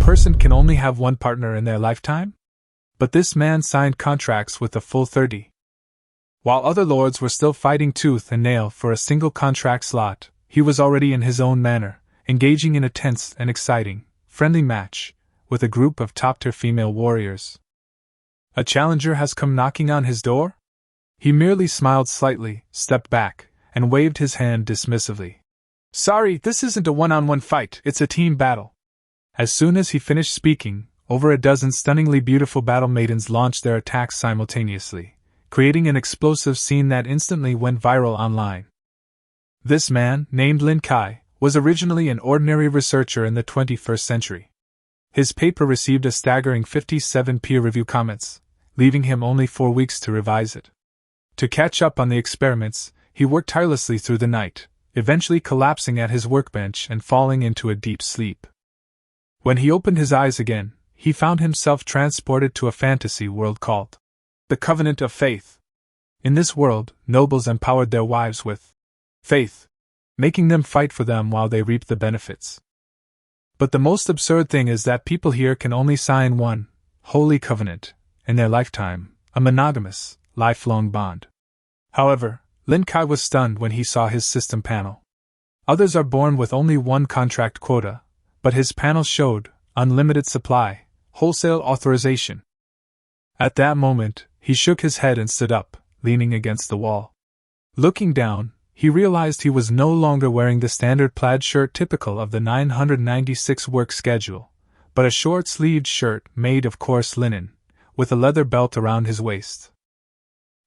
person can only have one partner in their lifetime? But this man signed contracts with a full 30. While other lords were still fighting tooth and nail for a single contract slot, he was already in his own manor, engaging in a tense and exciting, friendly match with a group of top-tier female warriors. A challenger has come knocking on his door? He merely smiled slightly, stepped back, and waved his hand dismissively. Sorry, this isn't a one-on-one fight, it's a team battle. As soon as he finished speaking, over a dozen stunningly beautiful battle maidens launched their attacks simultaneously, creating an explosive scene that instantly went viral online. This man, named Lin Kai, was originally an ordinary researcher in the 21st century. His paper received a staggering 57 peer review comments, leaving him only 4 weeks to revise it. To catch up on the experiments, he worked tirelessly through the night, eventually collapsing at his workbench and falling into a deep sleep. When he opened his eyes again, he found himself transported to a fantasy world called the Covenant of Faith. In this world, nobles empowered their wives with faith, making them fight for them while they reap the benefits. But the most absurd thing is that people here can only sign one holy covenant in their lifetime, a monogamous, lifelong bond. However, Lin Kai was stunned when he saw his system panel. Others are born with only one contract quota, but his panel showed unlimited supply, wholesale authorization. At that moment, he shook his head and stood up, leaning against the wall. Looking down, he realized he was no longer wearing the standard plaid shirt typical of the 996 work schedule, but a short-sleeved shirt made of coarse linen, with a leather belt around his waist.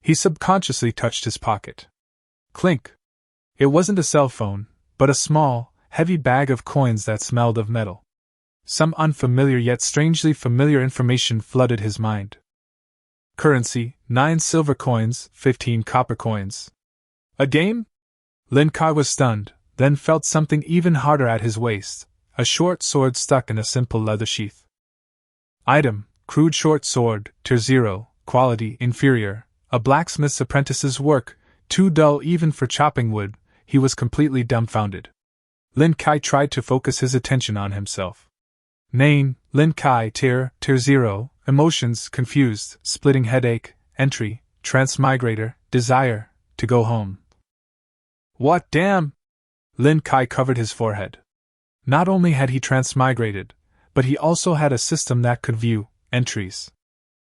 He subconsciously touched his pocket. Clink! It wasn't a cell phone, but a small, heavy bag of coins that smelled of metal. Some unfamiliar yet strangely familiar information flooded his mind. Currency: 9 silver coins, 15 copper coins. A game? Lin Kai was stunned, then felt something even harder at his waist, a short sword stuck in a simple leather sheath. Item: crude short sword, tier 0, quality inferior, a blacksmith's apprentice's work, too dull even for chopping wood. He was completely dumbfounded. Lin Kai tried to focus his attention on himself. Name: Lin Kai, tier 0, emotions: confused, splitting headache, entry: transmigrator, desire, to go home. What damn? Lin Kai covered his forehead. Not only had he transmigrated, but he also had a system that could view entries.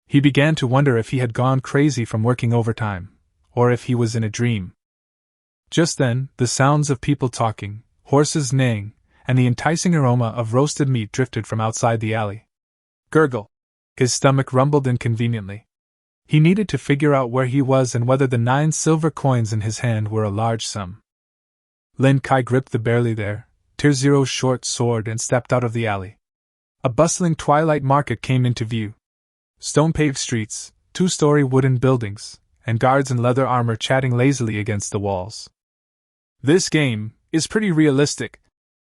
He began to wonder if he had gone crazy from working overtime, or if he was in a dream. Just then, the sounds of people talking, horses neighing, and the enticing aroma of roasted meat drifted from outside the alley. Gurgle! His stomach rumbled inconveniently. He needed to figure out where he was and whether the 9 silver coins in his hand were a large sum. Lin Kai gripped the barely there, tier 0 short sword and stepped out of the alley. A bustling twilight market came into view. Stone-paved streets, 2-story wooden buildings, and guards in leather armor chatting lazily against the walls. This game is pretty realistic,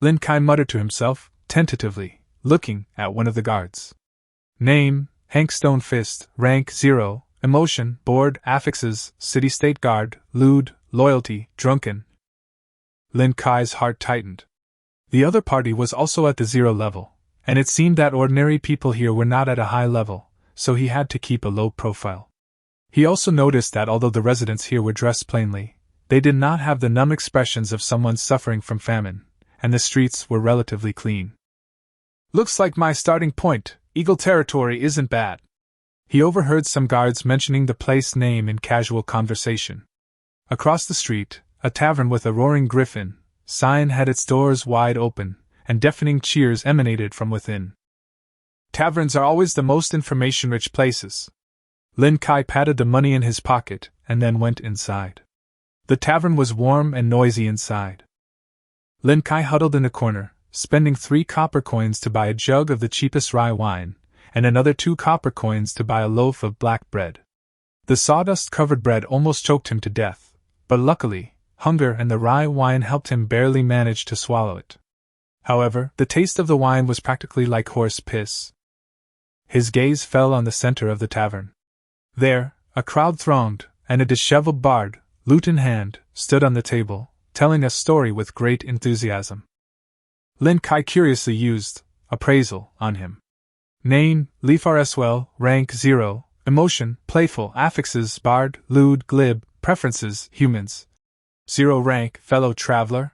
Lin Kai muttered to himself, tentatively, looking at one of the guards. Name: Hank Stonefist, rank 0, emotion, bored, affixes, city-state guard, lewd, loyalty, drunken. Lin Kai's heart tightened. The other party was also at the 0 level, and it seemed that ordinary people here were not at a high level, so he had to keep a low profile. He also noticed that although the residents here were dressed plainly, they did not have the numb expressions of someone suffering from famine, and the streets were relatively clean. Looks like my starting point, Eagle Territory, isn't bad. He overheard some guards mentioning the place name in casual conversation. Across the street, a tavern with a roaring griffin sign had its doors wide open, and deafening cheers emanated from within. Taverns are always the most information-rich places. Lin Kai patted the money in his pocket, and then went inside. The tavern was warm and noisy inside. Lin Kai huddled in a corner, spending 3 copper coins to buy a jug of the cheapest rye wine, and another 2 copper coins to buy a loaf of black bread. The sawdust-covered bread almost choked him to death, but luckily, hunger and the rye wine helped him barely manage to swallow it. However, the taste of the wine was practically like horse piss. His gaze fell on the center of the tavern. There, a crowd thronged, and a disheveled bard, lute in hand, stood on the table, telling a story with great enthusiasm. Lin Kai curiously used appraisal, on him. Name, Lefarswell, rank 0, emotion, playful, affixes, bard, lewd, glib, preferences, humans. 0 rank, fellow traveler.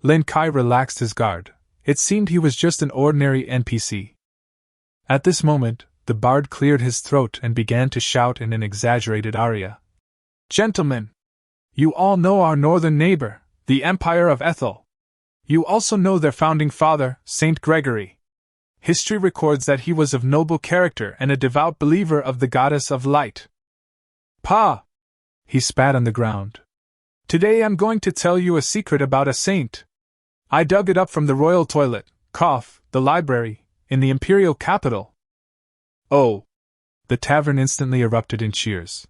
Lin Kai relaxed his guard. It seemed he was just an ordinary NPC. At this moment, the bard cleared his throat and began to shout in an exaggerated aria. Gentlemen! You all know our northern neighbor, the Empire of Ethel. You also know their founding father, Saint Gregory. History records that he was of noble character and a devout believer of the goddess of light. Pa! He spat on the ground. Today I'm going to tell you a secret about a saint. I dug it up from the royal toilet, the library, in the imperial capital. Oh! The tavern instantly erupted in cheers.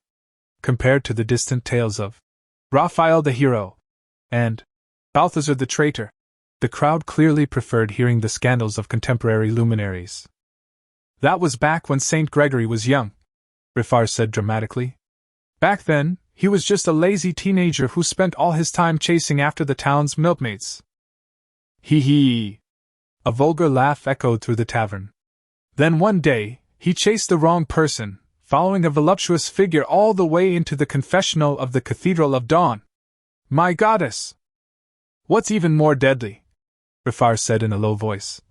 Compared to the distant tales of Raphael the hero and Balthazar the traitor, the crowd clearly preferred hearing the scandals of contemporary luminaries. That was back when Saint Gregory was young, Rifar said dramatically. Back then, he was just a lazy teenager who spent all his time chasing after the town's milkmaids. Hee hee! A vulgar laugh echoed through the tavern. Then one day, he chased the wrong person, following a voluptuous figure all the way into the confessional of the Cathedral of Dawn. My goddess! What's even more deadly, Rifar said in a low voice,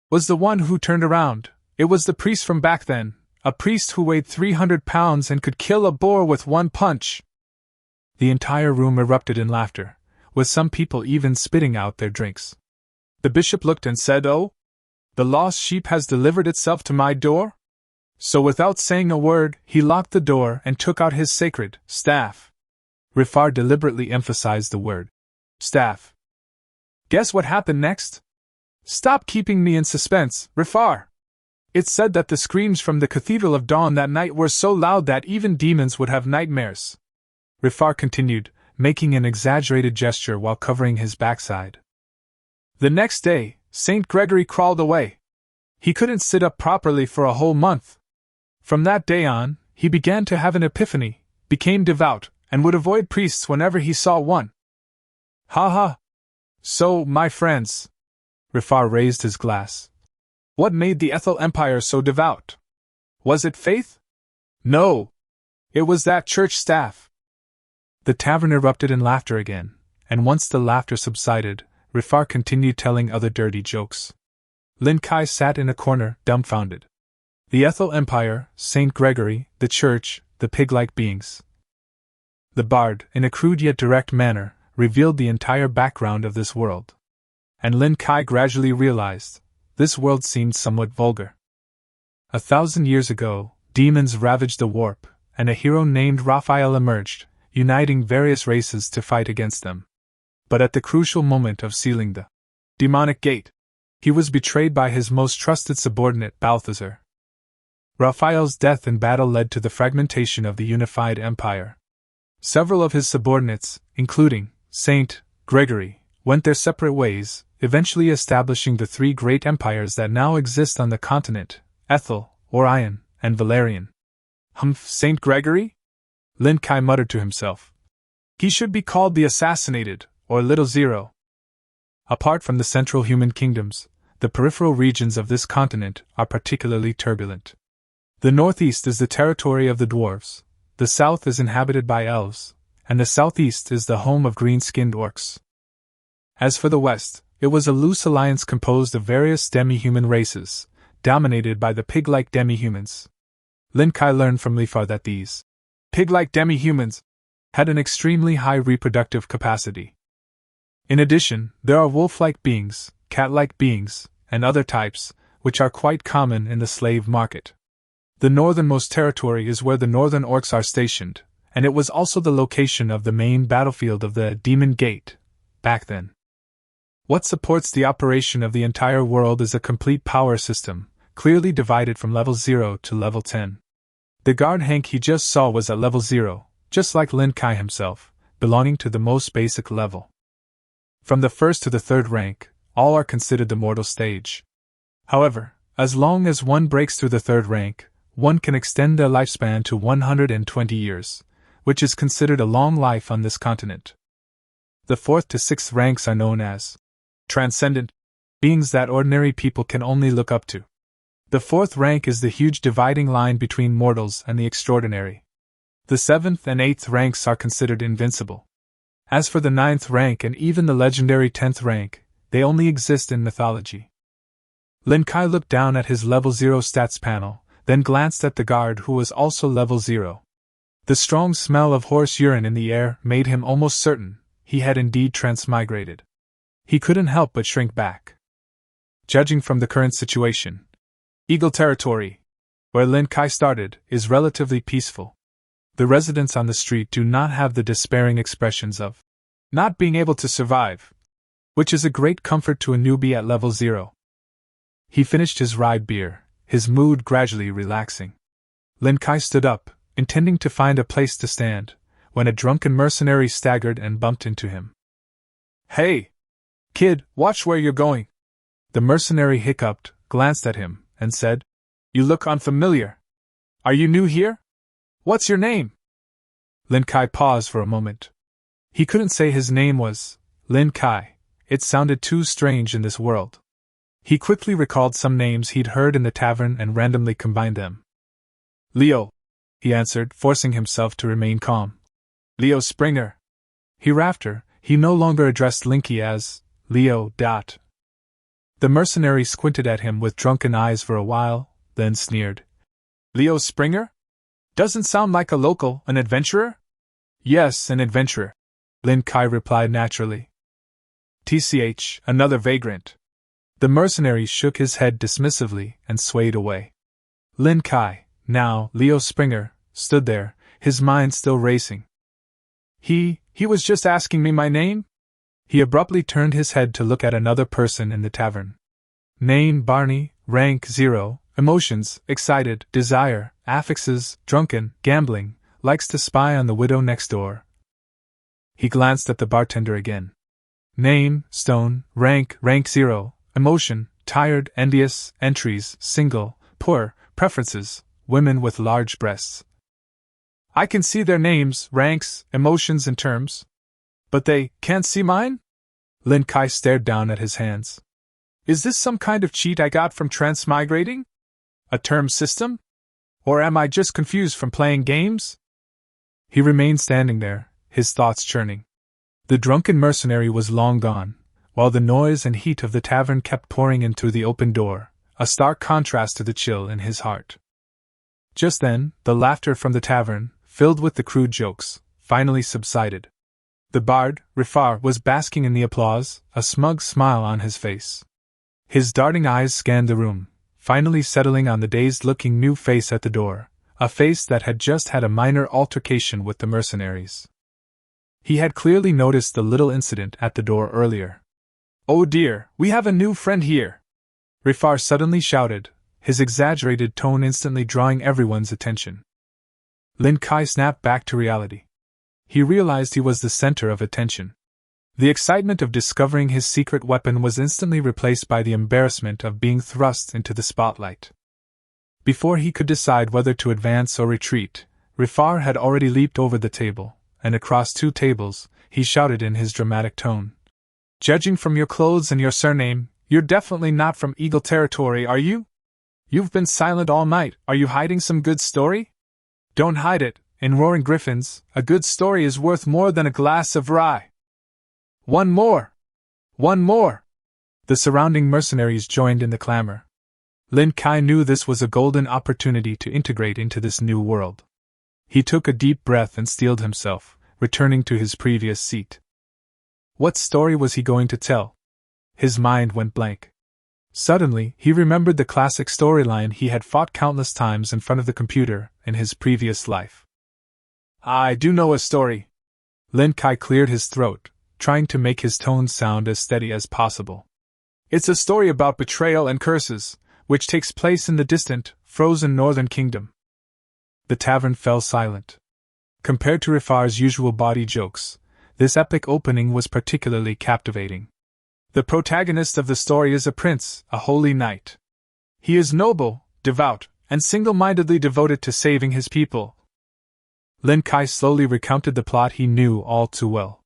was the one who turned around. It was the priest from back then, a priest who weighed 300 pounds and could kill a boar with one punch. The entire room erupted in laughter, with some people even spitting out their drinks. The bishop looked and said, "Oh? The lost sheep has delivered itself to my door?" So without saying a word, he locked the door and took out his sacred staff. Rifar deliberately emphasized the word staff. Guess what happened next? Stop keeping me in suspense, Rifar. It's said that the screams from the Cathedral of Dawn that night were so loud that even demons would have nightmares. Rifar continued, making an exaggerated gesture while covering his backside. The next day, Saint Gregory crawled away. He couldn't sit up properly for a whole month. From that day on, he began to have an epiphany, became devout, and would avoid priests whenever he saw one. Ha ha! So, my friends, Rifar raised his glass. What made the Ethel Empire so devout? Was it faith? No! It was that church staff. The tavern erupted in laughter again, and once the laughter subsided, Rifar continued telling other dirty jokes. Lin Kai sat in a corner, dumbfounded. The Ethel Empire, Saint Gregory, the church, the pig-like beings. The bard, in a crude yet direct manner, revealed the entire background of this world. And Lin Kai gradually realized, this world seemed somewhat vulgar. 1,000 years ago, demons ravaged the warp, and a hero named Raphael emerged, uniting various races to fight against them. But at the crucial moment of sealing the demonic gate, he was betrayed by his most trusted subordinate, Balthazar. Raphael's death in battle led to the fragmentation of the unified empire. Several of his subordinates, including Saint Gregory, went their separate ways, eventually establishing the three great empires that now exist on the continent, Ethel, Orion, and Valerian. Saint Gregory? Lin Kai muttered to himself. He should be called the Assassinated, or Little Zero. Apart from the central human kingdoms, the peripheral regions of this continent are particularly turbulent. The northeast is the territory of the dwarves, the south is inhabited by elves, and the southeast is the home of green-skinned orcs. As for the west, it was a loose alliance composed of various demi-human races, dominated by the pig-like demi-humans. Lin Kai learned from Lifar that these pig-like demi-humans had an extremely high reproductive capacity. In addition, there are wolf-like beings, cat-like beings, and other types, which are quite common in the slave market. The northernmost territory is where the northern orcs are stationed, and it was also the location of the main battlefield of the Demon Gate, back then. What supports the operation of the entire world is a complete power system, clearly divided from level 0 to level 10. The guard Hank he just saw was at level 0, just like Lin Kai himself, belonging to the most basic level. From the first to the third rank, all are considered the mortal stage. However, as long as one breaks through the third rank, one can extend their lifespan to 120 years, which is considered a long life on this continent. The fourth to sixth ranks are known as Transcendent, beings that ordinary people can only look up to. The fourth rank is the huge dividing line between mortals and the extraordinary. The seventh and eighth ranks are considered invincible. As for the ninth rank and even the legendary 10th rank, they only exist in mythology. Lin Kai looked down at his level 0 stats panel, then glanced at the guard who was also level 0. The strong smell of horse urine in the air made him almost certain he had indeed transmigrated. He couldn't help but shrink back. Judging from the current situation, Eagle Territory, where Lin Kai started, is relatively peaceful. The residents on the street do not have the despairing expressions of not being able to survive, which is a great comfort to a newbie at level 0. He finished his ride beer, his mood gradually relaxing. Lin Kai stood up, intending to find a place to stand, when a drunken mercenary staggered and bumped into him. "Hey! Kid, watch where you're going!" The mercenary hiccuped, glanced at him, and said, "You look unfamiliar. Are you new here? What's your name?" Lin Kai paused for a moment. He couldn't say his name was Lin Kai. It sounded too strange in this world. He quickly recalled some names he'd heard in the tavern and randomly combined them. "Leo," he answered, forcing himself to remain calm. "Leo Springer." Hereafter, he no longer addressed Linky as Leo. The mercenary squinted at him with drunken eyes for a while, then sneered. "Leo Springer? Doesn't sound like a local, an adventurer?" "Yes, an adventurer," Lin Kai replied naturally. "TCH, another vagrant." The mercenary shook his head dismissively and swayed away. Lin Kai, now Leo Springer, stood there, his mind still racing. He was just asking me my name?" He abruptly turned his head to look at another person in the tavern. Name Barney, rank 0, emotions, excited, desire, affixes, drunken, gambling, likes to spy on the widow next door. He glanced at the bartender again. Name, Stone, rank 0, emotion, tired, envious, entries, single, poor, preferences, women with large breasts. "I can see their names, ranks, emotions and terms. But they can't see mine?" Lin Kai stared down at his hands. "Is this some kind of cheat I got from Transmigrating? A term system? Or am I just confused from playing games?" He remained standing there, his thoughts churning. The drunken mercenary was long gone, while the noise and heat of the tavern kept pouring in through the open door, a stark contrast to the chill in his heart. Just then, the laughter from the tavern, filled with the crude jokes, finally subsided. The bard, Rifar, was basking in the applause, a smug smile on his face. His darting eyes scanned the room, finally settling on the dazed-looking new face at the door, a face that had just had a minor altercation with the mercenaries. He had clearly noticed the little incident at the door earlier. "Oh dear, we have a new friend here!" Rifar suddenly shouted, his exaggerated tone instantly drawing everyone's attention. Lin Kai snapped back to reality. He realized he was the center of attention. The excitement of discovering his secret weapon was instantly replaced by the embarrassment of being thrust into the spotlight. Before he could decide whether to advance or retreat, Rifar had already leaped over the table, and across 2 tables, he shouted in his dramatic tone. "Judging from your clothes and your surname, you're definitely not from Eagle Territory, are you? You've been silent all night, are you hiding some good story? Don't hide it. In Roaring Griffins, a good story is worth more than a glass of rye." "One more! One more!" The surrounding mercenaries joined in the clamor. Lin Kai knew this was a golden opportunity to integrate into this new world. He took a deep breath and steeled himself, returning to his previous seat. What story was he going to tell? His mind went blank. Suddenly, he remembered the classic storyline he had fought countless times in front of the computer in his previous life. "I do know a story." Lin Kai cleared his throat, trying to make his tones sound as steady as possible. "It's a story about betrayal and curses, which takes place in the distant, frozen northern kingdom." The tavern fell silent. Compared to Rifar's usual bawdy jokes, this epic opening was particularly captivating. The protagonist of the story is a prince, a holy knight. He is noble, devout, and single-mindedly devoted to saving his people. Lin Kai slowly recounted the plot he knew all too well.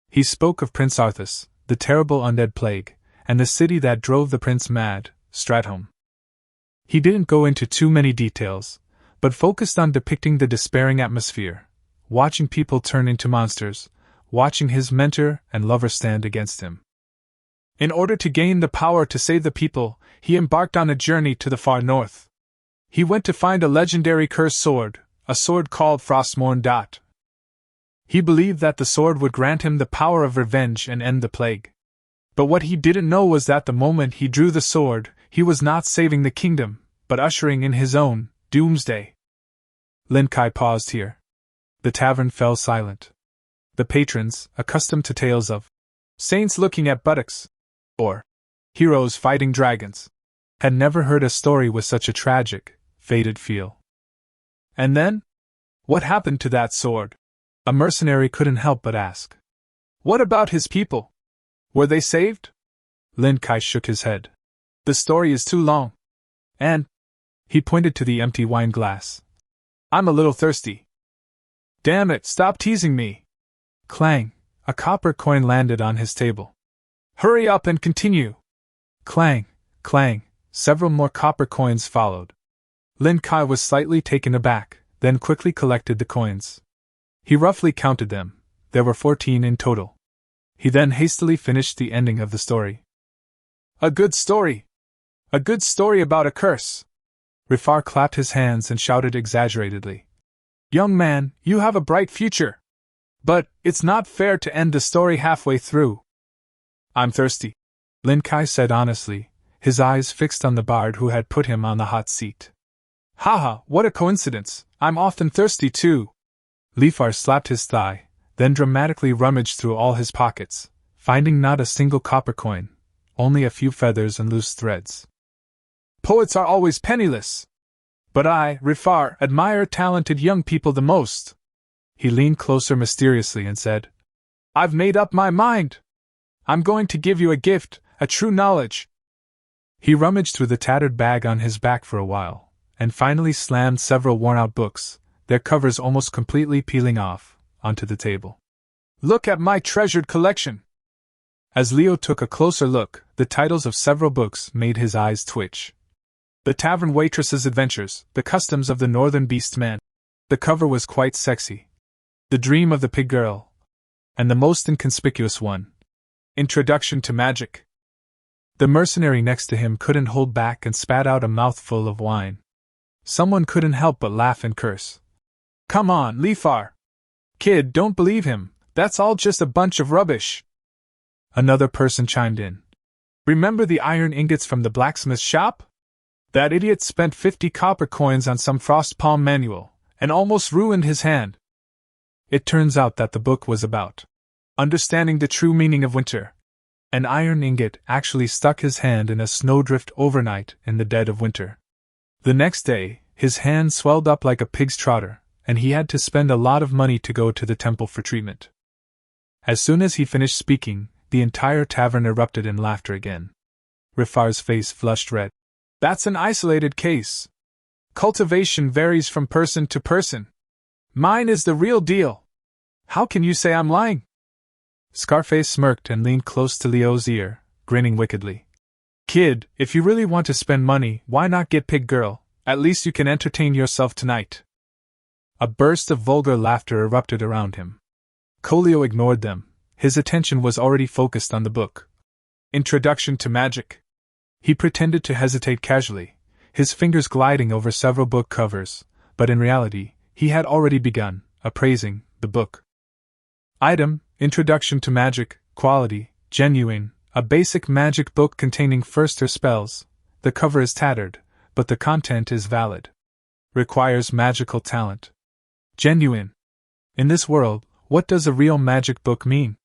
He spoke of Prince Arthas, the terrible undead plague, and the city that drove the prince mad, Stratholme. He didn't go into too many details, but focused on depicting the despairing atmosphere, watching people turn into monsters, watching his mentor and lover stand against him. In order to gain the power to save the people, he embarked on a journey to the far north. He went to find a legendary cursed sword, a sword called Frostmourne. He believed that the sword would grant him the power of revenge and end the plague. But what he didn't know was that the moment he drew the sword, he was not saving the kingdom, but ushering in his own doomsday. Lin Kai paused here. The tavern fell silent. The patrons, accustomed to tales of saints looking at buttocks, or heroes fighting dragons, had never heard a story with such a tragic, fated feel. And then? What happened to that sword? A mercenary couldn't help but ask. What about his people? Were they saved? Lin Kai shook his head. The story is too long. And he pointed to the empty wine glass. I'm a little thirsty. Damn it, stop teasing me. Clang, a copper coin landed on his table. Hurry up and continue. Clang, clang, several more copper coins followed. Lin Kai was slightly taken aback, then quickly collected the coins. He roughly counted them. There were 14 in total. He then hastily finished the ending of the story. A good story! A good story about a curse! Rifar clapped his hands and shouted exaggeratedly. Young man, you have a bright future! But it's not fair to end the story halfway through. I'm thirsty, Lin Kai said honestly, his eyes fixed on the bard who had put him on the hot seat. Haha, what a coincidence, I'm often thirsty too. Rifar slapped his thigh, then dramatically rummaged through all his pockets, finding not a single copper coin, only a few feathers and loose threads. Poets are always penniless. But I, Rifar, admire talented young people the most. He leaned closer mysteriously and said, I've made up my mind. I'm going to give you a gift, a true knowledge. He rummaged through the tattered bag on his back for a while, and finally slammed several worn-out books, their covers almost completely peeling off, onto the table. Look at my treasured collection! As Leo took a closer look, the titles of several books made his eyes twitch. The Tavern Waitress's Adventures, The Customs of the Northern Beast Man. The cover was quite sexy. The Dream of the Pig Girl. And the most inconspicuous one. Introduction to Magic. The mercenary next to him couldn't hold back and spat out a mouthful of wine. Someone couldn't help but laugh and curse. Come on, Rifar! Kid, don't believe him, that's all just a bunch of rubbish. Another person chimed in. Remember the iron ingots from the blacksmith shop? That idiot spent 50 copper coins on some frost palm manual, and almost ruined his hand. It turns out that the book was about understanding the true meaning of winter. An iron ingot actually stuck his hand in a snowdrift overnight in the dead of winter. The next day, his hand swelled up like a pig's trotter, and he had to spend a lot of money to go to the temple for treatment. As soon as he finished speaking, the entire tavern erupted in laughter again. Rifar's face flushed red. That's an isolated case. Cultivation varies from person to person. Mine is the real deal. How can you say I'm lying? Scarface smirked and leaned close to Leo's ear, grinning wickedly. Kid, if you really want to spend money, why not get Pig Girl? At least you can entertain yourself tonight. A burst of vulgar laughter erupted around him. Colio ignored them. His attention was already focused on the book. Introduction to Magic. He pretended to hesitate casually, his fingers gliding over several book covers, but in reality, he had already begun appraising the book. Item: Introduction to Magic, Quality, Genuine, a basic magic book containing first-year spells. The cover is tattered, but the content is valid. Requires magical talent. Genuine. In this world, what does a real magic book mean?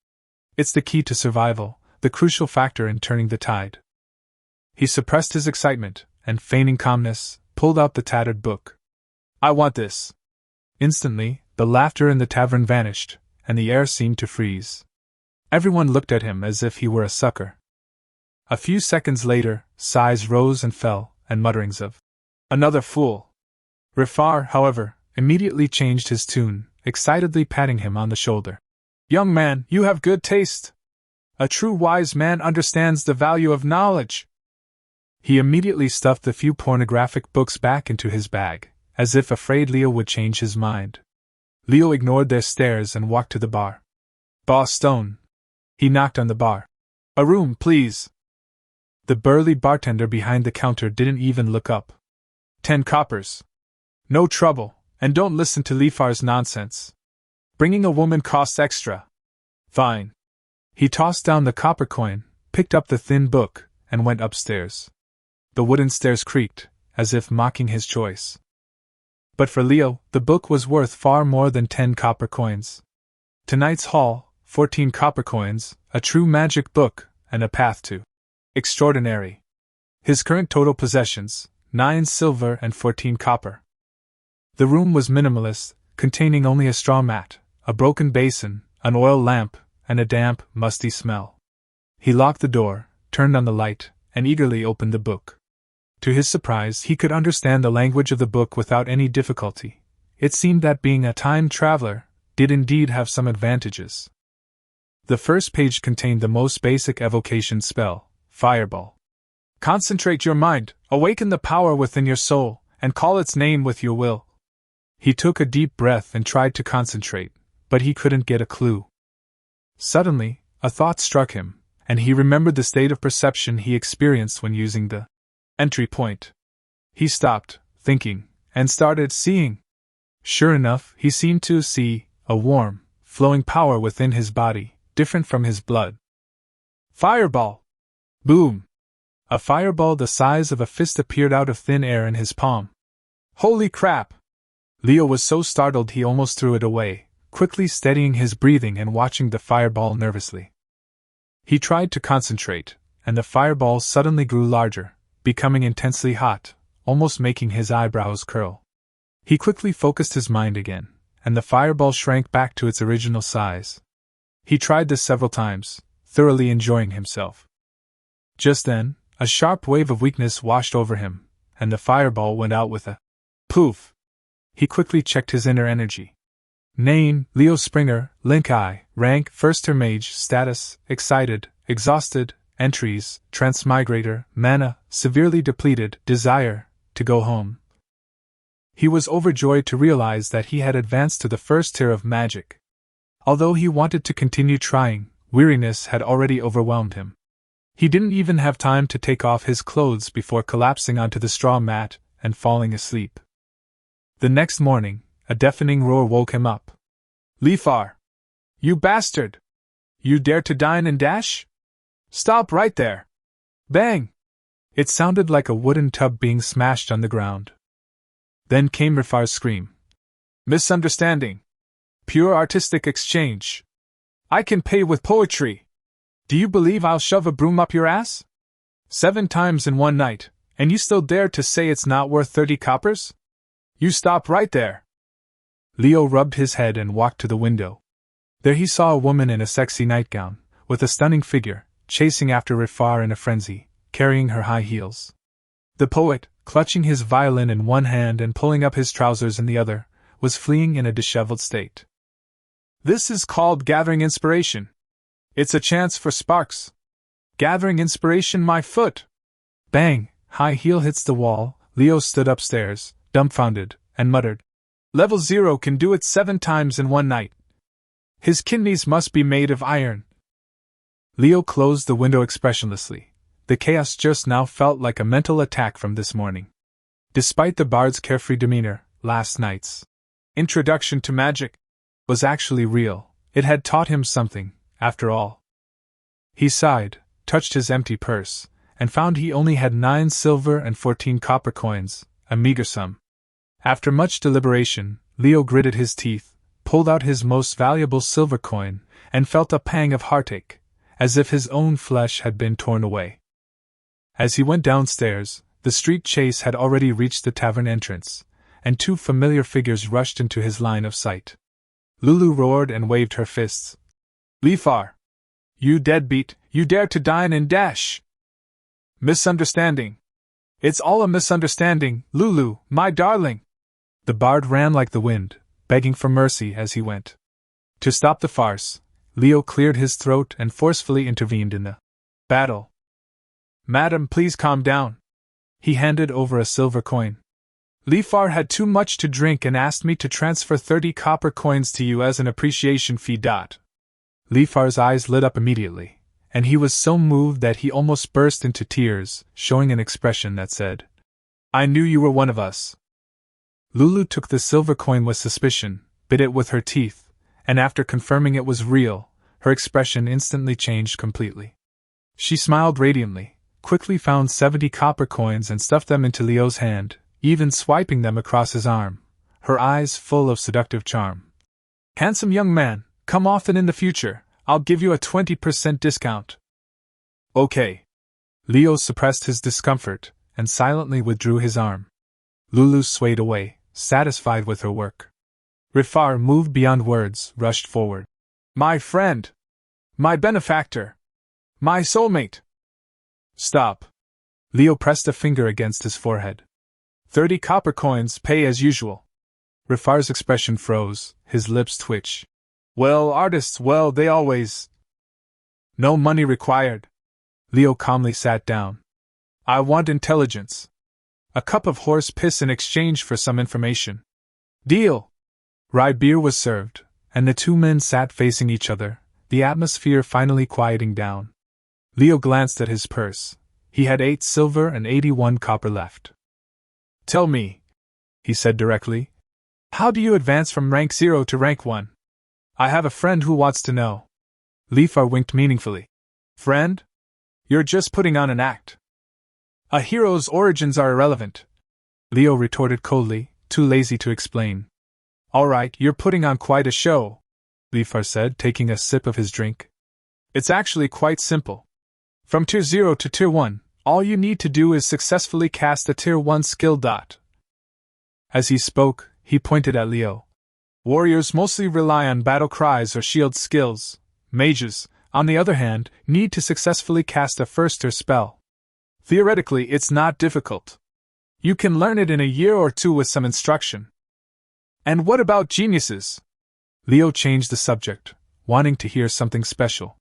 It's the key to survival, the crucial factor in turning the tide. He suppressed his excitement, and feigning calmness, pulled out the tattered book. I want this. Instantly, the laughter in the tavern vanished, and the air seemed to freeze. Everyone looked at him as if he were a sucker. A few seconds later, sighs rose and fell, and mutterings of, another fool. Rifar, however, immediately changed his tune, excitedly patting him on the shoulder. Young man, you have good taste. A true wise man understands the value of knowledge. He immediately stuffed the few pornographic books back into his bag, as if afraid Leo would change his mind. Leo ignored their stares and walked to the bar. Boss Stone. He knocked on the bar. A room, please. The burly bartender behind the counter didn't even look up. 10 coppers. No trouble, and don't listen to Lifar's nonsense. Bringing a woman costs extra. Fine. He tossed down the copper coin, picked up the thin book, and went upstairs. The wooden stairs creaked, as if mocking his choice. But for Leo, the book was worth far more than 10 copper coins. Tonight's haul, 14 copper coins, a true magic book, and a path to extraordinary. His current total possessions, 9 silver and 14 copper. The room was minimalist, containing only a straw mat, a broken basin, an oil lamp, and a damp, musty smell. He locked the door, turned on the light, and eagerly opened the book. To his surprise, he could understand the language of the book without any difficulty. It seemed that being a time traveler did indeed have some advantages. The first page contained the most basic evocation spell, Fireball. Concentrate your mind, awaken the power within your soul, and call its name with your will. He took a deep breath and tried to concentrate, but he couldn't get a clue. Suddenly, a thought struck him, and he remembered the state of perception he experienced when using the entry point. He stopped, thinking, and started seeing. Sure enough, he seemed to see a warm, flowing power within his body, different from his blood. Fireball! Boom! A fireball the size of a fist appeared out of thin air in his palm. Holy crap! Leo was so startled he almost threw it away, quickly steadying his breathing and watching the fireball nervously. He tried to concentrate, and the fireball suddenly grew larger, becoming intensely hot, almost making his eyebrows curl. He quickly focused his mind again, and the fireball shrank back to its original size. He tried this several times, thoroughly enjoying himself. Just then, a sharp wave of weakness washed over him, and the fireball went out with a poof. He quickly checked his inner energy. Name, Leo Springer, Lin Kai, rank, first term age, status, excited, exhausted, entries, transmigrator, mana, severely depleted, desire, to go home. He was overjoyed to realize that he had advanced to the first tier of magic. Although he wanted to continue trying, weariness had already overwhelmed him. He didn't even have time to take off his clothes before collapsing onto the straw mat and falling asleep. The next morning, a deafening roar woke him up. Lifar! You bastard! You dare to dine and dash? Stop right there! Bang! It sounded like a wooden tub being smashed on the ground. Then came Rifar's scream. Misunderstanding! Pure artistic exchange! I can pay with poetry! Do you believe I'll shove a broom up your ass? 7 times in one night, and you still dare to say it's not worth 30 coppers? You stop right there! Leo rubbed his head and walked to the window. There he saw a woman in a sexy nightgown, with a stunning figure, chasing after Rifar in a frenzy, carrying her high heels. The poet, clutching his violin in one hand and pulling up his trousers in the other, was fleeing in a disheveled state. This is called gathering inspiration. It's a chance for sparks. Gathering inspiration, my foot! Bang! High heel hits the wall. Leo stood upstairs, dumbfounded, and muttered, Level 0 can do it 7 times in one night. His kidneys must be made of iron. Leo closed the window expressionlessly. The chaos just now felt like a mental attack from this morning. Despite the bard's carefree demeanor, last night's introduction to magic was actually real. It had taught him something, after all. He sighed, touched his empty purse, and found he only had 9 silver and 14 copper coins, a meager sum. After much deliberation, Leo gritted his teeth, pulled out his most valuable silver coin, and felt a pang of heartache, as if his own flesh had been torn away. As he went downstairs, the street chase had already reached the tavern entrance, and 2 familiar figures rushed into his line of sight. Lulu roared and waved her fists. Lifar! You deadbeat, you dare to dine and dash! Misunderstanding! It's all a misunderstanding, Lulu, my darling! The bard ran like the wind, begging for mercy as he went. To stop the farce, Leo cleared his throat and forcefully intervened in the battle. Madam, please calm down. He handed over a silver coin. Lifar had too much to drink and asked me to transfer 30 copper coins to you as an appreciation fee. Lifar's eyes lit up immediately, and he was so moved that he almost burst into tears, showing an expression that said, I knew you were one of us. Lulu took the silver coin with suspicion, bit it with her teeth, and after confirming it was real, her expression instantly changed completely. She smiled radiantly, quickly found 70 copper coins and stuffed them into Leo's hand, even swiping them across his arm, her eyes full of seductive charm. Handsome young man, come often in the future, I'll give you a 20% discount. Okay. Leo suppressed his discomfort and silently withdrew his arm. Lulu swayed away, satisfied with her work. Rifar, moved beyond words, rushed forward. My friend! My benefactor! My soulmate! Stop. Leo pressed a finger against his forehead. 30 copper coins, pay as usual. Rifar's expression froze, his lips twitched. Well, artists, well, they always. No money required. Leo calmly sat down. I want intelligence. A cup of horse piss in exchange for some information. Deal! Rye beer was served, and the two men sat facing each other, the atmosphere finally quieting down. Leo glanced at his purse. He had 8 silver and 81 copper left. Tell me, he said directly, how do you advance from rank 0 to rank 1? I have a friend who wants to know. Lifar winked meaningfully. Friend? You're just putting on an act. A hero's origins are irrelevant. Leo retorted coldly, too lazy to explain. All right, you're putting on quite a show, Lifar said, taking a sip of his drink. It's actually quite simple. From tier 0 to tier 1, all you need to do is successfully cast a tier 1 skill. As he spoke, he pointed at Leo. Warriors mostly rely on battle cries or shield skills. Mages, on the other hand, need to successfully cast a first tier spell. Theoretically, it's not difficult. You can learn it in a year or 2 with some instruction. And what about geniuses? Leo changed the subject, wanting to hear something special.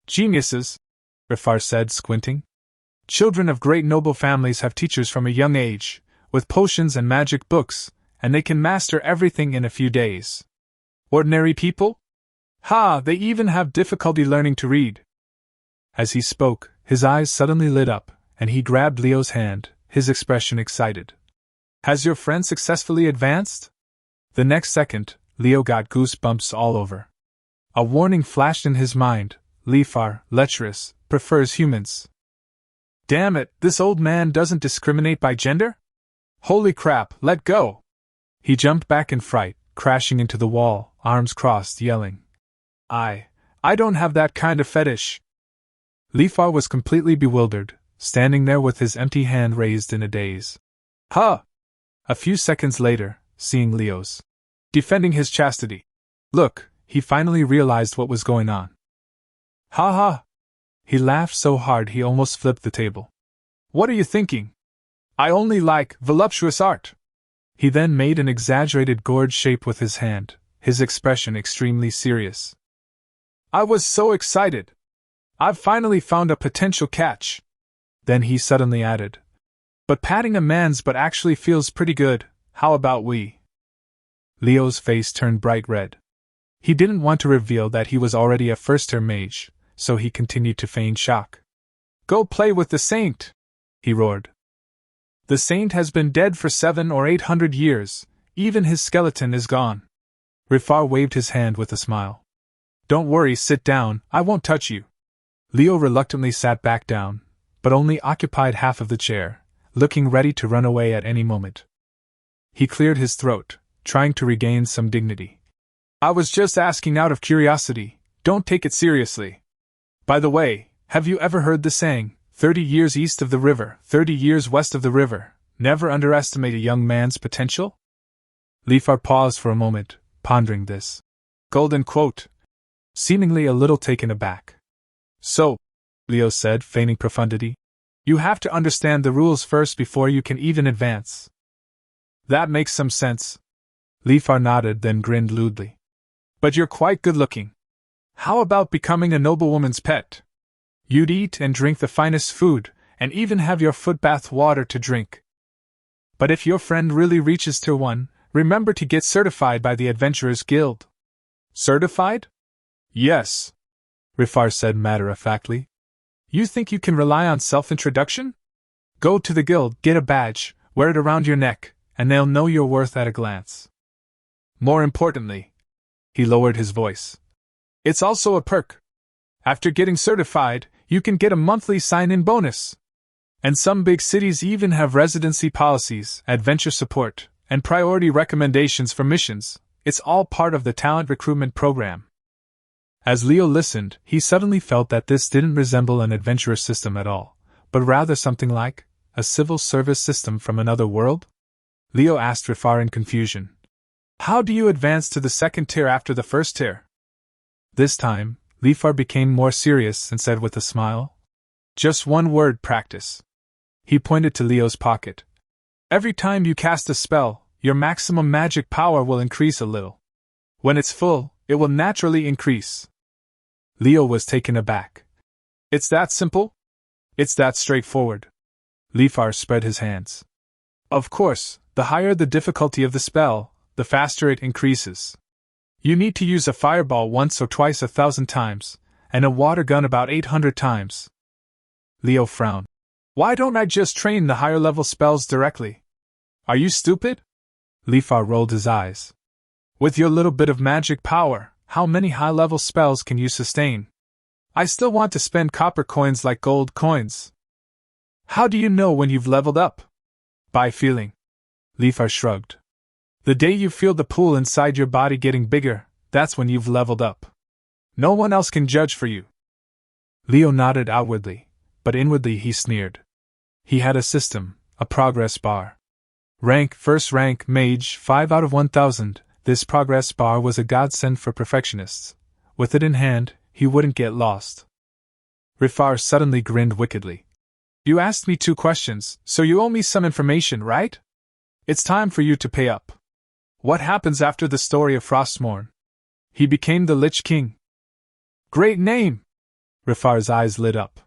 Geniuses, Rifar said, squinting. Children of great noble families have teachers from a young age, with potions and magic books, and they can master everything in a few days. Ordinary people? Ha, they even have difficulty learning to read. As he spoke, his eyes suddenly lit up, and he grabbed Leo's hand, his expression excited. Has your friend successfully advanced? The next second, Leo got goosebumps all over. A warning flashed in his mind. Lifar, lecherous, prefers humans. Damn it, this old man doesn't discriminate by gender? Holy crap, let go! He jumped back in fright, crashing into the wall, arms crossed, yelling. I don't have that kind of fetish. Lifar was completely bewildered, standing there with his empty hand raised in a daze. Huh! A few seconds later, seeing Leo's defending his chastity. Look, he finally realized what was going on. Ha ha! He laughed so hard he almost flipped the table. What are you thinking? I only like voluptuous art. He then made an exaggerated gourd shape with his hand, his expression extremely serious. I was so excited. I've finally found a potential catch. Then he suddenly added. But patting a man's butt actually feels pretty good, how about we? Leo's face turned bright red. He didn't want to reveal that he was already a first-tier mage, so he continued to feign shock. Go play with the saint! He roared. The saint has been dead for 700 or 800 years, even his skeleton is gone. Rifar waved his hand with a smile. Don't worry, sit down, I won't touch you. Leo reluctantly sat back down, but only occupied half of the chair, looking ready to run away at any moment. He cleared his throat, trying to regain some dignity. I was just asking out of curiosity, don't take it seriously. By the way, have you ever heard the saying, 30 years east of the river, 30 years west of the river, never underestimate a young man's potential? Lifar paused for a moment, pondering this golden quote, seemingly a little taken aback. So, Leo said, feigning profundity, you have to understand the rules first before you can even advance. That makes some sense. Lifar nodded, then grinned lewdly. But you're quite good looking. How about becoming a noblewoman's pet? You'd eat and drink the finest food, and even have your foot bath water to drink. But if your friend really reaches Tier 1, remember to get certified by the Adventurers Guild. Certified? Yes, Rifar said matter-of-factly. You think you can rely on self-introduction? Go to the guild, get a badge, wear it around your neck, and they'll know your worth at a glance. More importantly, he lowered his voice, it's also a perk. After getting certified, you can get a monthly sign-in bonus. And some big cities even have residency policies, adventure support, and priority recommendations for missions. It's all part of the talent recruitment program. As Leo listened, he suddenly felt that this didn't resemble an adventurer system at all, but rather something like a civil service system from another world? Leo asked Rifar in confusion. How do you advance to the second tier after the first tier? This time, Rifar became more serious and said with a smile, just one word: practice. He pointed to Leo's pocket. Every time you cast a spell, your maximum magic power will increase a little. When it's full, it will naturally increase. Leo was taken aback. It's that simple? It's that straightforward. Rifar spread his hands. Of course, the higher the difficulty of the spell, the faster it increases. You need to use a fireball once or twice 1,000 times, and a water gun about 800 times. Leo frowned. Why don't I just train the higher level spells directly? Are you stupid? Rifar rolled his eyes. With your little bit of magic power, how many high level spells can you sustain? I still want to spend copper coins like gold coins. How do you know when you've leveled up? By feeling. Rifar shrugged. The day you feel the pool inside your body getting bigger, that's when you've leveled up. No one else can judge for you. Leo nodded outwardly, but inwardly he sneered. He had a system, a progress bar. Rank, first rank, mage, 5 out of 1,000. This progress bar was a godsend for perfectionists. With it in hand, he wouldn't get lost. Rifar suddenly grinned wickedly. You asked me 2 questions, so you owe me some information, right? It's time for you to pay up. What happens after the story of Frostmourne? He became the Lich King. Great name! Rifar's eyes lit up.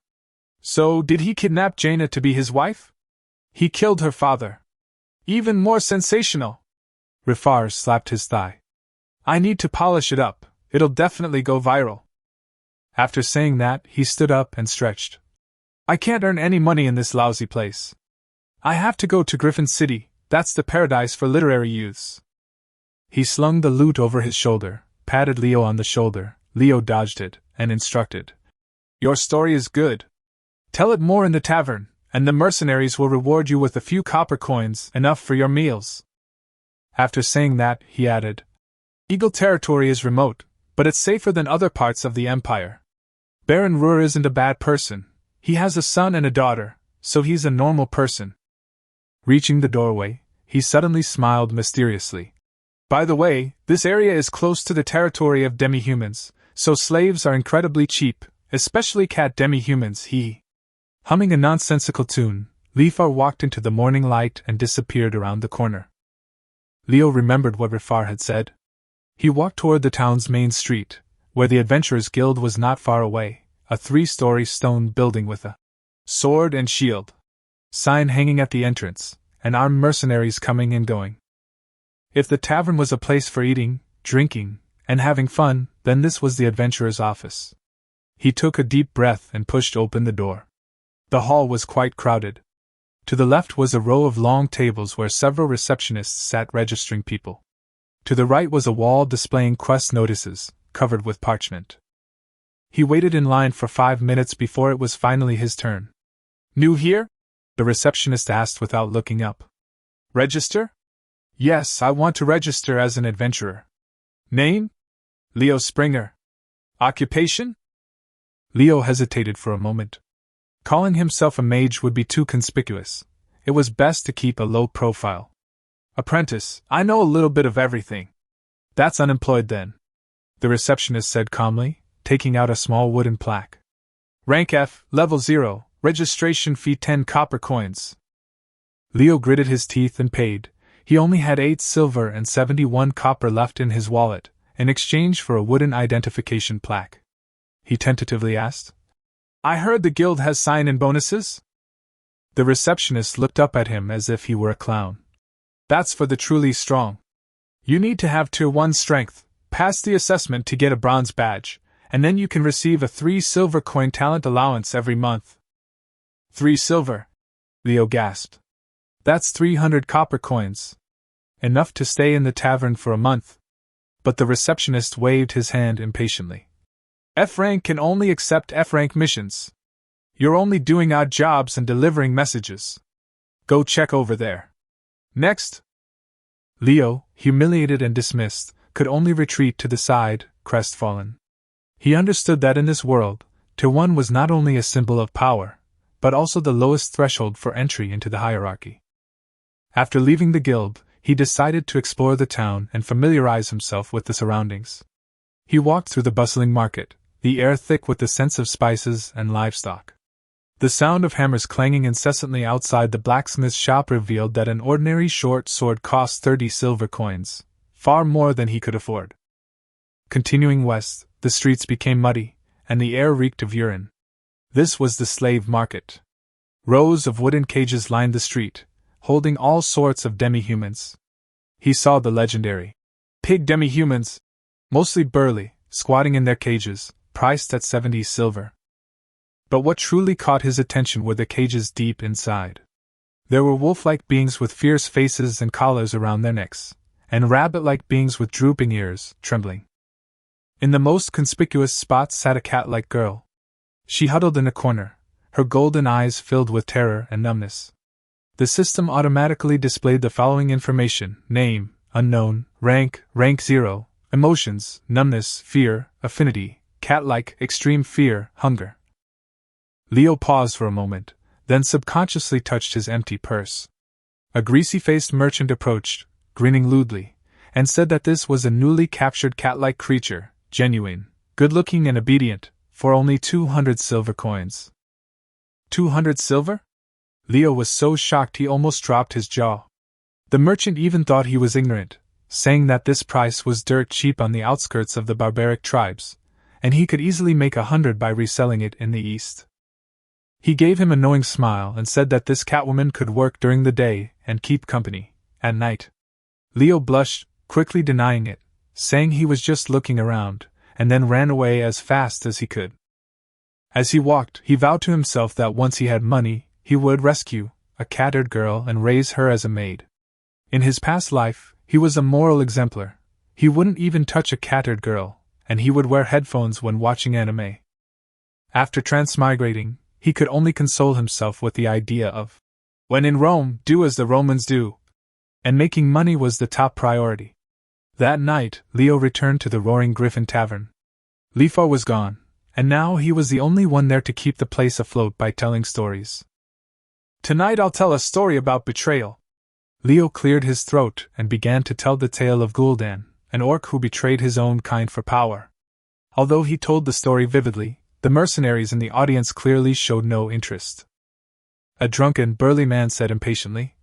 So, did he kidnap Jaina to be his wife? He killed her father. Even more sensational! Rifar slapped his thigh. I need to polish it up, it'll definitely go viral. After saying that, he stood up and stretched. I can't earn any money in this lousy place. I have to go to Griffin City, that's the paradise for literary youths. He slung the lute over his shoulder, patted Leo on the shoulder. Leo dodged it, and instructed. Your story is good. Tell it more in the tavern, and the mercenaries will reward you with a few copper coins, enough for your meals. After saying that, he added, Eagle territory is remote, but it's safer than other parts of the Empire. Baron Ruhr isn't a bad person. He has a son and a daughter, so he's a normal person. Reaching the doorway, he suddenly smiled mysteriously. By the way, this area is close to the territory of demi-humans, so slaves are incredibly cheap, especially cat demi-humans. He, humming a nonsensical tune, Rifar walked into the morning light and disappeared around the corner. Leo remembered what Rifar had said. He walked toward the town's main street, where the Adventurers Guild was not far away, a 3-story stone building with a sword and shield sign hanging at the entrance, and armed mercenaries coming and going. If the tavern was a place for eating, drinking, and having fun, then this was the adventurer's office. He took a deep breath and pushed open the door. The hall was quite crowded. To the left was a row of long tables where several receptionists sat registering people. To the right was a wall displaying quest notices, covered with parchment. He waited in line for 5 minutes before it was finally his turn. New here? The receptionist asked without looking up. Register? Yes, I want to register as an adventurer. Name? Leo Springer. Occupation? Leo hesitated for a moment. Calling himself a mage would be too conspicuous. It was best to keep a low profile. Apprentice, I know a little bit of everything. That's unemployed then, the receptionist said calmly, taking out a small wooden plaque. Rank F, level 0, registration fee 10 copper coins. Leo gritted his teeth and paid. He only had 8 silver and 71 copper left in his wallet, in exchange for a wooden identification plaque. he tentatively asked. I heard the guild has sign-in bonuses? The receptionist looked up at him as if he were a clown. That's for the truly strong. You need to have Tier 1 strength, pass the assessment to get a bronze badge, and then you can receive a 3 silver coin talent allowance every month. 3 silver? Leo gasped. That's 300 copper coins. Enough to stay in the tavern for a month. But the receptionist waved his hand impatiently. F rank can only accept F rank missions. You're only doing odd jobs and delivering messages. Go check over there. Next. Leo, humiliated and dismissed, could only retreat to the side, crestfallen. He understood that in this world, Tier 1 was not only a symbol of power, but also the lowest threshold for entry into the hierarchy. After leaving the guild, he decided to explore the town and familiarize himself with the surroundings. He walked through the bustling market, the air thick with the scents of spices and livestock. The sound of hammers clanging incessantly outside the blacksmith's shop revealed that an ordinary short sword cost 30 silver coins, far more than he could afford. Continuing west, the streets became muddy, and the air reeked of urine. This was the slave market. Rows of wooden cages lined the street, holding all sorts of demi-humans. He saw the legendary pig demi-humans, mostly burly, squatting in their cages, priced at 70 silver. But what truly caught his attention were the cages deep inside. There were wolf-like beings with fierce faces and collars around their necks, and rabbit-like beings with drooping ears, trembling. In the most conspicuous spot sat a cat-like girl. She huddled in a corner, her golden eyes filled with terror and numbness. The system automatically displayed the following information: name, unknown, rank 0, emotions, numbness, fear, affinity, cat-like, extreme fear, hunger. Leo paused for a moment, then subconsciously touched his empty purse. A greasy-faced merchant approached, grinning lewdly, and said that this was a newly captured cat-like creature, genuine, good-looking and obedient, for only 200 silver coins. 200 silver? Leo was so shocked he almost dropped his jaw. The merchant even thought he was ignorant, saying that this price was dirt cheap on the outskirts of the barbaric tribes, and he could easily make 100 by reselling it in the east. He gave him a knowing smile and said that this catwoman could work during the day and keep company at night. Leo blushed, quickly denying it, saying he was just looking around, and then ran away as fast as he could. As he walked, he vowed to himself that once he had money, he would rescue a cat-haired girl and raise her as a maid. In his past life, he was a moral exemplar. He wouldn't even touch a cat-haired girl, and he would wear headphones when watching anime. After transmigrating, he could only console himself with the idea of, when in Rome, do as the Romans do. And making money was the top priority. That night, Leo returned to the Roaring Griffin Tavern. Lifar was gone, and now he was the only one there to keep the place afloat by telling stories. Tonight I'll tell a story about betrayal. Leo cleared his throat and began to tell the tale of Gul'dan, an orc who betrayed his own kind for power. Although he told the story vividly, the mercenaries in the audience clearly showed no interest. A drunken, burly man said impatiently,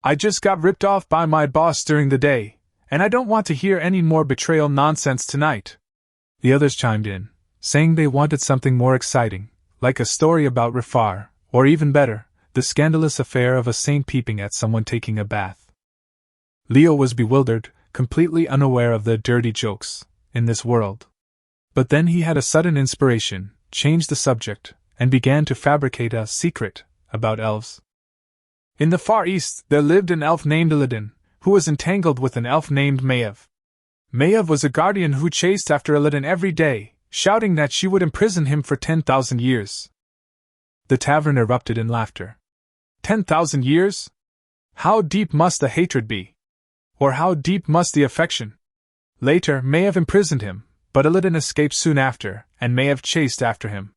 I just got ripped off by my boss during the day, and I don't want to hear any more betrayal nonsense tonight. The others chimed in, saying they wanted something more exciting, like a story about Rifar, or even better, the scandalous affair of a saint peeping at someone taking a bath. Leo was bewildered, completely unaware of the dirty jokes in this world. But then he had a sudden inspiration, changed the subject, and began to fabricate a secret about elves. In the Far East, there lived an elf named Illidan, who was entangled with an elf named Maiev. Maiev was a guardian who chased after Illidan every day, shouting that she would imprison him for 10,000 years. The tavern erupted in laughter. 10,000 years? How deep must the hatred be? Or how deep must the affection? Later, Maiev imprisoned him, but Illidan escaped soon after, and Maiev chased after him.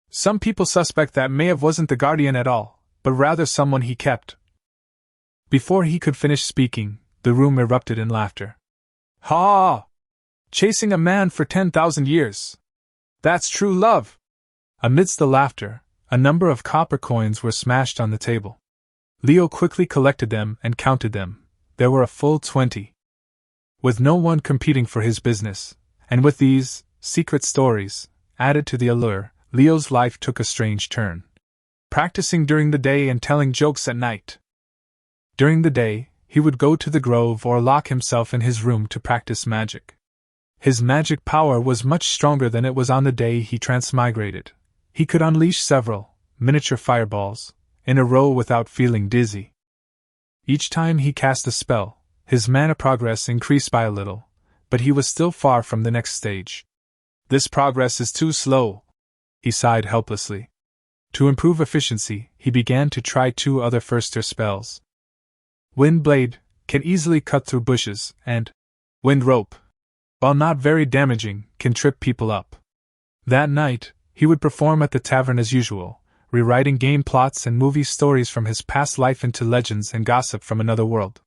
Some people suspect that Maiev wasn't the guardian at all, but rather someone he kept. Before he could finish speaking, the room erupted in laughter. Ha! Chasing a man for 10,000 years. That's true love! Amidst the laughter, a number of copper coins were smashed on the table. Leo quickly collected them and counted them. There were a full 20. With no one competing for his business, and with these secret stories added to the allure, Leo's life took a strange turn. Practicing during the day and telling jokes at night. During the day, he would go to the grove or lock himself in his room to practice magic. His magic power was much stronger than it was on the day he transmigrated. He could unleash several miniature fireballs in a row without feeling dizzy. Each time he cast a spell, his mana progress increased by a little, but he was still far from the next stage. This progress is too slow, he sighed helplessly. To improve efficiency, he began to try 2 other first-tier spells. Wind Blade can easily cut through bushes, and Wind Rope, while not very damaging, can trip people up. That night, he would perform at the tavern as usual, rewriting game plots and movie stories from his past life into legends and gossip from another world.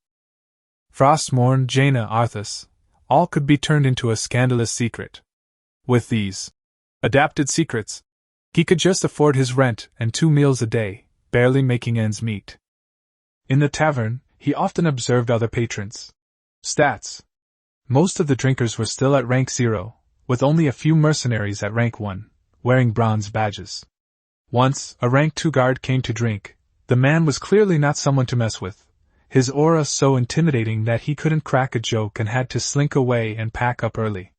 Frostmourne, Jaina, Arthas, all could be turned into a scandalous secret. With these adapted secrets, he could just afford his rent and 2 meals a day, barely making ends meet. In the tavern, he often observed other patrons. Stats. Most of the drinkers were still at rank 0, with only a few mercenaries at rank 1, wearing bronze badges. Once, a rank 2 guard came to drink. The man was clearly not someone to mess with, his aura so intimidating that he couldn't crack a joke and had to slink away and pack up early.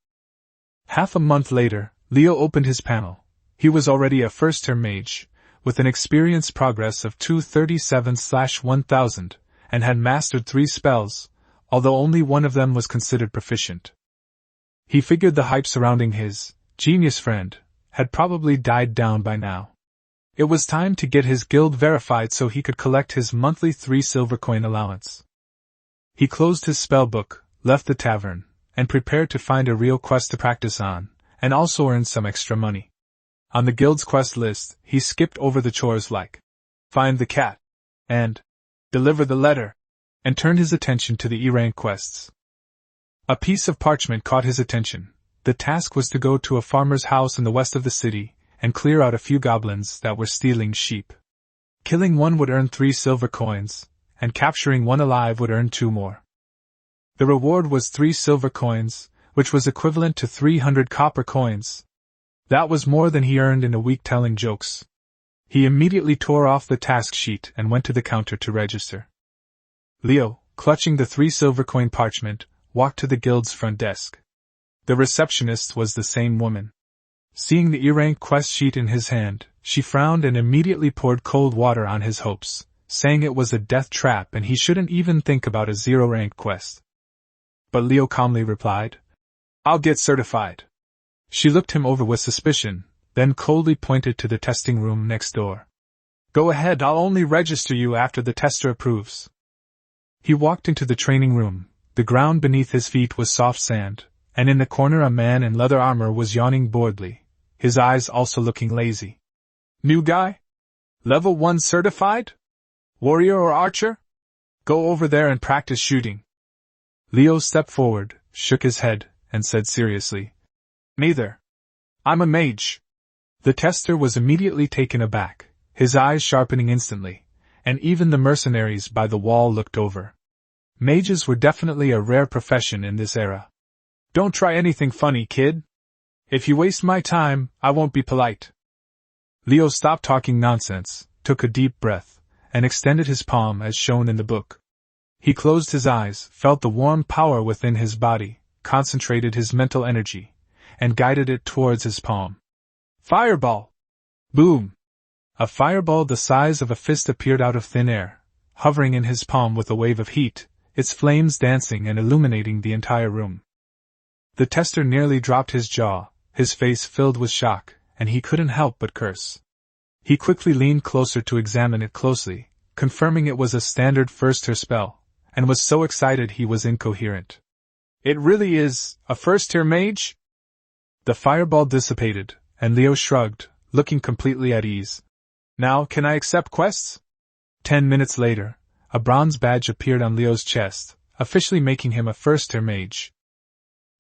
Half a month later, Leo opened his panel. He was already a first-tier mage, with an experience progress of 237/1000, and had mastered 3 spells, although only one of them was considered proficient. He figured the hype surrounding his genius friend had probably died down by now. It was time to get his guild verified so he could collect his monthly 3 silver coin allowance. He closed his spellbook, left the tavern, and prepared to find a real quest to practice on, and also earn some extra money. On the guild's quest list, he skipped over the chores like find the cat and deliver the letter, and turned his attention to the E-rank quests. A piece of parchment caught his attention. The task was to go to a farmer's house in the west of the city and clear out a few goblins that were stealing sheep. Killing one would earn 3 silver coins, and capturing one alive would earn 2 more. The reward was 3 silver coins, which was equivalent to 300 copper coins. That was more than he earned in a week telling jokes. He immediately tore off the task sheet and went to the counter to register. Leo, clutching the 3 silver coin parchment, walked to the guild's front desk. The receptionist was the same woman. Seeing the E-rank quest sheet in his hand, she frowned and immediately poured cold water on his hopes, saying it was a death trap and he shouldn't even think about a 0-rank quest. But Leo calmly replied, "I'll get certified." She looked him over with suspicion, then coldly pointed to the testing room next door. "Go ahead, I'll only register you after the tester approves." He walked into the training room. The ground beneath his feet was soft sand, and in the corner a man in leather armor was yawning boredly, his eyes also looking lazy. "New guy? Level 1 certified? Warrior or archer? Go over there and practice shooting." Leo stepped forward, shook his head, and said seriously, "Neither. I'm a mage." The tester was immediately taken aback, his eyes sharpening instantly, and even the mercenaries by the wall looked over. Mages were definitely a rare profession in this era. "Don't try anything funny, kid. If you waste my time, I won't be polite." Leo stopped talking nonsense, took a deep breath, and extended his palm as shown in the book. He closed his eyes, felt the warm power within his body, concentrated his mental energy, and guided it towards his palm. Fireball! Boom! A fireball the size of a fist appeared out of thin air, hovering in his palm with a wave of heat, its flames dancing and illuminating the entire room. The tester nearly dropped his jaw, his face filled with shock, and he couldn't help but curse. He quickly leaned closer to examine it closely, confirming it was a standard first-tier spell, and was so excited he was incoherent. "It really is a first-tier mage?" The fireball dissipated, and Leo shrugged, looking completely at ease. "Now can I accept quests?" 10 minutes later, a bronze badge appeared on Leo's chest, officially making him a first-tier mage.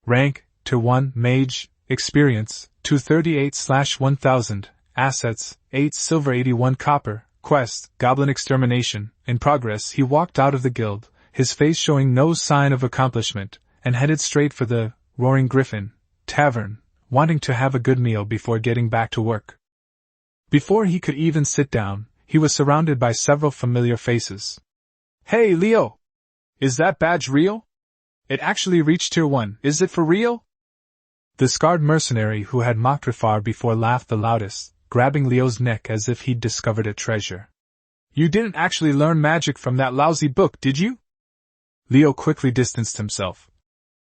Rank, Tier 1, Mage, Experience, 238/1000, Assets, 8 silver 81 copper, Quest, Goblin Extermination, in progress. He walked out of the guild, his face showing no sign of accomplishment, and headed straight for the Roaring Griffin Tavern, wanting to have a good meal before getting back to work. Before he could even sit down, he was surrounded by several familiar faces. "Hey, Leo! Is that badge real? It actually reached Tier 1, is it for real?" The scarred mercenary who had mocked Rafar before laughed the loudest, grabbing Leo's neck as if he'd discovered a treasure. "You didn't actually learn magic from that lousy book, did you?" Leo quickly distanced himself.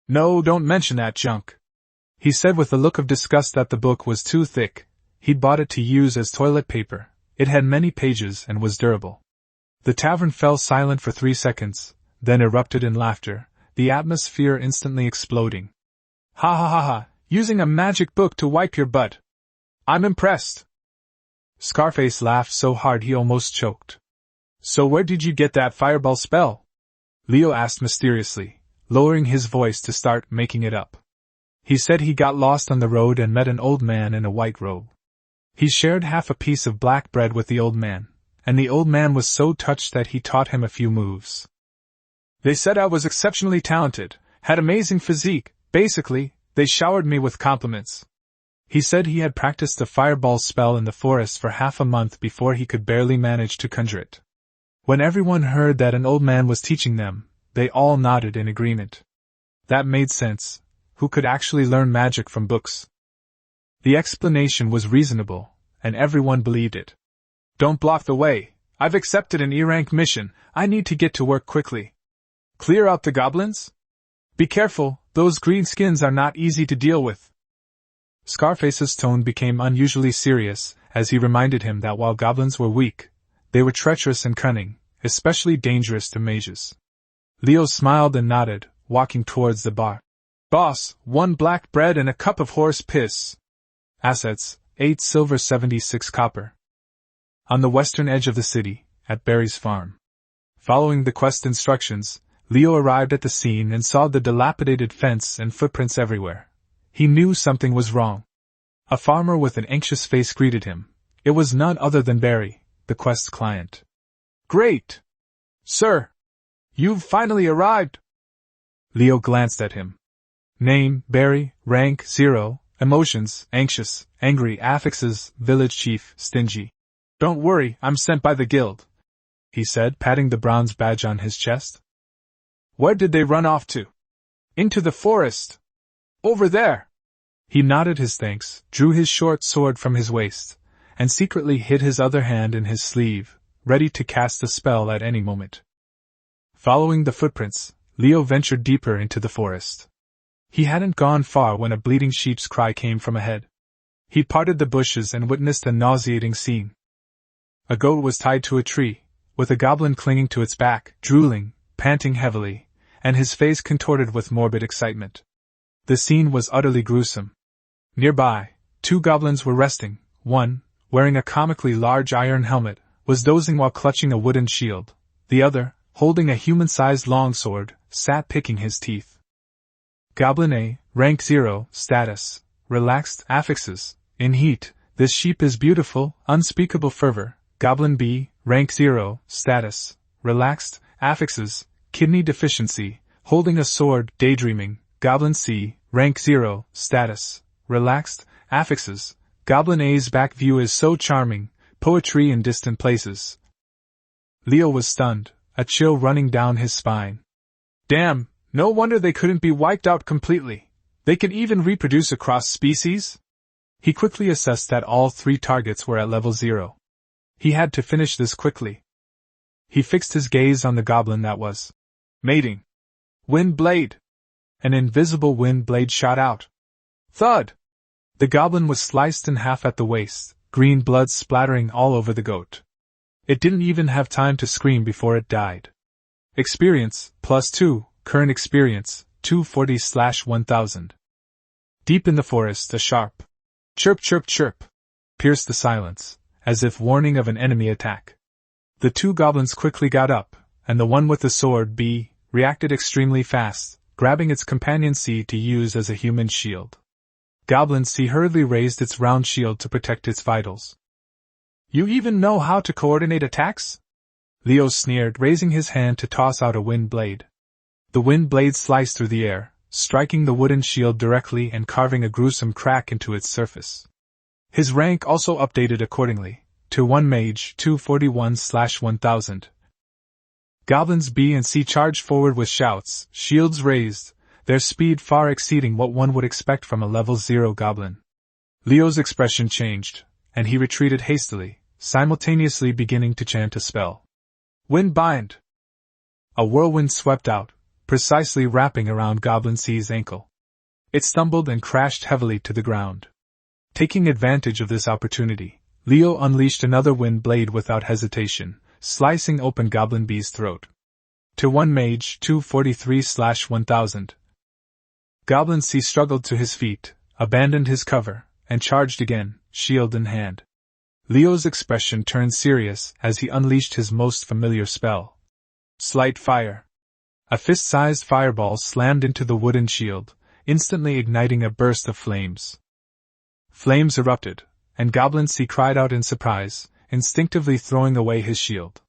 "No, don't mention that junk," he said with a look of disgust that the book was too thick. He'd bought it to use as toilet paper. It had many pages and was durable. The tavern fell silent for 3 seconds, then erupted in laughter, the atmosphere instantly exploding. "Ha ha ha ha, using a magic book to wipe your butt. I'm impressed." Scarface laughed so hard he almost choked. "So where did you get that fireball spell?" Leo asked mysteriously, lowering his voice to start making it up. He said he got lost on the road and met an old man in a white robe. He shared half a piece of black bread with the old man, and the old man was so touched that he taught him a few moves. "They said I was exceptionally talented, had amazing physique, basically, they showered me with compliments." He said he had practiced the fireball spell in the forest for half a month before he could barely manage to conjure it. When everyone heard that an old man was teaching them, they all nodded in agreement. That made sense. Who could actually learn magic from books? The explanation was reasonable, and everyone believed it. "Don't block the way. I've accepted an E-rank mission. I need to get to work quickly. Clear out the goblins? Be careful, those greenskins are not easy to deal with." Scarface's tone became unusually serious as he reminded him that while goblins were weak, they were treacherous and cunning, especially dangerous to mages. Leo smiled and nodded, walking towards the bar. "Boss, 1 black bread and a cup of horse piss. Assets, 8 silver 76 copper." On the western edge of the city, at Barry's farm. Following the quest instructions, Leo arrived at the scene and saw the dilapidated fence and footprints everywhere. He knew something was wrong. A farmer with an anxious face greeted him. It was none other than Barry, the quest's client. "Great! Sir! You've finally arrived!" Leo glanced at him. Name, Barry, rank, 0, emotions, anxious, angry, affixes, village chief, stingy. "Don't worry, I'm sent by the guild," he said, patting the bronze badge on his chest. "Where did they run off to?" "Into the forest. Over there." He nodded his thanks, drew his short sword from his waist, and secretly hid his other hand in his sleeve, ready to cast a spell at any moment. Following the footprints, Leo ventured deeper into the forest. He hadn't gone far when a bleating sheep's cry came from ahead. He parted the bushes and witnessed a nauseating scene. A goat was tied to a tree, with a goblin clinging to its back, drooling, panting heavily, and his face contorted with morbid excitement. The scene was utterly gruesome. Nearby, 2 goblins were resting. One, wearing a comically large iron helmet, was dozing while clutching a wooden shield. The other, holding a human-sized longsword, sat picking his teeth. Goblin A, rank 0, status, relaxed, affixes, in heat, this sheep is beautiful, unspeakable fervor. Goblin B, rank 0, status, relaxed, affixes, kidney deficiency, holding a sword, daydreaming. Goblin C, rank 0, status, relaxed, affixes, Goblin A's back view is so charming, poetry in distant places. Leo was stunned, a chill running down his spine. Damn, no wonder they couldn't be wiped out completely. They could even reproduce across species? He quickly assessed that all 3 targets were at level 0. He had to finish this quickly. He fixed his gaze on the goblin that was mating. Wind blade! An invisible wind blade shot out. Thud! The goblin was sliced in half at the waist, green blood splattering all over the goat. It didn't even have time to scream before it died. Experience, +2, current experience, 240/1000. Deep in the forest, a sharp chirp chirp chirp pierced the silence, as if warning of an enemy attack. The 2 goblins quickly got up, and the one with the sword B reacted extremely fast, grabbing its companion C to use as a human shield. Goblin C hurriedly raised its round shield to protect its vitals. You even know how to coordinate attacks? Leo sneered, raising his hand to toss out a wind blade. The wind blade sliced through the air, striking the wooden shield directly and carving a gruesome crack into its surface. His rank also updated accordingly, to 1 mage 241/1000. Goblins B and C charged forward with shouts, shields raised, their speed far exceeding what one would expect from a level 0 goblin. Leo's expression changed, and he retreated hastily, simultaneously beginning to chant a spell. Wind bind! A whirlwind swept out, precisely wrapping around Goblin C's ankle. It stumbled and crashed heavily to the ground. Taking advantage of this opportunity, Leo unleashed another wind blade without hesitation, slicing open Goblin B's throat. To 1 mage 243/1000. Goblin C struggled to his feet, abandoned his cover, and charged again, shield in hand. Leo's expression turned serious as he unleashed his most familiar spell. Slight fire. A fist-sized fireball slammed into the wooden shield, instantly igniting a burst of flames. Flames erupted, and Goblin C cried out in surprise, instinctively throwing away his shield.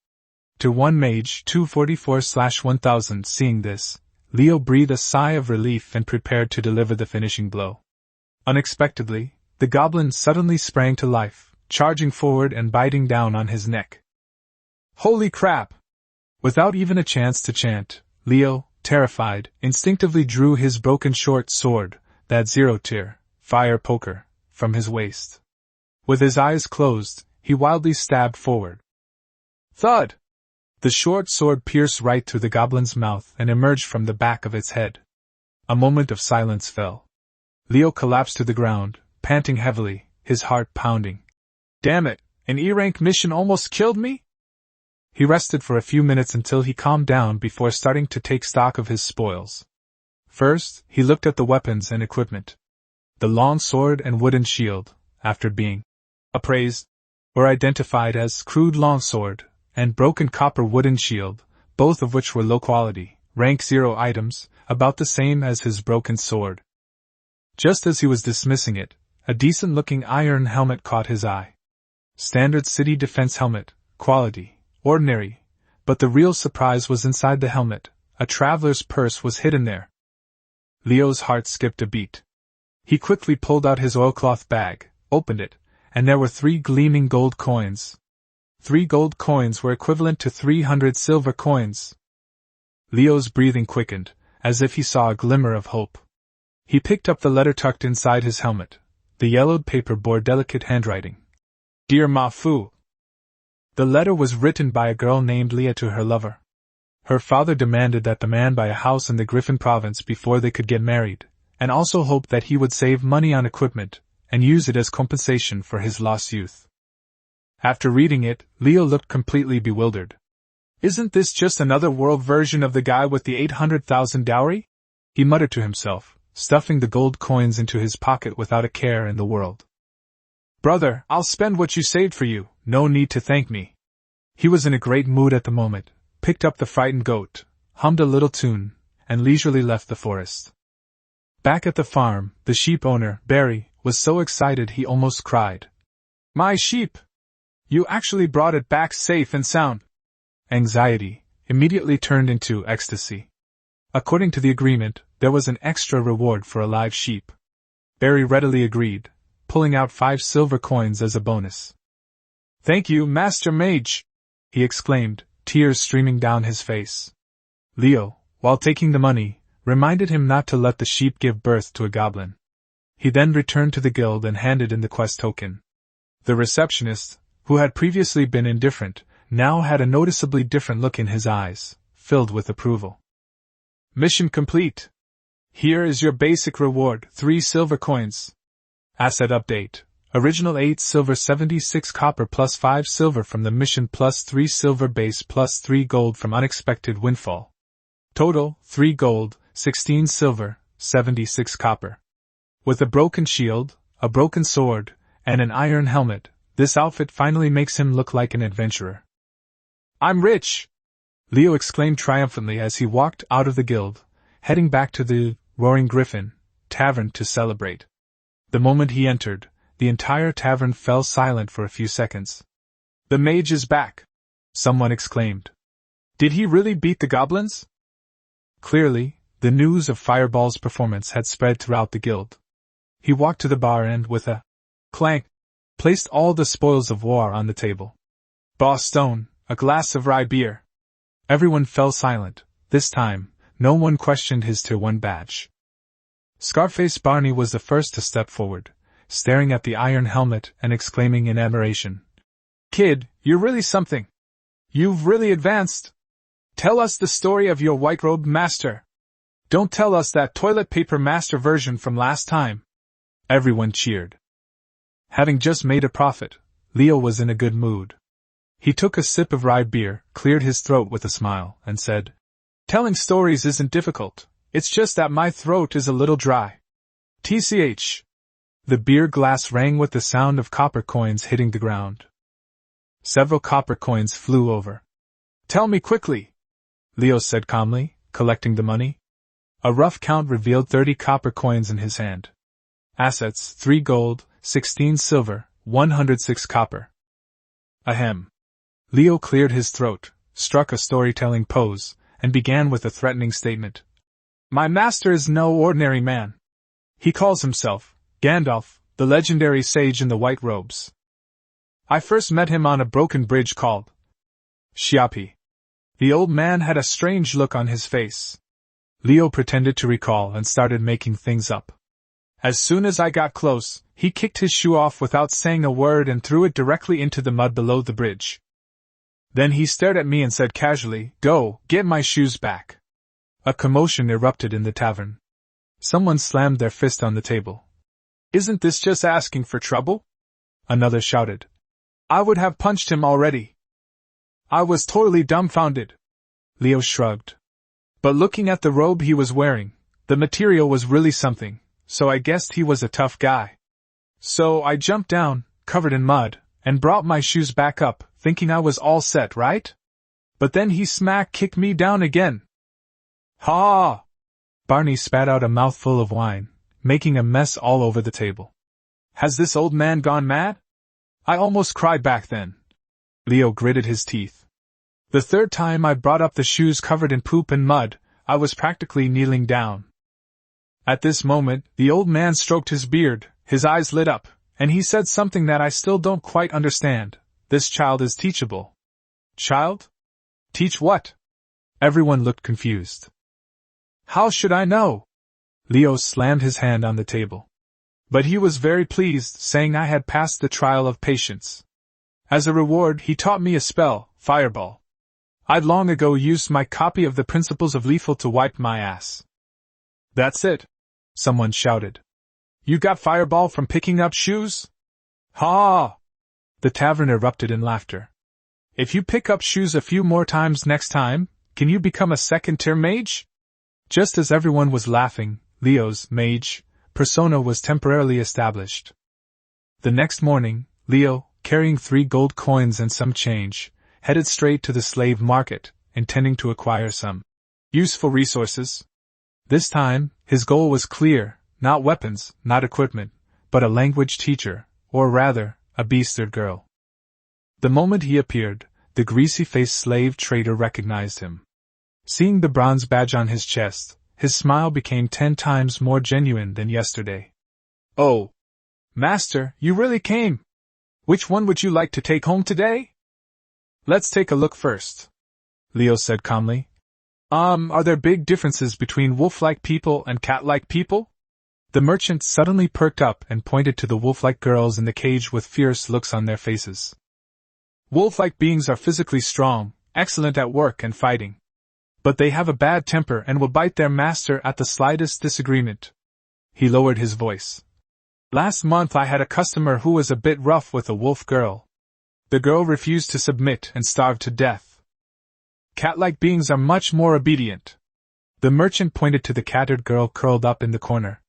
To 1 mage 244/1000. Seeing this, Leo breathed a sigh of relief and prepared to deliver the finishing blow. Unexpectedly, the goblin suddenly sprang to life, charging forward and biting down on his neck. Holy crap! Without even a chance to chant, Leo, terrified, instinctively drew his broken short sword, that 0-tier, fire poker, from his waist. With his eyes closed, he wildly stabbed forward. Thud! The short sword pierced right through the goblin's mouth and emerged from the back of its head. A moment of silence fell. Leo collapsed to the ground, panting heavily, his heart pounding. Damn it, an E-rank mission almost killed me? He rested for a few minutes until he calmed down before starting to take stock of his spoils. First, he looked at the weapons and equipment. The long sword and wooden shield, after being appraised, were identified as crude longsword and broken copper wooden shield, both of which were low quality, rank 0 items, about the same as his broken sword. Just as he was dismissing it, a decent-looking iron helmet caught his eye. Standard city defense helmet, quality, ordinary, but the real surprise was inside the helmet. A traveler's purse was hidden there. Leo's heart skipped a beat. He quickly pulled out his oilcloth bag, opened it, and there were 3 gleaming gold coins. 3 gold coins were equivalent to 300 silver coins. Leo's breathing quickened, as if he saw a glimmer of hope. He picked up the letter tucked inside his helmet. The yellowed paper bore delicate handwriting. Dear Ma Fu. The letter was written by a girl named Leah to her lover. Her father demanded that the man buy a house in the Griffin province before they could get married, and also hoped that he would save money on equipment and use it as compensation for his lost youth. After reading it, Leo looked completely bewildered. Isn't this just another world version of the guy with the 800,000 dowry? He muttered to himself, stuffing the gold coins into his pocket without a care in the world. Brother, I'll spend what you saved for you, no need to thank me. He was in a great mood at the moment, picked up the frightened goat, hummed a little tune, and leisurely left the forest. Back at the farm, the sheep owner, Barry, was so excited he almost cried. My sheep! You actually brought it back safe and sound! Anxiety immediately turned into ecstasy. According to the agreement, there was an extra reward for a live sheep. Barry readily agreed, pulling out 5 silver coins as a bonus. Thank you, Master Mage! He exclaimed, tears streaming down his face. Leo, while taking the money, reminded him not to let the sheep give birth to a goblin. He then returned to the guild and handed in the quest token. The receptionist, who had previously been indifferent, now had a noticeably different look in his eyes, filled with approval. Mission complete. Here is your basic reward, 3 silver coins. Asset update. Original 8 silver 76 copper plus 5 silver from the mission plus 3 silver base plus 3 gold from unexpected windfall. Total, 3 gold, 16 silver, 76 copper. With a broken shield, a broken sword, and an iron helmet, this outfit finally makes him look like an adventurer. I'm rich! Leo exclaimed triumphantly as he walked out of the guild, heading back to the Roaring Griffin tavern to celebrate. The moment he entered, the entire tavern fell silent for a few seconds. The mage is back! Someone exclaimed. Did he really beat the goblins? Clearly, The news of Fireball's performance had spread throughout the guild. He walked to the bar and, with a clank, placed all the spoils of war on the table. Boss Stone, a glass of rye beer. Everyone fell silent. This time, no one questioned his Tier 1 badge. Scarface Barney was the first to step forward, staring at the iron helmet and exclaiming in admiration. Kid, you're really something. You've really advanced. Tell us the story of your white-robed master. Don't tell us that toilet paper master version from last time. Everyone cheered. Having just made a profit, Leo was in a good mood. He took a sip of rye beer, cleared his throat with a smile, and said, Telling stories isn't difficult, it's just that my throat is a little dry. TCH. The beer glass rang with the sound of copper coins hitting the ground. Several copper coins flew over. Tell me quickly, Leo said calmly, collecting the money. A rough count revealed 30 copper coins in his hand. Assets: 3 gold, 16 silver, 106 copper. Ahem. Leo cleared his throat, struck a storytelling pose, and began with a threatening statement. My master is no ordinary man. He calls himself Gandalf, the legendary sage in the white robes. I first met him on a broken bridge called Xiapi. The old man had a strange look on his face. Leo pretended to recall and started making things up. As soon as I got close, he kicked his shoe off without saying a word and threw it directly into the mud below the bridge. Then he stared at me and said casually, Go, get my shoes back. A commotion erupted in the tavern. Someone slammed their fist on the table. Isn't this just asking for trouble? Another shouted. I would have punched him already. I was totally dumbfounded. Leo shrugged. But looking at the robe he was wearing, the material was really something, so I guessed he was a tough guy. So I jumped down, covered in mud, and brought my shoes back up, thinking I was all set, right? But then he smack-kicked me down again. Ha! Barney spat out a mouthful of wine, making a mess all over the table. Has this old man gone mad? I almost cried back then. Leo gritted his teeth. The third time I brought up the shoes covered in poop and mud, I was practically kneeling down. At this moment, the old man stroked his beard, his eyes lit up, and he said something that I still don't quite understand. This child is teachable. Child? Teach what? Everyone looked confused. How should I know? Leo slammed his hand on the table. But he was very pleased, saying I had passed the trial of patience. As a reward, he taught me a spell, Fireball. I'd long ago used my copy of the Principles of Lethal to wipe my ass. That's it, someone shouted. You got Fireball from picking up shoes? Ha! The tavern erupted in laughter. If you pick up shoes a few more times next time, can you become a second-tier mage? Just as everyone was laughing, Leo's mage persona was temporarily established. The next morning, Leo, carrying 3 gold coins and some change, headed straight to the slave market, intending to acquire some useful resources. This time, his goal was clear, not weapons, not equipment, but a language teacher, or rather, a bastard girl. The moment he appeared, the greasy-faced slave trader recognized him. Seeing the bronze badge on his chest, his smile became 10 times more genuine than yesterday. Oh, master, you really came! Which one would you like to take home today? Let's take a look first, Leo said calmly. Are there big differences between wolf-like people and cat-like people? The merchant suddenly perked up and pointed to the wolf-like girls in the cage with fierce looks on their faces. Wolf-like beings are physically strong, excellent at work and fighting. But they have a bad temper and will bite their master at the slightest disagreement. He lowered his voice. Last month I had a customer who was a bit rough with a wolf girl. The girl refused to submit and starved to death. Cat-like beings are much more obedient. The merchant pointed to the cattered girl curled up in the corner.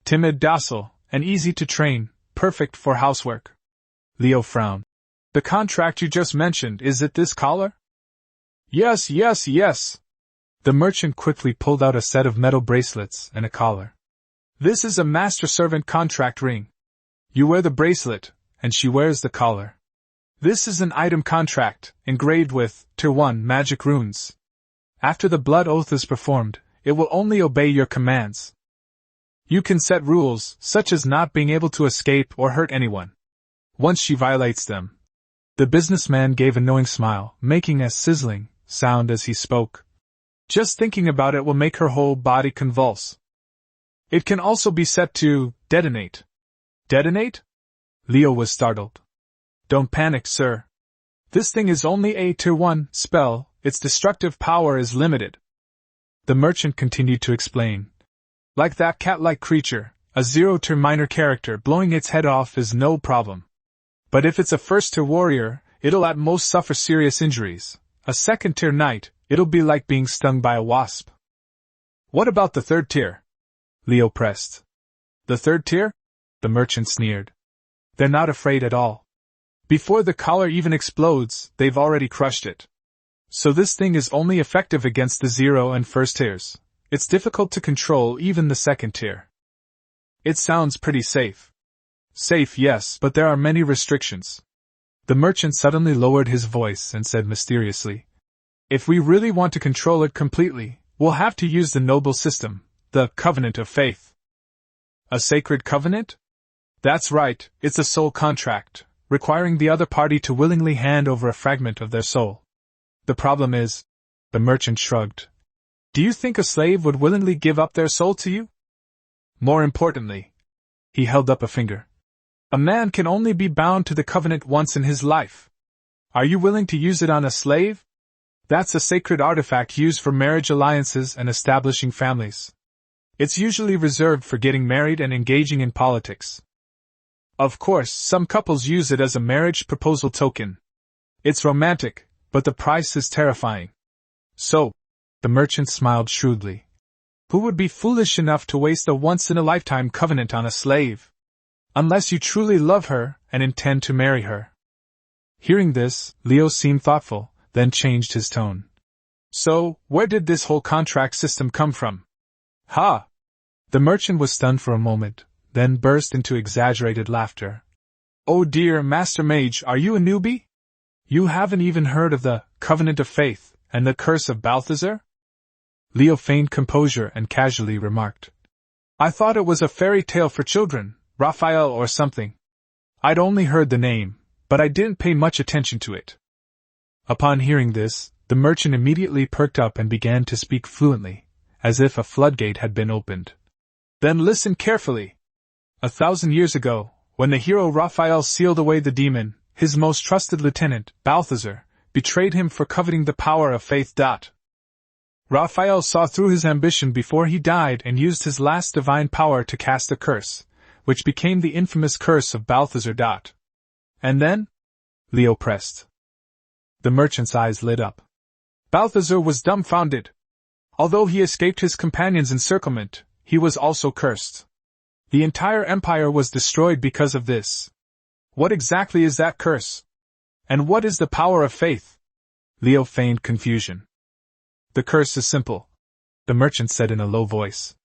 Timid, docile, and easy to train, perfect for housework. Leo frowned. The contract you just mentioned, is it this collar? Yes. The merchant quickly pulled out a set of metal bracelets and a collar. This is a master-servant contract ring. You wear the bracelet, and she wears the collar. This is an item contract, engraved with Tier 1 magic runes. After the blood oath is performed, it will only obey your commands. You can set rules, such as not being able to escape or hurt anyone. Once she violates them. The businessman gave a knowing smile, making a sizzling sound as he spoke. Just thinking about it will make her whole body convulse. It can also be set to detonate. Detonate? Leo was startled. Don't panic, sir. This thing is only a Tier 1 spell, its destructive power is limited. The merchant continued to explain. Like that cat-like creature, a 0-tier minor character blowing its head off is no problem. But if it's a 1st-tier warrior, it'll at most suffer serious injuries. A 2nd-tier knight, it'll be like being stung by a wasp. What about the 3rd tier? Leo pressed. The 3rd tier? The merchant sneered. They're not afraid at all. Before the collar even explodes, they've already crushed it. So this thing is only effective against the 0 and 1st tiers. It's difficult to control even the 2nd tier. It sounds pretty safe. Safe, yes, but there are many restrictions. The merchant suddenly lowered his voice and said mysteriously, if we really want to control it completely, we'll have to use the noble system, the Covenant of Faith. A sacred covenant? That's right, it's a soul contract, requiring the other party to willingly hand over a fragment of their soul. The problem is, the merchant shrugged. Do you think a slave would willingly give up their soul to you? More importantly, he held up a finger. A man can only be bound to the covenant once in his life. Are you willing to use it on a slave? That's a sacred artifact used for marriage alliances and establishing families. It's usually reserved for getting married and engaging in politics. Of course, some couples use it as a marriage proposal token. It's romantic, but the price is terrifying. So, the merchant smiled shrewdly. Who would be foolish enough to waste a once-in-a-lifetime covenant on a slave? Unless you truly love her and intend to marry her. Hearing this, Leo seemed thoughtful, then changed his tone. So, where did this whole contract system come from? Ha! The merchant was stunned for a moment, then burst into exaggerated laughter. Oh dear, Master Mage, are you a newbie? You haven't even heard of the Covenant of Faith and the Curse of Balthazar? Leo feigned composure and casually remarked. I thought it was a fairy tale for children, Raphael or something. I'd only heard the name, but I didn't pay much attention to it. Upon hearing this, the merchant immediately perked up and began to speak fluently, as if a floodgate had been opened. Then listen carefully. 1,000 years ago, when the hero Raphael sealed away the demon, his most trusted lieutenant, Balthazar, betrayed him for coveting the power of faith. Raphael saw through his ambition before he died and used his last divine power to cast a curse, which became the infamous curse of Balthazar. And then? Leo pressed. The merchant's eyes lit up. Balthazar was dumbfounded. Although he escaped his companion's encirclement, he was also cursed. The entire empire was destroyed because of this. What exactly is that curse? And what is the power of faith? Leo feigned confusion. The curse is simple, the merchant said in a low voice.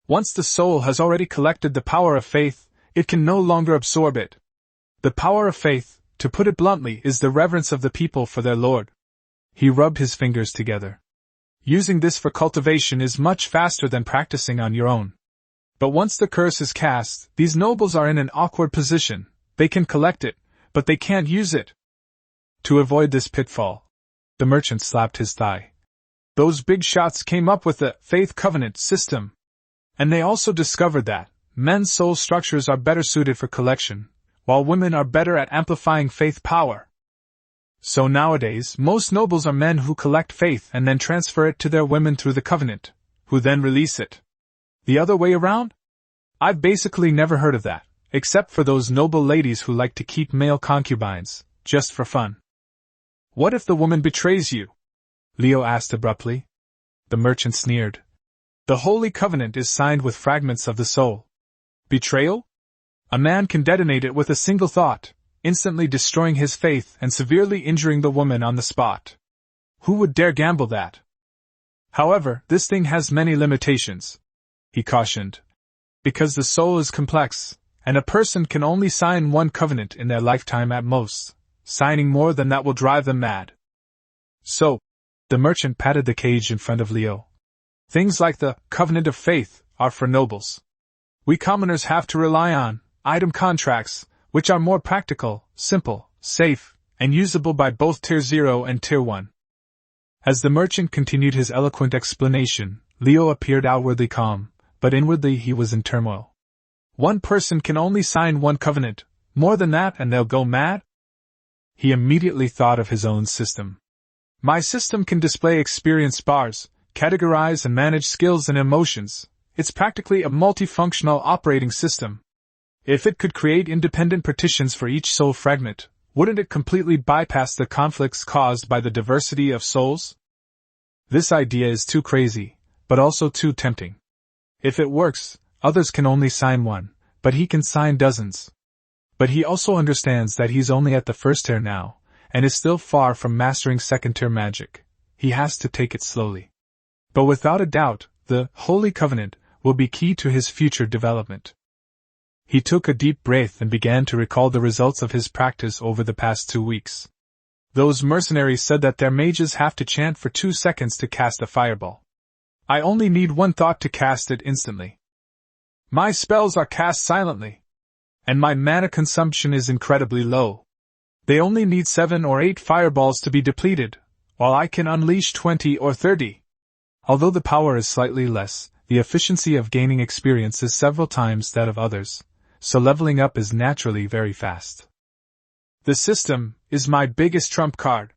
Once the soul has already collected the power of faith, it can no longer absorb it. The power of faith, to put it bluntly, is the reverence of the people for their lord. He rubbed his fingers together. Using this for cultivation is much faster than practicing on your own. But once the curse is cast, these nobles are in an awkward position. They can collect it, but they can't use it. To avoid this pitfall, the merchant slapped his thigh. Those big shots came up with the faith covenant system. And they also discovered that men's soul structures are better suited for collection, while women are better at amplifying faith power. So nowadays, most nobles are men who collect faith and then transfer it to their women through the covenant, who then release it. The other way around? I've basically never heard of that, except for those noble ladies who like to keep male concubines, just for fun. What if the woman betrays you? Leo asked abruptly. The merchant sneered. The Holy Covenant is signed with fragments of the soul. Betrayal? A man can detonate it with a single thought, instantly destroying his faith and severely injuring the woman on the spot. Who would dare gamble that? However, this thing has many limitations, he cautioned. Because the soul is complex, and a person can only sign one covenant in their lifetime at most. Signing more than that will drive them mad. So, the merchant patted the cage in front of Leo. Things like the covenant of faith are for nobles. We commoners have to rely on item contracts, which are more practical, simple, safe, and usable by both Tier 0 and Tier 1. As the merchant continued his eloquent explanation, Leo appeared outwardly calm, but inwardly he was in turmoil. One person can only sign one covenant, more than that and they'll go mad? He immediately thought of his own system. My system can display experience bars, categorize and manage skills and emotions. It's practically a multifunctional operating system. If it could create independent partitions for each soul fragment, wouldn't it completely bypass the conflicts caused by the diversity of souls? This idea is too crazy, but also too tempting. If it works, others can only sign one, but he can sign dozens. But he also understands that he's only at the first tier now, and is still far from mastering second tier magic. He has to take it slowly. But without a doubt, the Holy Covenant will be key to his future development. He took a deep breath and began to recall the results of his practice over the past 2 weeks. Those mercenaries said that their mages have to chant for 2 seconds to cast a fireball. I only need one thought to cast it instantly. My spells are cast silently, and my mana consumption is incredibly low. They only need 7 or 8 fireballs to be depleted, while I can unleash 20 or 30. Although the power is slightly less, the efficiency of gaining experience is several times that of others, so leveling up is naturally very fast. The system is my biggest trump card.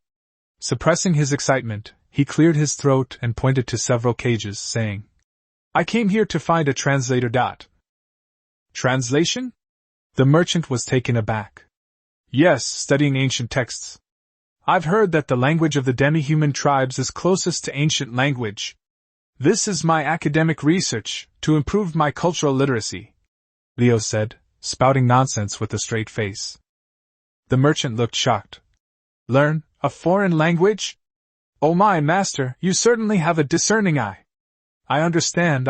Suppressing his excitement, he cleared his throat and pointed to several cages, saying, I came here to find a translator. Translation? The merchant was taken aback. Yes, studying ancient texts. I've heard that the language of the demi-human tribes is closest to ancient language. This is my academic research, to improve my cultural literacy, Leo said, spouting nonsense with a straight face. The merchant looked shocked. Learn a foreign language? Oh my master, you certainly have a discerning eye. I understand.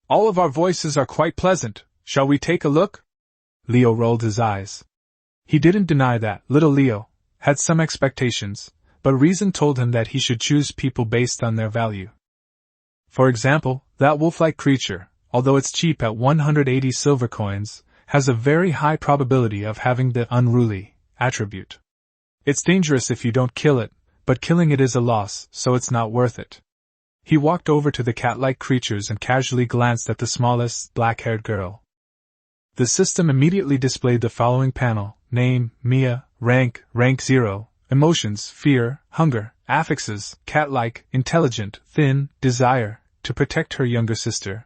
All of our voices are quite pleasant. Shall we take a look? Leo rolled his eyes. He didn't deny that little Leo had some expectations, but reason told him that he should choose people based on their value. For example, that wolf-like creature, although it's cheap at 180 silver coins, has a very high probability of having the unruly attribute. It's dangerous if you don't kill it, but killing it is a loss, so it's not worth it. He walked over to the cat-like creatures and casually glanced at the smallest, black-haired girl. The system immediately displayed the following panel: name, Mia, rank 0, emotions, fear, hunger, affixes, cat-like, intelligent, thin, desire, to protect her younger sister.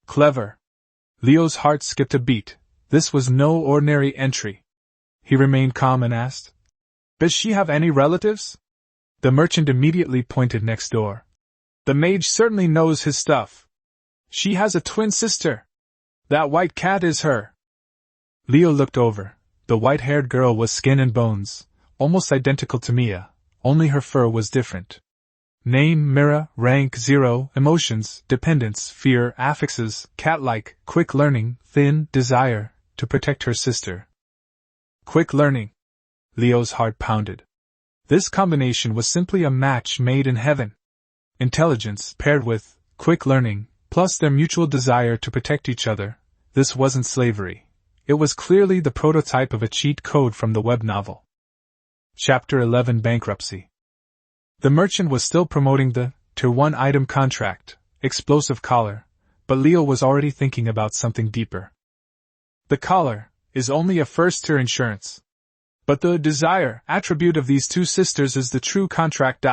Clever. Leo's heart skipped a beat. This was no ordinary entry. He remained calm and asked, Does she have any relatives? The merchant immediately pointed next door. The mage certainly knows his stuff. She has a twin sister. That white cat is her. Leo looked over. The white-haired girl was skin and bones, almost identical to Mia, only her fur was different. Name, Mira, rank 0, emotions, dependence, fear, affixes, cat-like, quick learning, thin, desire, to protect her sister. Quick learning. Leo's heart pounded. This combination was simply a match made in heaven. Intelligence paired with quick learning, plus their mutual desire to protect each other. This wasn't slavery. It was clearly the prototype of a cheat code from the web novel. Chapter 11: Bankruptcy. The merchant was still promoting the Tier 1 item contract, explosive collar, but Leo was already thinking about something deeper. The collar is only a first-tier insurance. But the desire attribute of these 2 sisters is the true contract.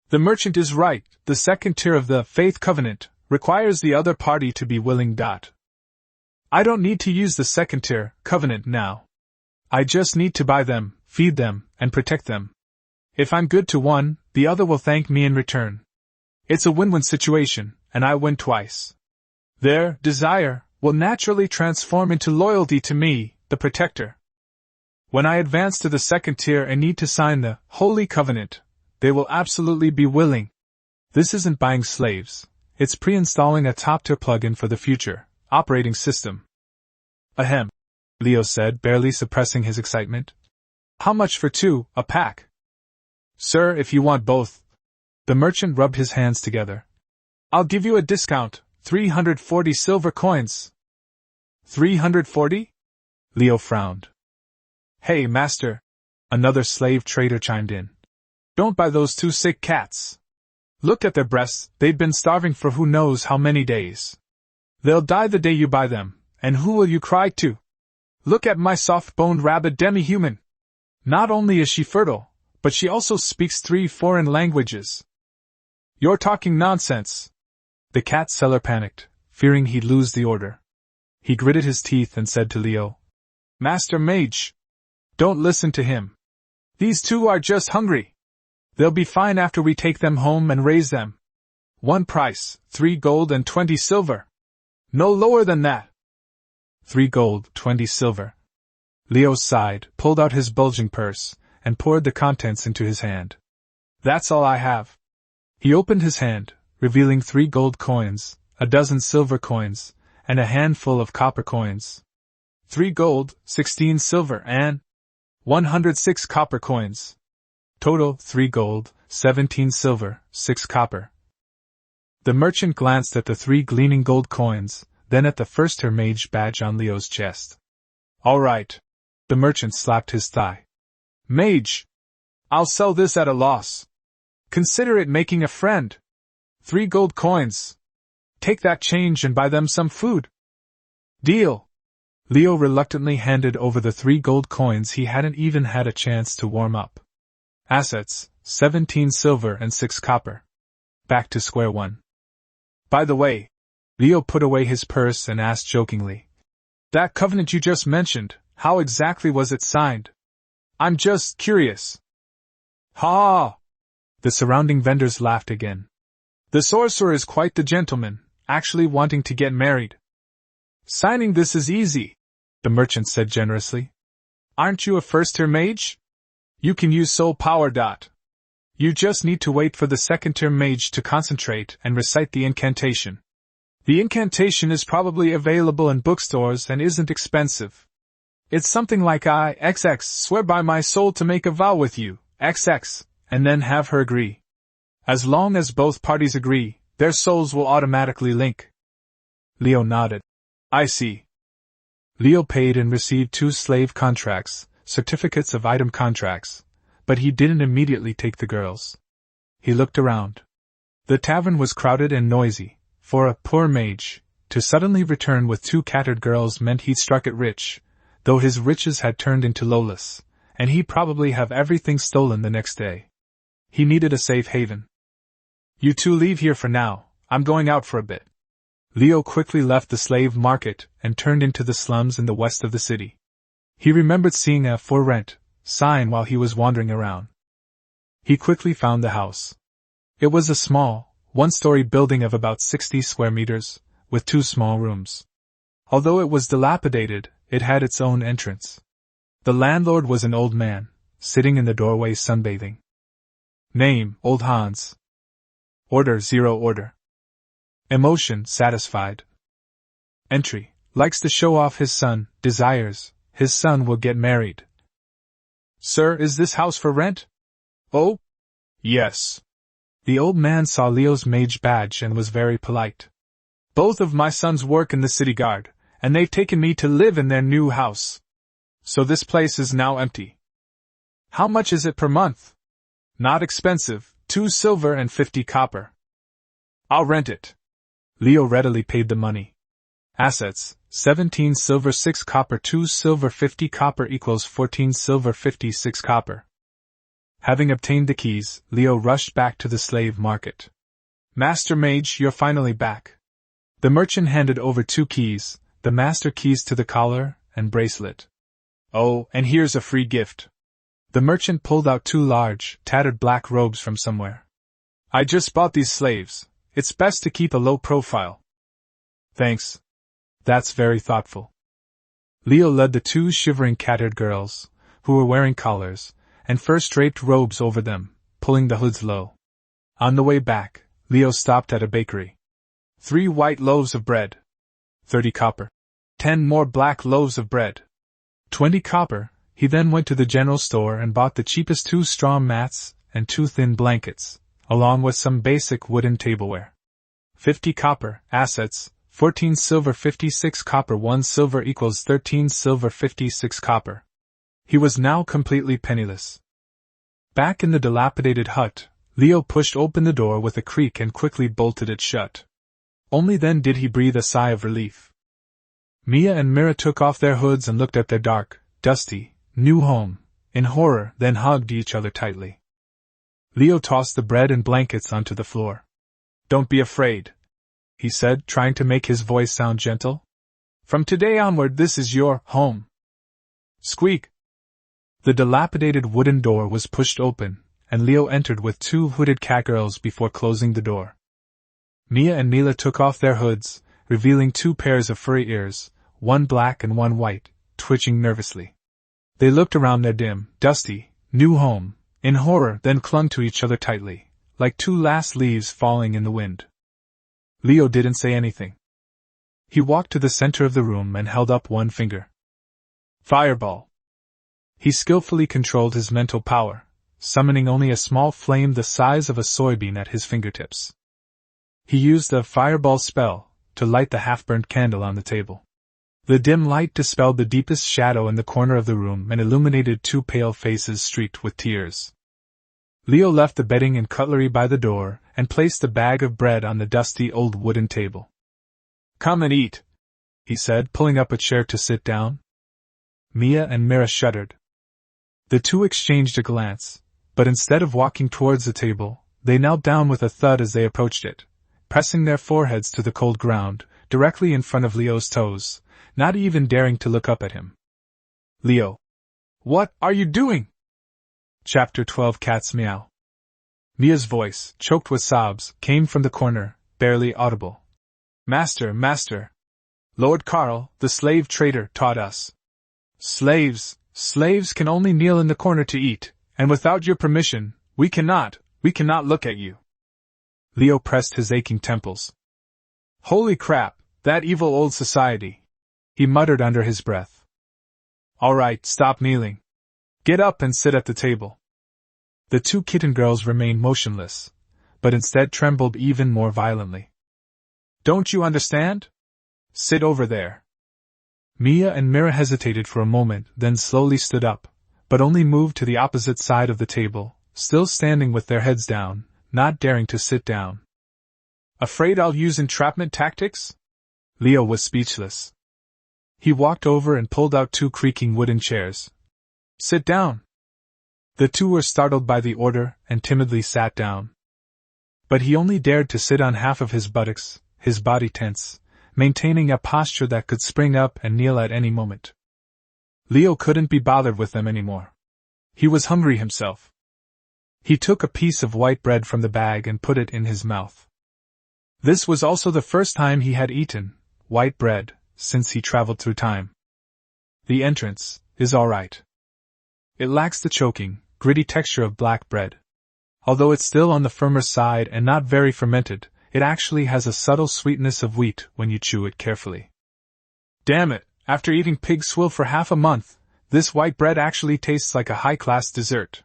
The merchant is right, the second tier of the Faith Covenant requires the other party to be willing. I don't need to use the second tier covenant now. I just need to buy them, feed them, and protect them. If I'm good to one, the other will thank me in return. It's a win-win situation, and I win twice. Their desire will naturally transform into loyalty to me, the protector. When I advance to the second tier and need to sign the Holy Covenant, they will absolutely be willing. This isn't buying slaves. It's pre-installing a top-tier plugin for the future operating system. Ahem, Leo said, barely suppressing his excitement. How much for 2, a pack? Sir, if you want both. The merchant rubbed his hands together. I'll give you a discount, 340 silver coins. 340? Leo frowned. Hey, master! Another slave trader chimed in. Don't buy those two sick cats. Look at their breasts, they've been starving for who knows how many days. They'll die the day you buy them, and who will you cry to? Look at my soft-boned rabid demi-human. Not only is she fertile, but she also speaks 3 foreign languages. You're talking nonsense. The cat seller panicked, fearing he'd lose the order. He gritted his teeth and said to Leo, Master Mage, don't listen to him. These two are just hungry. They'll be fine after we take them home and raise them. One price, 3 gold and 20 silver. No lower than that. 3 gold, 20 silver. Leo sighed, pulled out his bulging purse, and poured the contents into his hand. That's all I have. He opened his hand, revealing 3 gold coins, a dozen silver coins, and a handful of copper coins. 3 gold, 16 silver, and 106 copper coins. Total, 3 gold, 17 silver, 6 copper. The merchant glanced at the 3 gleaming gold coins, then at the first Her Mage badge on Leo's chest. All right. The merchant slapped his thigh. Mage! I'll sell this at a loss. Consider it making a friend. 3 gold coins. Take that change and buy them some food. Deal. Leo reluctantly handed over the 3 gold coins he hadn't even had a chance to warm up. Assets, 17 silver and 6 copper. Back to square one. By the way, Leo put away his purse and asked jokingly, that covenant you just mentioned, how exactly was it signed? I'm just curious. Ha! The surrounding vendors laughed again. The sorcerer is quite the gentleman, actually wanting to get married. Signing this is easy, the merchant said generously. Aren't you a first-tier mage? You can use soul power. You just need to wait for the second-tier mage to concentrate and recite the incantation. The incantation is probably available in bookstores and isn't expensive. It's something like I, XX, swear by my soul to make a vow with you, XX, and then have her agree. As long as both parties agree, their souls will automatically link. Leo nodded. I see. Leo paid and received 2 slave contracts, certificates of item contracts, but he didn't immediately take the girls. He looked around. The tavern was crowded and noisy. For a poor mage, to suddenly return with 2 cattered girls meant he'd struck it rich, though his riches had turned into lowless, and he'd probably have everything stolen the next day. He needed a safe haven. You two leave here for now, I'm going out for a bit. Leo quickly left the slave market and turned into the slums in the west of the city. He remembered seeing a for rent sign while he was wandering around. He quickly found the house. It was a small, 1-story building of about 60 square meters, with 2 small rooms. Although it was dilapidated, it had its own entrance. The landlord was an old man, sitting in the doorway sunbathing. Name, Old Hans. Order, 0 order. Emotion, satisfied. Entry, likes to show off his son, desires, his son will get married. Sir, is this house for rent? Oh? Yes. The old man saw Leo's mage badge and was very polite. Both of my sons work in the city guard, and they've taken me to live in their new house. So this place is now empty. How much is it per month? Not expensive, 2 silver and 50 copper. I'll rent it. Leo readily paid the money. Assets, 17 silver 6 copper 2 silver 50 copper equals 14 silver 56 copper. Having obtained the keys, Leo rushed back to the slave market. Master Mage, you're finally back. The merchant handed over 2 keys, the master keys to the collar and bracelet. Oh, and here's a free gift. The merchant pulled out 2 large, tattered black robes from somewhere. I just bought these slaves. It's best to keep a low profile. Thanks. That's very thoughtful. Leo led the 2 shivering cat-haired girls, who were wearing collars, and first draped robes over them, pulling the hoods low. On the way back, Leo stopped at a bakery. 3 white loaves of bread. 30 copper. 10 more black loaves of bread. 20 copper. He then went to the general store and bought the cheapest 2 straw mats and 2 thin blankets, along with some basic wooden tableware. 50 copper, assets, 14 silver 56 copper 1 silver equals 13 silver 56 copper. He was now completely penniless. Back in the dilapidated hut, Leo pushed open the door with a creak and quickly bolted it shut. Only then did he breathe a sigh of relief. Mia and Mira took off their hoods and looked at their dark, dusty, new home, in horror, then hugged each other tightly. Leo tossed the bread and blankets onto the floor. "Don't be afraid," he said, trying to make his voice sound gentle. "From today onward this is your home." Squeak! The dilapidated wooden door was pushed open, and Leo entered with 2 hooded catgirls before closing the door. Mia and Mila took off their hoods, revealing 2 pairs of furry ears, one black and one white, twitching nervously. They looked around their dim, dusty, new home, in horror, then clung to each other tightly, like 2 last leaves falling in the wind. Leo didn't say anything. He walked to the center of the room and held up one finger. Fireball! He skillfully controlled his mental power, summoning only a small flame the size of a soybean at his fingertips. He used the fireball spell to light the half-burnt candle on the table. The dim light dispelled the deepest shadow in the corner of the room and illuminated 2 pale faces streaked with tears. Leo left the bedding and cutlery by the door and placed the bag of bread on the dusty old wooden table. "Come and eat," he said, pulling up a chair to sit down. Mia and Mira shuddered. The 2 exchanged a glance, but instead of walking towards the table, they knelt down with a thud as they approached it, pressing their foreheads to the cold ground, directly in front of Leo's toes, not even daring to look up at him. "Leo! What are you doing?" Chapter 12 Cat's Meow. Mia's voice, choked with sobs, came from the corner, barely audible. "Master, master! Lord Carl, the slave trader, taught us. Slaves can only kneel in the corner to eat, and without your permission, we cannot look at you." Leo pressed his aching temples. "Holy crap, that evil old society," he muttered under his breath. "All right, stop kneeling. Get up and sit at the table." The 2 kitten girls remained motionless, but instead trembled even more violently. "Don't you understand? Sit over there." Mia and Mira hesitated for a moment, then slowly stood up, but only moved to the opposite side of the table, still standing with their heads down, not daring to sit down. "Afraid I'll use entrapment tactics?" Leo was speechless. He walked over and pulled out 2 creaking wooden chairs. "Sit down." The 2 were startled by the order and timidly sat down. But he only dared to sit on half of his buttocks, his body tense, maintaining a posture that could spring up and kneel at any moment. Leo couldn't be bothered with them anymore. He was hungry himself. He took a piece of white bread from the bag and put it in his mouth. This was also the first time he had eaten white bread since he traveled through time. The entrance is all right. It lacks the choking, gritty texture of black bread. Although it's still on the firmer side and not very fermented, it actually has a subtle sweetness of wheat when you chew it carefully. Damn it, after eating pig swill for half a month, this white bread actually tastes like a high-class dessert.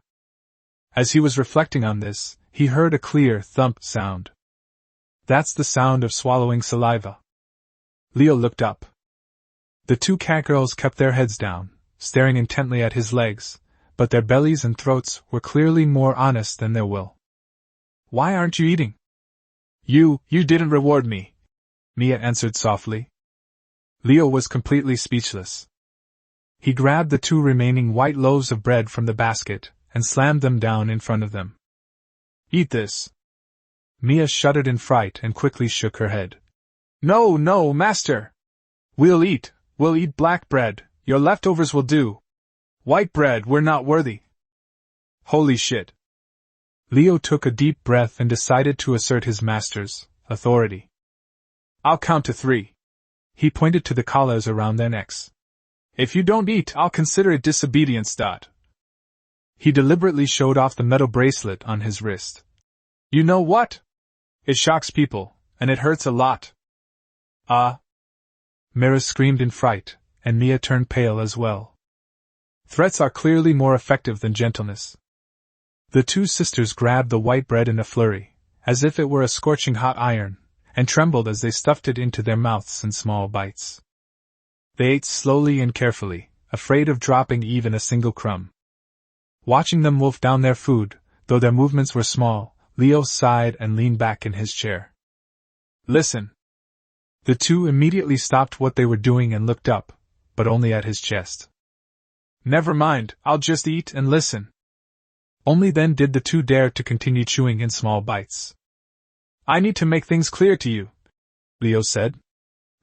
As he was reflecting on this, he heard a clear thump sound. That's the sound of swallowing saliva. Leo looked up. The 2 catgirls kept their heads down, staring intently at his legs, but their bellies and throats were clearly more honest than their will. "Why aren't you eating?" You didn't reward me," Mia answered softly. Leo was completely speechless. He grabbed the 2 remaining white loaves of bread from the basket and slammed them down in front of them. "Eat this." Mia shuddered in fright and quickly shook her head. No, master! We'll eat black bread, your leftovers will do. White bread we're not worthy." Holy shit. Leo took a deep breath and decided to assert his master's authority. "I'll count to 3. He pointed to the collars around their necks. "If you don't eat, I'll consider it disobedience. He deliberately showed off the metal bracelet on his wrist. "You know what? It shocks people, and it hurts a lot." Mira screamed in fright, and Mia turned pale as well. Threats are clearly more effective than gentleness. The two sisters grabbed the white bread in a flurry, as if it were a scorching hot iron, and trembled as they stuffed it into their mouths in small bites. They ate slowly and carefully, afraid of dropping even a single crumb. Watching them wolf down their food, though their movements were small, Leo sighed and leaned back in his chair. Listen. The two immediately stopped what they were doing and looked up, but only at his chest. Never mind, I'll just eat and listen. Only then did the two dare to continue chewing in small bites. I need to make things clear to you, Leo said.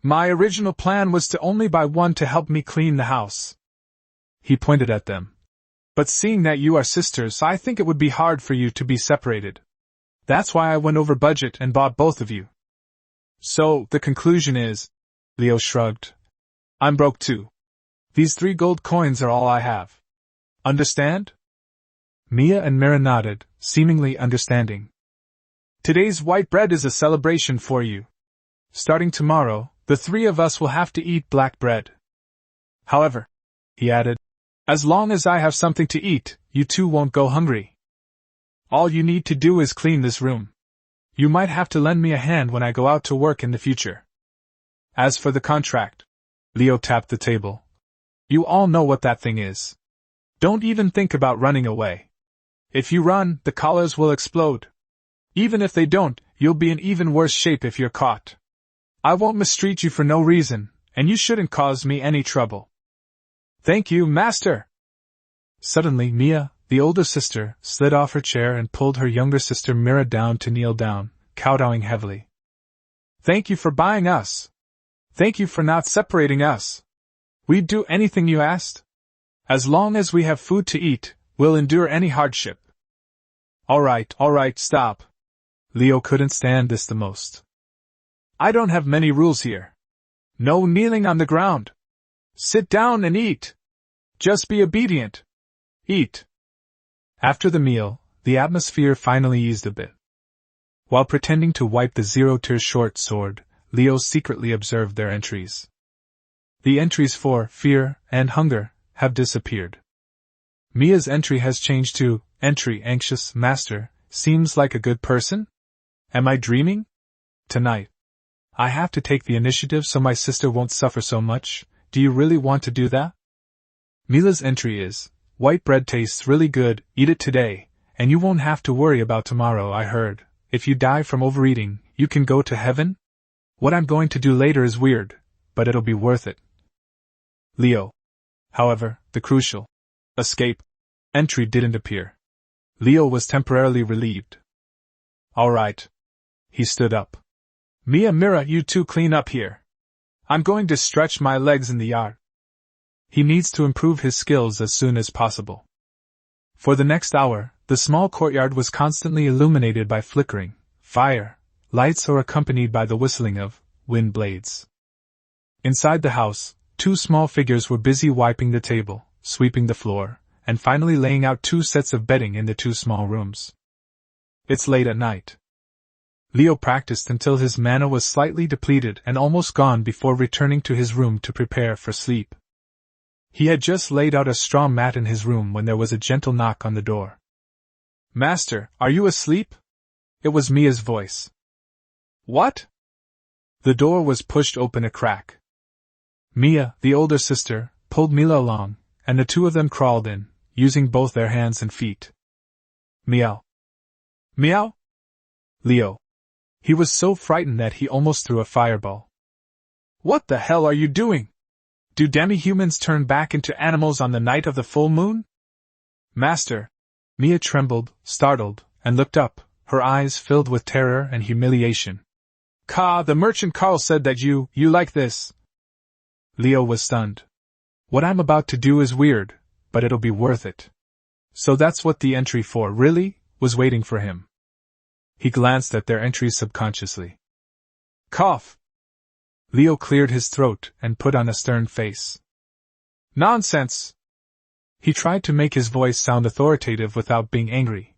My original plan was to only buy one to help me clean the house. He pointed at them. But seeing that you are sisters, I think it would be hard for you to be separated. That's why I went over budget and bought both of you. So, the conclusion is, Leo shrugged, I'm broke too. These 3 gold coins are all I have. Understand? Mia and Mira nodded, seemingly understanding. Today's white bread is a celebration for you. Starting tomorrow, the 3 of us will have to eat black bread. However, he added, as long as I have something to eat, you 2 won't go hungry. All you need to do is clean this room. You might have to lend me a hand when I go out to work in the future. As for the contract, Leo tapped the table. You all know what that thing is. Don't even think about running away. If you run, the collars will explode. Even if they don't, you'll be in even worse shape if you're caught. I won't mistreat you for no reason, and you shouldn't cause me any trouble. Thank you, Master! Suddenly Mia, the older sister, slid off her chair and pulled her younger sister Mira down to kneel down, kowtowing heavily. Thank you for buying us. Thank you for not separating us. We'd do anything you asked. As long as we have food to eat, we'll endure any hardship. All right, stop. Leo couldn't stand this the most. I don't have many rules here. No kneeling on the ground. Sit down and eat. Just be obedient. Eat. After the meal, the atmosphere finally eased a bit. While pretending to wipe the 0-tier short sword, Leo secretly observed their entries. The entries for fear and hunger have disappeared. Mia's entry has changed to entry anxious master. Seems like a good person? Am I dreaming? Tonight, I have to take the initiative so my sister won't suffer so much. Do you really want to do that? Mila's entry is, white bread tastes really good, eat it today, and you won't have to worry about tomorrow. I heard, if you die from overeating, you can go to heaven? What I'm going to do later is weird, but it'll be worth it. Leo. However, the crucial escape entry didn't appear. Leo was temporarily relieved. All right. He stood up. Mira, you 2 clean up here. I'm going to stretch my legs in the yard. He needs to improve his skills as soon as possible. For the next hour, the small courtyard was constantly illuminated by flickering fire lights or accompanied by the whistling of wind blades. Inside the house, 2 small figures were busy wiping the table, sweeping the floor, and finally laying out 2 sets of bedding in the 2 small rooms. It's late at night. Leo practiced until his mana was slightly depleted and almost gone before returning to his room to prepare for sleep. He had just laid out a straw mat in his room when there was a gentle knock on the door. Master, are you asleep? It was Mia's voice. What? The door was pushed open a crack. Mia, the older sister, pulled Mila along, and the 2 of them crawled in, using both their hands and feet. Meow. Meow? Leo. He was so frightened that he almost threw a fireball. What the hell are you doing? Do demi-humans turn back into animals on the night of the full moon? Master. Mia trembled, startled, and looked up, her eyes filled with terror and humiliation. The merchant Carl said that you like this. Leo was stunned. What I'm about to do is weird, but it'll be worth it. So that's what the entry for really was waiting for him. He glanced at their entries subconsciously. Cough! Leo cleared his throat and put on a stern face. Nonsense! He tried to make his voice sound authoritative without being angry.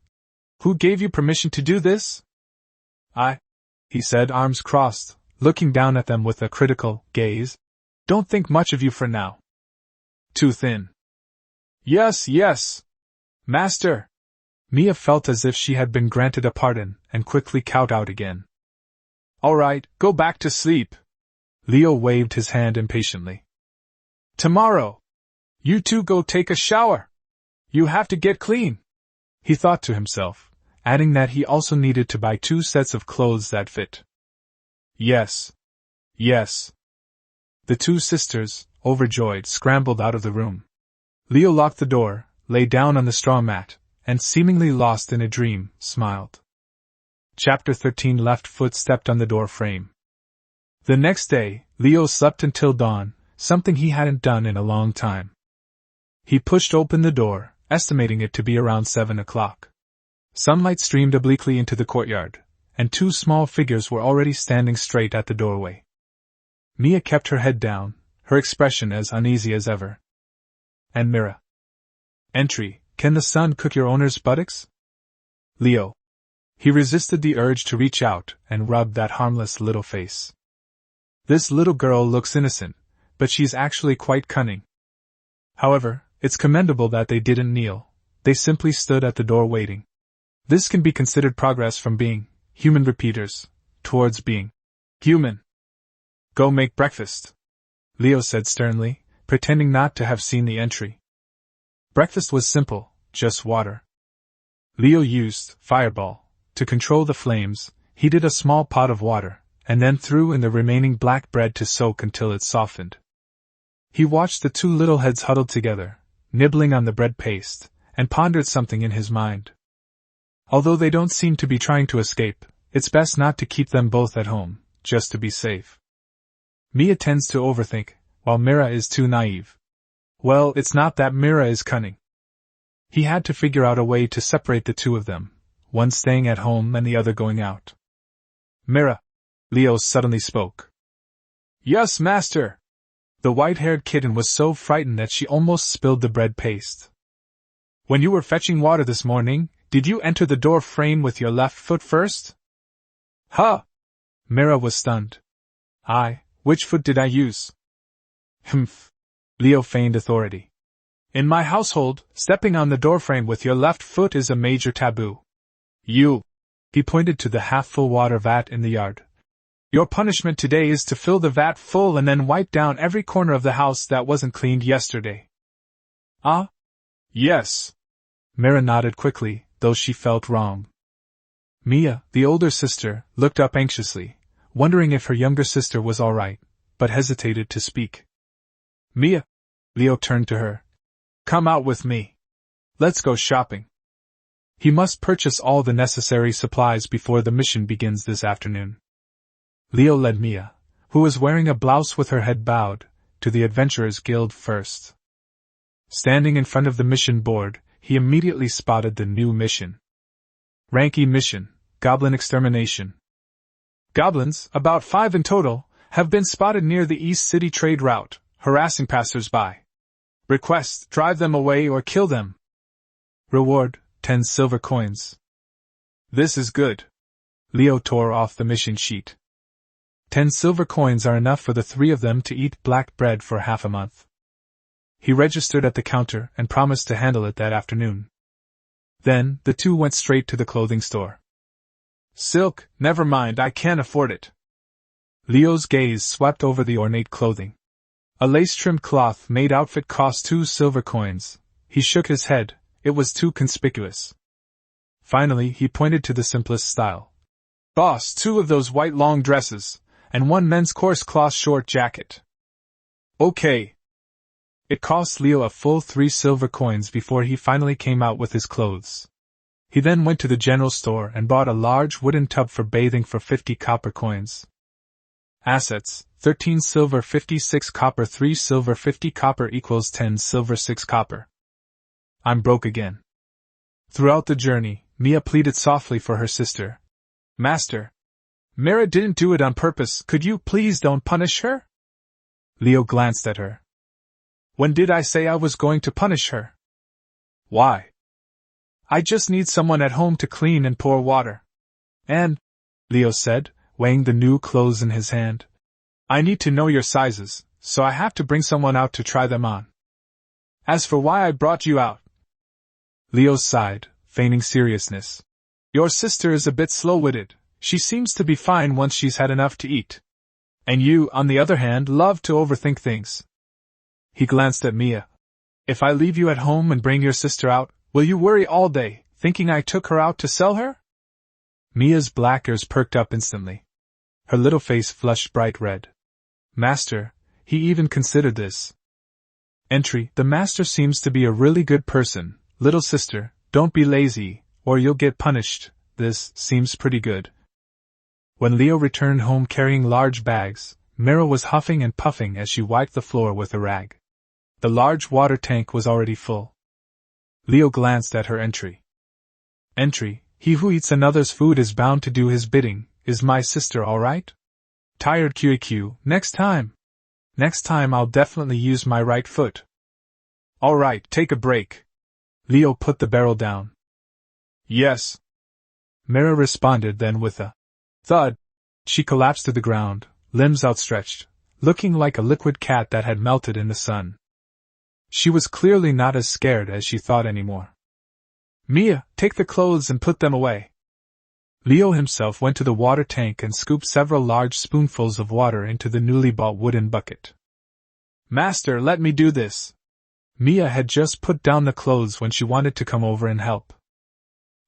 Who gave you permission to do this? He said, arms crossed, looking down at them with a critical gaze. Don't think much of you for now. Too thin. Yes, Master! Mia felt as if she had been granted a pardon, and quickly kowtowed again. All right, go back to sleep. Leo waved his hand impatiently. Tomorrow! You two go take a shower! You have to get clean! He thought to himself, adding that he also needed to buy 2 sets of clothes that fit. Yes. Yes. The 2 sisters, overjoyed, scrambled out of the room. Leo locked the door, lay down on the straw mat, and seemingly lost in a dream, smiled. Chapter 13. Left foot stepped on the door frame. The next day, Leo slept until dawn, something he hadn't done in a long time. He pushed open the door, estimating it to be around 7 o'clock. Sunlight streamed obliquely into the courtyard, and 2 small figures were already standing straight at the doorway. Mia kept her head down, her expression as uneasy as ever. And Mira. Entry. Can the sun cook your owner's buttocks? Leo. He resisted the urge to reach out and rub that harmless little face. This little girl looks innocent, but she's actually quite cunning. However, it's commendable that they didn't kneel, they simply stood at the door waiting. This can be considered progress from being human repeaters towards being human. Go make breakfast, Leo said sternly, pretending not to have seen the entry. Breakfast was simple, just water. Leo used fireball to control the flames, heated a small pot of water, and then threw in the remaining black bread to soak until it softened. He watched the 2 little heads huddled together, nibbling on the bread paste, and pondered something in his mind. Although they don't seem to be trying to escape, it's best not to keep them both at home, just to be safe. Mia tends to overthink, while Mira is too naive. Well, it's not that Mira is cunning. He had to figure out a way to separate the 2 of them, one staying at home and the other going out. Mira, Leo suddenly spoke. Yes, master. The white-haired kitten was so frightened that she almost spilled the bread paste. When you were fetching water this morning, did you enter the door frame with your left foot first? Huh! Mira was stunned. Which foot did I use? Humph. Leo feigned authority. In my household, stepping on the doorframe with your left foot is a major taboo. He pointed to the half-full water vat in the yard. Your punishment today is to fill the vat full and then wipe down every corner of the house that wasn't cleaned yesterday. Ah? Yes. Mira nodded quickly, though she felt wrong. Mia, the older sister, looked up anxiously, wondering if her younger sister was all right, but hesitated to speak. Mia, Leo turned to her. Come out with me. Let's go shopping. He must purchase all the necessary supplies before the mission begins this afternoon. Leo led Mia, who was wearing a blouse with her head bowed, to the Adventurers Guild first. Standing in front of the mission board, he immediately spotted the new mission. Rank E mission, Goblin Extermination. Goblins, about 5 in total, have been spotted near the East City trade route, harassing passers-by. Request, drive them away or kill them. Reward, 10 silver coins. This is good. Leo tore off the mission sheet. 10 silver coins are enough for the 3 of them to eat black bread for half a month. He registered at the counter and promised to handle it that afternoon. Then, the 2 went straight to the clothing store. Silk, never mind, I can't afford it. Leo's gaze swept over the ornate clothing. A lace-trimmed cloth-made outfit cost 2 silver coins. He shook his head, it was too conspicuous. Finally, he pointed to the simplest style. Boss, 2 of those white long dresses, and 1 men's coarse cloth short jacket. Okay. It cost Leo a full 3 silver coins before he finally came out with his clothes. He then went to the general store and bought a large wooden tub for bathing for 50 copper coins. Assets, 13 silver 56 copper 3 silver 50 copper equals 10 silver 6 copper. I'm broke again. Throughout the journey, Mia pleaded softly for her sister. Master, Mira didn't do it on purpose, could you please don't punish her? Leo glanced at her. When did I say I was going to punish her? Why? I just need someone at home to clean and pour water. And, Leo said, weighing the new clothes in his hand, I need to know your sizes, so I have to bring someone out to try them on. As for why I brought you out, Leo sighed, feigning seriousness. Your sister is a bit slow-witted. She seems to be fine once she's had enough to eat. And you, on the other hand, love to overthink things. He glanced at Mia. If I leave you at home and bring your sister out, will you worry all day, thinking I took her out to sell her? Mia's black ears perked up instantly. Her little face flushed bright red. Master, he even considered this. Entry: the master seems to be a really good person. Little sister, don't be lazy, or you'll get punished. This seems pretty good. When Leo returned home carrying large bags, Mira was huffing and puffing as she wiped the floor with a rag. The large water tank was already full. Leo glanced at her entry. Entry: he who eats another's food is bound to do his bidding. Is my sister all right? Tired QAQ, next time. Next time I'll definitely use my right foot. All right, take a break. Leo put the barrel down. Yes. Mira responded, then with a thud, she collapsed to the ground, limbs outstretched, looking like a liquid cat that had melted in the sun. She was clearly not as scared as she thought anymore. Mia, take the clothes and put them away. Leo himself went to the water tank and scooped several large spoonfuls of water into the newly bought wooden bucket. Master, let me do this. Mia had just put down the clothes when she wanted to come over and help.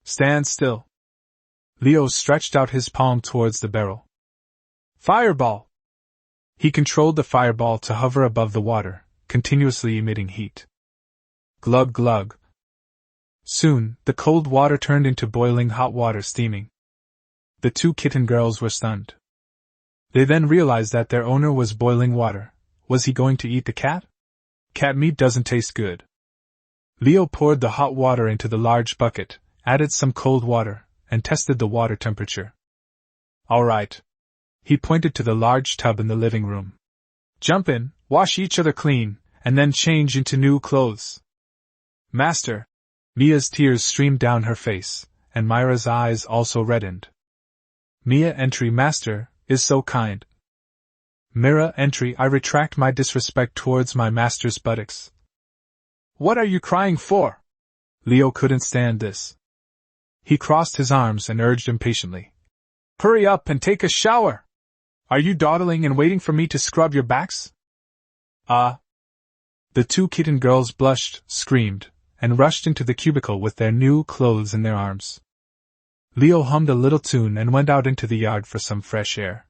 Stand still. Leo stretched out his palm towards the barrel. Fireball! He controlled the fireball to hover above the water, continuously emitting heat. Glug glug. Soon, the cold water turned into boiling hot water steaming. The two kitten girls were stunned. They then realized that their owner was boiling water. Was he going to eat the cat? Cat meat doesn't taste good. Leo poured the hot water into the large bucket, added some cold water, and tested the water temperature. All right. He pointed to the large tub in the living room. Jump in, wash each other clean, and then change into new clothes. Master! Mia's tears streamed down her face, and Myra's eyes also reddened. Mia entry: Master is so kind. Mira entry: I retract my disrespect towards my master's buttocks. What are you crying for? Leo couldn't stand this. He crossed his arms and urged impatiently. Hurry up and take a shower! Are you dawdling and waiting for me to scrub your backs? The two kitten girls blushed, screamed, and rushed into the cubicle with their new clothes in their arms. Leo hummed a little tune and went out into the yard for some fresh air.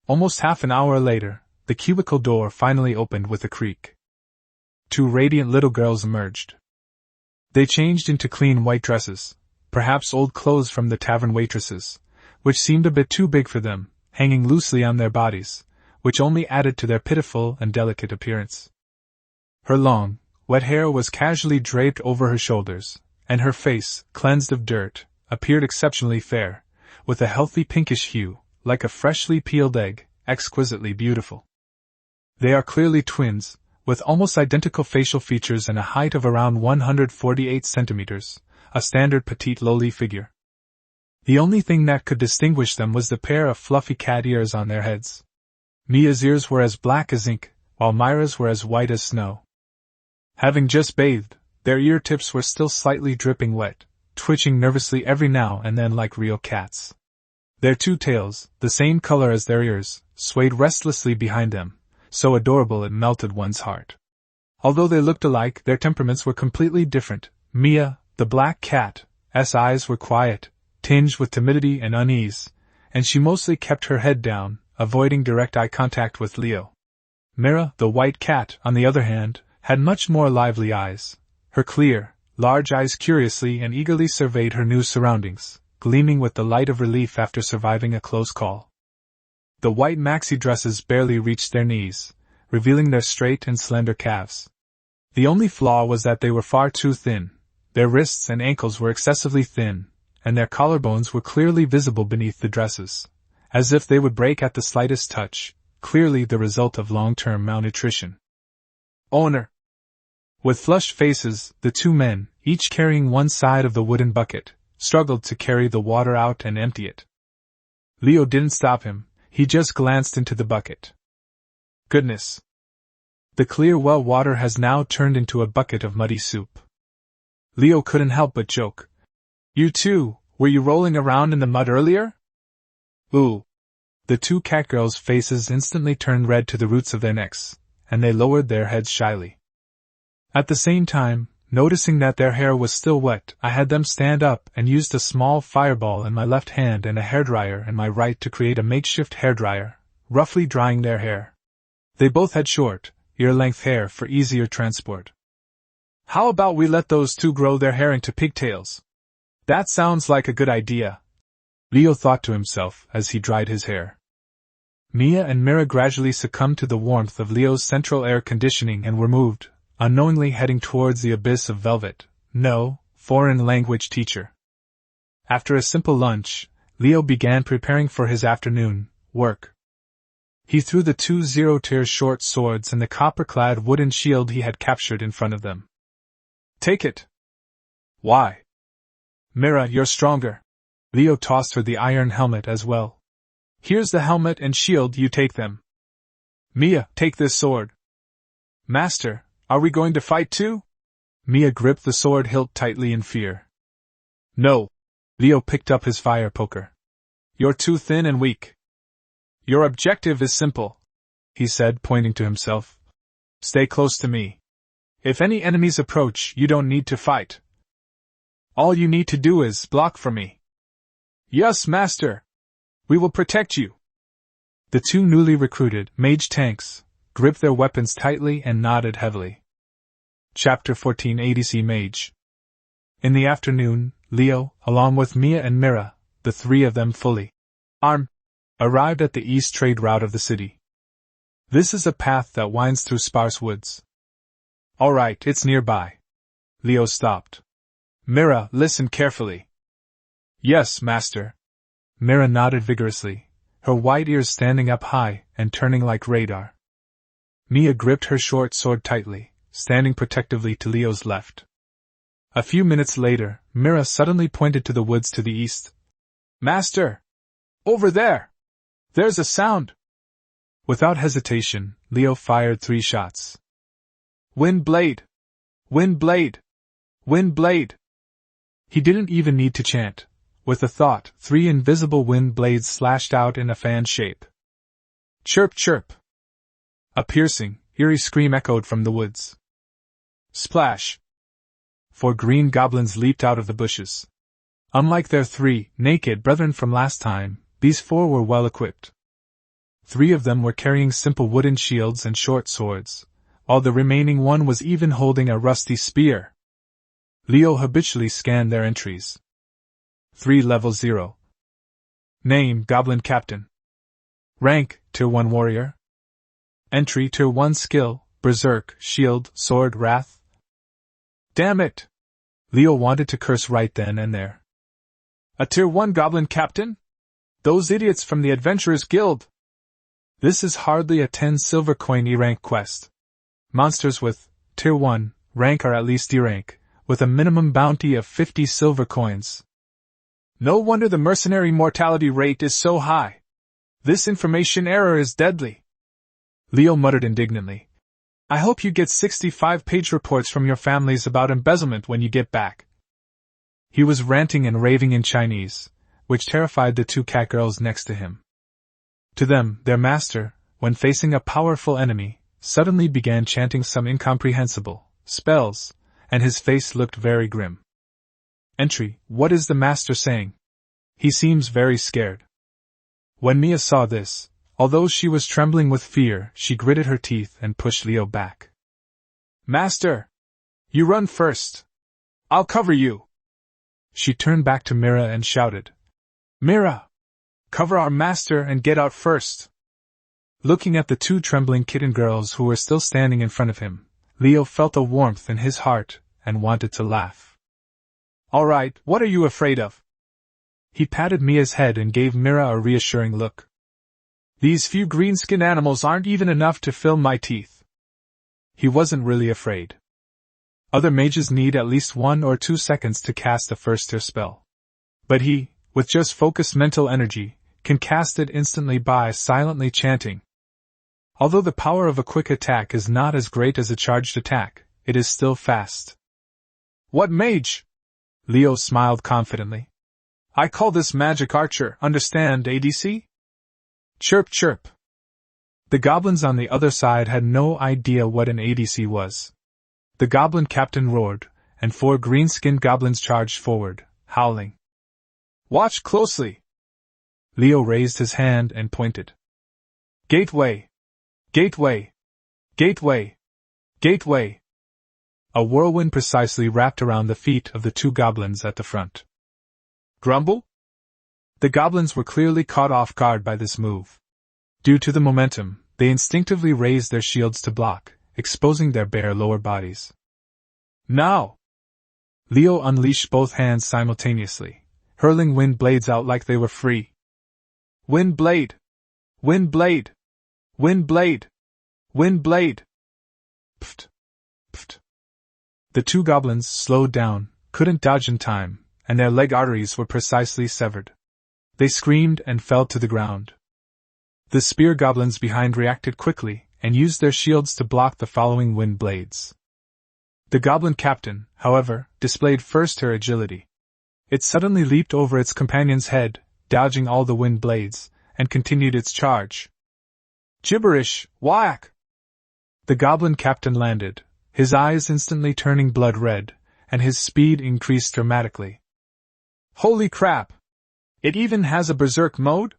Almost half an hour later, the cubicle door finally opened with a creak. Two radiant little girls emerged. They changed into clean white dresses, perhaps old clothes from the tavern waitresses, which seemed a bit too big for them, hanging loosely on their bodies, which only added to their pitiful and delicate appearance. Her long, wet hair was casually draped over her shoulders, and her face, cleansed of dirt, appeared exceptionally fair, with a healthy pinkish hue, like a freshly peeled egg, exquisitely beautiful. They are clearly twins, with almost identical facial features and a height of around 148 centimeters, a standard petite lowly figure. The only thing that could distinguish them was the pair of fluffy cat ears on their heads. Mia's ears were as black as ink, while Myra's were as white as snow. Having just bathed, their ear tips were still slightly dripping wet, twitching nervously every now and then like real cats. Their two tails, the same color as their ears, swayed restlessly behind them, so adorable it melted one's heart. Although they looked alike, their temperaments were completely different. Mia, the black cat's eyes were quiet, tinged with timidity and unease, and she mostly kept her head down, avoiding direct eye contact with Leo. Mira, the white cat, on the other hand, had much more lively eyes. Her clear, large eyes curiously and eagerly surveyed her new surroundings, gleaming with the light of relief after surviving a close call. The white maxi dresses barely reached their knees, revealing their straight and slender calves. The only flaw was that they were far too thin. Their wrists and ankles were excessively thin, and their collarbones were clearly visible beneath the dresses, as if they would break at the slightest touch, clearly the result of long-term malnutrition. Owner! With flushed faces, the two men, each carrying one side of the wooden bucket, struggled to carry the water out and empty it. Leo didn't stop him, he just glanced into the bucket. Goodness! The clear well water has now turned into a bucket of muddy soup. Leo couldn't help but joke, You too, were you rolling around in the mud earlier? Ooh. The two cat girls' faces instantly turned red to the roots of their necks, and they lowered their heads shyly. At the same time, noticing that their hair was still wet, I had them stand up and used a small fireball in my left hand and a hairdryer in my right to create a makeshift hairdryer, roughly drying their hair. They both had short, ear-length hair for easier transport. How about we let those two grow their hair into pigtails? That sounds like a good idea, Leo thought to himself as he dried his hair. Mia and Mira gradually succumbed to the warmth of Leo's central air conditioning and were moved, unknowingly heading towards the abyss of velvet. No, foreign language teacher. After a simple lunch, Leo began preparing for his afternoon work. He threw the two zero-tier short swords and the copper-clad wooden shield he had captured in front of them. Take it. Why? Mira, you're stronger. Leo tossed her the iron helmet as well. Here's the helmet and shield, you take them. Mia, take this sword. Master, are we going to fight too? Mia gripped the sword hilt tightly in fear. No. Leo picked up his fire poker. You're too thin and weak. Your objective is simple, he said, pointing to himself. Stay close to me. If any enemies approach, you don't need to fight. All you need to do is block for me. Yes, master. We will protect you. The two newly recruited mage tanks gripped their weapons tightly and nodded heavily. Chapter 14 ADC Mage. In the afternoon, Leo, along with Mia and Mira, the three of them fully armed, arrived at the east trade route of the city. This is a path that winds through sparse woods. All right, it's nearby. Leo stopped. Mira, listen carefully. Yes, master. Mira nodded vigorously, her white ears standing up high and turning like radar. Mia gripped her short sword tightly, standing protectively to Leo's left. A few minutes later, Mira suddenly pointed to the woods to the east. Master! Over there! There's a sound! Without hesitation, Leo fired 3 shots. Wind blade! Wind blade! Wind blade! He didn't even need to chant. With a thought, 3 invisible wind blades slashed out in a fan shape. Chirp, chirp! A piercing, eerie scream echoed from the woods. Splash! 4 green goblins leaped out of the bushes. Unlike their 3 naked brethren from last time, these 4 were well equipped. 3 of them were carrying simple wooden shields and short swords, while the remaining one was even holding a rusty spear. Leo habitually scanned their entries. 3 level 0. Name, Goblin Captain. Rank, Tier 1 Warrior. Entry, Tier 1 Skill, Berserk, Shield, Sword, Wrath. Damn it! Leo wanted to curse right then and there. A Tier 1 Goblin Captain? Those idiots from the Adventurers Guild! This is hardly a 10 silver coin E-rank quest. Monsters with Tier 1 rank are at least E-rank, with a minimum bounty of 50 silver coins. No wonder the mercenary mortality rate is so high. This information error is deadly. Leo muttered indignantly. I hope you get 65-page reports from your families about embezzlement when you get back. He was ranting and raving in Chinese, which terrified the 2 cat girls next to him. To them, their master, when facing a powerful enemy, suddenly began chanting some incomprehensible spells, and his face looked very grim. Entry, what is the master saying? He seems very scared. When Mia saw this, although she was trembling with fear, she gritted her teeth and pushed Leo back. Master! You run first! I'll cover you! She turned back to Mira and shouted. Mira! Cover our master and get out first! Looking at the 2 trembling kitten girls who were still standing in front of him, Leo felt a warmth in his heart and wanted to laugh. All right, what are you afraid of? He patted Mia's head and gave Mira a reassuring look. These few green-skinned animals aren't even enough to fill my teeth. He wasn't really afraid. Other mages need at least 1 or 2 seconds to cast a first-tier spell. But he, with just focused mental energy, can cast it instantly by silently chanting. Although the power of a quick attack is not as great as a charged attack, it is still fast. What mage? Leo smiled confidently. I call this magic archer, understand, ADC? Chirp chirp. The goblins on the other side had no idea what an ADC was. The goblin captain roared, and 4 green-skinned goblins charged forward, howling. Watch closely! Leo raised his hand and pointed. Gateway! Gateway! Gateway! Gateway! A whirlwind precisely wrapped around the feet of the 2 goblins at the front. Grumble? The goblins were clearly caught off guard by this move. Due to the momentum, they instinctively raised their shields to block, exposing their bare lower bodies. Now! Leo unleashed both hands simultaneously, hurling wind blades out like they were free. Wind blade! Wind blade! Wind blade! Wind blade! Pft! Pft! The 2 goblins slowed down, couldn't dodge in time, and their leg arteries were precisely severed. They screamed and fell to the ground. The spear goblins behind reacted quickly, and used their shields to block the following wind blades. The goblin captain, however, displayed first her agility. It suddenly leaped over its companion's head, dodging all the wind blades, and continued its charge. Gibberish, whack! The goblin captain landed, his eyes instantly turning blood red, and his speed increased dramatically. Holy crap! It even has a berserk mode?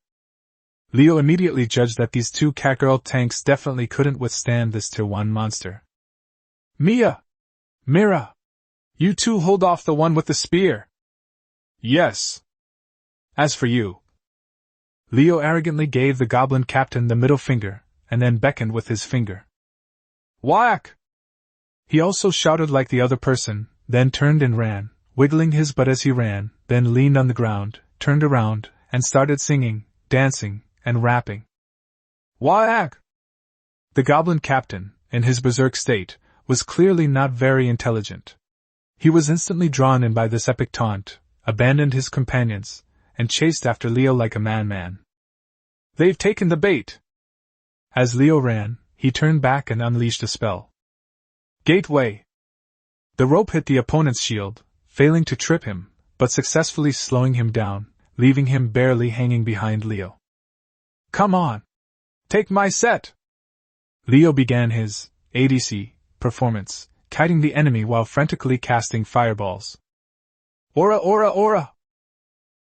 Leo immediately judged that these 2 Kakarot tanks definitely couldn't withstand this Tier 1 monster. Mia! Mira! You 2 hold off the one with the spear! Yes! As for you... Leo arrogantly gave the goblin captain the middle finger, and then beckoned with his finger. Whack! He also shouted like the other person, then turned and ran, wiggling his butt as he ran, then leaned on the ground, turned around, and started singing, dancing, and rapping. Whack! The goblin captain, in his berserk state, was clearly not very intelligent. He was instantly drawn in by this epic taunt, abandoned his companions, and chased after Leo like a madman. They've taken the bait! As Leo ran, he turned back and unleashed a spell. Gateway! The rope hit the opponent's shield, failing to trip him, but successfully slowing him down, leaving him barely hanging behind Leo. Come on! Take my set! Leo began his ADC performance, kiting the enemy while frantically casting fireballs. Aura, aura, aura!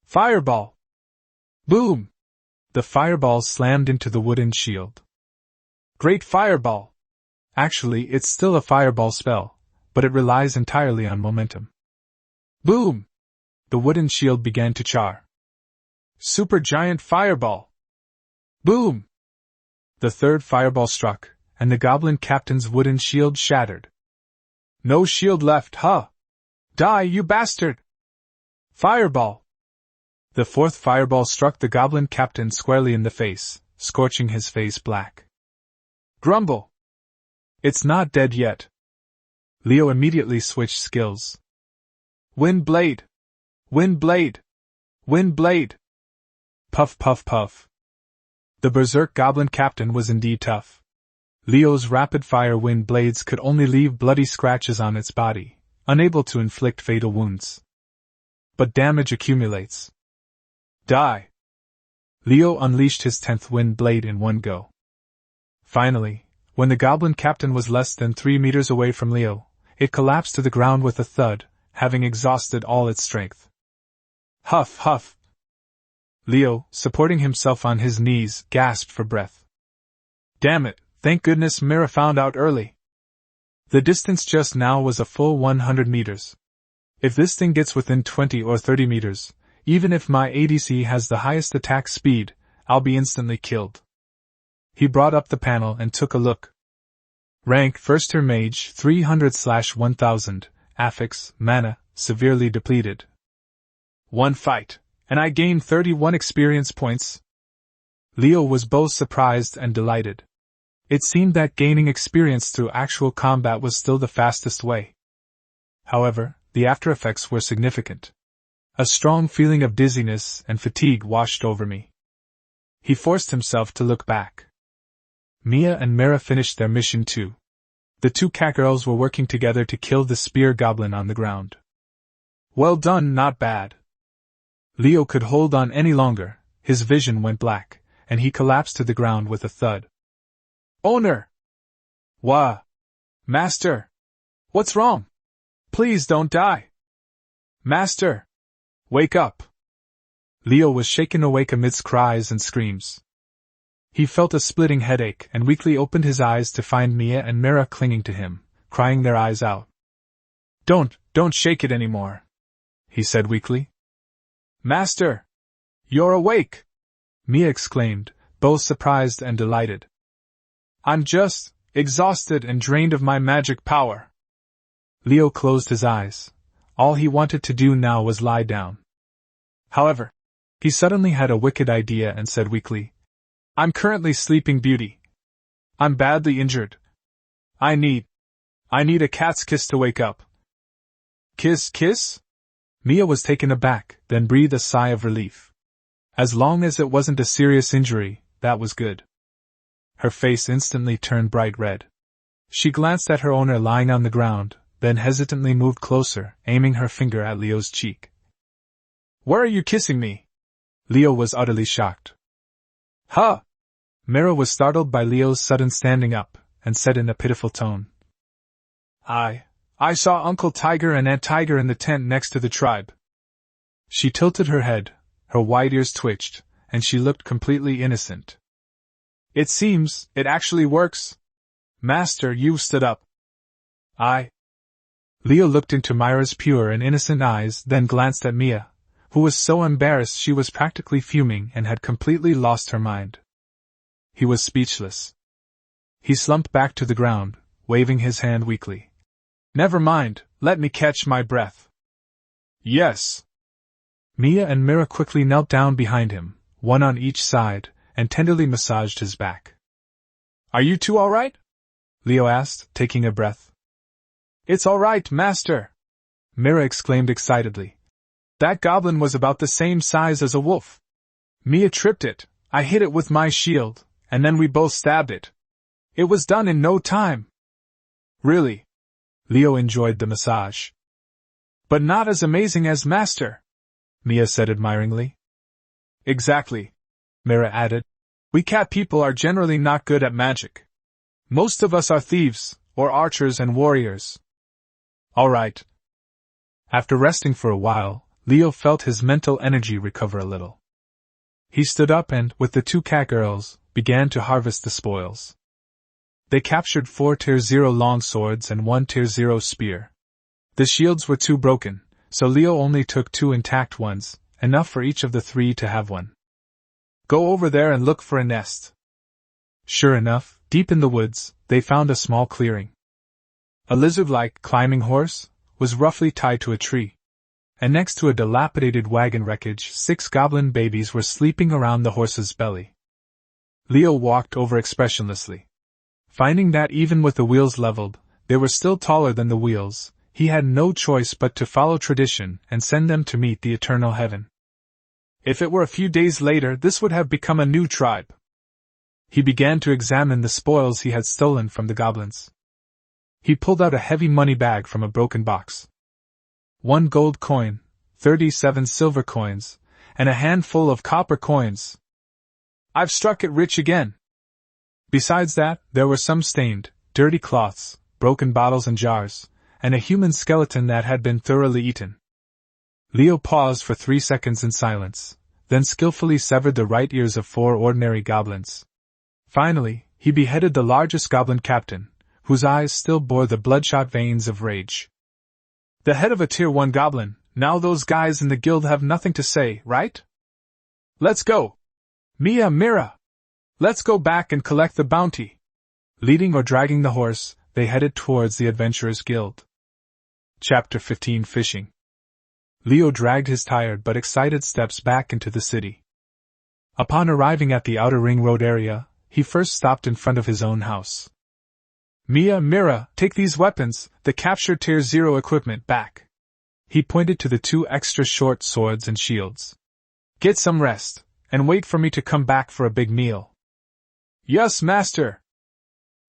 Fireball! Boom! The fireballs slammed into the wooden shield. Great fireball! Actually, it's still a fireball spell, but it relies entirely on momentum. Boom! The wooden shield began to char. Super giant fireball! Boom! The 3rd fireball struck, and the goblin captain's wooden shield shattered. No shield left, huh? Die, you bastard! Fireball! The 4th fireball struck the goblin captain squarely in the face, scorching his face black. Grumble! It's not dead yet. Leo immediately switched skills. Wind blade! Wind blade! Wind blade! Puff puff puff. The berserk goblin captain was indeed tough. Leo's rapid-fire wind blades could only leave bloody scratches on its body, unable to inflict fatal wounds. But damage accumulates. Die! Leo unleashed his 10th wind blade in one go. Finally, when the goblin captain was less than 3 meters away from Leo, it collapsed to the ground with a thud, having exhausted all its strength. Huff, huff! Leo, supporting himself on his knees, gasped for breath. Damn it, thank goodness Mira found out early. The distance just now was a full 100 meters. If this thing gets within 20 or 30 meters, even if my ADC has the highest attack speed, I'll be instantly killed. He brought up the panel and took a look. Rank First Tier Mage 300/1000, affix, mana, severely depleted. 1 fight, and I gained 31 experience points. Leo was both surprised and delighted. It seemed that gaining experience through actual combat was still the fastest way. However, the after-effects were significant. A strong feeling of dizziness and fatigue washed over me. He forced himself to look back. Mia and Mira finished their mission too. The 2 cat girls were working together to kill the spear goblin on the ground. Well done, not bad. Leo could hold on any longer, his vision went black, and he collapsed to the ground with a thud. Owner! Wha? Master! What's wrong? Please don't die! Master! Wake up! Leo was shaken awake amidst cries and screams. He felt a splitting headache and weakly opened his eyes to find Mia and Mira clinging to him, crying their eyes out. Don't shake it anymore, he said weakly. Master! You're awake! Mia exclaimed, both surprised and delighted. I'm just exhausted and drained of my magic power. Leo closed his eyes. All he wanted to do now was lie down. However, he suddenly had a wicked idea and said weakly, I'm currently Sleeping Beauty. I'm badly injured. I need a cat's kiss to wake up. Kiss? Mia was taken aback, then breathed a sigh of relief. As long as it wasn't a serious injury, that was good. Her face instantly turned bright red. She glanced at her owner lying on the ground, then hesitantly moved closer, aiming her finger at Leo's cheek. Where are you kissing me? Leo was utterly shocked. Huh! Mira was startled by Leo's sudden standing up, and said in a pitiful tone. I saw Uncle Tiger and Aunt Tiger in the tent next to the tribe. She tilted her head, her white ears twitched, and she looked completely innocent. It seems, it actually works. Master, you stood up. Leo looked into Myra's pure and innocent eyes, then glanced at Mia, who was so embarrassed she was practically fuming and had completely lost her mind. He was speechless. He slumped back to the ground, waving his hand weakly. Never mind, let me catch my breath. Yes. Mia and Mira quickly knelt down behind him, one on each side, and tenderly massaged his back. Are you two all right? Leo asked, taking a breath. It's all right, Master! Mira exclaimed excitedly. That goblin was about the same size as a wolf. Mia tripped it, I hit it with my shield, and then we both stabbed it. It was done in no time. Really? Leo enjoyed the massage. But not as amazing as Master, Mia said admiringly. Exactly, Mira added. We cat people are generally not good at magic. Most of us are thieves, or archers and warriors. All right. After resting for a while, Leo felt his mental energy recover a little. He stood up and, with the two cat girls, began to harvest the spoils. They captured 4 Tier 0 long swords and 1 Tier 0 spear. The shields were 2 broken, so Leo only took 2 intact ones, enough for each of the 3 to have one. Go over there and look for a nest. Sure enough, deep in the woods, they found a small clearing. A lizard-like climbing horse was roughly tied to a tree, and next to a dilapidated wagon wreckage 6 goblin babies were sleeping around the horse's belly. Leo walked over expressionlessly. Finding that even with the wheels leveled, they were still taller than the wheels, he had no choice but to follow tradition and send them to meet the eternal heaven. If it were a few days later, this would have become a new tribe. He began to examine the spoils he had stolen from the goblins. He pulled out a heavy money bag from a broken box. 1 gold coin, 37 silver coins, and a handful of copper coins. I've struck it rich again. Besides that, there were some stained, dirty cloths, broken bottles and jars, and a human skeleton that had been thoroughly eaten. Leo paused for 3 seconds in silence, then skillfully severed the right ears of 4 ordinary goblins. Finally, he beheaded the largest goblin captain, whose eyes still bore the bloodshot veins of rage. The head of a Tier 1 goblin, now those guys in the guild have nothing to say, right? Let's go! Mira! Let's go back and collect the bounty! Leading or dragging the horse, they headed towards the Adventurers Guild. Chapter 15 Fishing. Leo dragged his tired but excited steps back into the city. Upon arriving at the Outer Ring Road area, he first stopped in front of his own house. Mira, take these weapons, the captured Tier 0 equipment, back. He pointed to the 2 extra short swords and shields. Get some rest, and wait for me to come back for a big meal. Yes, Master!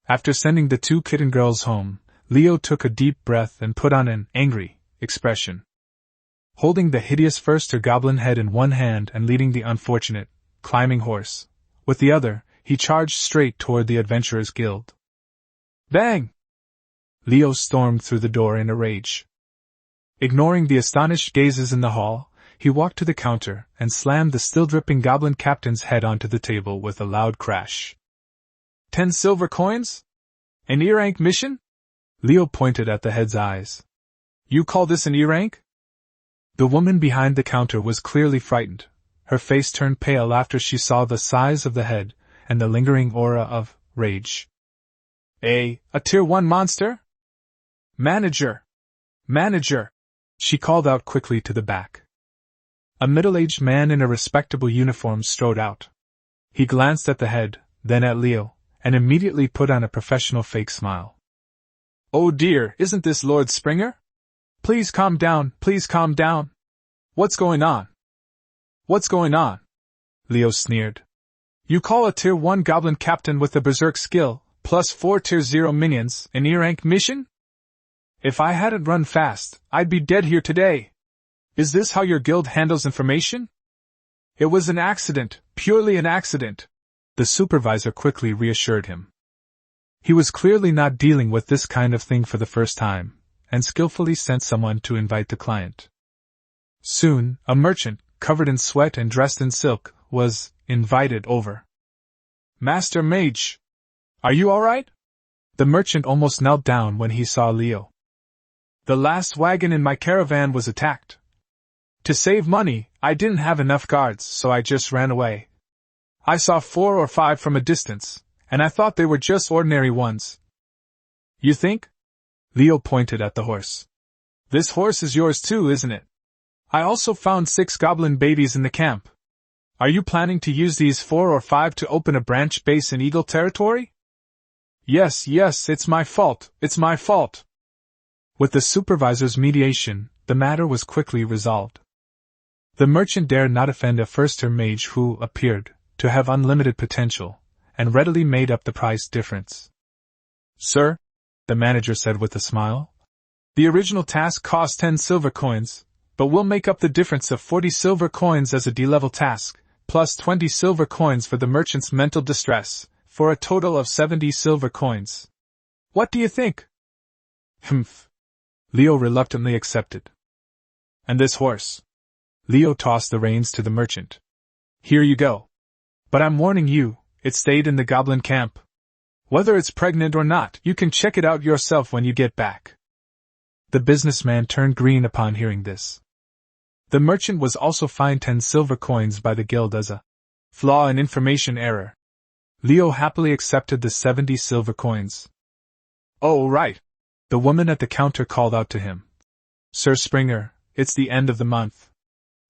After sending the 2 kitten girls home, Leo took a deep breath and put on an angry expression. holding the hideous firster goblin head in one hand and leading the unfortunate, climbing horse with the other, he charged straight toward the Adventurers Guild. Bang! Leo stormed through the door in a rage. Ignoring the astonished gazes in the hall, he walked to the counter and slammed the still-dripping goblin captain's head onto the table with a loud crash. 10 silver coins? An E-rank mission? Leo pointed at the head's eyes. You call this an E-rank? The woman behind the counter was clearly frightened. Her face turned pale after she saw the size of the head and the lingering aura of rage. A Tier 1 monster? Manager! Manager! She called out quickly to the back. A middle-aged man in a respectable uniform strode out. He glanced at the head, then at Leo, and immediately put on a professional fake smile. Oh dear, isn't this Lord Springer? Please calm down, please calm down. What's going on? What's going on? Leo sneered. You call a Tier 1 goblin captain with a berserk skill, plus 4 Tier 0 minions, an E-rank mission? If I hadn't run fast, I'd be dead here today. Is this how your guild handles information? It was an accident, purely an accident, the supervisor quickly reassured him. He was clearly not dealing with this kind of thing for the first time, and skillfully sent someone to invite the client. Soon, a merchant, covered in sweat and dressed in silk, was invited over. Master Mage! Are you alright? The merchant almost knelt down when he saw Leo. The last wagon in my caravan was attacked. To save money, I didn't have enough guards, so I just ran away. I saw 4 or 5 from a distance, and I thought they were just ordinary ones. You think? Leo pointed at the horse. This horse is yours too, isn't it? I also found 6 goblin babies in the camp. Are you planning to use these 4 or 5 to open a branch base in Eagle territory? Yes, it's my fault, it's my fault. With the supervisor's mediation, the matter was quickly resolved. The merchant dared not offend a first-tier mage who appeared to have unlimited potential, and readily made up the price difference. Sir, the manager said with a smile, the original task cost 10 silver coins, but we'll make up the difference of 40 silver coins as a D-level task, plus 20 silver coins for the merchant's mental distress, for a total of 70 silver coins. What do you think? Humph. Leo reluctantly accepted. And this horse? Leo tossed the reins to the merchant. Here you go. But I'm warning you, it stayed in the goblin camp. Whether it's pregnant or not, you can check it out yourself when you get back. The businessman turned green upon hearing this. The merchant was also fined 10 silver coins by the guild as a flaw in information error. Leo happily accepted the 70 silver coins. Oh, right. The woman at the counter called out to him. Sir Springer, it's the end of the month.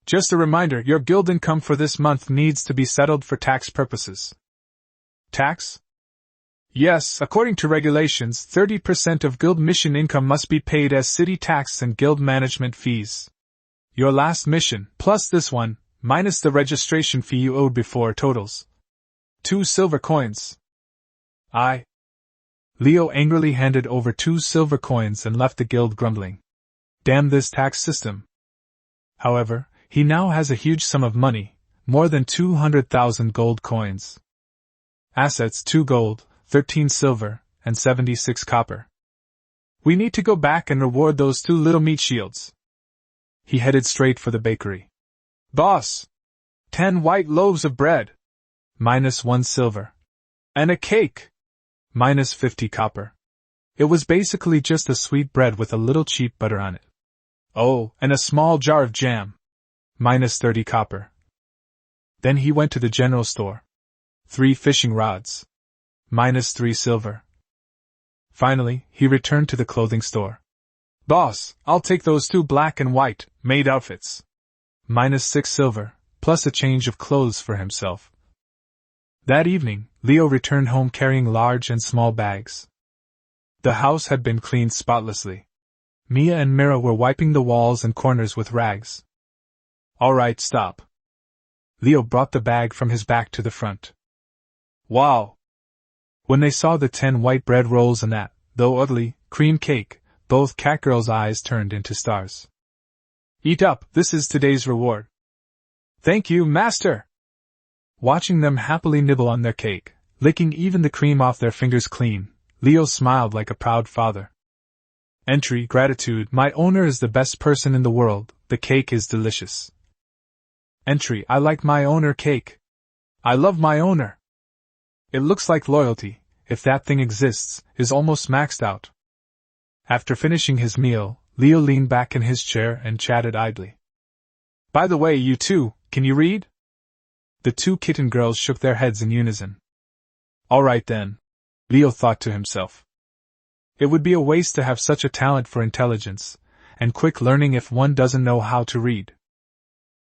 Just a reminder, your guild income for this month needs to be settled for tax purposes. Tax? Yes, according to regulations, 30% of guild mission income must be paid as city tax and guild management fees. Your last mission, plus this one, minus the registration fee you owed before, totals 2 silver coins. Leo angrily handed over 2 silver coins and left the guild grumbling. Damn this tax system. However, he now has a huge sum of money, more than 200,000 gold coins. Assets 2 gold, 13 silver, and 76 copper. We need to go back and reward those 2 little meat shields. He headed straight for the bakery. Boss! 10 white loaves of bread. -1 silver. And a cake. -50 copper. It was basically just a sweet bread with a little cheap butter on it. Oh, and a small jar of jam. -30 copper. Then he went to the general store. 3 fishing rods. -3 silver. Finally, he returned to the clothing store. Boss, I'll take those 2 black and white, maid outfits. -6 silver, plus a change of clothes for himself. That evening, Leo returned home carrying large and small bags. The house had been cleaned spotlessly. Mia and Mira were wiping the walls and corners with rags. Alright, stop. Leo brought the bag from his back to the front. Wow! When they saw the 10 white bread rolls and that, though ugly, cream cake, both catgirls' eyes turned into stars. Eat up, this is today's reward. Thank you, master! Watching them happily nibble on their cake, licking even the cream off their fingers clean, Leo smiled like a proud father. Entry: gratitude. My owner is the best person in the world, the cake is delicious. Entry: I like my owner cake. I love my owner. It looks like loyalty, if that thing exists, is almost maxed out. After finishing his meal, Leo leaned back in his chair and chatted idly. By the way, you two, can you read? The two kitten girls shook their heads in unison. All right then, Leo thought to himself. It would be a waste to have such a talent for intelligence and quick learning if one doesn't know how to read.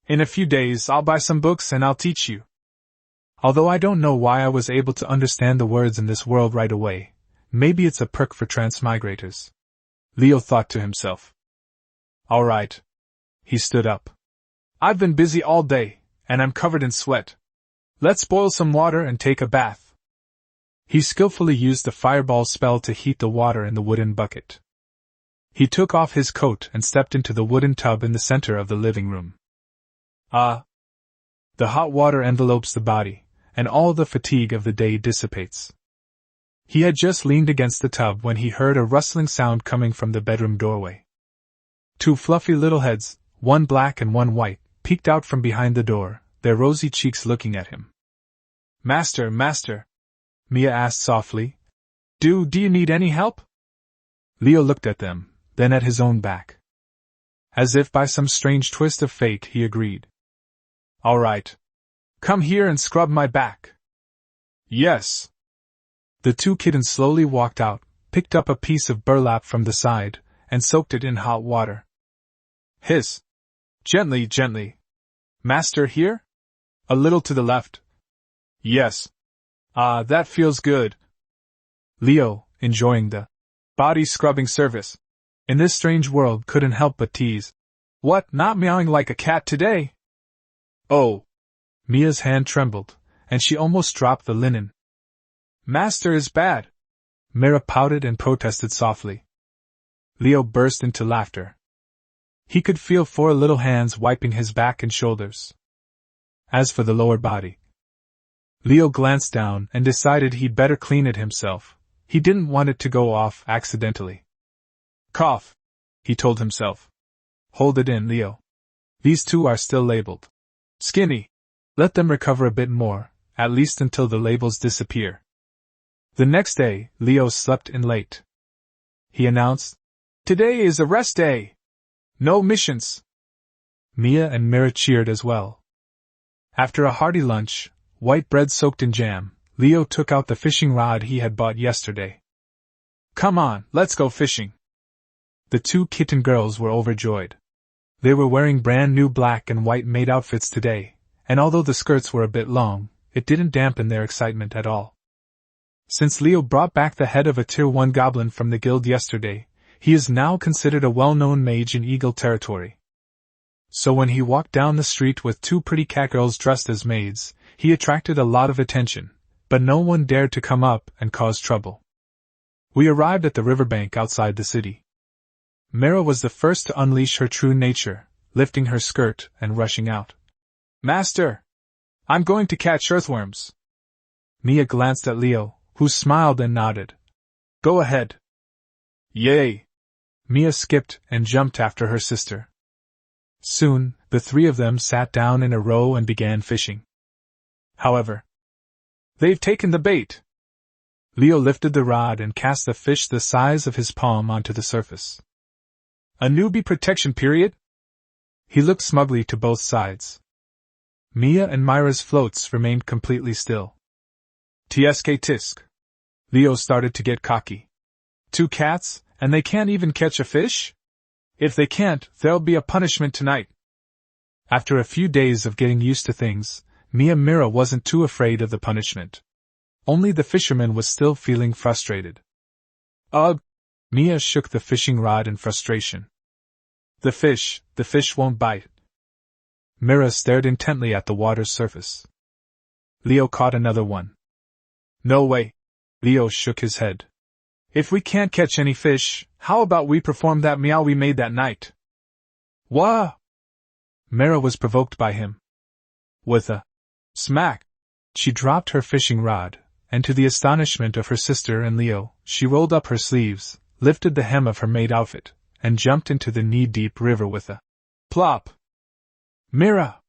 In a few days I'll buy some books and I'll teach you. Although I don't know why I was able to understand the words in this world right away, maybe it's a perk for transmigrators. Leo thought to himself. All right. He stood up. I've been busy all day, and I'm covered in sweat. Let's boil some water and take a bath. He skillfully used the fireball spell to heat the water in the wooden bucket. He took off his coat and stepped into the wooden tub in the center of the living room. Ah! The hot water envelopes the body, and all the fatigue of the day dissipates. He had just leaned against the tub when he heard a rustling sound coming from the bedroom doorway. Two fluffy little heads, one black and one white, peeked out from behind the door, their rosy cheeks looking at him. Master, master, Mia asked softly. Do you need any help? Leo looked at them, then at his own back. As if by some strange twist of fate, he agreed. All right. Come here and scrub my back. Yes. The two kittens slowly walked out, picked up a piece of burlap from the side, and soaked it in hot water. Hiss. Gently, gently. Master, here? A little to the left. Yes. Ah, that feels good. Leo, enjoying the body scrubbing service in this strange world, couldn't help but tease. What, not meowing like a cat today? Oh. Mia's hand trembled, and she almost dropped the linen. Master is bad. Mira pouted and protested softly. Leo burst into laughter. He could feel 4 little hands wiping his back and shoulders. As for the lower body, Leo glanced down and decided he'd better clean it himself. He didn't want it to go off accidentally. Cough, he told himself. Hold it in, Leo. These two are still labeled skinny. Let them recover a bit more, at least until the labels disappear. The next day, Leo slept in late. He announced, Today is a rest day. No missions. Mia and Mira cheered as well. After a hearty lunch, white bread soaked in jam, Leo took out the fishing rod he had bought yesterday. Come on, let's go fishing. The two kitten girls were overjoyed. They were wearing brand new black and white maid outfits today, and although the skirts were a bit long, it didn't dampen their excitement at all. Since Leo brought back the head of a Tier 1 goblin from the guild yesterday, he is now considered a well-known mage in Eagle territory. So when he walked down the street with 2 pretty cat girls dressed as maids, he attracted a lot of attention, but no one dared to come up and cause trouble. We arrived at the riverbank outside the city. Mira was the first to unleash her true nature, lifting her skirt and rushing out. Master! I'm going to catch earthworms. Mia glanced at Leo, who smiled and nodded. Go ahead. Yay! Mia skipped and jumped after her sister. Soon, the 3 of them sat down in a row and began fishing. However, they've taken the bait. Leo lifted the rod and cast a fish the size of his palm onto the surface. A newbie protection period? He looked smugly to both sides. Mia and Myra's floats remained completely still. Tsk tisk. Leo started to get cocky. 2 cats, and they can't even catch a fish? If they can't, there'll be a punishment tonight. After a few days of getting used to things, Mira wasn't too afraid of the punishment. Only the fisherman was still feeling frustrated. Ugh! Mia shook the fishing rod in frustration. The fish won't bite. Mira stared intently at the water's surface. Leo caught another one. No way. Leo shook his head. If we can't catch any fish, how about we perform that meow we made that night? Wah! Mara was provoked by him. With a smack, she dropped her fishing rod, and to the astonishment of her sister and Leo, she rolled up her sleeves, lifted the hem of her maid outfit, and jumped into the knee-deep river with a plop. Mara!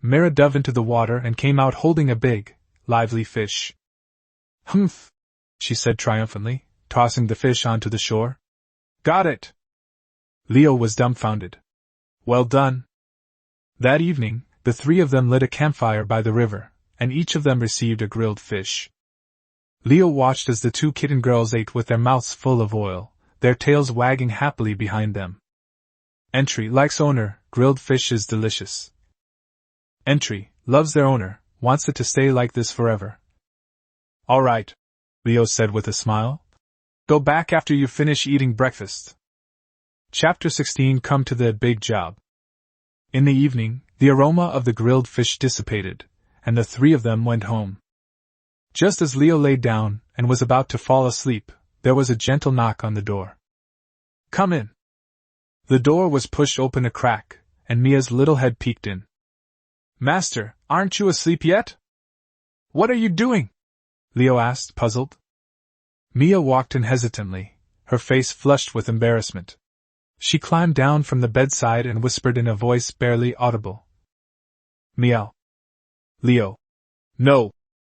Mara dove into the water and came out holding a big, lively fish. Humph! She said triumphantly, tossing the fish onto the shore. Got it! Leo was dumbfounded. Well done! That evening, the three of them lit a campfire by the river, and each of them received a grilled fish. Leo watched as the two kitten girls ate with their mouths full of oil, their tails wagging happily behind them. Entry likes owner, grilled fish is delicious. Entry loves their owner, wants it to stay like this forever. All right, Leo said with a smile. Go back after you finish eating breakfast. Chapter 16. Come to the big job. In the evening, the aroma of the grilled fish dissipated, and the three of them went home. Just as Leo lay down and was about to fall asleep, there was a gentle knock on the door. Come in. The door was pushed open a crack, and Mia's little head peeked in. Master, aren't you asleep yet? What are you doing? Leo asked, puzzled. Mia walked in hesitantly, her face flushed with embarrassment. She climbed down from the bedside and whispered in a voice barely audible. Meow. Leo. No.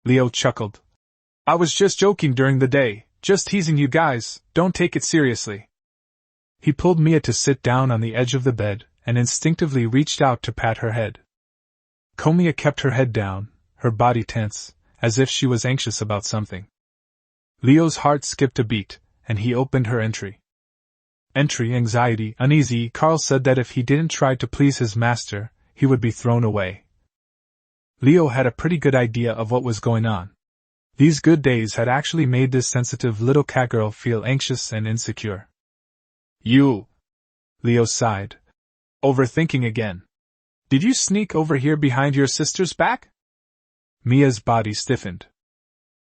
Leo chuckled. I was just joking during the day, just teasing you guys, don't take it seriously. He pulled Mia to sit down on the edge of the bed, and instinctively reached out to pat her head. Komia kept her head down, her body tense, as if she was anxious about something. Leo's heart skipped a beat, and he opened her entry. Entry anxiety, uneasy. Carl said that if he didn't try to please his master, he would be thrown away. Leo had a pretty good idea of what was going on. These good days had actually made this sensitive little catgirl feel anxious and insecure. You! Leo sighed. Overthinking again. Did you sneak over here behind your sister's back? Mia's body stiffened.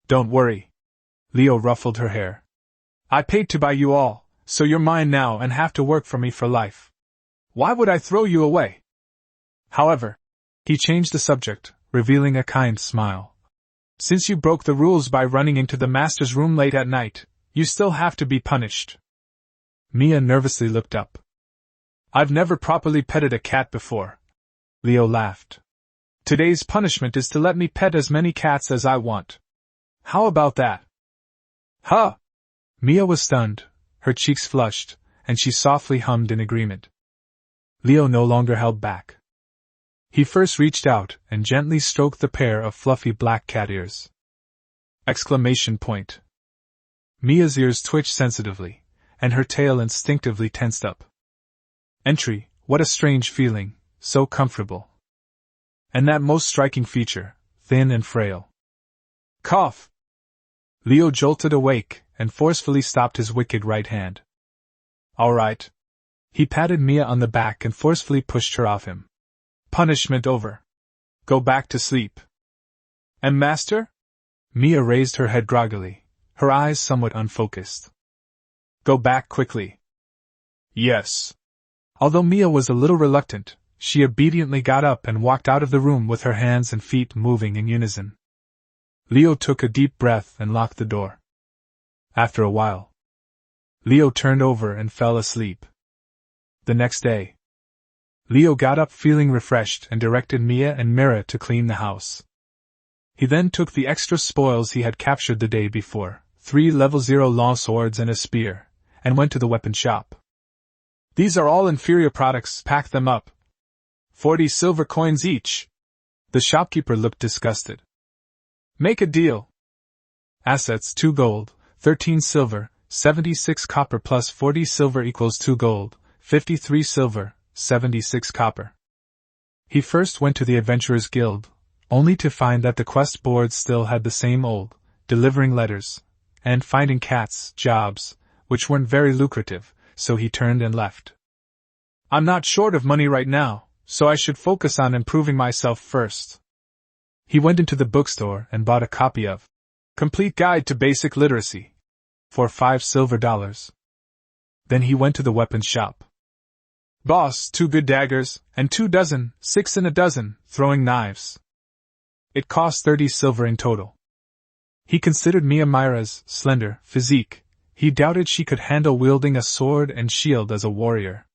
Don't worry. Leo ruffled her hair. I paid to buy you all, so you're mine now and have to work for me for life. Why would I throw you away? However, he changed the subject, revealing a kind smile. Since you broke the rules by running into the master's room late at night, you still have to be punished. Mia nervously looked up. I've never properly petted a cat before. Leo laughed. Today's punishment is to let me pet as many cats as I want. How about that? Huh! Mia was stunned, her cheeks flushed, and she softly hummed in agreement. Leo no longer held back. He first reached out and gently stroked the pair of fluffy black cat ears. Exclamation point. Mia's ears twitched sensitively, and her tail instinctively tensed up. Entry, what a strange feeling, so comfortable. And that most striking feature, thin and frail. Cough! Leo jolted awake and forcefully stopped his wicked right hand. All right. He patted Mia on the back and forcefully pushed her off him. Punishment over. Go back to sleep. And master? Mia raised her head groggily, her eyes somewhat unfocused. Go back quickly. Yes. Although Mia was a little reluctant, she obediently got up and walked out of the room with her hands and feet moving in unison. Leo took a deep breath and locked the door. After a while, Leo turned over and fell asleep. The next day, Leo got up feeling refreshed and directed Mia and Mira to clean the house. He then took the extra spoils he had captured the day before, 3 level 0 long swords and a spear, and went to the weapon shop. These are all inferior products, pack them up. 40 silver coins each. The shopkeeper looked disgusted. Make a deal. Assets 2 gold, 13 silver, 76 copper plus 40 silver equals 2 gold, 53 silver, 76 copper. He first went to the Adventurers Guild, only to find that the quest board still had the same old, delivering letters, and finding cats, jobs, which weren't very lucrative, so he turned and left. I'm not short of money right now, so I should focus on improving myself first. He went into the bookstore and bought a copy of Complete Guide to Basic Literacy for $5 silver. Then he went to the weapons shop. Boss, 2 good daggers, and 2 dozen, 6 in a dozen, throwing knives. It cost 30 silver in total. He considered Myra's slender physique. He doubted she could handle wielding a sword and shield as a warrior.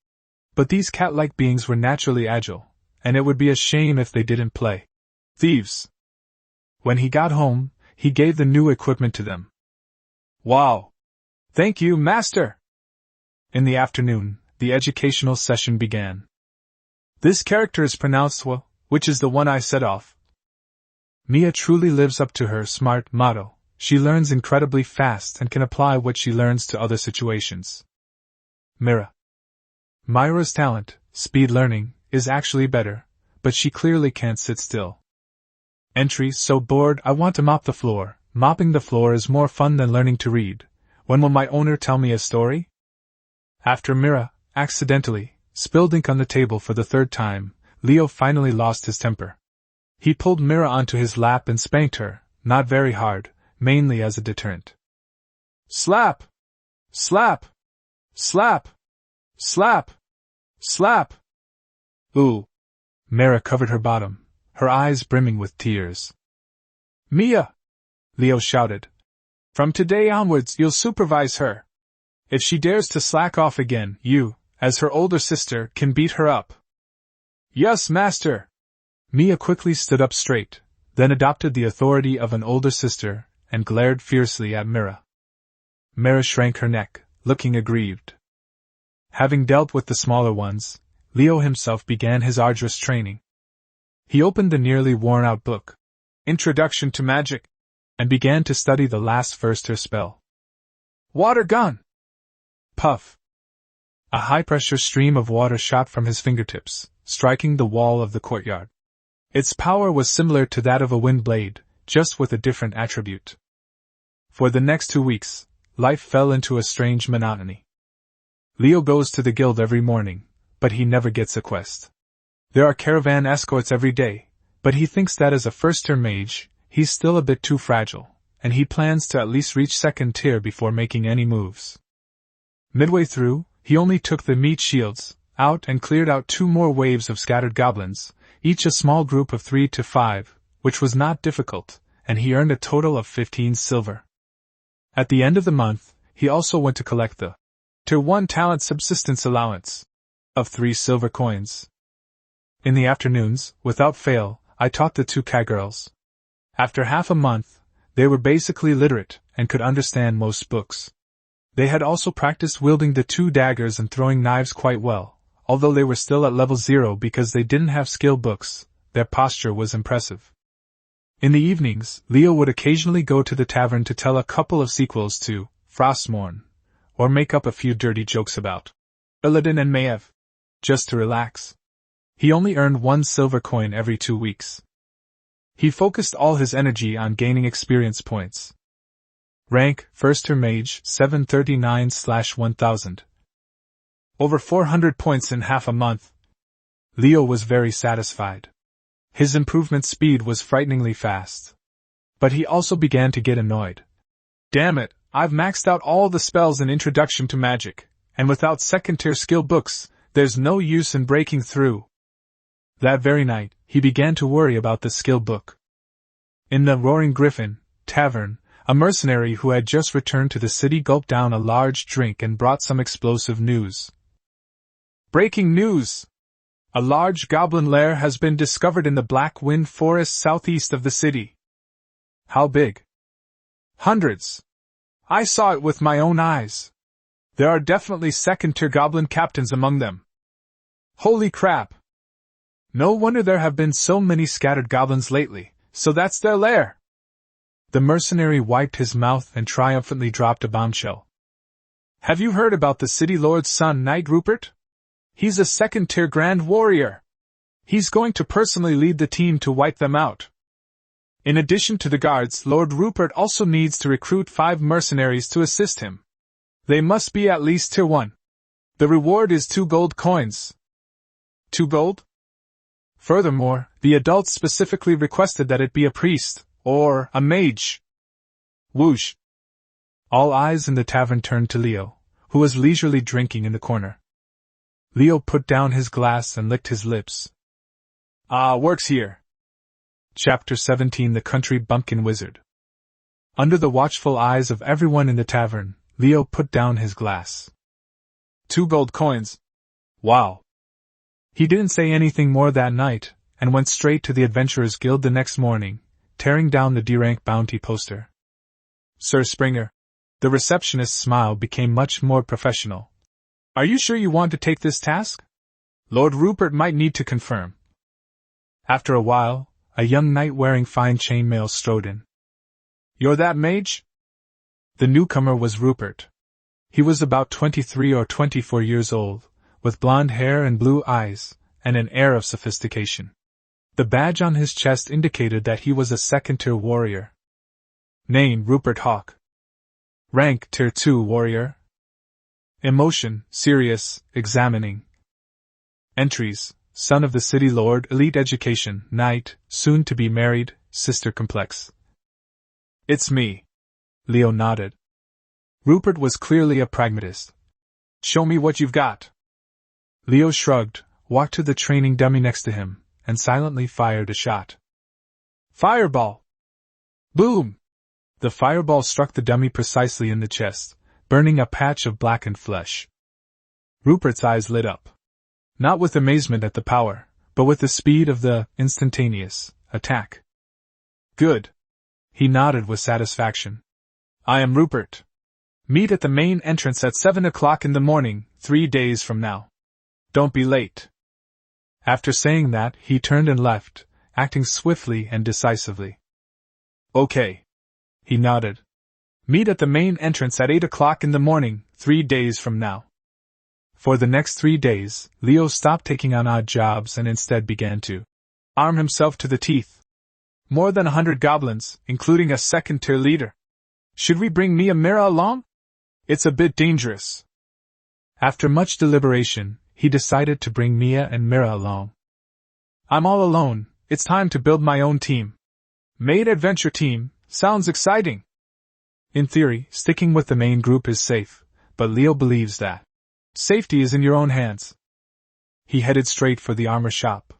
But these cat-like beings were naturally agile, and it would be a shame if they didn't play thieves. When he got home, he gave the new equipment to them. Wow! Thank you, master! In the afternoon, the educational session began. This character is pronounced Wa, which is the one I set off. Mia truly lives up to her smart motto. She learns incredibly fast and can apply what she learns to other situations. Myra's talent, speed learning, is actually better, but she clearly can't sit still. Entry: so bored I want to mop the floor. Mopping the floor is more fun than learning to read. When will my owner tell me a story? After Mira, accidentally, spilled ink on the table for the 3rd time, Leo finally lost his temper. He pulled Mira onto his lap and spanked her, not very hard, mainly as a deterrent. Slap! Slap! Slap! Slap! Slap! Ooh! Mira covered her bottom, her eyes brimming with tears. Mia! Leo shouted. From today onwards you'll supervise her. If she dares to slack off again, you, as her older sister, can beat her up. Yes, master! Mia quickly stood up straight, then adopted the authority of an older sister, and glared fiercely at Mira. Mira shrank her neck, looking aggrieved. Having dealt with the smaller ones, Leo himself began his arduous training. He opened the nearly worn-out book, Introduction to Magic, and began to study the last first-tier spell. Water gun! Puff! A high-pressure stream of water shot from his fingertips, striking the wall of the courtyard. Its power was similar to that of a wind blade, just with a different attribute. For the next 2 weeks, life fell into a strange monotony. Leo goes to the guild every morning, but he never gets a quest. There are caravan escorts every day, but he thinks that as a first-tier mage, he's still a bit too fragile, and he plans to at least reach 2nd tier before making any moves. Midway through, he only took the meat shields out and cleared out 2 more waves of scattered goblins, each a small group of 3 to 5, which was not difficult, and he earned a total of 15 silver. At the end of the month, he also went to collect the Tier 1 talent subsistence allowance of 3 silver coins. In the afternoons, without fail, I taught the 2 cowgirls. After half a month, they were basically literate and could understand most books. They had also practiced wielding the 2 daggers and throwing knives quite well. Although they were still at level 0 because they didn't have skill books, their posture was impressive. In the evenings, Leo would occasionally go to the tavern to tell a couple of sequels to Frostmourne, or make up a few dirty jokes about Illidan and Maev, just to relax. He only earned 1 silver coin every 2 weeks. He focused all his energy on gaining experience points. Rank, first-tier mage, 739/1000. Over 400 points in half a month. Leo was very satisfied. His improvement speed was frighteningly fast. But he also began to get annoyed. Damn it, I've maxed out all the spells in Introduction to Magic, and without 2nd-tier skill books, there's no use in breaking through. That very night, he began to worry about the skill book. In the Roaring Griffin tavern, a mercenary who had just returned to the city gulped down a large drink and brought some explosive news. Breaking news! A large goblin lair has been discovered in the Black Wind Forest southeast of the city. How big? Hundreds. I saw it with my own eyes. There are definitely 2nd-tier goblin captains among them. Holy crap! No wonder there have been so many scattered goblins lately, so that's their lair. The mercenary wiped his mouth and triumphantly dropped a bombshell. Have you heard about the city lord's son, Knight Rupert? He's a 2nd-tier grand warrior. He's going to personally lead the team to wipe them out. In addition to the guards, Lord Rupert also needs to recruit 5 mercenaries to assist him. They must be at least tier 1. The reward is 2 gold coins. 2 gold? Furthermore, the adults specifically requested that it be a priest, or a mage. Whoosh! All eyes in the tavern turned to Leo, who was leisurely drinking in the corner. Leo put down his glass and licked his lips. Ah, works here. Chapter 17 The Country Bumpkin Wizard. Under the watchful eyes of everyone in the tavern, Leo put down his glass. 2 gold coins. Wow. He didn't say anything more that night, and went straight to the Adventurers Guild the next morning, tearing down the D-rank bounty poster. Sir Springer. The receptionist's smile became much more professional. Are you sure you want to take this task? Lord Rupert might need to confirm. After a while, a young knight wearing fine chainmail strode in. You're that mage? The newcomer was Rupert. He was about 23 or 24 years old, with blonde hair and blue eyes, and an air of sophistication. The badge on his chest indicated that he was a second-tier warrior. Name, Rupert Hawke. Rank, Tier 2 warrior. Emotion, serious, examining. Entries, son of the city lord, elite education, knight, soon to be married, sister complex. It's me. Leo nodded. Rupert was clearly a pragmatist. Show me what you've got. Leo shrugged, walked to the training dummy next to him, and silently fired a shot. Fireball! Boom! The fireball struck the dummy precisely in the chest, burning a patch of blackened flesh. Rupert's eyes lit up. Not with amazement at the power, but with the speed of the instantaneous attack. Good. He nodded with satisfaction. I am Rupert. Meet at the main entrance at 7 o'clock in the morning, 3 days from now. Don't be late. After saying that, he turned and left, acting swiftly and decisively. Okay. He nodded. Meet at the main entrance at 8 o'clock in the morning, 3 days from now. For the next 3 days, Leo stopped taking on odd jobs and instead began to arm himself to the teeth. More than 100 goblins, including a second-tier leader. Should we bring Mia Mira along? It's a bit dangerous. After much deliberation, he decided to bring Mia and Mira along. I'm all alone, it's time to build my own team. Maid adventure team, sounds exciting. In theory, sticking with the main group is safe, but Leo believes that safety is in your own hands. He headed straight for the armor shop.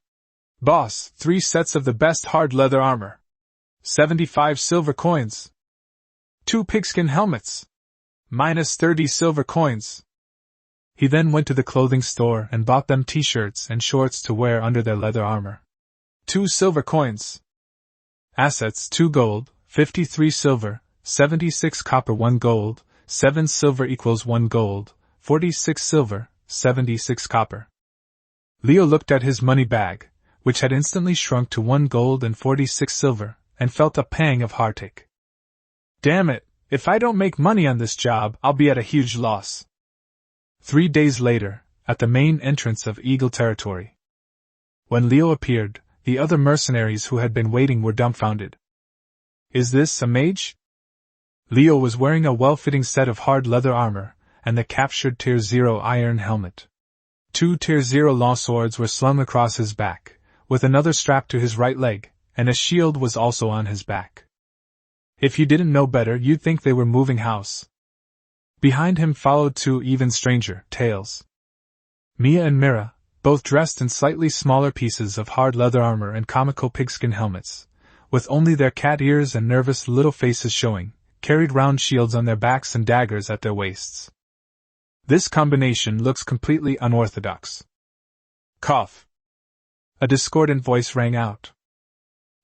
Boss, 3 sets of the best hard leather armor. 75 silver coins. 2 pigskin helmets. Minus 30 silver coins. He then went to the clothing store and bought them t-shirts and shorts to wear under their leather armor. 2 silver coins. Assets 2 gold, 53 silver, 76 copper 1 gold, 7 silver equals 1 gold, 46 silver, 76 copper. Leo looked at his money bag, which had instantly shrunk to 1 gold and 46 silver, and felt a pang of heartache. Damn it, if I don't make money on this job, I'll be at a huge loss. 3 days later, at the main entrance of Eagle Territory. When Leo appeared, the other mercenaries who had been waiting were dumbfounded. Is this a mage? Leo was wearing a well-fitting set of hard leather armor, and the captured Tier 0 iron helmet. 2 Tier 0 long swords were slung across his back, with another strapped to his right leg, and a shield was also on his back. If you didn't know better, you'd think they were moving house. Behind him followed 2 even stranger tales. Mia and Mira, both dressed in slightly smaller pieces of hard leather armor and comical pigskin helmets, with only their cat ears and nervous little faces showing, carried round shields on their backs and daggers at their waists. This combination looks completely unorthodox. Cough. A discordant voice rang out.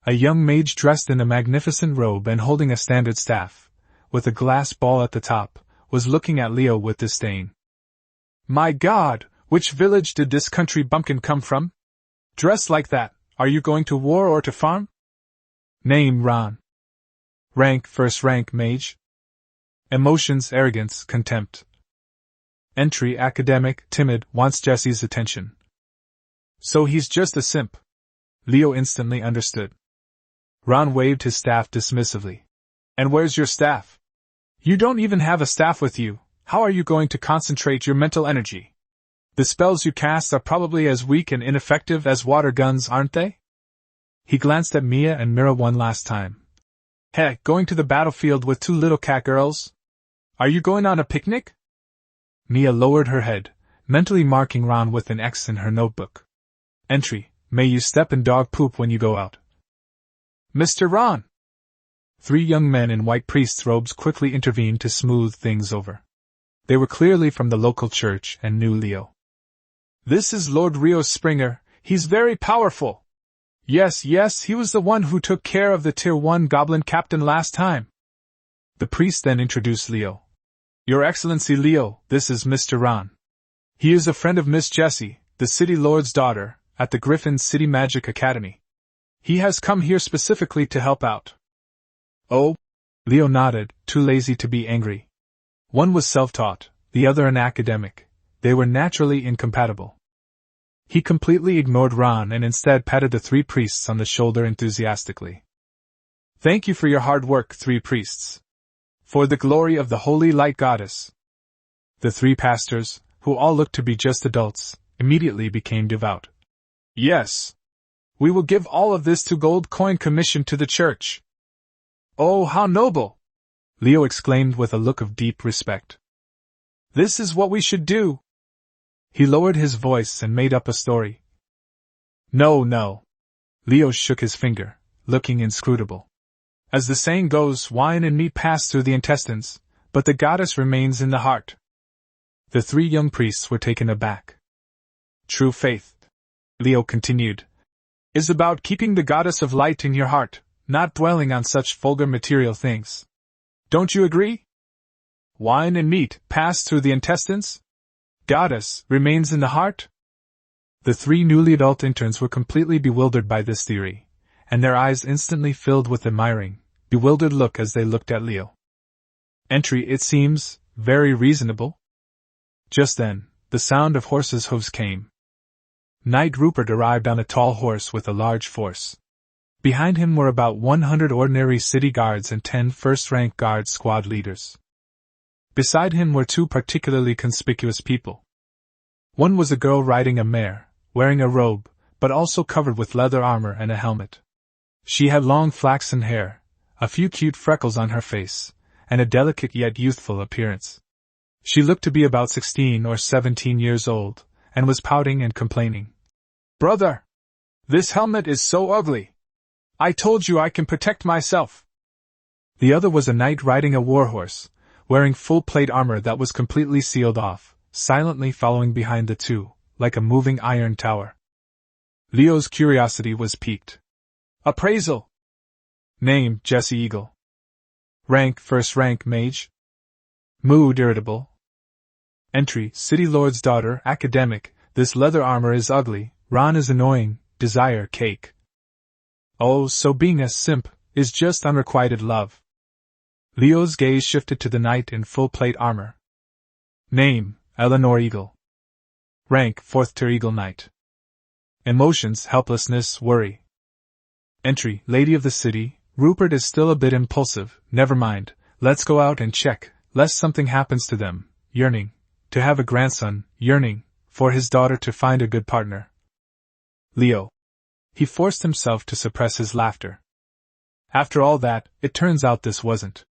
A young mage dressed in a magnificent robe and holding a standard staff, with a glass ball at the top, was looking at Leo with disdain. My God, which village did this country bumpkin come from? Dressed like that, are you going to war or to farm? Name Ron. Rank, first rank mage. Emotions, arrogance, contempt. Entry, academic, timid, wants Jesse's attention. So he's just a simp. Leo instantly understood. Ron waved his staff dismissively. And where's your staff? You don't even have a staff with you. How are you going to concentrate your mental energy? The spells you cast are probably as weak and ineffective as water guns, aren't they? He glanced at Mia and Mira one last time. Heck, going to the battlefield with 2 little cat girls? Are you going on a picnic? Mia lowered her head, mentally marking Ron with an X in her notebook. Entry: May you step in dog poop when you go out. Mr. Ron! 3 young men in white priest's robes quickly intervened to smooth things over. They were clearly from the local church and knew Leo. This is Lord Rio Springer, he's very powerful. Yes, he was the one who took care of the Tier 1 goblin captain last time. The priest then introduced Leo. Your Excellency Leo, this is Mr. Ron. He is a friend of Miss Jessie, the City Lord's daughter, at the Griffin City Magic Academy. He has come here specifically to help out. Oh? Leo nodded, too lazy to be angry. One was self-taught, the other an academic. They were naturally incompatible. He completely ignored Ron and instead patted the 3 priests on the shoulder enthusiastically. Thank you for your hard work, 3 priests. For the glory of the Holy Light Goddess. The 3 pastors, who all looked to be just adults, immediately became devout. Yes. We will give all of this to gold coin commission to the church. Oh, how noble! Leo exclaimed with a look of deep respect. This is what we should do. He lowered his voice and made up a story. No. Leo shook his finger, looking inscrutable. As the saying goes, wine and meat pass through the intestines, but the goddess remains in the heart. The 3 young priests were taken aback. True faith, Leo continued, is about keeping the goddess of light in your heart, not dwelling on such vulgar material things. Don't you agree? Wine and meat pass through the intestines? Goddess remains in the heart? The 3 newly adult interns were completely bewildered by this theory, and their eyes instantly filled with admiring, bewildered look as they looked at Leo. Entry: It seems very reasonable. Just then, the sound of horses' hooves came. Knight Rupert arrived on a tall horse with a large force. Behind him were about 100 ordinary city guards and 10 first-rank guard squad leaders. Beside him were 2 particularly conspicuous people. One was a girl riding a mare, wearing a robe, but also covered with leather armor and a helmet. She had long flaxen hair, a few cute freckles on her face, and a delicate yet youthful appearance. She looked to be about 16 or 17 years old, and was pouting and complaining. Brother! This helmet is so ugly! I told you I can protect myself! The other was a knight riding a warhorse, wearing full plate armor that was completely sealed off, silently following behind the 2, like a moving iron tower. Leo's curiosity was piqued. Appraisal! Name: Jesse Eagle. Rank: first rank mage. Mood: irritable. Entry: City Lord's daughter, academic. This leather armor is ugly. Ron is annoying. Desire: cake. Oh, so being a simp is just unrequited love. Leo's gaze shifted to the knight in full plate armor. Name: Eleanor Eagle. Rank: 4th tier Eagle Knight. Emotions: helplessness, worry. Entry: Lady of the city. Rupert is still a bit impulsive. Never mind, let's go out and check, lest something happens to them. Yearning to have a grandson, yearning for his daughter to find a good partner. Leo. He forced himself to suppress his laughter. After all that, it turns out this wasn't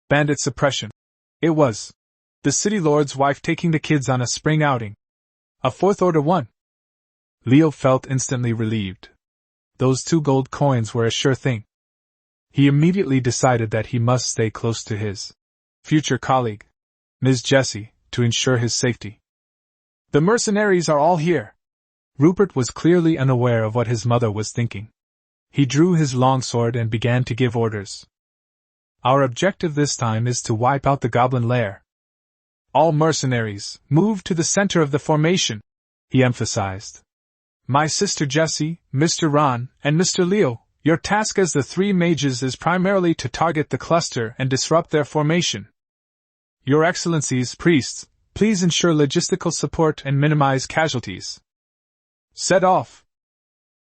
bandit suppression. It was the city lord's wife taking the kids on a spring outing. A 4th order one. Leo felt instantly relieved. Those 2 gold coins were a sure thing. He immediately decided that he must stay close to his future colleague, Ms. Jessie, to ensure his safety. The mercenaries are all here. Rupert was clearly unaware of what his mother was thinking. He drew his longsword and began to give orders. Our objective this time is to wipe out the goblin lair. All mercenaries, move to the center of the formation, he emphasized. My sister Jessie, Mr. Ron, and Mr. Leo, your task as the 3 mages is primarily to target the cluster and disrupt their formation. Your Excellencies, priests, please ensure logistical support and minimize casualties. Set off!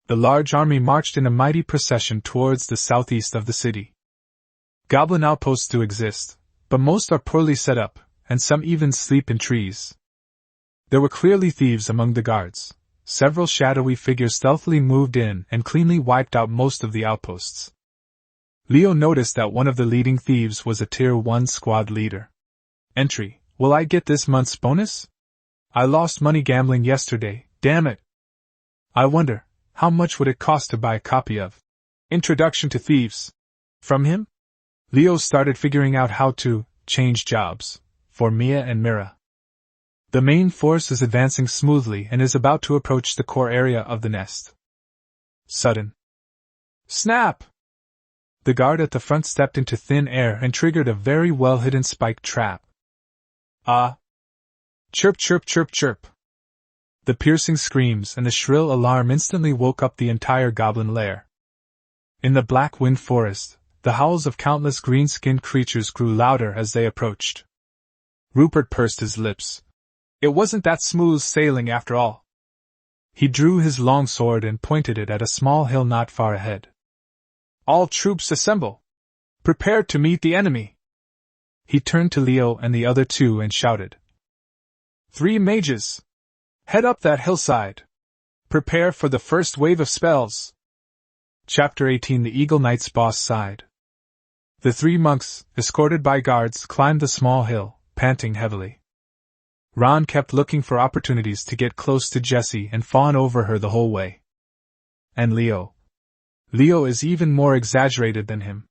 The large army marched in a mighty procession towards the southeast of the city. Goblin outposts do exist, but most are poorly set up, and some even sleep in trees. There were clearly thieves among the guards. Several shadowy figures stealthily moved in and cleanly wiped out most of the outposts. Leo noticed that one of the leading thieves was a Tier 1 squad leader. Entry: Will I get this month's bonus? I lost money gambling yesterday, damn it. I wonder, how much would it cost to buy a copy of Introduction to Thieves? From him? Leo started figuring out how to change jobs for Mia and Mira. The main force is advancing smoothly and is about to approach the core area of the nest. Sudden snap! The guard at the front stepped into thin air and triggered a very well-hidden spike trap. Chirp chirp chirp chirp. The piercing screams and the shrill alarm instantly woke up the entire goblin lair. In the black wind forest, the howls of countless green-skinned creatures grew louder as they approached. Rupert pursed his lips. It wasn't that smooth sailing after all. He drew his long sword and pointed it at a small hill not far ahead. All troops assemble! Prepare to meet the enemy! He turned to Leo and the other two and shouted. 3 mages! Head up that hillside! Prepare for the first wave of spells! Chapter 18 The Eagle Knight's Boss Side. The 3 monks, escorted by guards, climbed the small hill, panting heavily. Ron kept looking for opportunities to get close to Jessie and fawn over her the whole way. And Leo. Leo is even more exaggerated than him.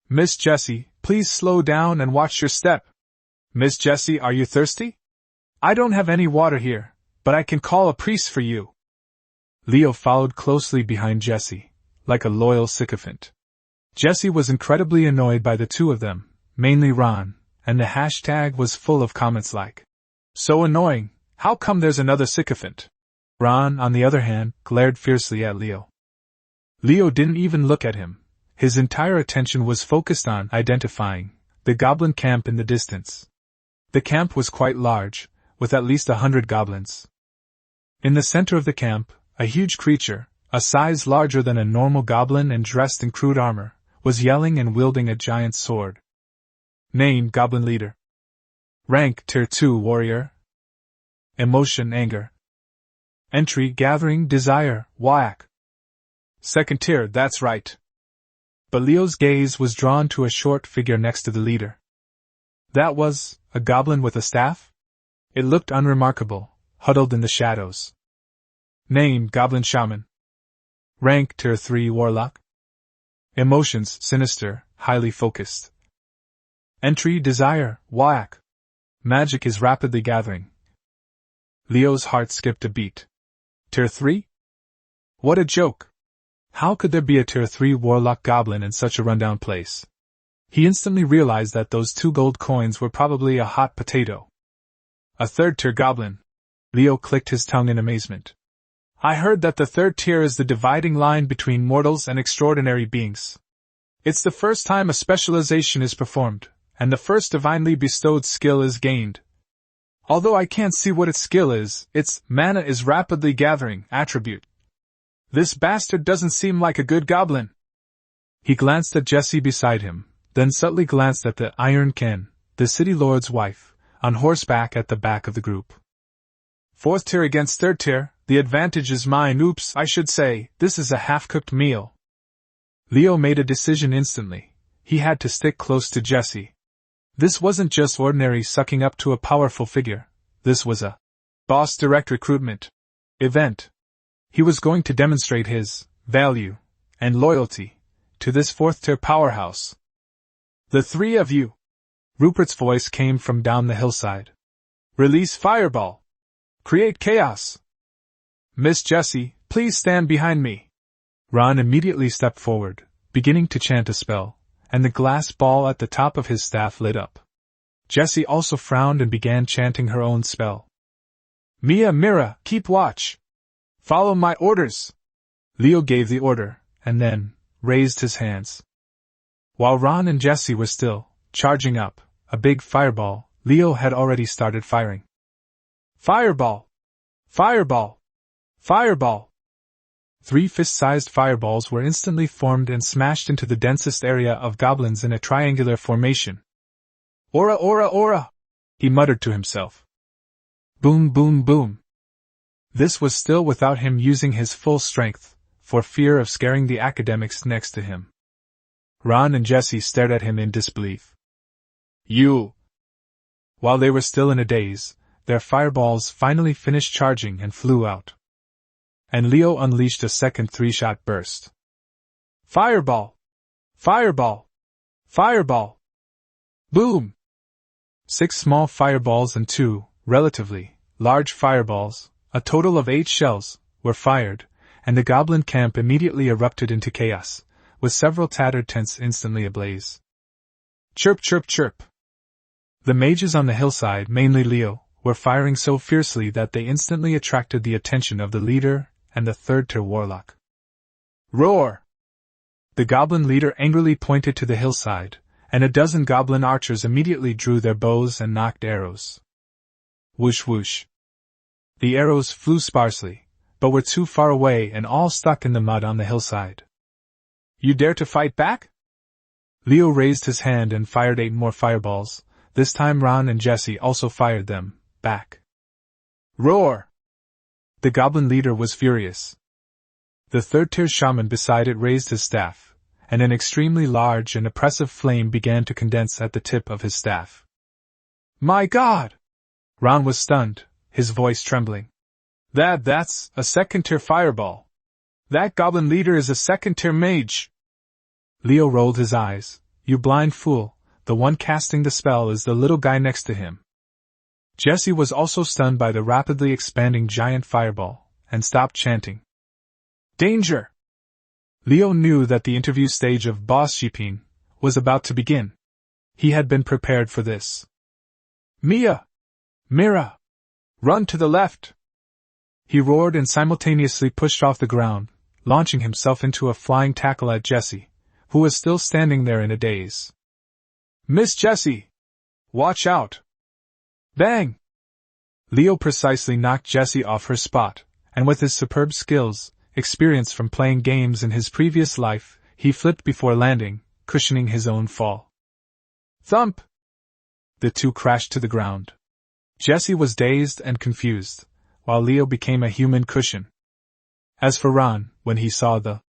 Miss Jessie, please slow down and watch your step. Miss Jessie, are you thirsty? I don't have any water here, but I can call a priest for you. Leo followed closely behind Jessie, like a loyal sycophant. Jessie was incredibly annoyed by the two of them, mainly Ron, and the hashtag was full of comments like, "So annoying, how come there's another sycophant?" Ron, on the other hand, glared fiercely at Leo. Leo didn't even look at him. His entire attention was focused on identifying the goblin camp in the distance. The camp was quite large, with at least 100 goblins. In the center of the camp, a huge creature, a size larger than a normal goblin and dressed in crude armor, was yelling and wielding a giant sword. Name: Goblin Leader. Rank: Tier 2 Warrior. Emotion: Anger. Entry: Gathering Desire, Whack. Second tier, that's right. But Leo's gaze was drawn to a short figure next to the leader. That was a goblin with a staff? It looked unremarkable, huddled in the shadows. Name: Goblin Shaman. Rank: Tier 3 Warlock. Emotions: Sinister, highly focused. Entry: Desire, Whack. Magic is rapidly gathering. Leo's heart skipped a beat. Tier 3? What a joke! How could there be a Tier 3 Warlock Goblin in such a rundown place? He instantly realized that those 2 gold coins were probably a hot potato. A 3rd tier Goblin. Leo clicked his tongue in amazement. I heard that the 3rd tier is the dividing line between mortals and extraordinary beings. It's the first time a specialization is performed, and the first divinely bestowed skill is gained. Although I can't see what its skill is, its mana is rapidly gathering attribute. This bastard doesn't seem like a good goblin. He glanced at Jessie beside him, then subtly glanced at the Iron Ken, the city lord's wife, on horseback at the back of the group. 4th tier against 3rd tier, the advantage is mine. Oops, I should say, this is a half-cooked meal. Leo made a decision instantly. He had to stick close to Jessie. This wasn't just ordinary sucking up to a powerful figure. This was a boss direct recruitment event. He was going to demonstrate his value and loyalty to this 4th tier powerhouse. The 3 of you! Rupert's voice came from down the hillside. Release Fireball! Create chaos! Miss Jessie, please stand behind me! Ron immediately stepped forward, beginning to chant a spell, and the glass ball at the top of his staff lit up. Jessie also frowned and began chanting her own spell. Mira, keep watch! Follow my orders! Leo gave the order, and then raised his hands. While Ron and Jessie were still charging up a big fireball, Leo had already started firing. Fireball! Fireball! Fireball! 3 fist-sized fireballs were instantly formed and smashed into the densest area of goblins in a triangular formation. Aura, aura, aura! He muttered to himself. Boom, boom, boom! This was still without him using his full strength, for fear of scaring the academics next to him. Ron and Jessie stared at him in disbelief. You! While they were still in a daze, their fireballs finally finished charging and flew out. And Leo unleashed a second 3-shot burst. Fireball! Fireball! Fireball! Boom! 6 small fireballs and 2, relatively, large fireballs, a total of 8 shells, were fired, and the goblin camp immediately erupted into chaos, with several tattered tents instantly ablaze. Chirp, chirp, chirp! The mages on the hillside, mainly Leo, were firing so fiercely that they instantly attracted the attention of the leader and the third-tier warlock. Roar! The goblin leader angrily pointed to the hillside, and a dozen goblin archers immediately drew their bows and nocked arrows. Whoosh whoosh. The arrows flew sparsely, but were too far away and all stuck in the mud on the hillside. You dare to fight back? Leo raised his hand and fired 8 more fireballs. This time Ron and Jesse also fired them back. Roar! The goblin leader was furious. The third-tier shaman beside it raised his staff, and an extremely large and oppressive flame began to condense at the tip of his staff. My God! Ron was stunned, his voice trembling. That's a second-tier fireball. That goblin leader is a second-tier mage. Leo rolled his eyes. You blind fool, the one casting the spell is the little guy next to him. Jesse was also stunned by the rapidly expanding giant fireball, and stopped chanting. Danger! Leo knew that the interview stage of Boss Shipin was about to begin. He had been prepared for this. Mia! Mira! Run to the left! He roared and simultaneously pushed off the ground, launching himself into a flying tackle at Jessie, who was still standing there in a daze. Miss Jessie! Watch out! Bang! Leo precisely knocked Jessie off her spot, and with his superb skills, experience from playing games in his previous life, he flipped before landing, cushioning his own fall. Thump! The two crashed to the ground. Jessie was dazed and confused, while Leo became a human cushion. As for Ron, when he saw the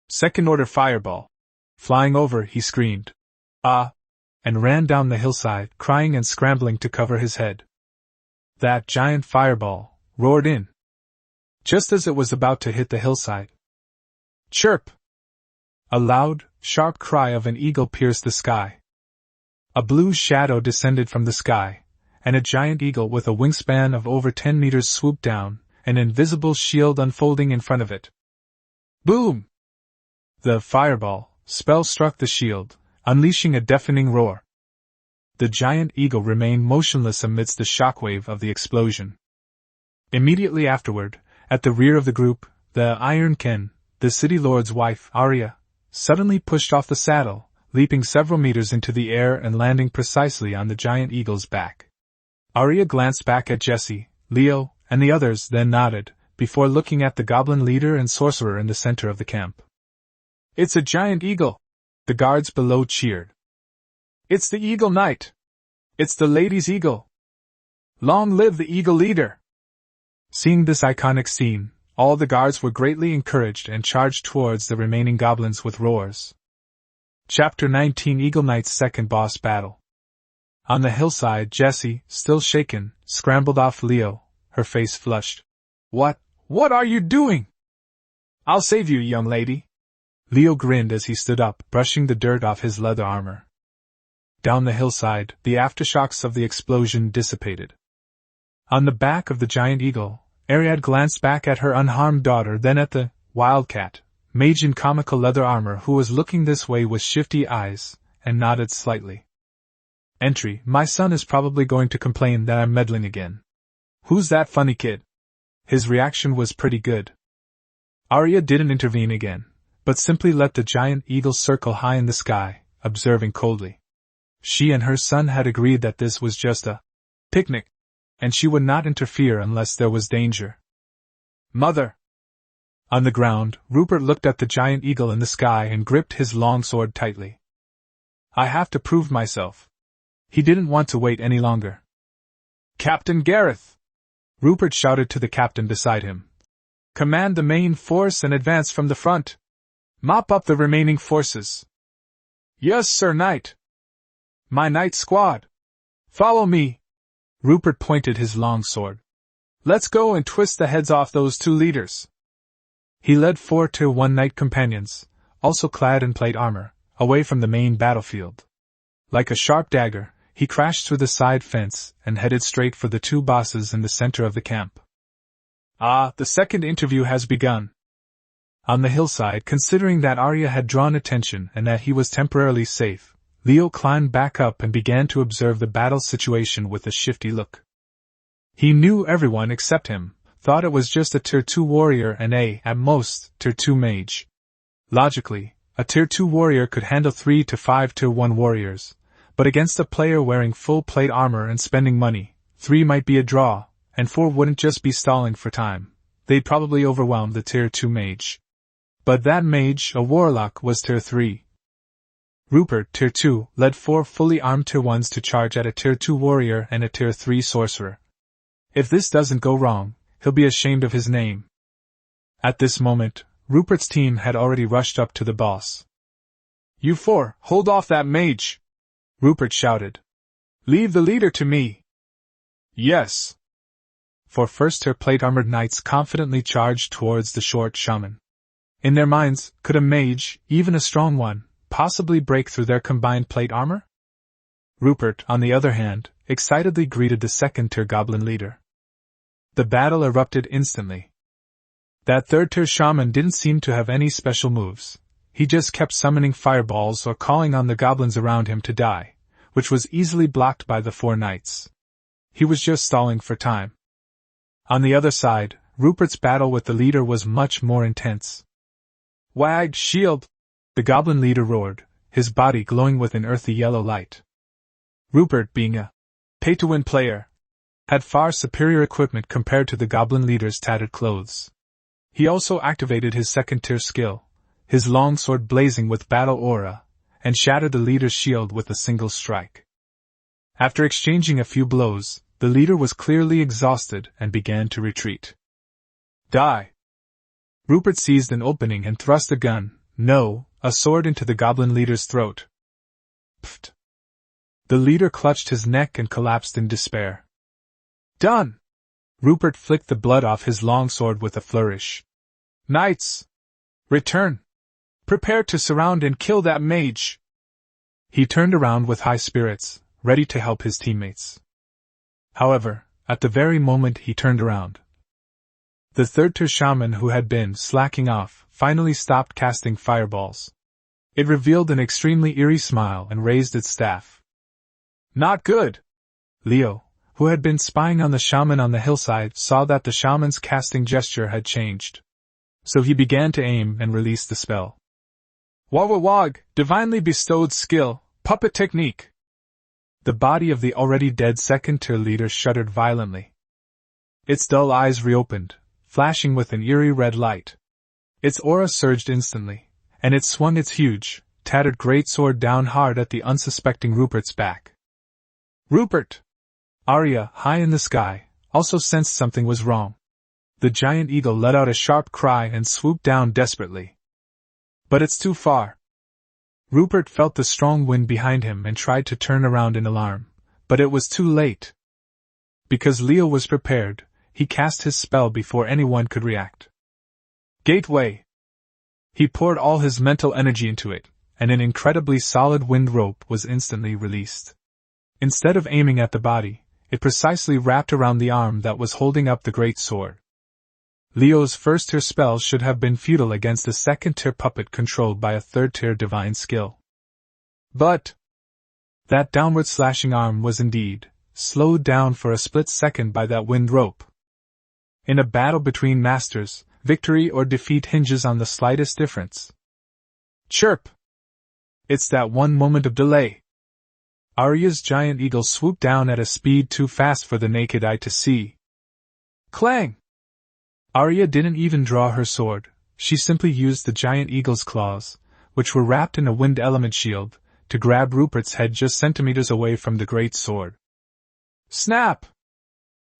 second-order fireball flying over, he screamed, "Ah!" and ran down the hillside, crying and scrambling to cover his head. That giant fireball roared in, just as it was about to hit the hillside. Chirp! A loud, sharp cry of an eagle pierced the sky. A blue shadow descended from the sky, and a giant eagle with a wingspan of over 10 meters swooped down, an invisible shield unfolding in front of it. Boom! The fireball spell struck the shield, unleashing a deafening roar. The giant eagle remained motionless amidst the shockwave of the explosion. Immediately afterward, at the rear of the group, the Iron Ken, the city lord's wife, Arya, suddenly pushed off the saddle, leaping several meters into the air and landing precisely on the giant eagle's back. Arya glanced back at Jesse, Leo, and the others, then nodded, before looking at the goblin leader and sorcerer in the center of the camp. It's a giant eagle! The guards below cheered. It's the Eagle Knight! It's the Lady's Eagle! Long live the Eagle Leader! Seeing this iconic scene, all the guards were greatly encouraged and charged towards the remaining goblins with roars. Chapter 19 Eagle Knight's Second Boss Battle. On the hillside, Jessie, still shaken, scrambled off Leo, her face flushed. What are you doing? I'll save you, young lady. Leo grinned as he stood up, brushing the dirt off his leather armor. Down the hillside, the aftershocks of the explosion dissipated. On the back of the giant eagle, Ariad glanced back at her unharmed daughter, then at the wildcat, mage in comical leather armor who was looking this way with shifty eyes, and nodded slightly. Entry: my son is probably going to complain that I'm meddling again. Who's that funny kid? His reaction was pretty good. Arya didn't intervene again, but simply let the giant eagle circle high in the sky, observing coldly. She and her son had agreed that this was just a picnic, and she would not interfere unless there was danger. Mother! On the ground, Rupert looked at the giant eagle in the sky and gripped his longsword tightly. I have to prove myself. He didn't want to wait any longer. Captain Gareth! Rupert shouted to the captain beside him. Command the main force and advance from the front. Mop up the remaining forces. Yes, Sir Knight. My knight squad. Follow me. Rupert pointed his long sword. Let's go and twist the heads off those two leaders. He led 4 Tier 1 knight companions, also clad in plate armor, away from the main battlefield. Like a sharp dagger, he crashed through the side fence and headed straight for the 2 bosses in the center of the camp. Ah, the second interview has begun. On the hillside, considering that Arya had drawn attention and that he was temporarily safe, Leo climbed back up and began to observe the battle situation with a shifty look. He knew everyone except him, thought it was just a Tier 2 warrior and at most, Tier 2 mage. Logically, a Tier 2 warrior could handle 3 to 5 Tier 1 warriors, but against a player wearing full plate armor and spending money, 3 might be a draw, and 4 wouldn't just be stalling for time. They'd probably overwhelm the Tier 2 mage. But that mage, a warlock, was Tier 3. Rupert, Tier 2, led 4 fully armed Tier 1s to charge at a Tier 2 warrior and a Tier 3 sorcerer. If this doesn't go wrong, he'll be ashamed of his name. At this moment, Rupert's team had already rushed up to the boss. You 4, hold off that mage! Rupert shouted. Leave the leader to me! Yes! 4 first-tier plate-armored knights confidently charged towards the short shaman. In their minds, could a mage, even a strong one, possibly break through their combined plate armor? Rupert, on the other hand, excitedly greeted the second-tier goblin leader. The battle erupted instantly. That third-tier shaman didn't seem to have any special moves. He just kept summoning fireballs or calling on the goblins around him to die, which was easily blocked by the 4 knights. He was just stalling for time. On the other side, Rupert's battle with the leader was much more intense. Wag shield! The goblin leader roared, his body glowing with an earthy yellow light. Rupert, being a pay-to-win player, had far superior equipment compared to the goblin leader's tattered clothes. He also activated his second-tier skill, his longsword blazing with battle aura, and shattered the leader's shield with a single strike. After exchanging a few blows, the leader was clearly exhausted and began to retreat. Die! Rupert seized an opening and thrust a gun, a sword into the goblin leader's throat. Pfft! The leader clutched his neck and collapsed in despair. Done! Rupert flicked the blood off his longsword with a flourish. Knights! Return! Prepare to surround and kill that mage! He turned around with high spirits, ready to help his teammates. However, at the very moment he turned around, the third-tier shaman who had been slacking off finally stopped casting fireballs. It revealed an extremely eerie smile and raised its staff. Not good! Leo, who had been spying on the shaman on the hillside, saw that the shaman's casting gesture had changed. So he began to aim and release the spell. Wawawag, divinely bestowed skill, puppet technique! The body of the already dead second-tier leader shuddered violently. Its dull eyes reopened, flashing with an eerie red light. Its aura surged instantly, and it swung its huge, tattered greatsword down hard at the unsuspecting Rupert's back. Rupert! Arya, high in the sky, also sensed something was wrong. The giant eagle let out a sharp cry and swooped down desperately. But it's too far. Rupert felt the strong wind behind him and tried to turn around in alarm, but it was too late. Because Leo was prepared, he cast his spell before anyone could react. Gateway! He poured all his mental energy into it, and an incredibly solid wind rope was instantly released. Instead of aiming at the body, it precisely wrapped around the arm that was holding up the great sword. Leo's first-tier spell should have been futile against a second-tier puppet controlled by a third-tier divine skill. But that downward slashing arm was indeed slowed down for a split second by that wind rope. In a battle between masters, victory or defeat hinges on the slightest difference. Chirp! It's that one moment of delay. Arya's giant eagle swooped down at a speed too fast for the naked eye to see. Clang! Arya didn't even draw her sword, she simply used the giant eagle's claws, which were wrapped in a wind element shield, to grab Rupert's head just centimeters away from the great sword. Snap!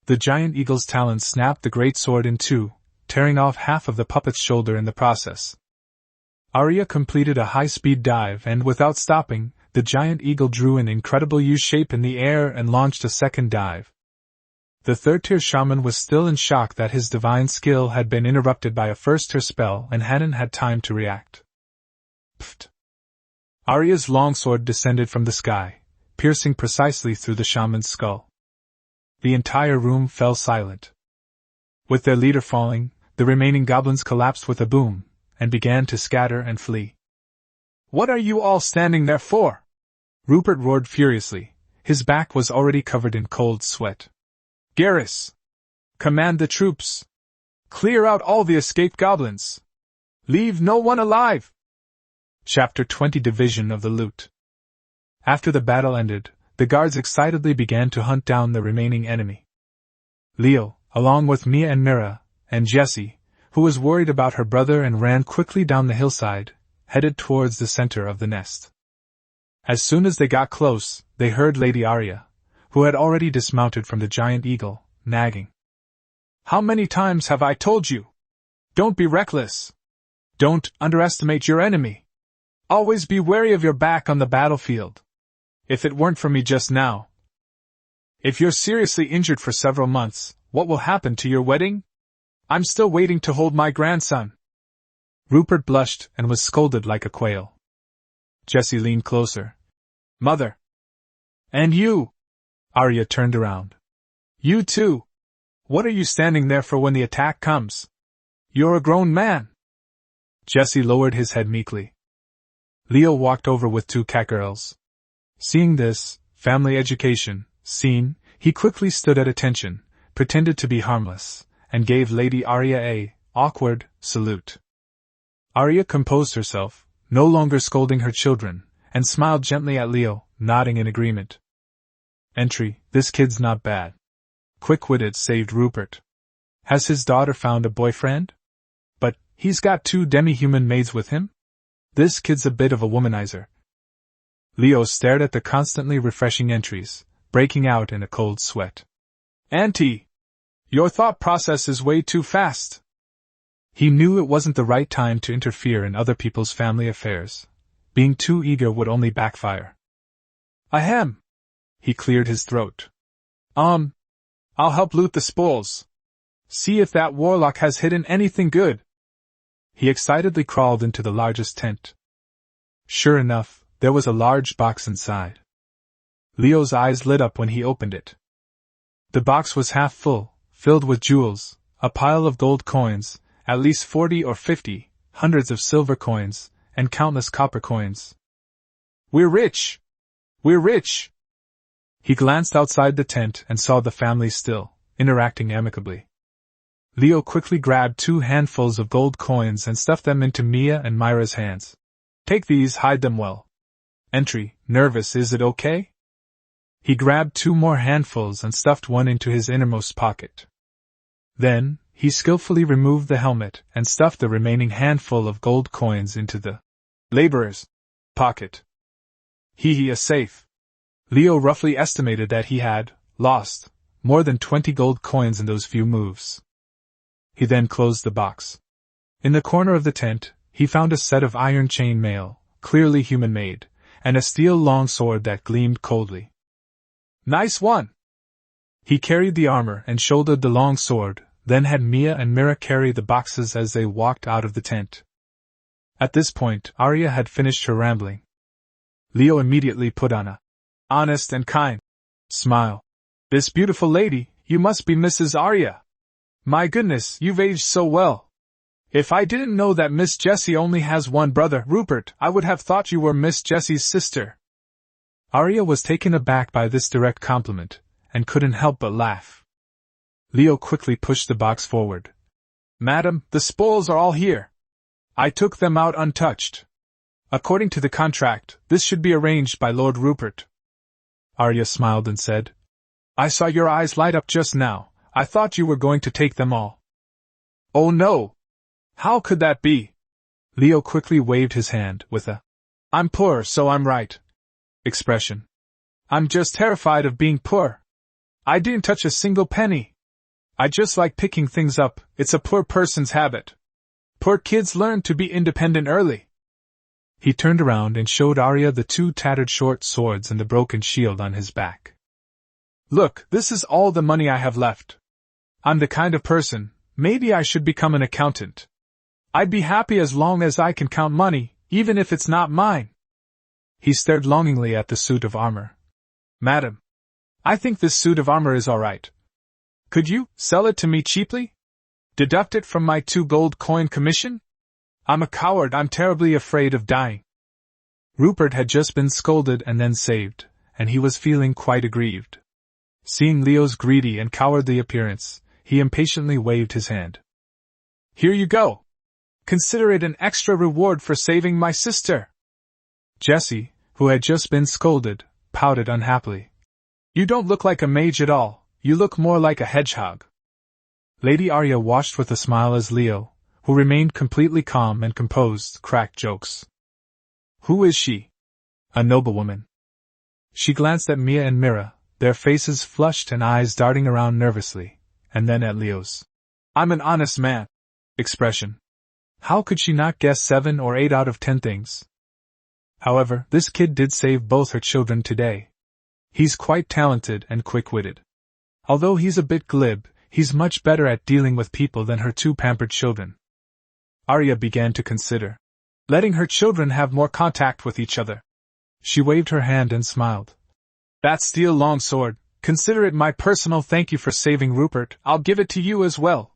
The giant eagle's talons snapped the great sword in two, tearing off half of the puppet's shoulder in the process. Arya completed a high-speed dive and, without stopping, the giant eagle drew an incredible U-shape in the air and launched a second dive, The third-tier shaman was still in shock that his divine skill had been interrupted by a first-tier spell and hadn't had time to react. Pfft! Arya's longsword descended from the sky, piercing precisely through the shaman's skull. The entire room fell silent. With their leader falling, the remaining goblins collapsed with a boom, and began to scatter and flee. "What are you all standing there for?" Rupert roared furiously. His back was already covered in cold sweat. "Garrus! Command the troops! Clear out all the escaped goblins! Leave no one alive!" Chapter 20 Division of the Loot. After the battle ended, the guards excitedly began to hunt down the remaining enemy. Leo, along with Mia and Mira, and Jessie, who was worried about her brother and ran quickly down the hillside, headed towards the center of the nest. As soon as they got close, they heard Lady Arya, who had already dismounted from the giant eagle, nagging. "How many times have I told you? Don't be reckless. Don't underestimate your enemy. Always be wary of your back on the battlefield. If it weren't for me just now. If you're seriously injured for several months, what will happen to your wedding? I'm still waiting to hold my grandson." Rupert blushed and was scolded like a quail. Jessie leaned closer. "Mother." "And you?" Arya turned around. "You too. What are you standing there for when the attack comes? You're a grown man." Jessie lowered his head meekly. Leo walked over with two cat girls. Seeing this, family education, scene, he quickly stood at attention, pretended to be harmless, and gave Lady Arya a awkward salute. Arya composed herself, no longer scolding her children, and smiled gently at Leo, nodding in agreement. Entry, this kid's not bad. Quick-witted saved Rupert. Has his daughter found a boyfriend? But, he's got 2 demi-human maids with him? This kid's a bit of a womanizer. Leo stared at the constantly refreshing entries, breaking out in a cold sweat. "Auntie! Your thought process is way too fast." He knew it wasn't the right time to interfere in other people's family affairs. Being too eager would only backfire. "Ahem!" He cleared his throat. I'll help loot the spoils. See if that warlock has hidden anything good." He excitedly crawled into the largest tent. Sure enough, there was a large box inside. Leo's eyes lit up when he opened it. The box was half full, filled with jewels, a pile of gold coins, at least 40 or 50, hundreds of silver coins, and countless copper coins. "We're rich! We're rich!" He glanced outside the tent and saw the family still, interacting amicably. Leo quickly grabbed 2 handfuls of gold coins and stuffed them into Mia and Myra's hands. "Take these, hide them well." Entry, nervous, is it okay? He grabbed 2 more handfuls and stuffed one into his innermost pocket. Then, he skillfully removed the helmet and stuffed the remaining handful of gold coins into the laborer's pocket. A safe. Leo roughly estimated that he had lost more than 20 gold coins in those few moves. He then closed the box. In the corner of the tent, he found a set of iron chain mail, clearly human-made, and a steel longsword that gleamed coldly. "Nice one!" He carried the armor and shouldered the long sword, then had Mia and Mira carry the boxes as they walked out of the tent. At this point, Arya had finished her rambling. Leo immediately put on a honest and kind smile. "This beautiful lady, you must be Mrs. Arya. My goodness, you've aged so well. If I didn't know that Miss Jessie only has one brother, Rupert, I would have thought you were Miss Jessie's sister." Arya was taken aback by this direct compliment, and couldn't help but laugh. Leo quickly pushed the box forward. "Madam, the spoils are all here. I took them out untouched. According to the contract, this should be arranged by Lord Rupert." Arya smiled and said, "I saw your eyes light up just now. I thought you were going to take them all." "Oh no! How could that be?" Leo quickly waved his hand with a "I'm poor, so I'm right" expression. "I'm just terrified of being poor. I didn't touch a single penny. I just like picking things up. It's a poor person's habit. Poor kids learn to be independent early." He turned around and showed Arya the 2 tattered short swords and the broken shield on his back. Look, this is all the money I have left. I'm the kind of person, maybe I should become an accountant. I'd be happy as long as I can count money, even if it's not mine. He stared longingly at the suit of armor. Madam, I think this suit of armor is all right. Could you sell it to me cheaply? Deduct it from my 2 gold coin commission? I'm a coward, I'm terribly afraid of dying. Rupert had just been scolded and then saved, and he was feeling quite aggrieved. Seeing Leo's greedy and cowardly appearance, he impatiently waved his hand. Here you go! Consider it an extra reward for saving my sister. Jessie, who had just been scolded, pouted unhappily. You don't look like a mage at all, you look more like a hedgehog. Lady Arya watched with a smile as Leo, who remained completely calm and composed, cracked jokes. Who is she? A noblewoman. She glanced at Mia and Mira, their faces flushed and eyes darting around nervously, and then at Leo's. I'm an honest man. Expression. How could she not guess 7 or 8 out of 10 things? However, this kid did save both her children today. He's quite talented and quick-witted. Although he's a bit glib, he's much better at dealing with people than her 2 pampered children. Arya began to consider letting her children have more contact with each other. She waved her hand and smiled. That steel longsword, consider it my personal thank you for saving Rupert, I'll give it to you as well.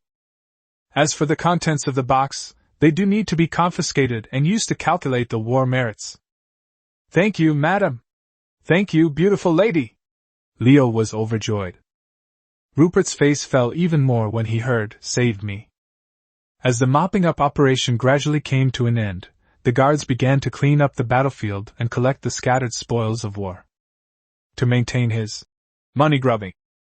As for the contents of the box, they do need to be confiscated and used to calculate the war merits. Thank you, madam. Thank you, beautiful lady. Leo was overjoyed. Rupert's face fell even more when he heard, saved me. As the mopping up operation gradually came to an end, the guards began to clean up the battlefield and collect the scattered spoils of war. To maintain his money-grubbing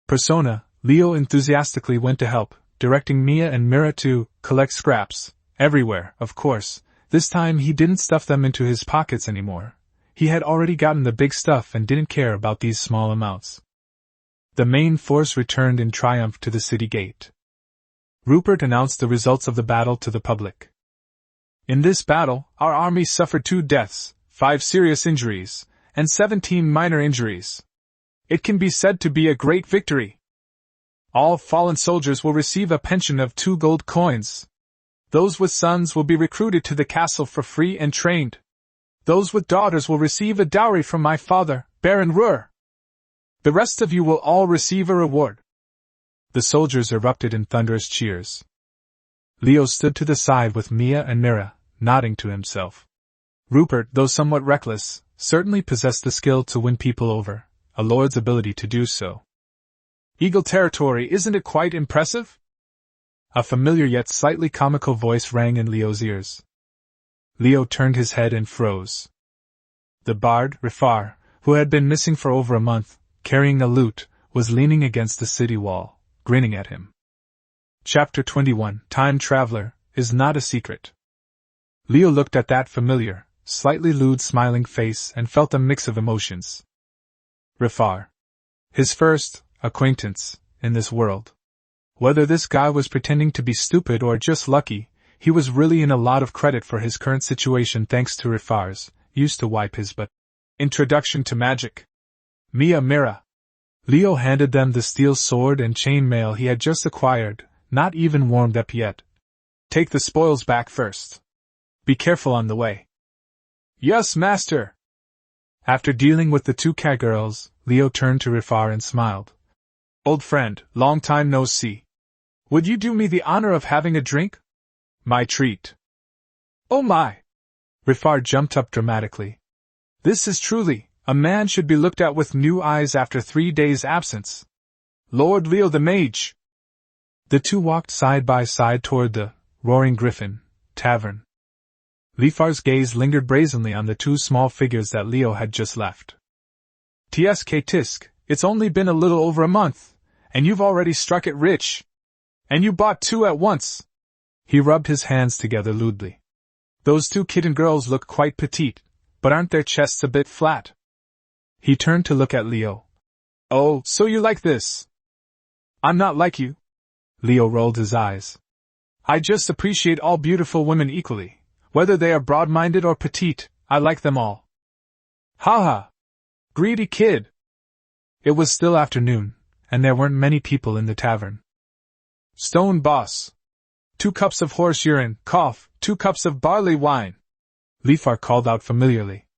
persona, Leo enthusiastically went to help, directing Mia and Mira to collect scraps, everywhere, of course. This time he didn't stuff them into his pockets anymore. He had already gotten the big stuff and didn't care about these small amounts. The main force returned in triumph to the city gate. Rupert announced the results of the battle to the public. In this battle, our army suffered 2 deaths, 5 serious injuries, and 17 minor injuries. It can be said to be a great victory. All fallen soldiers will receive a pension of 2 gold coins. Those with sons will be recruited to the castle for free and trained. Those with daughters will receive a dowry from my father, Baron Ruhr. The rest of you will all receive a reward. The soldiers erupted in thunderous cheers. Leo stood to the side with Mia and Mira, nodding to himself. Rupert, though somewhat reckless, certainly possessed the skill to win people over, a lord's ability to do so. Eagle territory, isn't it quite impressive? A familiar yet slightly comical voice rang in Leo's ears. Leo turned his head and froze. The bard, Rifar, who had been missing for over a month, carrying a lute, was leaning against the city wall, grinning at him. Chapter 21, Time Traveler, is not a secret. Leo looked at that familiar, slightly lewd smiling face and felt a mix of emotions. Rifar. His first acquaintance in this world. Whether this guy was pretending to be stupid or just lucky, he was really in a lot of credit for his current situation thanks to Rifar's used to wipe his butt. Introduction to Magic. Mia Mira. Leo handed them the steel sword and chainmail he had just acquired, not even warmed up yet. Take the spoils back first. Be careful on the way. Yes, master. After dealing with the 2 cowgirls, Leo turned to Rifar and smiled. Old friend, long time no see. Would you do me the honor of having a drink? My treat. Oh my! Rifar jumped up dramatically. This is truly, a man should be looked at with new eyes after 3 days' absence. Lord Leo the Mage! The 2 walked side by side toward the Roaring Griffin tavern. Rifar's gaze lingered brazenly on the 2 small figures that Leo had just left. Tsk tisk, it's only been a little over a month, and you've already struck it rich. And you bought 2 at once. He rubbed his hands together lewdly. Those 2 kitten girls look quite petite, but aren't their chests a bit flat? He turned to look at Leo. Oh, so you like this? I'm not like you. Leo rolled his eyes. I just appreciate all beautiful women equally, whether they are broad-minded or petite, I like them all. Ha ha! Greedy kid! It was still afternoon, and there weren't many people in the tavern. "Stone boss. 2 cups of horse urine, cough, 2 cups of barley wine," Lifar called out familiarly.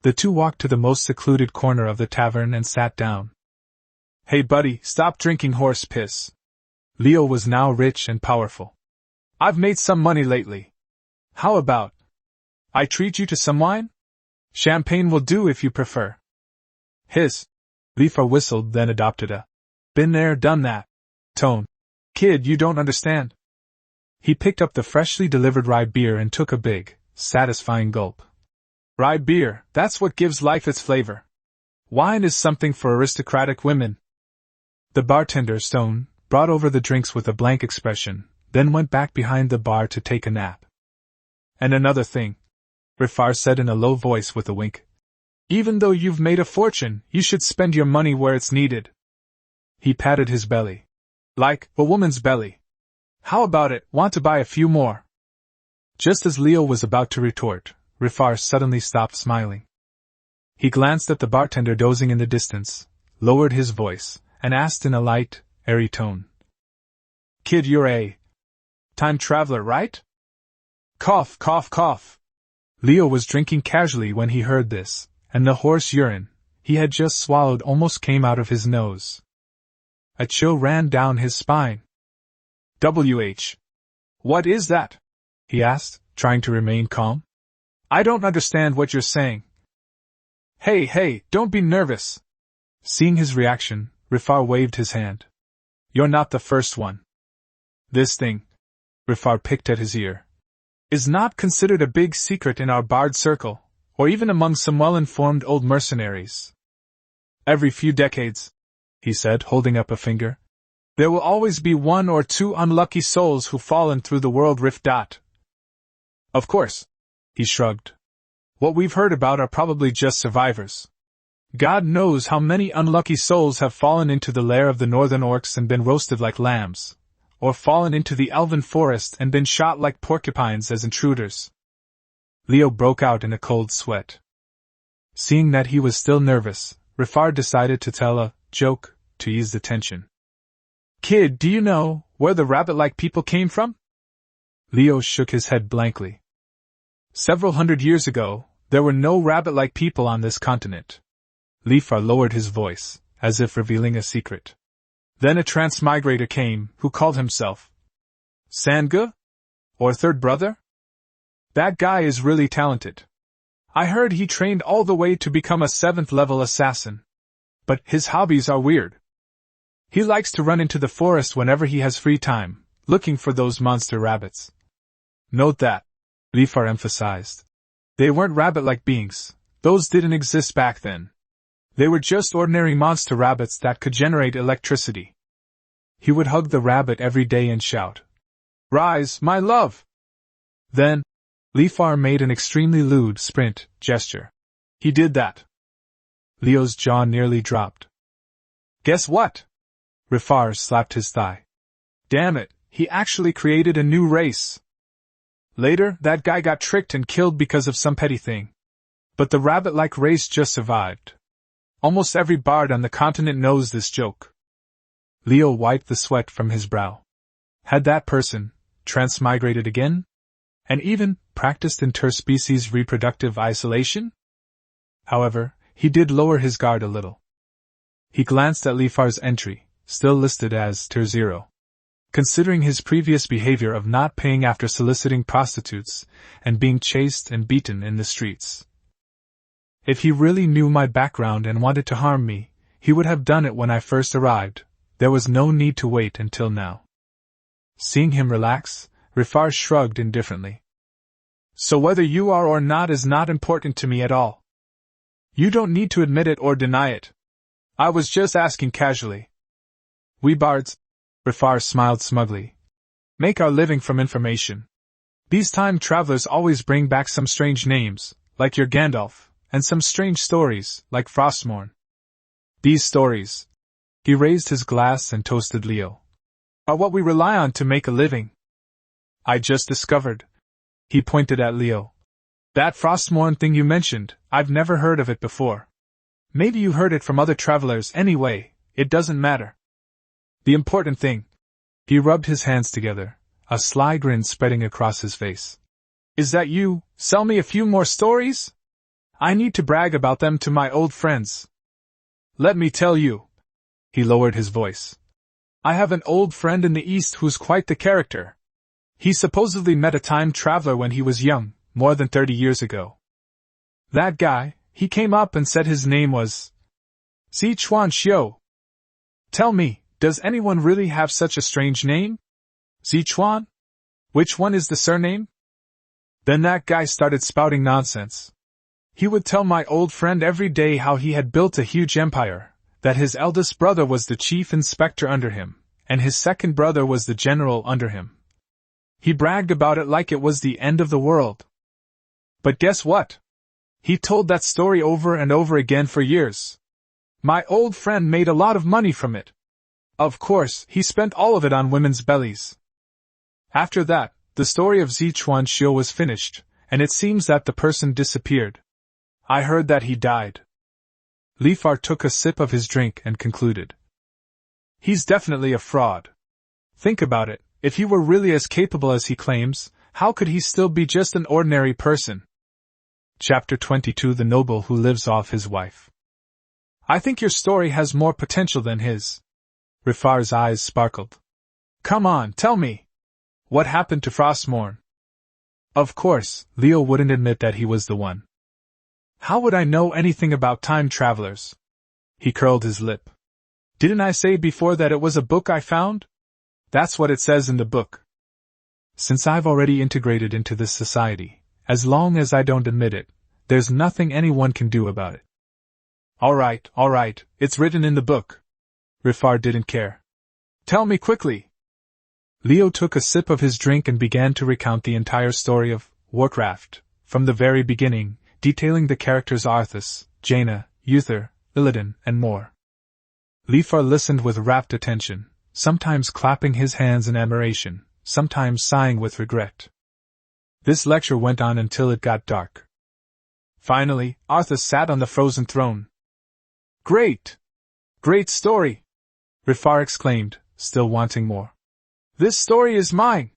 The two walked to the most secluded corner of the tavern and sat down. "Hey buddy, stop drinking horse piss." Leo was now rich and powerful. "I've made some money lately. How about I treat you to some wine? Champagne will do if you prefer." "Hiss." Lifar whistled, then adopted a "been there, done that" tone. "Kid, you don't understand." He picked up the freshly delivered rye beer and took a big, satisfying gulp. "Rye beer, that's what gives life its flavor. Wine is something for aristocratic women." The bartender, Stone, brought over the drinks with a blank expression, then went back behind the bar to take a nap. "And another thing," Rifar said in a low voice with a wink. "Even though you've made a fortune, you should spend your money where it's needed." He patted his belly. "Like a woman's belly. How about it, want to buy a few more?" Just as Leo was about to retort, Rifar suddenly stopped smiling. He glanced at the bartender dozing in the distance, lowered his voice, and asked in a light, airy tone. "Kid, you're a time traveler, right?" Cough, cough, cough. Leo was drinking casually when he heard this, and the horse urine he had just swallowed almost came out of his nose. A chill ran down his spine. "WH. What is that?" he asked, trying to remain calm. "I don't understand what you're saying." Hey, don't be nervous." Seeing his reaction, Rifar waved his hand. "You're not the first one. This thing," Rifar picked at his ear, "is not considered a big secret in our bard circle, or even among some well-informed old mercenaries. Every few decades," he said, holding up a finger, "there will always be 1 or 2 unlucky souls who fallen through the world rift. Of course," he shrugged. "What we've heard about are probably just survivors. God knows how many unlucky souls have fallen into the lair of the northern orcs and been roasted like lambs, or fallen into the elven forest and been shot like porcupines as intruders." Leo broke out in a cold sweat. Seeing that he was still nervous, Rifar decided to tell a joke to ease the tension. "Kid, do you know where the rabbit-like people came from?" Leo shook his head blankly. "Several hundred years ago, there were no rabbit-like people on this continent." Lifar lowered his voice, as if revealing a secret. "Then a transmigrator came, who called himself Sanga? Or Third Brother? That guy is really talented. I heard he trained all the way to become a 7th-level assassin. But his hobbies are weird. He likes to run into the forest whenever he has free time, looking for those monster rabbits." "Note that," Lifar emphasized. "They weren't rabbit-like beings. Those didn't exist back then. They were just ordinary monster rabbits that could generate electricity." He would hug the rabbit every day and shout, "Rise, my love!" Then, Lifar made an extremely lewd sprint gesture. "He did that." Leo's jaw nearly dropped. "Guess what?" Rifar slapped his thigh. "Damn it, he actually created a new race. Later, that guy got tricked and killed because of some petty thing. But the rabbit-like race just survived. Almost every bard on the continent knows this joke." Leo wiped the sweat from his brow. Had that person transmigrated again? And even practiced interspecies reproductive isolation? However, he did lower his guard a little. He glanced at Lifar's entry, still listed as Tier 0. Considering his previous behavior of not paying after soliciting prostitutes, and being chased and beaten in the streets. If he really knew my background and wanted to harm me, he would have done it when I first arrived. There was no need to wait until now. Seeing him relax, Rifar shrugged indifferently. "So whether you are or not is not important to me at all. You don't need to admit it or deny it. I was just asking casually. We bards," Rifar smiled smugly, "make our living from information. These time travelers always bring back some strange names, like your Gandalf, and some strange stories, like Frostmourne. These stories," he raised his glass and toasted Leo, "are what we rely on to make a living. I just discovered," he pointed at Leo, "that Frostmourne thing you mentioned. I've never heard of it before. Maybe you heard it from other travelers anyway, it doesn't matter. The important thing. He rubbed his hands together, a sly grin spreading across his face. Is that you? Sell me a few more stories? I need to brag about them to my old friends. Let me tell you. He lowered his voice. I have an old friend in the East who's quite the character. He supposedly met a time traveler when he was young, more than 30 years ago. That guy, he came up and said his name was Sichuan Xiu. Tell me, does anyone really have such a strange name? Sichuan? Which one is the surname? Then that guy started spouting nonsense. He would tell my old friend every day how he had built a huge empire, that his eldest brother was the chief inspector under him, and his second brother was the general under him. He bragged about it like it was the end of the world. But guess what? He told that story over and over again for years. My old friend made a lot of money from it. Of course, he spent all of it on women's bellies. After that, the story of Sichuan Xiu was finished, and it seems that the person disappeared. I heard that he died. Li Far took a sip of his drink and concluded. He's definitely a fraud. Think about it, if he were really as capable as he claims, how could he still be just an ordinary person? Chapter 22 The Noble Who Lives Off His Wife. I think your story has more potential than his. Rifar's eyes sparkled. Come on, tell me. What happened to Frostmourne? Of course, Leo wouldn't admit that he was the one. How would I know anything about time travelers? He curled his lip. Didn't I say before that it was a book I found? That's what it says in the book. Since I've already integrated into this society, as long as I don't admit it, there's nothing anyone can do about it. All right, it's written in the book. Rifar didn't care. Tell me quickly. Leo took a sip of his drink and began to recount the entire story of Warcraft, from the very beginning, detailing the characters Arthas, Jaina, Uther, Illidan, and more. Lifar listened with rapt attention, sometimes clapping his hands in admiration, sometimes sighing with regret. This lecture went on until it got dark. Finally, Arthas sat on the frozen throne. Great! Great story! Rifar exclaimed, still wanting more. This story is mine!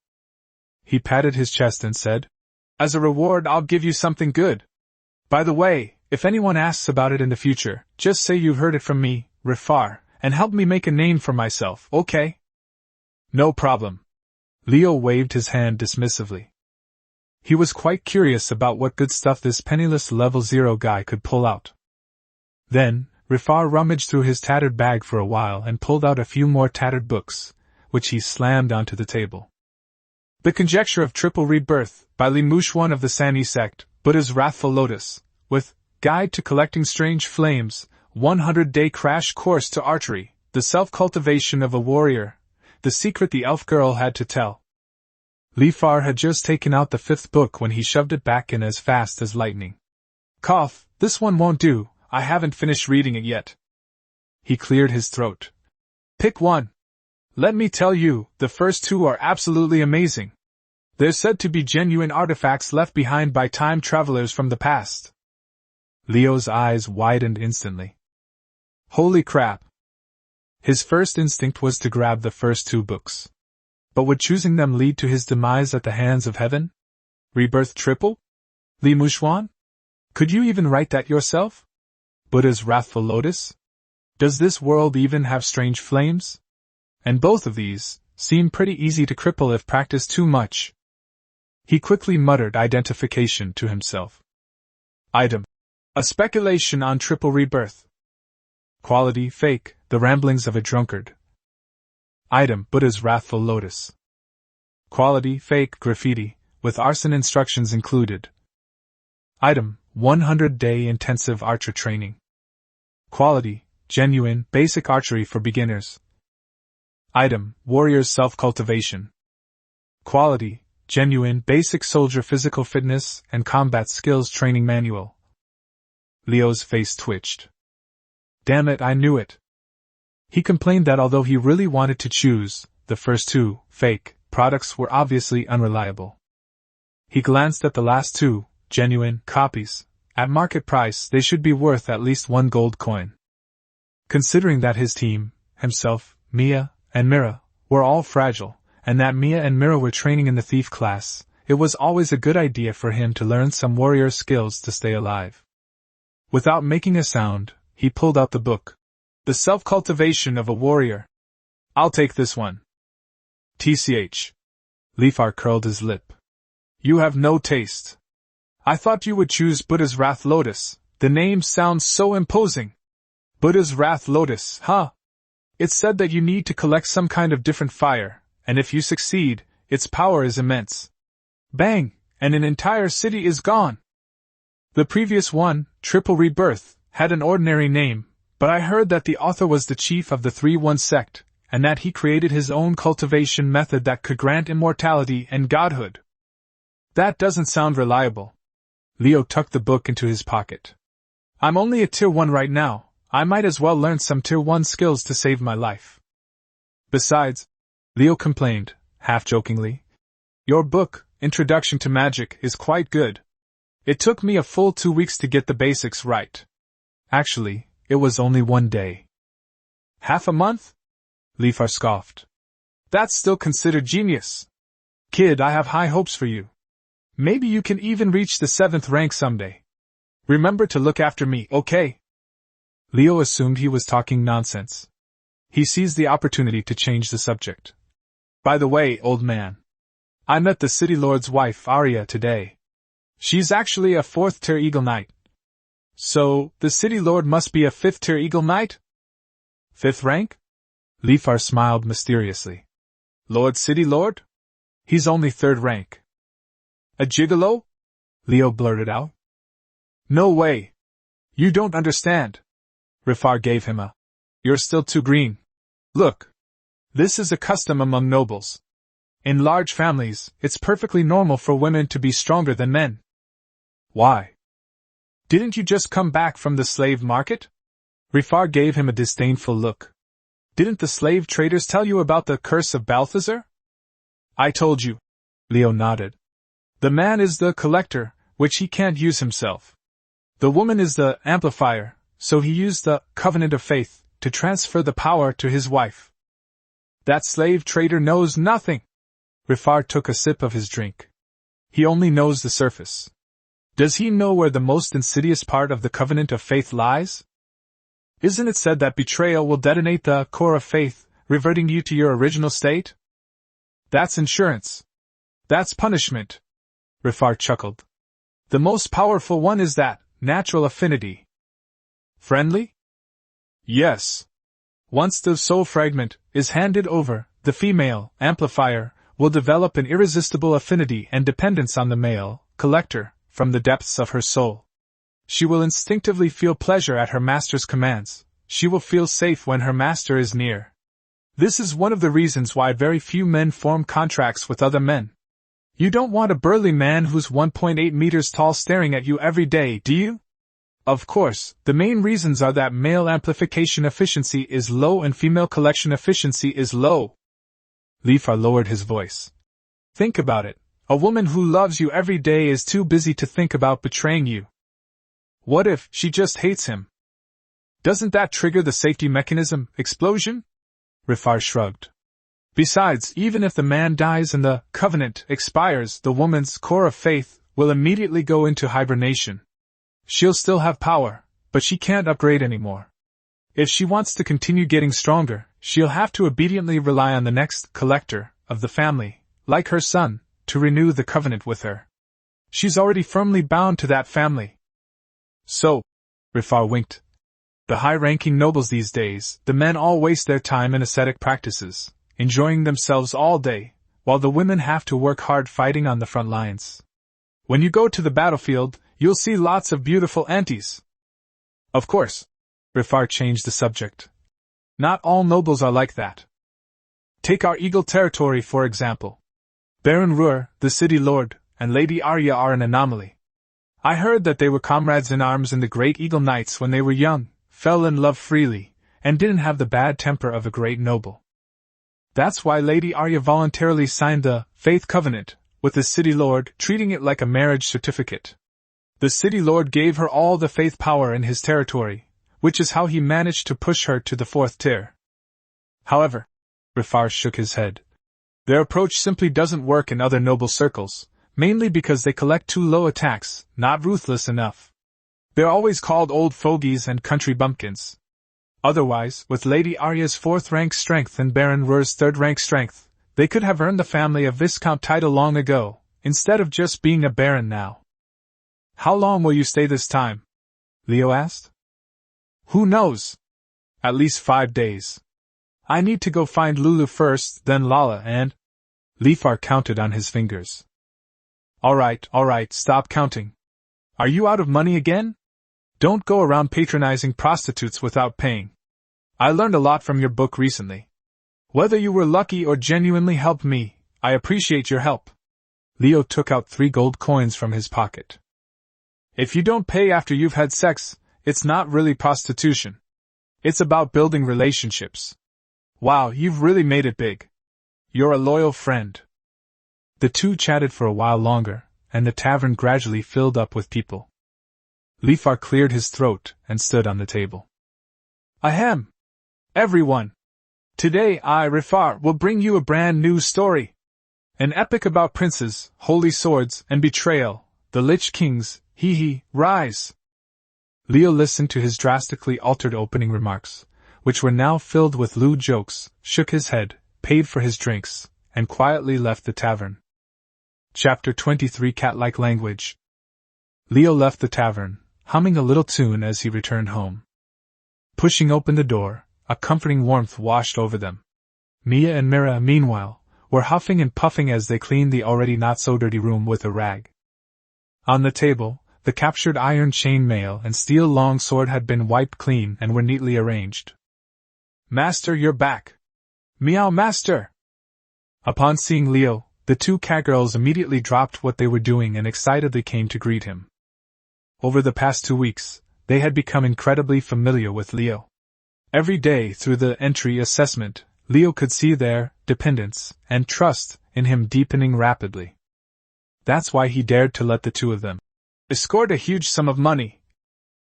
He patted his chest and said, As a reward, I'll give you something good. By the way, if anyone asks about it in the future, just say you heard it from me, Rifar, and help me make a name for myself, okay? No problem. Leo waved his hand dismissively. He was quite curious about what good stuff this penniless level 0 guy could pull out. Then, Rifar rummaged through his tattered bag for a while and pulled out a few more tattered books, which he slammed onto the table. The Conjecture of Triple Rebirth, by Li Muxuan of the Sani sect, Buddha's Wrathful Lotus, with Guide to Collecting Strange Flames, 100-Day Crash Course to Archery, The Self-Cultivation of a Warrior, The Secret the Elf Girl Had to Tell. Lifar had just taken out the 5th book when he shoved it back in as fast as lightning. Cough, this one won't do, I haven't finished reading it yet. He cleared his throat. Pick one. Let me tell you, the first 2 are absolutely amazing. They're said to be genuine artifacts left behind by time travelers from the past. Leo's eyes widened instantly. Holy crap! His first instinct was to grab the first 2 books. But would choosing them lead to his demise at the hands of heaven? Rebirth Triple? Li Muxuan? Could you even write that yourself? Buddha's Wrathful Lotus? Does this world even have strange flames? And both of these seem pretty easy to cripple if practiced too much. He quickly muttered identification to himself. Item. A speculation on triple rebirth. Quality fake, the ramblings of a drunkard. Item. Buddha's Wrathful Lotus. Quality fake graffiti, with arson instructions included. Item. 100-day intensive archer training. Quality. Genuine, basic archery for beginners. Item. Warrior's self-cultivation. Quality. Genuine, basic soldier physical fitness and combat skills training manual. Leo's face twitched. Damn it, I knew it. He complained that although he really wanted to choose, the first 2, fake, products were obviously unreliable. He glanced at the last 2, genuine, copies, At market price, they should be worth at least 1 gold coin. Considering that his team, himself, Mia, and Mira, were all fragile, and that Mia and Mira were training in the thief class, it was always a good idea for him to learn some warrior skills to stay alive. Without making a sound, he pulled out the book. The Self-Cultivation of a Warrior. I'll take this one. TCH. Lifar curled his lip. You have no taste. I thought you would choose Buddha's Wrath Lotus. The name sounds so imposing. Buddha's Wrath Lotus, huh? It's said that you need to collect some kind of different fire, and if you succeed, its power is immense. Bang, and an entire city is gone. The previous one, Triple Rebirth, had an ordinary name, but I heard that the author was the chief of the 3-1 sect, and that he created his own cultivation method that could grant immortality and godhood. That doesn't sound reliable. Leo tucked the book into his pocket. I'm only a Tier 1 right now, I might as well learn some Tier 1 skills to save my life. Besides, Leo complained, half-jokingly, your book, Introduction to Magic, is quite good. It took me a full 2 weeks to get the basics right. Actually, it was only 1 day. Half a month? Lifar scoffed. That's still considered genius. Kid, I have high hopes for you. Maybe you can even reach the 7th rank someday. Remember to look after me, okay? Leo assumed he was talking nonsense. He seized the opportunity to change the subject. By the way, old man, I met the City Lord's wife, Arya, today. She's actually a 4th-tier Eagle Knight. So, the City Lord must be a 5th-tier Eagle Knight? 5th rank? Lifar smiled mysteriously. Lord City Lord? He's only 3rd rank. A gigolo? Leo blurted out. No way. You don't understand. Rifar gave him a. You're still too green. Look. This is a custom among nobles. In large families, it's perfectly normal for women to be stronger than men. Why? Didn't you just come back from the slave market? Rifar gave him a disdainful look. Didn't the slave traders tell you about the curse of Balthazar? I told you. Leo nodded. The man is the collector, which he can't use himself. The woman is the amplifier, so he used the covenant of faith to transfer the power to his wife. That slave trader knows nothing. Rifar took a sip of his drink. He only knows the surface. Does he know where the most insidious part of the covenant of faith lies? Isn't it said that betrayal will detonate the core of faith, reverting you to your original state? That's insurance. That's punishment. Rifar chuckled. The most powerful one is that, natural affinity. Friendly? Yes. Once the soul fragment is handed over, the female, amplifier, will develop an irresistible affinity and dependence on the male, collector, from the depths of her soul. She will instinctively feel pleasure at her master's commands. She will feel safe when her master is near. This is one of the reasons why very few men form contracts with other men. You don't want a burly man who's 1.8 meters tall staring at you every day, do you? Of course, the main reasons are that male amplification efficiency is low and female collection efficiency is low. Lifar lowered his voice. Think about it. A woman who loves you every day is too busy to think about betraying you. What if she just hates him? Doesn't that trigger the safety mechanism explosion? Rifar shrugged. Besides, even if the man dies and the covenant expires, the woman's core of faith will immediately go into hibernation. She'll still have power, but she can't upgrade anymore. If she wants to continue getting stronger, she'll have to obediently rely on the next collector of the family, like her son, to renew the covenant with her. She's already firmly bound to that family. So, Rifar winked. The high-ranking nobles these days, the men all waste their time in ascetic practices, enjoying themselves all day, while the women have to work hard fighting on the front lines. When you go to the battlefield, you'll see lots of beautiful aunties. Of course. Rifar changed the subject. Not all nobles are like that. Take our Eagle territory for example. Baron Ruhr, the city lord, and Lady Arya are an anomaly. I heard that they were comrades in arms in the Great Eagle Knights when they were young, fell in love freely, and didn't have the bad temper of a great noble. That's why Lady Arya voluntarily signed the Faith Covenant with the City Lord, treating it like a marriage certificate. The city lord gave her all the faith power in his territory, which is how he managed to push her to the 4th tier. However, Rifar shook his head. Their approach simply doesn't work in other noble circles, mainly because they collect too low a tax, not ruthless enough. They're always called old fogies and country bumpkins. Otherwise, with Lady Arya's 4th rank strength and Baron Ruhr's 3rd rank strength, they could have earned the family a Viscount title long ago, instead of just being a Baron now. How long will you stay this time? Leo asked. Who knows? At least 5 days. I need to go find Lulu first, then Lala and… Lifar counted on his fingers. All right, stop counting. Are you out of money again? Don't go around patronizing prostitutes without paying. I learned a lot from your book recently. Whether you were lucky or genuinely helped me, I appreciate your help. Leo took out 3 gold coins from his pocket. If you don't pay after you've had sex, it's not really prostitution. It's about building relationships. Wow, you've really made it big. You're a loyal friend. The two chatted for a while longer, and the tavern gradually filled up with people. Lifar cleared his throat and stood on the table. Ahem! Everyone! Today I, Rifar, will bring you a brand new story. An epic about princes, holy swords, and betrayal, the Lich Kings, rise! Leo listened to his drastically altered opening remarks, which were now filled with lewd jokes, shook his head, paid for his drinks, and quietly left the tavern. Chapter 23 Cat-like Language. Leo left the tavern, humming a little tune as he returned home. Pushing open the door, a comforting warmth washed over them. Mia and Mira, meanwhile, were huffing and puffing as they cleaned the already not-so-dirty room with a rag. On the table, the captured iron chain mail and steel longsword had been wiped clean and were neatly arranged. Master, you're back! Meow, master! Upon seeing Leo, the 2 catgirls immediately dropped what they were doing and excitedly came to greet him. Over the past 2 weeks, they had become incredibly familiar with Leo. Every day through the entry assessment, Leo could see their dependence and trust in him deepening rapidly. That's why he dared to let the 2 of them escort a huge sum of money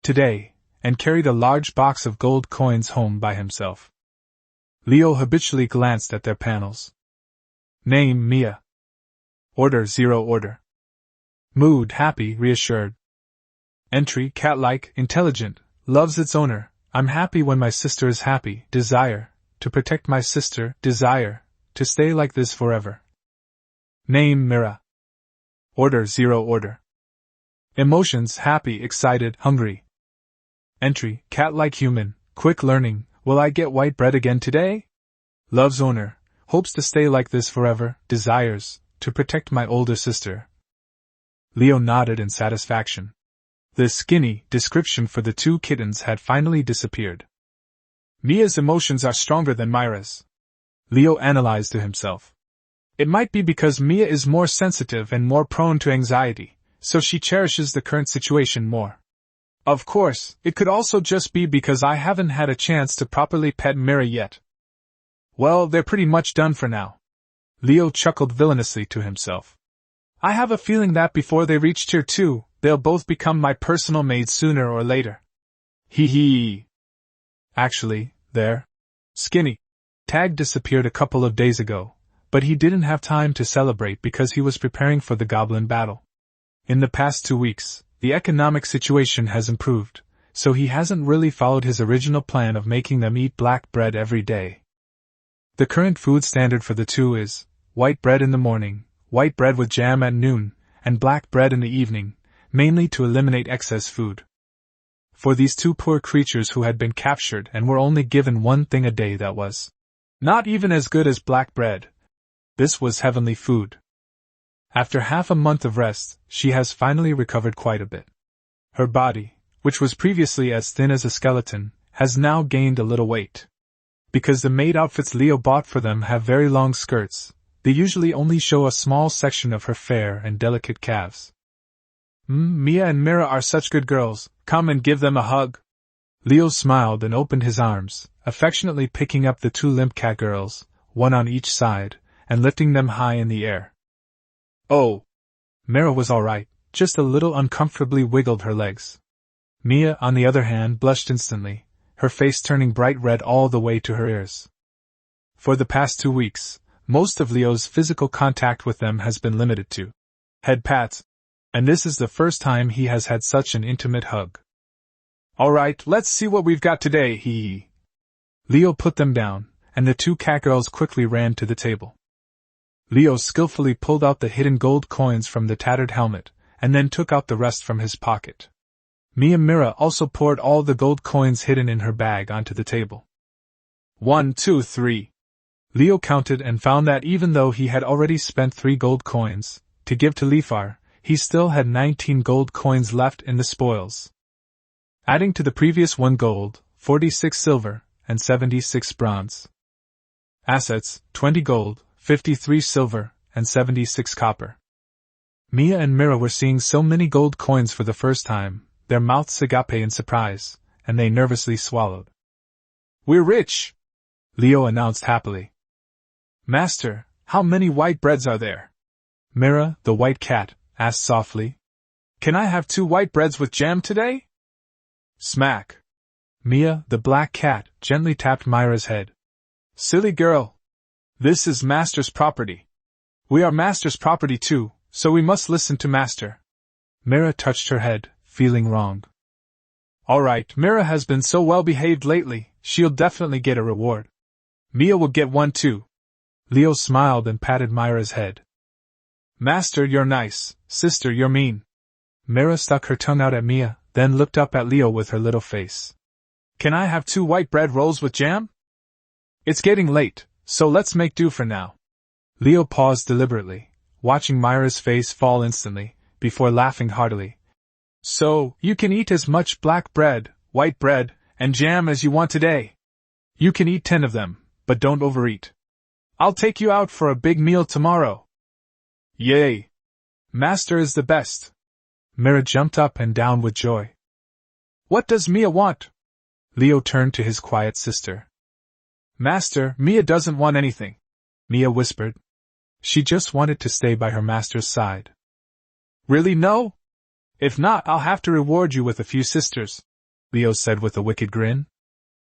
today, and carried a large box of gold coins home by himself. Leo habitually glanced at their panels. Name, Mia. Order, 0 order. Mood, happy, reassured. Entry, cat-like, intelligent, loves its owner, I'm happy when my sister is happy, desire, to protect my sister, desire, to stay like this forever. Name, Mira. Order, 0 order. Emotions, happy, excited, hungry. Entry, cat-like human, quick learning, will I get white bread again today? Loves owner, hopes to stay like this forever, desires, to protect my older sister. Leo nodded in satisfaction. The skinny description for the 2 kittens had finally disappeared. Mia's emotions are stronger than Myra's. Leo analyzed to himself. It might be because Mia is more sensitive and more prone to anxiety, so she cherishes the current situation more. Of course, it could also just be because I haven't had a chance to properly pet Mira yet. Well, they're pretty much done for now. Leo chuckled villainously to himself. I have a feeling that before they reach tier 2, they'll both become my personal maids sooner or later. Hee. Actually, their skinny tag disappeared a couple of days ago, but he didn't have time to celebrate because he was preparing for the goblin battle. In the past 2 weeks, the economic situation has improved, so he hasn't really followed his original plan of making them eat black bread every day. The current food standard for the 2 is white bread in the morning, white bread with jam at noon, and black bread in the evening, mainly to eliminate excess food. For these 2 poor creatures who had been captured and were only given one thing a day that was not even as good as black bread, this was heavenly food. After half a month of rest, she has finally recovered quite a bit. Her body, which was previously as thin as a skeleton, has now gained a little weight. Because the maid outfits Leo bought for them have very long skirts, they usually only show a small section of her fair and delicate calves. Mia and Mira are such good girls, come and give them a hug. Leo smiled and opened his arms, affectionately picking up the 2 limp cat girls, one on each side, and lifting them high in the air. Oh! Mira was all right, just a little uncomfortably wiggled her legs. Mia, on the other hand, blushed instantly, her face turning bright red all the way to her ears. For the past 2 weeks, most of Leo's physical contact with them has been limited to head pats, and this is the first time he has had such an intimate hug. Alright, let's see what we've got today, hee. Leo put them down, and the 2 cat girls quickly ran to the table. Leo skillfully pulled out the hidden gold coins from the tattered helmet, and then took out the rest from his pocket. Mira also poured all the gold coins hidden in her bag onto the table. 1, 2, 3. Leo counted and found that even though he had already spent 3 gold coins to give to Lifar, he still had 19 gold coins left in the spoils. Adding to the previous 1 gold, 46 silver, and 76 bronze. Assets, 20 gold, 53 silver, and 76 copper. Mia and Mira were seeing so many gold coins for the first time, their mouths agape in surprise, and they nervously swallowed. We're rich! Leo announced happily. Master, how many white breads are there? Mira, the white cat, asked softly. Can I have 2 white breads with jam today? Smack! Mia, the black cat, gently tapped Myra's head. Silly girl! This is Master's property. We are Master's property too, so we must listen to Master. Mira touched her head, feeling wronged. Alright, Mira has been so well behaved lately, she'll definitely get a reward. Mia will get one too. Leo smiled and patted Myra's head. Master, you're nice, sister, you're mean. Mira stuck her tongue out at Mia, then looked up at Leo with her little face. Can I have 2 white bread rolls with jam? It's getting late, so let's make do for now. Leo paused deliberately, watching Myra's face fall instantly, before laughing heartily. So, you can eat as much black bread, white bread, and jam as you want today. You can eat 10 of them, but don't overeat. I'll take you out for a big meal tomorrow. Yay! Master is the best. Mira jumped up and down with joy. What does Mia want? Leo turned to his quiet sister. Master, Mia doesn't want anything, Mia whispered. She just wanted to stay by her master's side. Really no? If not, I'll have to reward you with a few sisters, Leo said with a wicked grin.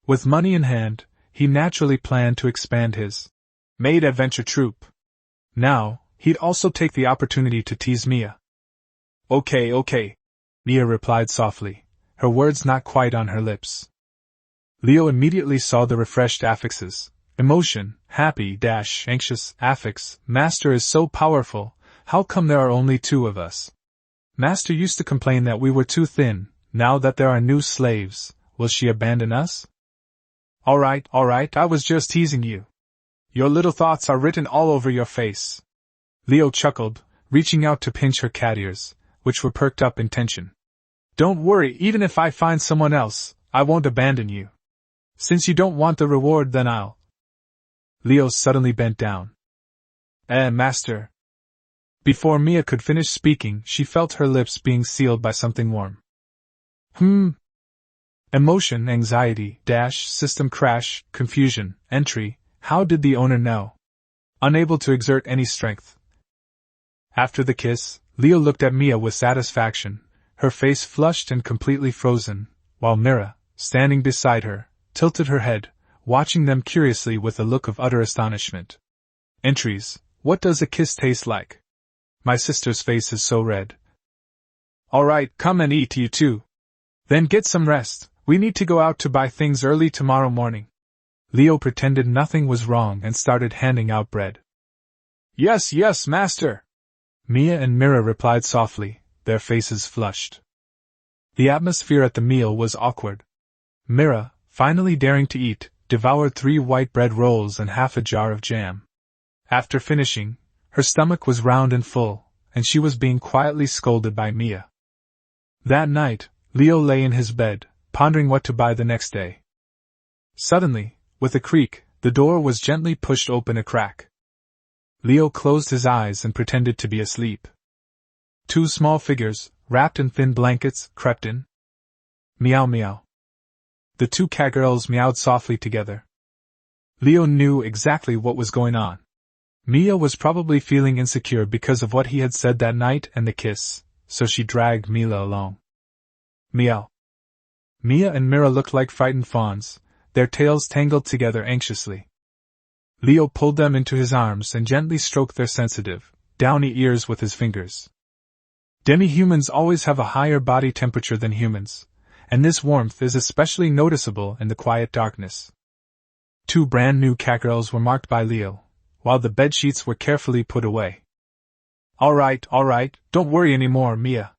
With money in hand, he naturally planned to expand his maid adventure troupe. Now, he'd also take the opportunity to tease Mia. Okay, Mia replied softly, her words not quite on her lips. Leo immediately saw the refreshed affixes. Emotion, happy, anxious, affix, Master is so powerful, how come there are only 2 of us? Master used to complain that we were too thin, now that there are new slaves, will she abandon us? Alright, I was just teasing you. Your little thoughts are written all over your face. Leo chuckled, reaching out to pinch her cat ears, which were perked up in tension. Don't worry, even if I find someone else, I won't abandon you. Since you don't want the reward, then I'll. Leo suddenly bent down. Master. Before Mia could finish speaking, she felt her lips being sealed by something warm. Emotion, anxiety, system crash, confusion, entry, how did the owner know? Unable to exert any strength. After the kiss, Leo looked at Mia with satisfaction, her face flushed and completely frozen, while Mira, standing beside her, tilted her head, watching them curiously with a look of utter astonishment. Entries, what does a kiss taste like? My sister's face is so red. Alright, come and eat, you too. Then get some rest, we need to go out to buy things early tomorrow morning. Leo pretended nothing was wrong and started handing out bread. Yes, master. Mia and Mira replied softly, their faces flushed. The atmosphere at the meal was awkward. Mira, finally daring to eat, devoured 3 white bread rolls and half a jar of jam. After finishing, her stomach was round and full, and she was being quietly scolded by Mia. That night, Leo lay in his bed, pondering what to buy the next day. Suddenly, with a creak, the door was gently pushed open a crack. Leo closed his eyes and pretended to be asleep. 2 small figures, wrapped in thin blankets, crept in. Meow meow. The 2 cat girls meowed softly together. Leo knew exactly what was going on. Mia was probably feeling insecure because of what he had said that night and the kiss, so she dragged Mila along. Meow. Mia and Mira looked like frightened fawns, their tails tangled together anxiously. Leo pulled them into his arms and gently stroked their sensitive, downy ears with his fingers. Demi-humans always have a higher body temperature than humans, and this warmth is especially noticeable in the quiet darkness. 2 brand new catgirls were marked by Leo, while the bedsheets were carefully put away. All right, don't worry anymore, Mia.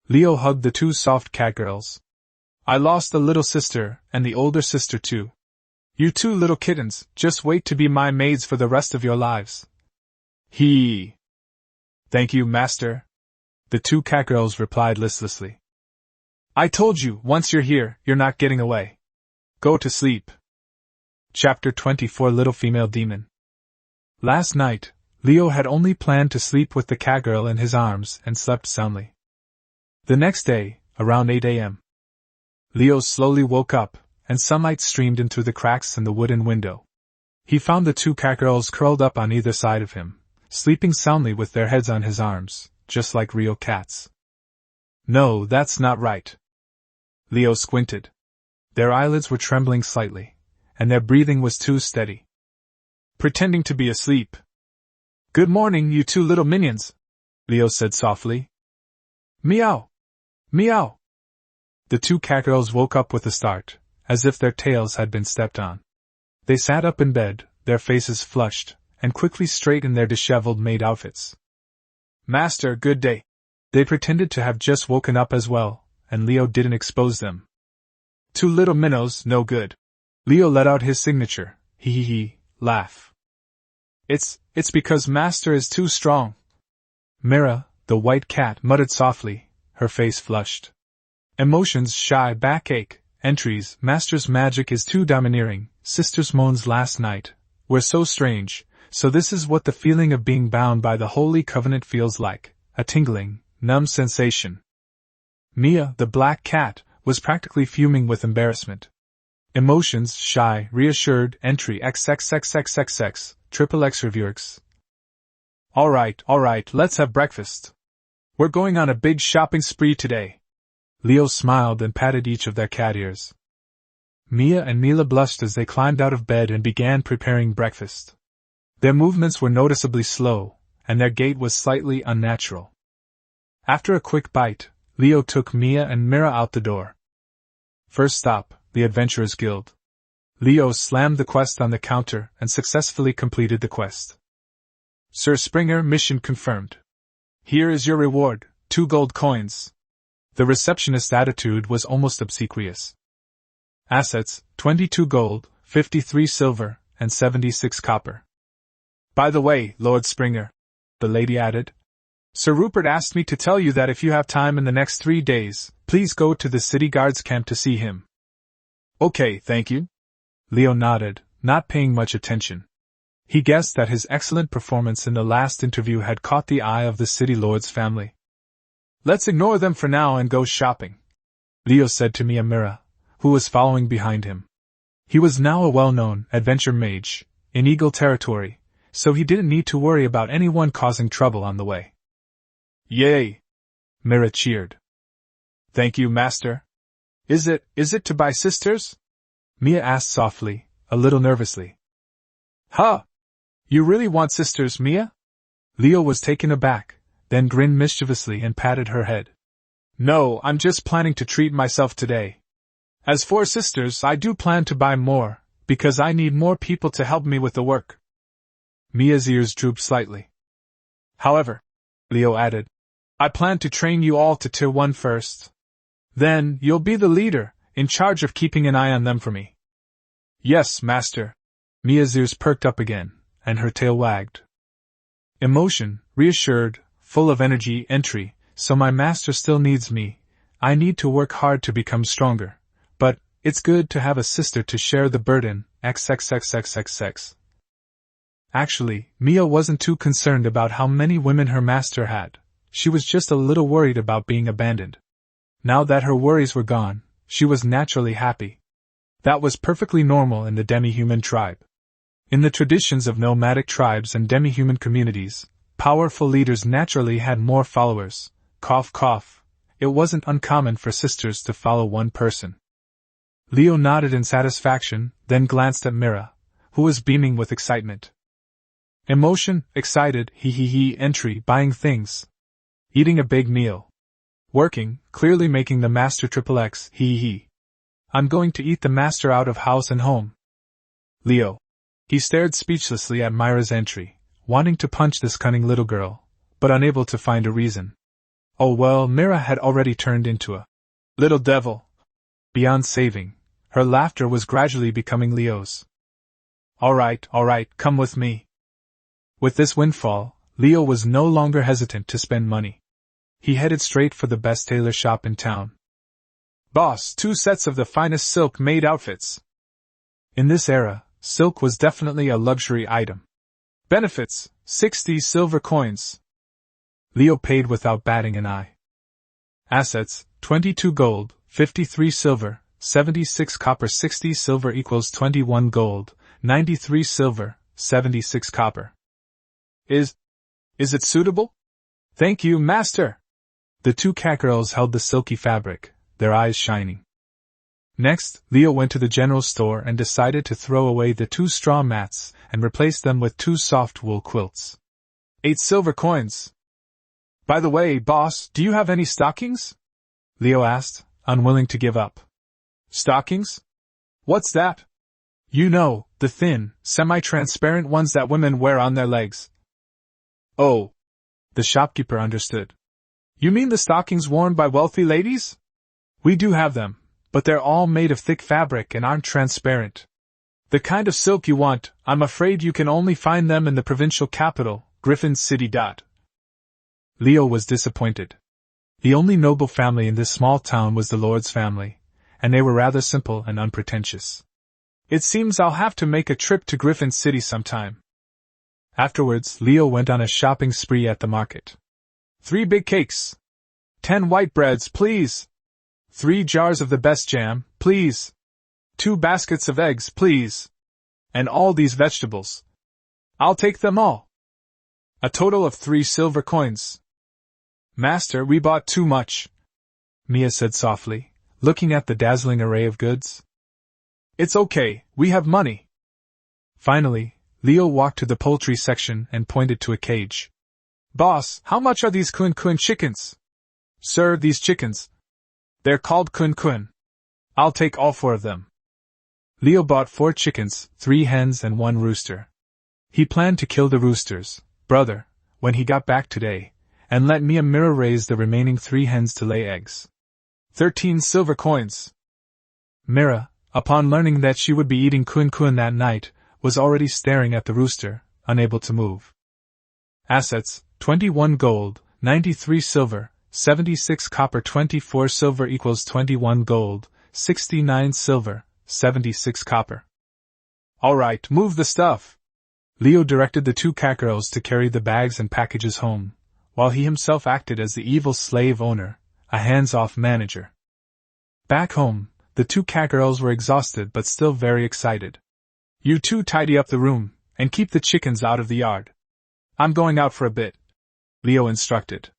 Leo hugged the 2 soft catgirls. I lost a little sister, and the older sister too. You 2 little kittens, just wait to be my maids for the rest of your lives. Thank you, master. The 2 catgirls replied listlessly. I told you, once you're here, you're not getting away. Go to sleep. Chapter 24 Little Female Demon. Last night, Leo had only planned to sleep with the catgirl in his arms and slept soundly. The next day, around 8 a.m., Leo slowly woke up, and sunlight streamed in through the cracks in the wooden window. He found the 2 catgirls curled up on either side of him, sleeping soundly with their heads on his arms, just like real cats. No, that's not right. Leo squinted. Their eyelids were trembling slightly, and their breathing was too steady. Pretending to be asleep. Good morning, you 2 little minions, Leo said softly. Meow! Meow! The 2 catgirls woke up with a start, as if their tails had been stepped on. They sat up in bed, their faces flushed, and quickly straightened their disheveled maid outfits. Master, good day. They pretended to have just woken up as well, and Leo didn't expose them. 2 little minnows, no good. Leo let out his signature, laugh. It's because master is too strong. Mira, the white cat, muttered softly, her face flushed. Emotions shy, backache, entries, master's magic is too domineering, sister's moans last night were so strange, so this is what the feeling of being bound by the holy covenant feels like, a tingling, numb sensation. Mia, the black cat, was practically fuming with embarrassment. Emotions shy, reassured, entry XXXXXX, triple X reviewers. All right, let's have breakfast. We're going on a big shopping spree today. Leo smiled and patted each of their cat ears. Mia and Mila blushed as they climbed out of bed and began preparing breakfast. Their movements were noticeably slow, and their gait was slightly unnatural. After a quick bite, Leo took Mia and Mira out the door. First stop, the Adventurers Guild. Leo slammed the quest on the counter and successfully completed the quest. Sir Springer, mission confirmed. Here is your reward, 2 gold coins. The receptionist's attitude was almost obsequious. Assets, 22 gold, 53 silver, and 76 copper. By the way, Lord Springer, the lady added, Sir Rupert asked me to tell you that if you have time in the next 3 days, please go to the city guards camp to see him. Okay, thank you. Leo nodded, not paying much attention. He guessed that his excellent performance in the last interview had caught the eye of the city lord's family. Let's ignore them for now and go shopping, Leo said to Mira, who was following behind him. He was now a well-known adventure mage in Eagle territory, so he didn't need to worry about anyone causing trouble on the way. Yay! Mira cheered. Thank you, master. Is it to buy sisters? Mia asked softly, a little nervously. Huh! You really want sisters, Mia? Leo was taken aback, then grinned mischievously and patted her head. No, I'm just planning to treat myself today. As for sisters, I do plan to buy more, because I need more people to help me with the work. Mia's ears drooped slightly. However, Leo added, I plan to train you all to Tier 1 first. Then, you'll be the leader, in charge of keeping an eye on them for me. Yes, master. Mia's ears perked up again, and her tail wagged. Emotion, reassured, full of energy, entry, so my master still needs me. I need to work hard to become stronger. But, it's good to have a sister to share the burden, XXXXXX. Actually, Mia wasn't too concerned about how many women her master had. She was just a little worried about being abandoned. Now that her worries were gone, she was naturally happy. That was perfectly normal in the demi-human tribe. In the traditions of nomadic tribes and demi-human communities, powerful leaders naturally had more followers, cough cough, it wasn't uncommon for sisters to follow one person. Leo nodded in satisfaction, then glanced at Mira, who was beaming with excitement. Emotion, excited, entry, buying things. Eating a big meal. Working, clearly making the master XXX, I'm going to eat the master out of house and home. Leo. He stared speechlessly at Mira's entry, wanting to punch this cunning little girl, but unable to find a reason. Oh well, Mira had already turned into a little devil. Beyond saving, her laughter was gradually becoming Leo's. All right, come with me. With this windfall, Leo was no longer hesitant to spend money. He headed straight for the best tailor shop in town. Boss, 2 sets of the finest silk maid outfits. In this era, silk was definitely a luxury item. Benefits, 60 silver coins. Leo paid without batting an eye. Assets, 22 gold, 53 silver, 76 copper. 60 silver equals 21 gold, 93 silver, 76 copper. Is it suitable? Thank you, master. The 2 cat girls held the silky fabric, their eyes shining. Next, Leo went to the general store and decided to throw away the 2 straw mats and replace them with 2 soft wool quilts. 8 silver coins. By the way, boss, do you have any stockings? Leo asked, unwilling to give up. Stockings? What's that? You know, the thin, semi-transparent ones that women wear on their legs. Oh. The shopkeeper understood. You mean the stockings worn by wealthy ladies? We do have them, but they're all made of thick fabric and aren't transparent. The kind of silk you want, I'm afraid you can only find them in the provincial capital, Griffin City. Leo was disappointed. The only noble family in this small town was the Lord's family, and they were rather simple and unpretentious. It seems I'll have to make a trip to Griffin City sometime. Afterwards, Leo went on a shopping spree at the market. 3 big cakes. 10 white breads, please. 3 jars of the best jam, please. 2 baskets of eggs, please. And all these vegetables. I'll take them all. A total of 3 silver coins. Master, we bought too much, Mia said softly, looking at the dazzling array of goods. It's okay, we have money. Finally, Leo walked to the poultry section and pointed to a cage. Boss, how much are these kun chickens? Sir, these chickens. They're called kun. I'll take all 4 of them. Leo bought 4 chickens, 3 hens and 1 rooster. He planned to kill the roosters, brother, when he got back today, and let Mira raise the remaining 3 hens to lay eggs. 13 silver coins. Mira, upon learning that she would be eating kun that night, was already staring at the rooster, unable to move. Assets, 21 gold, 93 silver, 76 copper. 24 silver equals 21 gold, 69 silver, 76 copper. All right, move the stuff. Leo directed the 2 cat girls to carry the bags and packages home, while he himself acted as the evil slave owner, a hands-off manager. Back home, the 2 cat girls were exhausted but still very excited. You 2 tidy up the room, and keep the chickens out of the yard. I'm going out for a bit, Leo instructed.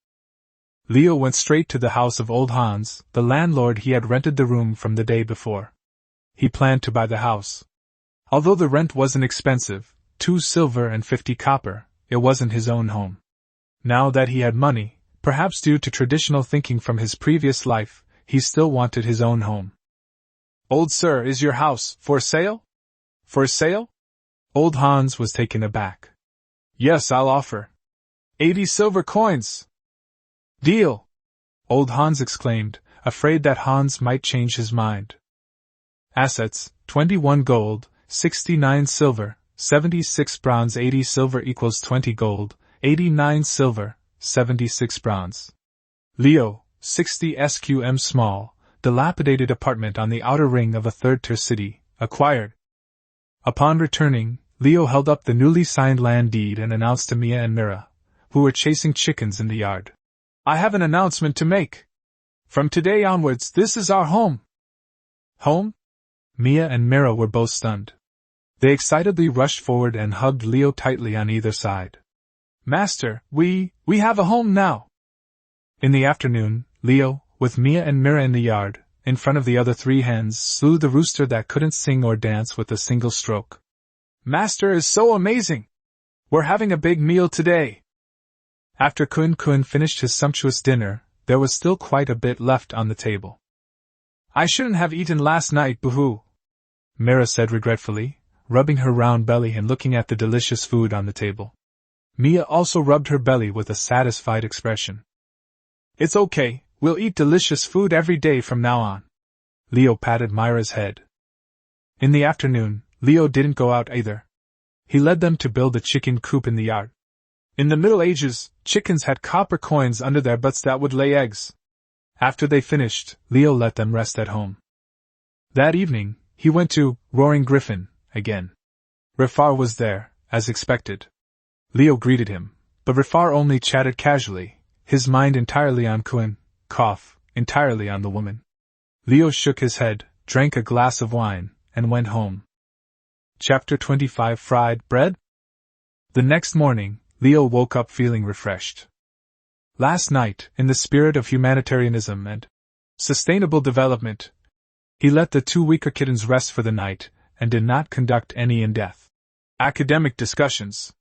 Leo went straight to the house of old Hans, the landlord he had rented the room from the day before. He planned to buy the house. Although the rent wasn't expensive, 2 silver and 50 copper, it wasn't his own home. Now that he had money, perhaps due to traditional thinking from his previous life, he still wanted his own home. Old sir, is your house for sale? For sale? Old Hans was taken aback. Yes, I'll offer 80 silver coins. Deal! Old Hans exclaimed, afraid that Hans might change his mind. Assets, 21 gold, 69 silver, 76 bronze. 80 silver equals 20 gold, 89 silver, 76 bronze. Leo, 60 SQM small, dilapidated apartment on the outer ring of a third-tier city, acquired. Upon returning, Leo held up the newly signed land deed and announced to Mia and Mira, who were chasing chickens in the yard. I have an announcement to make. From today onwards, this is our home. Home? Mia and Mira were both stunned. They excitedly rushed forward and hugged Leo tightly on either side. Master, we have a home now. In the afternoon, Leo, with Mia and Mira in the yard, in front of the other 3 hens, slew the rooster that couldn't sing or dance with a single stroke. Master is so amazing! We're having a big meal today! After Kun Kun finished his sumptuous dinner, there was still quite a bit left on the table. I shouldn't have eaten last night, boo-hoo, Mira said regretfully, rubbing her round belly and looking at the delicious food on the table. Mia also rubbed her belly with a satisfied expression. It's okay, we'll eat delicious food every day from now on. Leo patted Myra's head. In the afternoon, Leo didn't go out either. He led them to build a chicken coop in the yard. In the Middle Ages, chickens had copper coins under their butts that would lay eggs. After they finished, Leo let them rest at home. That evening, he went to Roaring Griffin again. Rifar was there, as expected. Leo greeted him, but Rifar only chatted casually, his mind entirely on Kun, entirely on the woman. Leo shook his head, drank a glass of wine, and went home. Chapter 25 Fried Bread? The next morning, Leo woke up feeling refreshed. Last night, in the spirit of humanitarianism and sustainable development, he let the 2 weaker kittens rest for the night and did not conduct any in-depth academic discussions.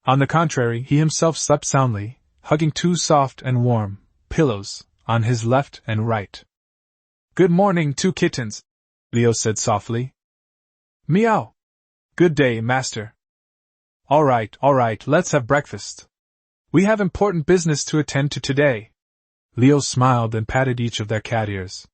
On the contrary, he himself slept soundly, hugging 2 soft and warm pillows on his left and right. Good morning, 2 kittens, Leo said softly. Meow. Good day, master. All right, let's have breakfast. We have important business to attend to today. Leo smiled and patted each of their cat ears.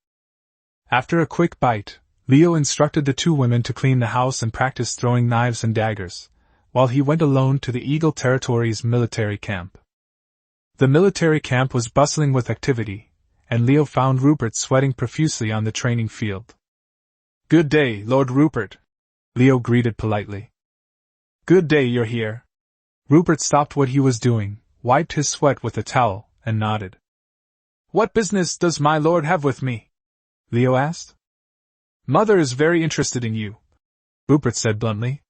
After a quick bite, Leo instructed the 2 women to clean the house and practice throwing knives and daggers, while he went alone to the Eagle Territory's military camp. The military camp was bustling with activity, and Leo found Rupert sweating profusely on the training field. Good day, Lord Rupert, Leo greeted politely. Good day, you're here. Rupert stopped what he was doing, wiped his sweat with a towel, and nodded. What business does my lord have with me? Leo asked. Mother is very interested in you, Rupert said bluntly.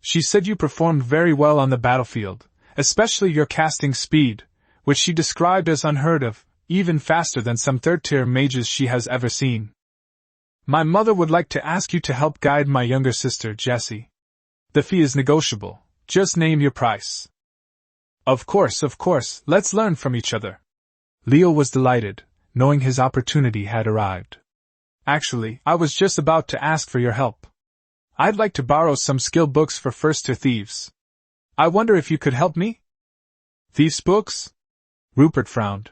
She said you performed very well on the battlefield, especially your casting speed, which she described as unheard of, even faster than some third-tier mages she has ever seen. My mother would like to ask you to help guide my younger sister, Jessie. The fee is negotiable, just name your price. Of course, let's learn from each other. Leo was delighted, knowing his opportunity had arrived. Actually, I was just about to ask for your help. I'd like to borrow some skill books for first-tier thieves. I wonder if you could help me? Thieves' books? Rupert frowned.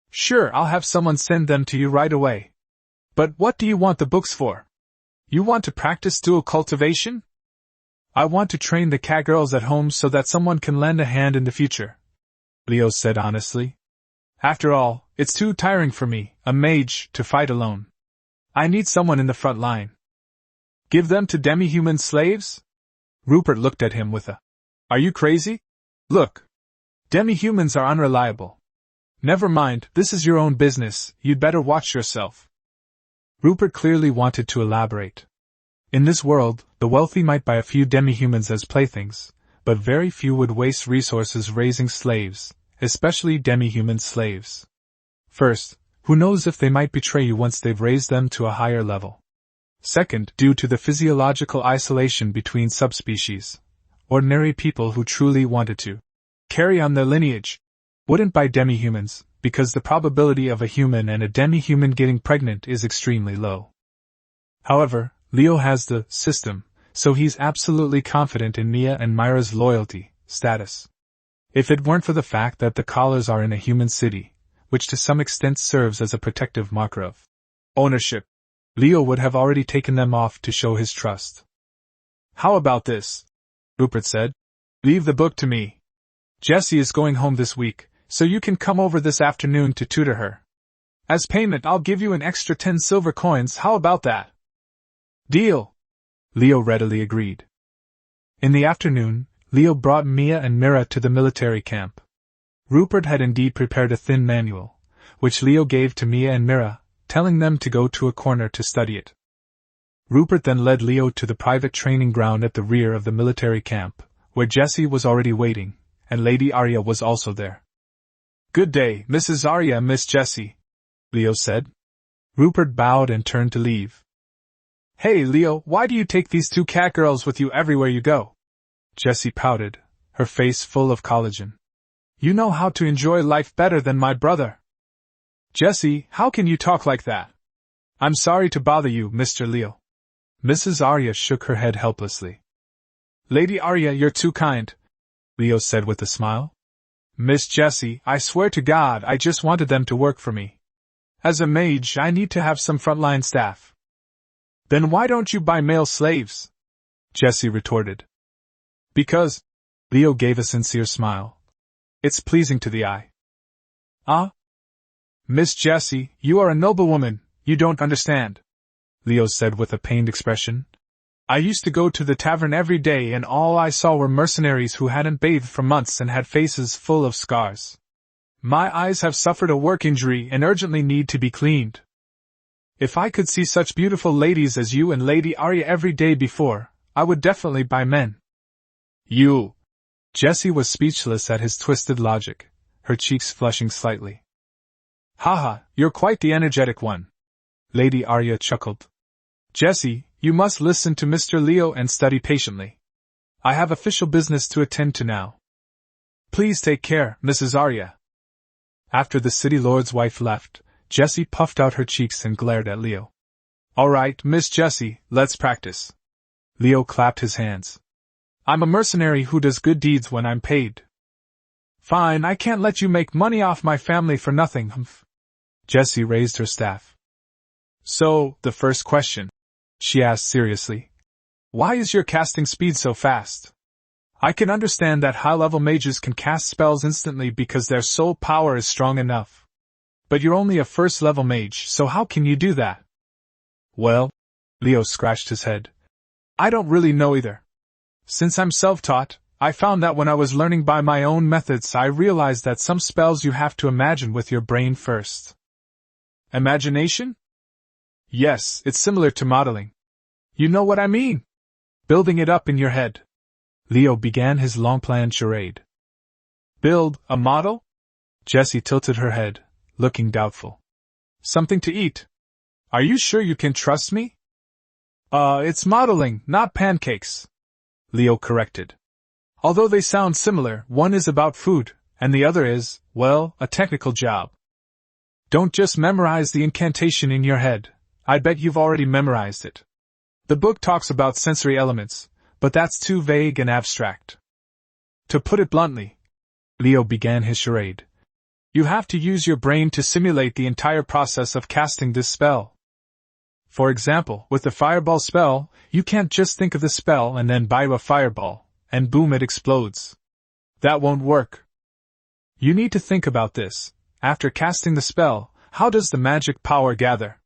Sure, I'll have someone send them to you right away. But what do you want the books for? You want to practice dual cultivation? I want to train the cat girls at home so that someone can lend a hand in the future, Leo said honestly. After all, it's too tiring for me, a mage, to fight alone. I need someone in the front line. Give them to demi-human slaves? Rupert looked at him with a, Are you crazy? Look. Demi-humans are unreliable. Never mind, this is your own business, you'd better watch yourself. Rupert clearly wanted to elaborate. In this world, the wealthy might buy a few demi-humans as playthings, but very few would waste resources raising slaves, especially demi-human slaves. First, who knows if they might betray you once they've raised them to a higher level. Second, due to the physiological isolation between subspecies, ordinary people who truly wanted to carry on their lineage wouldn't buy demi-humans, because the probability of a human and a demi-human getting pregnant is extremely low. However, Leo has the system, so he's absolutely confident in Mia and Myra's loyalty, status. If it weren't for the fact that the collars are in a human city, which to some extent serves as a protective marker of ownership, Leo would have already taken them off to show his trust. How about this? Rupert said. Leave the book to me. Jessie is going home this week, so you can come over this afternoon to tutor her. As payment, I'll give you an extra 10 silver coins, how about that? Deal! Leo readily agreed. In the afternoon, Leo brought Mia and Mira to the military camp. Rupert had indeed prepared a thin manual, which Leo gave to Mia and Mira, telling them to go to a corner to study it. Rupert then led Leo to the private training ground at the rear of the military camp, where Jessie was already waiting, and Lady Arya was also there. Good day, Mrs. Arya and Miss Jessie, Leo said. Rupert bowed and turned to leave. Hey, Leo, why do you take these two cat girls with you everywhere you go? Jessie pouted, her face full of collagen. You know how to enjoy life better than my brother. Jessie, how can you talk like that? I'm sorry to bother you, Mr. Leo. Mrs. Arya shook her head helplessly. Lady Arya, you're too kind, Leo said with a smile. Miss Jessie, I swear to God I just wanted them to work for me. As a mage, I need to have some frontline staff. Then why don't you buy male slaves? Jessie retorted. Because, Leo gave a sincere smile. It's pleasing to the eye. Ah? Miss Jessie, you are a noble woman, you don't understand, Leo said with a pained expression. I used to go to the tavern every day and all I saw were mercenaries who hadn't bathed for months and had faces full of scars. My eyes have suffered a work injury and urgently need to be cleaned. If I could see such beautiful ladies as you and Lady Arya every day before, I would definitely buy men. You! Jessie was speechless at his twisted logic, her cheeks flushing slightly. Haha, you're quite the energetic one. Lady Arya chuckled. Jessie, you must listen to Mr. Leo and study patiently. I have official business to attend to now. Please take care, Mrs. Arya. After the city lord's wife left, Jessie puffed out her cheeks and glared at Leo. All right, Miss Jessie, let's practice. Leo clapped his hands. I'm a mercenary who does good deeds when I'm paid. Fine, I can't let you make money off my family for nothing, humph. Jessie raised her staff. So, the first question, she asked seriously. Why is your casting speed so fast? I can understand that high-level mages can cast spells instantly because their soul power is strong enough. But you're only a first-level mage, so how can you do that? Well, Leo scratched his head. I don't really know either. Since I'm self-taught, I found that when I was learning by my own methods I realized that some spells you have to imagine with your brain first. Imagination? Yes, it's similar to modeling. You know what I mean? Building it up in your head. Leo began his long-planned charade. Build a model? Jessie tilted her head, looking doubtful. Something to eat. Are you sure you can trust me? It's modeling, not pancakes, Leo corrected. Although they sound similar, one is about food, and the other is, well, a technical job. Don't just memorize the incantation in your head. I bet you've already memorized it. The book talks about sensory elements, but that's too vague and abstract. To put it bluntly, Leo began his charade, you have to use your brain to simulate the entire process of casting this spell. For example, with the fireball spell, you can't just think of the spell and then buy a fireball, and boom, it explodes. That won't work. You need to think about this. After casting the spell, how does the magic power gather?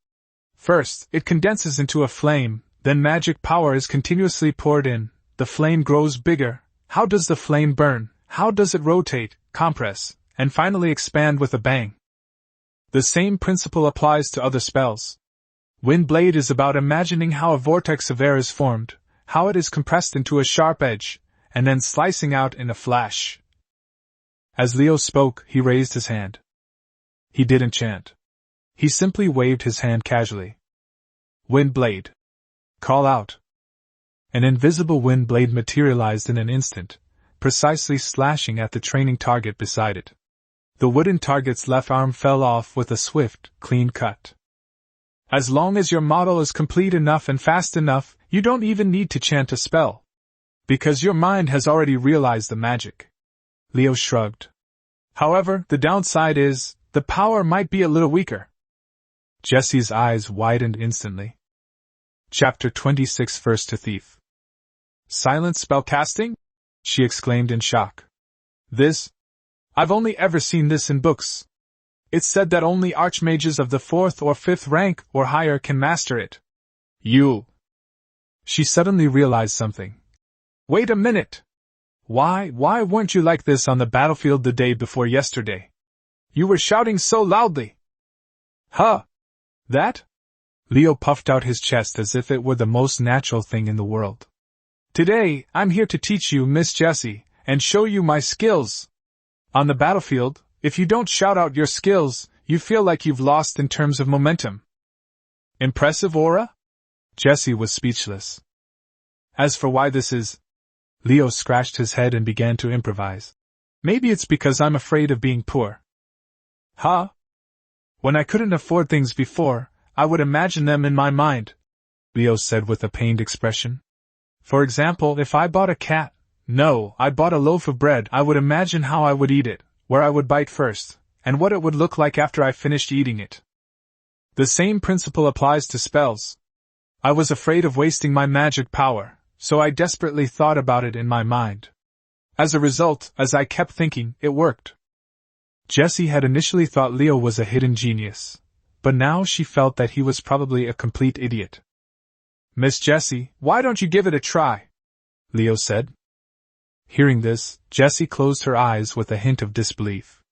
First, it condenses into a flame, then magic power is continuously poured in, the flame grows bigger. How does the flame burn? How does it rotate, compress, and finally expand with a bang? The same principle applies to other spells. Windblade is about imagining how a vortex of air is formed, how it is compressed into a sharp edge, and then slicing out in a flash. As Leo spoke, he raised his hand. He didn't chant. He simply waved his hand casually. Windblade. Call out. An invisible wind blade materialized in an instant, precisely slashing at the training target beside it. The wooden target's left arm fell off with a swift, clean cut. As long as your model is complete enough and fast enough, you don't even need to chant a spell. Because your mind has already realized the magic. Leo shrugged. However, the downside is, the power might be a little weaker. Jessie's eyes widened instantly. Chapter 26 First to Thief. Silent spellcasting? She exclaimed in shock. This? I've only ever seen this in books. It's said that only archmages of the 4th or 5th rank or higher can master it. You. She suddenly realized something. Wait a minute. Why weren't you like this on the battlefield the day before yesterday? You were shouting so loudly. Huh? That? Leo puffed out his chest as if it were the most natural thing in the world. Today, I'm here to teach you, Miss Jessie, and show you my skills. On the battlefield, if you don't shout out your skills, you feel like you've lost in terms of momentum. Impressive aura? Jessie was speechless. As for why this is, Leo scratched his head and began to improvise. Maybe it's because I'm afraid of being poor. Huh? When I couldn't afford things before, I would imagine them in my mind, Leo said with a pained expression. For example, if I bought a cat, no, I bought a loaf of bread, I would imagine how I would eat it, where I would bite first, and what it would look like after I finished eating it. The same principle applies to spells. I was afraid of wasting my magic power, so I desperately thought about it in my mind. As a result, as I kept thinking, it worked. Jessie had initially thought Leo was a hidden genius, but now she felt that he was probably a complete idiot. Miss Jessie, why don't you give it a try? Leo said. Hearing this, Jessie closed her eyes with a hint of disbelief.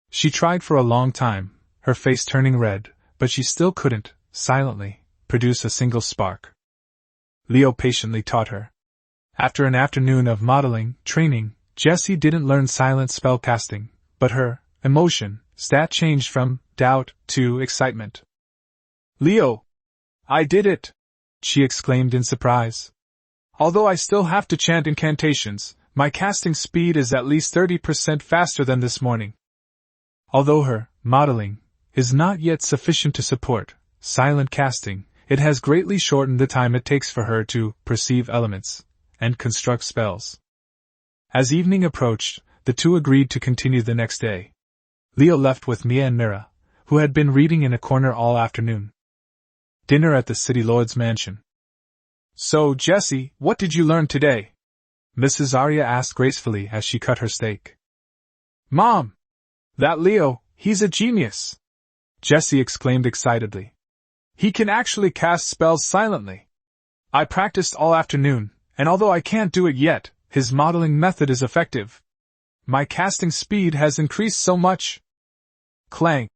She tried for a long time, her face turning red, but she still couldn't, silently, produce a single spark. Leo patiently taught her. After an afternoon of modeling, training, Jessie didn't learn silent spellcasting, but her emotion stat changed from doubt to excitement. Leo! I did it! She exclaimed in surprise. Although I still have to chant incantations, my casting speed is at least 30% faster than this morning. Although her modeling is not yet sufficient to support silent casting, it has greatly shortened the time it takes for her to perceive elements and construct spells. As evening approached, the two agreed to continue the next day. Leo left with Mia and Mira, who had been reading in a corner all afternoon. Dinner at the city lord's mansion. So, Jessie, what did you learn today? Mrs. Arya asked gracefully as she cut her steak. Mom! That Leo, he's a genius! Jessie exclaimed excitedly. He can actually cast spells silently. I practiced all afternoon, and although I can't do it yet, his modeling method is effective. My casting speed has increased so much. Clang!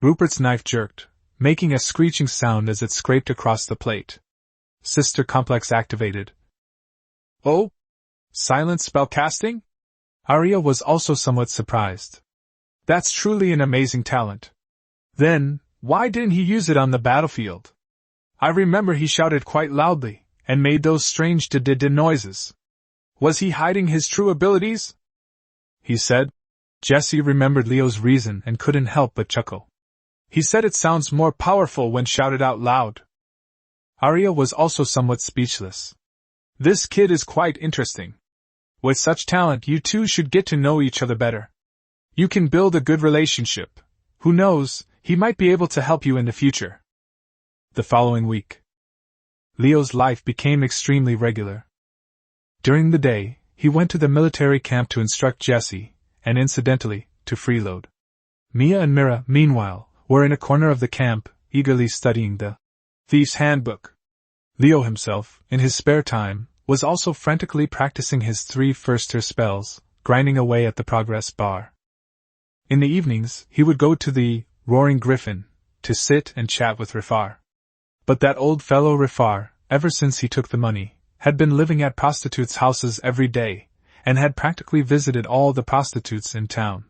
Rupert's knife jerked, making a screeching sound as it scraped across the plate. Sister complex activated. Oh? Silent spellcasting? Arya was also somewhat surprised. That's truly an amazing talent. Then, why didn't he use it on the battlefield? I remember he shouted quite loudly, and made those strange da-da-da noises. Was he hiding his true abilities? He said. Jessie remembered Leo's reason and couldn't help but chuckle. He said it sounds more powerful when shouted out loud. Arya was also somewhat speechless. This kid is quite interesting. With such talent, you two should get to know each other better. You can build a good relationship. Who knows, he might be able to help you in the future. The following week, Leo's life became extremely regular. During the day, he went to the military camp to instruct Jessie, and incidentally, to freeload. Mia and Mira, meanwhile, were in a corner of the camp, eagerly studying the Thief's Handbook. Leo himself, in his spare time, was also frantically practicing his 3 first-tier spells, grinding away at the progress bar. In the evenings, he would go to the Roaring Griffin to sit and chat with Rifar. But that old fellow Rifar, ever since he took the money, had been living at prostitutes' houses every day, and had practically visited all the prostitutes in town.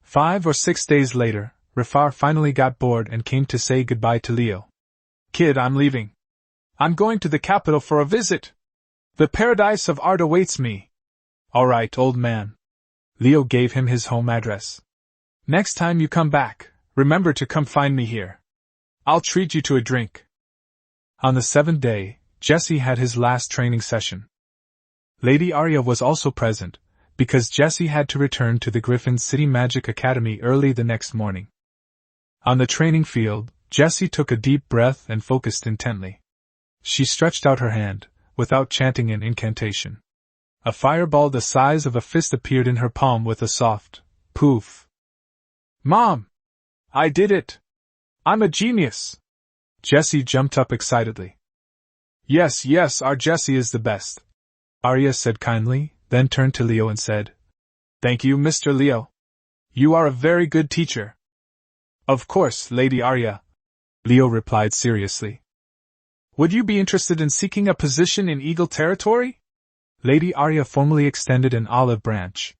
5 or 6 days later, Rifar finally got bored and came to say goodbye to Leo. Kid, I'm leaving. I'm going to the capital for a visit. The paradise of art awaits me. All right, old man. Leo gave him his home address. Next time you come back, remember to come find me here. I'll treat you to a drink. On the 7th day, Jessie had his last training session. Lady Arya was also present, because Jessie had to return to the Griffin City Magic Academy early the next morning. On the training field, Jessie took a deep breath and focused intently. She stretched out her hand, without chanting an incantation. A fireball the size of a fist appeared in her palm with a soft poof. Mom! I did it! I'm a genius! Jessie jumped up excitedly. Yes, our Jessie is the best, Arya said kindly, then turned to Leo and said, Thank you, Mr. Leo. You are a very good teacher. Of course, Lady Arya, Leo replied seriously. Would you be interested in seeking a position in Eagle territory? Lady Arya formally extended an olive branch.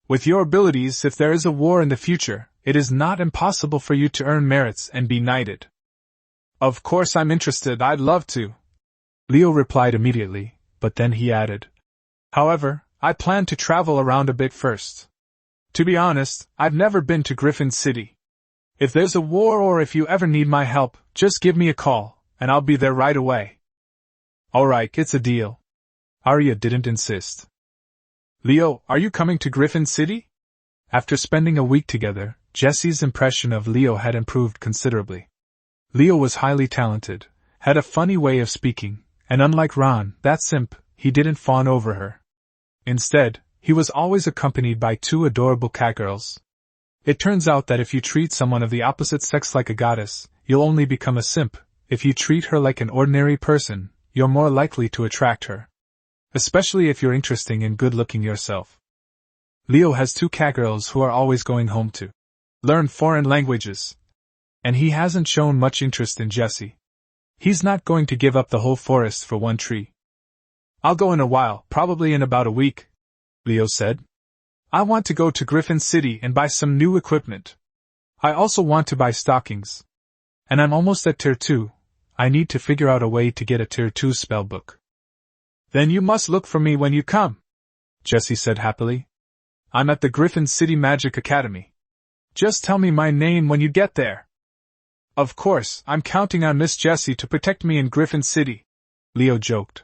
With your abilities, if there is a war in the future, it is not impossible for you to earn merits and be knighted. Of course I'm interested, I'd love to. Leo replied immediately, but then he added, however, I plan to travel around a bit first. To be honest, I've never been to Griffin City. If there's a war or if you ever need my help, just give me a call, and I'll be there right away. Alright, it's a deal. Arya didn't insist. Leo, are you coming to Griffin City? After spending a week together, Jesse's impression of Leo had improved considerably. Leo was highly talented, had a funny way of speaking, and unlike Ron, that simp, he didn't fawn over her. Instead, he was always accompanied by two adorable catgirls. It turns out that if you treat someone of the opposite sex like a goddess, you'll only become a simp. If you treat her like an ordinary person, you're more likely to attract her. Especially if you're interesting and good-looking yourself. Leo has two catgirls who are always going home to learn foreign languages. And he hasn't shown much interest in Jesse. He's not going to give up the whole forest for one tree. I'll go in a while, probably in about a week, Leo said. I want to go to Griffin City and buy some new equipment. I also want to buy stockings. And I'm almost at Tier 2. I need to figure out a way to get a Tier 2 spellbook. Then you must look for me when you come, Jesse said happily. I'm at the Griffin City Magic Academy. Just tell me my name when you get there. Of course, I'm counting on Miss Jessie to protect me in Griffin City, Leo joked.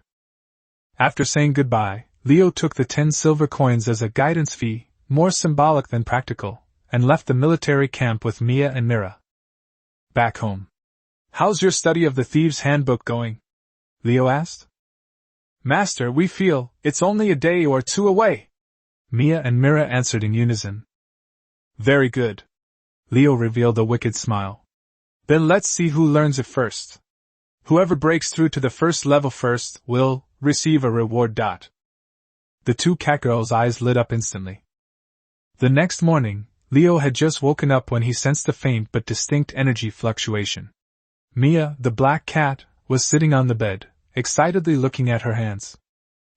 After saying goodbye, Leo took the 10 silver coins as a guidance fee, more symbolic than practical, and left the military camp with Mia and Mira. Back home. How's your study of the Thieves' Handbook going? Leo asked. Master, we feel it's only a day or two away, Mia and Mira answered in unison. Very good. Leo revealed a wicked smile. Then let's see who learns it first. Whoever breaks through to the first level first will receive a reward. The two catgirls' eyes lit up instantly. The next morning, Leo had just woken up when he sensed a faint but distinct energy fluctuation. Mia, the black cat, was sitting on the bed, excitedly looking at her hands.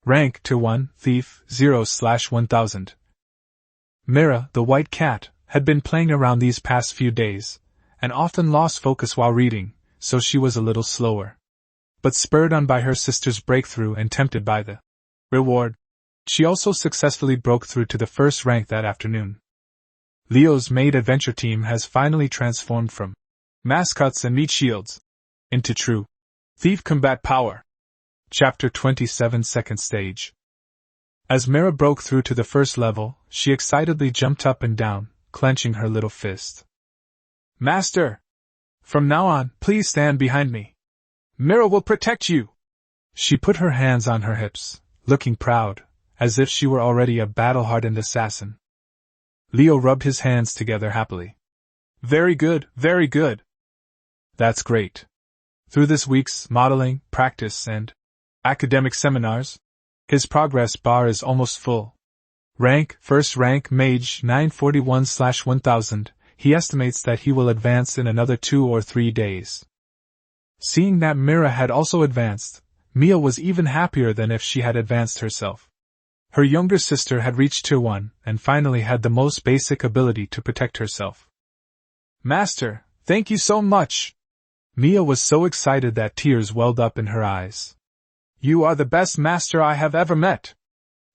Rank Tier 1, Thief, 0/1000. Mira, the white cat, had been playing around these past few days, and often lost focus while reading, so she was a little slower. But spurred on by her sister's breakthrough and tempted by the reward, she also successfully broke through to the first rank that afternoon. Leo's maid adventure team has finally transformed from mascots and meat shields into true thief combat power. Chapter 27, Second Stage. As Mira broke through to the first level, she excitedly jumped up and down, clenching her little fist. Master! From now on, please stand behind me. Mira will protect you! She put her hands on her hips, looking proud, as if she were already a battle-hardened assassin. Leo rubbed his hands together happily. Very good, very good. That's great. Through this week's modeling, practice, and academic seminars, his progress bar is almost full. First rank Mage 941/1000, he estimates that he will advance in another 2 or 3 days. Seeing that Mira had also advanced, Mia was even happier than if she had advanced herself. Her younger sister had reached Tier 1 and finally had the most basic ability to protect herself. Master, thank you so much! Mia was so excited that tears welled up in her eyes. You are the best master I have ever met.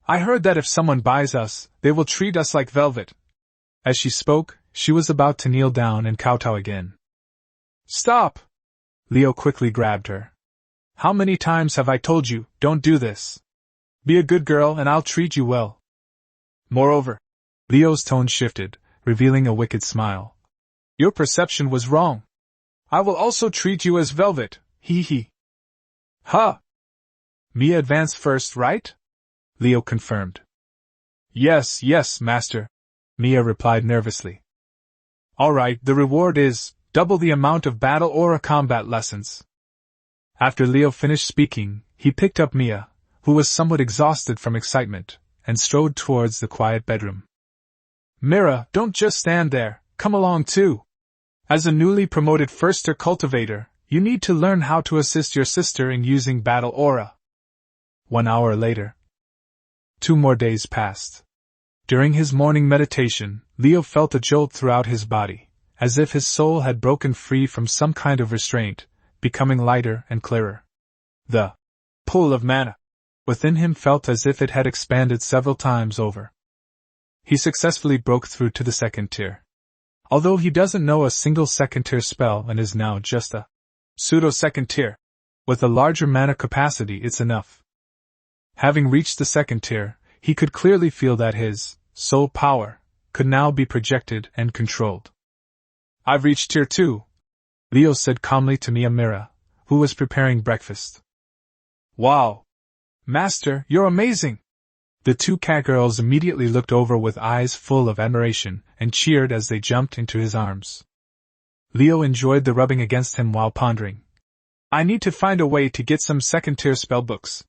I heard that if someone buys us, they will treat us like velvet. As she spoke, she was about to kneel down and kowtow again. Stop! Leo quickly grabbed her. How many times have I told you, don't do this? Be a good girl and I'll treat you well. Moreover, Leo's tone shifted, revealing a wicked smile. Your perception was wrong. I will also treat you as velvet, hee hee. Huh! Mia advanced first, right? Leo confirmed. Yes, master, Mia replied nervously. Alright, the reward is double the amount of battle aura combat lessons. After Leo finished speaking, he picked up Mia, who was somewhat exhausted from excitement, and strode towards the quiet bedroom. Mira, don't just stand there, come along too. As a newly promoted first-tier cultivator, you need to learn how to assist your sister in using battle aura. 1 hour later. 2 more days passed. During his morning meditation, Leo felt a jolt throughout his body, as if his soul had broken free from some kind of restraint, becoming lighter and clearer. The pool of mana within him felt as if it had expanded several times over. He successfully broke through to the second tier. Although he doesn't know a single second tier spell and is now just a pseudo-second tier, with a larger mana capacity it's enough. Having reached the second tier, he could clearly feel that his soul power could now be projected and controlled. I've reached tier 2, Leo said calmly to Mira, who was preparing breakfast. Wow! Master, you're amazing! The two cat girls immediately looked over with eyes full of admiration and cheered as they jumped into his arms. Leo enjoyed the rubbing against him while pondering. I need to find a way to get some second-tier spellbooks.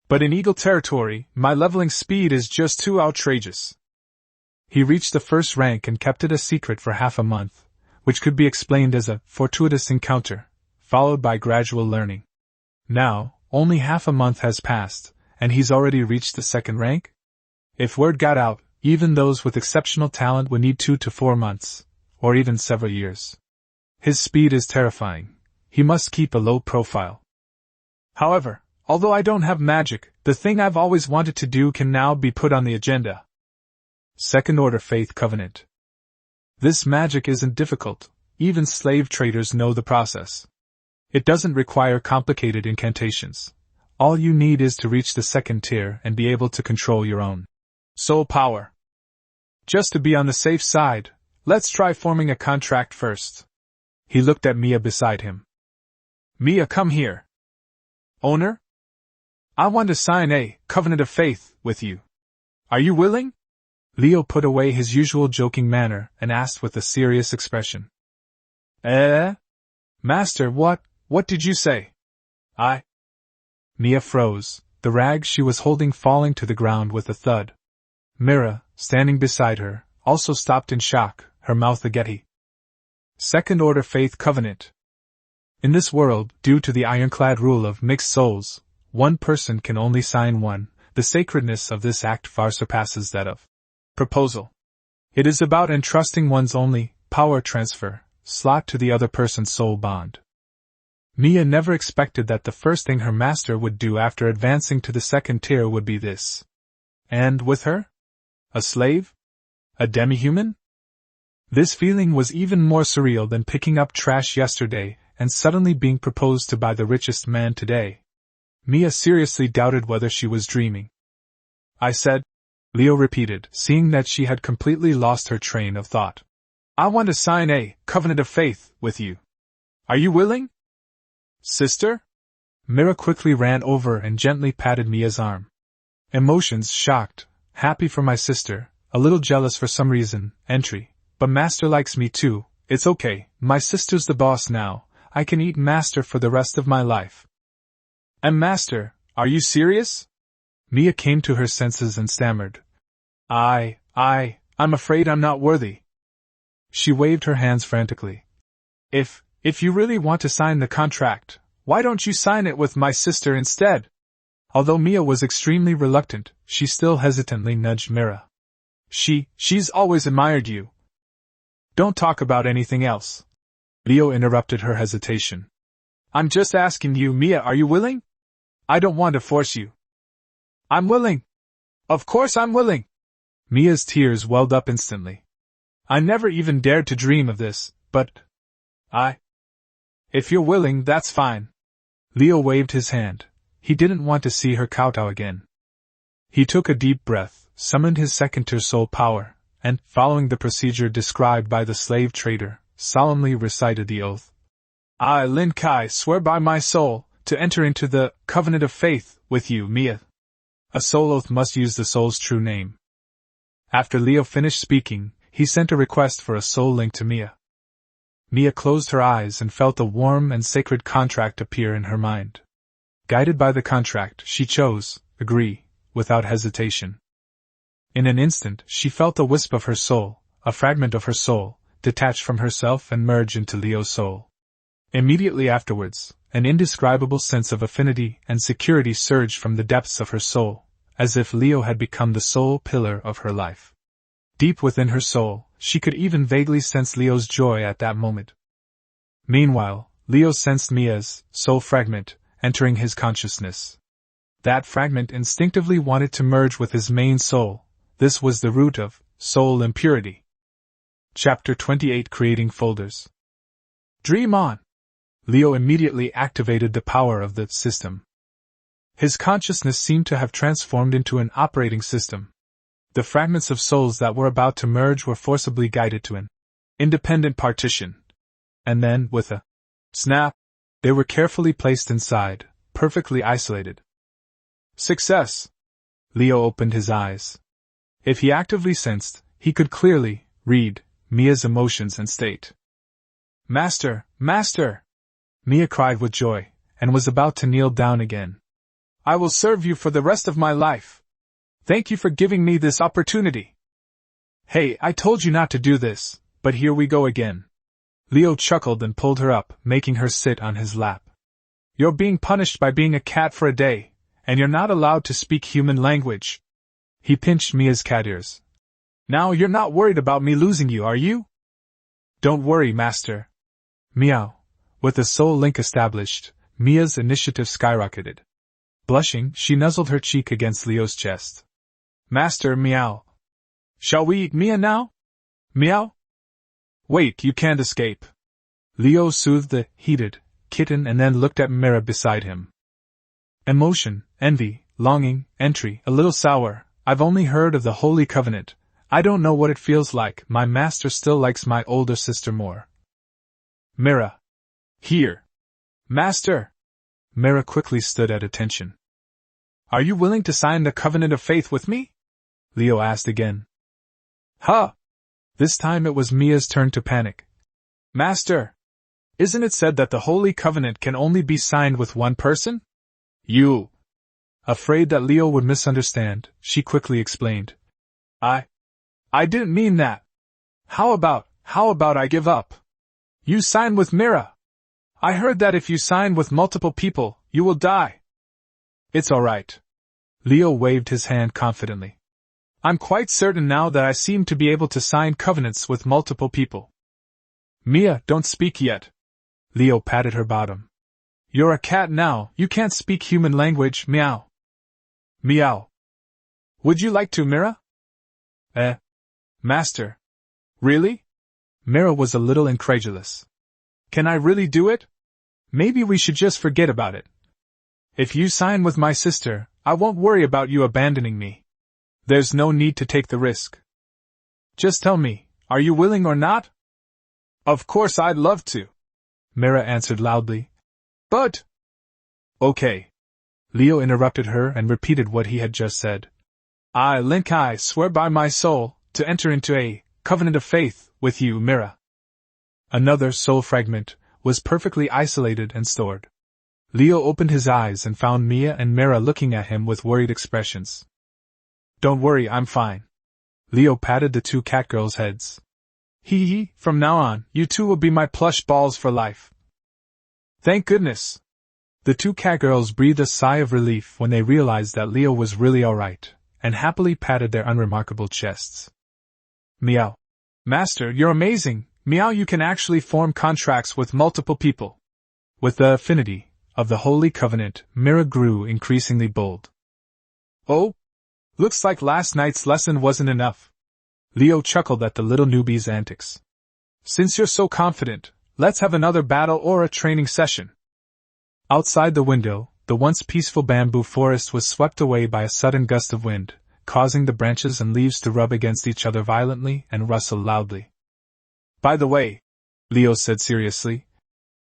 But in Eagle territory, my leveling speed is just too outrageous. He reached the first rank and kept it a secret for half a month, which could be explained as a fortuitous encounter, followed by gradual learning. Now, only half a month has passed, and he's already reached the second rank? If word got out, even those with exceptional talent would need 2 to 4 months, or even several years. His speed is terrifying. He must keep a low profile. However, although I don't have magic, the thing I've always wanted to do can now be put on the agenda. Second Order Faith Covenant. This magic isn't difficult, even slave traders know the process. It doesn't require complicated incantations. All you need is to reach the second tier and be able to control your own soul power. Just to be on the safe side, let's try forming a contract first. He looked at Mia beside him. Mia, come here. Owner? I want to sign a covenant of faith with you. Are you willing? Leo put away his usual joking manner and asked with a serious expression. Master, what did you say? Mia froze, the rag she was holding falling to the ground with a thud. Mira, standing beside her, also stopped in shock, her mouth agape. Second Order Faith Covenant. In this world, due to the ironclad rule of mixed souls, one person can only sign one. The sacredness of this act far surpasses that of proposal. It is about entrusting one's only power transfer slot to the other person's soul bond. Mia never expected that the first thing her master would do after advancing to the second tier would be this. And with her? A slave? A demi-human? This feeling was even more surreal than picking up trash yesterday and suddenly being proposed to by the richest man today. Mia seriously doubted whether she was dreaming. I said, Leo repeated, seeing that she had completely lost her train of thought. I want to sign a covenant of faith with you. Are you willing? Sister? Mira quickly ran over and gently patted Mia's arm. Emotions shocked, happy for my sister, a little jealous for some reason, entry, but Master likes me too, it's okay, my sister's the boss now, I can eat Master for the rest of my life. And Master, are you serious? Mia came to her senses and stammered. I'm afraid I'm not worthy. She waved her hands frantically. If you really want to sign the contract, why don't you sign it with my sister instead? Although Mia was extremely reluctant, she still hesitantly nudged Mira. She's always admired you. Don't talk about anything else. Leo interrupted her hesitation. I'm just asking you, Mia, are you willing? I don't want to force you. I'm willing. Of course I'm willing. Mia's tears welled up instantly. I never even dared to dream of this, but if you're willing, that's fine. Leo waved his hand. He didn't want to see her kowtow again. He took a deep breath, summoned his second-tier soul power, and, following the procedure described by the slave trader, solemnly recited the oath. I, Lin Kai, swear by my soul, to enter into the covenant of faith with you, Mia. A soul oath must use the soul's true name. After Leo finished speaking, he sent a request for a soul link to Mia. Mia closed her eyes and felt a warm and sacred contract appear in her mind. Guided by the contract, she chose, agree, without hesitation. In an instant, she felt a wisp of her soul, a fragment of her soul, detach from herself and merge into Leo's soul. Immediately afterwards, an indescribable sense of affinity and security surged from the depths of her soul, as if Leo had become the sole pillar of her life. Deep within her soul, she could even vaguely sense Leo's joy at that moment. Meanwhile, Leo sensed Mia's soul fragment entering his consciousness. That fragment instinctively wanted to merge with his main soul. This was the root of soul impurity. Chapter 28: Creating Folders. Dream on! Leo immediately activated the power of the system. His consciousness seemed to have transformed into an operating system. The fragments of souls that were about to merge were forcibly guided to an independent partition. And then, with a snap, they were carefully placed inside, perfectly isolated. Success! Leo opened his eyes. If he actively sensed, he could clearly read Mia's emotions and state. Master! Master! Mia cried with joy, and was about to kneel down again. I will serve you for the rest of my life. Thank you for giving me this opportunity. Hey, I told you not to do this, but here we go again. Leo chuckled and pulled her up, making her sit on his lap. You're being punished by being a cat for a day, and you're not allowed to speak human language. He pinched Mia's cat ears. Now you're not worried about me losing you, are you? Don't worry, Master. Meow. With the soul link established, Mia's initiative skyrocketed. Blushing, she nuzzled her cheek against Leo's chest. Master, meow. Shall we eat Mia now? Meow? Wait, you can't escape. Leo soothed the heated kitten and then looked at Mira beside him. Emotion, envy, longing, entry, a little sour. I've only heard of the Holy Covenant. I don't know what it feels like. My master still likes my older sister more. Mira. Here. Master. Mira quickly stood at attention. Are you willing to sign the covenant of faith with me? Leo asked again. Huh? This time it was Mia's turn to panic. Master! Isn't it said that the Holy Covenant can only be signed with one person? You! Afraid that Leo would misunderstand, she quickly explained. I didn't mean that. How about I give up? You sign with Mira. I heard that if you sign with multiple people, you will die. It's all right. Leo waved his hand confidently. I'm quite certain now that I seem to be able to sign covenants with multiple people. Mia, don't speak yet. Leo patted her bottom. You're a cat now, you can't speak human language, meow. Meow. Would you like to, Mira? Master. Really? Mira was a little incredulous. Can I really do it? Maybe we should just forget about it. If you sign with my sister, I won't worry about you abandoning me. There's no need to take the risk. Just tell me, are you willing or not? Of course I'd love to. Mira answered loudly. But... Okay. Leo interrupted her and repeated what he had just said. I, Lin Kai, swear by my soul, to enter into a covenant of faith with you, Mira. Another soul fragment was perfectly isolated and stored. Leo opened his eyes and found Mia and Mira looking at him with worried expressions. Don't worry, I'm fine. Leo patted the two catgirls' heads. Hee, from now on, you two will be my plush balls for life. Thank goodness. The two catgirls breathed a sigh of relief when they realized that Leo was really alright, and happily patted their unremarkable chests. Meow. Master, you're amazing. Meow, you can actually form contracts with multiple people. With the affinity of the Holy Covenant, Mira grew increasingly bold. Oh? Looks like last night's lesson wasn't enough. Leo chuckled at the little newbie's antics. Since you're so confident, let's have another battle or a training session. Outside the window, the once peaceful bamboo forest was swept away by a sudden gust of wind, causing the branches and leaves to rub against each other violently and rustle loudly. By the way, Leo said seriously,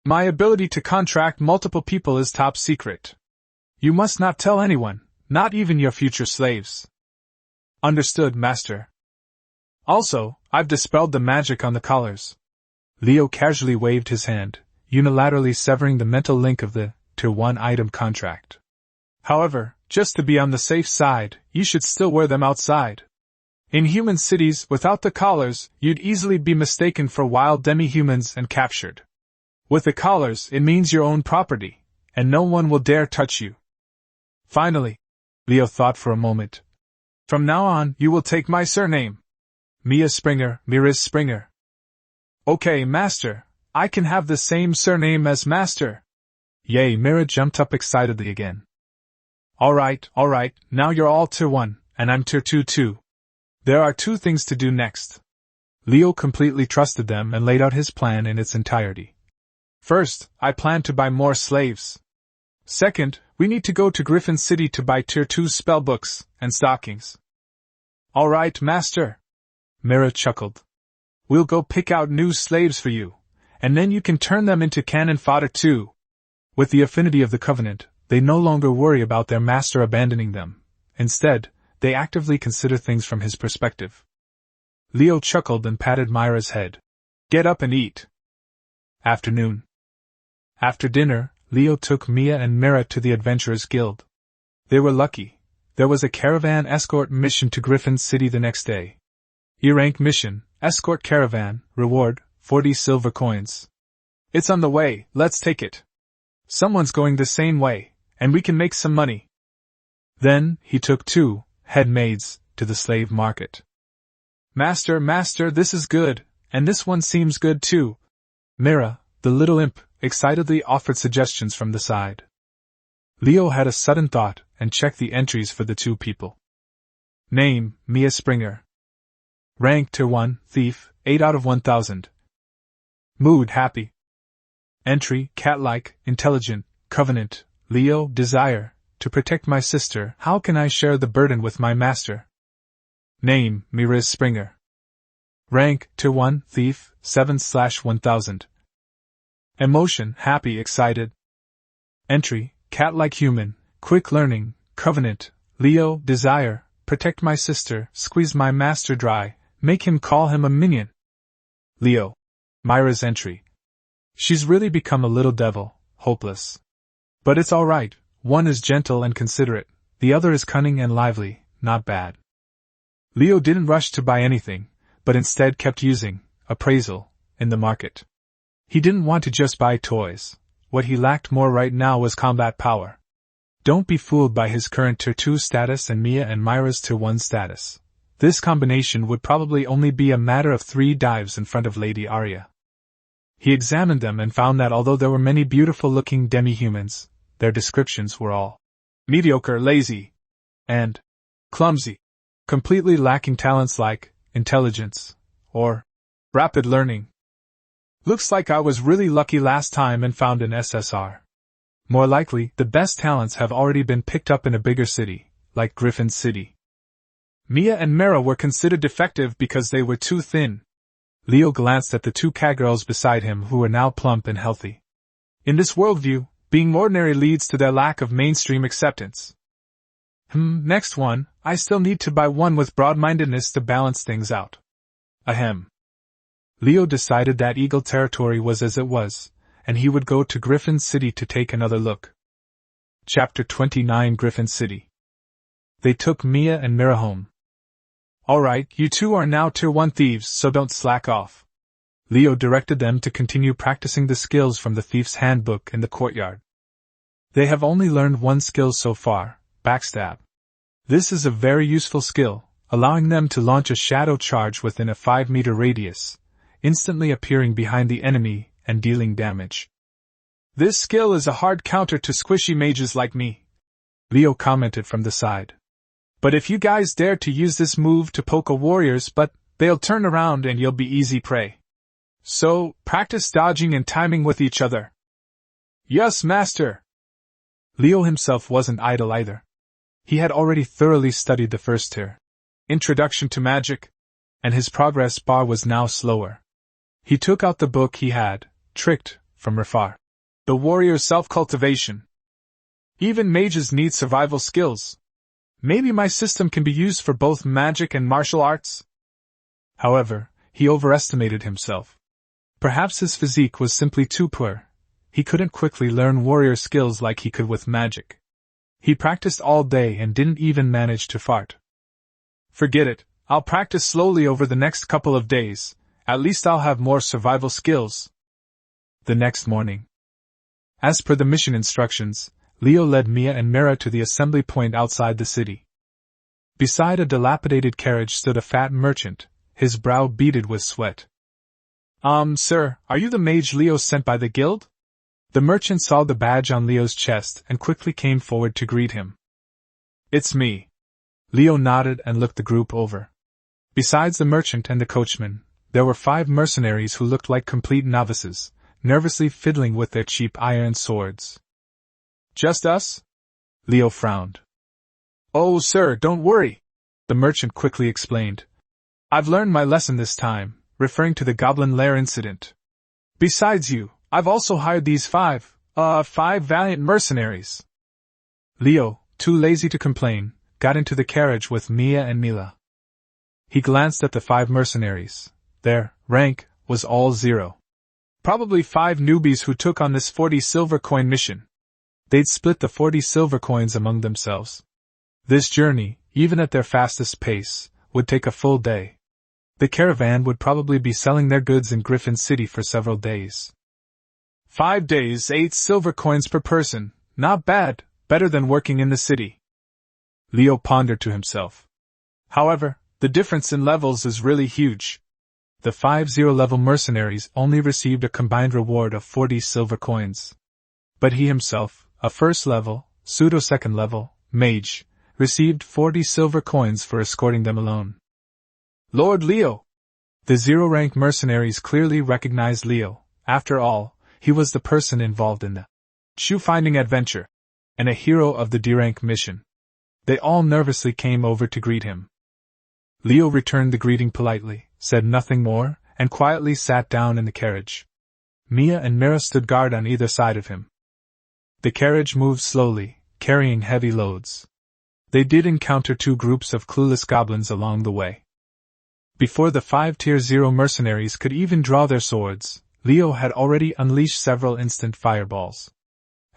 my ability to contract multiple people is top secret. You must not tell anyone, not even your future slaves. Understood, Master. Also, I've dispelled the magic on the collars. Leo casually waved his hand, unilaterally severing the mental link of the Tier 1 item contract. However, just to be on the safe side, you should still wear them outside. In human cities, without the collars, you'd easily be mistaken for wild demi-humans and captured. With the collars, it means your own property, and no one will dare touch you. Finally, Leo thought for a moment. From now on, you will take my surname. Mia Springer, Miris Springer. Okay, master, I can have the same surname as master. Yay, Mira jumped up excitedly again. Alright, now you're all tier 1, and I'm tier 2 too. There are 2 things to do next. Leo completely trusted them and laid out his plan in its entirety. First, I plan to buy more slaves. Second, we need to go to Griffin City to buy tier 2 spellbooks and stockings. Alright, master. Mira chuckled. We'll go pick out new slaves for you, and then you can turn them into cannon fodder too. With the affinity of the Covenant, they no longer worry about their master abandoning them. Instead, they actively consider things from his perspective. Leo chuckled and patted Myra's head. Get up and eat. Afternoon. After dinner, Leo took Mia and Mira to the Adventurers Guild. They were lucky. There was a caravan escort mission to Griffin City the next day. E-rank mission, escort caravan, reward, 40 silver coins. It's on the way, let's take it. Someone's going the same way, and we can make some money. Then, he took 2 head maids to the slave market. Master, this is good, and this one seems good too. Mira, the little imp, excitedly offered suggestions from the side. Leo had a sudden thought and checked the entries for the 2 people. Name, Mia Springer. Rank tier 1, thief, 8 out of 1000. Mood, happy. Entry, cat-like, intelligent, covenant, Leo, desire, to protect my sister. How can I share the burden with my master? Name, Miris Springer. Rank, tier 1, thief, 7/1000. Emotion, happy, excited. Entry, cat-like human, quick learning, covenant, Leo, desire, protect my sister, squeeze my master dry, make him call him a minion. Leo. Myra's entry. She's really become a little devil, hopeless. But it's alright, one is gentle and considerate, the other is cunning and lively, not bad. Leo didn't rush to buy anything, but instead kept using appraisal in the market. He didn't want to just buy toys. What he lacked more right now was combat power. Don't be fooled by his current tier 2 status and Mia and Myra's tier 1 status. This combination would probably only be a matter of 3 dives in front of Lady Arya. He examined them and found that although there were many beautiful-looking demi-humans, their descriptions were all mediocre, lazy, and clumsy, completely lacking talents like intelligence or rapid learning. Looks like I was really lucky last time and found an SSR. More likely, the best talents have already been picked up in a bigger city, like Griffin City. Mia and Mira were considered defective because they were too thin. Leo glanced at the 2 cowgirls beside him who were now plump and healthy. In this worldview, being ordinary leads to their lack of mainstream acceptance. Next one, I still need to buy one with broad-mindedness to balance things out. Ahem. Leo decided that Eagle territory was as it was, and he would go to Griffin City to take another look. Chapter 29 Griffin City. They took Mia and Mira home. Alright, you 2 are now tier 1 thieves, so don't slack off. Leo directed them to continue practicing the skills from the thief's handbook in the courtyard. They have only learned 1 skill so far, backstab. This is a very useful skill, allowing them to launch a shadow charge within a 5-meter radius, instantly appearing behind the enemy and dealing damage. This skill is a hard counter to squishy mages like me, Leo commented from the side. But if you guys dare to use this move to poke warriors, they'll turn around and you'll be easy prey. So, practice dodging and timing with each other. Yes, master. Leo himself wasn't idle either. He had already thoroughly studied the first tier, Introduction to Magic, and his progress bar was now slower. He took out the book he had, tricked, from Rafar. The Warrior's Self-Cultivation. Even mages need survival skills. Maybe my system can be used for both magic and martial arts? However, he overestimated himself. Perhaps his physique was simply too poor. He couldn't quickly learn warrior skills like he could with magic. He practiced all day and didn't even manage to fart. Forget it, I'll practice slowly over the next couple of days, at least I'll have more survival skills. The next morning. As per the mission instructions, Leo led Mia and Mira to the assembly point outside the city. Beside a dilapidated carriage stood a fat merchant, his brow beaded with sweat. Sir, are you the mage Leo sent by the guild? The merchant saw the badge on Leo's chest and quickly came forward to greet him. It's me. Leo nodded and looked the group over. Besides the merchant and the coachman, there were 5 mercenaries who looked like complete novices, nervously fiddling with their cheap iron swords. Just us? Leo frowned. Oh, sir, don't worry, the merchant quickly explained. I've learned my lesson this time, referring to the goblin lair incident. Besides you, I've also hired these 5 valiant mercenaries. Leo, too lazy to complain, got into the carriage with Mia and Mila. He glanced at the 5 mercenaries. Their rank was all 0. Probably 5 newbies who took on this 40 silver coin mission. They'd split the 40 silver coins among themselves. This journey, even at their fastest pace, would take a full day. The caravan would probably be selling their goods in Griffin City for several days. 5 days, 8 silver coins per person, not bad, better than working in the city. Leo pondered to himself. However, the difference in levels is really huge. The 5 level mercenaries only received a combined reward of 40 silver coins. But he himself, a first level, pseudo-second level, mage, received 40 silver coins for escorting them alone. Lord Leo! The 0-rank mercenaries clearly recognized Leo. After all, he was the person involved in the shoe-finding adventure, and a hero of the D-rank mission. They all nervously came over to greet him. Leo returned the greeting politely, said nothing more, and quietly sat down in the carriage. Mia and Mira stood guard on either side of him. The carriage moved slowly, carrying heavy loads. They did encounter 2 groups of clueless goblins along the way. Before the 5 Tier 0 mercenaries could even draw their swords, Leo had already unleashed several instant fireballs.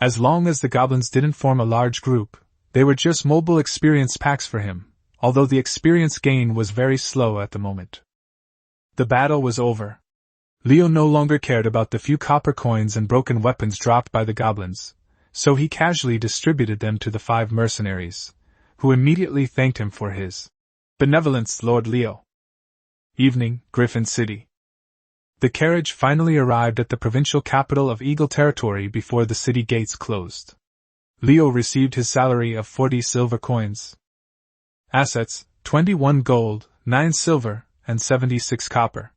As long as the goblins didn't form a large group, they were just mobile experience packs for him, although the experience gain was very slow at the moment. The battle was over. Leo no longer cared about the few copper coins and broken weapons dropped by the goblins, so he casually distributed them to the 5 mercenaries, who immediately thanked him for his benevolence, Lord Leo. Evening, Griffin City. The carriage finally arrived at the provincial capital of Eagle Territory before the city gates closed. Leo received his salary of 40 silver coins. Assets, 21 gold, 9 silver, and 76 copper.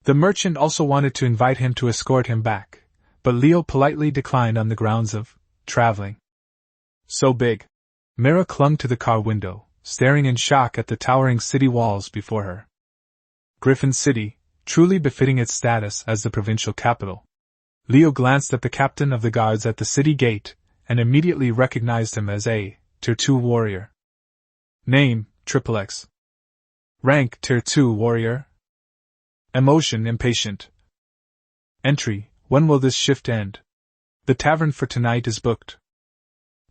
The merchant also wanted to invite him to escort him back, but Leo politely declined on the grounds of traveling. So big. Mira clung to the car window, staring in shock at the towering city walls before her. Griffin City, truly befitting its status as the provincial capital. Leo glanced at the captain of the guards at the city gate, and immediately recognized him as a Tier 2 warrior. Name, XXX. Rank, Tier 2 warrior. Emotion, impatient. Entry, when will this shift end? The tavern for tonight is booked.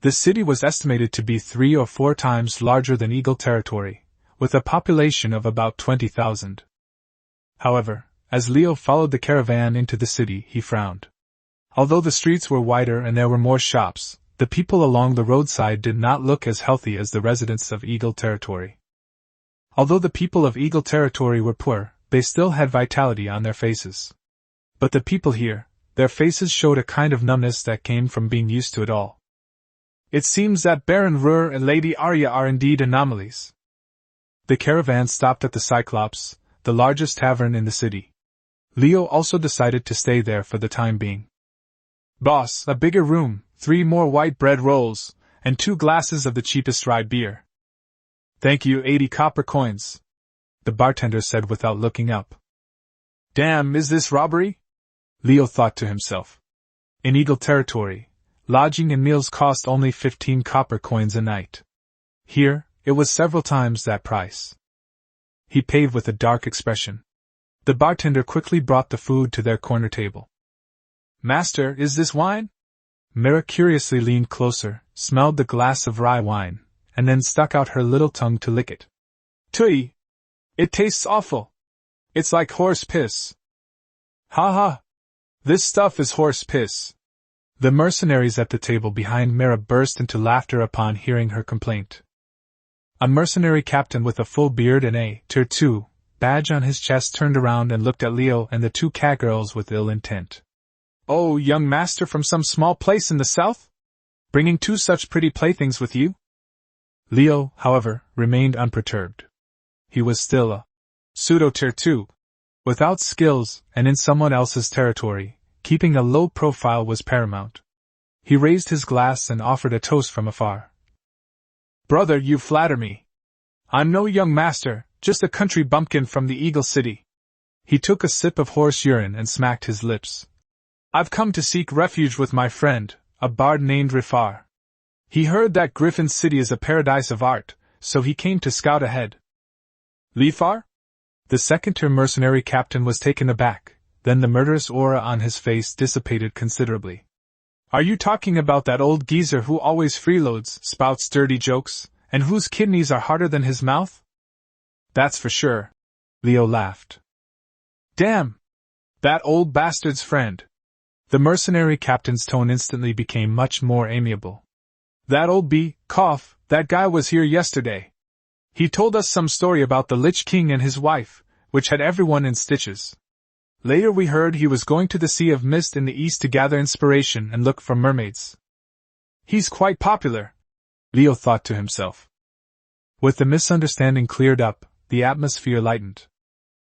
The city was estimated to be 3 or 4 times larger than Eagle Territory, with a population of about 20,000. However, as Leo followed the caravan into the city, he frowned. Although the streets were wider and there were more shops, the people along the roadside did not look as healthy as the residents of Eagle Territory. Although the people of Eagle Territory were poor, they still had vitality on their faces. But the people here, their faces showed a kind of numbness that came from being used to it all. It seems that Baron Rur and Lady Arya are indeed anomalies. The caravan stopped at the Cyclops, the largest tavern in the city. Leo also decided to stay there for the time being. Boss, a bigger room, 3 more white bread rolls, and 2 glasses of the cheapest rye beer. Thank you, 80 copper coins, the bartender said without looking up. Damn, is this robbery? Leo thought to himself. In Eagle Territory, lodging and meals cost only 15 copper coins a night. Here, it was several times that price. He paid with a dark expression. The bartender quickly brought the food to their corner table. Master, is this wine? Mira curiously leaned closer, smelled the glass of rye wine, and then stuck out her little tongue to lick it. Tui! It tastes awful. It's like horse piss. Ha ha! This stuff is horse piss. The mercenaries at the table behind Mira burst into laughter upon hearing her complaint. A mercenary captain with a full beard and a Tier 2 badge on his chest, turned around and looked at Leo and the two cat girls with ill intent. "Oh, young master from some small place in the south? Bringing two such pretty playthings with you?" Leo, however, remained unperturbed. He was still a pseudo-tier 2. Without skills, and in someone else's territory, keeping a low profile was paramount. He raised his glass and offered a toast from afar. "Brother, you flatter me. I'm no young master, just a country bumpkin from the Eagle City." He took a sip of horse urine and smacked his lips. "I've come to seek refuge with my friend, a bard named Rifar. He heard that Griffin City is a paradise of art, so he came to scout ahead." "Rifar?" The second-tier mercenary captain was taken aback, then the murderous aura on his face dissipated considerably. "Are you talking about that old geezer who always freeloads, spouts dirty jokes, and whose kidneys are harder than his mouth?" "That's for sure." Leo laughed. "Damn! That old bastard's friend." The mercenary captain's tone instantly became much more amiable. "That old that guy was here yesterday. He told us some story about the Lich King and his wife, which had everyone in stitches. Later we heard he was going to the Sea of Mist in the east to gather inspiration and look for mermaids. He's quite popular," Leo thought to himself. With the misunderstanding cleared up, the atmosphere lightened.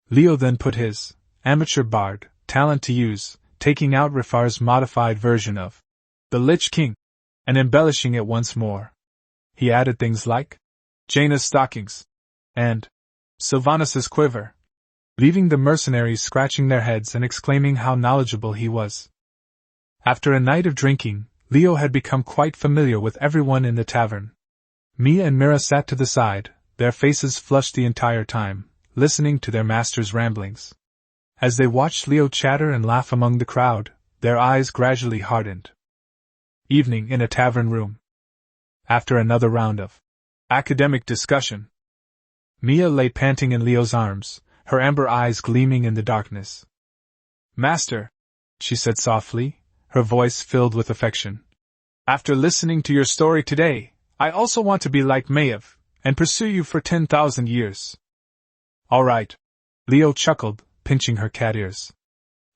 Leo then put his amateur bard talent to use, taking out Rifar's modified version of the Lich King, and embellishing it once more. He added things like Jaina's stockings and Sylvanus's quiver, leaving the mercenaries scratching their heads and exclaiming how knowledgeable he was. After a night of drinking, Leo had become quite familiar with everyone in the tavern. Mia and Mira sat to the side, their faces flushed the entire time, listening to their master's ramblings. As they watched Leo chatter and laugh among the crowd, their eyes gradually hardened. Evening in a tavern room. After another round of academic discussion, Mia lay panting in Leo's arms, her amber eyes gleaming in the darkness. "Master," she said softly, her voice filled with affection. "After listening to your story today, I also want to be like Maeve, and pursue you for 10,000 years. "All right," Leo chuckled, pinching her cat ears.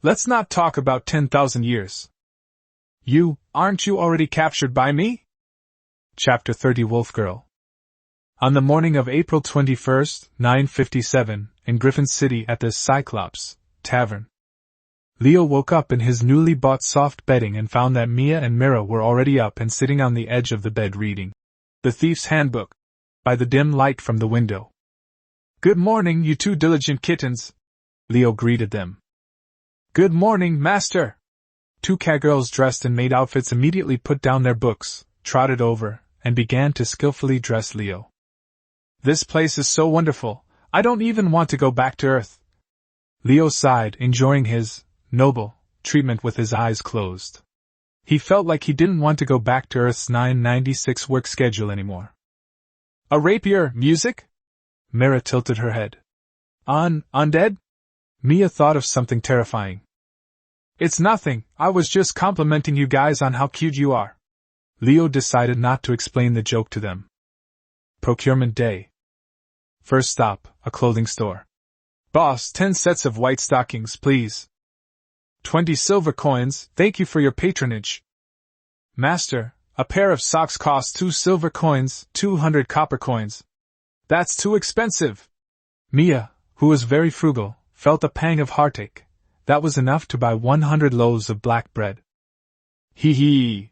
"Let's not talk about 10,000 years. Aren't you already captured by me?" Chapter 30 Wolf Girl. On the morning of April 21, 957, in Griffin City at the Cyclops Tavern, Leo woke up in his newly bought soft bedding and found that Mia and Mira were already up and sitting on the edge of the bed reading The Thief's Handbook by the dim light from the window. "Good morning, you two diligent kittens," Leo greeted them. "Good morning, master." Two cowgirls dressed in maid outfits immediately put down their books, trotted over, and began to skillfully dress Leo. "This place is so wonderful, I don't even want to go back to Earth." Leo sighed, enjoying his noble treatment with his eyes closed. He felt like he didn't want to go back to Earth's 996 work schedule anymore. "A rapier, music?" Mira tilted her head. Undead?" Mia thought of something terrifying. "It's nothing, I was just complimenting you guys on how cute you are." Leo decided not to explain the joke to them. Procurement day. First stop, a clothing store. "Boss, 10 sets of white stockings, please." 20 silver coins, thank you for your patronage." "Master, a pair of socks costs 2 silver coins, 200 copper coins." "That's too expensive." Mia, who was very frugal, felt a pang of heartache. That was enough to buy 100 loaves of black bread. "Hee hee."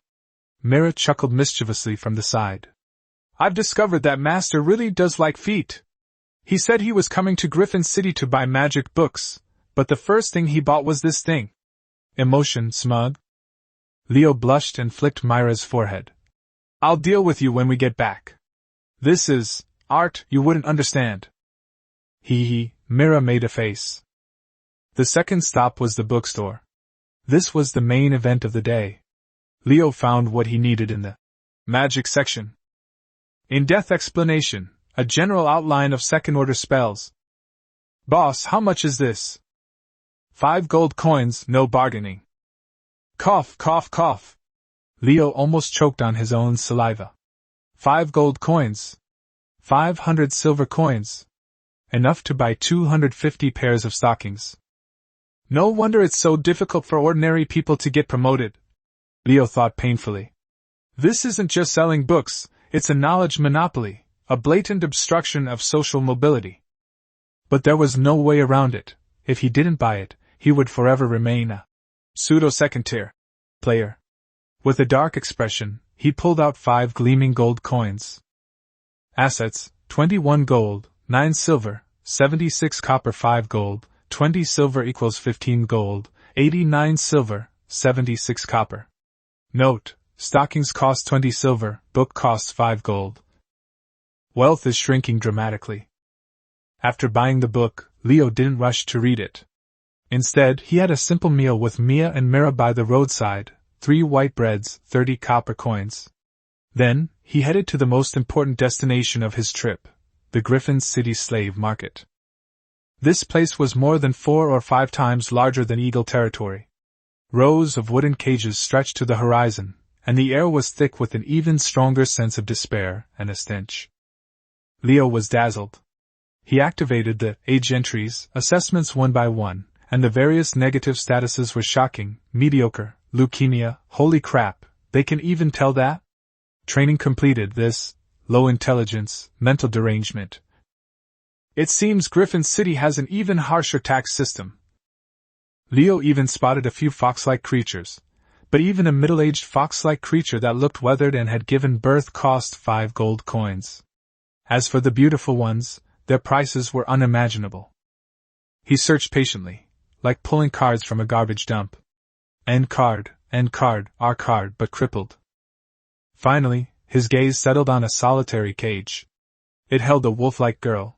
Mira chuckled mischievously from the side. "I've discovered that master really does like feet. He said he was coming to Griffin City to buy magic books, but the first thing he bought was this thing." Emotion smug. Leo blushed and flicked Myra's forehead. "I'll deal with you when we get back. This is art you wouldn't understand." Hee hee, Mira made a face. The second stop was the bookstore. This was the main event of the day. Leo found what he needed in the magic section. In-depth explanation, a general outline of second-order spells. "Boss, how much is this?" 5 gold coins, no bargaining." Cough, cough, cough. Leo almost choked on his own saliva. 5 gold coins. 500 silver coins. Enough to buy 250 pairs of stockings. No wonder it's so difficult for ordinary people to get promoted, Leo thought painfully. This isn't just selling books, it's a knowledge monopoly, a blatant obstruction of social mobility. But there was no way around it. If he didn't buy it, he would forever remain a pseudo-second-tier player. With a dark expression, he pulled out 5 gleaming gold coins. Assets, 21 gold, 9 silver, 76 copper, 5 gold, 20 silver equals 15 gold, 89 silver, 76 copper. Note, stockings cost 20 silver, book costs 5 gold. Wealth is shrinking dramatically. After buying the book, Leo didn't rush to read it. Instead, he had a simple meal with Mia and Mira by the roadside, 3 white breads, 30 copper coins. Then, he headed to the most important destination of his trip, the Griffin City slave market. This place was more than 4 or 5 times larger than Eagle territory. Rows of wooden cages stretched to the horizon, and the air was thick with an even stronger sense of despair and a stench. Leo was dazzled. He activated the age entries, assessments one by one, and the various negative statuses were shocking: mediocre, leukemia, holy crap, they can even tell that? Training completed, this, low intelligence, mental derangement. It seems Griffin City has an even harsher tax system. Leo even spotted a few fox-like creatures, but even a middle-aged fox-like creature that looked weathered and had given birth cost 5 gold coins. As for the beautiful ones, their prices were unimaginable. He searched patiently, like pulling cards from a garbage dump. End card, R card, but crippled. Finally, his gaze settled on a solitary cage. It held a wolf-like girl.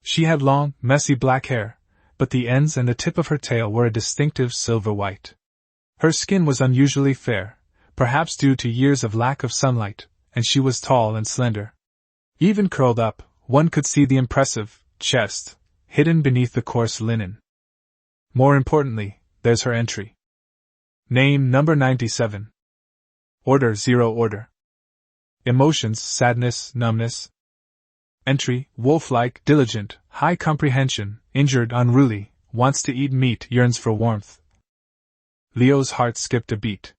She had long, messy black hair, but the ends and the tip of her tail were a distinctive silver white. Her skin was unusually fair, perhaps due to years of lack of sunlight, and she was tall and slender. Even curled up, one could see the impressive chest, hidden beneath the coarse linen. More importantly, there's her entry. Name number 97. Order 0 order. Emotions: sadness, numbness. Entry: wolf-like, diligent, high comprehension, injured, unruly, wants to eat meat, yearns for warmth. Leo's heart skipped a beat.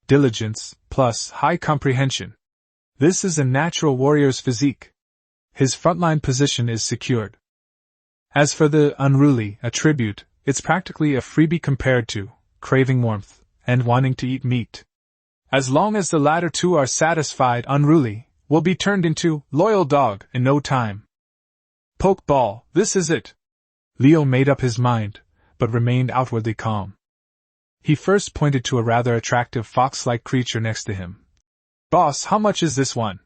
Diligence, plus high comprehension. This is a natural warrior's physique. His frontline position is secured. As for the unruly attribute, it's practically a freebie compared to craving warmth and wanting to eat meat. As long as the latter two are satisfied, unruly will be turned into loyal dog in no time. Pokeball, this is it. Leo made up his mind, but remained outwardly calm. He first pointed to a rather attractive fox-like creature next to him. Boss, how much is this one?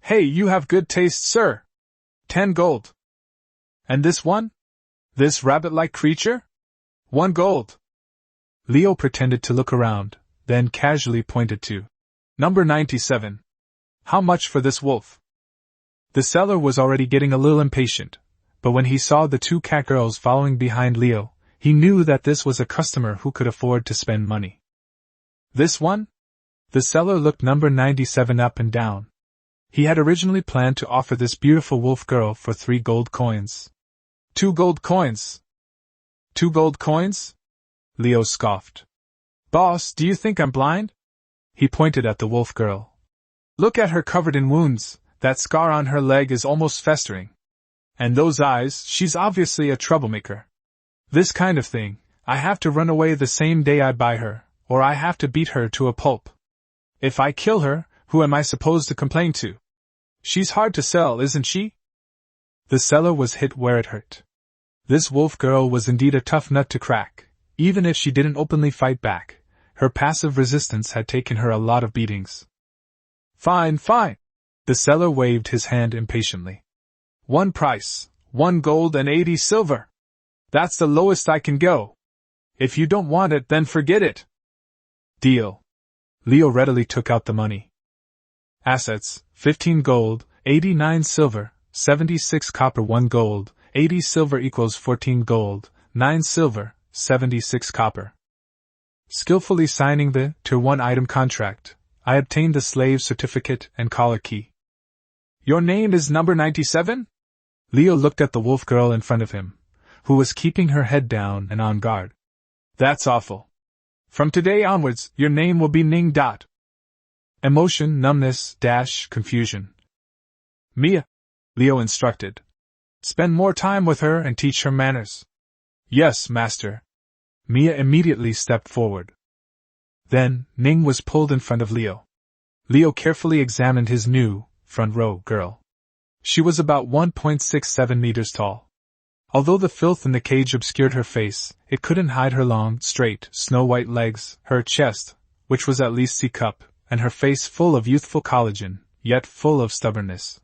Hey, you have good taste, sir. 10 gold. And this one? This rabbit-like creature? 1 gold. Leo pretended to look around, then casually pointed to number 97. How much for this wolf? The seller was already getting a little impatient, but when he saw the 2 cat girls following behind Leo, he knew that this was a customer who could afford to spend money. This one? The seller looked number 97 up and down. He had originally planned to offer this beautiful wolf girl for 3 gold coins. 2 gold coins? 2 gold coins? Leo scoffed. Boss, do you think I'm blind? He pointed at the wolf girl. Look at her covered in wounds, that scar on her leg is almost festering. And those eyes, she's obviously a troublemaker. This kind of thing, I have to run away the same day I buy her, or I have to beat her to a pulp. If I kill her, who am I supposed to complain to? She's hard to sell, isn't she? The seller was hit where it hurt. This wolf girl was indeed a tough nut to crack. Even if she didn't openly fight back, her passive resistance had taken her a lot of beatings. Fine, fine. The seller waved his hand impatiently. 1 price, 1 gold and 80 silver. That's the lowest I can go. If you don't want it, then forget it. Deal. Leo readily took out the money. Assets: 15 gold, 89 silver, 76 copper. 1 gold, 80 silver equals 14 gold, 9 silver, 76 copper. Skillfully signing the Tier 1 item contract, I obtained the slave certificate and collar key. Your name is number 97? Leo looked at the wolf girl in front of him, who was keeping her head down and on guard. That's awful. From today onwards, your name will be Ning. Emotion, numbness, confusion. Mia, Leo instructed. Spend more time with her and teach her manners. Yes, master. Mia immediately stepped forward. Then, Ning was pulled in front of Leo. Leo carefully examined his new, front row girl. She was about 1.67 meters tall. Although the filth in the cage obscured her face, it couldn't hide her long, straight, snow-white legs, her chest, which was at least C-cup, and her face full of youthful collagen, yet full of stubbornness.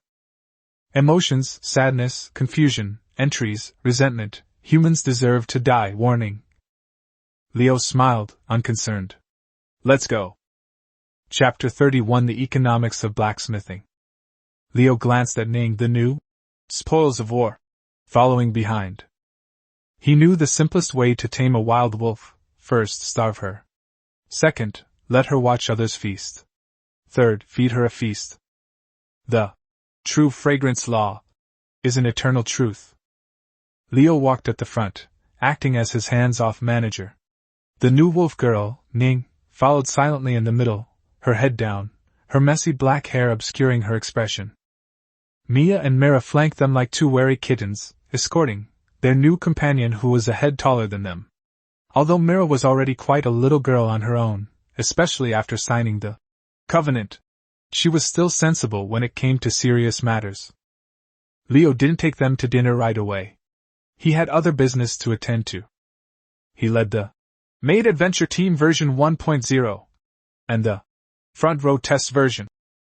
Emotions, sadness, confusion, entries, resentment, humans deserve to die, warning. Leo smiled, unconcerned. Let's go. Chapter 31 The Economics of Blacksmithing. Leo glanced at Ning, the new spoils of war, following behind. He knew the simplest way to tame a wild wolf: first, starve her. Second, let her watch others feast. Third, feed her a feast. The true fragrance law is an eternal truth. Leo walked at the front, acting as his hands-off manager. The new wolf girl, Ning, followed silently in the middle, her head down, her messy black hair obscuring her expression. Mia and Mira flanked them like two wary kittens, escorting their new companion who was a head taller than them. Although Mira was already quite a little girl on her own, especially after signing the covenant, she was still sensible when it came to serious matters. Leo didn't take them to dinner right away. He had other business to attend to. He led the Maid Adventure Team version 1.0 and the front row test version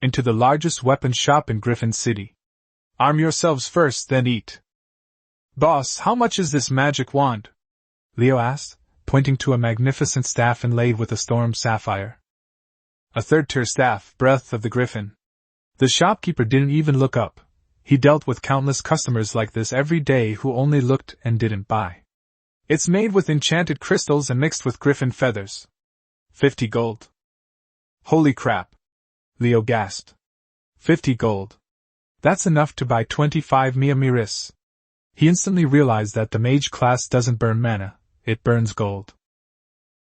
into the largest weapons shop in Griffin City. Arm yourselves first, then eat. Boss, how much is this magic wand? Leo asked, pointing to a magnificent staff inlaid with a storm sapphire. A third-tier staff, breath of the Griffin. The shopkeeper didn't even look up. He dealt with countless customers like this every day who only looked and didn't buy. It's made with enchanted crystals and mixed with griffin feathers. 50 gold. Holy crap! Leo gasped. 50 gold. That's enough to buy 25 Mia Miris. He instantly realized that the mage class doesn't burn mana, it burns gold.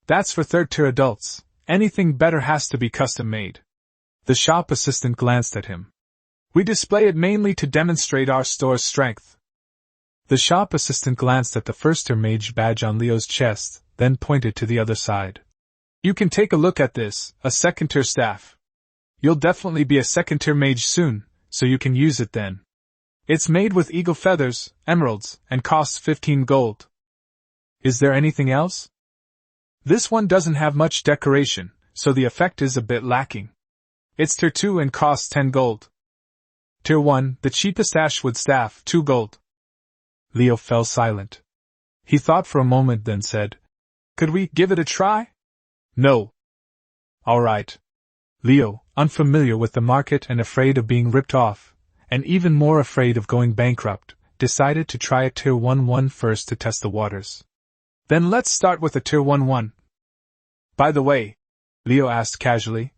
That's for third-tier adults. Anything better has to be custom-made. The shop assistant glanced at him. We display it mainly to demonstrate our store's strength. The shop assistant glanced at the first-tier mage badge on Leo's chest, then pointed to the other side. You can take a look at this, a second-tier staff. You'll definitely be a second-tier mage soon, so you can use it then. It's made with eagle feathers, emeralds, and costs 15 gold. Is there anything else? This one doesn't have much decoration, so the effect is a bit lacking. It's tier 2 and costs 10 gold. Tier 1, the cheapest ashwood staff, 2 gold. Leo fell silent. He thought for a moment, then said, Could we give it a try? No. All right. Leo, unfamiliar with the market and afraid of being ripped off, and even more afraid of going bankrupt, decided to try a tier 1 first to test the waters. Then let's start with a tier 1. By the way, Leo asked casually,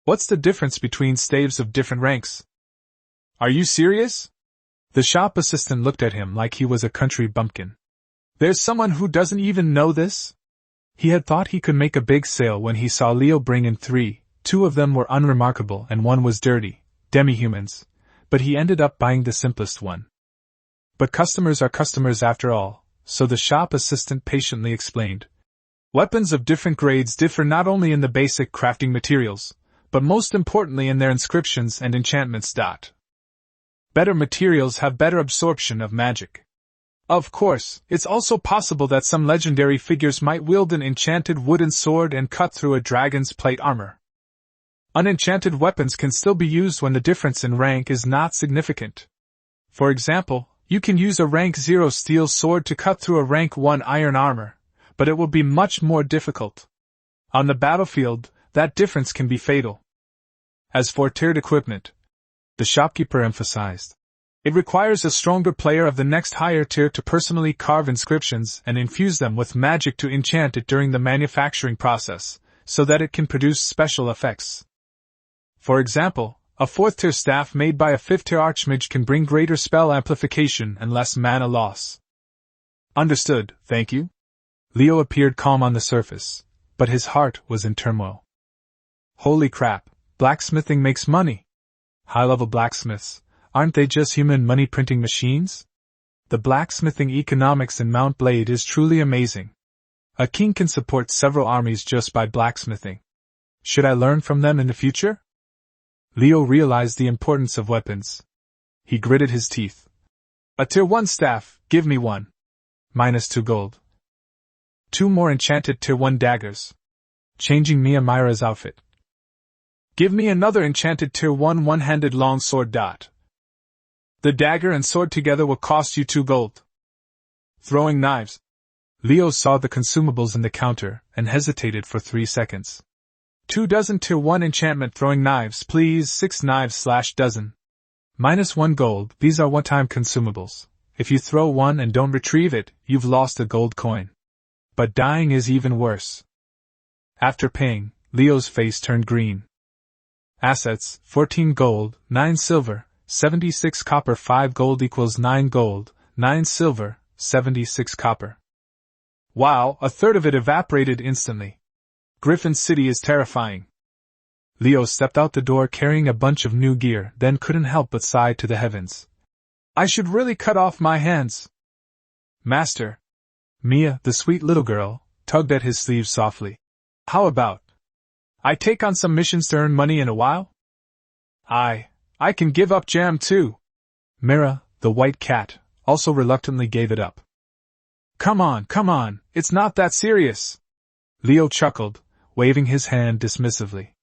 what's the difference between staves of different ranks? Are you serious? The shop assistant looked at him like he was a country bumpkin. There's someone who doesn't even know this? He had thought he could make a big sale when he saw Leo bring in 3, 2 of them were unremarkable and 1 was dirty, demi-humans, but he ended up buying the simplest one. But customers are customers after all, so the shop assistant patiently explained. Weapons of different grades differ not only in the basic crafting materials, but most importantly in their inscriptions and enchantments. Better materials have better absorption of magic. Of course, it's also possible that some legendary figures might wield an enchanted wooden sword and cut through a dragon's plate armor. Unenchanted weapons can still be used when the difference in rank is not significant. For example, you can use a rank 0 steel sword to cut through a rank 1 iron armor, but it will be much more difficult. On the battlefield, that difference can be fatal. As for tiered equipment, the shopkeeper emphasized, it requires a stronger player of the next higher tier to personally carve inscriptions and infuse them with magic to enchant it during the manufacturing process, so that it can produce special effects. For example, A 4th tier staff made by a 5th tier archmage can bring greater spell amplification and less mana loss. Understood, thank you. Leo appeared calm on the surface, but his heart was in turmoil. Holy crap, blacksmithing makes money. High-level blacksmiths, aren't they just human money-printing machines? The blacksmithing economics in Mount Blade is truly amazing. A king can support several armies just by blacksmithing. Should I learn from them in the future? Leo realized the importance of weapons. He gritted his teeth. A tier 1 staff, give me one. -2 gold. 2 more enchanted tier 1 daggers. Changing Mira's outfit. Give me another enchanted tier 1 one-handed longsword. The dagger and sword together will cost you 2 gold. Throwing knives. Leo saw the consumables in the counter and hesitated for 3 seconds. 2 dozen tier 1 enchantment throwing knives, please. 6 knives/dozen. -1 gold. These are one-time consumables. If you throw one and don't retrieve it, you've lost a gold coin. But dying is even worse. After paying, Leo's face turned green. Assets, 14 gold, 9 silver, 76 copper. 5 gold equals 9 gold, 9 silver, 76 copper. Wow, a third of it evaporated instantly. Griffin City is terrifying. Leo stepped out the door carrying a bunch of new gear, then couldn't help but sigh to the heavens. I should really cut off my hands. Master. Mia, the sweet little girl, tugged at his sleeve softly. How about I take on some missions to earn money in a while? I can give up jam too. Mira, the white cat, also reluctantly gave it up. Come on, it's not that serious. Leo chuckled, waving his hand dismissively.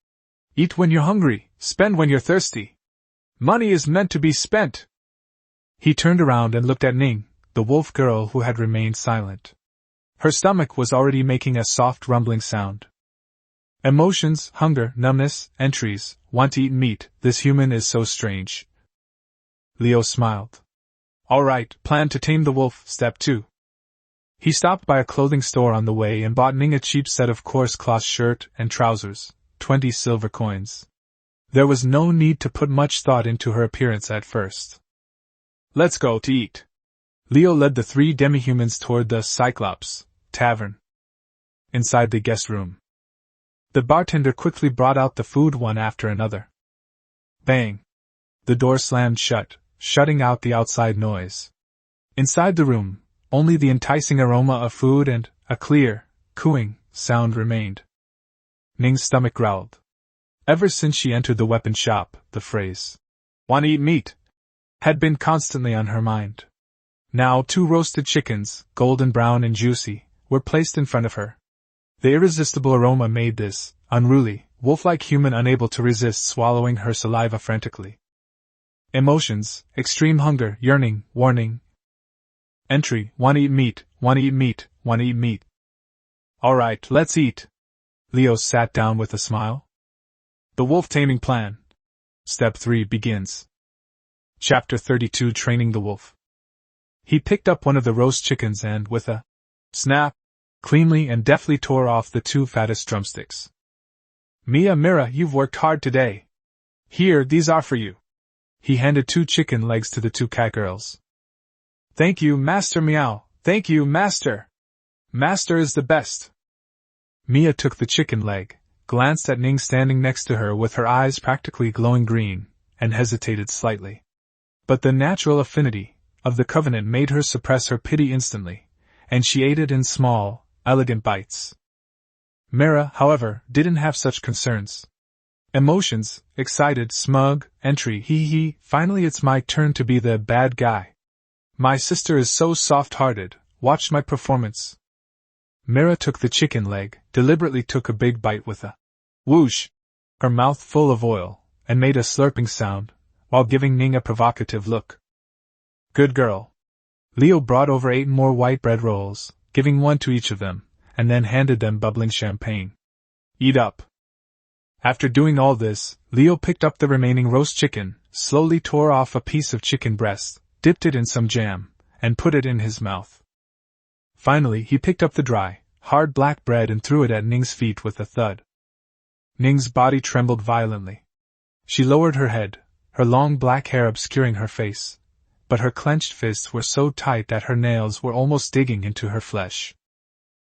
Eat when you're hungry, spend when you're thirsty. Money is meant to be spent. He turned around and looked at Ning, the wolf girl who had remained silent. Her stomach was already making a soft rumbling sound. Emotions, hunger, numbness, entries, want to eat meat, this human is so strange. Leo smiled. Alright, plan to tame the wolf, step 2. He stopped by a clothing store on the way and bought Ning a cheap set of coarse cloth shirt and trousers, 20 silver coins. There was no need to put much thought into her appearance at first. Let's go to eat. Leo led the 3 demi-humans toward the Cyclops Tavern. Inside the guest room, the bartender quickly brought out the food one after another. Bang! The door slammed shut, shutting out the outside noise. Inside the room, only the enticing aroma of food and a clear, cooing sound remained. Ning's stomach growled. Ever since she entered the weapon shop, the phrase, "Want to eat meat?" had been constantly on her mind. Now 2 roasted chickens, golden brown and juicy, were placed in front of her. The irresistible aroma made this unruly, wolf-like human unable to resist swallowing her saliva frantically. Emotions, extreme hunger, yearning, warning. Entry, want to eat meat, want to eat meat, want to eat meat. Alright, let's eat. Leo sat down with a smile. The wolf taming plan. Step 3 begins. Chapter 32 Training the Wolf. He picked up one of the roast chickens and, with a snap, cleanly and deftly tore off the 2 fattest drumsticks. Mira, you've worked hard today. Here, these are for you. He handed 2 chicken legs to the 2 cat girls. Thank you, Master Meow. Thank you, Master. Master is the best. Mia took the chicken leg, glanced at Ning standing next to her with her eyes practically glowing green, and hesitated slightly. But the natural affinity of the covenant made her suppress her pity instantly, and she ate it in small, elegant bites. Mira, however, didn't have such concerns. Emotions, excited, smug, entry, hee, finally it's my turn to be the bad guy. My sister is so soft-hearted, watch my performance. Mira took the chicken leg, deliberately took a big bite with a whoosh, her mouth full of oil, and made a slurping sound, while giving Ning a provocative look. Good girl. Leo brought over 8 more white bread rolls, giving 1 to each of them, and then handed them bubbling champagne. Eat up. After doing all this, Leo picked up the remaining roast chicken, slowly tore off a piece of chicken breast, dipped it in some jam, and put it in his mouth. Finally, he picked up the dry, hard black bread and threw it at Ning's feet with a thud. Ning's body trembled violently. She lowered her head, her long black hair obscuring her face, but her clenched fists were so tight that her nails were almost digging into her flesh.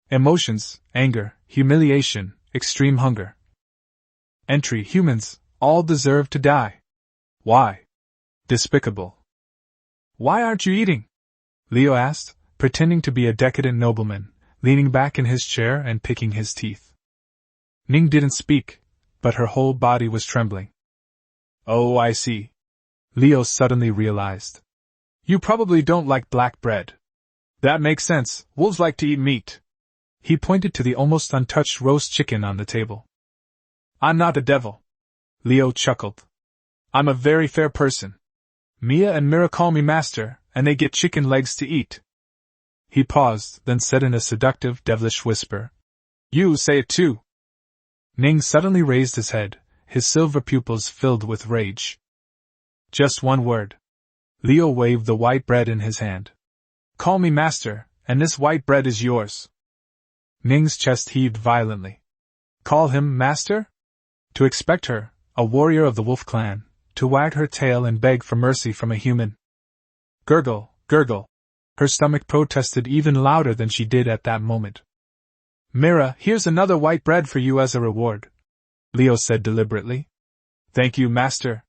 Emotions, anger, humiliation, extreme hunger. Entry: humans, all deserve to die. Why? Despicable. Why aren't you eating? Leo asked, pretending to be a decadent nobleman, leaning back in his chair and picking his teeth. Ning didn't speak, but her whole body was trembling. Oh, I see. Leo suddenly realized. You probably don't like black bread. That makes sense, wolves like to eat meat. He pointed to the almost untouched roast chicken on the table. I'm not the devil. Leo chuckled. I'm a very fair person. Mia and Mira call me master, and they get chicken legs to eat. He paused, then said in a seductive, devilish whisper. You say it too. Ning suddenly raised his head, his silver pupils filled with rage. Just one word. Leo waved the white bread in his hand. Call me master, and this white bread is yours. Ning's chest heaved violently. Call him master? To expect her, a warrior of the wolf clan, to wag her tail and beg for mercy from a human. Gurgle, gurgle. Her stomach protested even louder than she did at that moment. Mira, here's another white bread for you as a reward, Leo said deliberately. Thank you, master.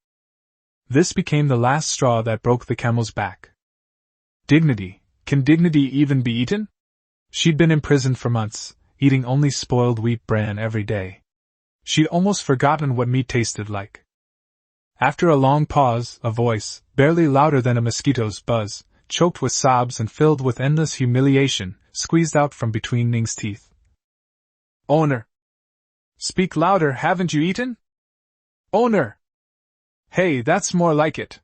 This became the last straw that broke the camel's back. Dignity. Can dignity even be eaten? She'd been imprisoned for months, eating only spoiled wheat bran every day. She'd almost forgotten what meat tasted like. After a long pause, a voice, barely louder than a mosquito's buzz, choked with sobs and filled with endless humiliation, squeezed out from between Ning's teeth. Owner! Speak louder, haven't you eaten? Owner! Hey, that's more like it.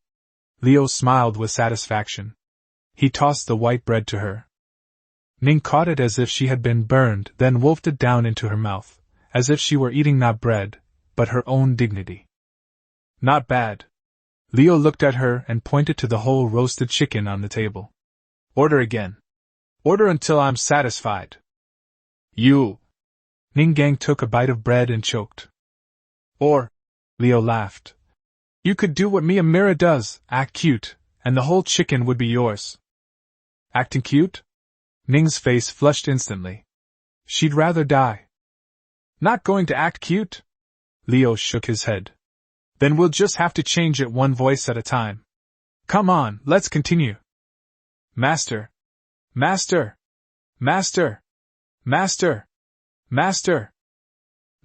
Leo smiled with satisfaction. He tossed the white bread to her. Ning caught it as if she had been burned, then wolfed it down into her mouth, as if she were eating not bread, but her own dignity. Not bad. Leo looked at her and pointed to the whole roasted chicken on the table. Order again. Order until I'm satisfied. You. Ning Gang took a bite of bread and choked. Or, Leo laughed. You could do what Mia Mira does, act cute, and the whole chicken would be yours. Acting cute? Ning's face flushed instantly. She'd rather die. Not going to act cute? Leo shook his head. Then we'll just have to change it one voice at a time. Come on, let's continue. Master. Master. Master. Master. Master.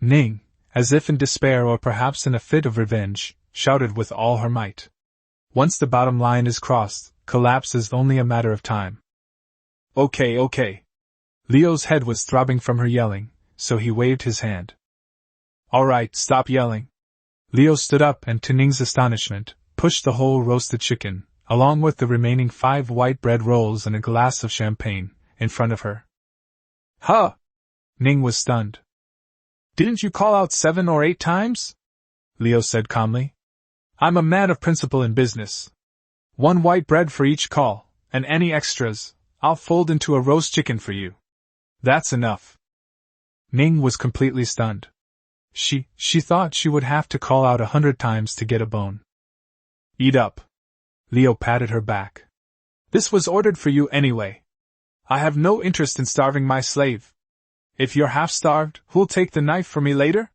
Ning, as if in despair or perhaps in a fit of revenge, shouted with all her might. Once the bottom line is crossed, collapse is only a matter of time. Okay. Leo's head was throbbing from her yelling, so he waved his hand. All right, stop yelling. Leo stood up and, to Ning's astonishment, pushed the whole roasted chicken, along with the remaining 5 white bread rolls and a glass of champagne, in front of her. Huh! Ning was stunned. Didn't you call out 7 or 8 times? Leo said calmly. I'm a man of principle in business. 1 white bread for each call, and any extras, I'll fold into a roast chicken for you. That's enough. Ning was completely stunned. She thought she would have to call out 100 times to get a bone. Eat up. Leo patted her back. This was ordered for you anyway. I have no interest in starving my slave. If you're half-starved, who'll take the knife for me later?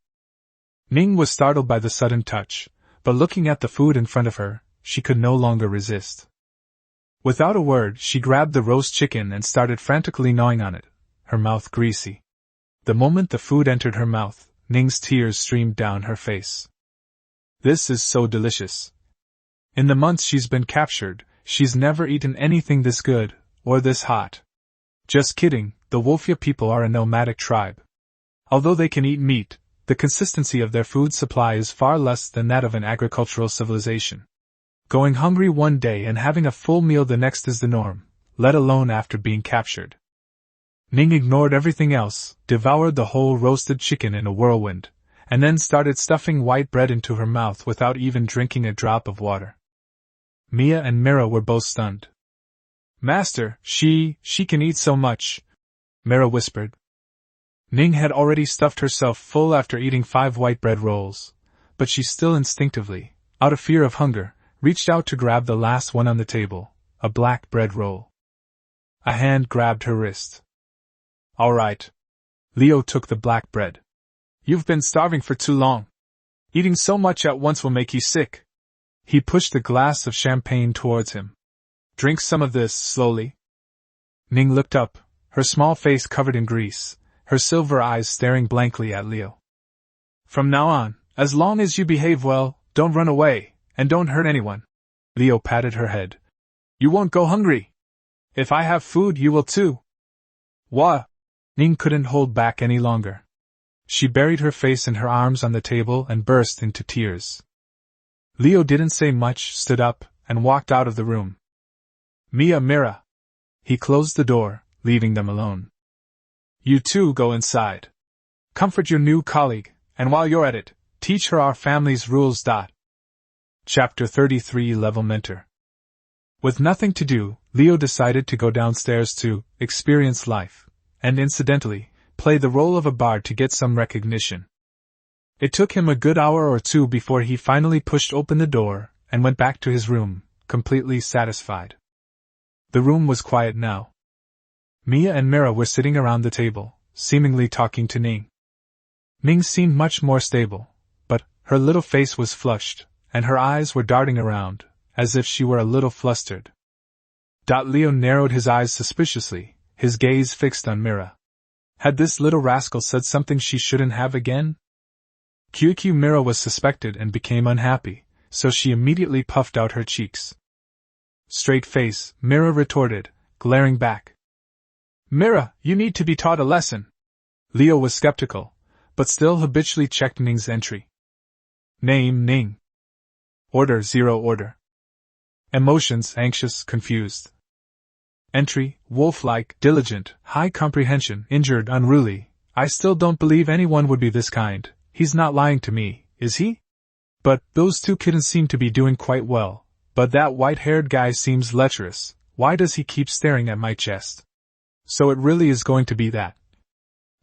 Ning was startled by the sudden touch, but looking at the food in front of her, she could no longer resist. Without a word, she grabbed the roast chicken and started frantically gnawing on it, her mouth greasy. The moment the food entered her mouth, Ning's tears streamed down her face. This is so delicious. In the months she's been captured, she's never eaten anything this good, or this hot. Just kidding, the Wolfia people are a nomadic tribe. Although they can eat meat, the consistency of their food supply is far less than that of an agricultural civilization. Going hungry one day and having a full meal the next is the norm, let alone after being captured. Ning ignored everything else, devoured the whole roasted chicken in a whirlwind, and then started stuffing white bread into her mouth without even drinking a drop of water. Mia and Mira were both stunned. Master, she can eat so much, Mira whispered. Ning had already stuffed herself full after eating 5 white bread rolls, but she still instinctively, out of fear of hunger, reached out to grab the last one on the table, a black bread roll. A hand grabbed her wrist. All right. Leo took the black bread. You've been starving for too long. Eating so much at once will make you sick. He pushed the glass of champagne towards him. Drink some of this, slowly. Ning looked up, her small face covered in grease, her silver eyes staring blankly at Leo. From now on, as long as you behave well, don't run away, and don't hurt anyone. Leo patted her head. You won't go hungry. If I have food, you will too. What? Ning couldn't hold back any longer. She buried her face in her arms on the table and burst into tears. Leo didn't say much, stood up, and walked out of the room. Mira. He closed the door, leaving them alone. You two go inside. Comfort your new colleague, and while you're at it, teach her our family's rules. Chapter 33 Level Mentor. With nothing to do, Leo decided to go downstairs to experience life, and incidentally, play the role of a bard to get some recognition. It took him a good hour or two before he finally pushed open the door and went back to his room, completely satisfied. The room was quiet now. Mia and Mira were sitting around the table, seemingly talking to Ning. Ning seemed much more stable, but her little face was flushed, and her eyes were darting around, as if she were a little flustered. Leo narrowed his eyes suspiciously, his gaze fixed on Mira. Had this little rascal said something she shouldn't have again? QQ Mira was suspected and became unhappy, so she immediately puffed out her cheeks. Straight face, Mira retorted, glaring back. Mira, you need to be taught a lesson. Leo was skeptical, but still habitually checked Ning's entry. Name Ning. Order 0 order. Emotions anxious, confused. Entry, wolf-like, diligent, high comprehension, injured, unruly. I still don't believe anyone would be this kind. He's not lying to me, is he? But those two kittens seem to be doing quite well. But that white-haired guy seems lecherous. Why does he keep staring at my chest? So it really is going to be that?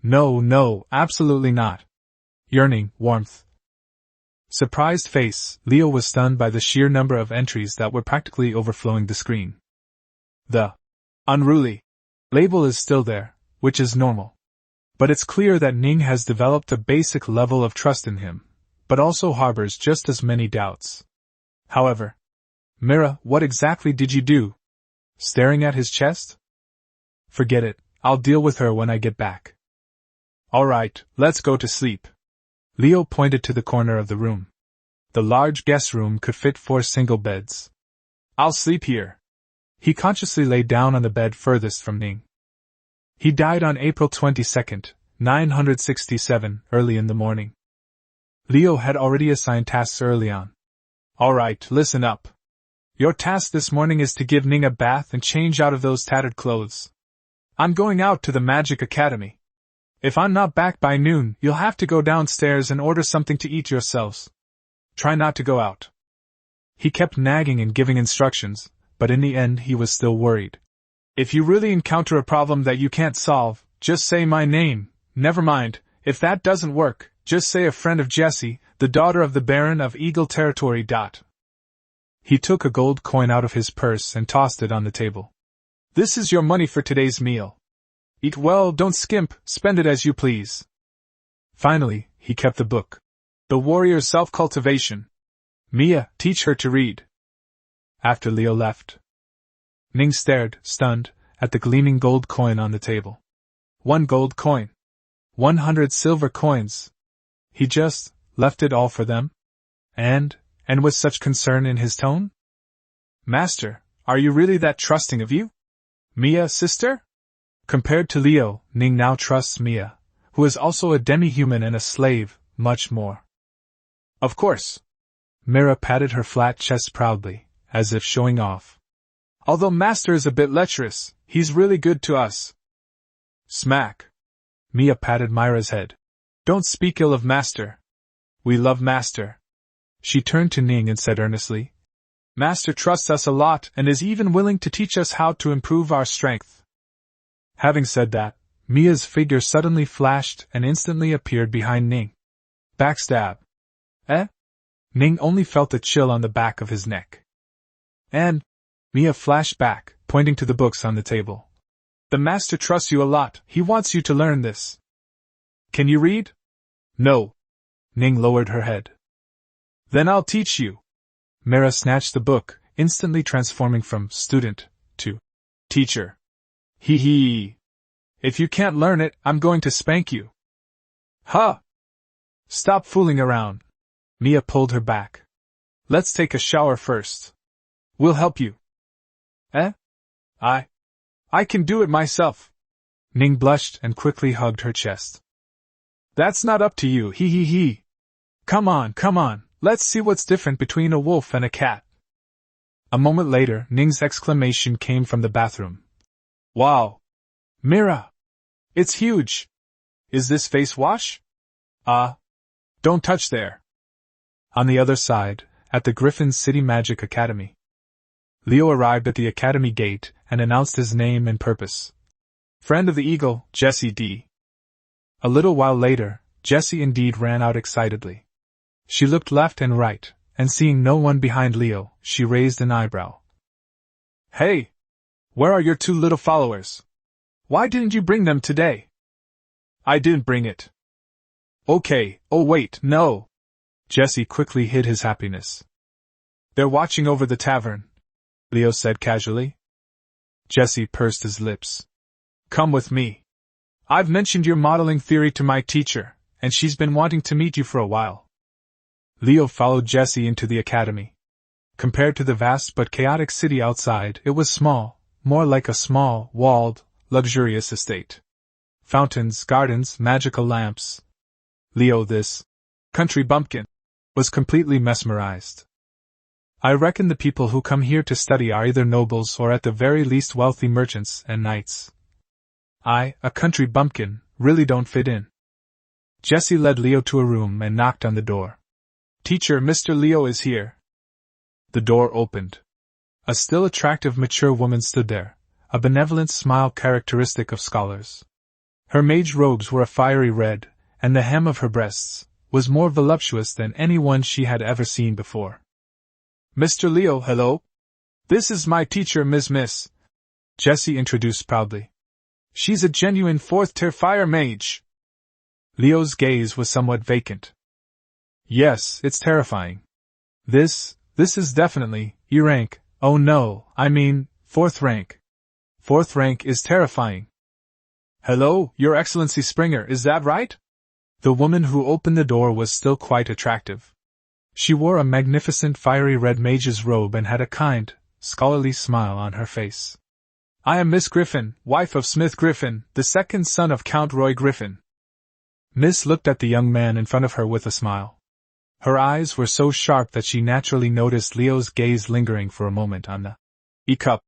No, absolutely not. Yearning, warmth. Surprised face, Leo was stunned by the sheer number of entries that were practically overflowing the screen. The unruly label is still there, which is normal. But it's clear that Ning has developed a basic level of trust in him, but also harbors just as many doubts. However, Mira, what exactly did you do? Staring at his chest? Forget it, I'll deal with her when I get back. Alright, let's go to sleep. Leo pointed to the corner of the room. The large guest room could fit 4 single beds. I'll sleep here. He consciously lay down on the bed furthest from Ning. He died on April 22, 967, early in the morning. Leo had already assigned tasks early on. Alright, listen up. Your task this morning is to give Ning a bath and change out of those tattered clothes. I'm going out to the Magic Academy. If I'm not back by noon, you'll have to go downstairs and order something to eat yourselves. Try not to go out. He kept nagging and giving instructions, but in the end he was still worried. If you really encounter a problem that you can't solve, just say my name. Never mind, if that doesn't work, just say a friend of Jessie, the daughter of the Baron of Eagle Territory. He took a gold coin out of his purse and tossed it on the table. This is your money for today's meal. Eat well, don't skimp, spend it as you please. Finally, he kept the book. The Warrior's Self-Cultivation. Mia, teach her to read. After Leo left, Ning stared, stunned, at the gleaming gold coin on the table. 1 gold coin. 100 silver coins. He just left it all for them? And with such concern in his tone? Master, are you really that trusting of you? Mia, sister? Compared to Leo, Ning now trusts Mia, who is also a demi-human and a slave, much more. Of course. Mira patted her flat chest proudly, as if showing off. Although Master is a bit lecherous, he's really good to us. Smack. Mia patted Myra's head. Don't speak ill of Master. We love Master. She turned to Ning and said earnestly, Master trusts us a lot and is even willing to teach us how to improve our strength. Having said that, Mia's figure suddenly flashed and instantly appeared behind Ning. Backstab. Eh? Ning only felt a chill on the back of his neck. And Mia flashed back, pointing to the books on the table. The master trusts you a lot, he wants you to learn this. Can you read? No. Ning lowered her head. Then I'll teach you. Mira snatched the book, instantly transforming from student to teacher. Hee hee. If you can't learn it, I'm going to spank you. Huh! Stop fooling around. Mia pulled her back. Let's take a shower first. We'll help you. Eh? I can do it myself. Ning blushed and quickly hugged her chest. That's not up to you, hee hee hee. Come on, let's see what's different between a wolf and a cat. A moment later, Ning's exclamation came from the bathroom. Wow! Mira! It's huge! Is this face wash? Don't touch there. On the other side, at the Griffin City Magic Academy. Leo arrived at the academy gate and announced his name and purpose. Friend of the Eagle, Jesse D. A little while later, Jessie indeed ran out excitedly. She looked left and right, and seeing no one behind Leo, she raised an eyebrow. Hey! Where are your two little followers? Why didn't you bring them today? I didn't bring it. Okay, oh wait, no! Jesse quickly hid his happiness. They're watching over the tavern, Leo said casually. Jesse pursed his lips. Come with me. I've mentioned your modeling theory to my teacher, and she's been wanting to meet you for a while. Leo followed Jesse into the academy. Compared to the vast but chaotic city outside, it was small, more like a small, walled, luxurious estate. Fountains, gardens, magical lamps. Leo, this country bumpkin, was completely mesmerized. I reckon the people who come here to study are either nobles or at the very least wealthy merchants and knights. I, a country bumpkin, really don't fit in. Jesse led Leo to a room and knocked on the door. Teacher, Mr. Leo is here. The door opened. A still attractive mature woman stood there, a benevolent smile characteristic of scholars. Her mage robes were a fiery red, and the hem of her breasts was more voluptuous than any one she had ever seen before. Mr. Leo, hello. This is my teacher, Miss. Jesse introduced proudly. She's a genuine fourth-tier fire mage. Leo's gaze was somewhat vacant. Yes, it's terrifying. This is definitely E rank. Oh no, I mean, fourth rank. Fourth rank is terrifying. Hello, Your Excellency Springer, is that right? The woman who opened the door was still quite attractive. She wore a magnificent fiery red mage's robe and had a kind, scholarly smile on her face. I am Miss Griffin, wife of Smith Griffin, the second son of Count Roy Griffin. Miss looked at the young man in front of her with a smile. Her eyes were so sharp that she naturally noticed Leo's gaze lingering for a moment on the E-cup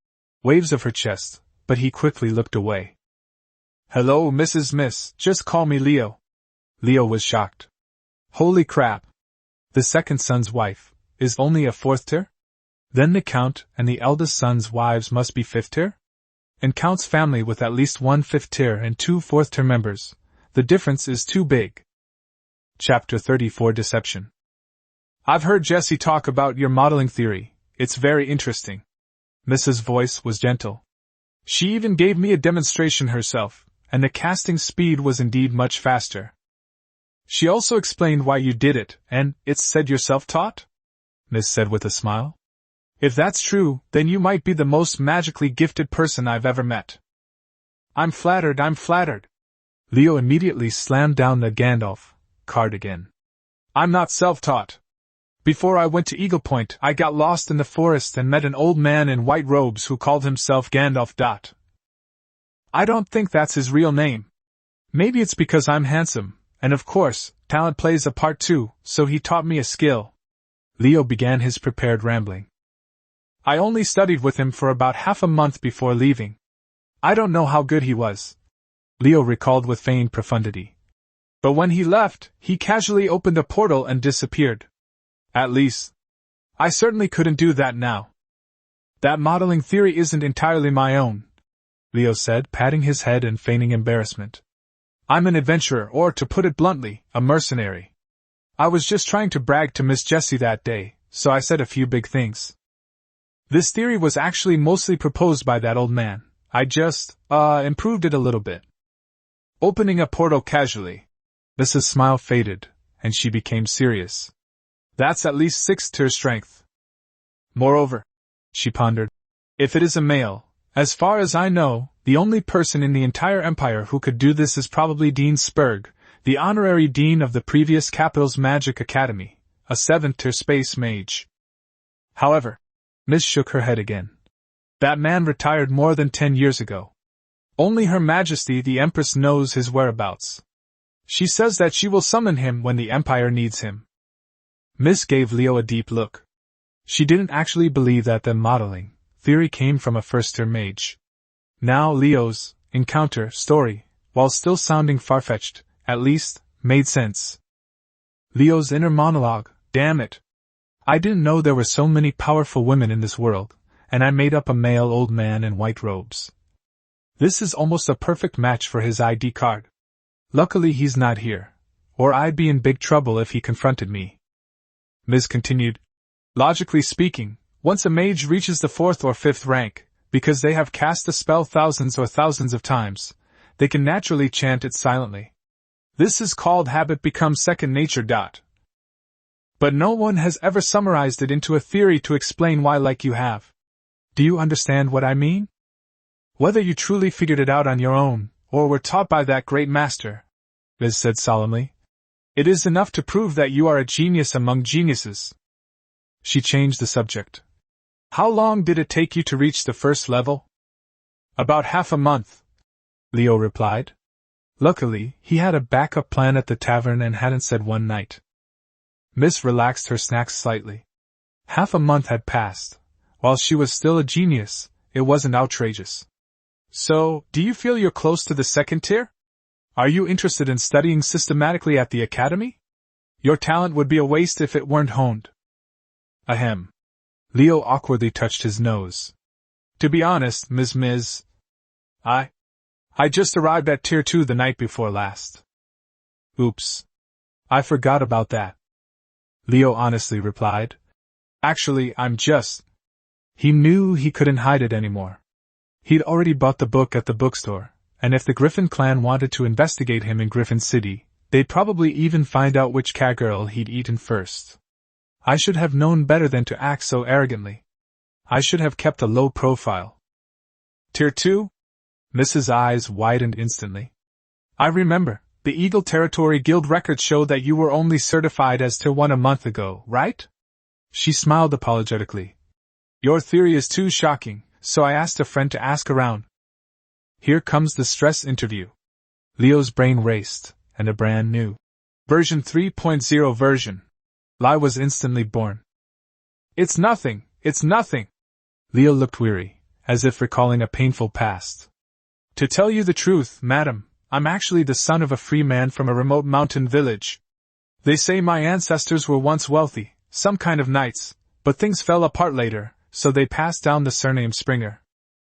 waves of her chest, but he quickly looked away. Hello, Mrs. Miss, just call me Leo. Leo was shocked. Holy crap! The second son's wife is only a fourth tier? Then the Count and the eldest son's wives must be fifth tier? In Count's family with at least one fifth tier and two fourth tier members, the difference is too big. Chapter 34 Deception. I've heard Jesse talk about your modeling theory, it's very interesting. Mrs. voice was gentle. She even gave me a demonstration herself, and the casting speed was indeed much faster. She also explained why you did it, and it's said you're self-taught? Miss said with a smile. If that's true, then you might be the most magically gifted person I've ever met. I'm flattered. Leo immediately slammed down the Gandalf card again. I'm not self-taught. Before I went to Eagle Point, I got lost in the forest and met an old man in white robes who called himself Gandalf. I don't think that's his real name. Maybe it's because I'm handsome, and of course, talent plays a part too, so he taught me a skill. Leo began his prepared rambling. I only studied with him for about half a month before leaving. I don't know how good he was. Leo recalled with feigned profundity. But when he left, he casually opened a portal and disappeared. At least, I certainly couldn't do that now. That modeling theory isn't entirely my own, Leo said, patting his head and feigning embarrassment. I'm an adventurer, or to put it bluntly, a mercenary. I was just trying to brag to Miss Jessie that day, so I said a few big things. This theory was actually mostly proposed by that old man. I just, improved it a little bit. Opening a portal casually. Mrs. Smile faded, and she became serious. That's at least 6-tier strength. Moreover, she pondered, if it is a male, as far as I know, the only person in the entire empire who could do this is probably Dean Spurg, the honorary dean of the previous capital's magic academy, a 7th-tier space mage. However, Miss shook her head again. That man retired more than 10 years ago. Only Her Majesty the Empress knows his whereabouts. She says that she will summon him when the Empire needs him. Miss gave Leo a deep look. She didn't actually believe that the modeling theory came from a first-tier mage. Now Leo's encounter story, while still sounding far-fetched, at least, made sense. Leo's inner monologue, damn it. I didn't know there were so many powerful women in this world, and I made up a male old man in white robes. This is almost a perfect match for his ID card. Luckily he's not here, or I'd be in big trouble if he confronted me. Ms. continued, logically speaking, once a mage reaches the 4th or 5th rank, because they have cast the spell thousands of times, they can naturally chant it silently. This is called habit becomes second nature. But no one has ever summarized it into a theory to explain why like you have. Do you understand what I mean? Whether you truly figured it out on your own, or were taught by that great master, Liz said solemnly, it is enough to prove that you are a genius among geniuses. She changed the subject. How long did it take you to reach the first level? About half a month, Leo replied. Luckily, he had a backup plan at the tavern and hadn't said one night. Miss relaxed her snacks slightly. Half a month had passed. While she was still a genius, it wasn't outrageous. So, do you feel you're close to the 2nd tier? Are you interested in studying systematically at the academy? Your talent would be a waste if it weren't honed. Ahem. Leo awkwardly touched his nose. To be honest, Ms. I just arrived at Tier 2 the night before last. Oops. I forgot about that. Leo honestly replied. Actually, I'm just... He knew he couldn't hide it anymore. He'd already bought the book at the bookstore, and if the Griffin clan wanted to investigate him in Griffin City, they'd probably even find out which cowgirl he'd eaten first. I should have known better than to act so arrogantly. I should have kept a low profile. Tier 2? Mrs. Eyes widened instantly. I remember, the Eagle Territory Guild records show that you were only certified as Tier 1 a month ago, right? She smiled apologetically. Your theory is too shocking, so I asked a friend to ask around. Here comes the stress interview. Leo's brain raced, and a brand new version 3.0 version. Lie was instantly born. It's nothing. Leo looked weary, as if recalling a painful past. To tell you the truth, madam, I'm actually the son of a free man from a remote mountain village. They say my ancestors were once wealthy, some kind of knights, but things fell apart later, so they passed down the surname Springer.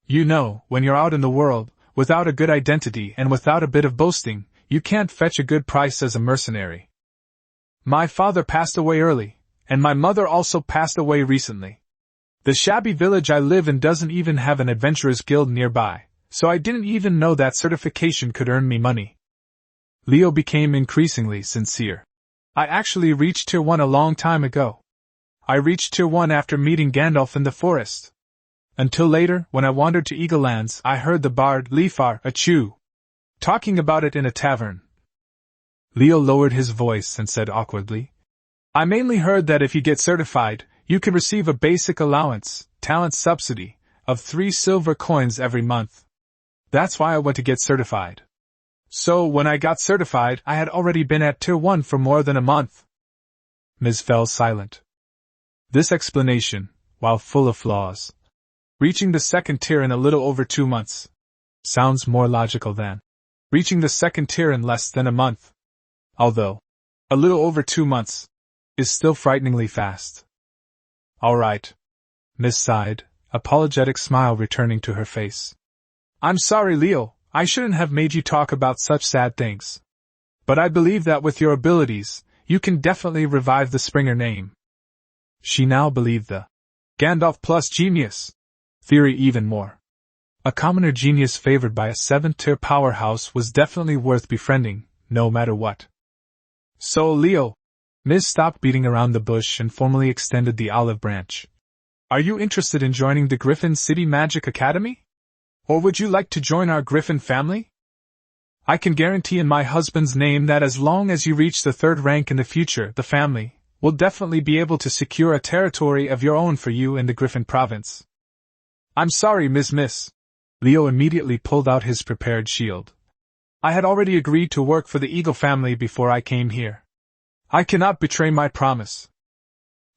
You know, when you're out in the world, without a good identity and without a bit of boasting, you can't fetch a good price as a mercenary. My father passed away early, and my mother also passed away recently. The shabby village I live in doesn't even have an adventurers guild nearby, so I didn't even know that certification could earn me money. Leo became increasingly sincere. I actually reached Tier 1 a long time ago. I reached Tier 1 after meeting Gandalf in the forest. Until later, when I wandered to Eagle Lands, I heard the bard Leafar Achu talking about it in a tavern. Leo lowered his voice and said awkwardly, I mainly heard that if you get certified, you can receive a basic allowance, talent subsidy, of 3 silver coins every month. That's why I went to get certified. So when I got certified, I had already been at Tier 1 for more than a month. Ms. fell silent. This explanation, while full of flaws, reaching the 2nd tier in a little over 2 months, sounds more logical than reaching the 2nd tier in less than a month. Although, a little over 2 months is still frighteningly fast. All right. Miss sighed, apologetic smile returning to her face. I'm sorry, Leo, I shouldn't have made you talk about such sad things. But I believe that with your abilities, you can definitely revive the Springer name. She now believed the Gandalf plus genius theory even more. A commoner genius favored by a 7th-tier powerhouse was definitely worth befriending, no matter what. So Leo, Ms. stopped beating around the bush and formally extended the olive branch. Are you interested in joining the Griffin City Magic Academy? Or would you like to join our Griffin family? I can guarantee in my husband's name that as long as you reach the 3rd rank in the future, the family will definitely be able to secure a territory of your own for you in the Griffin province. I'm sorry, Miss. Leo immediately pulled out his prepared shield. I had already agreed to work for the Eagle family before I came here. I cannot betray my promise.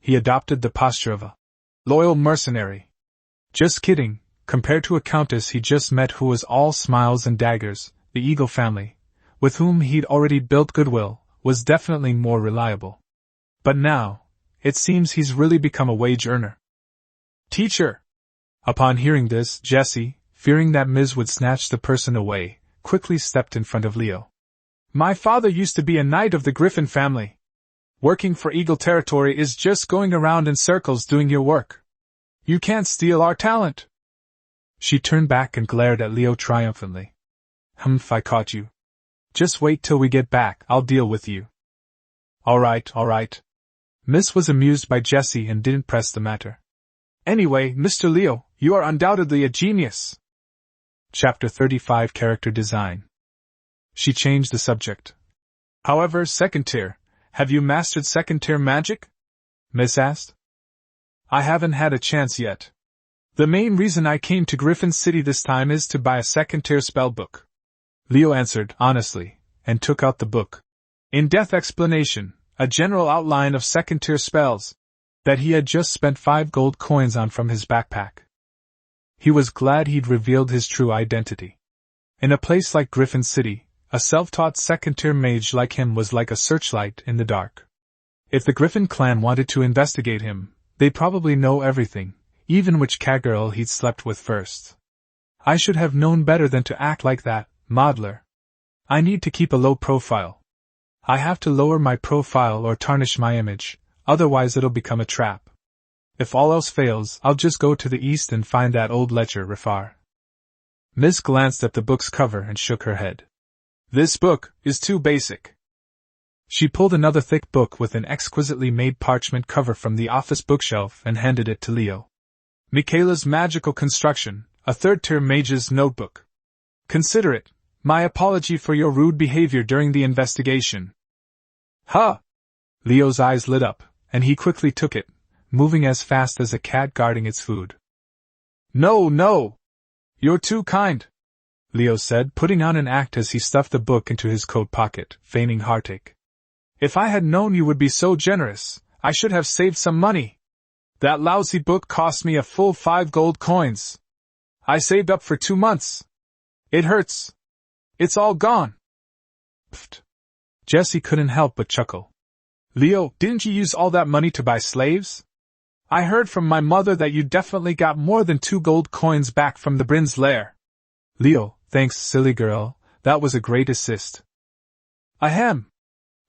He adopted the posture of a loyal mercenary. Just kidding, compared to a countess he just met who was all smiles and daggers, the Eagle family, with whom he'd already built goodwill, was definitely more reliable. But now, it seems he's really become a wage earner. Teacher! Upon hearing this, Jessie, fearing that Ms. would snatch the person away, quickly stepped in front of Leo. My father used to be a knight of the Griffin family. Working for Eagle territory is just going around in circles doing your work. You can't steal our talent. She turned back and glared at Leo triumphantly. Humph, I caught you. Just wait till we get back, I'll deal with you. All right. Miss was amused by Jessie and didn't press the matter. Anyway, Mr. Leo, you are undoubtedly a genius. Chapter 35 Character Design. She changed the subject. However, 2nd tier, have you mastered 2nd tier magic? Miss asked. I haven't had a chance yet. The main reason I came to Griffin City this time is to buy a 2nd tier spell book. Leo answered, honestly, and took out the book. In-depth explanation, a general outline of 2nd tier spells, that he had just spent 5 gold coins on from his backpack. He was glad he'd revealed his true identity. In a place like Griffin City, a self-taught 2nd tier mage like him was like a searchlight in the dark. If the Griffin clan wanted to investigate him, they'd probably know everything, even which catgirl he'd slept with first. I should have known better than to act like that, Modeler. I need to keep a low profile. I have to lower my profile or tarnish my image, otherwise it'll become a trap. If all else fails, I'll just go to the east and find that old lecher Rafar. Miss glanced at the book's cover and shook her head. This book is too basic. She pulled another thick book with an exquisitely made parchment cover from the office bookshelf and handed it to Leo. Michaela's Magical Construction, a 3rd-tier mage's notebook. Consider it my apology for your rude behavior during the investigation. Huh! Leo's eyes lit up, and he quickly took it, moving as fast as a cat guarding its food. No! You're too kind, Leo said, putting on an act as he stuffed the book into his coat pocket, feigning heartache. If I had known you would be so generous, I should have saved some money. That lousy book cost me a full 5 gold coins. I saved up for 2 months. It hurts. It's all gone. Pfft. Jessie couldn't help but chuckle. Leo, didn't you use all that money to buy slaves? I heard from my mother that you definitely got more than 2 gold coins back from the Bryn's lair. Leo, thanks, silly girl, that was a great assist. Ahem.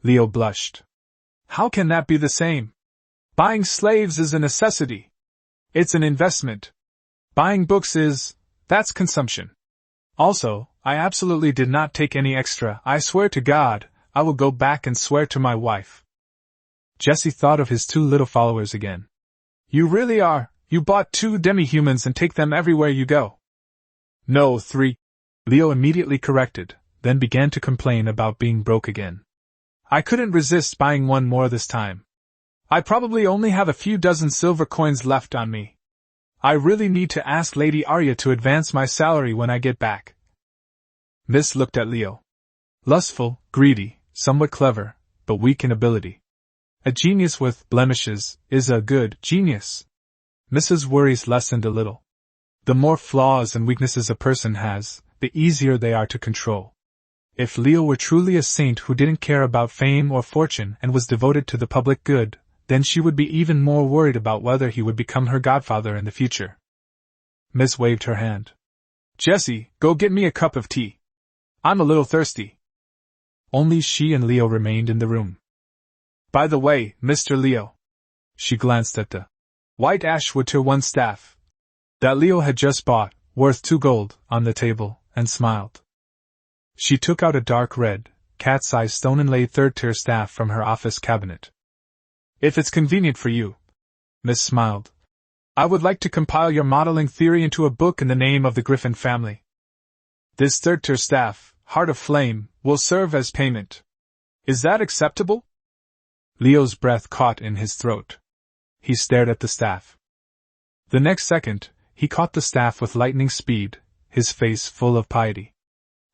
Leo blushed. How can that be the same? Buying slaves is a necessity. It's an investment. Buying books that's consumption. Also, I absolutely did not take any extra. I swear to God, I will go back and swear to my wife. Jessie thought of his 2 little followers again. You really are. You bought 2 demi-humans and take them everywhere you go. No, 3. Leo immediately corrected, then began to complain about being broke again. I couldn't resist buying 1 more this time. I probably only have a few dozen silver coins left on me. I really need to ask Lady Arya to advance my salary when I get back. Miss looked at Leo. Lustful, greedy, somewhat clever, but weak in ability. A genius with blemishes is a good genius. Mrs. worries lessened a little. The more flaws and weaknesses a person has, the easier they are to control. If Leo were truly a saint who didn't care about fame or fortune and was devoted to the public good, then she would be even more worried about whether he would become her godfather in the future. Miss waved her hand. Jessie, go get me a cup of tea. I'm a little thirsty. Only she and Leo remained in the room. By the way, Mr. Leo. She glanced at the white ashwood tier 1 staff that Leo had just bought, worth 2 gold, on the table, and smiled. She took out a dark red, cat's-eye stone-inlaid 3rd-tier staff from her office cabinet. If it's convenient for you, Miss smiled, I would like to compile your modeling theory into a book in the name of the Griffin family. This 3rd-tier staff, Heart of Flame, will serve as payment. Is that acceptable? Leo's breath caught in his throat. He stared at the staff. The next second, he caught the staff with lightning speed, his face full of piety.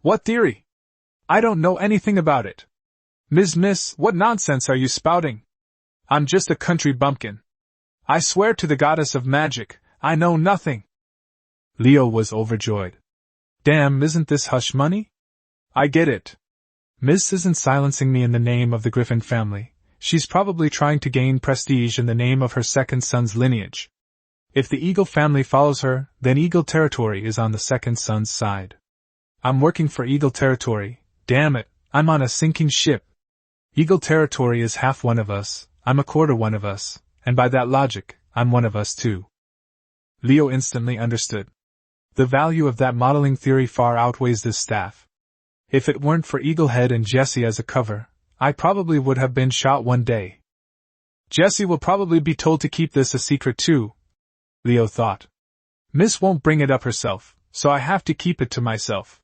What theory? I don't know anything about it. Miss, what nonsense are you spouting? I'm just a country bumpkin. I swear to the goddess of magic, I know nothing. Leo was overjoyed. Damn, isn't this hush money? I get it. Miss isn't silencing me in the name of the Griffin family. She's probably trying to gain prestige in the name of her 2nd son's lineage. If the Eagle family follows her, then Eagle territory is on the 2nd son's side. I'm working for Eagle territory, damn it, I'm on a sinking ship. Eagle territory is half one of us, I'm a quarter one of us, and by that logic, I'm one of us too. Leo instantly understood. The value of that modeling theory far outweighs this staff. If it weren't for Eaglehead and Jessie as a cover, I probably would have been shot one day. Jessie will probably be told to keep this a secret too, Leo thought. Miss won't bring it up herself, so I have to keep it to myself.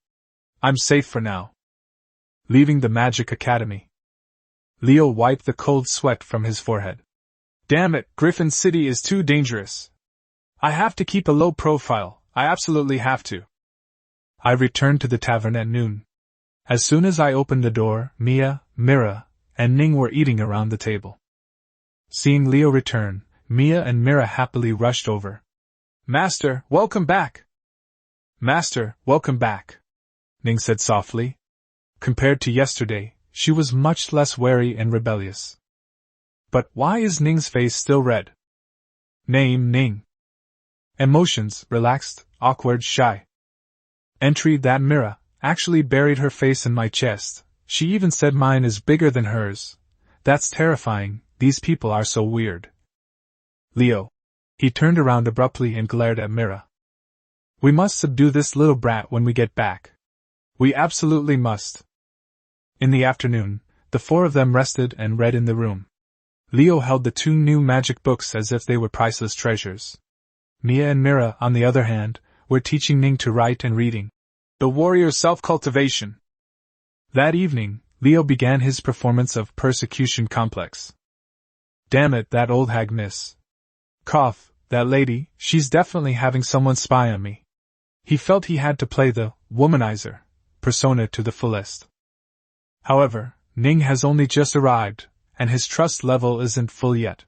I'm safe for now. Leaving the Magic Academy, Leo wiped the cold sweat from his forehead. Damn it, Griffin City is too dangerous. I have to keep a low profile, I absolutely have to. I returned to the tavern at noon. As soon as I opened the door, Mia, Mira, and Ning were eating around the table. Seeing Leo return, Mia and Mira happily rushed over. Master, welcome back! Master, welcome back! Ning said softly. Compared to yesterday, she was much less wary and rebellious. But why is Ning's face still red? Name Ning. Emotions, relaxed, awkward, shy. Entry that Mira actually buried her face in my chest. She even said mine is bigger than hers. That's terrifying, these people are so weird. Leo. He turned around abruptly and glared at Mira. We must subdue this little brat when we get back. We absolutely must. In the afternoon, the 4 of them rested and read in the room. Leo held the 2 new magic books as if they were priceless treasures. Mia and Mira, on the other hand, were teaching Ning to write and reading. The warrior's self-cultivation. That evening, Leo began his performance of Persecution Complex. Damn it, that old hag Miss. Cough, that lady, she's definitely having someone spy on me. He felt he had to play the womanizer persona to the fullest. However, Ning has only just arrived, and his trust level isn't full yet.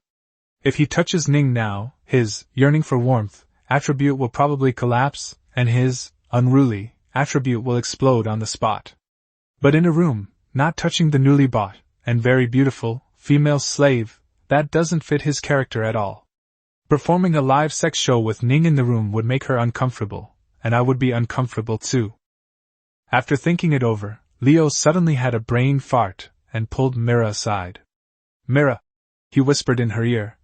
If he touches Ning now, his yearning for warmth attribute will probably collapse, and his unruly attribute will explode on the spot. But in a room, not touching the newly bought, and very beautiful, female slave, that doesn't fit his character at all. Performing a live sex show with Ning in the room would make her uncomfortable, and I would be uncomfortable too. After thinking it over, Leo suddenly had a brain fart, and pulled Mira aside. Mira, he whispered in her ear.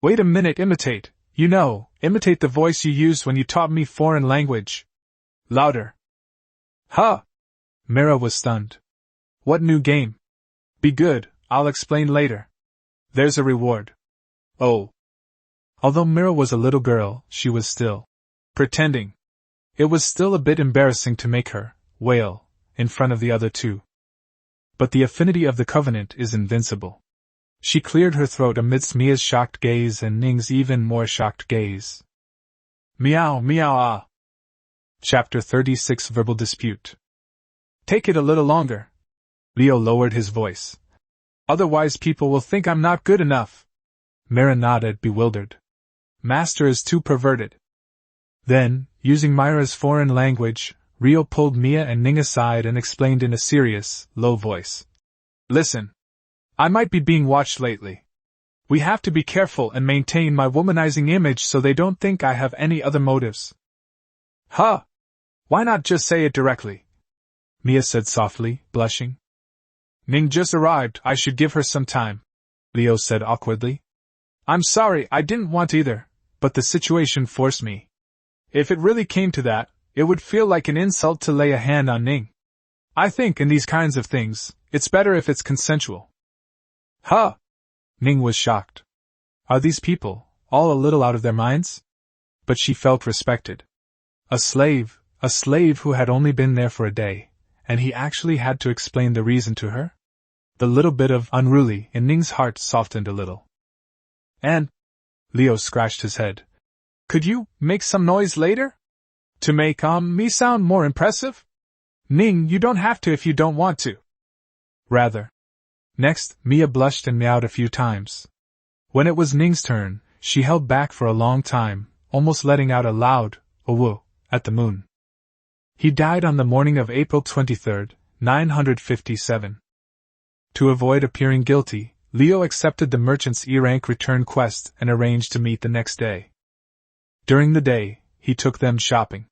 Wait a minute, imitate the voice you used when you taught me foreign language. Louder. Huh! Mira was stunned. What new game? Be good, I'll explain later. There's a reward. Oh. Although Mira was a little girl, she was still pretending. It was still a bit embarrassing to make her wail in front of the other 2. But the affinity of the Covenant is invincible. She cleared her throat amidst Mia's shocked gaze and Ning's even more shocked gaze. Meow, meow, ah. Chapter 36 Verbal Dispute. Take it a little longer. Leo lowered his voice. Otherwise people will think I'm not good enough. Mira nodded, bewildered. Master is too perverted. Then, using Myra's foreign language, Rio pulled Mia and Ning aside and explained in a serious, low voice. Listen. I might be being watched lately. We have to be careful and maintain my womanizing image so they don't think I have any other motives. Huh? Why not just say it directly? Mia said softly, blushing. Ning just arrived, I should give her some time. Leo said awkwardly. I'm sorry, I didn't want either, but the situation forced me. If it really came to that, it would feel like an insult to lay a hand on Ning. I think in these kinds of things, it's better if it's consensual. Huh? Ning was shocked. Are these people all a little out of their minds? But she felt respected. A slave who had only been there for a day, and he actually had to explain the reason to her? The little bit of unruly in Ning's heart softened a little. And, Leo scratched his head, could you make some noise later? To make me sound more impressive? Ning, you don't have to if you don't want to. Rather. Next, Mia blushed and meowed a few times. When it was Ning's turn, she held back for a long time, almost letting out a loud "oh-woo" at the moon. He died on the morning of April 23, 957. To avoid appearing guilty, Leo accepted the merchant's E-rank return quest and arranged to meet the next day. During the day, he took them shopping.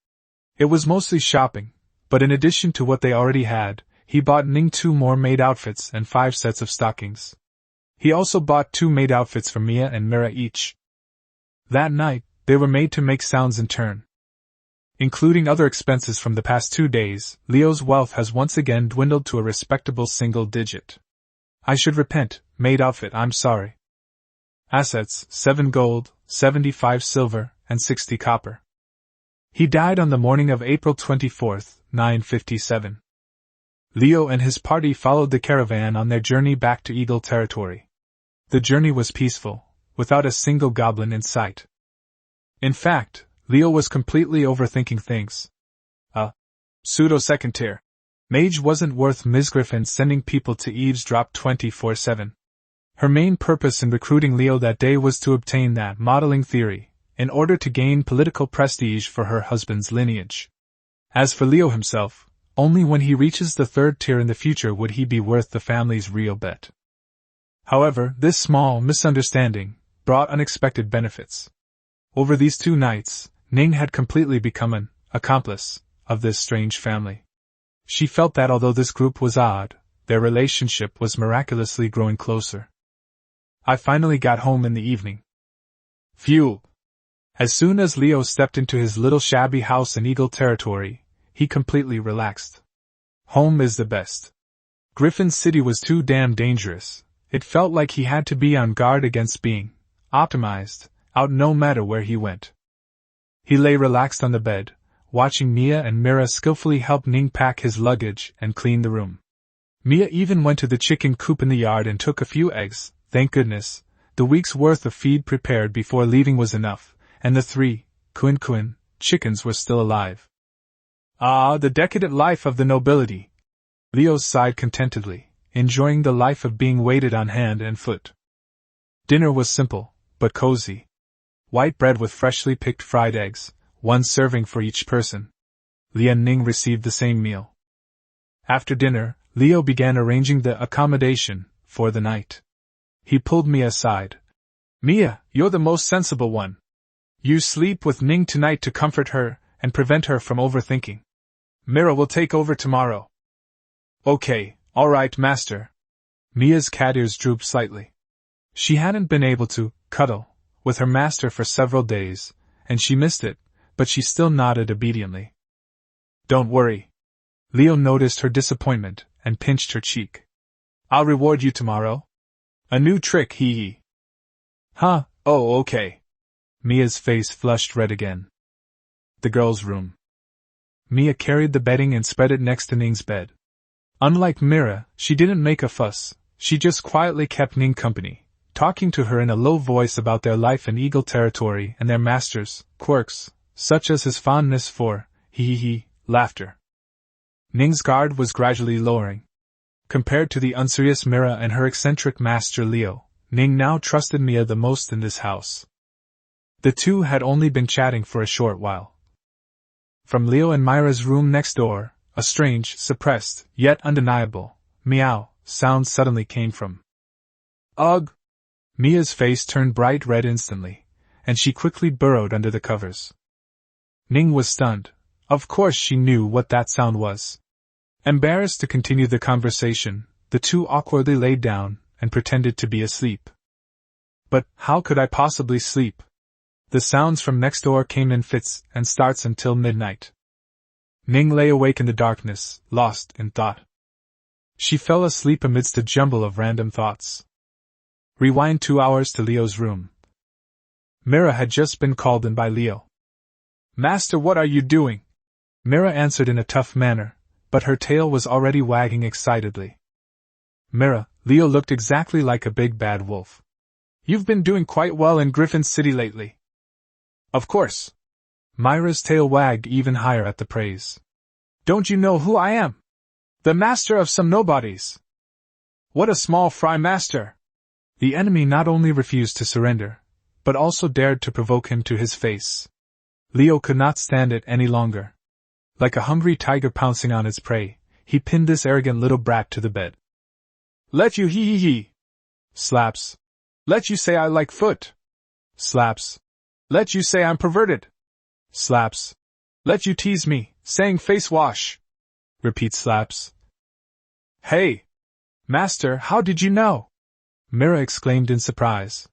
It was mostly shopping, but in addition to what they already had, he bought Ning 2 more maid outfits and 5 sets of stockings. He also bought 2 maid outfits for Mia and Mira each. That night, they were made to make sounds in turn. Including other expenses from the past 2 days, Leo's wealth has once again dwindled to a respectable single digit. I should repent, maid outfit, I'm sorry. Assets, 7 gold, 75 silver, and 60 copper. He died on the morning of April 24, 957. Leo and his party followed the caravan on their journey back to Eagle territory. The journey was peaceful, without a single goblin in sight. In fact, Leo was completely overthinking things. A pseudo-second tier mage wasn't worth Ms. Griffin sending people to eavesdrop 24/7. Her main purpose in recruiting Leo that day was to obtain that modeling theory, in order to gain political prestige for her husband's lineage. As for Leo himself, only when he reaches the 3rd tier in the future would he be worth the family's real bet. However, this small misunderstanding brought unexpected benefits. Over these 2 nights, Ning had completely become an accomplice of this strange family. She felt that although this group was odd, their relationship was miraculously growing closer. I finally got home in the evening. Phew! As soon as Leo stepped into his little shabby house in Eagle territory, he completely relaxed. Home is the best. Griffin City was too damn dangerous. It felt like he had to be on guard against being optimized out no matter where he went. He lay relaxed on the bed, watching Mia and Mira skillfully help Ning pack his luggage and clean the room. Mia even went to the chicken coop in the yard and took a few eggs. Thank goodness, the week's worth of feed prepared before leaving was enough, and the 3 Quin chickens were still alive. Ah, the decadent life of the nobility! Leo sighed contentedly, enjoying the life of being waited on hand and foot. Dinner was simple, but cozy. White bread with freshly picked fried eggs, 1 serving for each person. Leo and Ning received the same meal. After dinner, Leo began arranging the accommodation for the night. He pulled Mia aside. Mia, you're the most sensible one. You sleep with Ning tonight to comfort her and prevent her from overthinking. Mira will take over tomorrow. Okay, alright, master. Mia's cat ears drooped slightly. She hadn't been able to cuddle with her master for several days, and she missed it, but she still nodded obediently. Don't worry. Leo noticed her disappointment and pinched her cheek. I'll reward you tomorrow. A new trick, hee. Huh, oh okay. Mia's face flushed red again. The girl's room. Mia carried the bedding and spread it next to Ning's bed. Unlike Mira, she didn't make a fuss, she just quietly kept Ning company, talking to her in a low voice about their life in Eagle territory and their master's quirks, such as his fondness for, laughter. Ning's guard was gradually lowering. Compared to the unserious Mira and her eccentric master Leo, Ning now trusted Mia the most in this house. The two had only been chatting for a short while. From Leo and Myra's room next door, a strange, suppressed, yet undeniable, meow sound suddenly came from. Ugh! Mia's face turned bright red instantly, and she quickly burrowed under the covers. Ning was stunned. Of course she knew what that sound was. Embarrassed to continue the conversation, the two awkwardly laid down and pretended to be asleep. But how could I possibly sleep? The sounds from next door came in fits and starts until midnight. Ning lay awake in the darkness, lost in thought. She fell asleep amidst a jumble of random thoughts. Rewind 2 hours to Leo's room. Mira had just been called in by Leo. "Master, what are you doing?" Mira answered in a tough manner, but her tail was already wagging excitedly. "Mira," Leo looked exactly like a big bad wolf. "You've been doing quite well in Griffin City lately." "Of course." Myra's tail wagged even higher at the praise. "Don't you know who I am? The master of some nobodies." "What a small fry, master!" The enemy not only refused to surrender, but also dared to provoke him to his face. Leo could not stand it any longer. Like a hungry tiger pouncing on its prey, he pinned this arrogant little brat to the bed. "Let you hee. Slaps. Let you say I like foot. Slaps. Let you say I'm perverted. Slaps. Let you tease me, saying face wash. Repeat slaps. Hey! Master, how did you know?" Mira exclaimed in surprise.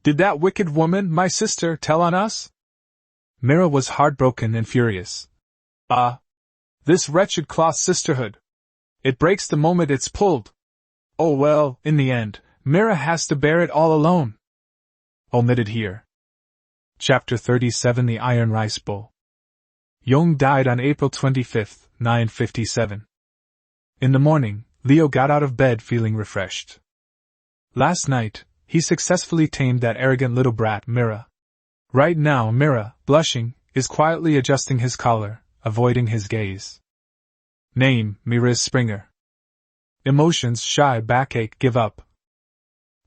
"Did that wicked woman, my sister, tell on us?" Mira was heartbroken and furious. This wretched cloth sisterhood. It breaks the moment it's pulled. Oh well, in the end, Mira has to bear it all alone. Omitted here. Chapter 37 The Iron Rice Bowl. Yong died on April 25, 957. In the morning, Leo got out of bed feeling refreshed. Last night, he successfully tamed that arrogant little brat, Mira. Right now, Mira, blushing, is quietly adjusting his collar, avoiding his gaze. Name, Mira Springer. Emotions, shy, backache, give up.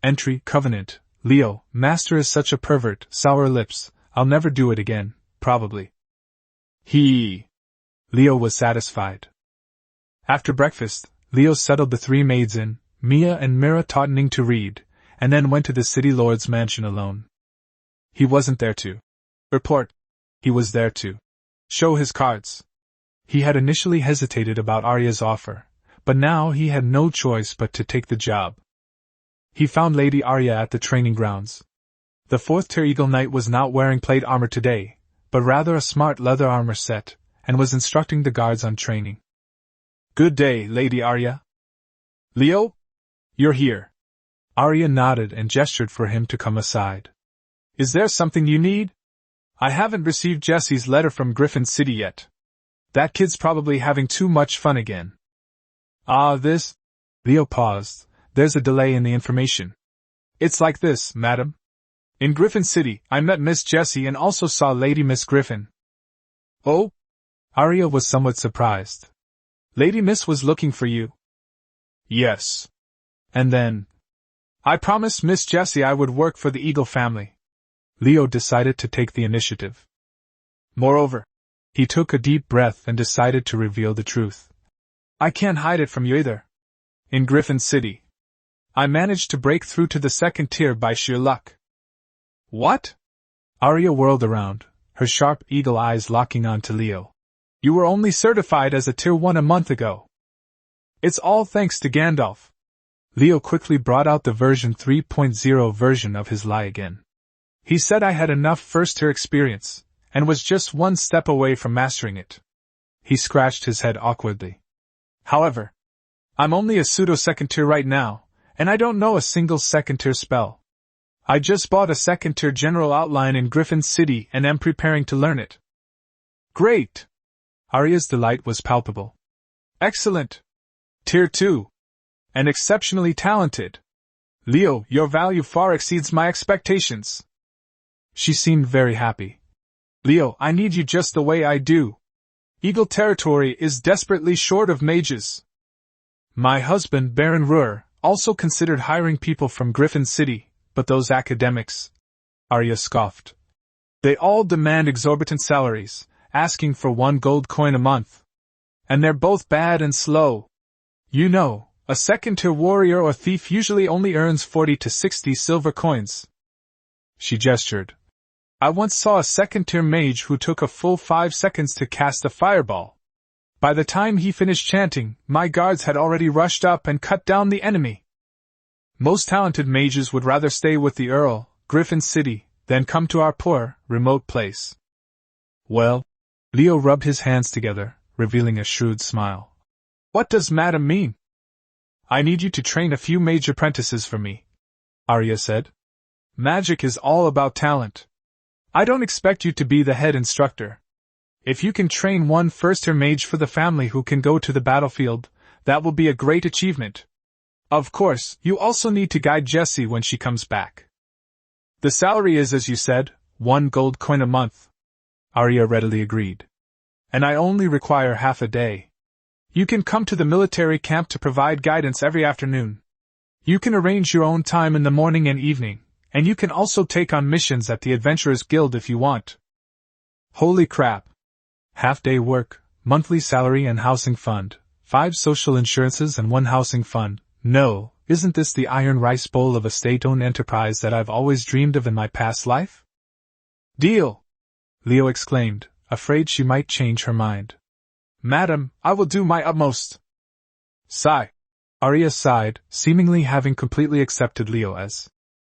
Entry, Covenant, Leo, Master is such a pervert, sour lips, I'll never do it again, probably. Leo was satisfied. After breakfast, Leo settled the 3 maids in, Mia and Mira taught Ning to read, and then went to the city lord's mansion alone. He wasn't there to report. He was there to show his cards. He had initially hesitated about Arya's offer, but now he had no choice but to take the job. He found Lady Arya at the training grounds. The 4th-tier Eagle Knight was not wearing plate armor today, but rather a smart leather armor set, and was instructing the guards on training. "Good day, Lady Arya." "Leo? You're here." Arya nodded and gestured for him to come aside. "Is there something you need?" "I haven't received Jesse's letter from Griffin City yet. That kid's probably having too much fun again." This... Leo paused. "There's a delay in the information." "It's like this, madam. In Griffin City, I met Miss Jessie and also saw Lady Miss Griffin." "Oh?" Arya was somewhat surprised. "Lady Miss was looking for you." "Yes." "And then?" "I promised Miss Jessie I would work for the Eagle family." Leo decided to take the initiative. Moreover, he took a deep breath and decided to reveal the truth. "I can't hide it from you either. In Griffin City, I managed to break through to the 2nd tier by sheer luck." "What?" Arya whirled around, her sharp eagle eyes locking on to Leo. "You were only certified as a tier 1 a month ago." "It's all thanks to Gandalf." Leo quickly brought out the version 3.0 version of his lie again. "He said I had enough first-tier experience, and was just 1 step away from mastering it." He scratched his head awkwardly. "However, I'm only a pseudo-2nd tier right now, and I don't know a single 2nd tier spell. I just bought a 2nd tier general outline in Griffin City and am preparing to learn it." "Great!" Arya's delight was palpable. "Excellent! Tier 2. And exceptionally talented. Leo, your value far exceeds my expectations." She seemed very happy. "Leo, I need you just the way I do. Eagle territory is desperately short of mages. My husband, Baron Ruhr, also considered hiring people from Griffin City, but those academics," Arya scoffed. "They all demand exorbitant salaries, asking for 1 gold coin a month. And they're both bad and slow. You know, a 2nd-tier warrior or thief usually only earns 40 to 60 silver coins." She gestured. "I once saw a 2nd-tier mage who took a full 5 seconds to cast a fireball. By the time he finished chanting, my guards had already rushed up and cut down the enemy." Most talented mages would rather stay with the Earl, Griffin City, than come to our poor, remote place. Well, Leo rubbed his hands together, revealing a shrewd smile. What does Madam mean? I need you to train a few mage apprentices for me, Arya said. Magic is all about talent. I don't expect you to be the head instructor. If you can train one first-tier mage for the family who can go to the battlefield, that will be a great achievement. Of course, you also need to guide Jessie when she comes back. The salary is, as you said, 1 gold coin a month. Arya readily agreed. And I only require half a day. You can come to the military camp to provide guidance every afternoon. You can arrange your own time in the morning and evening, and you can also take on missions at the Adventurers Guild if you want. Holy crap! Half-day work, monthly salary and housing fund, 5 social insurances and 1 housing fund. No, isn't this the iron rice bowl of a state-owned enterprise that I've always dreamed of in my past life? Deal! Leo exclaimed, afraid she might change her mind. Madam, I will do my utmost. Sigh. Arya sighed, seemingly having completely accepted Leo as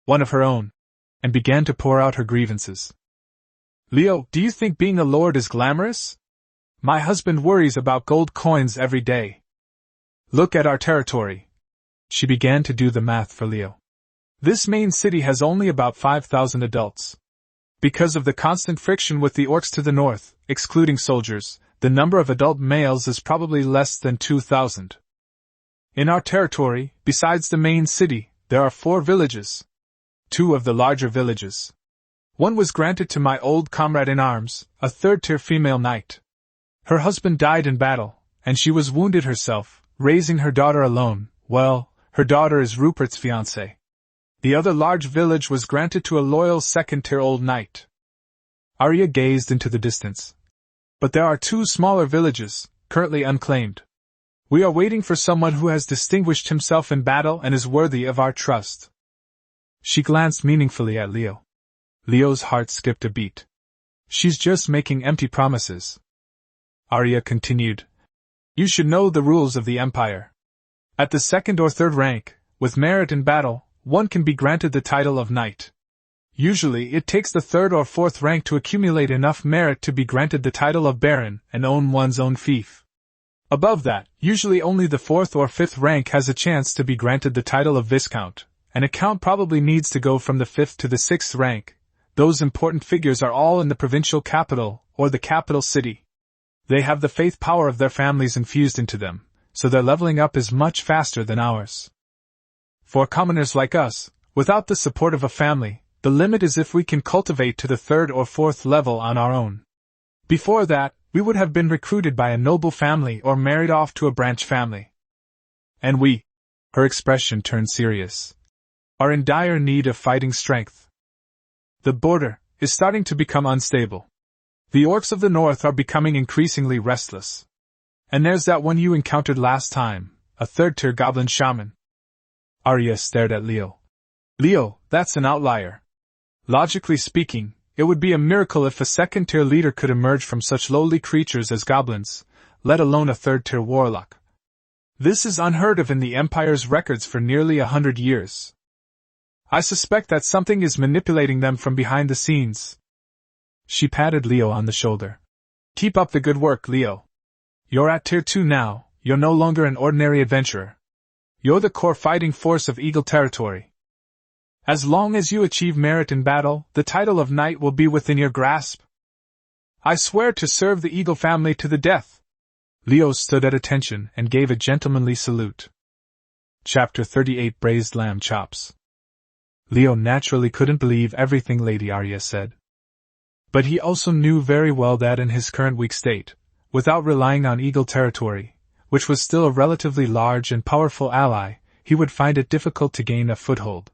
one of her own, and began to pour out her grievances. Leo, do you think being a lord is glamorous? My husband worries about gold coins every day. Look at our territory. She began to do the math for Leo. This main city has only about 5,000 adults. Because of the constant friction with the orcs to the north, excluding soldiers, the number of adult males is probably less than 2,000. In our territory, besides the main city, there are 4 villages. 2 of the larger villages. One was granted to my old comrade in arms, a 3rd-tier female knight. Her husband died in battle, and she was wounded herself, raising her daughter alone. Well, her daughter is Rupert's fiancée. The other large village was granted to a loyal 2nd-tier old knight. Arya gazed into the distance. But there are 2 smaller villages, currently unclaimed. We are waiting for someone who has distinguished himself in battle and is worthy of our trust. She glanced meaningfully at Leo. Leo's heart skipped a beat. She's just making empty promises. Arya continued. You should know the rules of the Empire. At the 2nd or 3rd rank, with merit in battle, one can be granted the title of knight. Usually it takes the 3rd or 4th rank to accumulate enough merit to be granted the title of baron and own one's own fief. Above that, usually only the 4th or 5th rank has a chance to be granted the title of viscount, and a count probably needs to go from the 5th to the 6th rank. Those important figures are all in the provincial capital, or the capital city. They have the faith power of their families infused into them, so their leveling up is much faster than ours. For commoners like us, without the support of a family, the limit is if we can cultivate to the 3rd or 4th level on our own. Before that, we would have been recruited by a noble family or married off to a branch family. And we, her expression turned serious, are in dire need of fighting strength. The border is starting to become unstable. The orcs of the north are becoming increasingly restless. And there's that one you encountered last time, a 3rd-tier goblin shaman. Arya stared at Leo. Leo, that's an outlier. Logically speaking, it would be a miracle if a 2nd-tier leader could emerge from such lowly creatures as goblins, let alone a 3rd-tier warlock. This is unheard of in the Empire's records for nearly 100 years. I suspect that something is manipulating them from behind the scenes. She patted Leo on the shoulder. Keep up the good work, Leo. You're at Tier 2 now, you're no longer an ordinary adventurer. You're the core fighting force of Eagle Territory. As long as you achieve merit in battle, the title of knight will be within your grasp. I swear to serve the Eagle family to the death. Leo stood at attention and gave a gentlemanly salute. Chapter 38 Braised Lamb Chops. Leo naturally couldn't believe everything Lady Arya said. But he also knew very well that in his current weak state, without relying on Eagle Territory, which was still a relatively large and powerful ally, he would find it difficult to gain a foothold.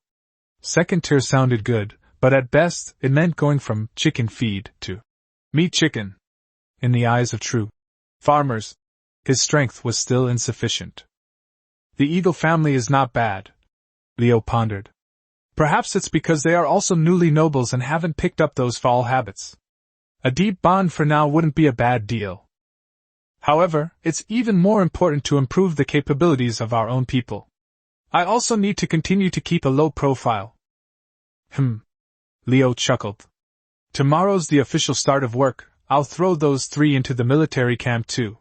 2nd tier sounded good, but at best, it meant going from chicken feed to meat chicken. In the eyes of true farmers, his strength was still insufficient. The Eagle family is not bad, Leo pondered. Perhaps it's because they are also newly nobles and haven't picked up those foul habits. A deep bond for now wouldn't be a bad deal. However, it's even more important to improve the capabilities of our own people. I also need to continue to keep a low profile. Leo chuckled. Tomorrow's the official start of work. I'll throw those 3 into the military camp too.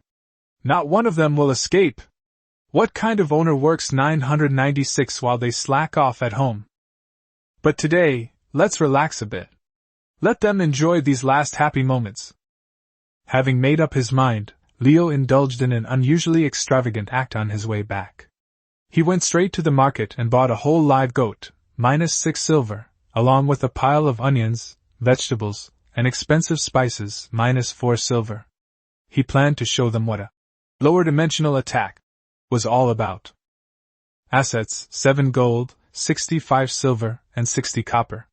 Not one of them will escape. What kind of owner works 996 while they slack off at home? But today, let's relax a bit. Let them enjoy these last happy moments. Having made up his mind, Leo indulged in an unusually extravagant act on his way back. He went straight to the market and bought a whole live goat, -6 silver, along with a pile of onions, vegetables, and expensive spices, -4 silver. He planned to show them what a lower-dimensional attack was all about. Assets: 7 gold, 65 silver, and 60 copper.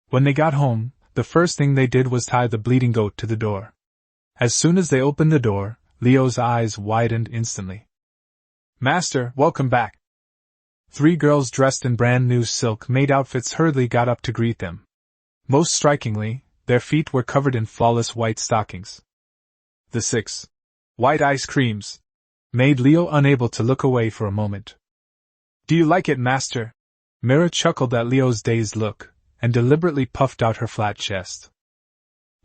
When they got home, the first thing they did was tie the bleeding goat to the door. As soon as they opened the door, Leo's eyes widened instantly. Master, welcome back. 3 girls dressed in brand new silk-made outfits hurriedly got up to greet them. Most strikingly, their feet were covered in flawless white stockings. The 6 white ice creams made Leo unable to look away for a moment. Do you like it, Master? Mira chuckled at Leo's dazed look, and deliberately puffed out her flat chest.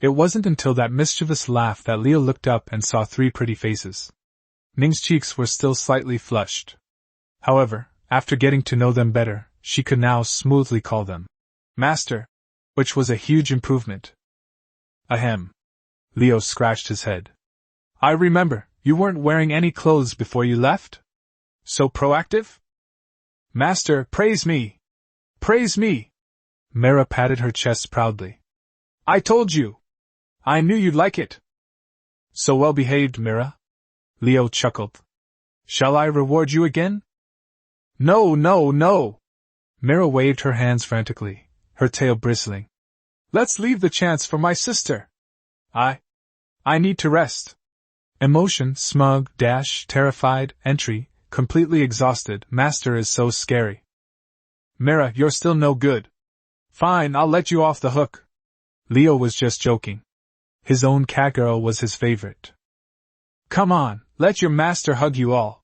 It wasn't until that mischievous laugh that Leo looked up and saw 3 pretty faces. Ning's cheeks were still slightly flushed. However, after getting to know them better, she could now smoothly call them Master, which was a huge improvement. Ahem. Leo scratched his head. I remember, you weren't wearing any clothes before you left? So proactive? Master, praise me! Praise me! Mira patted her chest proudly. I told you! I knew you'd like it! So well behaved, Mira. Leo chuckled. Shall I reward you again? No, no, no! Mira waved her hands frantically, her tail bristling. Let's leave the chance for my sister. I need to rest. Emotion, smug, terrified, entry, completely exhausted, Master is so scary. Mira, you're still no good. Fine, I'll let you off the hook. Leo was just joking. His own catgirl was his favorite. Come on, let your master hug you all.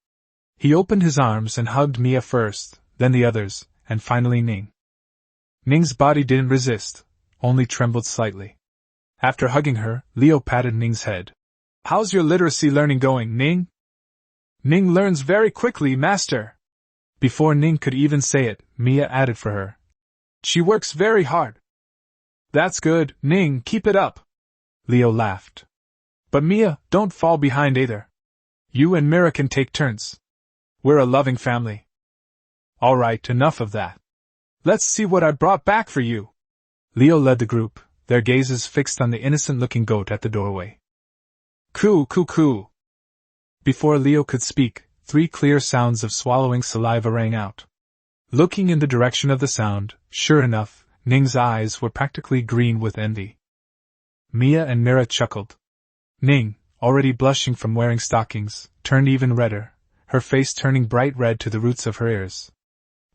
He opened his arms and hugged Mia first, then the others, and finally Ning. Ning's body didn't resist, only trembled slightly. After hugging her, Leo patted Ning's head. How's your literacy learning going, Ning? Ning learns very quickly, Master. Before Ning could even say it, Mia added for her. She works very hard. That's good, Ning, keep it up. Leo laughed. But Mia, don't fall behind either. You and Mira can take turns. We're a loving family. All right, enough of that. Let's see what I brought back for you. Leo led the group, their gazes fixed on the innocent-looking goat at the doorway. Coo, coo, coo. Before Leo could speak, 3 clear sounds of swallowing saliva rang out. Looking in the direction of the sound, sure enough, Ning's eyes were practically green with envy. Mia and Mira chuckled. Ning, already blushing from wearing stockings, turned even redder, her face turning bright red to the roots of her ears.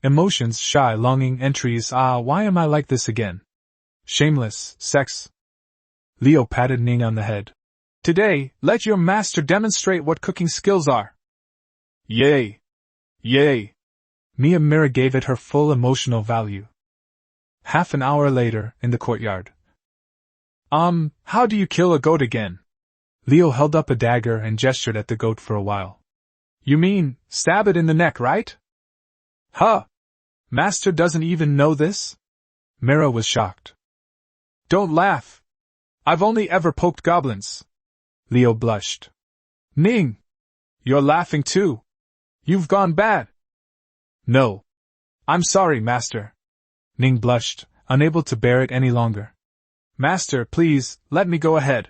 Emotions, shy, longing, entries, why am I like this again? Shameless, sex. Leo patted Ning on the head. Today, let your master demonstrate what cooking skills are. Yay! Yay! Mia Mira gave it her full emotional value. Half an hour later, in the courtyard. How do you kill a goat again? Leo held up a dagger and gestured at the goat for a while. You mean, stab it in the neck, right? Huh! Master doesn't even know this? Mira was shocked. Don't laugh. I've only ever poked goblins. Leo blushed. Ning! You're laughing too. You've gone bad. No. I'm sorry, Master. Ning blushed, unable to bear it any longer. Master, please, let me go ahead.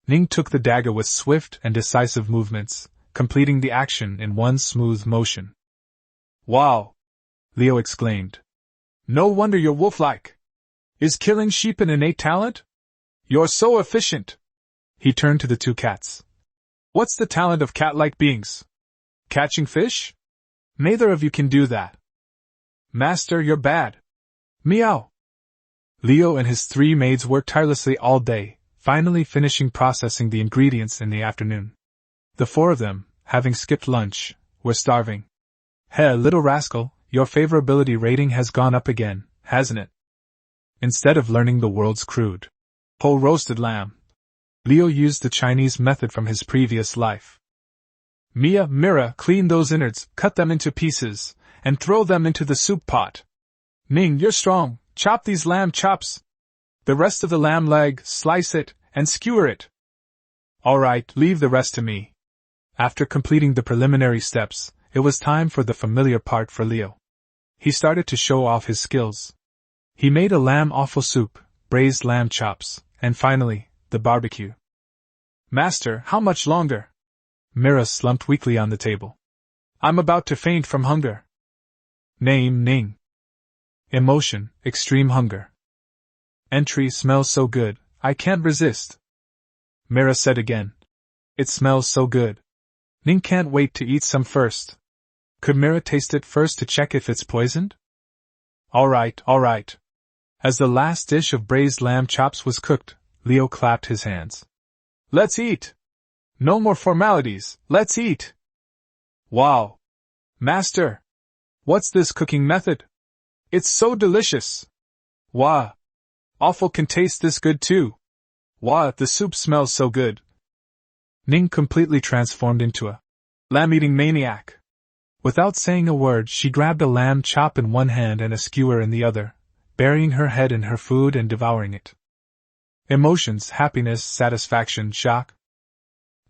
Ning took the dagger with swift and decisive movements, completing the action in one smooth motion. Wow! Leo exclaimed. No wonder you're wolf-like. Is killing sheep an innate talent? You're so efficient. He turned to the 2 cats. What's the talent of cat-like beings? Catching fish? Neither of you can do that. Master, you're bad. Meow. Leo and his 3 maids worked tirelessly all day, finally finishing processing the ingredients in the afternoon. The 4 of them, having skipped lunch, were starving. Hey, little rascal, your favorability rating has gone up again, hasn't it? Instead of learning the world's crude, whole roasted lamb, Leo used the Chinese method from his previous life. Mira, clean those innards, cut them into pieces, and throw them into the soup pot. Ning, you're strong, chop these lamb chops. The rest of the lamb leg, slice it, and skewer it. All right, leave the rest to me. After completing the preliminary steps, it was time for the familiar part for Leo. He started to show off his skills. He made a lamb offal soup, braised lamb chops, and finally, the barbecue. Master, how much longer? Mira slumped weakly on the table. I'm about to faint from hunger. Name, Ning. Emotion, extreme hunger. Entry, smells so good, I can't resist. Mira said again. It smells so good. Ning can't wait to eat some first. Could Mira taste it first to check if it's poisoned? All right. As the last dish of braised lamb chops was cooked, Leo clapped his hands. Let's eat! No more formalities, let's eat! Wow! Master! What's this cooking method? It's so delicious! Wah! Offal can taste this good too! Wah, the soup smells so good! Ning completely transformed into a lamb-eating maniac. Without saying a word, she grabbed a lamb chop in one hand and a skewer in the other, burying her head in her food and devouring it. Emotions, happiness, satisfaction, shock.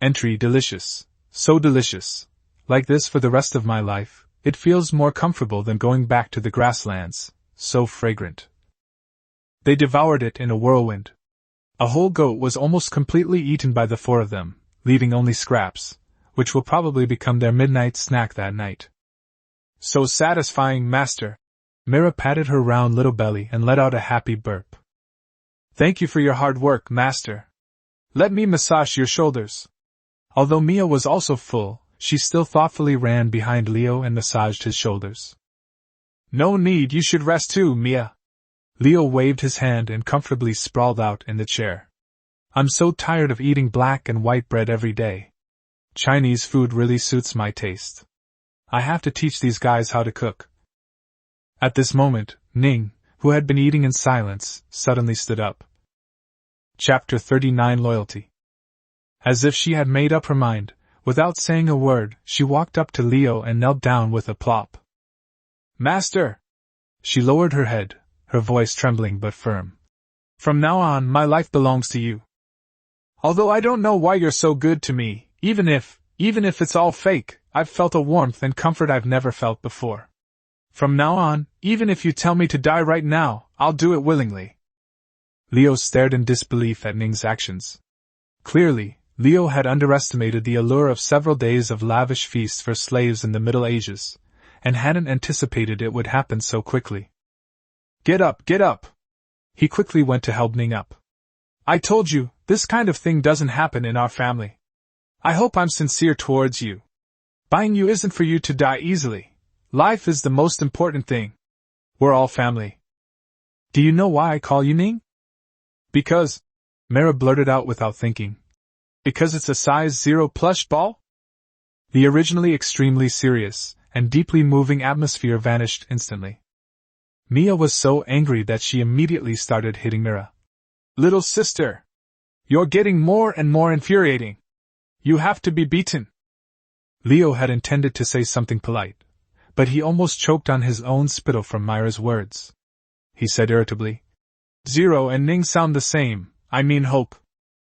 Entry, delicious. So delicious. Like this for the rest of my life, it feels more comfortable than going back to the grasslands, so fragrant. They devoured it in a whirlwind. A whole goat was almost completely eaten by the four of them, leaving only scraps, which will probably become their midnight snack that night. So satisfying, master! Mira patted her round little belly and let out a happy burp. Thank you for your hard work, master. Let me massage your shoulders. Although Mia was also full, she still thoughtfully ran behind Leo and massaged his shoulders. No need, you should rest too, Mia. Leo waved his hand and comfortably sprawled out in the chair. I'm so tired of eating black and white bread every day. Chinese food really suits my taste. I have to teach these guys how to cook. At this moment, Ning, who had been eating in silence, suddenly stood up. Chapter 39 Loyalty. As if she had made up her mind, without saying a word, she walked up to Leo and knelt down with a plop. Master! She lowered her head, her voice trembling but firm. From now on, my life belongs to you. Although I don't know why you're so good to me, even if it's all fake, I've felt a warmth and comfort I've never felt before. From now on, even if you tell me to die right now, I'll do it willingly. Leo stared in disbelief at Ning's actions. Clearly, Leo had underestimated the allure of several days of lavish feasts for slaves in the Middle Ages, and hadn't anticipated it would happen so quickly. Get up! He quickly went to help Ning up. I told you, this kind of thing doesn't happen in our family. I hope I'm sincere towards you. Buying you isn't for you to die easily. Life is the most important thing. We're all family. Do you know why I call you Ning? Because, Mira blurted out without thinking. Because it's a size 0 plush ball? The originally extremely serious and deeply moving atmosphere vanished instantly. Mia was so angry that she immediately started hitting Mira. Little sister! You're getting more and more infuriating. You have to be beaten. Leo had intended to say something polite, but he almost choked on his own spittle from Myra's words. He said irritably, 0 and Ning sound the same, I mean hope.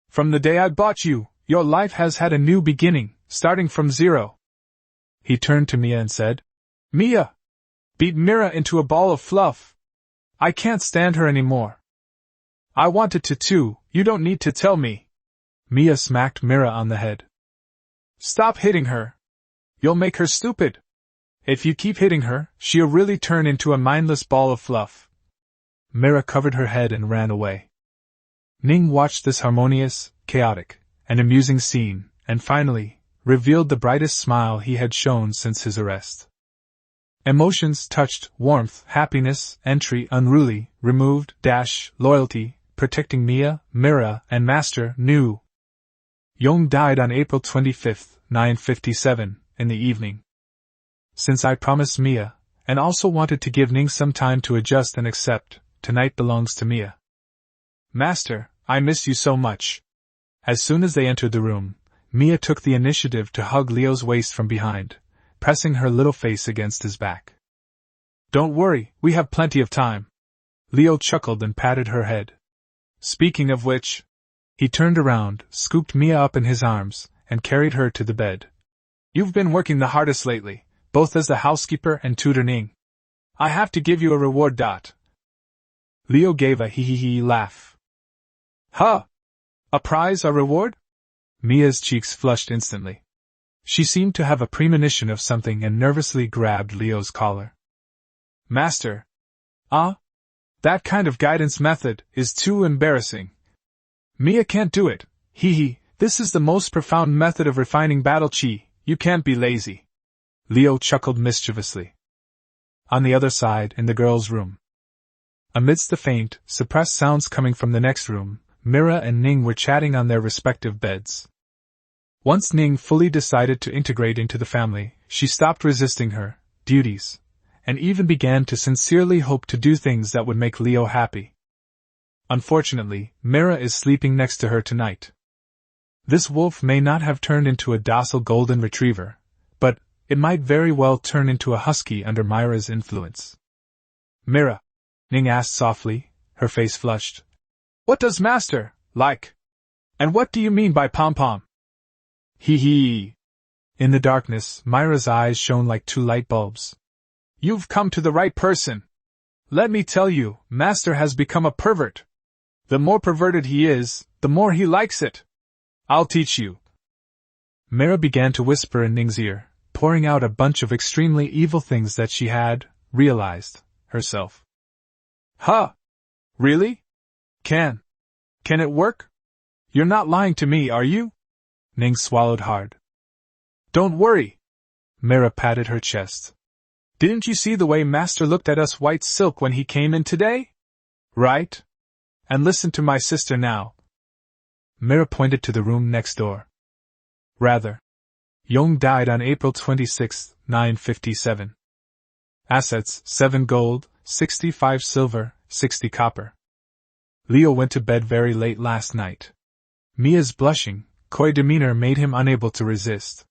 From the day I bought you, your life has had a new beginning, starting from 0. He turned to Mia and said, Mia! Beat Mira into a ball of fluff. I can't stand her anymore. I wanted to too, you don't need to tell me. Mia smacked Mira on the head. Stop hitting her. You'll make her stupid. If you keep hitting her, she'll really turn into a mindless ball of fluff. Mira covered her head and ran away. Ning watched this harmonious, chaotic, and amusing scene, and finally, revealed the brightest smile he had shown since his arrest. Emotions touched, warmth, happiness, entry, unruly, removed, loyalty, protecting Mia, Mira, and Master, new. Yong died on April 25, 957, in the evening. Since I promised Mia, and also wanted to give Ning some time to adjust and accept, tonight belongs to Mia. Master, I miss you so much. As soon as they entered the room, Mia took the initiative to hug Leo's waist from behind, pressing her little face against his back. Don't worry, we have plenty of time. Leo chuckled and patted her head. Speaking of which, he turned around, scooped Mia up in his arms, and carried her to the bed. You've been working the hardest lately, both as the housekeeper and tutor Ning. I have to give you a reward. Leo gave a hee-hee-hee laugh. Huh? A prize, a reward? Mia's cheeks flushed instantly. She seemed to have a premonition of something and nervously grabbed Leo's collar. Master. That kind of guidance method is too embarrassing. Mia can't do it. Hee. This is the most profound method of refining battle chi. You can't be lazy. Leo chuckled mischievously. On the other side, in the girls' room. Amidst the faint, suppressed sounds coming from the next room, Mira and Ning were chatting on their respective beds. Once Ning fully decided to integrate into the family, she stopped resisting her duties, and even began to sincerely hope to do things that would make Leo happy. Unfortunately, Mira is sleeping next to her tonight. This wolf may not have turned into a docile golden retriever, but it might very well turn into a husky under Mira's influence. Mira, Ning asked softly, her face flushed. What does Master like? And what do you mean by pom-pom? Hee. In the darkness, Mira's eyes shone like two light bulbs. You've come to the right person. Let me tell you, Master has become a pervert. The more perverted he is, the more he likes it. I'll teach you. Mira began to whisper in Ning's ear, pouring out a bunch of extremely evil things that she had realized herself. Huh? Really? Can it work? You're not lying to me, are you? Ning swallowed hard. Don't worry. Mira patted her chest. Didn't you see the way Master looked at us white silk when he came in today? Right? And listen to my sister now. Mira pointed to the room next door. Rather. Yong died on April 26, 957. Assets, 7 gold, 65 silver, 60 copper. Leo went to bed very late last night. Mia's blushing, coy demeanor made him unable to resist.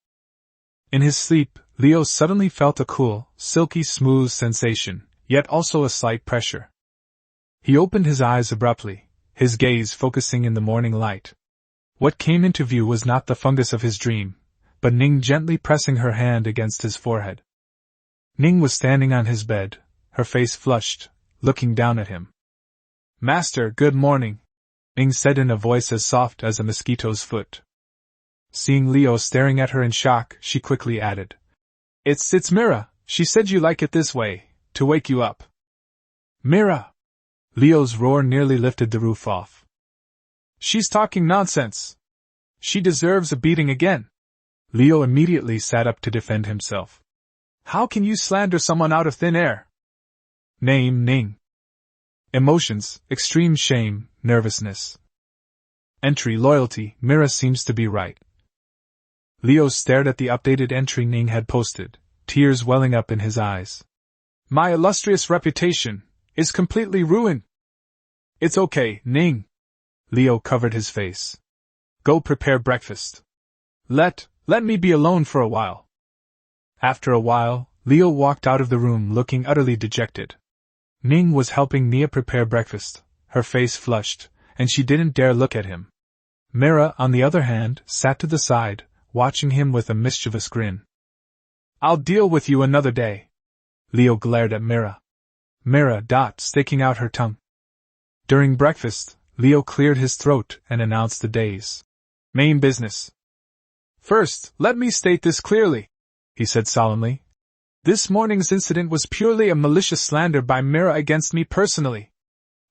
In his sleep, Leo suddenly felt a cool, silky smooth sensation, yet also a slight pressure. He opened his eyes abruptly, his gaze focusing in the morning light. What came into view was not the fungus of his dream, but Ning gently pressing her hand against his forehead. Ning was standing on his bed, her face flushed, looking down at him. Master, good morning, Ning said in a voice as soft as a mosquito's foot. Seeing Leo staring at her in shock, she quickly added, It's Mira, she said you like it this way, to wake you up. Mira! Leo's roar nearly lifted the roof off. She's talking nonsense. She deserves a beating again. Leo immediately sat up to defend himself. How can you slander someone out of thin air? Name Ning. Emotions, extreme shame, nervousness. Entry loyalty, Mira seems to be right. Leo stared at the updated entry Ning had posted, tears welling up in his eyes. My illustrious reputation is completely ruined. It's okay, Ning. Leo covered his face. Go prepare breakfast. Let me be alone for a while. After a while, Leo walked out of the room looking utterly dejected. Ning was helping Mia prepare breakfast, her face flushed, and she didn't dare look at him. Mira, on the other hand, sat to the side, watching him with a mischievous grin. I'll deal with you another day. Leo glared at Mira. Mira, sticking out her tongue. During breakfast, Leo cleared his throat and announced the day's main business. First, let me state this clearly, he said solemnly. This morning's incident was purely a malicious slander by Mira against me personally.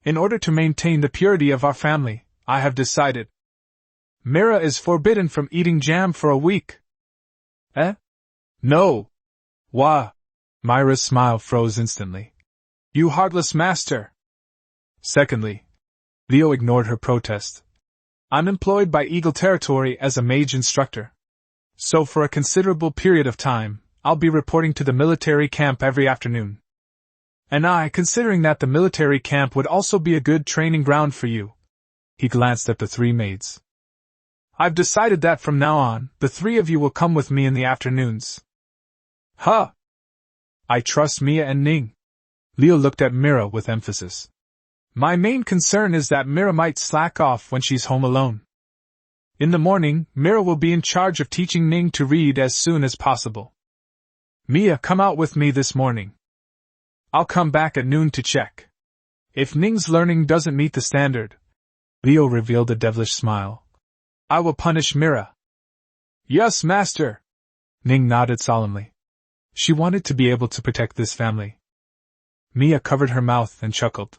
In order to maintain the purity of our family, I have decided. Mira is forbidden from eating jam for a week. No. Wah. Mira's smile froze instantly. You heartless master. Secondly, Leo ignored her protest. I'm employed by Eagle Territory as a mage instructor. So for a considerable period of time, I'll be reporting to the military camp every afternoon. And considering that the military camp would also be a good training ground for you. He glanced at the three maids. I've decided that from now on, the three of you will come with me in the afternoons. Huh! I trust Mia and Ning. Leo looked at Mira with emphasis. My main concern is that Mira might slack off when she's home alone. In the morning, Mira will be in charge of teaching Ning to read as soon as possible. Mia, come out with me this morning. I'll come back at noon to check. If Ning's learning doesn't meet the standard, Leo revealed a devilish smile, I will punish Mira. Yes, master. Ning nodded solemnly. She wanted to be able to protect this family. Mia covered her mouth and chuckled.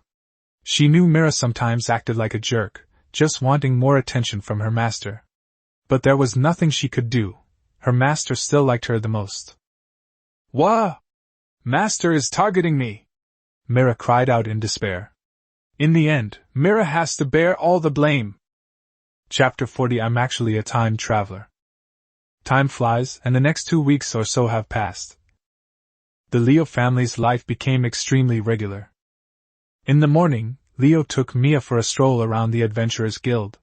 She knew Mira sometimes acted like a jerk, just wanting more attention from her master. But there was nothing she could do. Her master still liked her the most. Wah! Master is targeting me! Mira cried out in despair. In the end, Mira has to bear all the blame. Chapter 40. I'm actually a time traveler. Time flies, and the next 2 weeks or so have passed. The Leo family's life became extremely regular. In the morning, Leo took Mia for a stroll around the Adventurers Guild.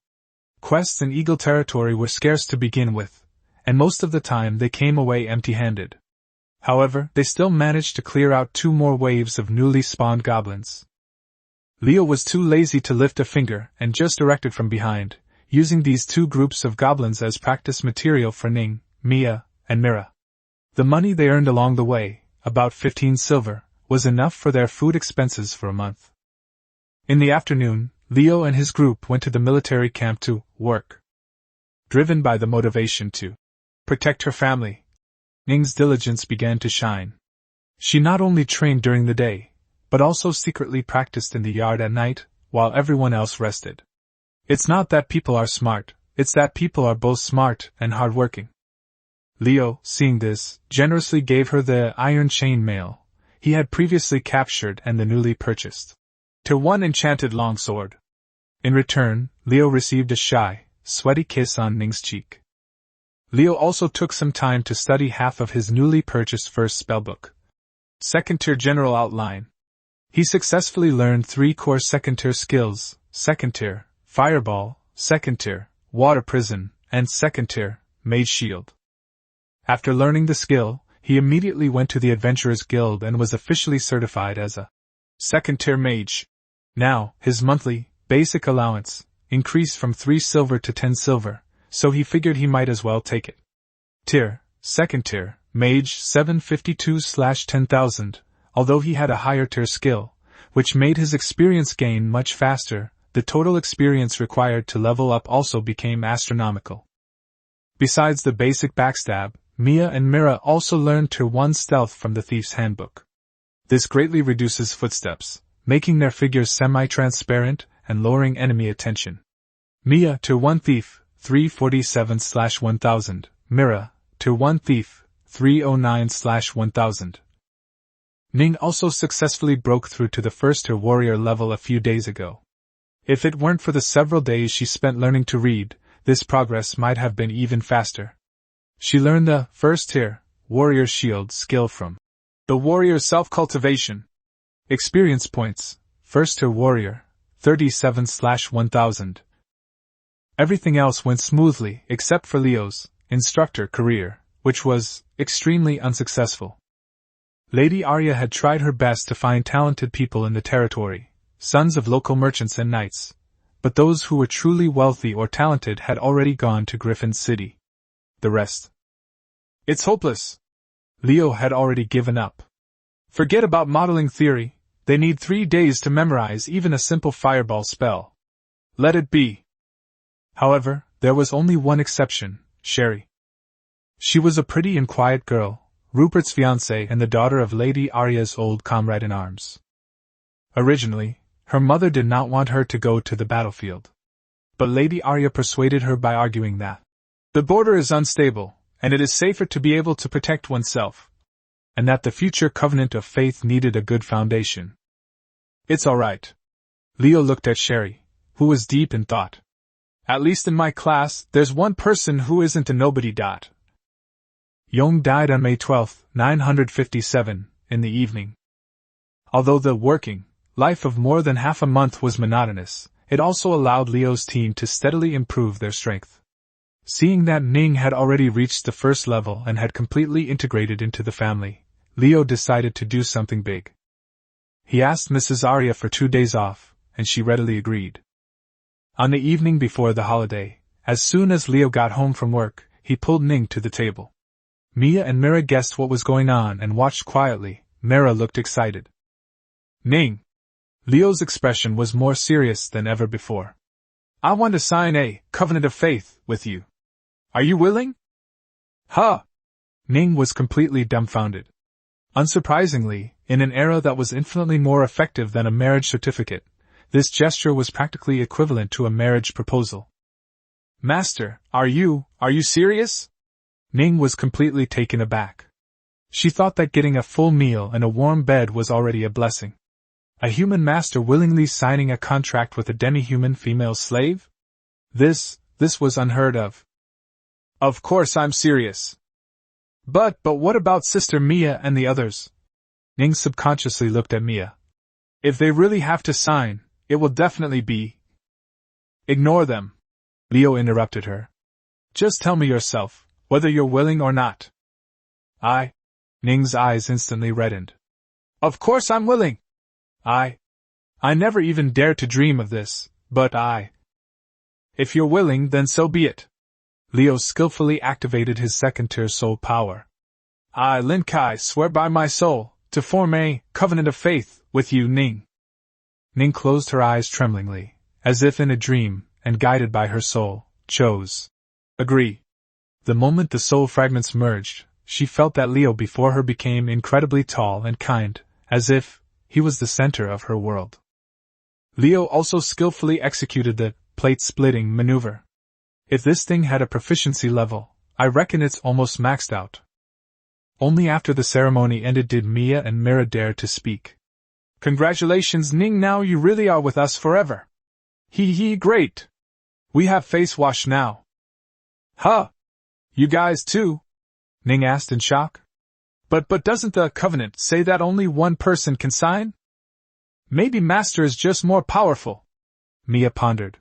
Quests in Eagle territory were scarce to begin with, and most of the time they came away empty-handed. However, they still managed to clear out 2 more waves of newly spawned goblins. Leo was too lazy to lift a finger and just directed from behind, using these 2 groups of goblins as practice material for Ning, Mia, and Mira. The money they earned along the way, about 15 silver, was enough for their food expenses for a month. In the afternoon, Leo and his group went to the military camp to work. Driven by the motivation to protect her family, Ning's diligence began to shine. She not only trained during the day, but also secretly practiced in the yard at night, while everyone else rested. It's not that people are smart, it's that people are both smart and hardworking. Leo, seeing this, generously gave her the iron chain mail he had previously captured and the newly purchased to 1 enchanted longsword. In return, Leo received a shy, sweaty kiss on Ning's cheek. Leo also took some time to study half of his newly purchased first spellbook. Second-tier general outline. He successfully learned 3 core second-tier skills, second-tier, fireball, second-tier, water prison, and second-tier, mage shield. After learning the skill, he immediately went to the Adventurers Guild and was officially certified as a second-tier mage. Now, his monthly, basic allowance, increased from 3 silver to 10 silver, so he figured he might as well take it. Tier, second tier, mage 752/10,000, although he had a higher tier skill, which made his experience gain much faster, the total experience required to level up also became astronomical. Besides the basic backstab, Mia and Mira also learned Tier 1 stealth from the Thief's Handbook. This greatly reduces footsteps, making their figures semi-transparent and lowering enemy attention. Mia, Tier 1 Thief, 347/1000, Mira, Tier 1 Thief, 309/1000. Ning also successfully broke through to the first tier warrior level a few days ago. If it weren't for the several days she spent learning to read, this progress might have been even faster. She learned the first tier warrior shield skill from the warrior's self-cultivation. Experience points, first tier warrior, 37/1000. Everything else went smoothly except for Leo's instructor career, which was extremely unsuccessful. Lady Arya had tried her best to find talented people in the territory, sons of local merchants and knights, but those who were truly wealthy or talented had already gone to Griffin City. The rest. It's hopeless. Leo had already given up. Forget about modeling theory, they need 3 days to memorize even a simple fireball spell. Let it be. However, there was only one exception, Sherry. She was a pretty and quiet girl, Rupert's fiancée and the daughter of Lady Arya's old comrade-in-arms. Originally, her mother did not want her to go to the battlefield. But Lady Arya persuaded her by arguing that the border is unstable, and it is safer to be able to protect oneself, and that the future covenant of faith needed a good foundation. It's all right. Leo looked at Sherry, who was deep in thought. At least in my class, there's one person who isn't a nobody. Yong died on May 12, 957, in the evening. Although the working life of more than half a month was monotonous, it also allowed Liu's team to steadily improve their strength. Seeing that Ning had already reached the first level and had completely integrated into the family, Liu decided to do something big. He asked Mrs. Arya for 2 days off, and she readily agreed. On the evening before the holiday, as soon as Liu got home from work, he pulled Ning to the table. Mia and Mira guessed what was going on and watched quietly. Mira looked excited. Ning. Liu's expression was more serious than ever before. I want to sign a covenant of faith with you. Are you willing? Huh? Ning was completely dumbfounded. Unsurprisingly, in an era that was infinitely more effective than a marriage certificate, this gesture was practically equivalent to a marriage proposal. Master, are you serious? Ning was completely taken aback. She thought that getting a full meal and a warm bed was already a blessing. A human master willingly signing a contract with a demi-human female slave? This was unheard of. Of course I'm serious. But what about Sister Mia and the others? Ning subconsciously looked at Mia. If they really have to sign, it will definitely be. Ignore them. Liu interrupted her. Just tell me yourself, whether you're willing or not. Ning's eyes instantly reddened. Of course I'm willing. I never even dared to dream of this, but If you're willing, then so be it. Liu skillfully activated his second-tier soul power. I, Lin Kai, swear by my soul, to form a covenant of faith with you, Ning. Ning closed her eyes tremblingly, as if in a dream, and guided by her soul, chose. Agree. The moment the soul fragments merged, she felt that Liu before her became incredibly tall and kind, as if he was the center of her world. Liu also skillfully executed the plate-splitting maneuver. If this thing had a proficiency level, I reckon it's almost maxed out. Only after the ceremony ended did Mia and Mira dare to speak. Congratulations, Ning, now you really are with us forever. Great. We have face wash now. Huh? You guys too? Ning asked in shock. But doesn't the covenant say that only one person can sign? Maybe Master is just more powerful, Mia pondered.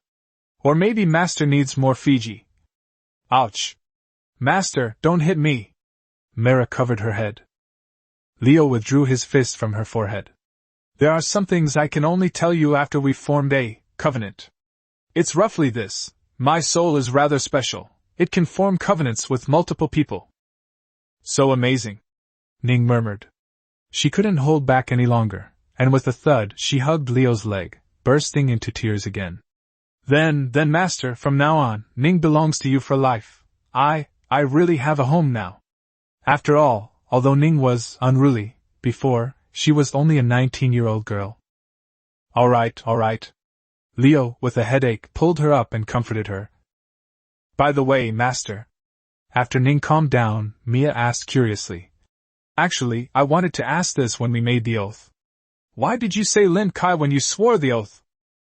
Or maybe Master needs more Fiji. Ouch. Master, don't hit me. Mira covered her head. Liu withdrew his fist from her forehead. There are some things I can only tell you after we've formed a covenant. It's roughly this. My soul is rather special. It can form covenants with multiple people. So amazing, Ning murmured. She couldn't hold back any longer, and with a thud she hugged Liu's leg, bursting into tears again. Then Master, from now on, Ning belongs to you for life. I really have a home now. After all, although Ning was unruly before, she was only a 19-year-old girl. All right. Liu, with a headache, pulled her up and comforted her. By the way, Master. After Ning calmed down, Mia asked curiously. Actually, I wanted to ask this when we made the oath. Why did you say Lin Kai when you swore the oath?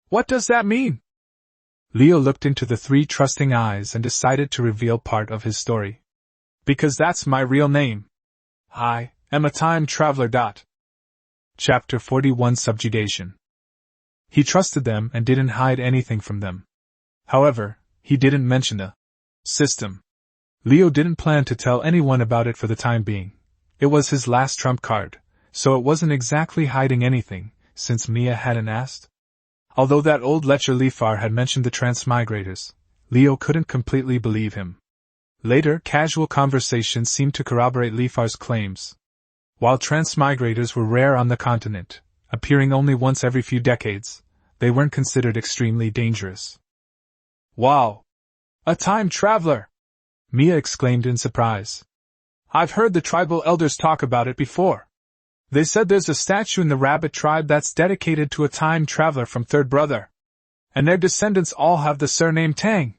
What does that mean? Liu looked into the 3 trusting eyes and decided to reveal part of his story. Because that's my real name. I am a time traveler. Chapter 41 Subjugation. He trusted them and didn't hide anything from them. However, he didn't mention the system. Liu didn't plan to tell anyone about it for the time being. It was his last trump card, so it wasn't exactly hiding anything, since Mia hadn't asked. Although that old lecher Lifar had mentioned the Transmigrators, Liu couldn't completely believe him. Later, casual conversations seemed to corroborate Lifar's claims. While Transmigrators were rare on the continent, appearing only once every few decades, they weren't considered extremely dangerous. Wow! A time traveler! Mia exclaimed in surprise. I've heard the tribal elders talk about it before. They said there's a statue in the rabbit tribe that's dedicated to a time traveler from Third Brother. And their descendants all have the surname Tang.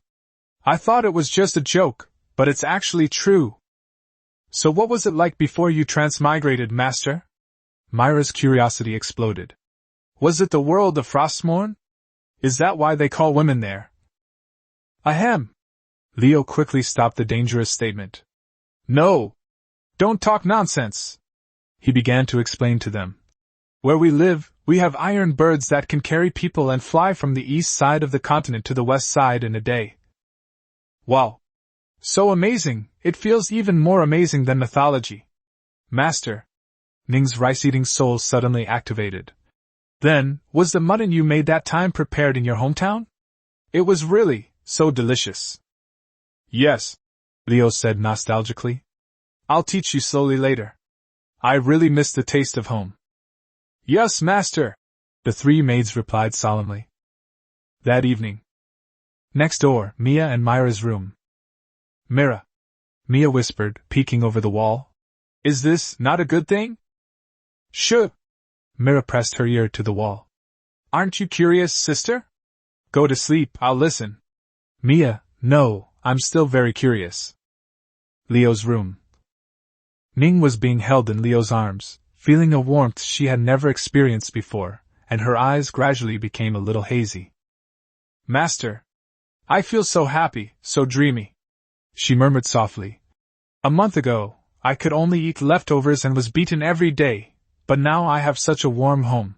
I thought it was just a joke, but it's actually true. So what was it like before you transmigrated, Master? Myra's curiosity exploded. Was it the world of Frostmourne? Is that why they call women there? Ahem. Liu quickly stopped the dangerous statement. No, Don't talk nonsense! He began to explain to them. Where we live, we have iron birds that can carry people and fly from the east side of the continent to the west side in a day. Wow! So amazing, it feels even more amazing than mythology. Master. Ning's rice-eating soul suddenly activated. Then, was the mutton you made that time prepared in your hometown? It was really so delicious. Yes, Leo said nostalgically. I'll teach you slowly later. I really miss the taste of home. Yes, master, the three maids replied solemnly. That evening. Next door, Mia and Myra's room. Mira, Mia whispered, peeking over the wall. Is this not a good thing? Sure. Mira pressed her ear to the wall. Aren't you curious, sister? Go to sleep, I'll listen. Mia, no, I'm still very curious. Leo's room. Ning was being held in Leo's arms, feeling a warmth she had never experienced before, and her eyes gradually became a little hazy. Master. I feel so happy, so dreamy. She murmured softly. A month ago, I could only eat leftovers and was beaten every day, but now I have such a warm home.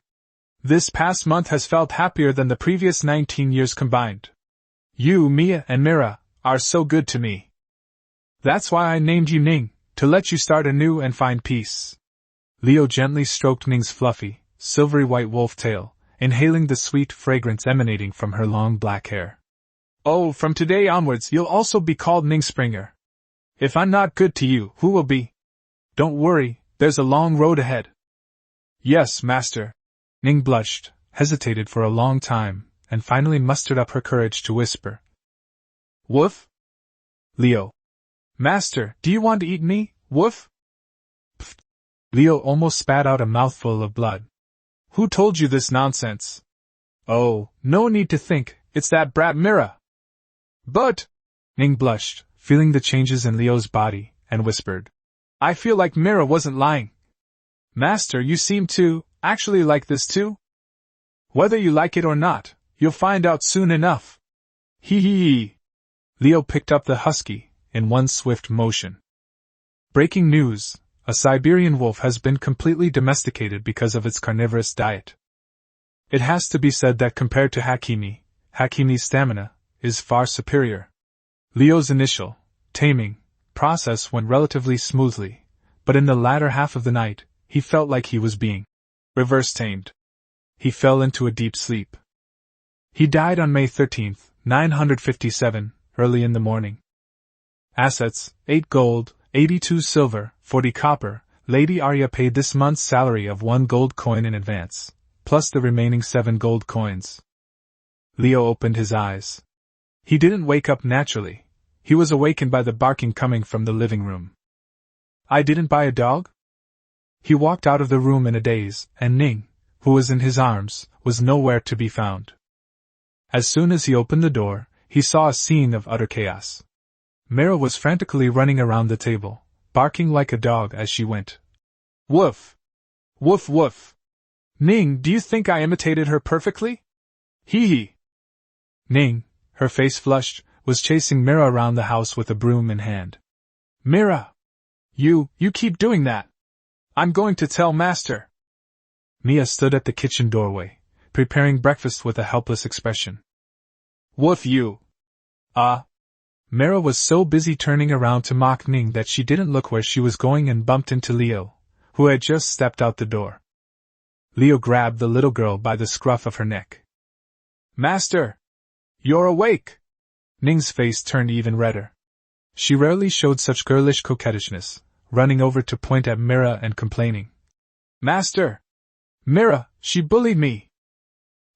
This past month has felt happier than the previous 19 years combined. You, Mia, and Mira, are so good to me. That's why I named you Ning, to let you start anew and find peace. Leo gently stroked Ning's fluffy, silvery white wolf tail, inhaling the sweet fragrance emanating from her long black hair. Oh, from today onwards you'll also be called Ning Springer. If I'm not good to you, who will be? Don't worry, there's a long road ahead. Yes, master. Ning blushed, hesitated for a long time, and finally mustered up her courage to whisper. Woof? Leo. Master, do you want to eat me, woof? Pfft. Leo almost spat out a mouthful of blood. Who told you this nonsense? Oh, no need to think, it's that brat Mira. But, Ning blushed, feeling the changes in Leo's body, and whispered. I feel like Mira wasn't lying. Master, you seem to, actually like this too? Whether you like it or not, you'll find out soon enough. Hee hee hee. Leo picked up the husky, in one swift motion. Breaking news, a Siberian wolf has been completely domesticated because of its carnivorous diet. It has to be said that compared to Hakimi's stamina is far superior. Leo's initial, taming, process went relatively smoothly, but in the latter half of the night, he felt like he was being reverse tamed. He fell into a deep sleep. He died on May 13, 957, early in the morning. Assets, 8 gold, 82 silver, 40 copper. Lady Arya paid this month's salary of 1 gold coin in advance, plus the remaining 7 gold coins. Leo opened his eyes. He didn't wake up naturally. He was awakened by the barking coming from the living room. I didn't buy a dog? He walked out of the room in a daze, and Ning, who was in his arms, was nowhere to be found. As soon as he opened the door, he saw a scene of utter chaos. Mira was frantically running around the table, barking like a dog as she went. Woof! Woof woof! Ning, do you think I imitated her perfectly? Hee hee! Ning, her face flushed, was chasing Mira around the house with a broom in hand. Mira! You keep doing that! I'm going to tell Master! Mia stood at the kitchen doorway, preparing breakfast with a helpless expression. Woof you! Mira was so busy turning around to mock Ning that she didn't look where she was going and bumped into Leo, who had just stepped out the door. Leo grabbed the little girl by the scruff of her neck. Master! You're awake! Ning's face turned even redder. She rarely showed such girlish coquettishness, running over to point at Mira and complaining. Master! Mira, she bullied me!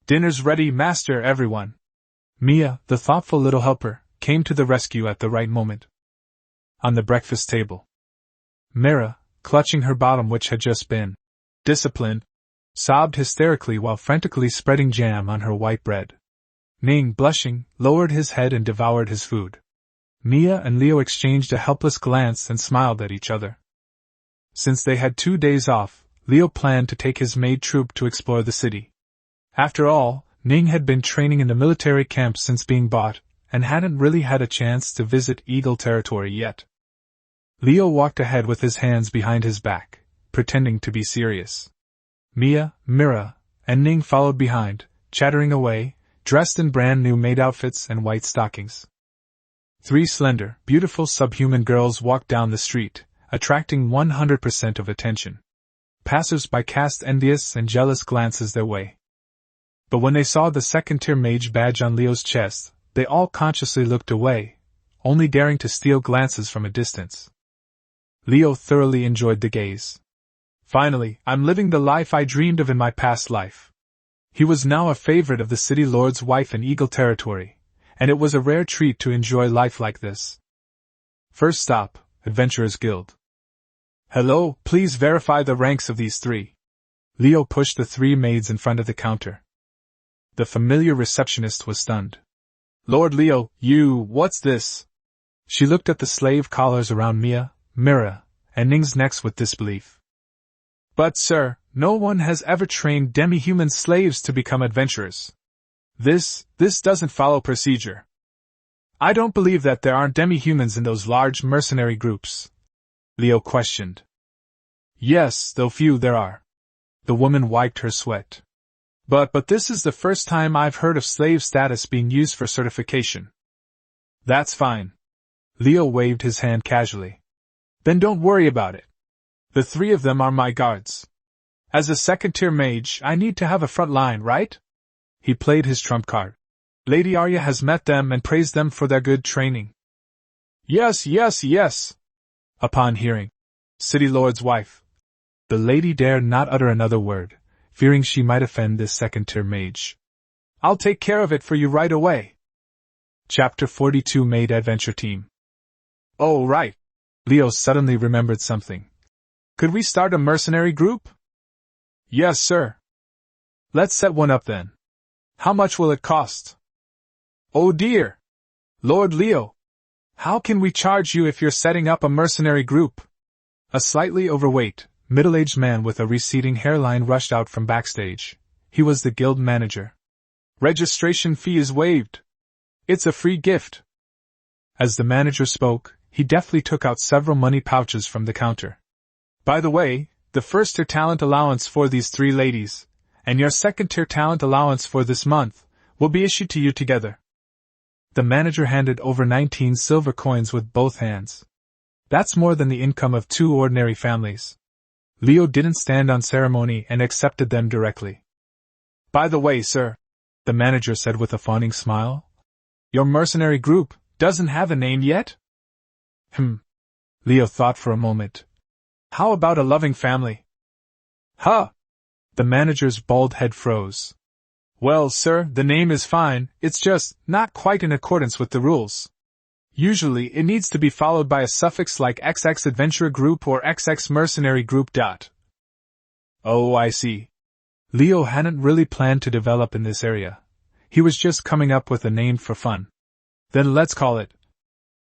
Dinner's ready, master, everyone! Mia, the thoughtful little helper, came to the rescue at the right moment. On the breakfast table, Mira, clutching her bottom which had just been disciplined, sobbed hysterically while frantically spreading jam on her white bread. Ning, blushing, lowered his head and devoured his food. Mia and Leo exchanged a helpless glance and smiled at each other. Since they had 2 days off, Leo planned to take his maid troop to explore the city. After all, Ning had been training in the military camp since being bought, and hadn't really had a chance to visit Eagle territory yet. Leo walked ahead with his hands behind his back, pretending to be serious. Mia, Mira, and Ning followed behind, chattering away, dressed in brand new maid outfits and white stockings. 3 slender, beautiful subhuman girls walked down the street, attracting 100% of attention. Passers-by cast envious and jealous glances their way. But when they saw the second-tier mage badge on Leo's chest, they all consciously looked away, only daring to steal glances from a distance. Leo thoroughly enjoyed the gaze. Finally, I'm living the life I dreamed of in my past life. He was now a favorite of the city lord's wife in Eagle territory, and it was a rare treat to enjoy life like this. First stop, Adventurers Guild. Hello, please verify the ranks of these 3. Leo pushed the 3 maids in front of the counter. The familiar receptionist was stunned. Lord Leo, what's this? She looked at the slave collars around Mia, Mira, and Ning's necks with disbelief. But sir, no one has ever trained demi-human slaves to become adventurers. This doesn't follow procedure. I don't believe that there aren't demi-humans in those large mercenary groups, Leo questioned. Yes, though few there are. The woman wiped her sweat. But this is the first time I've heard of slave status being used for certification. That's fine. Leo waved his hand casually. Then don't worry about it. The 3 of them are my guards. As a second-tier mage, I need to have a front line, right? He played his trump card. Lady Arya has met them and praised them for their good training. Yes. Upon hearing, City Lord's wife, the lady dared not utter another word, fearing she might offend this second-tier mage. I'll take care of it for you right away. Chapter 42 Maid Adventure Team. Oh, right. Leo suddenly remembered something. Could we start a mercenary group? Yes, sir. Let's set one up then. How much will it cost? Oh dear! Lord Leo! How can we charge you if you're setting up a mercenary group? A slightly overweight, middle-aged man with a receding hairline rushed out from backstage. He was the guild manager. Registration fee is waived. It's a free gift. As the manager spoke, he deftly took out several money pouches from the counter. By the way, the first-tier talent allowance for these 3 ladies, and your second-tier talent allowance for this month, will be issued to you together. The manager handed over 19 silver coins with both hands. That's more than the income of 2 ordinary families. Leo didn't stand on ceremony and accepted them directly. By the way, sir, the manager said with a fawning smile, your mercenary group doesn't have a name yet? Leo thought for a moment. How about a loving family? Huh! The manager's bald head froze. Well, sir, the name is fine, it's just not quite in accordance with the rules. Usually, it needs to be followed by a suffix like XX Adventurer Group or XX Mercenary Group. Oh, I see. Leo hadn't really planned to develop in this area. He was just coming up with a name for fun. Then let's call it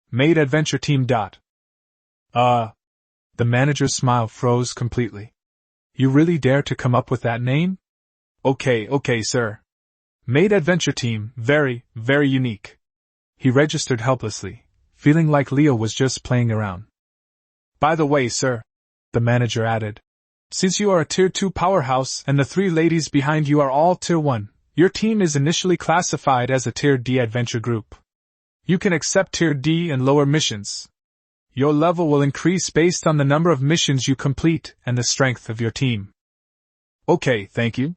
Maid Adventure Team. The manager's smile froze completely. You really dare to come up with that name? Okay, sir. Maid Adventure Team, very, very unique. He registered helplessly, feeling like Leo was just playing around. By the way, sir, the manager added, since you are a Tier 2 powerhouse and the 3 ladies behind you are all Tier 1, your team is initially classified as a Tier D adventure group. You can accept Tier D and lower missions. Your level will increase based on the number of missions you complete and the strength of your team. Okay, thank you.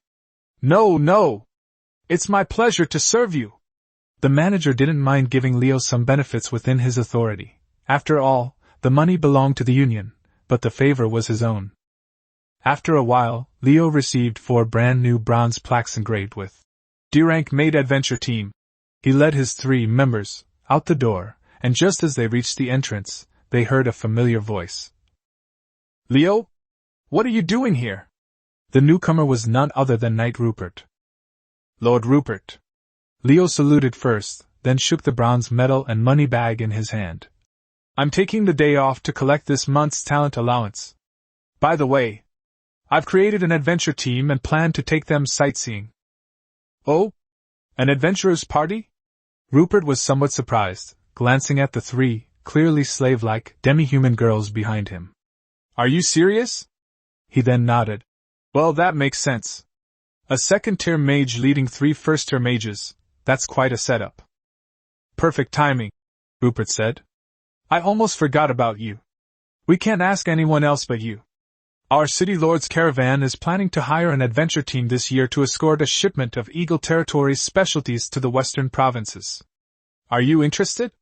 No. It's my pleasure to serve you. The manager didn't mind giving Leo some benefits within his authority. After all, the money belonged to the union, but the favor was his own. After a while, Leo received 4 brand new bronze plaques engraved with D-Rank Maid Adventure Team. He led his 3 members out the door, and just as they reached the entrance, they heard a familiar voice. Leo? What are you doing here? The newcomer was none other than Knight Rupert. Lord Rupert. Leo saluted first, then shook the bronze medal and money bag in his hand. I'm taking the day off to collect this month's talent allowance. By the way, I've created an adventure team and plan to take them sightseeing. Oh? An adventurer's party? Rupert was somewhat surprised, glancing at the 3, clearly slave-like, demi-human girls behind him. Are you serious? He then nodded. Well, that makes sense. A second-tier mage leading 3 first-tier mages, that's quite a setup. Perfect timing, Rupert said. I almost forgot about you. We can't ask anyone else but you. Our City Lord's caravan is planning to hire an adventure team this year to escort a shipment of Eagle Territory's specialties to the western provinces. Are you interested?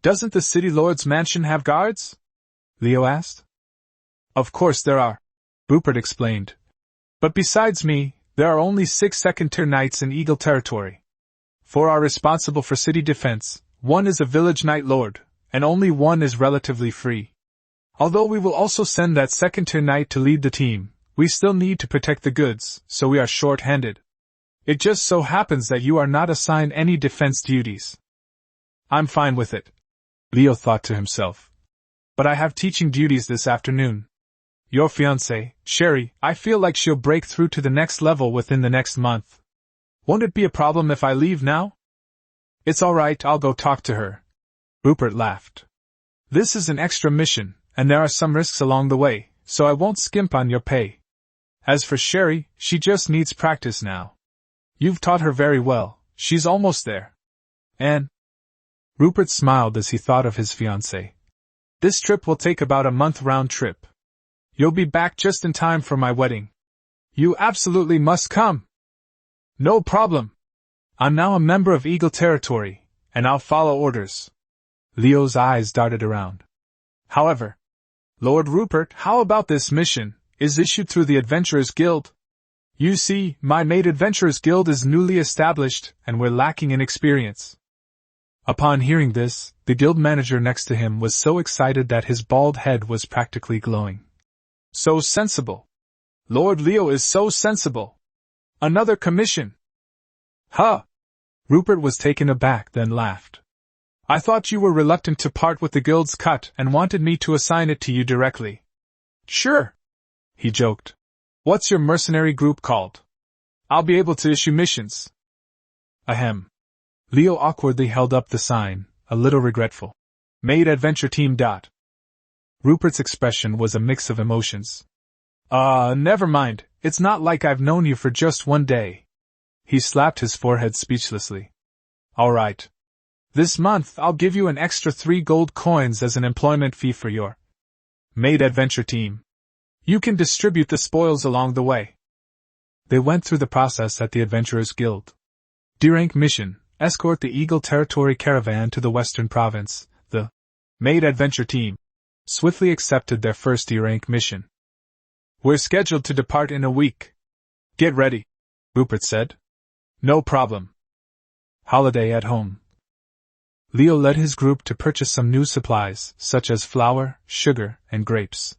Doesn't the City Lord's mansion have guards? Leo asked. Of course there are, Rupert explained. But besides me, there are only 6 second-tier knights in Eagle Territory. 4 are responsible for city defense, 1 is a village knight lord, and only 1 is relatively free. Although we will also send that second-tier knight to lead the team, we still need to protect the goods, so we are short-handed. It just so happens that you are not assigned any defense duties. I'm fine with it, Leo thought to himself. But I have teaching duties this afternoon. Your fiancée, Sherry, I feel like she'll break through to the next level within the next month. Won't it be a problem if I leave now? It's all right, I'll go talk to her. Rupert laughed. This is an extra mission, and there are some risks along the way, so I won't skimp on your pay. As for Sherry, she just needs practice now. You've taught her very well, she's almost there. And? Rupert smiled as he thought of his fiancée. This trip will take about a month round trip. You'll be back just in time for my wedding. You absolutely must come. No problem. I'm now a member of Eagle Territory, and I'll follow orders. Leo's eyes darted around. However, Lord Rupert, how about this mission, is issued through the Adventurers Guild? You see, my Maid Adventurers Guild is newly established, and we're lacking in experience. Upon hearing this, the guild manager next to him was so excited that his bald head was practically glowing. So sensible. Lord Leo is so sensible. Another commission. Huh! Rupert was taken aback, then laughed. I thought you were reluctant to part with the guild's cut and wanted me to assign it to you directly. Sure, he joked. What's your mercenary group called? I'll be able to issue missions. Ahem. Leo awkwardly held up the sign, a little regretful. Maid Adventure Team. Rupert's expression was a mix of emotions. Never mind, it's not like I've known you for just one day. He slapped his forehead speechlessly. All right. This month I'll give you an extra 3 gold coins as an employment fee for your Maid Adventure Team. You can distribute the spoils along the way. They went through the process at the Adventurers Guild. D-rank mission, escort the Eagle Territory caravan to the Western Province. The Maid Adventure Team swiftly accepted their first D-rank mission. We're scheduled to depart in a week. Get ready, Rupert said. No problem. Holiday at home. Leo led his group to purchase some new supplies, such as flour, sugar, and grapes.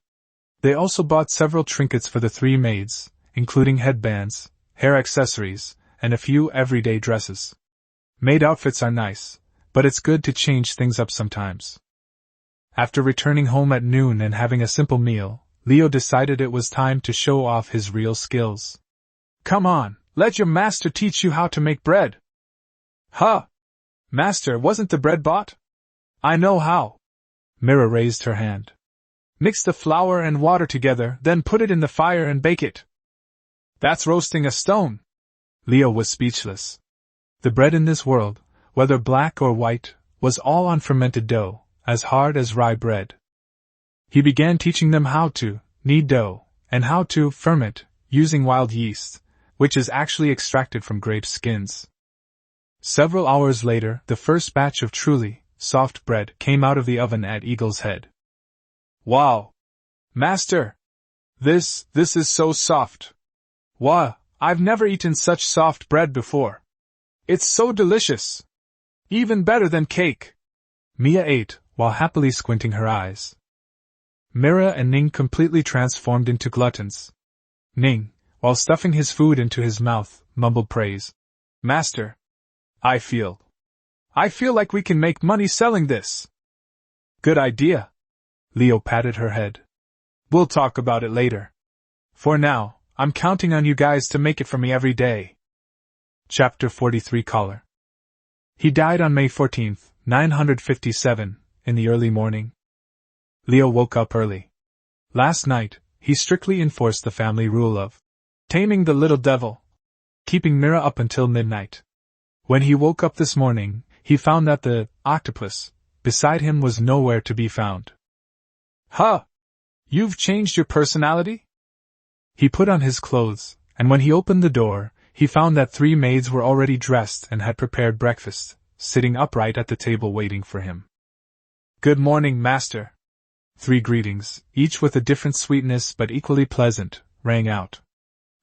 They also bought several trinkets for the 3 maids, including headbands, hair accessories, and a few everyday dresses. Maid outfits are nice, but it's good to change things up sometimes. After returning home at noon and having a simple meal, Leo decided it was time to show off his real skills. Come on, let your master teach you how to make bread. Huh! Master, wasn't the bread bought? I know how. Mira raised her hand. Mix the flour and water together, then put it in the fire and bake it. That's roasting a stone. Leo was speechless. The bread in this world, whether black or white, was all on fermented dough, as hard as rye bread. He began teaching them how to knead dough, and how to ferment, using wild yeast, which is actually extracted from grape skins. Several hours later, the first batch of truly soft bread came out of the oven at Eagle's Head. Wow! Master! This is so soft. Wow, I've never eaten such soft bread before. It's so delicious. Even better than cake. Mia ate, while happily squinting her eyes. Mira and Ning completely transformed into gluttons. Ning, while stuffing his food into his mouth, mumbled praise. Master! I feel like we can make money selling this. Good idea. Leo patted her head. We'll talk about it later. For now, I'm counting on you guys to make it for me every day. Chapter 43 Collar. He died on May 14, 957, in the early morning. Leo woke up early. Last night, he strictly enforced the family rule of taming the little devil, keeping Mira up until midnight. When he woke up this morning, he found that the octopus beside him was nowhere to be found. Huh! You've changed your personality? He put on his clothes, and when he opened the door, he found that 3 maids were already dressed and had prepared breakfast, sitting upright at the table waiting for him. Good morning, master. 3 greetings, each with a different sweetness but equally pleasant, rang out.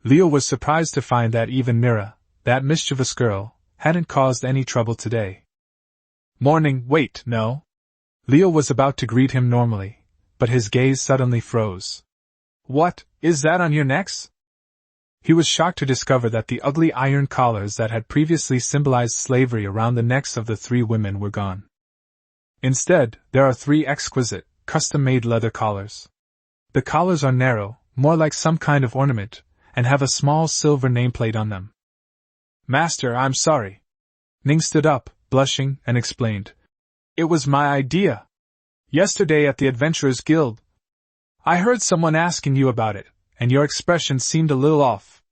Leo was surprised to find that even Mira, that mischievous girl, hadn't caused any trouble today. Morning, wait, no. Leo was about to greet him normally, but his gaze suddenly froze. What, is that on your necks? He was shocked to discover that the ugly iron collars that had previously symbolized slavery around the necks of the 3 women were gone. Instead, there are 3 exquisite, custom-made leather collars. The collars are narrow, more like some kind of ornament, and have a small silver nameplate on them. Master, I'm sorry. Ning stood up, blushing, and explained. It was my idea. Yesterday at the Adventurers Guild, I heard someone asking you about it, and your expression seemed a little off.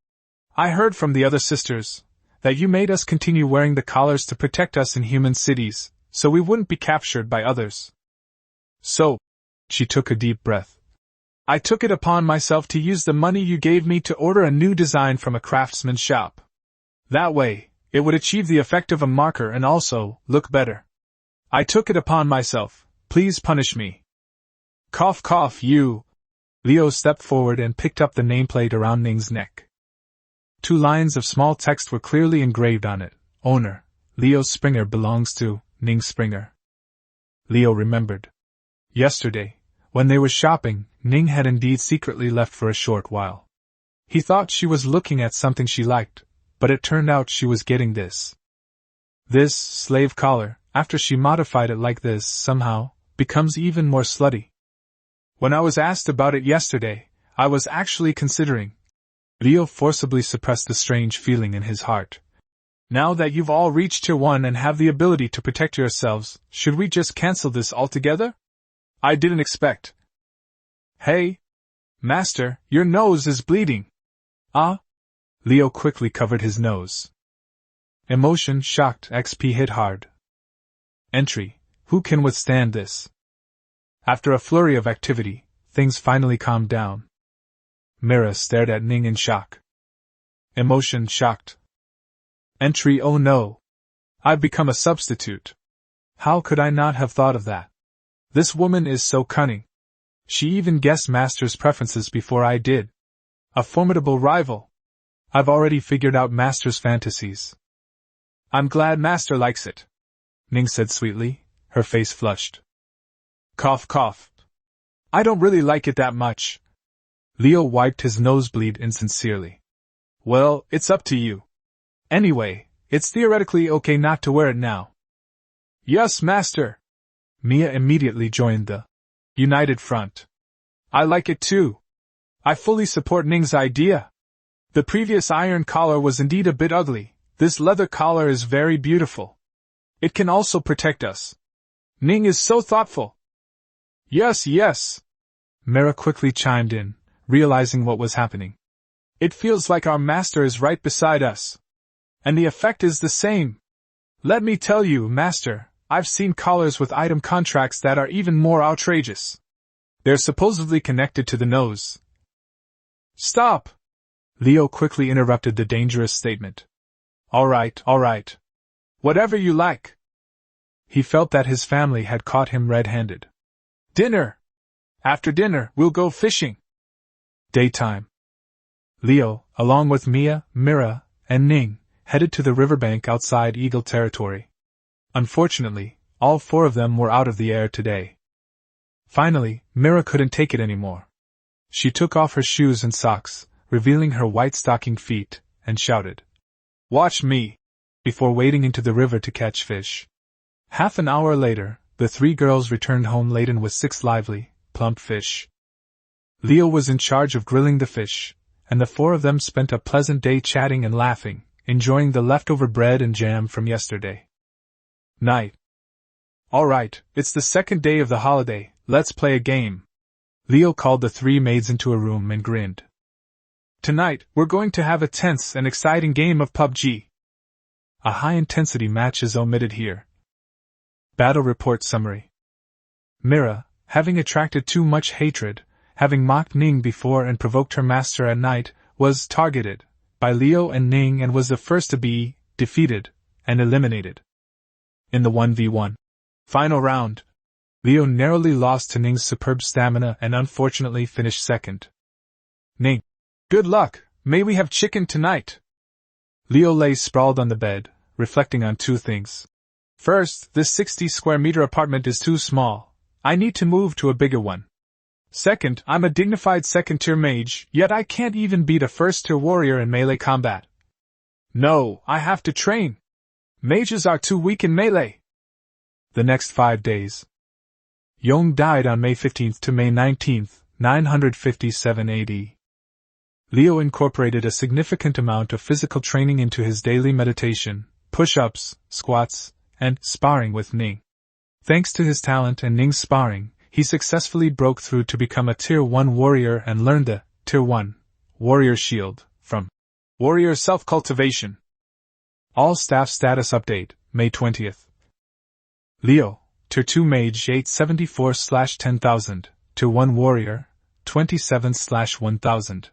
I heard from the other sisters that you made us continue wearing the collars to protect us in human cities, so we wouldn't be captured by others. So, she took a deep breath. I took it upon myself to use the money you gave me to order a new design from a craftsman's shop. That way, it would achieve the effect of a marker and also look better. I took it upon myself, please punish me. Cough cough, you. Leo stepped forward and picked up the nameplate around Ning's neck. 2 lines of small text were clearly engraved on it. Owner, Leo Springer belongs to Ning Springer. Leo remembered. Yesterday, when they were shopping, Ning had indeed secretly left for a short while. He thought she was looking at something she liked, but it turned out she was getting this. This slave collar, after she modified it like this, somehow, becomes even more slutty. When I was asked about it yesterday, I was actually considering. Leo forcibly suppressed the strange feeling in his heart. Now that you've all reached Tier 1 and have the ability to protect yourselves, should we just cancel this altogether? I didn't expect. Hey! Master, your nose is bleeding. Ah? Leo quickly covered his nose. Emotion shocked XP hit hard. Entry, who can withstand this? After a flurry of activity, things finally calmed down. Mira stared at Ning in shock. Emotion shocked. Entry, oh no. I've become a substitute. How could I not have thought of that? This woman is so cunning. She even guessed Master's preferences before I did. A formidable rival. I've already figured out Master's fantasies. I'm glad Master likes it, Ning said sweetly, her face flushed. Cough cough. I don't really like it that much. Leo wiped his nosebleed insincerely. Well, it's up to you. Anyway, it's theoretically okay not to wear it now. Yes, Master. Mia immediately joined the united front. I like it too. I fully support Ning's idea. The previous iron collar was indeed a bit ugly. This leather collar is very beautiful. It can also protect us. Ning is so thoughtful. Yes, yes. Mira quickly chimed in, realizing what was happening. It feels like our master is right beside us. And the effect is the same. Let me tell you, Master, I've seen collars with item contracts that are even more outrageous. They're supposedly connected to the nose. Stop! Leo quickly interrupted the dangerous statement. All right. Whatever you like. He felt that his family had caught him red-handed. Dinner! After dinner, we'll go fishing. Daytime. Leo, along with Mia, Mira, and Ning, headed to the riverbank outside Eagle territory. Unfortunately, all 4 of them were out of the air today. Finally, Mira couldn't take it anymore. She took off her shoes and socks, revealing her white stocking feet, and shouted, Watch me! Before wading into the river to catch fish. Half an hour later, the 3 girls returned home laden with 6 lively, plump fish. Leo was in charge of grilling the fish, and the 4 of them spent a pleasant day chatting and laughing, enjoying the leftover bread and jam from yesterday. Night. Alright, it's the second day of the holiday, let's play a game. Leo called the three maids into a room and grinned. Tonight, we're going to have a tense and exciting game of PUBG. A high-intensity match is omitted here. Battle Report Summary. Mira, having attracted too much hatred, having mocked Ning before and provoked her master at night, was targeted by Leo and Ning and was the first to be defeated and eliminated. In the 1v1 final round, Leo narrowly lost to Ning's superb stamina and unfortunately finished second. Ning, good luck, may we have chicken tonight? Leo lay sprawled on the bed, reflecting on two things. First, this 60 square meter apartment is too small. I need to move to a bigger one. Second, I'm a dignified second-tier mage, yet I can't even beat a first-tier warrior in melee combat. No, I have to train. Mages are too weak in melee. The next 5 days. Yong died on May 15th to May 19th, 957 AD. Leo incorporated a significant amount of physical training into his daily meditation, push-ups, squats, and sparring with Ning. Thanks to his talent and Ning's sparring, he successfully broke through to become a Tier 1 warrior and learned the Tier 1 warrior shield from Warrior Self-Cultivation. All staff status update, May 20th. Leo, Tier 2 Mage 874/10,000, Tier 1 Warrior, 27/1000.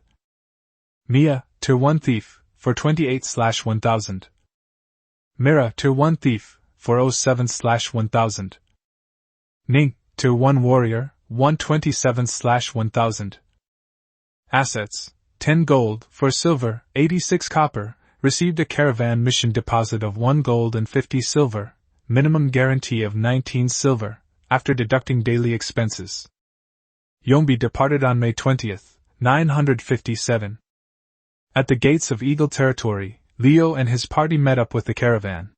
Mia, Tier 1 Thief, 428/1000. Mira, Tier 1 Thief, 407/1000. Ning, Tier 1 Warrior, 127/1000. Assets, 10 gold, 4 silver, 86 copper, received a caravan mission deposit of 1 gold and 50 silver, minimum guarantee of 19 silver, after deducting daily expenses. Yongbi departed on May 20th, 957. At the gates of Eagle territory, Leo and his party met up with the caravan.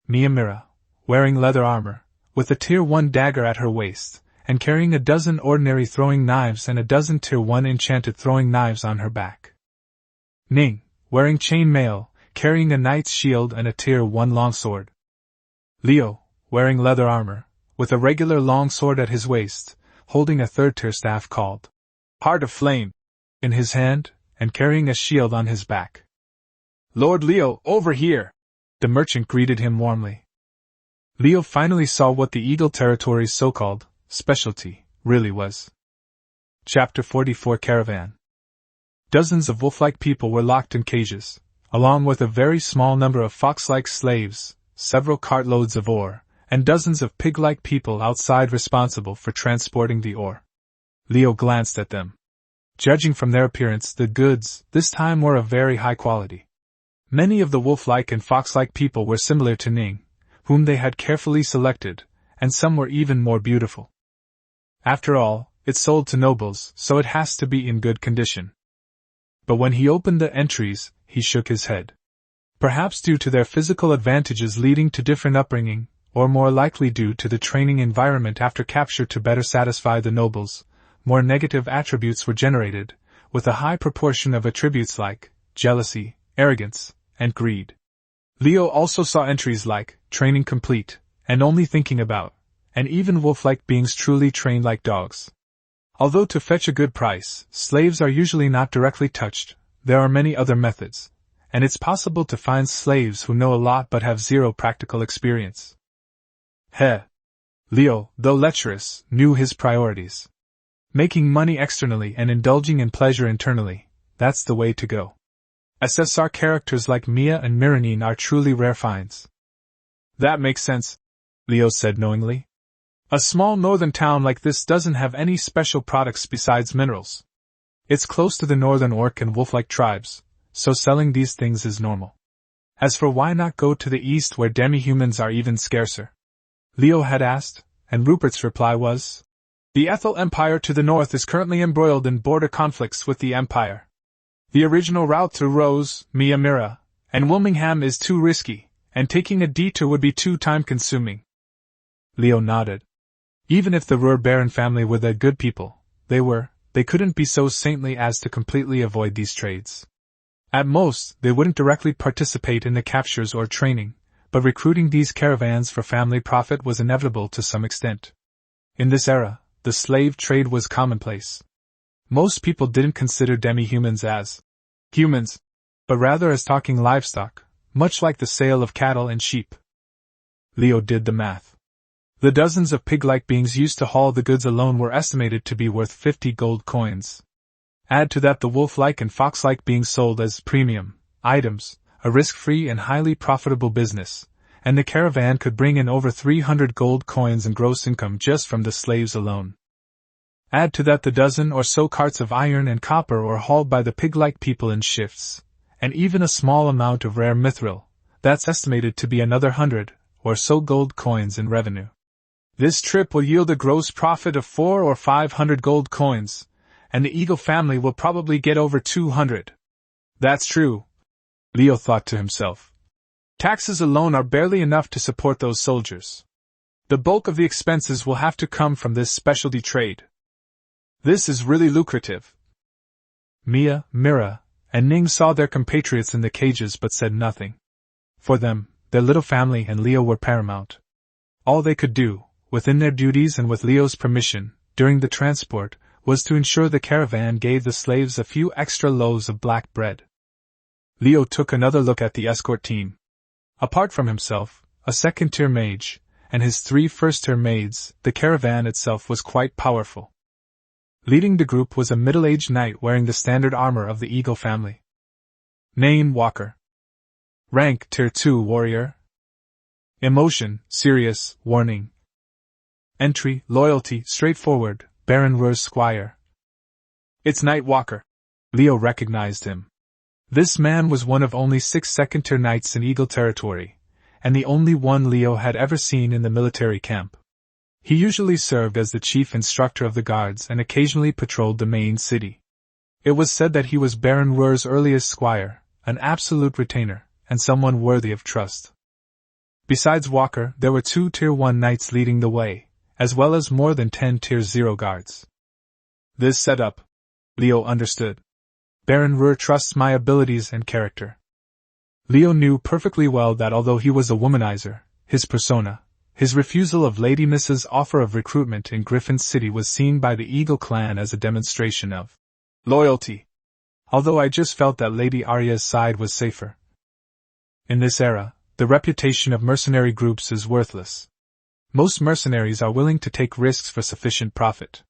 Mira, wearing leather armor, with a Tier 1 dagger at her waist, and carrying a dozen ordinary throwing knives and a dozen Tier 1 enchanted throwing knives on her back. Ning, wearing chain mail, carrying a knight's shield and a Tier 1 longsword. Leo, wearing leather armor, with a regular longsword at his waist, holding a third-tier staff called Heart of Flame in his hand, and carrying a shield on his back. Lord Leo, over here! The merchant greeted him warmly. Leo finally saw what the Eagle territory's so-called specialty really was. Chapter 44 Caravan. Dozens of wolf-like people were locked in cages, along with a very small number of fox-like slaves, several cartloads of ore, and dozens of pig-like people outside responsible for transporting the ore. Leo glanced at them. Judging from their appearance, the goods, this time, were of very high quality. Many of the wolf-like and fox-like people were similar to Ning, whom they had carefully selected, and some were even more beautiful. After all, it's sold to nobles, so it has to be in good condition. But when he opened the entries, he shook his head. Perhaps due to their physical advantages leading to different upbringing, or more likely due to the training environment after capture to better satisfy the nobles, more negative attributes were generated, with a high proportion of attributes like jealousy, arrogance, and greed. Leo also saw entries like training complete, and only thinking about, and even wolf-like beings truly trained like dogs. Although to fetch a good price, slaves are usually not directly touched, there are many other methods, and it's possible to find slaves who know a lot but have zero practical experience. Leo, though lecherous, knew his priorities. Making money externally and indulging in pleasure internally, that's the way to go. SSR characters like Mia and Miranine are truly rare finds. That makes sense, Leo said knowingly. A small northern town like this doesn't have any special products besides minerals. It's close to the northern orc and wolf-like tribes, so selling these things is normal. As for why not go to the east where demi-humans are even scarcer? Leo had asked, and Rupert's reply was, the Ethel Empire to the north is currently embroiled in border conflicts with the Empire. The original route through Rose, Mira, and Wilmingham is too risky, and taking a detour would be too time-consuming. Leo nodded. Even if the Ruhr Baron family were the good people, they couldn't be so saintly as to completely avoid these trades. At most, they wouldn't directly participate in the captures or training, but recruiting these caravans for family profit was inevitable to some extent. In this era, the slave trade was commonplace. Most people didn't consider demi-humans as humans, but rather as talking livestock, much like the sale of cattle and sheep. Leo did the math. The dozens of pig-like beings used to haul the goods alone were estimated to be worth 50 gold coins. Add to that the wolf-like and fox-like beings sold as premium items, a risk-free and highly profitable business, and the caravan could bring in over 300 gold coins in gross income just from the slaves alone. Add to that the dozen or so carts of iron and copper ore hauled by the pig-like people in shifts, and even a small amount of rare mithril, that's estimated to be another 100 or so gold coins in revenue. This trip will yield a gross profit of 400 or 500 gold coins, and the Eagle family will probably get over 200. That's true, Leo thought to himself. Taxes alone are barely enough to support those soldiers. The bulk of the expenses will have to come from this specialty trade. This is really lucrative. Mia, Mira, and Ning saw their compatriots in the cages but said nothing. For them, their little family and Leo were paramount. All they could do, within their duties and with Leo's permission, during the transport, was to ensure the caravan gave the slaves a few extra loaves of black bread. Leo took another look at the escort team. Apart from himself, a second-tier mage, and his 3 first-tier maids, the caravan itself was quite powerful. Leading the group was a middle-aged knight wearing the standard armor of the Eagle family. Name: Walker. Rank: Tier 2 warrior. Emotion: serious, warning. Entry: loyalty, straightforward, Baron Ruhr's squire. It's Knight Walker. Leo recognized him. This man was one of only 6 second-tier knights in Eagle territory, and the only one Leo had ever seen in the military camp. He usually served as the chief instructor of the guards and occasionally patrolled the main city. It was said that he was Baron Ruhr's earliest squire, an absolute retainer, and someone worthy of trust. Besides Walker, there were 2 Tier 1 knights leading the way, as well as more than 10 Tier 0 guards. This setup, Leo understood. Baron Ruhr trusts my abilities and character. Leo knew perfectly well that although he was a womanizer, his persona, his refusal of Lady Miss's offer of recruitment in Griffin City was seen by the Eagle clan as a demonstration of loyalty. Although I just felt that Lady Arya's side was safer. In this era, the reputation of mercenary groups is worthless. Most mercenaries are willing to take risks for sufficient profit.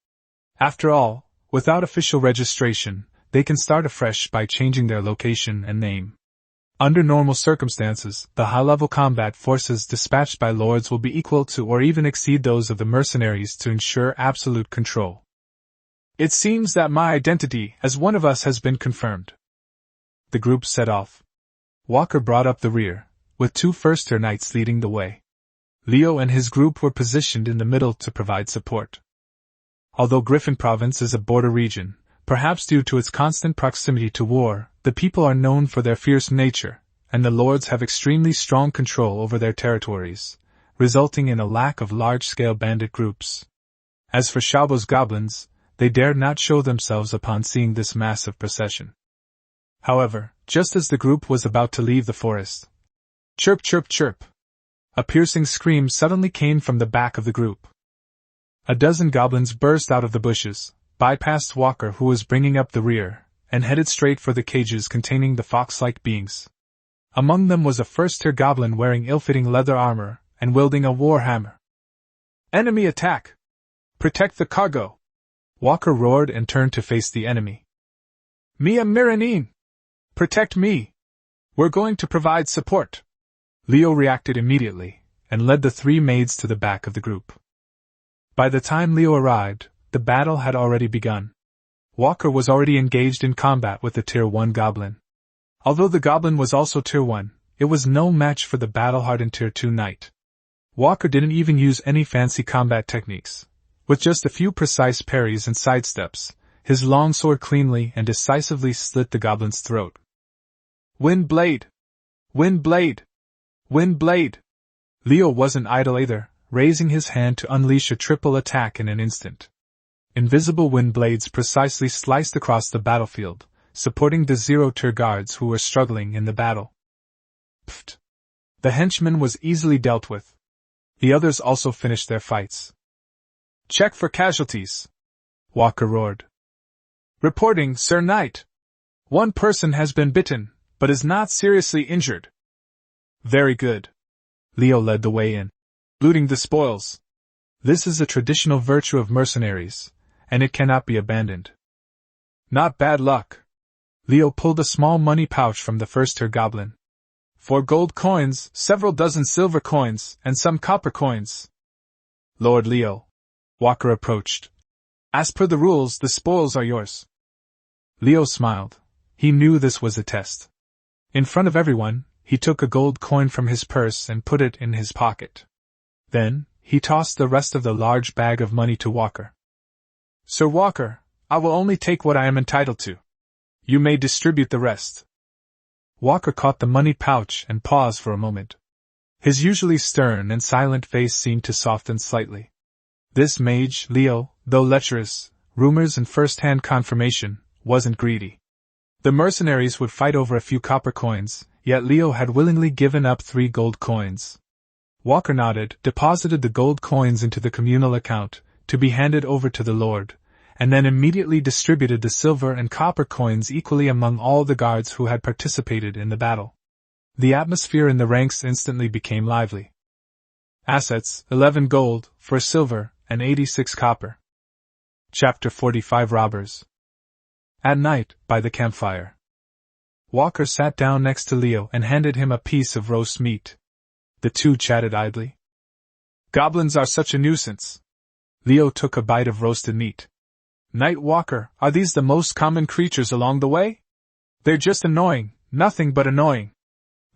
After all, without official registration, they can start afresh by changing their location and name. Under normal circumstances, the high-level combat forces dispatched by lords will be equal to or even exceed those of the mercenaries to ensure absolute control. It seems that my identity as one of us has been confirmed. The group set off. Walker brought up the rear, with 2 first-tier knights leading the way. Leo and his group were positioned in the middle to provide support. Although Griffin Province is a border region, perhaps due to its constant proximity to war, the people are known for their fierce nature, and the lords have extremely strong control over their territories, resulting in a lack of large-scale bandit groups. As for Xiaobo's goblins, they dared not show themselves upon seeing this massive procession. However, just as the group was about to leave the forest, chirp chirp chirp, a piercing scream suddenly came from the back of the group. A dozen goblins burst out of the bushes, bypassed Walker who was bringing up the rear, and headed straight for the cages containing the fox-like beings. Among them was a first-tier goblin wearing ill-fitting leather armor and wielding a war hammer. Enemy attack! Protect the cargo! Walker roared and turned to face the enemy. Mia Miranine! Protect me! We're going to provide support! Leo reacted immediately, and led the 3 maids to the back of the group. By the time Leo arrived, the battle had already begun. Walker was already engaged in combat with the Tier 1 goblin. Although the goblin was also Tier 1, it was no match for the battle-hardened Tier 2 knight. Walker didn't even use any fancy combat techniques. With just a few precise parries and sidesteps, his long sword cleanly and decisively slit the goblin's throat. Wind blade! Wind blade! Wind blade! Leo wasn't idle either, raising his hand to unleash a triple attack in an instant. Invisible wind blades precisely sliced across the battlefield, supporting the 0-tier guards who were struggling in the battle. Pfft! The henchman was easily dealt with. The others also finished their fights. "Check for casualties," Walker roared. "Reporting, Sir Knight. One person has been bitten, but is not seriously injured." "Very good." Leo led the way in. "Looting the spoils. This is a traditional virtue of mercenaries, and it cannot be abandoned." "Not bad luck." Leo pulled a small money pouch from the first-tier goblin. 4 gold coins, several dozen silver coins, and some copper coins. "Lord Leo." Walker approached. "As per the rules, the spoils are yours." Leo smiled. He knew this was a test. In front of everyone, he took a gold coin from his purse and put it in his pocket. Then, he tossed the rest of the large bag of money to Walker. "Sir Walker, I will only take what I am entitled to. You may distribute the rest." Walker caught the money pouch and paused for a moment. His usually stern and silent face seemed to soften slightly. This mage, Leo, though lecherous, rumors and first-hand confirmation, wasn't greedy. The mercenaries would fight over a few copper coins, yet Leo had willingly given up 3 gold coins. Walker nodded, deposited the gold coins into the communal account, to be handed over to the lord, and then immediately distributed the silver and copper coins equally among all the guards who had participated in the battle. The atmosphere in the ranks instantly became lively. Assets: 11 gold, 4 silver, and 86 copper. Chapter 45 Robbers. At night, by the campfire. Walker sat down next to Leo and handed him a piece of roast meat. The two chatted idly. "Goblins are such a nuisance." Leo took a bite of roasted meat. "Knight Walker, are these the most common creatures along the way? They're just annoying, nothing but annoying.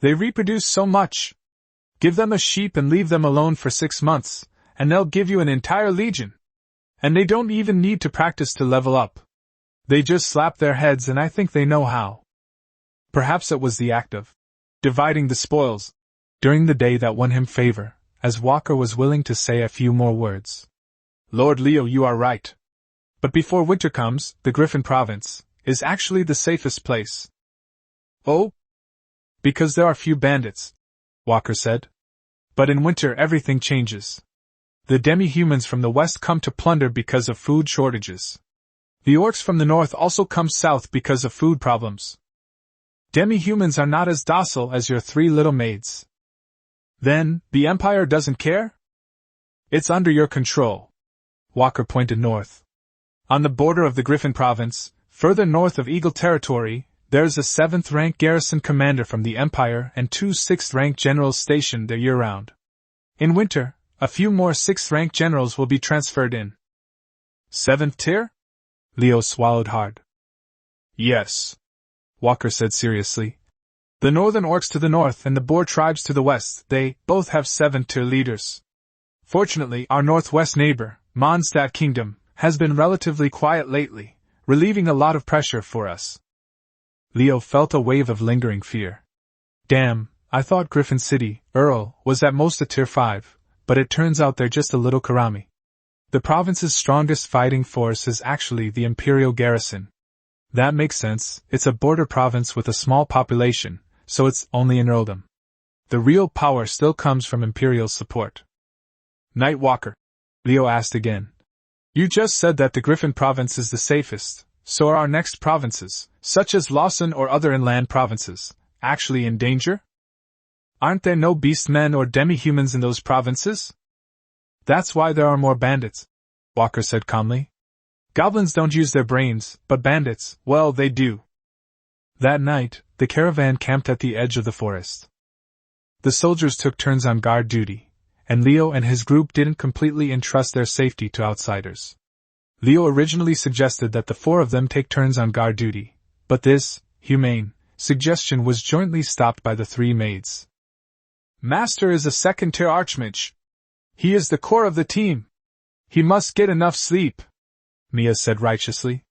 They reproduce so much. Give them a sheep and leave them alone for 6 months, and they'll give you an entire legion. And they don't even need to practice to level up. They just slap their heads and I think they know how." Perhaps it was the act of dividing the spoils during the day that won him favor, as Walker was willing to say a few more words. "Lord Leo, you are right. But before winter comes, the Griffin province is actually the safest place." "Oh?" "Because there are few bandits," Walker said. "But in winter everything changes. The demi-humans from the west come to plunder because of food shortages. The orcs from the north also come south because of food problems. Demi-humans are not as docile as your 3 little maids." "Then, the Empire doesn't care?" "It's under your control." Walker pointed north. "On the border of the Griffin province, further north of Eagle territory, there's a 7th-rank garrison commander from the Empire and 2 6th-rank generals stationed there year-round. In winter, a few more 6th-rank generals will be transferred in." "7th tier?" Leo swallowed hard. "Yes," Walker said seriously. "The northern orcs to the north and the boar tribes to the west, they both have 7th-tier leaders. Fortunately, our northwest neighbor, Mondstadt Kingdom, has been relatively quiet lately, relieving a lot of pressure for us." Leo felt a wave of lingering fear. "Damn, I thought Griffin City, Earl, was at most a tier 5, but it turns out they're just a little karami. The province's strongest fighting force is actually the Imperial garrison. That makes sense, it's a border province with a small population, so it's only an earldom. The real power still comes from Imperial support." "Knight Walker," Leo asked again. "You just said that the Griffin province is the safest, so are our next provinces, such as Lawson or other inland provinces, actually in danger? Aren't there no beastmen or demi-humans in those provinces?" "That's why there are more bandits," Walker said calmly. "Goblins don't use their brains, but bandits, well, they do." That night, the caravan camped at the edge of the forest. The soldiers took turns on guard duty, and Leo and his group didn't completely entrust their safety to outsiders. Leo originally suggested that the 4 of them take turns on guard duty, but this, humane, suggestion was jointly stopped by the 3 maids. "Master is a 2nd-tier archmage. He is the core of the team. He must get enough sleep," Mia said righteously.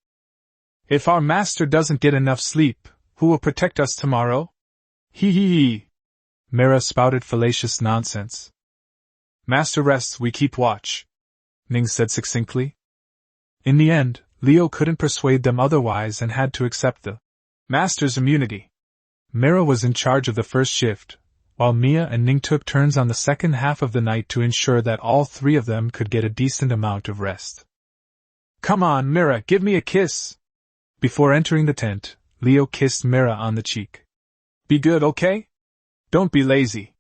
"If our master doesn't get enough sleep, who will protect us tomorrow?" Hee hee hee. Mira spouted fallacious nonsense. "Master rests, we keep watch," Ning said succinctly. In the end, Leo couldn't persuade them otherwise and had to accept the master's immunity. Mira was in charge of the first shift, while Mia and Ning took turns on the second half of the night to ensure that all three of them could get a decent amount of rest. "Come on, Mira, give me a kiss!" Before entering the tent, Leo kissed Mira on the cheek. "Be good, okay? Don't be lazy."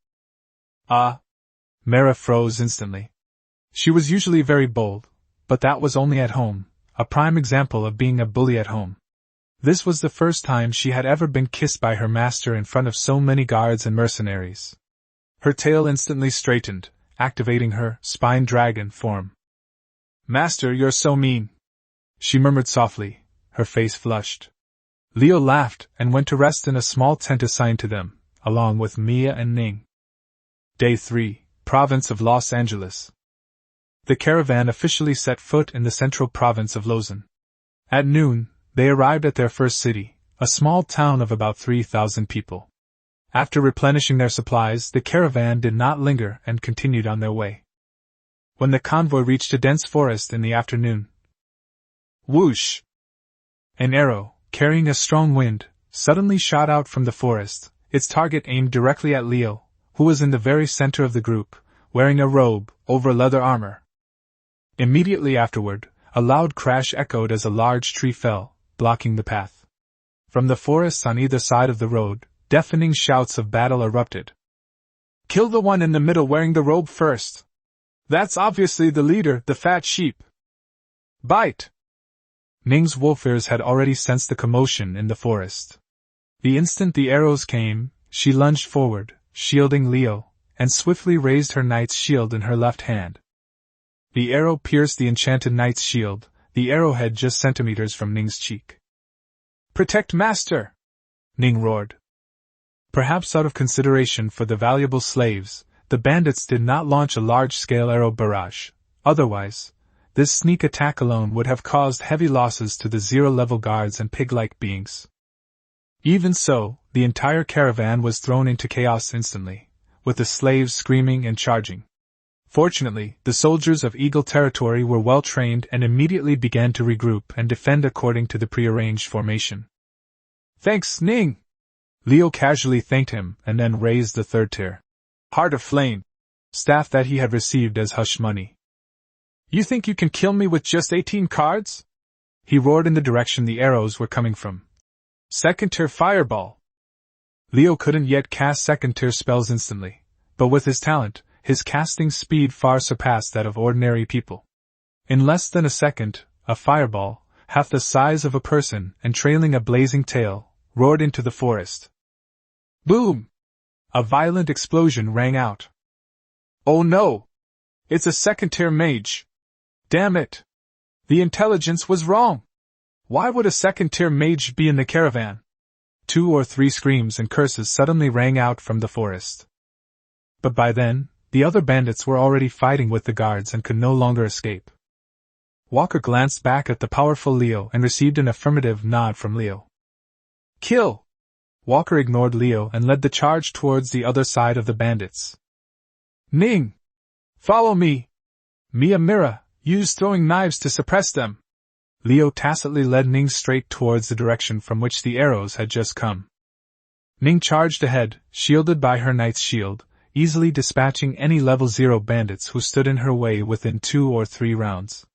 Mira froze instantly. She was usually very bold, but that was only at home, a prime example of being a bully at home. This was the first time she had ever been kissed by her master in front of so many guards and mercenaries. Her tail instantly straightened, activating her spine dragon form. "Master, you're so mean," she murmured softly, her face flushed. Leo laughed and went to rest in a small tent assigned to them, along with Mia and Ning. Day 3, Province of Los Angeles. The caravan officially set foot in the central province of Lausanne. At noon, they arrived at their first city, a small town of about 3,000 people. After replenishing their supplies, the caravan did not linger and continued on their way. When the convoy reached a dense forest in the afternoon, whoosh! An arrow, carrying a strong wind, suddenly shot out from the forest, its target aimed directly at Leo, who was in the very center of the group, wearing a robe over leather armor. Immediately afterward, a loud crash echoed as a large tree fell, blocking the path. From the forests on either side of the road, deafening shouts of battle erupted. "Kill the one in the middle wearing the robe first! That's obviously the leader, the fat sheep! Bite!" Ning's wolf ears had already sensed the commotion in the forest. The instant the arrows came, she lunged forward, shielding Leo, and swiftly raised her knight's shield in her left hand. The arrow pierced the enchanted knight's shield, the arrowhead just centimeters from Ning's cheek. "Protect master!" Ning roared. Perhaps out of consideration for the valuable slaves, the bandits did not launch a large-scale arrow barrage. Otherwise, this sneak attack alone would have caused heavy losses to the zero-level guards and pig-like beings. Even so, the entire caravan was thrown into chaos instantly, with the slaves screaming and charging. Fortunately, the soldiers of Eagle Territory were well trained and immediately began to regroup and defend according to the prearranged formation. "Thanks, Ning!" Leo casually thanked him and then raised the third tier Heart of Flame staff that he had received as hush money. "You think you can kill me with just 18 cards?" He roared in the direction the arrows were coming from. "Second tier Fireball!" Leo couldn't yet cast second tier spells instantly, but with his talent, his casting speed far surpassed that of ordinary people. In less than a second, a fireball, half the size of a person and trailing a blazing tail, roared into the forest. Boom! A violent explosion rang out. "Oh no! It's a second-tier mage! Damn it! The intelligence was wrong! Why would a second-tier mage be in the caravan?" 2 or 3 screams and curses suddenly rang out from the forest. But by then, the other bandits were already fighting with the guards and could no longer escape. Walker glanced back at the powerful Leo and received an affirmative nod from Leo. "Kill!" Walker ignored Leo and led the charge towards the other side of the bandits. "Ning! Follow me! Mira, use throwing knives to suppress them!" Leo tacitly led Ning straight towards the direction from which the arrows had just come. Ning charged ahead, shielded by her knight's shield, easily dispatching any level 0 bandits who stood in her way within 2 or 3 rounds.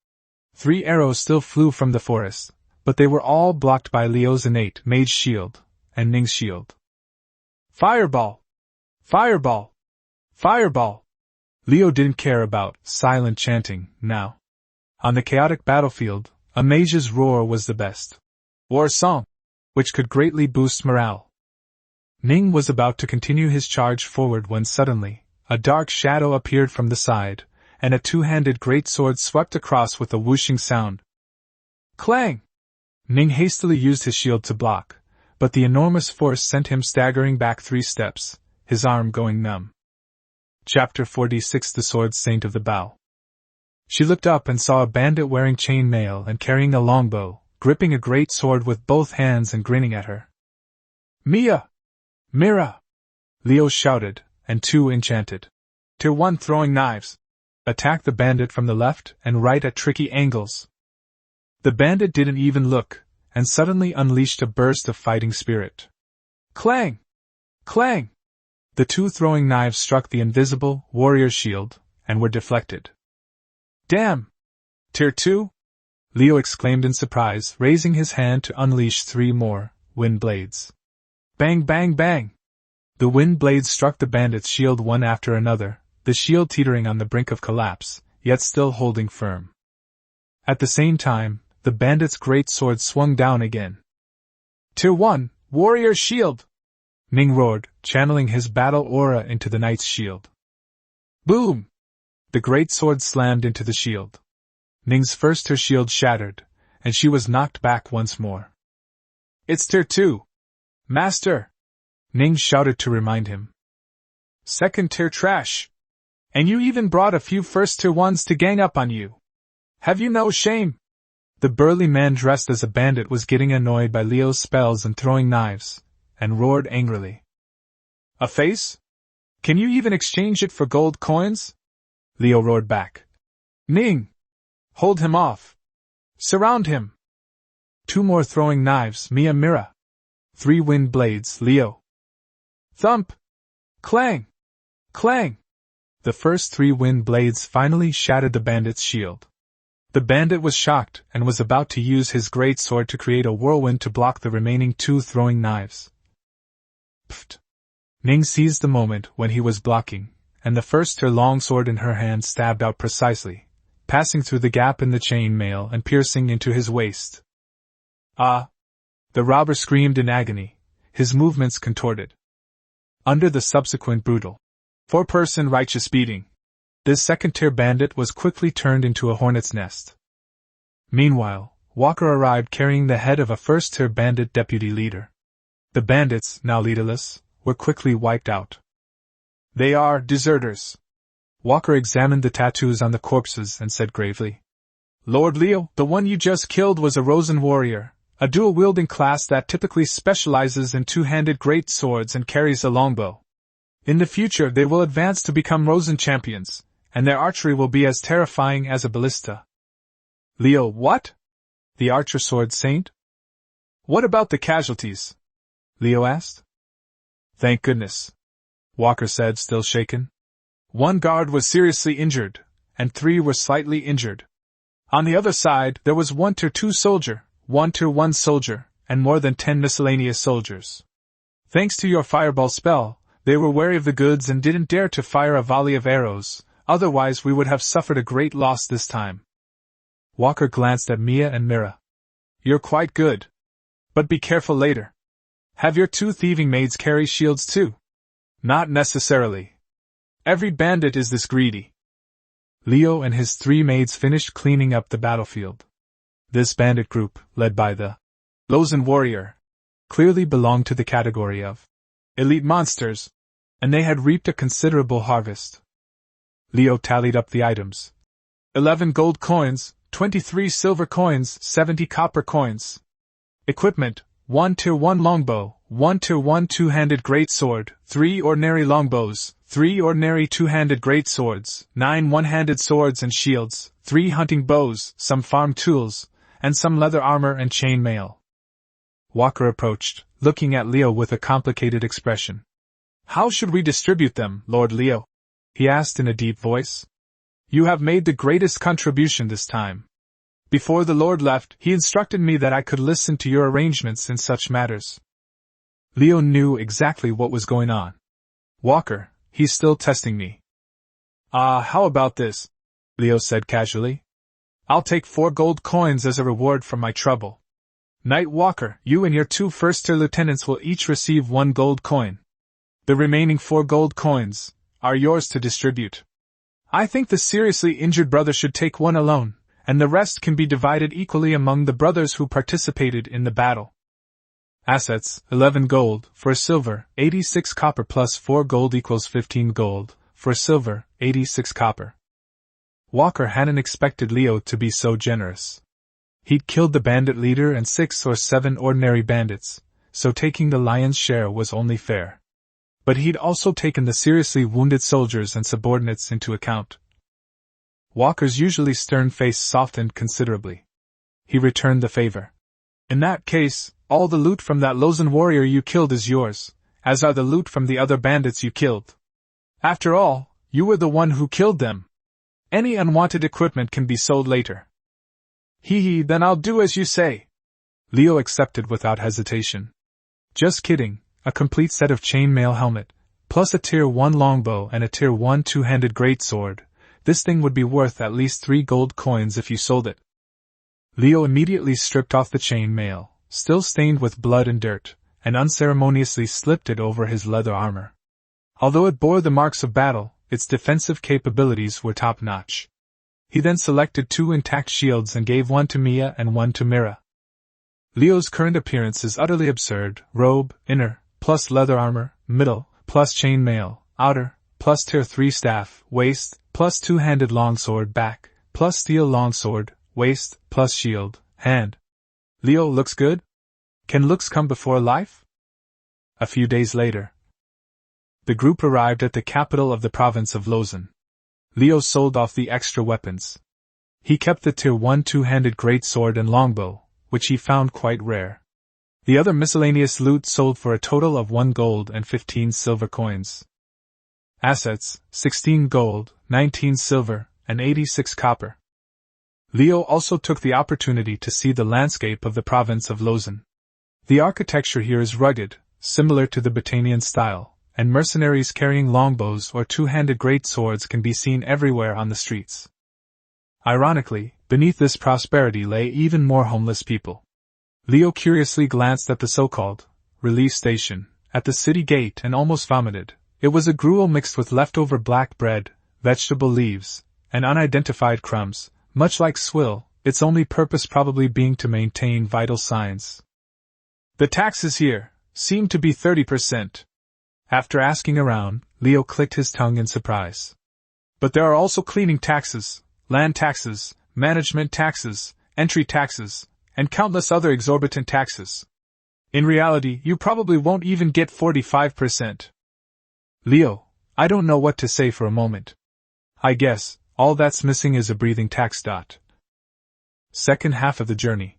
3 arrows still flew from the forest, but they were all blocked by Leo's innate mage shield and Ning's shield. "Fireball! Fireball! Fireball!" Leo didn't care about silent chanting now. On the chaotic battlefield, a mage's roar was the best war song, which could greatly boost morale. Ning was about to continue his charge forward when suddenly, a dark shadow appeared from the side, and a 2-handed greatsword swept across with a whooshing sound. Clang! Ning hastily used his shield to block, but the enormous force sent him staggering back 3 steps, his arm going numb. Chapter 46 The Sword Saint of the Bow. She looked up and saw a bandit wearing chain mail and carrying a longbow, gripping a great sword with both hands and grinning at her. Mira! Leo shouted, and 2 enchanted. Tier 1 throwing knives attacked the bandit from the left and right at tricky angles. The bandit didn't even look, and suddenly unleashed a burst of fighting spirit. Clang! Clang! The two throwing knives struck the invisible warrior's shield, and were deflected. Damn! Tier 2? Leo exclaimed in surprise, raising his hand to unleash 3 more wind blades. Bang, bang, bang! The wind blades struck the bandit's shield one after another, the shield teetering on the brink of collapse, yet still holding firm. At the same time, the bandit's great sword swung down again. Tier 1, warrior's shield! Ning roared, channeling his battle aura into the knight's shield. Boom! The great sword slammed into the shield. Ning's first tier shield shattered, and she was knocked back once more. It's Tier 2! Master! Ning shouted to remind him. Second tier trash! And you even brought a few first tier ones to gang up on you! Have you no shame? The burly man dressed as a bandit was getting annoyed by Leo's spells and throwing knives, and roared angrily. A face? Can you even exchange it for gold coins? Leo roared back. Ning! Hold him off! Surround him! 2 more throwing knives, Mia Mira. 3 wind blades, Leo. Thump! Clang! Clang! The first 3 wind blades finally shattered the bandit's shield. The bandit was shocked and was about to use his great sword to create a whirlwind to block the remaining 2 throwing knives. Pfft! Ning seized the moment when he was blocking, and the first her long sword in her hand stabbed out precisely, passing through the gap in the chain mail and piercing into his waist. Ah! The robber screamed in agony, his movements contorted. Under the subsequent brutal 4-person righteous beating, this second-tier bandit was quickly turned into a hornet's nest. Meanwhile, Walker arrived carrying the head of a first-tier bandit deputy leader. The bandits, now leaderless, were quickly wiped out. They are deserters. Walker examined the tattoos on the corpses and said gravely. Lord Leo, the one you just killed was a Rosen warrior, a dual-wielding class that typically specializes in 2-handed great swords and carries a longbow. In the future they will advance to become Rosen champions, and their archery will be as terrifying as a ballista. Leo, what? The archer sword saint? What about the casualties? Leo asked. Thank goodness, Walker said, still shaken. 1 guard was seriously injured, and 3 were slightly injured. On the other side, there was 1 tier 2 soldier, 1 tier 1 soldier, and more than 10 miscellaneous soldiers. Thanks to your fireball spell, they were wary of the goods and didn't dare to fire a volley of arrows, otherwise we would have suffered a great loss this time. Walker glanced at Mia and Mira. You're quite good. But be careful later. Have your 2 thieving maids carry shields too? Not necessarily. Every bandit is this greedy. Leo and his 3 maids finished cleaning up the battlefield. This bandit group, led by the Rosen warrior, clearly belonged to the category of elite monsters, and they had reaped a considerable harvest. Leo tallied up the items. 11 gold coins, 23 silver coins, 70 copper coins. Equipment: 1 tier 1 longbow, 1 tier 1 2-handed greatsword, 3 ordinary longbows, 3 ordinary 2-handed greatswords, 9 one-handed swords and shields, 3 hunting bows, some farm tools, and some leather armor and chain mail. Walker approached, looking at Leo with a complicated expression. How should we distribute them, Lord Leo? He asked in a deep voice. You have made the greatest contribution this time. Before the Lord left, he instructed me that I could listen to your arrangements in such matters. Leo knew exactly what was going on. Walker, he's still testing me. How about this? Leo said casually. I'll take 4 gold coins as a reward for my trouble. Knight Walker, you and your 2 first-tier lieutenants will each receive 1 gold coin. The remaining 4 gold coins are yours to distribute. I think the seriously injured brother should take 1 alone, and the rest can be divided equally among the brothers who participated in the battle. Assets: 11 gold, for silver, 86 copper plus 4 gold equals 15 gold, for silver, 86 copper. Walker hadn't expected Leo to be so generous. He'd killed the bandit leader and 6 or 7 ordinary bandits, so taking the lion's share was only fair. But he'd also taken the seriously wounded soldiers and subordinates into account. Walker's usually stern face softened considerably. He returned the favor. In that case, all the loot from that Rosen warrior you killed is yours, as are the loot from the other bandits you killed. After all, you were the one who killed them. Any unwanted equipment can be sold later. Hee, then I'll do as you say. Leo accepted without hesitation. Just kidding, a complete set of chainmail helmet, plus a Tier 1 longbow and a Tier 1 two-handed greatsword. This thing would be worth at least 3 gold coins if you sold it. Leo immediately stripped off the chainmail, still stained with blood and dirt, and unceremoniously slipped it over his leather armor. Although it bore the marks of battle, its defensive capabilities were top-notch. He then selected 2 intact shields and gave one to Mia and one to Mira. Leo's current appearance is utterly absurd: robe, inner, plus leather armor, middle, plus chainmail, outer, plus Tier 3 staff, waist, plus two-handed longsword, back, plus steel longsword, waist, plus shield, hand. Leo looks good? Can looks come before life? A few days later, the group arrived at the capital of the province of Lozan. Leo sold off the extra weapons. He kept the Tier 1 two-handed greatsword and longbow, which he found quite rare. The other miscellaneous loot sold for a total of 1 gold and 15 silver coins. Assets: 16 gold, 19 silver, and 86 copper. Leo also took the opportunity to see the landscape of the province of Lozan. The architecture here is rugged, similar to the Battanian style, and mercenaries carrying longbows or two-handed greatswords can be seen everywhere on the streets. Ironically, beneath this prosperity lay even more homeless people. Leo curiously glanced at the so-called relief station at the city gate and almost vomited. It was a gruel mixed with leftover black bread, vegetable leaves, and unidentified crumbs, much like swill, its only purpose probably being to maintain vital signs. The taxes here seem to be 30%. After asking around, Leo clicked his tongue in surprise. But there are also cleaning taxes, land taxes, management taxes, entry taxes, and countless other exorbitant taxes. In reality, you probably won't even get 45%. Leo, I don't know what to say for a moment. I guess, all that's missing is a breathing tax. Second half of the journey.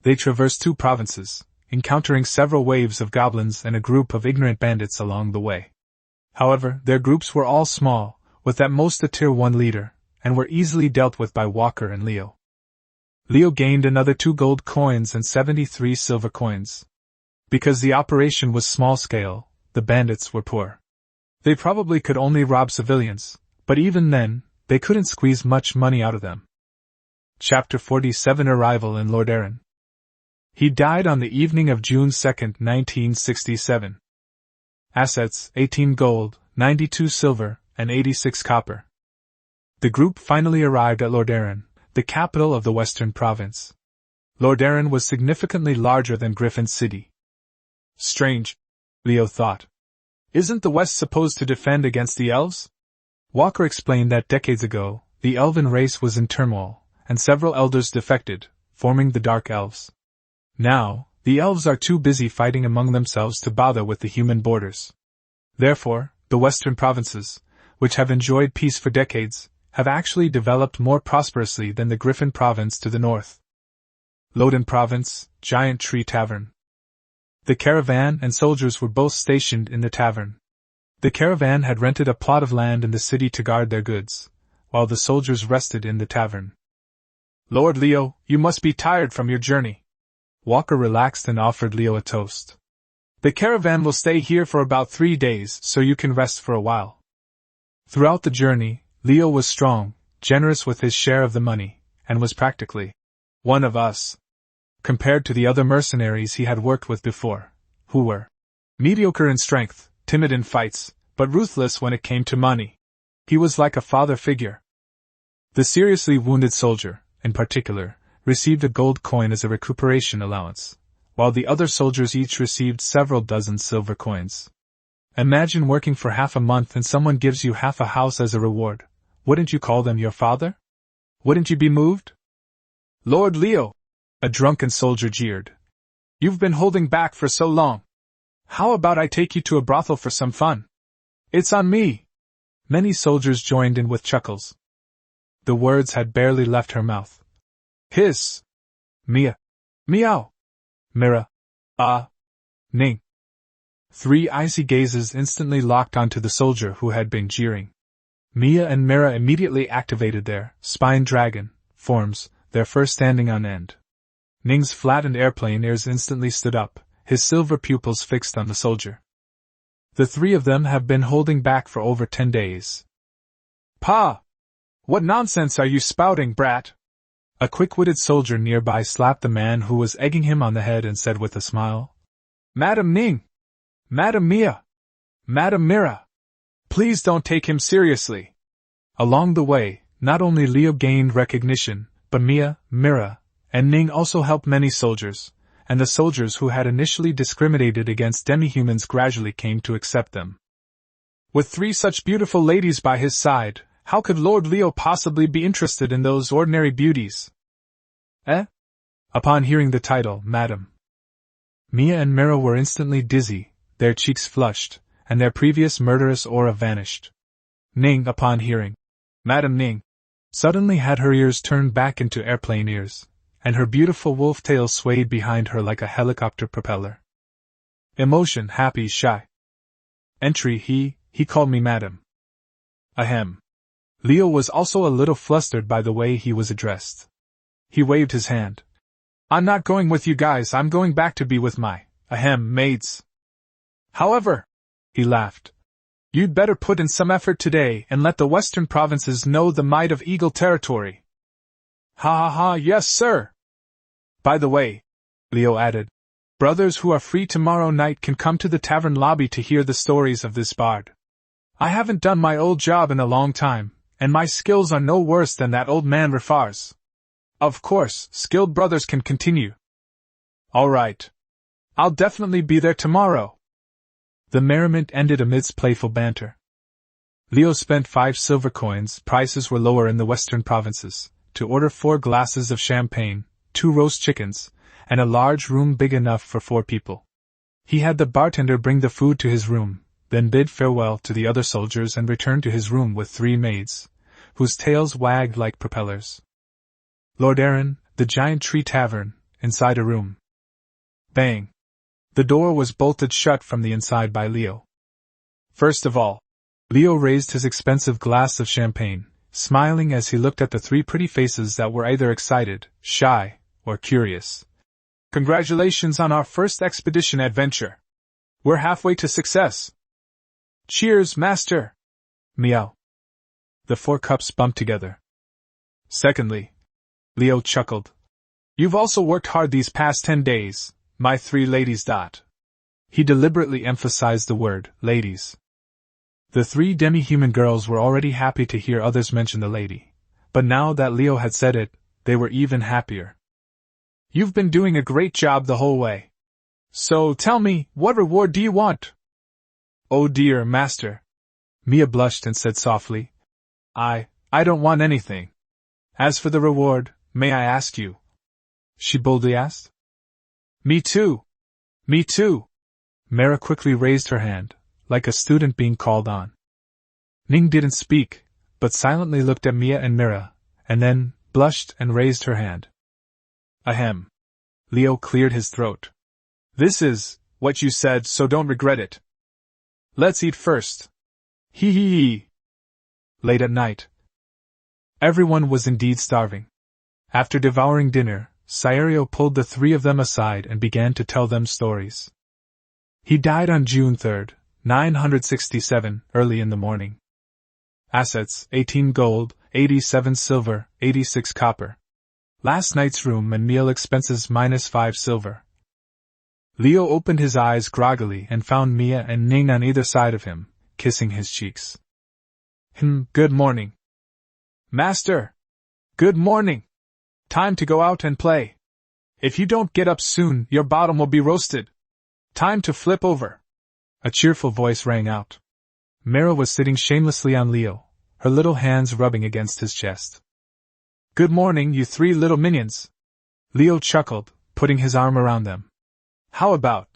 They traversed 2 provinces, encountering several waves of goblins and a group of ignorant bandits along the way. However, their groups were all small, with at most a Tier 1 leader, and were easily dealt with by Walker and Leo. Leo gained another 2 gold coins and 73 silver coins. Because the operation was small-scale, the bandits were poor. They probably could only rob civilians, but even then, they couldn't squeeze much money out of them. Chapter 47: Arrival in Lord Aaron. He died on the evening of June 2, 1967. Assets: 18 gold, 92 silver, and 86 copper. The group finally arrived at Lord Aaron, the capital of the Western Province. Lord Aaron was significantly larger than Griffin City. Strange, Leo thought. Isn't the West supposed to defend against the elves? Walker explained that decades ago, the elven race was in turmoil, and several elders defected, forming the Dark Elves. Now, the elves are too busy fighting among themselves to bother with the human borders. Therefore, the Western provinces, which have enjoyed peace for decades, have actually developed more prosperously than the Griffin province to the north. Loden Province, Giant Tree Tavern. The caravan and soldiers were both stationed in the tavern. The caravan had rented a plot of land in the city to guard their goods, while the soldiers rested in the tavern. Lord Leo, you must be tired from your journey. Walker relaxed and offered Leo a toast. The caravan will stay here for about 3 days, so you can rest for a while. Throughout the journey, Leo was strong, generous with his share of the money, and was practically one of us. Compared to the other mercenaries he had worked with before, who were mediocre in strength, timid in fights, but ruthless when it came to money, he was like a father figure. The seriously wounded soldier, in particular, received a gold coin as a recuperation allowance, while the other soldiers each received several dozen silver coins. Imagine working for half a month and someone gives you half a house as a reward. Wouldn't you call them your father? Wouldn't you be moved? Lord Leo, a drunken soldier jeered. You've been holding back for so long. How about I take you to a brothel for some fun? It's on me. Many soldiers joined in with chuckles. The words had barely left her mouth. Hiss! Mia! Meow! Mira! Ah! Ning! Three icy gazes instantly locked onto the soldier who had been jeering. Mia and Mira immediately activated their spine dragon forms, their fur standing on end. Ning's flattened airplane ears instantly stood up, his silver pupils fixed on the soldier. The three of them have been holding back for over 10 days. Pa! What nonsense are you spouting, brat? A quick-witted soldier nearby slapped the man who was egging him on the head and said with a smile, Madam Ning! Madam Mia! Madam Mira! Please don't take him seriously. Along the way, not only Leo gained recognition, but Mia, Mira, and Ning also helped many soldiers, and the soldiers who had initially discriminated against demi-humans gradually came to accept them. With three such beautiful ladies by his side, how could Lord Leo possibly be interested in those ordinary beauties? Eh? Upon hearing the title, Madam Mia and Mira were instantly dizzy, their cheeks flushed, and their previous murderous aura vanished. Ning, upon hearing Madam Ning, suddenly had her ears turned back into airplane ears, and her beautiful wolf tail swayed behind her like a helicopter propeller. Emotion, happy, shy. Entry, he called me Madam. Ahem. Leo was also a little flustered by the way he was addressed. He waved his hand. I'm not going with you guys, I'm going back to be with my, maids. However, he laughed, you'd better put in some effort today and let the western provinces know the might of Eagle territory. Ha ha ha, yes sir. By the way, Leo added, brothers who are free tomorrow night can come to the tavern lobby to hear the stories of this bard. I haven't done my old job in a long time, and my skills are no worse than that old man Rafar's. Of course, skilled brothers can continue. All right. I'll definitely be there tomorrow. The merriment ended amidst playful banter. Leo spent 5 silver coins, prices were lower in the western provinces, to order 4 glasses of champagne, 2 roast chickens, and a large room big enough for 4 people. He had the bartender bring the food to his room, then bid farewell to the other soldiers and returned to his room with 3 maids, whose tails wagged like propellers. Lord Aaron, the Giant Tree Tavern, inside a room. Bang! The door was bolted shut from the inside by Leo. First of all, Leo raised his expensive glass of champagne, smiling as he looked at the 3 pretty faces that were either excited, shy, or curious. Congratulations on our first expedition adventure. We're halfway to success. Cheers, master! Meow. The 4 cups bumped together. Secondly, Leo chuckled. You've also worked hard these past 10 days, my 3 ladies. He deliberately emphasized the word, ladies. The 3 demi-human girls were already happy to hear others mention the lady, but now that Leo had said it, they were even happier. You've been doing a great job the whole way. So tell me, what reward do you want? Oh dear, master. Mia blushed and said softly, I don't want anything. As for the reward, may I ask you? She boldly asked. Me too. Me too. Mara quickly raised her hand, like a student being called on. Ning didn't speak, but silently looked at Mia and Mira, and then blushed and raised her hand. Ahem. Leo cleared his throat. This is what you said, so don't regret it. Let's eat first. Hee hee hee. Late at night. Everyone was indeed starving. After devouring dinner, Saerio pulled the 3 of them aside and began to tell them stories. He died on June 3, 967, early in the morning. Assets, 18 gold, 87 silver, 86 copper. Last night's room and meal expenses -5 silver. Leo opened his eyes groggily and found Mia and Ning on either side of him, kissing his cheeks. Good morning. Master! Good morning! Time to go out and play. If you don't get up soon, your bottom will be roasted. Time to flip over. A cheerful voice rang out. Mira was sitting shamelessly on Leo, her little hands rubbing against his chest. Good morning, you 3 little minions. Leo chuckled, putting his arm around them. How about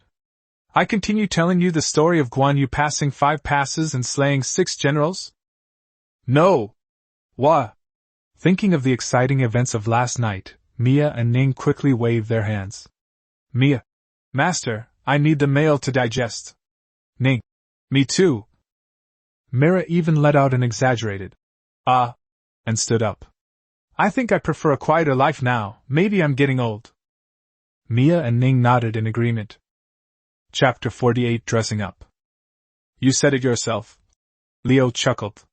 I continue telling you the story of Guan Yu passing 5 passes and slaying 6 generals? No. What? Thinking of the exciting events of last night, Mia and Ning quickly waved their hands. Mia. Master, I need the mail to digest. Ning. Me too. Mira even let out an exaggerated, ah, and stood up. I think I prefer a quieter life now, maybe I'm getting old. Mia and Ning nodded in agreement. Chapter 48 Dressing Up. You said it yourself. Leo chuckled.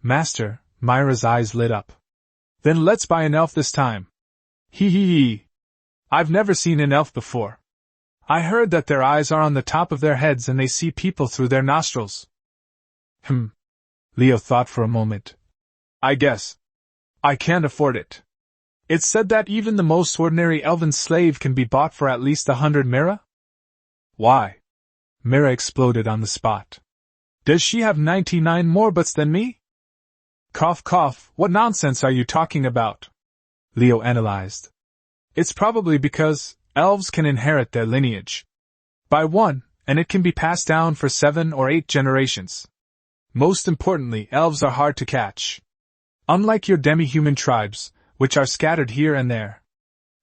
Master, Myra's eyes lit up. Then let's buy an elf this time. Hee hee hee. I've never seen an elf before. I heard that their eyes are on the top of their heads and they see people through their nostrils. Leo thought for a moment. I guess. I can't afford it. It's said that even the most ordinary elven slave can be bought for at least 100 Mira? Why? Mira exploded on the spot. Does she have 99 more butts than me? Cough cough, what nonsense are you talking about? Leo analyzed. It's probably because elves can inherit their lineage by one, and it can be passed down for 7 or 8 generations. Most importantly, elves are hard to catch. Unlike your demi-human tribes, which are scattered here and there.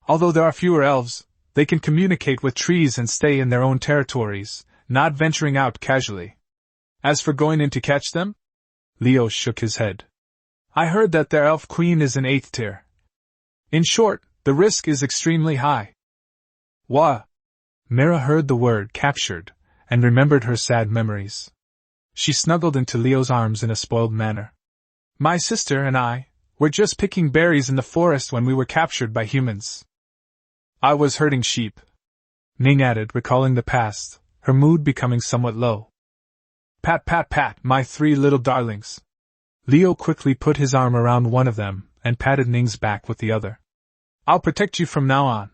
Although there are fewer elves, they can communicate with trees and stay in their own territories, not venturing out casually. As for going in to catch them? Leo shook his head. I heard that their elf queen is an 8th tier. In short, the risk is extremely high. Wha? Mira heard the word captured, and remembered her sad memories. She snuggled into Leo's arms in a spoiled manner. My sister and I were just picking berries in the forest when we were captured by humans. I was herding sheep. Ning added, recalling the past, her mood becoming somewhat low. Pat pat pat, my 3 little darlings. Leo quickly put his arm around one of them, and patted Ning's back with the other. I'll protect you from now on.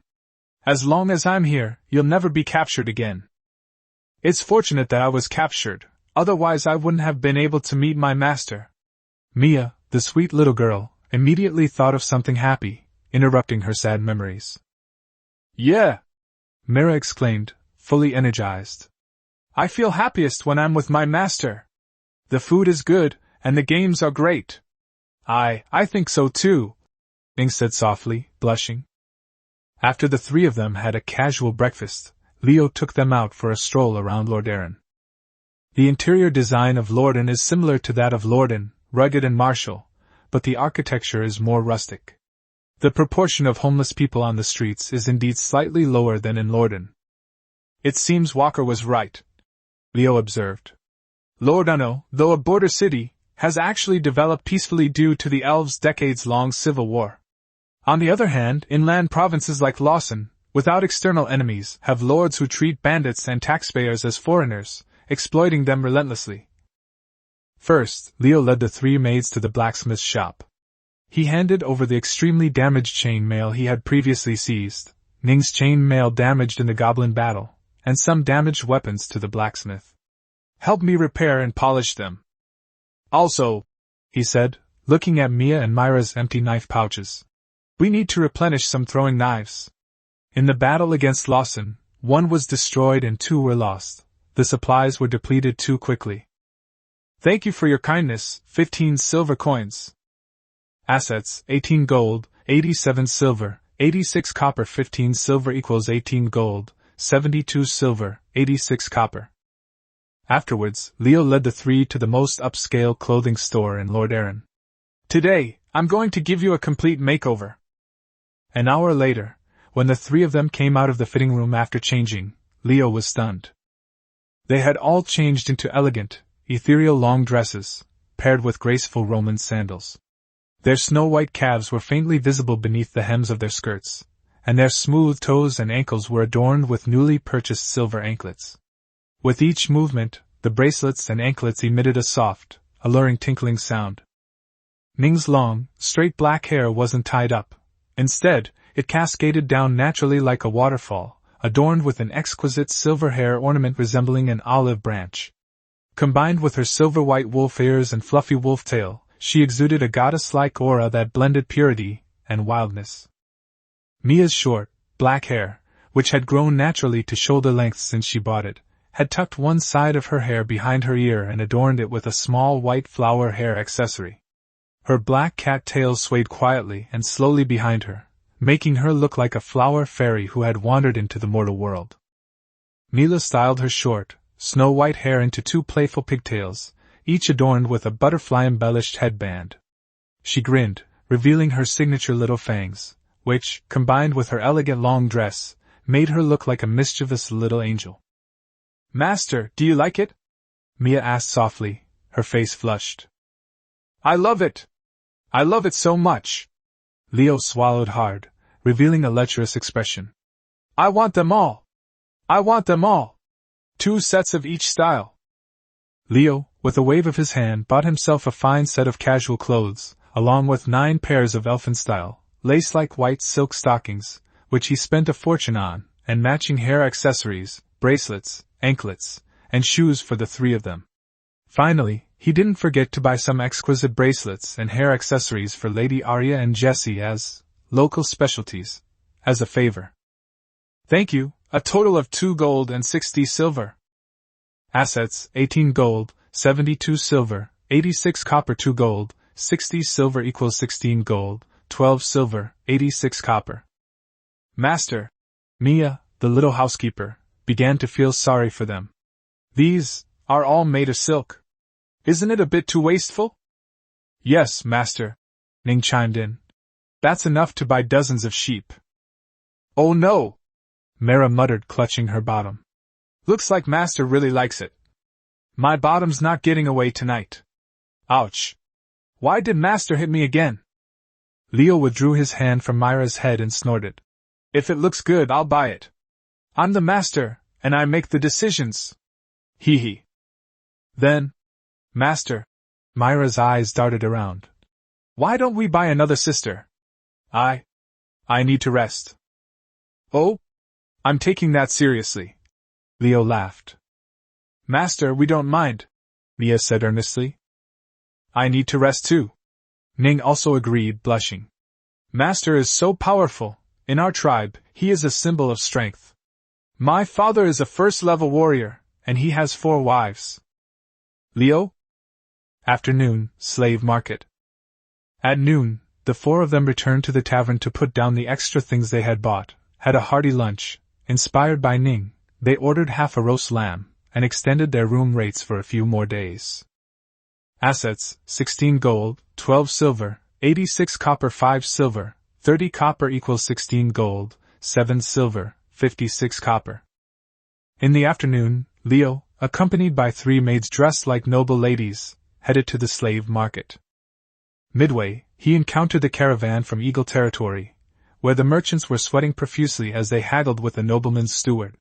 As long as I'm here, you'll never be captured again. It's fortunate that I was captured, otherwise I wouldn't have been able to meet my master. Mia, the sweet little girl, immediately thought of something happy, interrupting her sad memories. Yeah! Mira exclaimed, fully energized. I feel happiest when I'm with my master. The food is good, and the games are great. I think so too, Ning said softly, blushing. After the 3 of them had a casual breakfast, Leo took them out for a stroll around Lordaeron. The interior design of Lordaeron is similar to that of Lordaeron, rugged and martial, but the architecture is more rustic. The proportion of homeless people on the streets is indeed slightly lower than in Lordaeron. It seems Walker was right, Leo observed. Lordaeron, though a border city, has actually developed peacefully due to the elves' decades-long civil war. On the other hand, inland provinces like Lawson, without external enemies, have lords who treat bandits and taxpayers as foreigners, exploiting them relentlessly. First, Leo led the 3 maids to the blacksmith's shop. He handed over the extremely damaged chainmail he had previously seized, Ning's chainmail damaged in the goblin battle, and some damaged weapons to the blacksmith. Help me repair and polish them. Also, he said, looking at Mia and Myra's empty knife pouches. We need to replenish some throwing knives. In the battle against Lawson, 1 was destroyed and 2 were lost. The supplies were depleted too quickly. Thank you for your kindness, 15 silver coins. Assets, 18 gold, 87 silver, 86 copper. 15 silver equals 18 gold, 72 silver, 86 copper. Afterwards, Leo led the 3 to the most upscale clothing store in Lordaeron. Today, I'm going to give you a complete makeover. An hour later, when the 3 of them came out of the fitting room after changing, Leo was stunned. They had all changed into elegant, ethereal long dresses, paired with graceful Roman sandals. Their snow-white calves were faintly visible beneath the hems of their skirts, and their smooth toes and ankles were adorned with newly purchased silver anklets. With each movement, the bracelets and anklets emitted a soft, alluring tinkling sound. Ning's long, straight black hair wasn't tied up. Instead, it cascaded down naturally like a waterfall, adorned with an exquisite silver hair ornament resembling an olive branch. Combined with her silver-white wolf ears and fluffy wolf tail, she exuded a goddess-like aura that blended purity and wildness. Mia's short, black hair, which had grown naturally to shoulder length since she bought it, had tucked one side of her hair behind her ear and adorned it with a small white flower hair accessory. Her black cat tail swayed quietly and slowly behind her, making her look like a flower fairy who had wandered into the mortal world. Mila styled her short, snow-white hair into 2 playful pigtails, each adorned with a butterfly-embellished headband. She grinned, revealing her signature little fangs, which, combined with her elegant long dress, made her look like a mischievous little angel. "Master, do you like it?" Mia asked softly, her face flushed. "I love it! I love it so much!" Leo swallowed hard, revealing a lecherous expression. "I want them all! I want them all! 2 sets of each style!" Leo, with a wave of his hand, bought himself a fine set of casual clothes, along with 9 pairs of elfin-style, lace-like white silk stockings, which he spent a fortune on, and matching hair accessories, bracelets, anklets, and shoes for the 3 of them. Finally, he didn't forget to buy some exquisite bracelets and hair accessories for Lady Arya and Jessie as local specialties, as a favor. "Thank you, a total of 2 gold and 60 silver. Assets, 18 gold, 72 silver, 86 copper. 2 gold, 60 silver equals 16 gold, 12 silver, 86 copper." Master, Mia, the little housekeeper, began to feel sorry for them. "These are all made of silk. Isn't it a bit too wasteful?" "Yes, master," Ning chimed in. "That's enough to buy dozens of sheep." "Oh no!" Mara muttered, clutching her bottom. "Looks like master really likes it. My bottom's not getting away tonight. Ouch! Why did master hit me again?" Leo withdrew his hand from Myra's head and snorted. "If it looks good, I'll buy it. I'm the master, and I make the decisions. Hee hee." "Then, master," Myra's eyes darted around, "why don't we buy another sister? I need to rest." "Oh? I'm taking that seriously." Leo laughed. "Master, we don't mind," Mia said earnestly. "I need to rest too," Ning also agreed, blushing. "Master is so powerful. In our tribe, he is a symbol of strength. My father is a first-level warrior, and he has 4 wives." "Leo?" Afternoon, slave market. At noon, the 4 of them returned to the tavern to put down the extra things they had bought, had a hearty lunch. Inspired by Ning, they ordered half a roast lamb, and extended their room rates for a few more days. Assets, 16 gold, 12 silver, 86 copper. 5 silver, 30 copper equals 16 gold, 7 silver, 56 copper. In the afternoon, Leo, accompanied by 3 maids dressed like noble ladies, headed to the slave market. Midway, he encountered the caravan from Eagle territory, where the merchants were sweating profusely as they haggled with the nobleman's steward.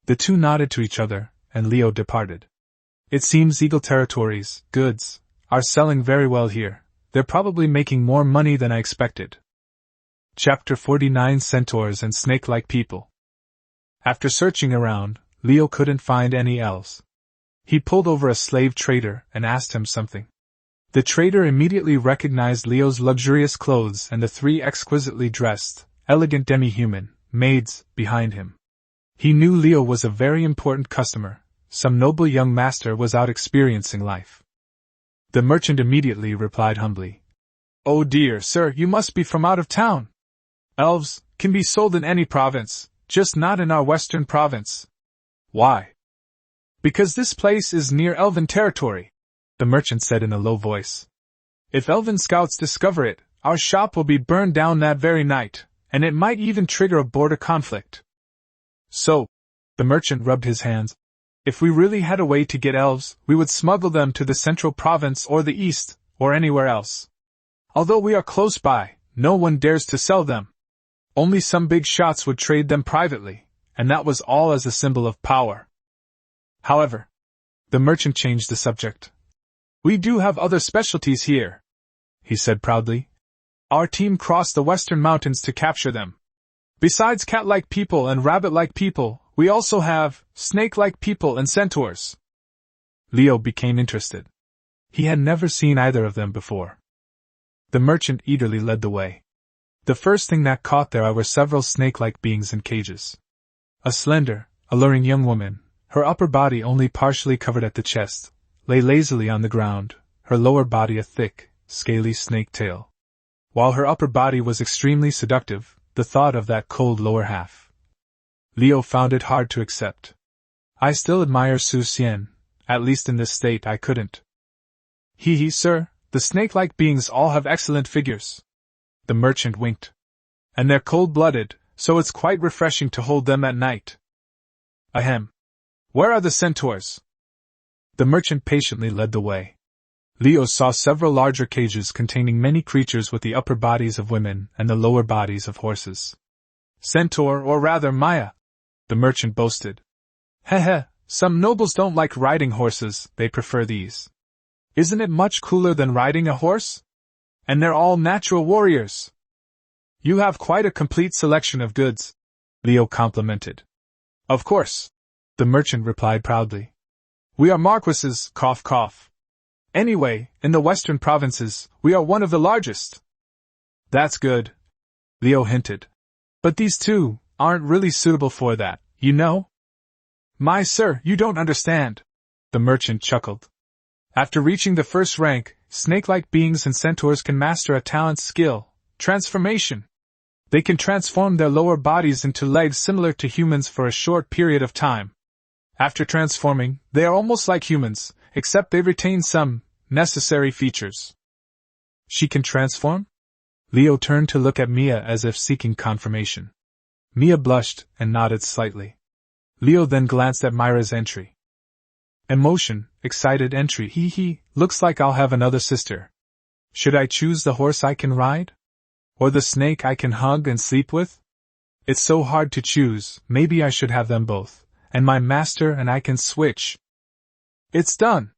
The 2 nodded to each other, and Leo departed. "It seems Eagle territory's goods are selling very well here. They're probably making more money than I expected." Chapter 49: Centaurs and Snake-like People. After searching around, Leo couldn't find any elves. He pulled over a slave trader and asked him something. The trader immediately recognized Leo's luxurious clothes and the 3 exquisitely dressed, elegant demi-human maids behind him. He knew Leo was a very important customer. Some noble young master was out experiencing life. The merchant immediately replied humbly, "Oh dear, sir, you must be from out of town. Elves can be sold in any province, just not in our western province." "Why?" "Because this place is near elven territory," the merchant said in a low voice. "If elven scouts discover it, our shop will be burned down that very night, and it might even trigger a border conflict." "So," the merchant rubbed his hands, "if we really had a way to get elves, we would smuggle them to the central province or the east, or anywhere else. Although we are close by, no one dares to sell them. Only some big shots would trade them privately, and that was all as a symbol of power. However," the merchant changed the subject, "we do have other specialties here," he said proudly. "Our team crossed the western mountains to capture them. Besides cat-like people and rabbit-like people, we also have snake-like people and centaurs." Leo became interested. He had never seen either of them before. The merchant eagerly led the way. The first thing that caught their eye were several snake-like beings in cages. A slender, alluring young woman, her upper body only partially covered at the chest, lay lazily on the ground, her lower body a thick, scaly snake tail. While her upper body was extremely seductive, the thought of that cold lower half, Leo found it hard to accept. I still admire Su Xian, at least in this state I couldn't. Hee, sir, the snake-like beings all have excellent figures. The merchant winked. And they're cold-blooded, so it's quite refreshing to hold them at night. Ahem. Where are the centaurs? The merchant patiently led the way. Leo saw several larger cages containing many creatures with the upper bodies of women and the lower bodies of horses. Centaur, or rather Maya, the merchant boasted. Heh, some nobles don't like riding horses, they prefer these. Isn't it much cooler than riding a horse? And they're all natural warriors. You have quite a complete selection of goods, Leo complimented. Of course, the merchant replied proudly. We are marquises, cough cough. Anyway, in the western provinces, we are one of the largest. That's good, Leo hinted. But these two aren't really suitable for that, you know? My sir, you don't understand, the merchant chuckled. After reaching the first rank, snake-like beings and centaurs can master a talent skill, transformation. They can transform their lower bodies into legs similar to humans for a short period of time. After transforming, they are almost like humans, except they retain some necessary features. She can transform? Leo turned to look at Mia as if seeking confirmation. Mia blushed and nodded slightly. Leo then glanced at Myra's entry. Emotion, excited entry, hee, looks like I'll have another sister. Should I choose the horse I can ride? Or the snake I can hug and sleep with? It's so hard to choose, maybe I should have them both, and my master and I can switch. It's done!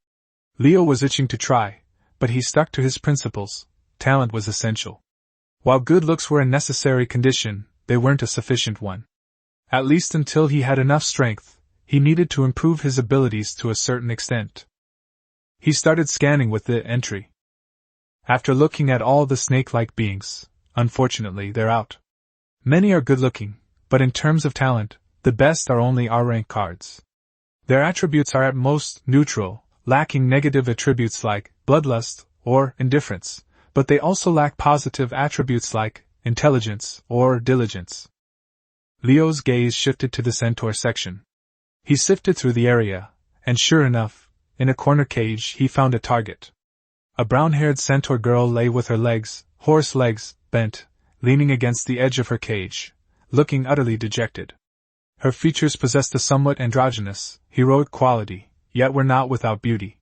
Leo was itching to try, but he stuck to his principles. Talent was essential. While good looks were a necessary condition, they weren't a sufficient one. At least until he had enough strength, he needed to improve his abilities to a certain extent. He started scanning with the entry. After looking at all the snake-like beings, unfortunately they're out. Many are good-looking, but in terms of talent, the best are only R-rank cards. Their attributes are at most neutral, lacking negative attributes like bloodlust or indifference, but they also lack positive attributes like intelligence or diligence. Leo's gaze shifted to the centaur section. He sifted through the area, and sure enough, in a corner cage he found a target. A brown-haired centaur girl lay with her legs, horse legs, bent, leaning against the edge of her cage, looking utterly dejected. Her features possessed a somewhat androgynous, heroic quality, yet were not without beauty.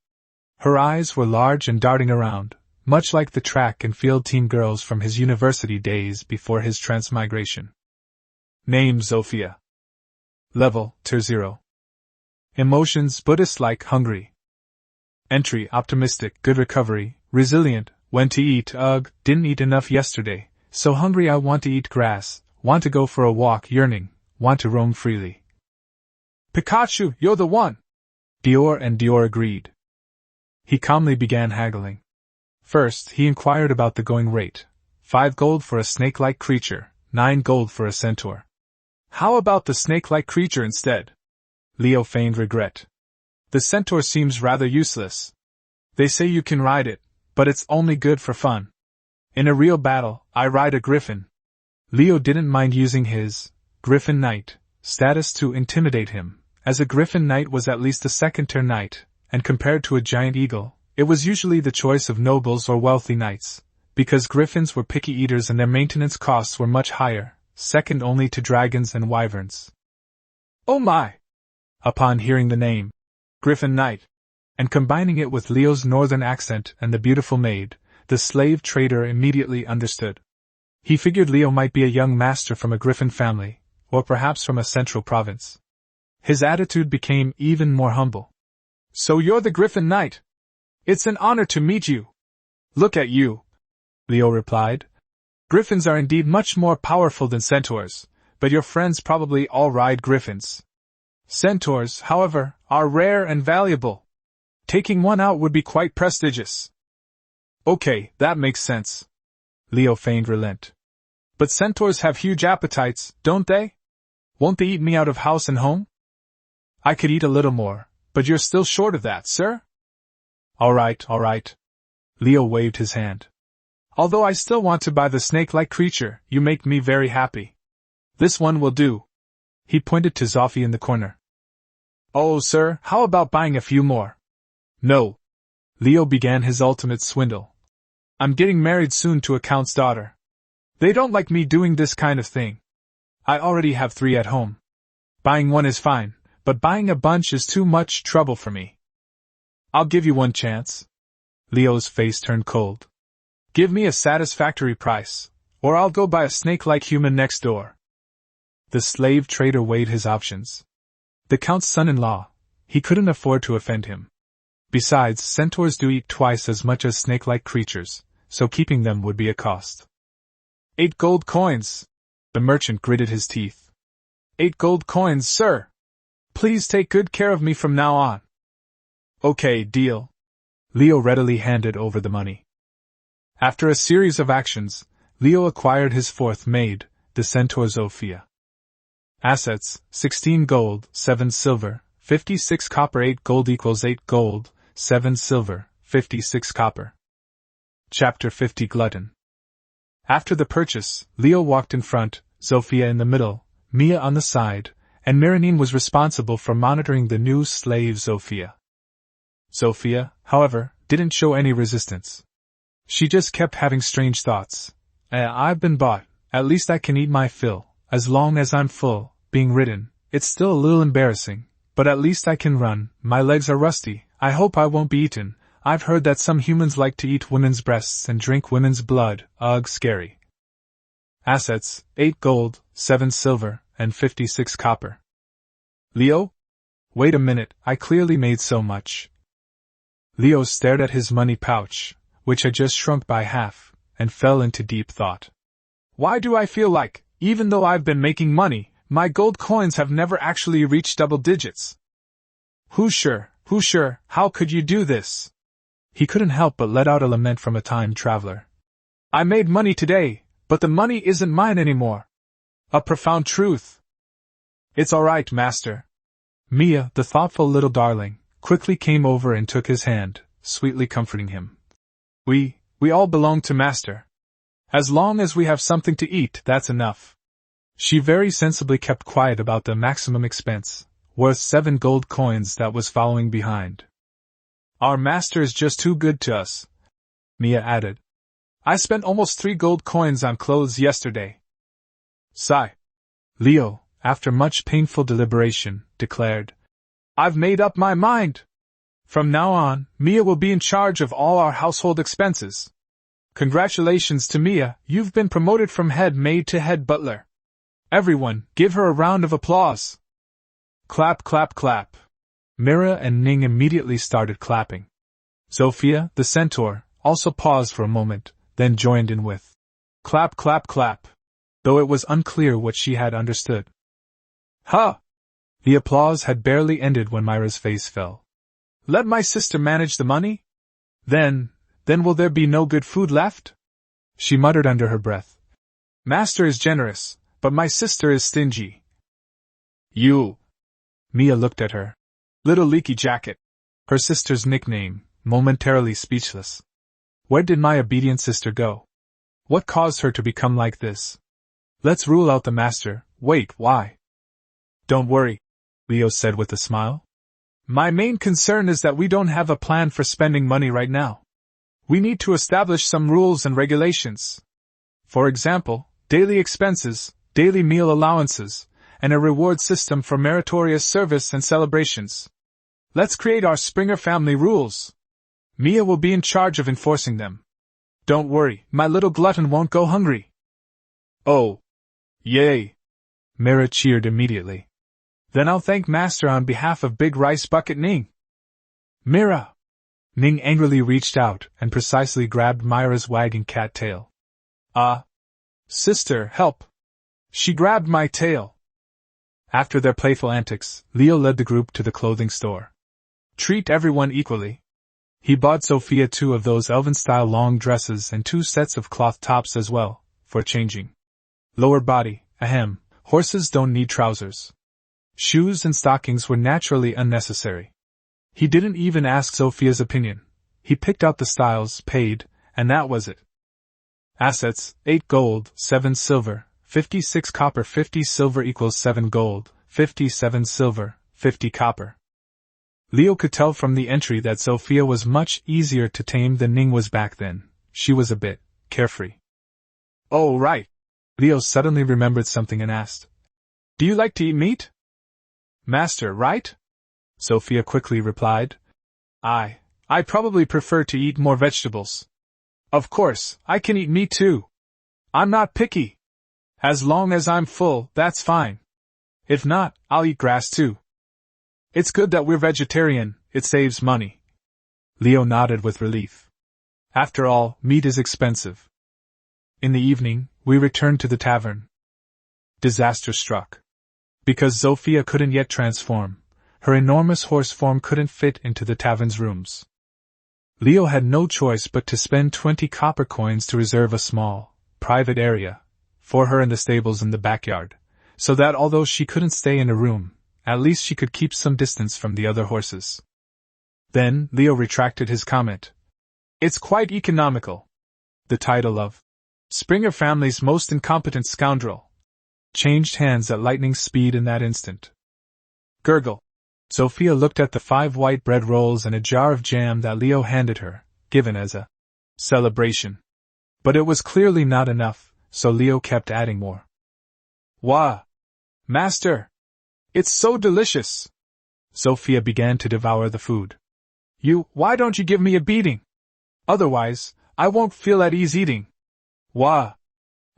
Her eyes were large and darting around, much like the track and field team girls from his university days before his transmigration. Name Zofia. Level, Tier 0. Emotions Buddhist-like, hungry. Entry optimistic, good recovery, resilient, when to eat, didn't eat enough yesterday, so hungry I want to eat grass, want to go for a walk, yearning, want to roam freely. Pikachu, you're the one! Dior and Dior agreed. He calmly began haggling. First, he inquired about the going rate. 5 gold for a snake-like creature, 9 gold for a centaur. How about the snake-like creature instead? Leo feigned regret. The centaur seems rather useless. They say you can ride it, but it's only good for fun. In a real battle, I ride a griffin. Leo didn't mind using his Griffin Knight status to intimidate him, as a Griffin Knight was at least a second-tier knight, and compared to a giant eagle, it was usually the choice of nobles or wealthy knights, because griffins were picky eaters and their maintenance costs were much higher, second only to dragons and wyverns. Oh my! Upon hearing the name, Griffin Knight, and combining it with Leo's northern accent and the beautiful maid, the slave trader immediately understood. He figured Leo might be a young master from a griffin family, or perhaps from a central province. His attitude became even more humble. So you're the Griffin Knight? It's an honor to meet you. Look at you, Leo replied. Griffins are indeed much more powerful than centaurs, but your friends probably all ride griffins. Centaurs, however, are rare and valuable. Taking one out would be quite prestigious. Okay, that makes sense. Leo feigned relent. But centaurs have huge appetites, don't they? Won't they eat me out of house and home? I could eat a little more, but you're still short of that, sir? All right. Leo waved his hand. Although I still want to buy the snake-like creature, you make me very happy. This one will do. He pointed to Zoffy in the corner. Oh, sir, how about buying a few more? No. Leo began his ultimate swindle. I'm getting married soon to a count's daughter. They don't like me doing this kind of thing. I already have 3 at home. Buying one is fine, but buying a bunch is too much trouble for me. I'll give you one chance. Leo's face turned cold. Give me a satisfactory price, or I'll go buy a snake-like human next door. The slave trader weighed his options. The count's son-in-law, he couldn't afford to offend him. Besides, centaurs do eat twice as much as snake-like creatures, so keeping them would be a cost. 8 gold coins! The merchant gritted his teeth. 8 gold coins, sir! Please take good care of me from now on. Okay, deal. Leo readily handed over the money. After a series of actions, Leo acquired his 4th maid, the centaur Zofia. Assets, 16 gold, 7 silver, 56 copper. 8 gold equals 8 gold, 7 silver, 56 copper. Chapter 50 Glutton. After the purchase, Leo walked in front, Zofia in the middle, Mia on the side, and Marinine was responsible for monitoring the new slave Zofia. Zofia, however, didn't show any resistance. She just kept having strange thoughts. I've been bought, at least I can eat my fill, as long as I'm full. Being ridden, it's still a little embarrassing, but at least I can run. My legs are rusty, I hope I won't be eaten. I've heard that some humans like to eat women's breasts and drink women's blood. Ugh, scary. Assets, 8 gold, 7 silver, and 56 copper. Leo? Wait a minute, I clearly made so much. Leo stared at his money pouch, which had just shrunk by half, and fell into deep thought. Why do I feel like, even though I've been making money, my gold coins have never actually reached double digits? Who's sure, how could you do this? He couldn't help but let out a lament from a time traveler. I made money today, but the money isn't mine anymore. A profound truth. It's all right, master. Mia, the thoughtful little darling, quickly came over and took his hand, sweetly comforting him. We all belong to master. As long as we have something to eat, that's enough. She very sensibly kept quiet about the maximum expense, worth 7 gold coins, that was following behind. Our master is just too good to us, Mia added. I spent almost 3 gold coins on clothes yesterday. Sigh. Leo, after much painful deliberation, declared, I've made up my mind. From now on, Mia will be in charge of all our household expenses. Congratulations to Mia, you've been promoted from head maid to head butler. Everyone, give her a round of applause. Clap, clap, clap. Mira and Ning immediately started clapping. Zofia, the centaur, also paused for a moment, then joined in with clap, clap, clap, though it was unclear what she had understood. Ha! The applause had barely ended when Myra's face fell. Let my sister manage the money? Then will there be no good food left? She muttered under her breath. Master is generous, but my sister is stingy. You! Mia looked at her. Little Leaky Jacket. Her sister's nickname, momentarily speechless. Where did my obedient sister go? What caused her to become like this? Let's rule out the master. Wait, why? Don't worry, Leo said with a smile. My main concern is that we don't have a plan for spending money right now. We need to establish some rules and regulations. For example, daily expenses, daily meal allowances, and a reward system for meritorious service and celebrations. Let's create our Springer family rules. Mia will be in charge of enforcing them. Don't worry, my little glutton won't go hungry. Oh. Yay. Mira cheered immediately. Then I'll thank Master on behalf of Big Rice Bucket Ning. Mira! Ning angrily reached out and precisely grabbed Myra's wagging cat tail. Sister, help! She grabbed my tail. After their playful antics, Leo led the group to the clothing store. Treat everyone equally. He bought Zofia 2 of those elven-style long dresses and 2 sets of cloth tops as well, for changing. Lower body, ahem, horses don't need trousers. Shoes and stockings were naturally unnecessary. He didn't even ask Zofia's opinion. He picked out the styles, paid, and that was it. Assets, 8 gold, 7 silver, 56 copper. 50 silver equals 7 gold, 57 silver, 50 copper. Leo could tell from the entry that Sophia was much easier to tame than Ning was back then. She was a bit carefree. Oh, right. Leo suddenly remembered something and asked, "Do you like to eat meat?" "Master, right?" Sophia quickly replied. I probably prefer to eat more vegetables." "Of course, I can eat meat too. I'm not picky. As long as I'm full, that's fine. If not, I'll eat grass too." "It's good that we're vegetarian, it saves money." Leo nodded with relief. After all, meat is expensive. In the evening, we returned to the tavern. Disaster struck. Because Sophia couldn't yet transform, her enormous horse form couldn't fit into the tavern's rooms. Leo had no choice but to spend 20 copper coins to reserve a small, private area for her in the stables in the backyard, so that although she couldn't stay in a room, at least she could keep some distance from the other horses. Then, Leo retracted his comment. "It's quite economical." The title of Springer Family's Most Incompetent Scoundrel changed hands at lightning speed in that instant. Gurgle. Sophia looked at the 5 white bread rolls and a jar of jam that Leo handed her, given as a celebration. But it was clearly not enough, so Leo kept adding more. "Wah! Master! It's so delicious!" Sophia began to devour the food. Why don't you give me a beating? Otherwise, I won't feel at ease eating." "Wah!"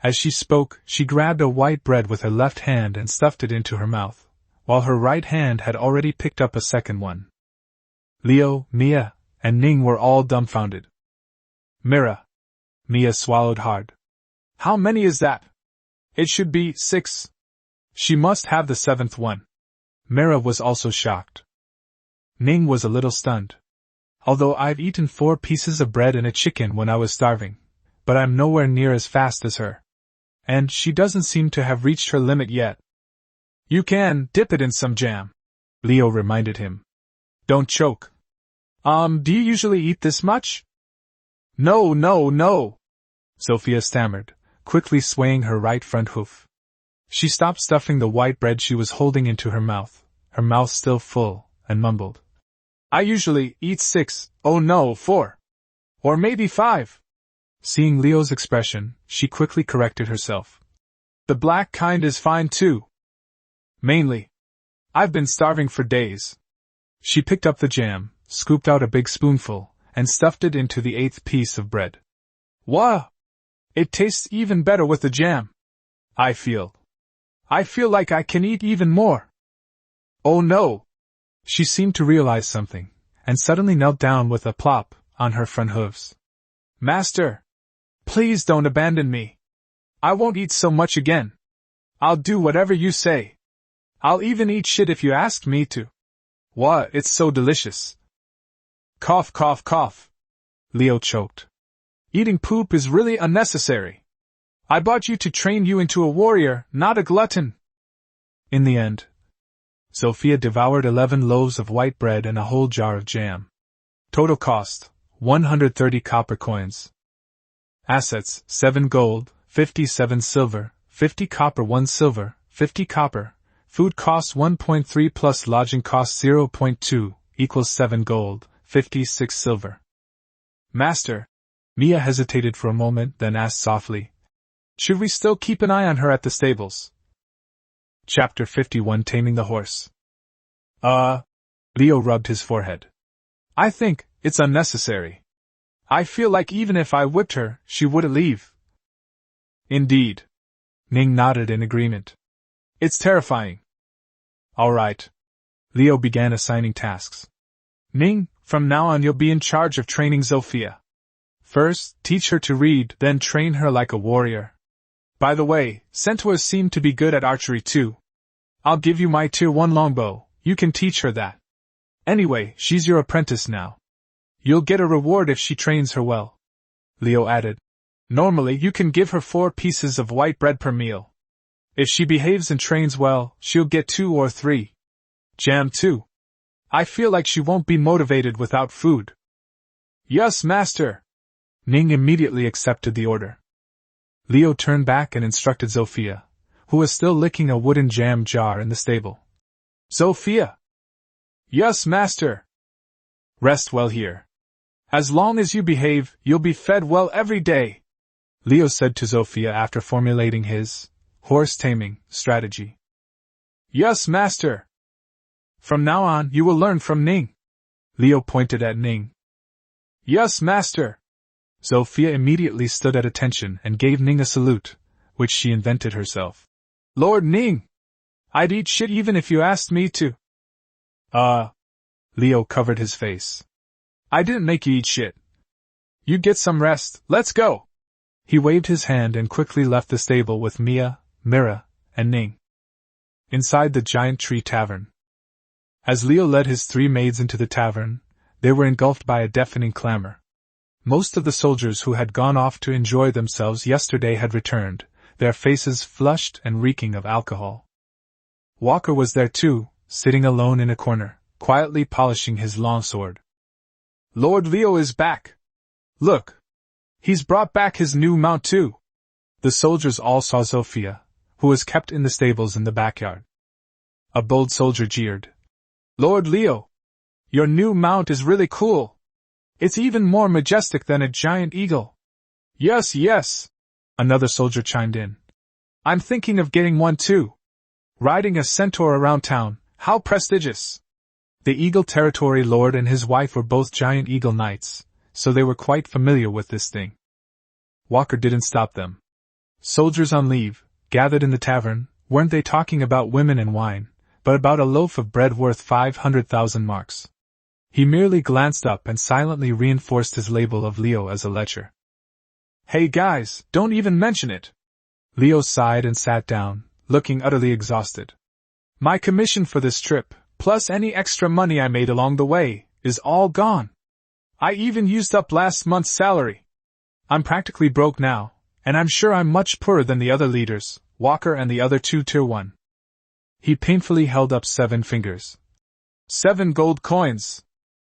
As she spoke, she grabbed a white bread with her left hand and stuffed it into her mouth, while her right hand had already picked up a second one. Leo, Mia, and Ning were all dumbfounded. "Mira." Mia swallowed hard. "How many is that?" "It should be 6. She must have the 7th one." Mira was also shocked. Ning was a little stunned. "Although I've eaten 4 pieces of bread and a chicken when I was starving, but I'm nowhere near as fast as her. And she doesn't seem to have reached her limit yet." "You can dip it in some jam," Leo reminded him. "Don't choke." Do you usually eat this much?" No, Sophia stammered, quickly swaying her right front hoof. She stopped stuffing the white bread she was holding into her mouth still full, and mumbled. "I usually eat 6, 4. Or maybe 5. Seeing Leo's expression, she quickly corrected herself. "The black kind is fine too. Mainly. I've been starving for days." She picked up the jam, scooped out a big spoonful, and stuffed it into the 8th piece of bread. "Wow! It tastes even better with the jam. I feel like I can eat even more." "Oh no!" She seemed to realize something, and suddenly knelt down with a plop on her front hooves. "Master! Please don't abandon me. I won't eat so much again. I'll do whatever you say. I'll even eat shit if you ask me to. Wah, it's so delicious." Cough, cough, cough. Leo choked. "Eating poop is really unnecessary. I bought you to train you into a warrior, not a glutton." In the end, Sophia devoured 11 loaves of white bread and a whole jar of jam. Total cost, 130 copper coins. Assets, 7 gold, 57 silver, 50 copper 1 silver, 50 copper. Food costs 1.3 plus lodging costs 0.2, equals 7 gold, 56 silver. "Master." Mia hesitated for a moment, then asked softly, "Should we still keep an eye on her at the stables?" Chapter 51 Taming the Horse. Leo rubbed his forehead. "I think it's unnecessary. I feel like even if I whipped her, she wouldn't leave." "Indeed." Ning nodded in agreement. "It's terrifying." "All right." Leo began assigning tasks. "Ning, from now on you'll be in charge of training Sophia. First, teach her to read, then train her like a warrior. By the way, centaurs seem to be good at archery too. I'll give you my tier 1 longbow, you can teach her that. Anyway, she's your apprentice now. You'll get a reward if she trains her well." Leo added, "Normally you can give her 4 pieces of white bread per meal. If she behaves and trains well, she'll get 2 or 3. Jam too. I feel like she won't be motivated without food." "Yes, master." Ning immediately accepted the order. Leo turned back and instructed Sophia, who was still licking a wooden jam jar in the stable. "Sophia." "Yes, master." Rest well here. As long as you behave, you'll be fed well every day, Leo said to Zofia after formulating his horse-taming strategy. Yes, master. From now on, you will learn from Ning. Leo pointed at Ning. Yes, master. Zofia immediately stood at attention and gave Ning a salute, which she invented herself. Lord Ning! I'd eat shit even if you asked me to. Leo covered his face. I didn't make you eat shit. You get some rest, let's go! He waved his hand and quickly left the stable with Mia, Mira, and Ning. Inside the giant tree tavern. As Leo led his 3 maids into the tavern, they were engulfed by a deafening clamor. Most of the soldiers who had gone off to enjoy themselves yesterday had returned, their faces flushed and reeking of alcohol. Walker was there too, sitting alone in a corner, quietly polishing his longsword. Lord Leo is back! Look! He's brought back his new mount too! The soldiers all saw Zofia, who was kept in the stables in the backyard. A bold soldier jeered. Lord Leo! Your new mount is really cool! It's even more majestic than a giant eagle! Yes, yes! Another soldier chimed in. I'm thinking of getting one too! Riding a centaur around town, how prestigious! The Eagle Territory Lord and his wife were both giant eagle knights, so they were quite familiar with this thing. Walker didn't stop them. Soldiers on leave, gathered in the tavern, weren't they talking about women and wine, but about a loaf of bread worth 500,000 marks. He merely glanced up and silently reinforced his label of Leo as a lecher. Hey guys, don't even mention it! Leo sighed and sat down, looking utterly exhausted. My commission for this trip, plus any extra money I made along the way, is all gone. I even used up last month's salary. I'm practically broke now, and I'm sure I'm much poorer than the other leaders, Walker and the other 2 Tier 1. He painfully held up 7 fingers. 7 gold coins!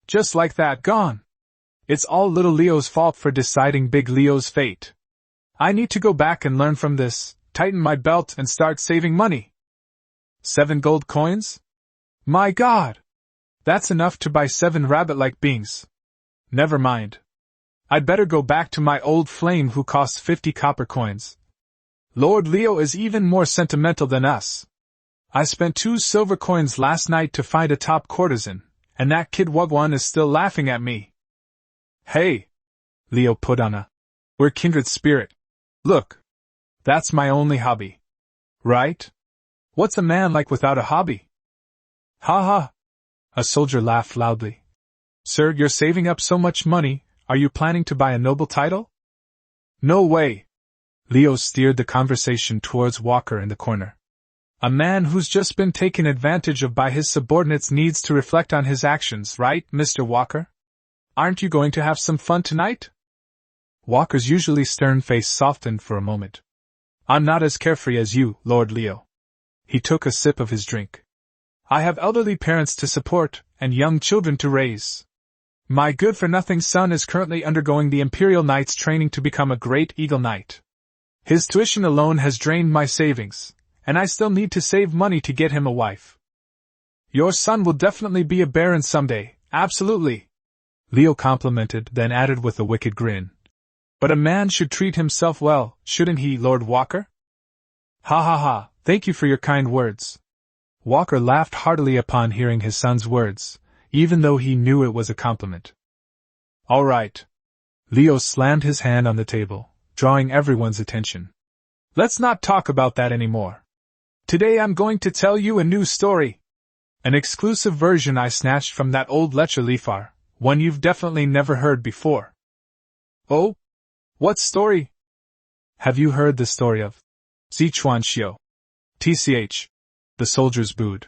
Just like that, gone! It's all little Leo's fault for deciding big Leo's fate. I need to go back and learn from this, tighten my belt and start saving money. 7 gold coins? My God! That's enough to buy 7 rabbit-like beings. Never mind. I'd better go back to my old flame who costs 50 copper coins. Lord Leo is even more sentimental than us. I spent 2 silver coins last night to find a top courtesan, and that kid Wugwan is still laughing at me. Hey! Leo put on a we're kindred spirit. Look! That's my only hobby. Right? What's a man like without a hobby? Ha ha! A soldier laughed loudly. Sir, you're saving up so much money, are you planning to buy a noble title? No way! Leo steered the conversation towards Walker in the corner. A man who's just been taken advantage of by his subordinates needs to reflect on his actions, right, Mr. Walker? Aren't you going to have some fun tonight? Walker's usually stern face softened for a moment. I'm not as carefree as you, Lord Leo. He took a sip of his drink. I have elderly parents to support, and young children to raise. My good-for-nothing son is currently undergoing the Imperial Knight's training to become a great Eagle Knight. His tuition alone has drained my savings, and I still need to save money to get him a wife. Your son will definitely be a baron someday, absolutely. Leo complimented, then added with a wicked grin. But a man should treat himself well, shouldn't he, Lord Walker? Ha ha ha, thank you for your kind words. Walker laughed heartily upon hearing his son's words, even though he knew it was a compliment. All right. Leo slammed his hand on the table, drawing everyone's attention. Let's not talk about that anymore. Today I'm going to tell you a new story. An exclusive version I snatched from that old Lecher Lifar, one you've definitely never heard before. Oh? What story? Have you heard the story of Sichuan Xiao? TCH. The soldiers booed.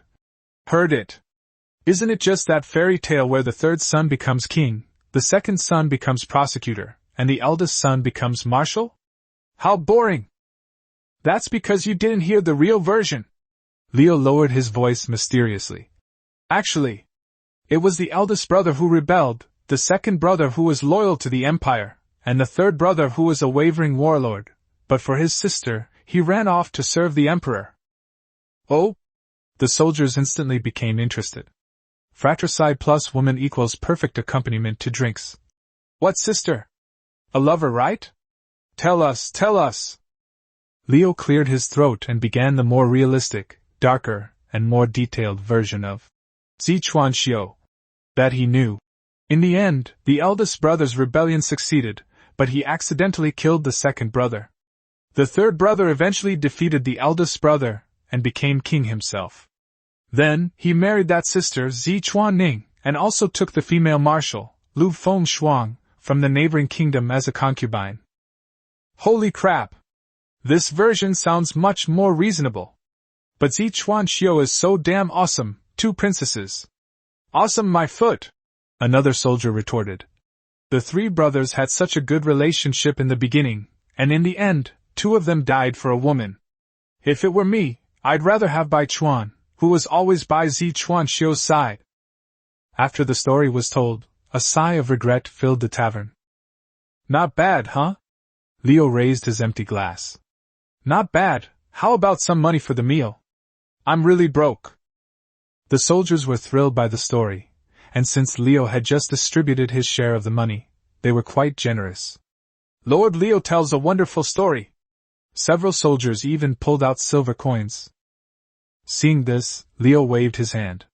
Heard it. Isn't it just that fairy tale where the third son becomes king, the second son becomes prosecutor, and the eldest son becomes marshal? How boring! That's because you didn't hear the real version. Leo lowered his voice mysteriously. Actually, it was the eldest brother who rebelled, the second brother who was loyal to the empire, and the third brother who was a wavering warlord, but for his sister, he ran off to serve the emperor. Oh? The soldiers instantly became interested. Fratricide plus woman equals perfect accompaniment to drinks. What sister? A lover, right? Tell us, tell us! Leo cleared his throat and began the more realistic, darker, and more detailed version of Zichuan Xiu that he knew. In the end, the eldest brother's rebellion succeeded, but he accidentally killed the second brother. The third brother eventually defeated the eldest brother and became king himself. Then, he married that sister Zichuan Ning, and also took the female marshal, Lu Feng Shuang, from the neighboring kingdom as a concubine. Holy crap! This version sounds much more reasonable. But Zichuan Xiu is so damn awesome, 2 princesses. Awesome my foot! Another soldier retorted. The 3 brothers had such a good relationship in the beginning, and in the end, 2 of them died for a woman. If it were me, I'd rather have Bai Chuan, who was always by Zichuan Xiu's side. After the story was told, a sigh of regret filled the tavern. Not bad, huh? Leo raised his empty glass. Not bad, how about some money for the meal? I'm really broke. The soldiers were thrilled by the story, and since Leo had just distributed his share of the money, they were quite generous. Lord Leo tells a wonderful story. Several soldiers even pulled out silver coins. Seeing this, Leo waved his hand.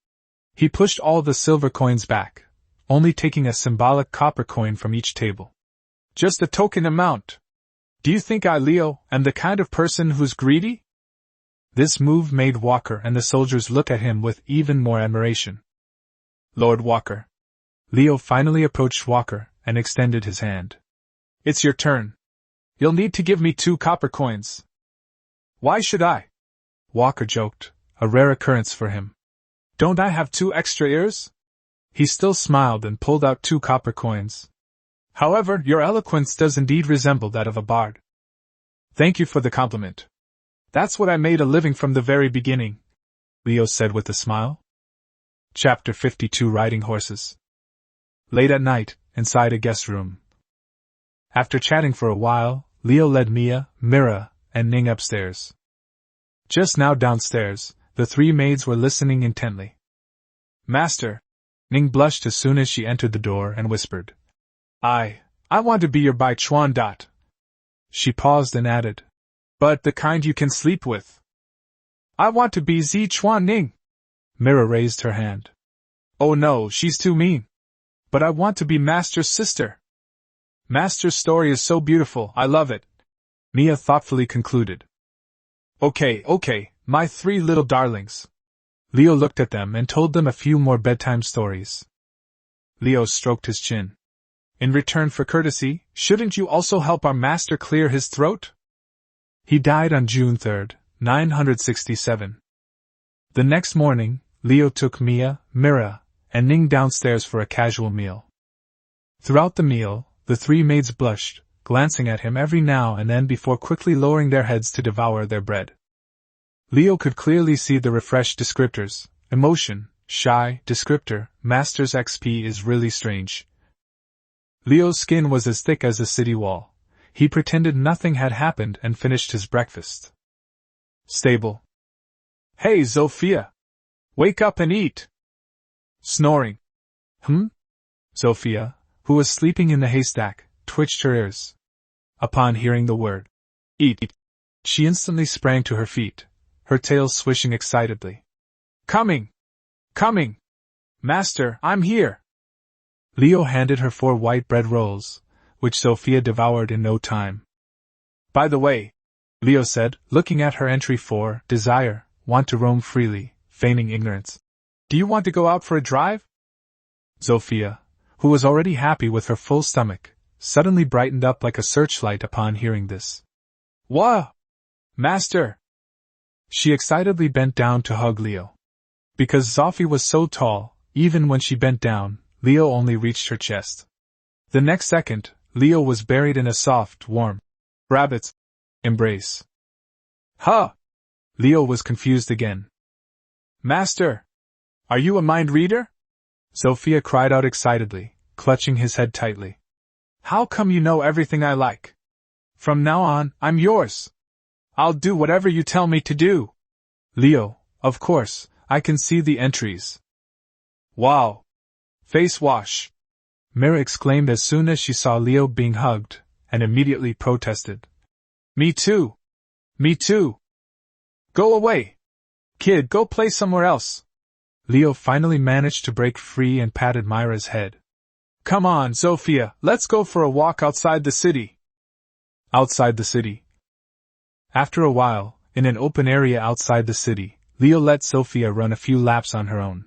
He pushed all the silver coins back, only taking a symbolic copper coin from each table. Just a token amount. Do you think I, Leo, am the kind of person who's greedy? This move made Walker and the soldiers look at him with even more admiration. Lord Walker. Leo finally approached Walker and extended his hand. It's your turn. You'll need to give me 2 copper coins. Why should I? Walker joked, a rare occurrence for him. Don't I have 2 extra ears? He still smiled and pulled out 2 copper coins. However, your eloquence does indeed resemble that of a bard. Thank you for the compliment. That's what I made a living from the very beginning, Leo said with a smile. Chapter 52 Riding Horses. Late at night, inside a guest room. After chatting for a while, Leo led Mia, Mira, and Ning upstairs. Just now downstairs, the 3 maids were listening intently. Master! Ning blushed as soon as she entered the door and whispered. I want to be your Bai Chuan dot. She paused and added. But the kind you can sleep with. I want to be Zichuan Ning. Mira raised her hand. Oh no, she's too mean. But I want to be Master's sister. Master's story is so beautiful, I love it. Mia thoughtfully concluded. Okay, my 3 little darlings. Leo looked at them and told them a few more bedtime stories. Leo stroked his chin. In return for courtesy, shouldn't you also help our master clear his throat? He died on June 3, 967. The next morning, Leo took Mia, Mira, and Ning downstairs for a casual meal. Throughout the meal, the 3 maids blushed, glancing at him every now and then before quickly lowering their heads to devour their bread. Leo could clearly see the refreshed descriptors: emotion, shy, descriptor, master's XP is really strange. Leo's skin was as thick as a city wall. He pretended nothing had happened and finished his breakfast. Stable. Hey, Zofia! Wake up and eat! Snoring. Zofia, who was sleeping in the haystack, twitched her ears. Upon hearing the word, eat, she instantly sprang to her feet, her tail swishing excitedly. Coming! Coming! Master, I'm here! Leo handed her 4 white bread rolls, which Sophia devoured in no time. By the way, Leo said, looking at her entry for desire, want to roam freely, feigning ignorance. Do you want to go out for a drive? Sophia, who was already happy with her full stomach, suddenly brightened up like a searchlight upon hearing this. Wah! Master! She excitedly bent down to hug Leo. Because Zophie was so tall, even when she bent down, Leo only reached her chest. The next second, Leo was buried in a soft, warm rabbit's embrace. Huh! Leo was confused again. Master! Are you a mind reader? Sophia cried out excitedly, clutching his head tightly. How come you know everything I like? From now on, I'm yours. I'll do whatever you tell me to do. Leo, of course, I can see the entries. Wow! Face wash! Mira exclaimed as soon as she saw Leo being hugged, and immediately protested. Me too! Me too! Go away! Kid, go play somewhere else! Leo finally managed to break free and patted Myra's head. Come on, Sophia, let's go for a walk outside the city. Outside the city. After a while, in an open area outside the city, Leo let Sophia run a few laps on her own.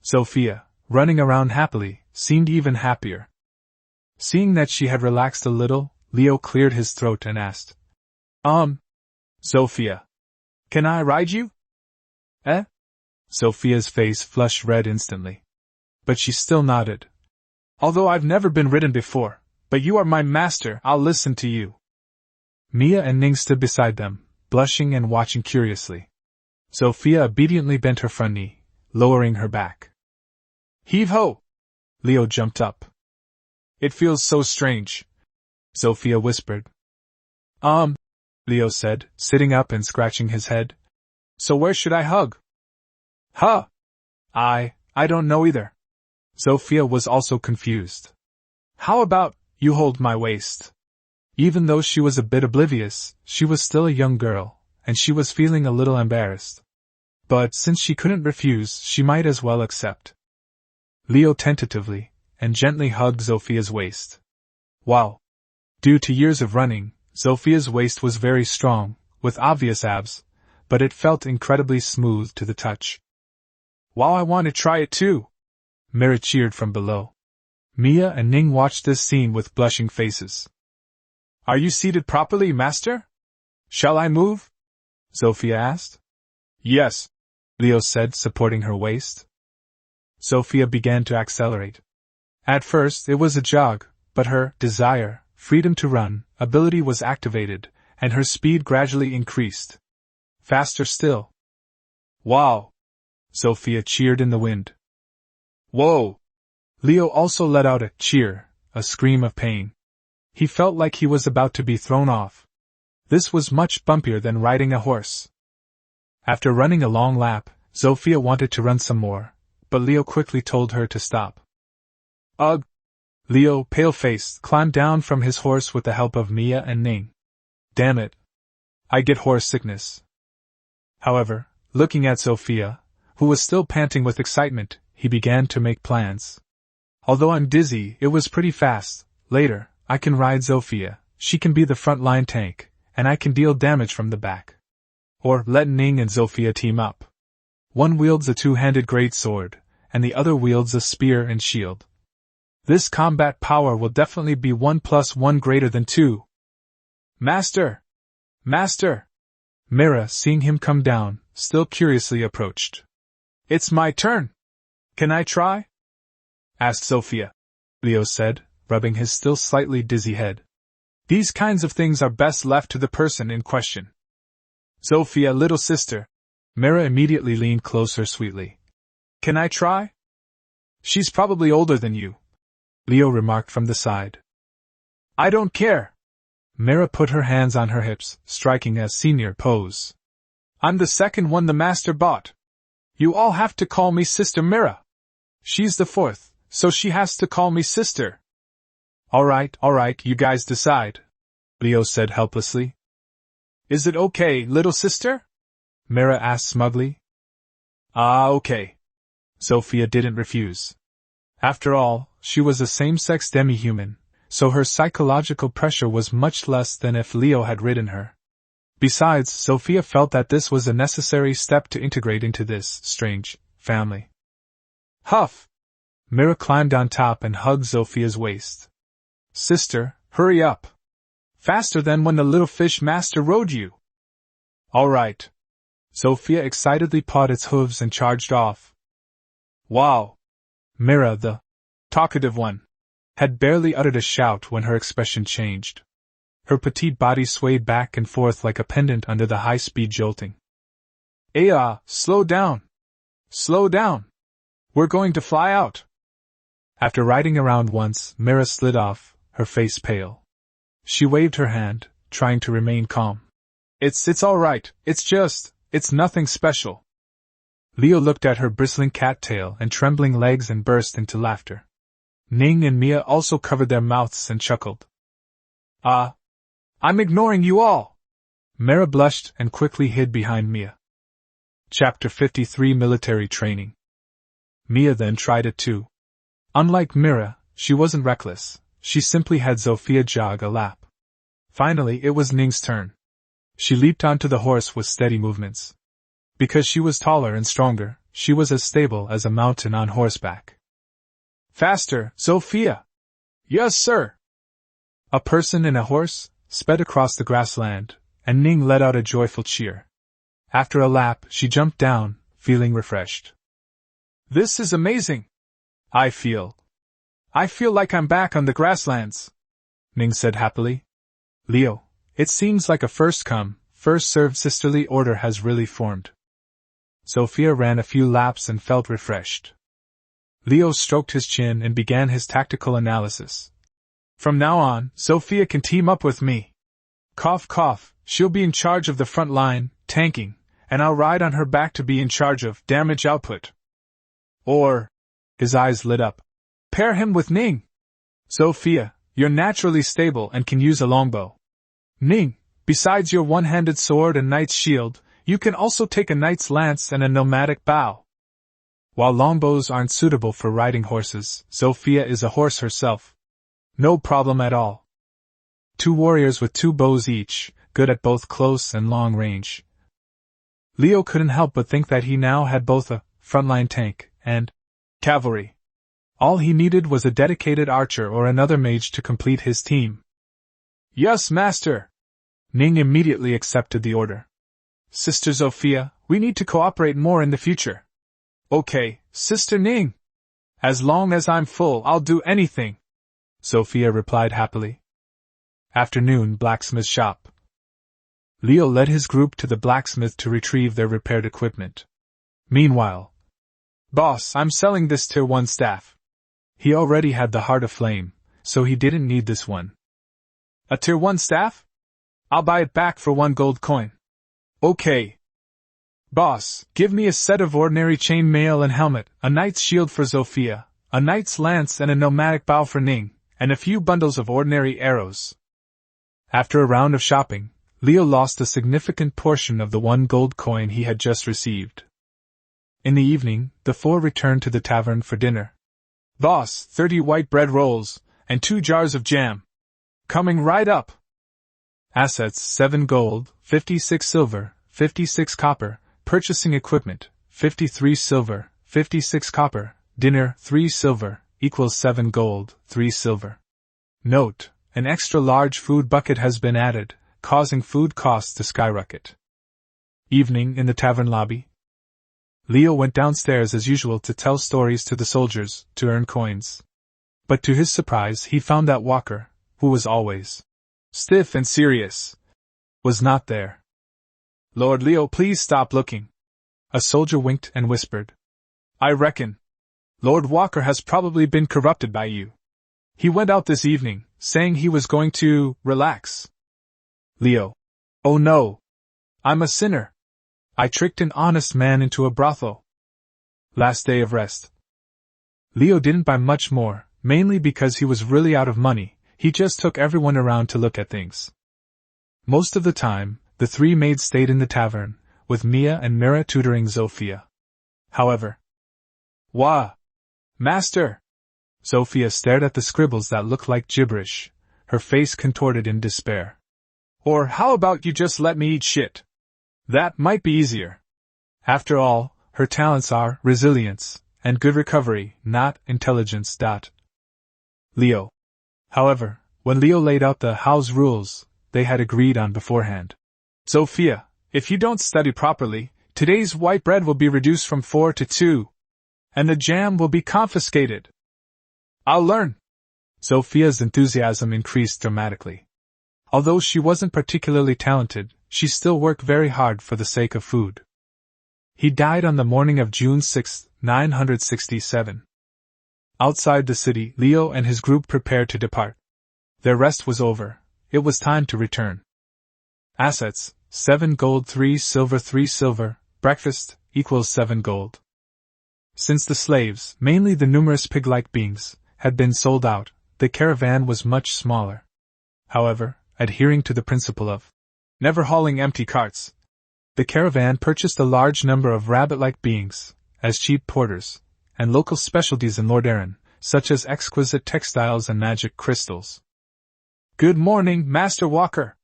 Sophia, running around happily, seemed even happier. Seeing that she had relaxed a little, Leo cleared his throat and asked, Sophia, can I ride you? Eh? Sophia's face flushed red instantly. But she still nodded. Although I've never been ridden before, but you are my master, I'll listen to you. Mia and Ning stood beside them, blushing and watching curiously. Sophia obediently bent her front knee, lowering her back. Heave-ho! Leo jumped up. It feels so strange, Sophia whispered. Leo said, sitting up and scratching his head. So where should I hug? Huh? I don't know either. Sophia was also confused. How about, you hold my waist? Even though she was a bit oblivious, she was still a young girl, and she was feeling a little embarrassed. But since she couldn't refuse, she might as well accept. Leo tentatively and gently hugged Sophia's waist. Wow! Due to years of running, Sophia's waist was very strong, with obvious abs, but it felt incredibly smooth to the touch. Wow, I want to try it too! Mira cheered from below. Mia and Ning watched this scene with blushing faces. Are you seated properly, master? Shall I move? Sophia asked. Yes, Leo said, supporting her waist. Sophia began to accelerate. At first it was a jog, but her desire, freedom to run, ability was activated, and her speed gradually increased. Faster still. Wow! Sophia cheered in the wind. Whoa! Leo also let out a cheer, a scream of pain. He felt like he was about to be thrown off. This was much bumpier than riding a horse. After running a long lap, Sophia wanted to run some more, but Leo quickly told her to stop. Ugh! Leo, pale-faced, climbed down from his horse with the help of Mia and Ning. Damn it! I get horse sickness. However, looking at Sophia, who was still panting with excitement, he began to make plans. Although I'm dizzy, it was pretty fast. Later, I can ride Sophia, she can be the front-line tank, and I can deal damage from the back. Or let Ning and Sophia team up. One wields a two-handed great sword, and the other wields a spear and shield. This combat power will definitely be 1 + 1 greater than 2. Master! Master! Mira, seeing him come down, still curiously approached. It's my turn! Can I try? Asked Sophia. Leo said, rubbing his still slightly dizzy head. These kinds of things are best left to the person in question. Sophia, little sister. Mira immediately leaned closer sweetly. Can I try? She's probably older than you, Leo remarked from the side. I don't care. Mira put her hands on her hips, striking a senior pose. I'm the second one the master bought. You all have to call me Sister Mira. She's the fourth, so she has to call me sister. All right, you guys decide, Leo said helplessly. Is it okay, little sister? Mira asked smugly. Okay. Sophia didn't refuse. After all, she was a same-sex demi-human, so her psychological pressure was much less than if Leo had ridden her. Besides, Sophia felt that this was a necessary step to integrate into this strange family. Huff! Mira climbed on top and hugged Sophia's waist. Sister, hurry up! Faster than when the little fish master rode you! All right. Sophia excitedly pawed its hooves and charged off. Wow! Mira, the talkative one, had barely uttered a shout when her expression changed. Her petite body swayed back and forth like a pendant under the high-speed jolting. Slow down! Slow down! We're going to fly out! After riding around once, Mira slid off, her face pale. She waved her hand, trying to remain calm. It's all right, it's nothing special. Leo looked at her bristling cattail and trembling legs and burst into laughter. Ning and Mia also covered their mouths and chuckled. I'm ignoring you all! Mira blushed and quickly hid behind Mia. Chapter 53 Military Training. Mia then tried it too. Unlike Mira, she wasn't reckless, she simply had Zofia jog a lap. Finally, it was Ning's turn. She leaped onto the horse with steady movements. Because she was taller and stronger, she was as stable as a mountain on horseback. Faster, Zofia! Yes, sir! A person and a horse sped across the grassland, and Ning let out a joyful cheer. After a lap, she jumped down, feeling refreshed. This is amazing! I feel like I'm back on the grasslands, Ning said happily. Leo, it seems like a first-come, first-served sisterly order has really formed. Zofia ran a few laps and felt refreshed. Leo stroked his chin and began his tactical analysis. From now on, Zofia can team up with me. Cough cough, she'll be in charge of the front line, tanking, and I'll ride on her back to be in charge of damage output. Or, his eyes lit up, pair him with Ning. Zofia, you're naturally stable and can use a longbow. Ning, besides your one-handed sword and knight's shield, you can also take a knight's lance and a nomadic bow. While longbows aren't suitable for riding horses, Zofia is a horse herself. No problem at all. 2 warriors with 2 bows each, good at both close and long range. Leo couldn't help but think that he now had both a frontline tank and cavalry. All he needed was a dedicated archer or another mage to complete his team. Yes, master! Ning immediately accepted the order. Sister Zofia, we need to cooperate more in the future. Okay, Sister Ning. As long as I'm full, I'll do anything, Zofia replied happily. Afternoon blacksmith shop. Leo led his group to the blacksmith to retrieve their repaired equipment. Meanwhile, Boss, I'm selling this Tier 1 staff. He already had the Heart of Flame, so he didn't need this one. A Tier 1 staff? I'll buy it back for 1 gold coin. Okay. Boss, give me a set of ordinary chain mail and helmet, a knight's shield for Zofia, a knight's lance and a nomadic bow for Ning, and a few bundles of ordinary arrows. After a round of shopping, Leo lost a significant portion of the 1 gold coin he had just received. In the evening, the 4 returned to the tavern for dinner. Boss, 30 white bread rolls, and 2 jars of jam. Coming right up. Assets, 7 gold, 56 silver, 56 copper, purchasing equipment, 53 silver, 56 copper, dinner, 3 silver, equals 7 gold, 3 silver. Note, an extra large food bucket has been added, causing food costs to skyrocket. Evening in the tavern lobby. Leo went downstairs as usual to tell stories to the soldiers, to earn coins. But to his surprise he found that Walker, who was always stiff and serious, was not there. Lord Leo, please stop looking. A soldier winked and whispered. I reckon Lord Walker has probably been corrupted by you. He went out this evening, saying he was going to relax. Leo. Oh no. I'm a sinner. I tricked an honest man into a brothel. Last day of rest. Leo didn't buy much more, mainly because he was really out of money. He just took everyone around to look at things. Most of the time, the 3 maids stayed in the tavern, with Mia and Mira tutoring Zofia. However, Wah! Master! Zofia stared at the scribbles that looked like gibberish, her face contorted in despair. Or how about you just let me eat shit? That might be easier. After all, her talents are resilience and good recovery, not intelligence. Leo. However, when Leo laid out the house rules they had agreed on beforehand. Zofia, if you don't study properly, today's white bread will be reduced from 4 to 2. And the jam will be confiscated. I'll learn. Zofia's enthusiasm increased dramatically. Although she wasn't particularly talented, she still worked very hard for the sake of food. He died on the morning of June 6, 967. Outside the city, Leo and his group prepared to depart. Their rest was over. It was time to return. Assets, 7 gold, 3 silver, 3 silver, breakfast, equals 7 gold. Since the slaves, mainly the numerous pig-like beings, had been sold out, the caravan was much smaller. However, adhering to the principle of never hauling empty carts, the caravan purchased a large number of rabbit-like beings, as cheap porters, and local specialties in Lord Arran, such as exquisite textiles and magic crystals. "Good morning, Master Walker.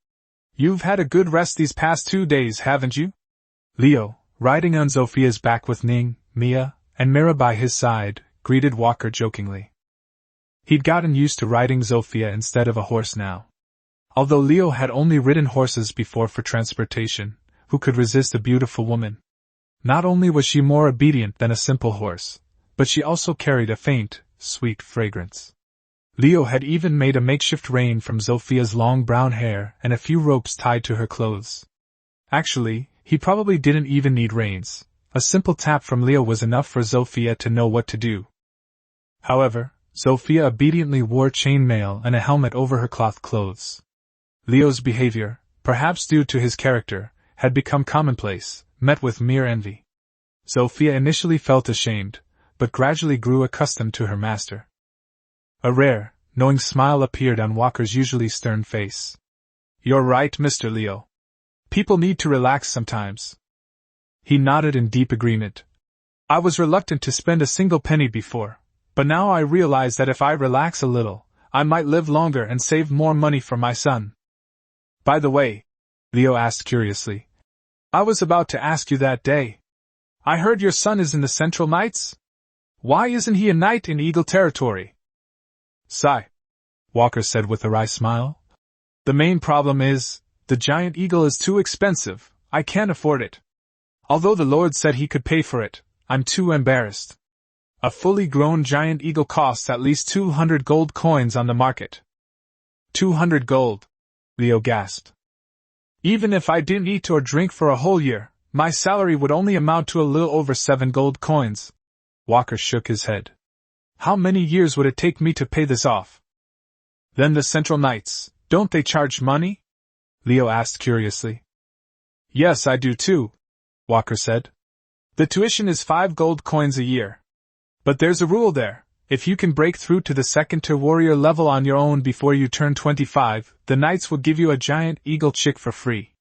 You've had a good rest these past 2 days, haven't you?" Leo, riding on Zophia's back with Ning, Mia, and Mira by his side, greeted Walker jokingly. He'd gotten used to riding Zophia instead of a horse now. Although Leo had only ridden horses before for transportation, who could resist a beautiful woman? Not only was she more obedient than a simple horse, but she also carried a faint, sweet fragrance. Leo had even made a makeshift rein from Zophia's long brown hair and a few ropes tied to her clothes. Actually, he probably didn't even need reins. A simple tap from Leo was enough for Zophia to know what to do. However, Zophia obediently wore chainmail and a helmet over her cloth clothes. Leo's behavior, perhaps due to his character, had become commonplace, met with mere envy. Zophia initially felt ashamed, but gradually grew accustomed to her master. A rare, knowing smile appeared on Walker's usually stern face. "You're right, Mr. Leo. People need to relax sometimes." He nodded in deep agreement. "I was reluctant to spend a single penny before, but now I realize that if I relax a little, I might live longer and save more money for my son." "By the way," Leo asked curiously, "I was about to ask you that day. I heard your son is in the Central Knights? Why isn't he a knight in Eagle territory?" "Sigh," Walker said with a wry smile. "The main problem is, the giant eagle is too expensive. I can't afford it. Although the Lord said he could pay for it, I'm too embarrassed. A fully grown giant eagle costs at least 200 gold coins on the market." 200 gold, Leo gasped. "Even if I didn't eat or drink for a whole year, my salary would only amount to a little over 7 gold coins." Walker shook his head. "How many years would it take me to pay this off?" "Then the Central Knights, don't they charge money?" Leo asked curiously. "Yes, I do too," Walker said. "The tuition is 5 gold coins a year. But there's a rule there. If you can break through to the second-tier warrior level on your own before you turn 25, the knights will give you a giant eagle chick for free.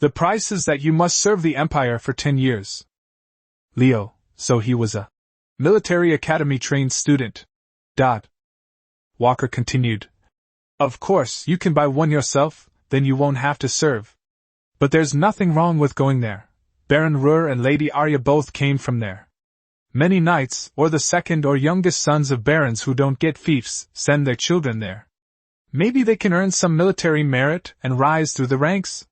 The price is that you must serve the Empire for 10 years. Leo, so he was a military academy-trained student. Walker continued. "Of course, you can buy one yourself, then you won't have to serve. But there's nothing wrong with going there. Baron Rur and Lady Arya both came from there. Many knights, or the second or youngest sons of barons who don't get fiefs, send their children there. Maybe they can earn some military merit and rise through the ranks."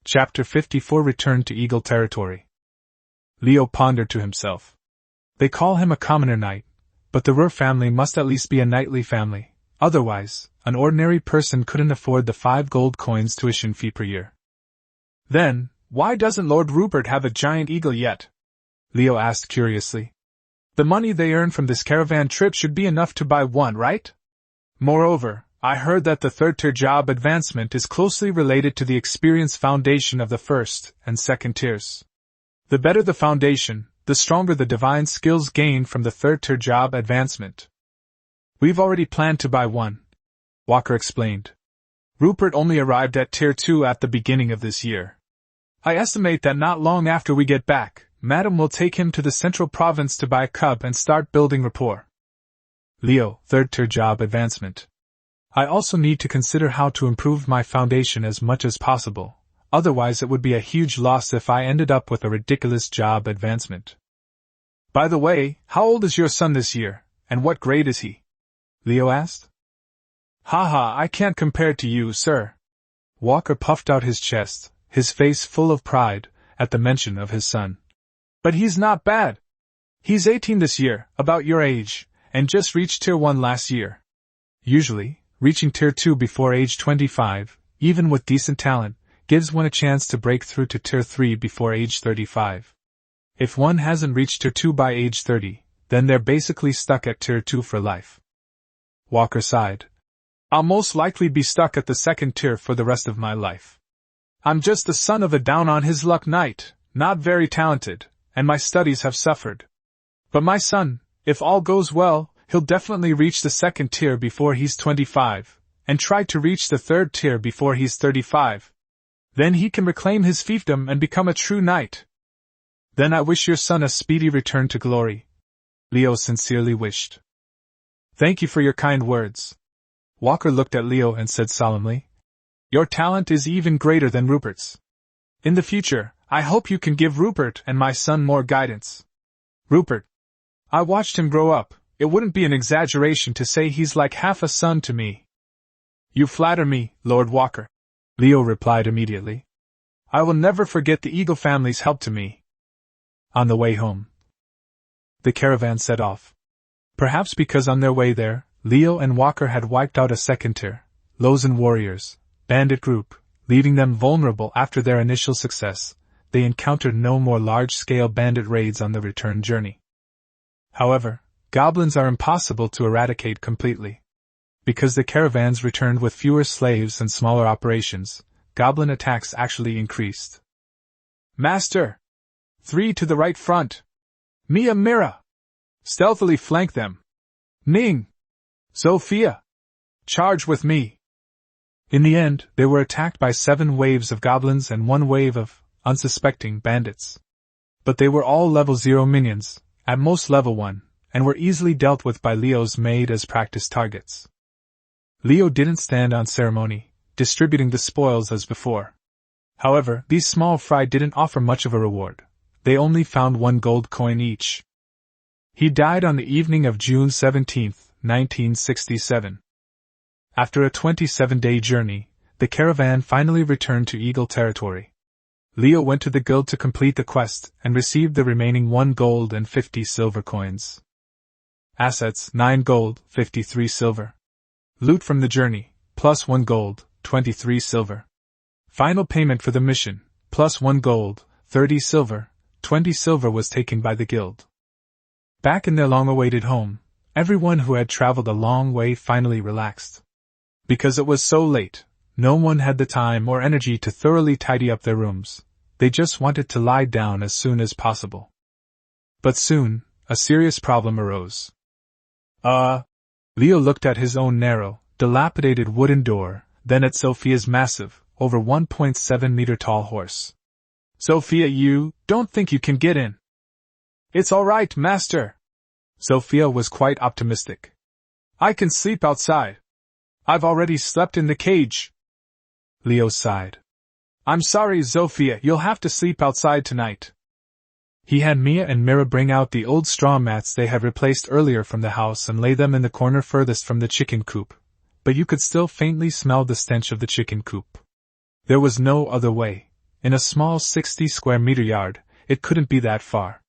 Chapter 54 Return to Eagle Territory. Leo pondered to himself. They call him a commoner knight, but the Rur family must at least be a knightly family, otherwise, an ordinary person couldn't afford the 5 gold coins tuition fee per year. "Then, why doesn't Lord Rupert have a giant eagle yet?" Leo asked curiously. "The money they earn from this caravan trip should be enough to buy one, right? Moreover, I heard that the third-tier job advancement is closely related to the experience foundation of the first and second tiers. The better the foundation, the stronger the divine skills gained from the third-tier job advancement. We've already planned to buy one," Walker explained. "Rupert only arrived at Tier 2 at the beginning of this year. I estimate that not long after we get back, Madam will take him to the central province to buy a cub and start building rapport." Leo, third-tier job advancement. "I also need to consider how to improve my foundation as much as possible, otherwise it would be a huge loss if I ended up with a ridiculous job advancement. By the way, how old is your son this year, and what grade is he?" Leo asked. "Haha, I can't compare to you, sir." Walker puffed out his chest, his face full of pride, at the mention of his son. "But he's not bad. He's 18 this year, about your age, and just reached Tier 1 last year. Usually, reaching Tier 2 before age 25, even with decent talent, gives one a chance to break through to Tier 3 before age 35. If one hasn't reached Tier 2 by age 30, then they're basically stuck at Tier 2 for life." Walker sighed. "I'll most likely be stuck at the second tier for the rest of my life. I'm just the son of a down-on-his-luck knight, not very talented, and my studies have suffered. But my son, if all goes well, he'll definitely reach the second tier before he's 25, and try to reach the third tier before he's 35. Then he can reclaim his fiefdom and become a true knight. Then I wish your son a speedy return to glory. Leo sincerely wished. Thank you for your kind words. Walker looked at Leo and said solemnly, Your talent is even greater than Rupert's. In the future, I hope you can give Rupert and my son more guidance. Rupert. I watched him grow up. It wouldn't be an exaggeration to say he's like half a son to me. You flatter me, Lord Walker. Leo replied immediately. I will never forget the Eagle family's help to me. On the way home, the caravan set off. Perhaps because on their way there, Leo and Walker had wiped out a second tier, Lozan warriors, bandit group, leaving them vulnerable after their initial success. They encountered no more large-scale bandit raids on the return journey. However, goblins are impossible to eradicate completely. Because the caravans returned with fewer slaves and smaller operations, goblin attacks actually increased. Master! 3 to the right front! Mia Mira! Stealthily flank them! Ning! Sophia! Charge with me! In the end, they were attacked by 7 waves of goblins and 1 wave of unsuspecting bandits. But they were all level 0 minions, at most level 1, and were easily dealt with by Leo's maid as practice targets. Leo didn't stand on ceremony, distributing the spoils as before. However, these small fry didn't offer much of a reward. They only found 1 gold coin each. He died on the evening of June 17, 1967. After a 27-day journey, the caravan finally returned to Eagle territory. Leo went to the guild to complete the quest and received the remaining 1 gold and 50 silver coins. Assets: 9 gold, 53 silver. Loot from the journey, plus 1 gold, 23 silver. Final payment for the mission, plus 1 gold, 30 silver, 20 silver was taken by the guild. Back in their long-awaited home, everyone who had traveled a long way finally relaxed. Because it was so late, no one had the time or energy to thoroughly tidy up their rooms. They just wanted to lie down as soon as possible. But soon, a serious problem arose. Leo looked at his own narrow, dilapidated wooden door, then at Sophia's massive, over 1.7-meter tall horse. Sophia, you don't think you can get in? It's all right, master. Sophia was quite optimistic. I can sleep outside. I've already slept in the cage. Leo sighed. I'm sorry, Sophia, you'll have to sleep outside tonight. He had Mia and Mira bring out the old straw mats they had replaced earlier from the house and lay them in the corner furthest from the chicken coop, but you could still faintly smell the stench of the chicken coop. There was no other way. In a small 60-square-meter yard, it couldn't be that far.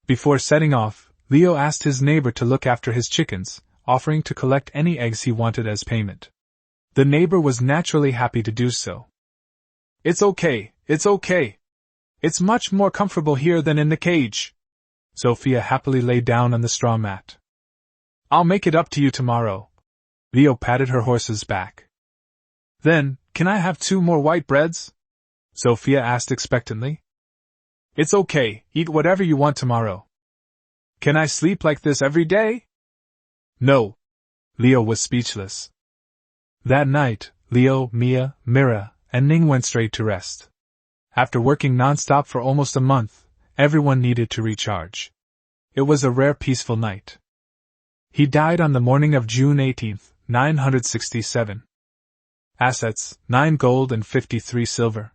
Before setting off, Leo asked his neighbor to look after his chickens, offering to collect any eggs he wanted as payment. The neighbor was naturally happy to do so. It's okay, it's okay. It's much more comfortable here than in the cage. Sophia happily lay down on the straw mat. I'll make it up to you tomorrow. Leo patted her horse's back. Then, can I have 2 more white breads? Sophia asked expectantly. It's okay, eat whatever you want tomorrow. Can I sleep like this every day? No. Leo was speechless. That night, Leo, Mia, Mira, and Ning went straight to rest. After working non-stop for almost a month, everyone needed to recharge. It was a rare peaceful night. He died on the morning of June 18, 967. Assets: 9 gold and 53 silver.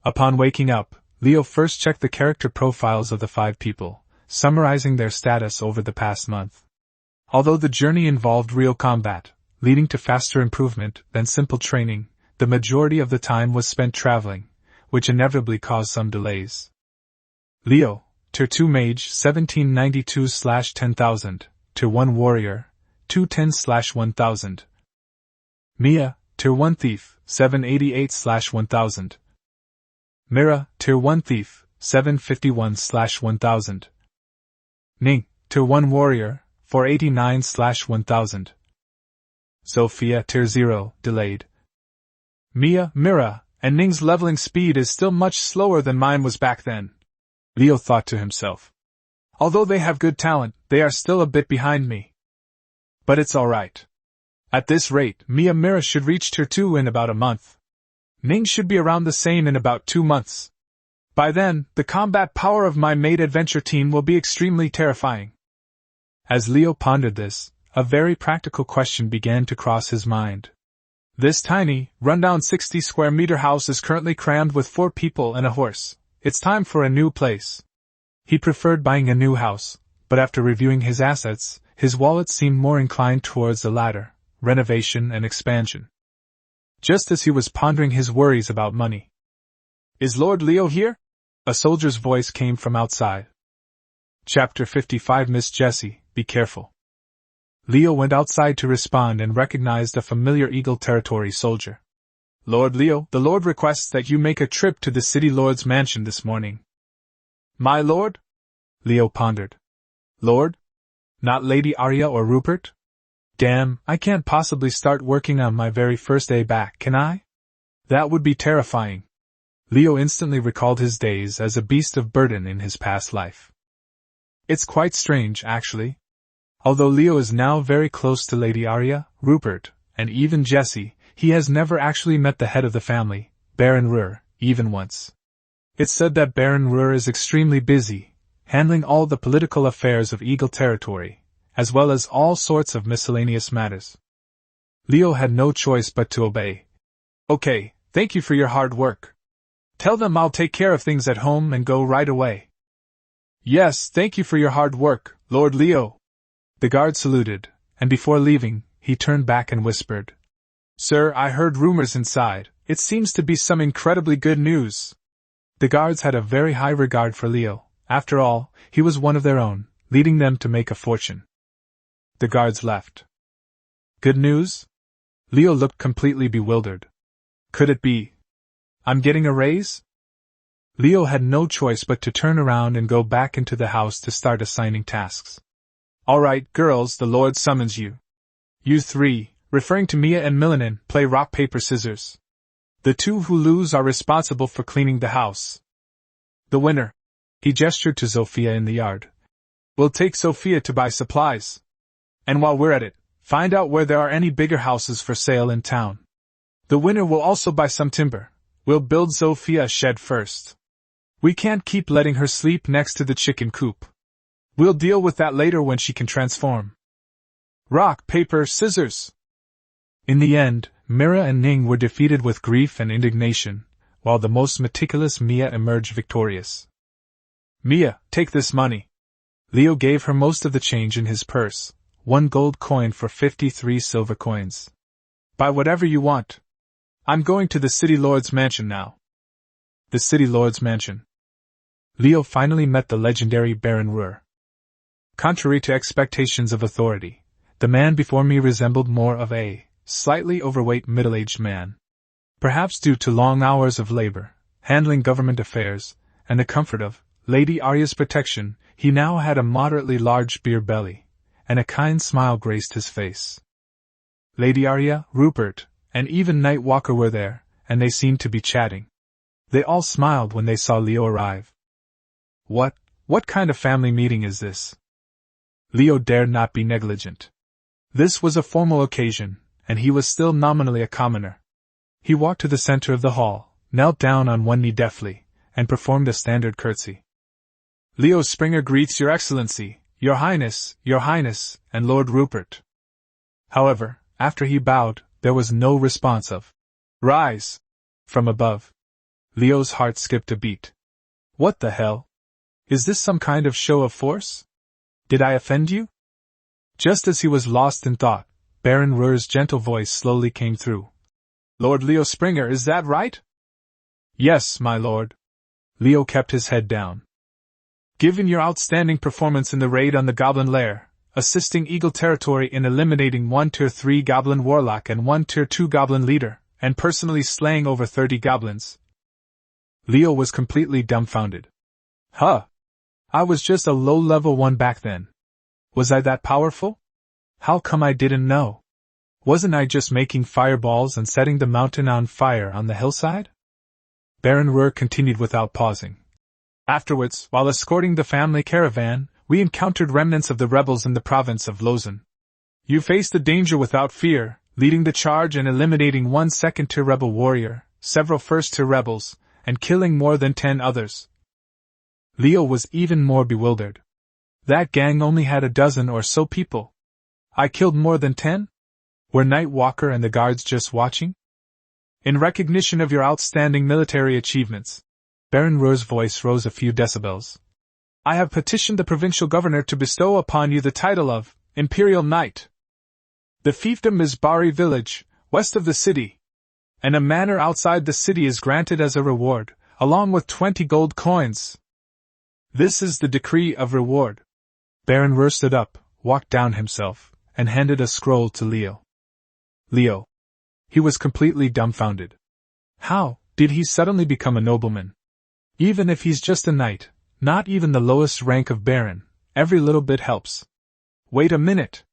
Upon waking up, Leo first checked the character profiles of the 5 people, summarizing their status over the past month. Although the journey involved real combat, leading to faster improvement than simple training, the majority of the time was spent traveling, which inevitably caused some delays. Leo, Tier 2 Mage 1792/10,000, Tier 1 Warrior 210/1000. Mia, Tier 1 Thief 788/1000. Mira, Tier 1 Thief 751/1000. Ning, Tier 1 Warrior 489/1000. Sophia, Tier 0, Delayed. Mia, Mira, and Ning's leveling speed is still much slower than mine was back then. Leo thought to himself. Although they have good talent, they are still a bit behind me. But it's alright. At this rate, Mira should reach Tier 2 in about a month. Ning should be around the same in about 2 months. By then, the combat power of my maid adventure team will be extremely terrifying. As Leo pondered this, a very practical question began to cross his mind. This tiny, rundown 60 square meter house is currently crammed with 4 people and a horse. It's time for a new place. He preferred buying a new house, but after reviewing his assets, his wallet seemed more inclined towards the latter, renovation and expansion. Just as he was pondering his worries about money. "Is Lord Leo here?" A soldier's voice came from outside. Chapter 55. Miss Jessie, be careful. Leo went outside to respond and recognized a familiar Eagle Territory soldier. "Lord Leo, the Lord requests that you make a trip to the City Lord's mansion this morning." "My lord?" Leo pondered. "Lord? Not Lady Arya or Rupert? Damn, I can't possibly start working on my very first day back, can I? That would be terrifying." Leo instantly recalled his days as a beast of burden in his past life. It's quite strange, actually. Although Leo is now very close to Lady Arya, Rupert, and even Jessie, he has never actually met the head of the family, Baron Ruhr, even once. It's said that Baron Ruhr is extremely busy, handling all the political affairs of Eagle Territory, as well as all sorts of miscellaneous matters. Leo had no choice but to obey. "Okay, thank you for your hard work. Tell them I'll take care of things at home and go right away." "Yes, thank you for your hard work, Lord Leo." The guard saluted, and before leaving, he turned back and whispered, "Sir, I heard rumors inside. It seems to be some incredibly good news." The guards had a very high regard for Leo. After all, he was one of their own, leading them to make a fortune. The guards left. "Good news?" Leo looked completely bewildered. "Could it be? I'm getting a raise?" Leo had no choice but to turn around and go back into the house to start assigning tasks. "All right, girls, the Lord summons you. You 3, referring to Mia and Milanin, play rock, paper, scissors. The 2 who lose are responsible for cleaning the house. The winner," he gestured to Sophia in the yard, "will take Sophia to buy supplies. And while we're at it, find out where there are any bigger houses for sale in town. The winner will also buy some timber. We'll build Sophia a shed first. We can't keep letting her sleep next to the chicken coop. We'll deal with that later when she can transform. Rock, paper, scissors." In the end, Mira and Ning were defeated with grief and indignation, while the most meticulous Mia emerged victorious. "Mia, take this money." Leo gave her most of the change in his purse, 1 gold coin for 53 silver coins. "Buy whatever you want. I'm going to the City Lord's mansion now." The City Lord's mansion. Leo finally met the legendary Baron Ruhr. Contrary to expectations of authority, the man before me resembled more of a slightly overweight middle-aged man. Perhaps due to long hours of labor, handling government affairs, and the comfort of Lady Arya's protection, he now had a moderately large beer belly, and a kind smile graced his face. Lady Arya, Rupert, and even Nightwalker were there, and they seemed to be chatting. They all smiled when they saw Leo arrive. What kind of family meeting is this?" Leo dared not be negligent. This was a formal occasion, and he was still nominally a commoner. He walked to the center of the hall, knelt down on one knee deftly, and performed a standard curtsy. "Leo Springer greets Your Excellency, Your Highness, and Lord Rupert." However, after he bowed, there was no response of "Rise!" from above. Leo's heart skipped a beat. What the hell? Is this some kind of show of force? Did I offend you? Just as he was lost in thought, Baron Ruhr's gentle voice slowly came through. "Lord Leo Springer, is that right?" "Yes, my lord." Leo kept his head down. "Given your outstanding performance in the raid on the Goblin Lair, assisting Eagle Territory in eliminating 1 Tier 3 Goblin Warlock and 1 Tier 2 Goblin Leader, and personally slaying over 30 goblins." Leo was completely dumbfounded. "Huh! I was just a low-level one back then. Was I that powerful? How come I didn't know? Wasn't I just making fireballs and setting the mountain on fire on the hillside?" Baron Ruhr continued without pausing. Afterwards, while escorting the family caravan, we encountered remnants of the rebels in the province of Lozan. You faced the danger without fear, leading the charge and eliminating one second-tier rebel warrior, several first-tier rebels, and killing more than 10 others. Leo was even more bewildered. That gang only had a dozen or so people. I killed more than 10? Were Nightwalker and the guards just watching? In recognition of your outstanding military achievements, Baron Ruhr's voice rose a few decibels. I have petitioned the provincial governor to bestow upon you the title of Imperial Knight. The fiefdom is Bari village, west of the city, and a manor outside the city is granted as a reward, along with 20 gold coins. This is the decree of reward. Baron Ruhr stood up, walked down himself, and handed a scroll to Leo. Leo. He was completely dumbfounded. How did he suddenly become a nobleman? Even if he's just a knight, not even the lowest rank of baron, every little bit helps. Wait a minute.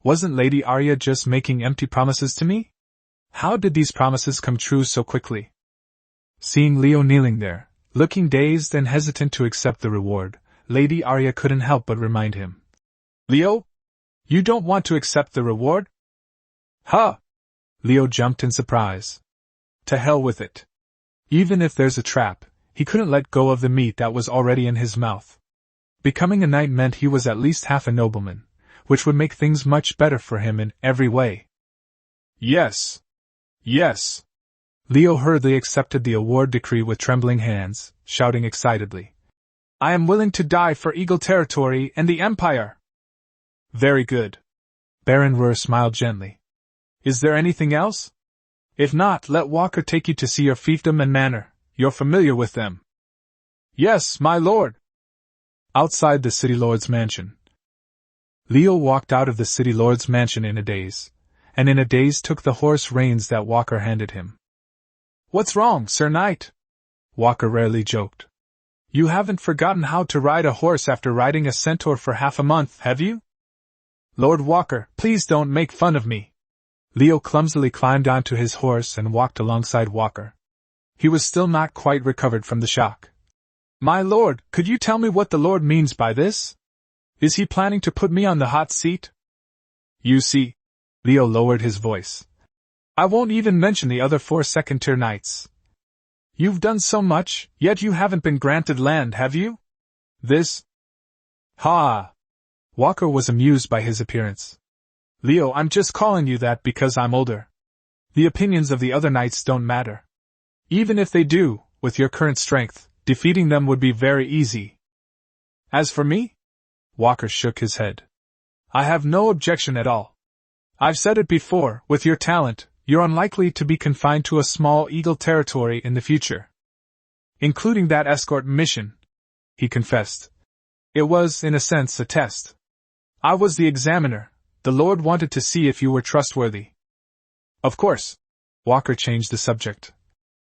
Wasn't Lady Arya just making empty promises to me? How did these promises come true so quickly? Seeing Leo kneeling there, looking dazed and hesitant to accept the reward, Lady Arya couldn't help but remind him. Leo? You don't want to accept the reward? Huh! Leo jumped in surprise. To hell with it. Even if there's a trap, he couldn't let go of the meat that was already in his mouth. Becoming a knight meant he was at least half a nobleman, which would make things much better for him in every way. Yes. Yes. Leo hurriedly accepted the award decree with trembling hands, shouting excitedly. I am willing to die for Eagle territory and the Empire. Very good. Baron Ruhr smiled gently. Is there anything else? If not, let Walker take you to see your fiefdom and manor. You're familiar with them. Yes, my lord. Outside the city lord's mansion. Leo walked out of the city lord's mansion in a daze, and in a daze took the horse reins that Walker handed him. What's wrong, Sir Knight? Walker rarely joked. You haven't forgotten how to ride a horse after riding a centaur for half a month, have you? Lord Walker, please don't make fun of me. Leo clumsily climbed onto his horse and walked alongside Walker. He was still not quite recovered from the shock. My lord, could you tell me what the lord means by this? Is he planning to put me on the hot seat? You see, Leo lowered his voice. I won't even mention the other 4 second-tier knights. You've done so much, yet you haven't been granted land, have you? This? Ha! Walker was amused by his appearance. Leo, I'm just calling you that because I'm older. The opinions of the other knights don't matter. Even if they do, with your current strength, defeating them would be very easy. As for me? Walker shook his head. I have no objection at all. I've said it before, with your talent, you're unlikely to be confined to a small Eagle territory in the future. Including that escort mission, he confessed. It was, in a sense, a test. I was the examiner. The Lord wanted to see if you were trustworthy. Of course. Walker changed the subject.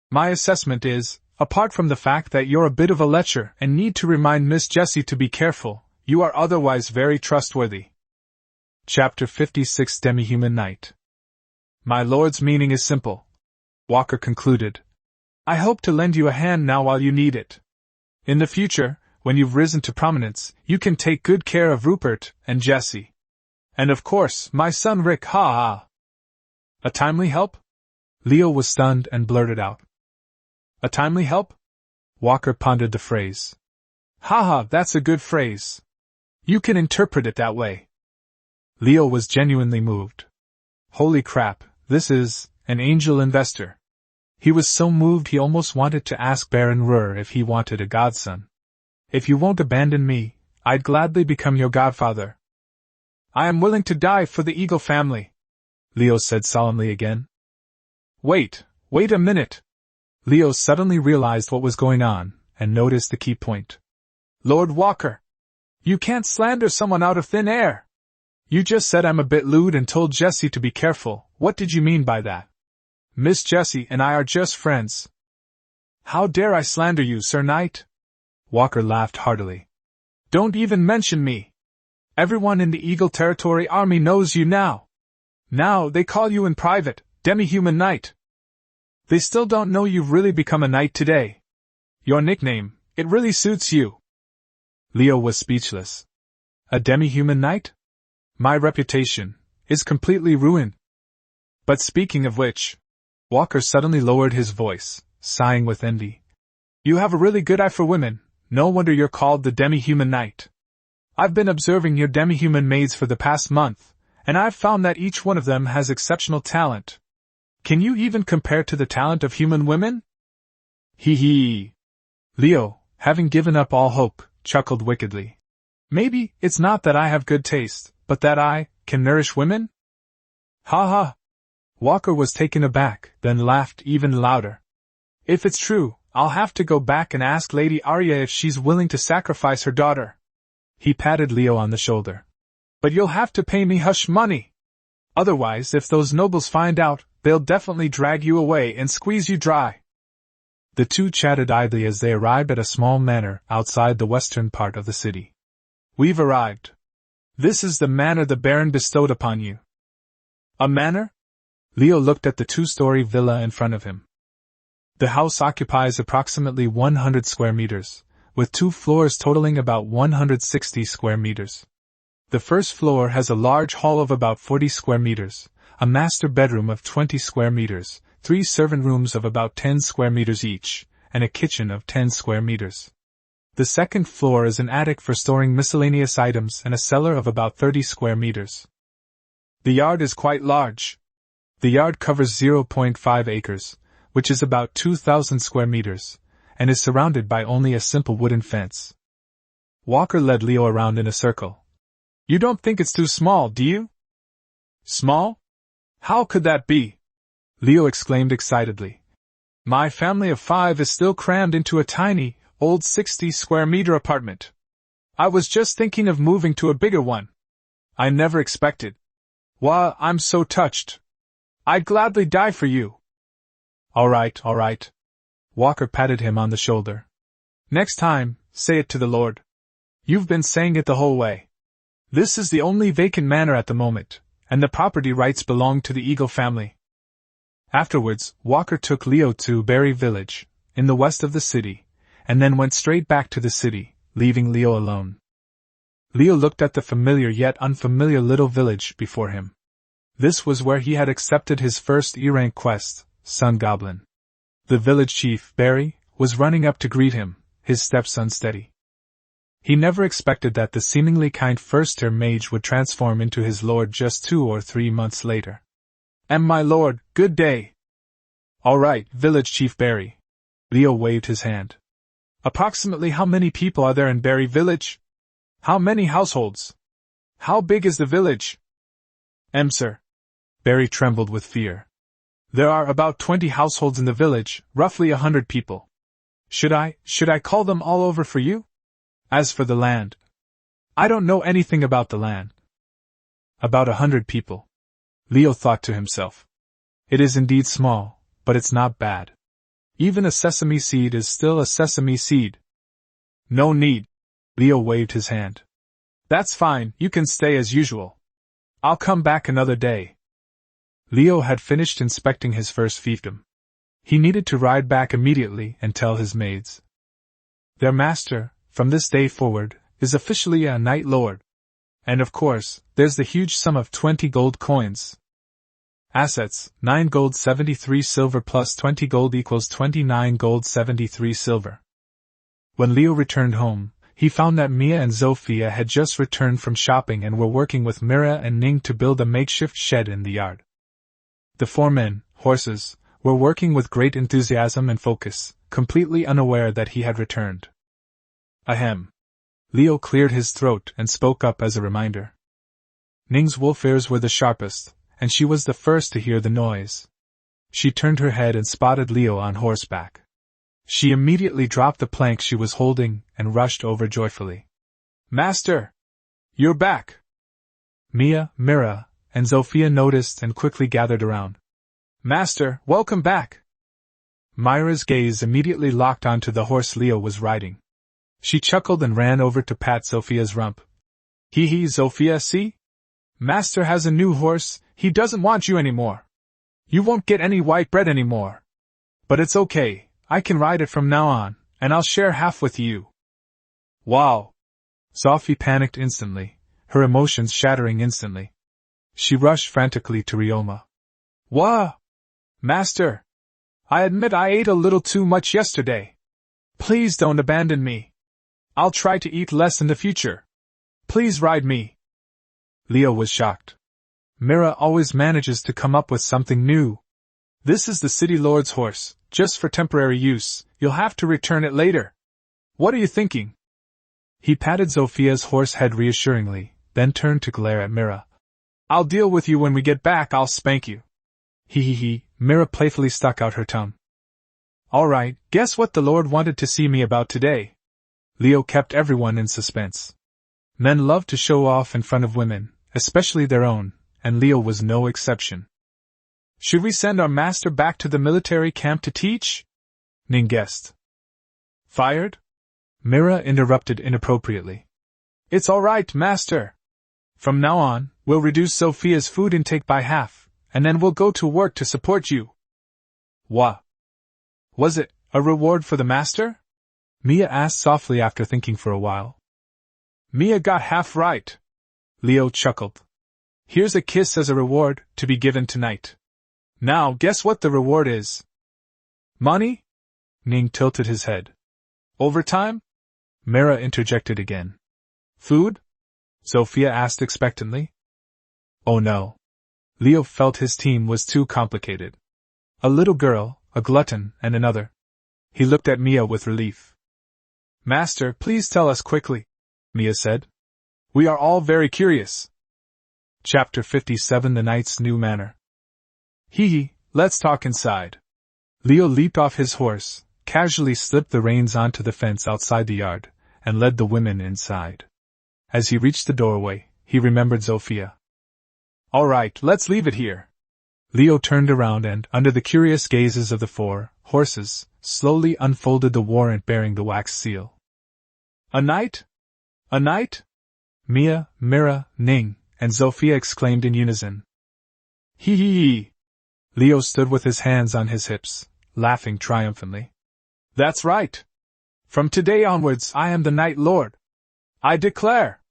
My assessment is, apart from the fact that you're a bit of a lecher and need to remind Miss Jessie to be careful, you are otherwise very trustworthy. Chapter 56 Demi-Human Knight. My lord's meaning is simple. Walker concluded. I hope to lend you a hand now while you need it. In the future, when you've risen to prominence, you can take good care of Rupert and Jessie. And of course, my son Rick, ha. A timely help? Leo was stunned and blurted out. A timely help? Walker pondered the phrase. Ha, that's a good phrase. You can interpret it that way. Leo was genuinely moved. Holy crap, this is an angel investor. He was so moved he almost wanted to ask Baron Ruhr if he wanted a godson. If you won't abandon me, I'd gladly become your godfather. I am willing to die for the Eagle family, Leo said solemnly again. Wait a minute. Leo suddenly realized what was going on, and noticed the key point. Lord Walker! You can't slander someone out of thin air! You just said I'm a bit lewd and told Jessie to be careful. What did you mean by that? Miss Jessie and I are just friends. How dare I slander you, Sir Knight? Walker laughed heartily. Don't even mention me! Everyone in the Eagle Territory Army knows you now. Now they call you in private, Demi-Human Knight. They still don't know you've really become a knight today. Your nickname, It really suits you. Leo was speechless. A demi-human knight? My reputation is completely ruined. But speaking of which, Walker suddenly lowered his voice, sighing with envy. You have a really good eye for women, no wonder you're called the demi-human knight. I've been observing your demi-human maids for the past month, and I've found that each one of them has exceptional talent. Can you even compare to the talent of human women? Hee hee. Leo, having given up all hope, chuckled wickedly. Maybe it's not that I have good taste, but that I can nourish women? Ha ha. Walker was taken aback, then laughed even louder. If it's true, I'll have to go back and ask Lady Arya if she's willing to sacrifice her daughter. He patted Leo on the shoulder. But you'll have to pay me hush money. Otherwise, if those nobles find out, they'll definitely drag you away and squeeze you dry. The two chatted idly as they arrived at a small manor outside the western part of the city. We've arrived. This is the manor the Baron bestowed upon you. A manor? Leo looked at the two-story villa in front of him. The house occupies approximately 100 square meters, with 2 floors totaling about 160 square meters. The first floor has a large hall of about 40 square meters, a master bedroom of 20 square meters, 3 servant rooms of about 10 square meters each, and a kitchen of 10 square meters. The second floor is an attic for storing miscellaneous items and a cellar of about 30 square meters. The yard is quite large. The yard covers 0.5 acres, which is about 2,000 square meters, and is surrounded by only a simple wooden fence. Walker led Leo around in a circle. You don't think it's too small, do you? Small? How could that be? Leo exclaimed excitedly. My family of 5 is still crammed into a tiny, old 60-square-meter apartment. I was just thinking of moving to a bigger one. I never expected. Why, I'm so touched. I'd gladly die for you. All right. Walker patted him on the shoulder. Next time, say it to the Lord. You've been saying it the whole way. This is the only vacant manor at the moment, and the property rights belong to the Eagle family. Afterwards, Walker took Leo to Berry Village, in the west of the city, and then went straight back to the city, leaving Leo alone. Leo looked at the familiar yet unfamiliar little village before him. This was where he had accepted his first E-rank quest, Sun Goblin. The village chief, Barry, was running up to greet him, his steps unsteady. He never expected that the seemingly kind first-tier mage would transform into his lord just 2 or 3 months later. My lord, good day. All right, village chief Barry. Leo waved his hand. Approximately how many people are there in Berry Village? How many households? How big is the village? Sir. Barry trembled with fear. There are about 20 households in the village, roughly 100 people. Should I call them all over for you? As for the land, I don't know anything about the land. About 100 people. Leo thought to himself. It is indeed small, but it's not bad. Even a sesame seed is still a sesame seed. No need. Leo waved his hand. That's fine, you can stay as usual. I'll come back another day. Leo had finished inspecting his first fiefdom. He needed to ride back immediately and tell his maids. Their master, from this day forward, is officially a Knight Lord. And of course, there's the huge sum of 20 gold coins. Assets, 9 gold 73 silver plus 20 gold equals 29 gold 73 silver. When Leo returned home, he found that Mia and Zofia had just returned from shopping and were working with Mira and Ning to build a makeshift shed in the yard. The 4 men, horses, were working with great enthusiasm and focus, completely unaware that he had returned. Ahem. Leo cleared his throat and spoke up as a reminder. Ning's wolf ears were the sharpest, and she was the first to hear the noise. She turned her head and spotted Leo on horseback. She immediately dropped the plank she was holding and rushed over joyfully. Master! You're back! Mia, Mira, and Zofia noticed and quickly gathered around. Master, welcome back! Myra's gaze immediately locked onto the horse Leo was riding. She chuckled and ran over to pat Zofia's rump. Hee hee, Zofia, see? Master has a new horse, he doesn't want you anymore. You won't get any white bread anymore. But it's okay, I can ride it from now on, and I'll share half with you. Wow! Sophie panicked instantly, her emotions shattering instantly. She rushed frantically to Ryoma. Wah! Master! I admit I ate a little too much yesterday. Please don't abandon me. I'll try to eat less in the future. Please ride me. Leo was shocked. Mira always manages to come up with something new. This is the city lord's horse, just for temporary use. You'll have to return it later. What are you thinking? He patted Zophia's horse head reassuringly, then turned to glare at Mira. I'll deal with you when we get back. I'll spank you. He. Mira playfully stuck out her tongue. All right, guess what the Lord wanted to see me about today? Leo kept everyone in suspense. Men love to show off in front of women, especially their own, and Leo was no exception. Should we send our master back to the military camp to teach? Ning guessed. Fired? Mira interrupted inappropriately. It's all right, master. From now on, we'll reduce Sophia's food intake by half, and then we'll go to work to support you. What? Was it a reward for the master? Mia asked softly after thinking for a while. Mia got half right. Leo chuckled. Here's a kiss as a reward, to be given tonight. Now guess what the reward is? Money? Ning tilted his head. Overtime? Mira interjected again. Food? Sophia asked expectantly. Oh no. Leo felt his team was too complicated. A little girl, a glutton, and another. He looked at Mia with relief. Master, please tell us quickly, Mia said. We are all very curious. Chapter 57 The Knight's New Manor. Let's talk inside. Leo leaped off his horse, casually slipped the reins onto the fence outside the yard, and led the women inside. As he reached the doorway, he remembered Zofia. All right, let's leave it here. Leo turned around and, under the curious gazes of the 4 horses, slowly unfolded the warrant bearing the wax seal. A knight? A knight? Mia, Mira, Ning, and Zofia exclaimed in unison. Leo stood with his hands on his hips, laughing triumphantly. That's right. From today onwards I am the Night Lord. I declare.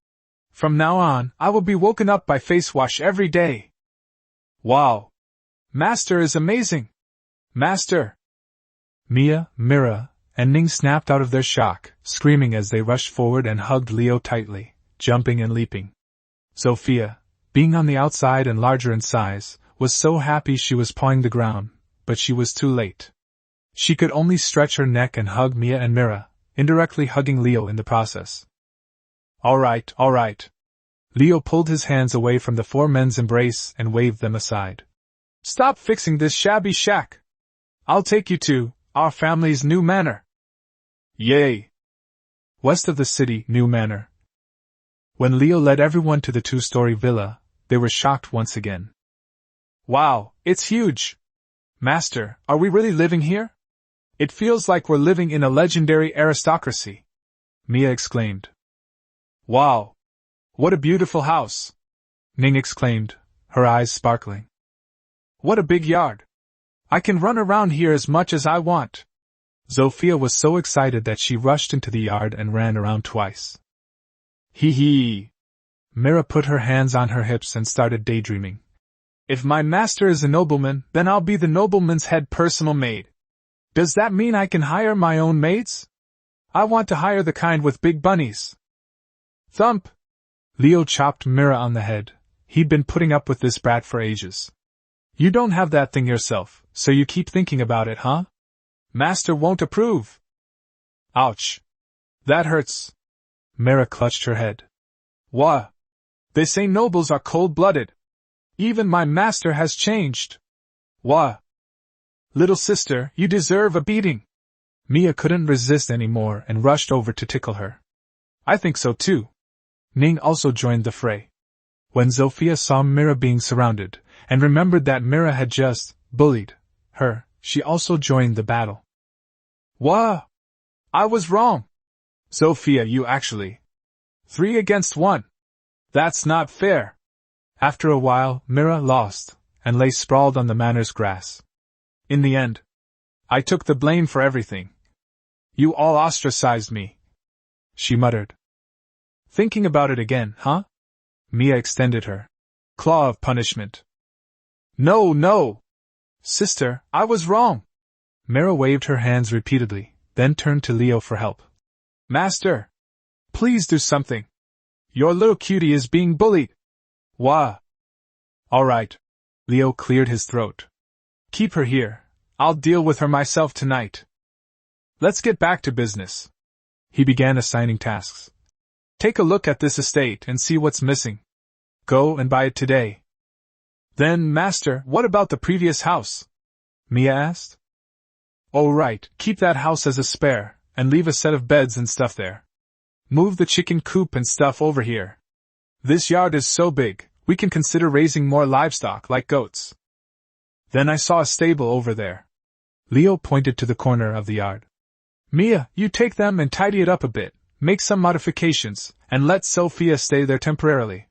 From now on, I will be woken up by face wash every day. Wow. Master is amazing. Master. Mia, Mira, and Ning snapped out of their shock, screaming as they rushed forward and hugged Leo tightly, jumping and leaping. Sophia, being on the outside and larger in size, was so happy she was pawing the ground, but she was too late. She could only stretch her neck and hug Mia and Mira, indirectly hugging Leo in the process. All right. Leo pulled his hands away from the 4 men's embrace and waved them aside. Stop fixing this shabby shack. I'll take you to our family's new manor. Yay! West of the city, new manor. When Leo led everyone to the 2-story villa, they were shocked once again. Wow, it's huge! Master, are we really living here? It feels like we're living in a legendary aristocracy, Mia exclaimed. Wow! What a beautiful house! Ning exclaimed, her eyes sparkling. What a big yard! I can run around here as much as I want. Zofia was so excited that she rushed into the yard and ran around twice. Mira put her hands on her hips and started daydreaming. If my master is a nobleman, then I'll be the nobleman's head personal maid. Does that mean I can hire my own maids? I want to hire the kind with big bunnies. Thump! Leo chopped Mira on the head. He'd been putting up with this brat for ages. You don't have that thing yourself, so you keep thinking about it, huh? Master won't approve. Ouch. That hurts. Mira clutched her head. What? They say nobles are cold-blooded. Even my master has changed. What? Little sister, you deserve a beating. Mia couldn't resist anymore and rushed over to tickle her. I think so too. Ning also joined the fray. When Zofia saw Mira being surrounded, and remembered that Mira had just bullied her, she also joined the battle. What? I was wrong. Zofia, you actually. 3 against 1. That's not fair. After a while, Mira lost, and lay sprawled on the manor's grass. In the end, I took the blame for everything. You all ostracized me, she muttered. Thinking about it again, huh? Mia extended her claw of punishment. No, no! Sister, I was wrong! Mira waved her hands repeatedly, then turned to Leo for help. Master! Please do something! Your little cutie is being bullied! Wah! Alright. Leo cleared his throat. Keep her here. I'll deal with her myself tonight. Let's get back to business. He began assigning tasks. Take a look at this estate and see what's missing. Go and buy it today. Then, Master, what about the previous house? Mia asked. Oh right, keep that house as a spare, and leave a set of beds and stuff there. Move the chicken coop and stuff over here. This yard is so big, we can consider raising more livestock like goats. Then I saw a stable over there. Leo pointed to the corner of the yard. Mia, you take them and tidy it up a bit, make some modifications, and let Sophia stay there temporarily.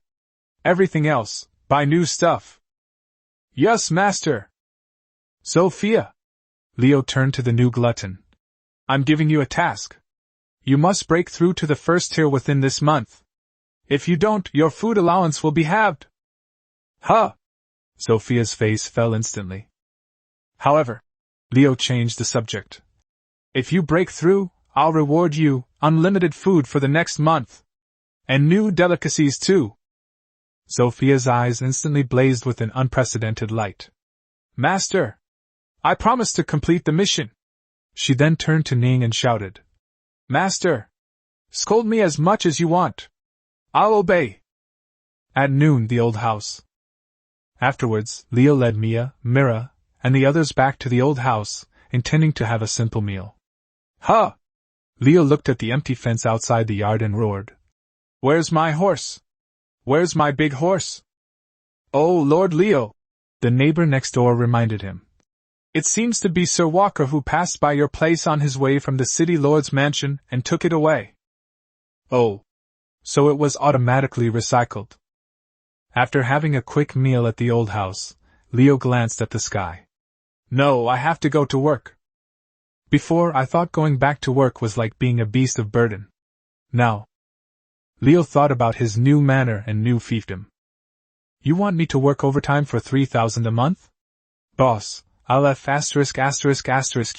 Everything else, buy new stuff. Yes, Master. Sophia. Leo turned to the new glutton. I'm giving you a task. You must break through to the first tier within this month. If you don't, your food allowance will be halved. Huh! Sophia's face fell instantly. However, Leo changed the subject. If you break through, I'll reward you unlimited food for the next month. And new delicacies too. Sophia's eyes instantly blazed with an unprecedented light. Master! I promise to complete the mission. She then turned to Ning and shouted. Master! Scold me as much as you want. I'll obey. At noon, the old house. Afterwards, Leo led Mia, Mira, and the others back to the old house, intending to have a simple meal. Huh! Leo looked at the empty fence outside the yard and roared. Where's my horse? Where's my big horse? Oh, Lord Leo! The neighbor next door reminded him. It seems to be Sir Walker who passed by your place on his way from the city lord's mansion and took it away. Oh. So it was automatically recycled. After having a quick meal at the old house, Leo glanced at the sky. No, I have to go to work. Before, I thought going back to work was like being a beast of burden. Now. Leo thought about his new manor and new fiefdom. You want me to work overtime for 3,000 a month? Boss, I'll F********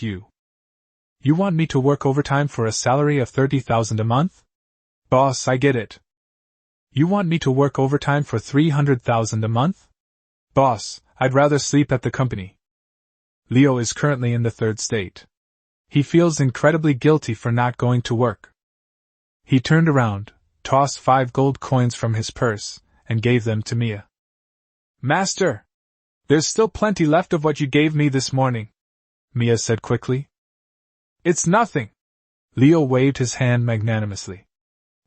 you. You want me to work overtime for a salary of 30,000 a month? Boss, I get it. You want me to work overtime for 300,000 a month? Boss, I'd rather sleep at the company. Leo is currently in the third state. He feels incredibly guilty for not going to work. He turned around, tossed 5 gold coins from his purse, and gave them to Mia. Master! There's still plenty left of what you gave me this morning, Mia said quickly. It's nothing. Leo waved his hand magnanimously.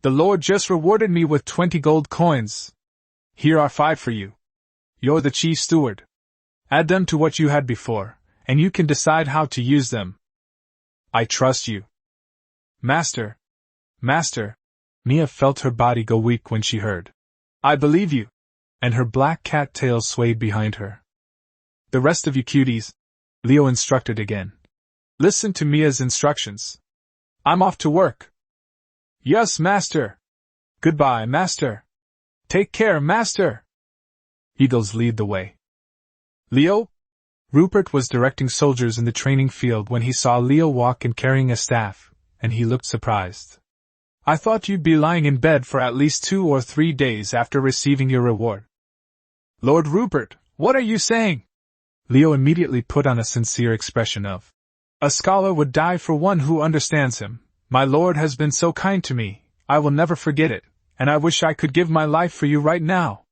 The Lord just rewarded me with 20 gold coins. Here are 5 for you. You're the chief steward. Add them to what you had before, and you can decide how to use them. I trust you. Master. Master. Mia felt her body go weak when she heard. I believe you. And her black cat tail swayed behind her. The rest of you cuties, Leo instructed again. Listen to Mia's instructions. I'm off to work. Yes, Master. Goodbye, Master. Take care, Master. Eagles lead the way. Leo? Rupert was directing soldiers in the training field when he saw Leo walk in carrying a staff, and he looked surprised. I thought you'd be lying in bed for at least 2 or 3 days after receiving your reward. Lord Rupert, what are you saying? Leo immediately put on a sincere expression of, a scholar would die for one who understands him. My lord has been so kind to me, I will never forget it, and I wish I could give my life for you right now.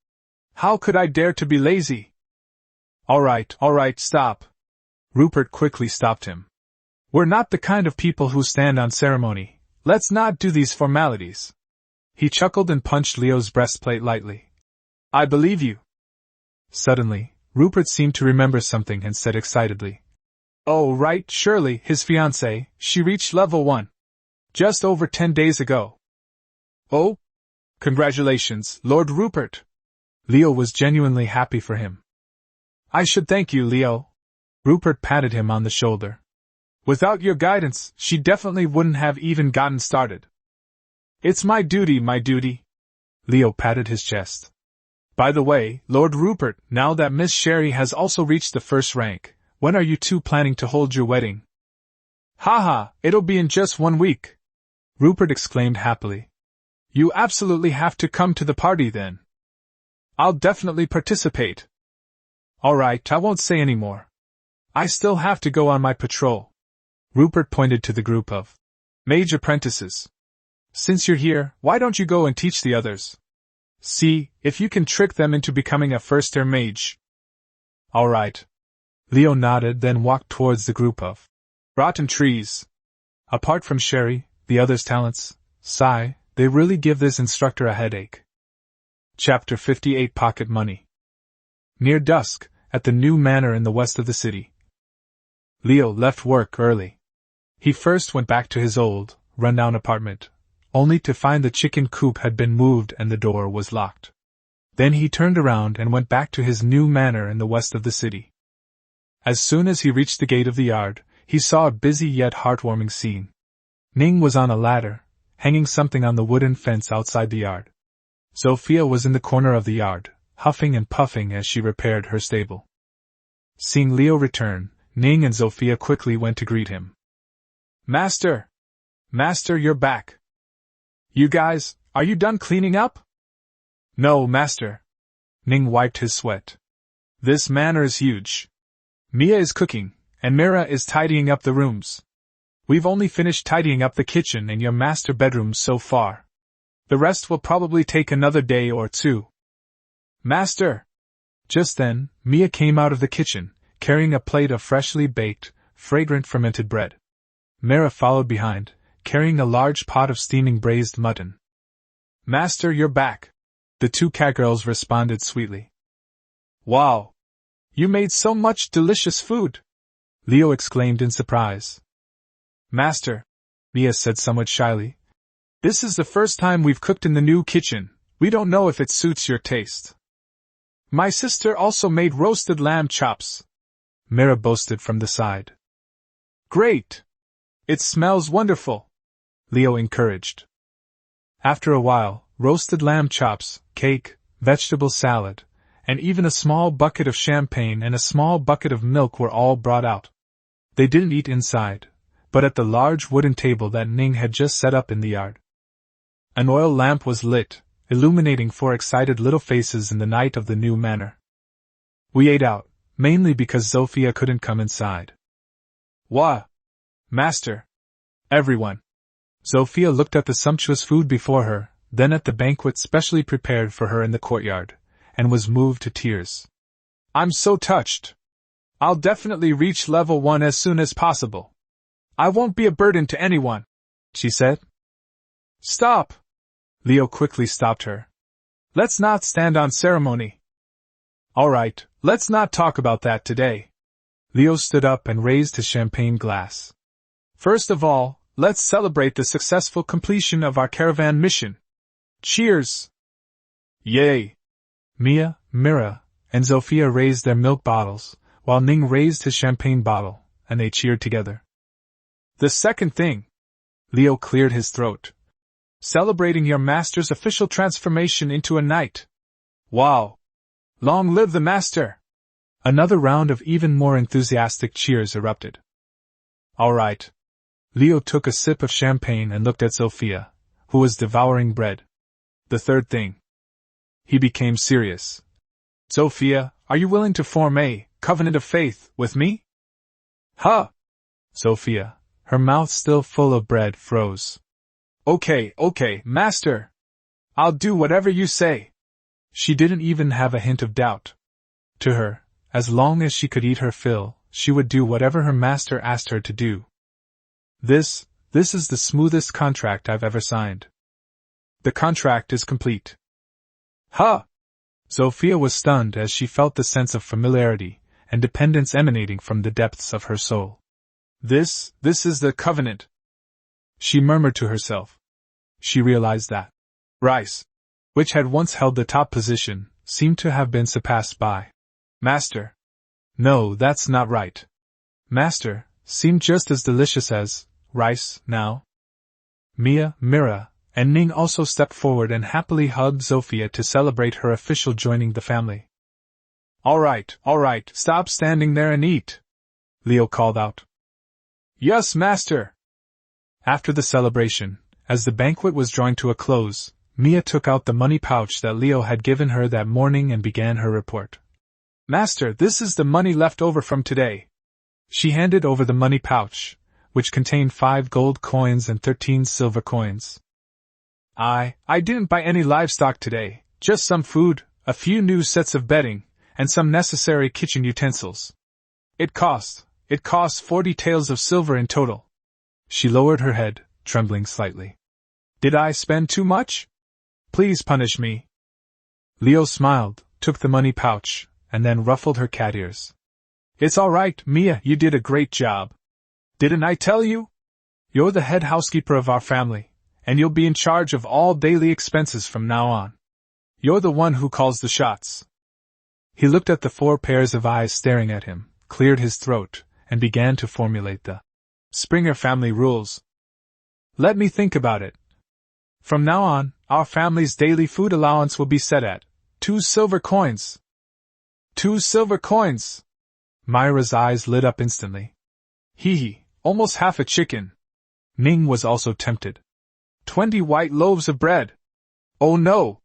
How could I dare to be lazy? All right, stop. Rupert quickly stopped him. We're not the kind of people who stand on ceremony. Let's not do these formalities. He chuckled and punched Leo's breastplate lightly. I believe you. Suddenly, Rupert seemed to remember something and said excitedly. Oh right, surely, his fiancée, she reached level 1. Just over 10 days ago. Oh? Congratulations, Lord Rupert. Leo was genuinely happy for him. I should thank you, Leo. Rupert patted him on the shoulder. Without your guidance, she definitely wouldn't have even gotten started. It's my duty, my duty. Leo patted his chest. By the way, Lord Rupert, now that Miss Sherry has also reached the first rank, when are you two planning to hold your wedding? Haha, it'll be in just 1 week. Rupert exclaimed happily. You absolutely have to come to the party then. I'll definitely participate. Alright, I won't say any more. I still have to go on my patrol. Rupert pointed to the group of mage apprentices. Since you're here, why don't you go and teach the others? See if you can trick them into becoming a first-year mage. Alright. Leo nodded, then walked towards the group of rotten trees. Apart from Sherry, the others' talents, they really give this instructor a headache. Chapter 58 Pocket Money. Near dusk, at the new manor in the west of the city. Leo left work early. He first went back to his old, run-down apartment, only to find the chicken coop had been moved and the door was locked. Then he turned around and went back to his new manor in the west of the city. As soon as he reached the gate of the yard, he saw a busy yet heartwarming scene. Ning was on a ladder, hanging something on the wooden fence outside the yard. Sophia was in the corner of the yard, huffing and puffing as she repaired her stable. Seeing Leo return, Ning and Sophia quickly went to greet him. Master! Master, you're back! You guys, are you done cleaning up? No, Master. Ning wiped his sweat. This manor is huge. Mia is cooking, and Mira is tidying up the rooms. We've only finished tidying up the kitchen and your master bedroom so far. The rest will probably take another day or 2. Master! Just then, Mia came out of the kitchen, carrying a plate of freshly baked, fragrant fermented bread. Mira followed behind, carrying a large pot of steaming braised mutton. Master, you're back! The 2 catgirls responded sweetly. Wow! You made so much delicious food! Leo exclaimed in surprise. Master, Mia said somewhat shyly, this is the first time we've cooked in the new kitchen. We don't know if it suits your taste. My sister also made roasted lamb chops, Mira boasted from the side. Great! It smells wonderful, Leo encouraged. After a while, roasted lamb chops, cake, vegetable salad, and even a small bucket of champagne and a small bucket of milk were all brought out. They didn't eat inside, but at the large wooden table that Ning had just set up in the yard. An oil lamp was lit, illuminating 4 excited little faces in the night of the new manor. We ate out, mainly because Sophia couldn't come inside. Wah! Master! Everyone! Sophia looked at the sumptuous food before her, then at the banquet specially prepared for her in the courtyard, and was moved to tears. I'm so touched! I'll definitely reach level 1 as soon as possible. I won't be a burden to anyone, she said. Stop! Leo quickly stopped her. Let's not stand on ceremony. Alright, let's not talk about that today. Leo stood up and raised his champagne glass. First of all, let's celebrate the successful completion of our caravan mission. Cheers! Yay! Mia, Mira, and Sophia raised their milk bottles, while Ning raised his champagne bottle, and they cheered together. The second thing. Leo cleared his throat. Celebrating your master's official transformation into a knight. Wow! Long live the master! Another round of even more enthusiastic cheers erupted. Alright. Leo took a sip of champagne and looked at Sophia, who was devouring bread. The third thing. He became serious. Sophia, are you willing to form a covenant of faith with me? Huh! Sophia, her mouth still full of bread, froze. Okay, master. I'll do whatever you say. She didn't even have a hint of doubt. To her, as long as she could eat her fill, she would do whatever her master asked her to do. This is the smoothest contract I've ever signed. The contract is complete. Huh! Sophia was stunned as she felt the sense of familiarity and dependence emanating from the depths of her soul. This is the covenant. She murmured to herself. She realized that rice, which had once held the top position, seemed to have been surpassed by Master. No, that's not right. Master, seemed just as delicious as rice now. Mia, Mira, and Ning also stepped forward and happily hugged Zofia to celebrate her official joining the family. All right, stop standing there and eat, Leo called out. Yes, master. After the celebration, as the banquet was drawing to a close, Mia took out the money pouch that Leo had given her that morning and began her report. Master, this is the money left over from today. She handed over the money pouch, which contained 5 gold coins and 13 silver coins. I didn't buy any livestock today, just some food, a few new sets of bedding, and some necessary kitchen utensils. It cost 40 taels of silver in total. She lowered her head, trembling slightly. Did I spend too much? Please punish me. Leo smiled, took the money pouch, and then ruffled her cat ears. It's all right, Mia, you did a great job. Didn't I tell you? You're the head housekeeper of our family, and you'll be in charge of all daily expenses from now on. You're the one who calls the shots. He looked at the 4 pairs of eyes staring at him, cleared his throat, and began to formulate the Springer family rules. Let me think about it. From now on, our family's daily food allowance will be set at 2 silver coins. 2 silver coins! Myra's eyes lit up instantly. Hee, almost half a chicken. Ning was also tempted. 20 white loaves of bread. Oh no!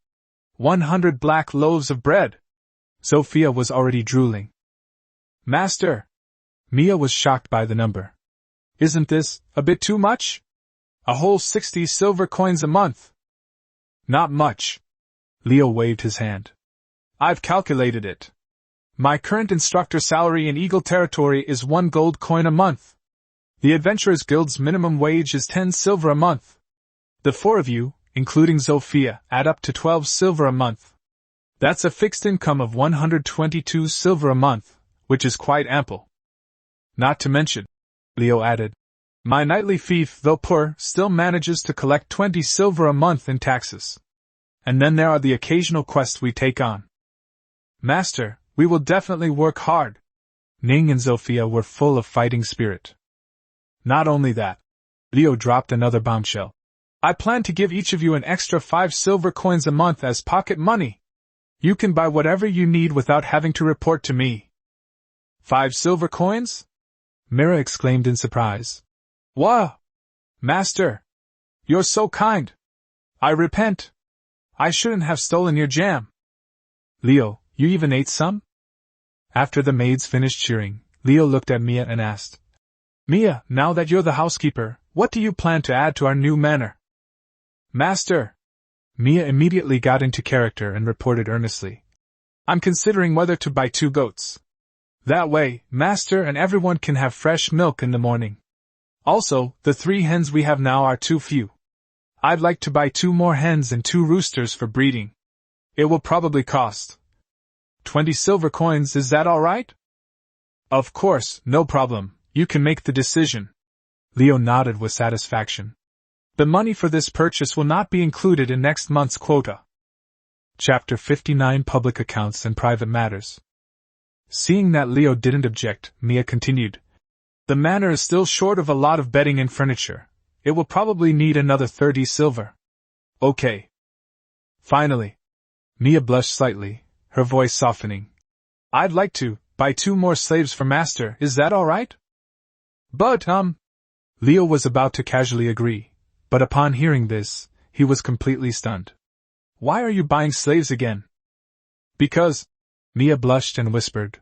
100 black loaves of bread. Zofia was already drooling. Master! Mia was shocked by the number. Isn't this a bit too much? A whole 60 silver coins a month. Not much. Leo waved his hand. I've calculated it. My current instructor salary in Eagle Territory is 1 gold coin a month. The Adventurers Guild's minimum wage is 10 silver a month. The 4 of you, including Zofia, add up to 12 silver a month. That's a fixed income of 122 silver a month, which is quite ample. Not to mention, Leo added, my nightly fief, though poor, still manages to collect 20 silver a month in taxes. And then there are the occasional quests we take on. Master, we will definitely work hard. Ning and Zofia were full of fighting spirit. Not only that, Leo dropped another bombshell. I plan to give each of you an extra 5 silver coins a month as pocket money. You can buy whatever you need without having to report to me. 5 silver coins? Mira exclaimed in surprise. Wow! Master! You're so kind! I repent! I shouldn't have stolen your jam. Leo, you even ate some? After the maids finished cheering, Leo looked at Mia and asked, Mia, now that you're the housekeeper, what do you plan to add to our new manor? Master! Mia immediately got into character and reported earnestly. I'm considering whether to buy 2 goats. That way, Master and everyone can have fresh milk in the morning. Also, the 3 hens we have now are too few. I'd like to buy 2 more hens and 2 roosters for breeding. It will probably cost 20 silver coins, is that all right? Of course, no problem, you can make the decision. Leo nodded with satisfaction. The money for this purchase will not be included in next month's quota. Chapter 59 Public Accounts and Private Matters. Seeing that Leo didn't object, Mia continued. The manor is still short of a lot of bedding and furniture. It will probably need another 30 silver. Okay. Finally. Mia blushed slightly, her voice softening. I'd like to buy 2 more slaves for Master, is that all right? But, Leo was about to casually agree, but upon hearing this, he was completely stunned. Why are you buying slaves again? Because, Mia blushed and whispered,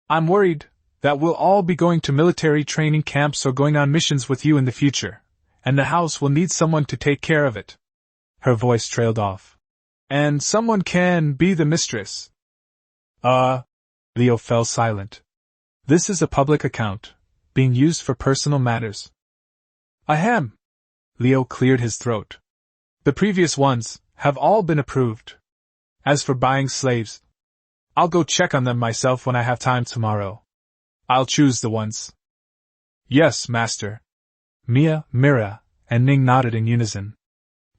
I'm worried that we'll all be going to military training camps or going on missions with you in the future, and the house will need someone to take care of it. Her voice trailed off. And someone can be the mistress. Leo fell silent. This is a public account, being used for personal matters. Ahem. Leo cleared his throat. The previous ones have all been approved. As for buying slaves, I'll go check on them myself when I have time tomorrow. I'll choose the ones. Yes, Master. Mia, Mira, and Ning nodded in unison.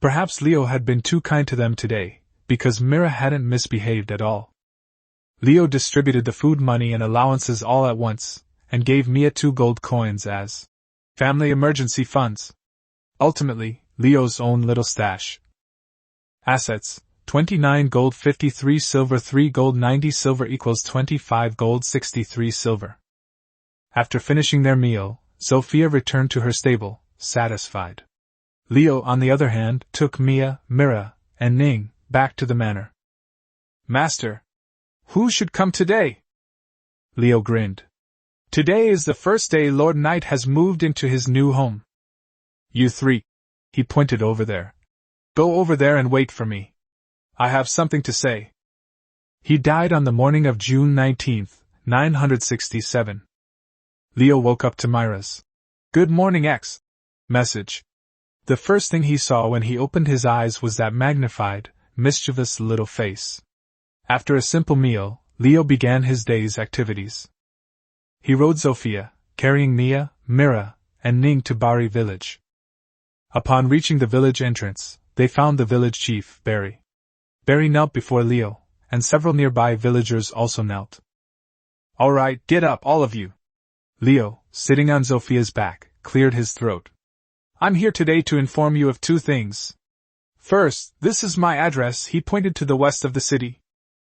Perhaps Leo had been too kind to them today, because Mira hadn't misbehaved at all. Leo distributed the food money and allowances all at once, and gave Mia 2 gold coins as family emergency funds. Ultimately, Leo's own little stash. Assets: 29 gold 53 silver 3 gold 90 silver equals 25 gold 63 silver. After finishing their meal, Sophia returned to her stable, satisfied. Leo, on the other hand, took Mia, Mira, and Ning back to the manor. Master, who should come today? Leo grinned. Today is the first day Lord Knight has moved into his new home. You 3. He pointed over there. Go over there and wait for me. I have something to say. He died on the morning of June 19, 967. Leo woke up to Myra's "Good morning, X" message. The first thing he saw when he opened his eyes was that magnified, mischievous little face. After a simple meal, Leo began his day's activities. He rode Sophia, carrying Mia, Mira, and Ning to Bari village. Upon reaching the village entrance, they found the village chief, Barry. Barry knelt before Leo, and several nearby villagers also knelt. All right, get up, all of you. Leo, sitting on Sophia's back, cleared his throat. I'm here today to inform you of 2 things. First, this is my address. He pointed to the west of the city.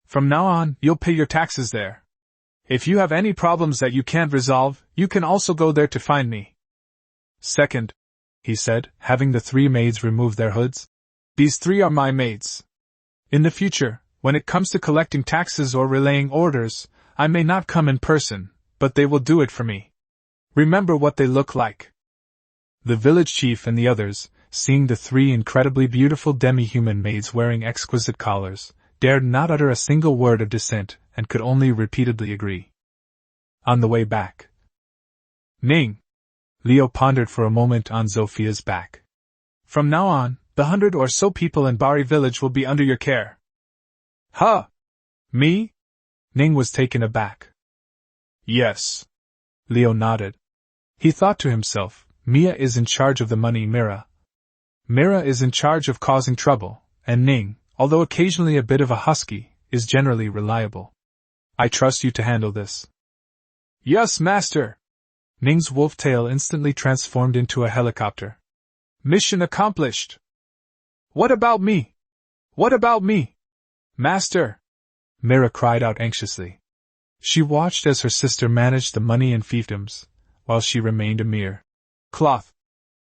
From now on, you'll pay your taxes there. If you have any problems that you can't resolve, you can also go there to find me. Second, he said, having the 3 maids remove their hoods. These 3 are my maids. In the future, when it comes to collecting taxes or relaying orders, I may not come in person, but they will do it for me. Remember what they look like. The village chief and the others, seeing the 3 incredibly beautiful demi-human maids wearing exquisite collars, dared not utter a single word of dissent, and could only repeatedly agree. On the way back. Ning. Leo pondered for a moment on Sophia's back. From now on, the 100 or so people in Bari village will be under your care. Huh? Me? Ning was taken aback. Yes. Leo nodded. He thought to himself, Mia is in charge of the money Mira. Mira is in charge of causing trouble, and Ning, although occasionally a bit of a husky, is generally reliable. I trust you to handle this. Yes, master. Ning's wolf tail instantly transformed into a helicopter. Mission accomplished. What about me? What about me? Master! Mira cried out anxiously. She watched as her sister managed the money and fiefdoms, while she remained a mere cloth,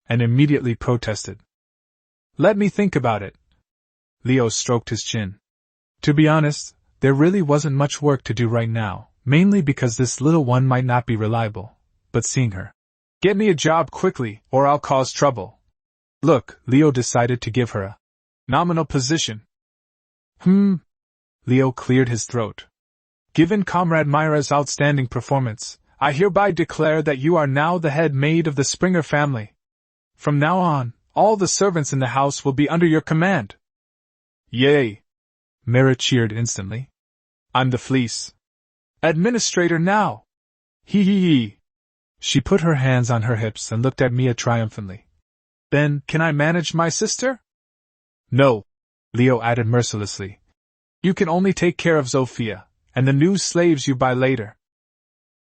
and immediately protested. Let me think about it. Leo stroked his chin. To be honest, there really wasn't much work to do right now, mainly because this little one might not be reliable, but seeing her, get me a job quickly, or I'll cause trouble. Look, Leo decided to give her a nominal position. Leo cleared his throat. Given Comrade Myra's outstanding performance, I hereby declare that you are now the head maid of the Springer family. From now on, all the servants in the house will be under your command. Yay! Mira cheered instantly. I'm the fleece administrator now. Hee hee hee. She put her hands on her hips and looked at Mia triumphantly. Then, can I manage my sister? No, Leo added mercilessly. You can only take care of Sophia, and the new slaves you buy later.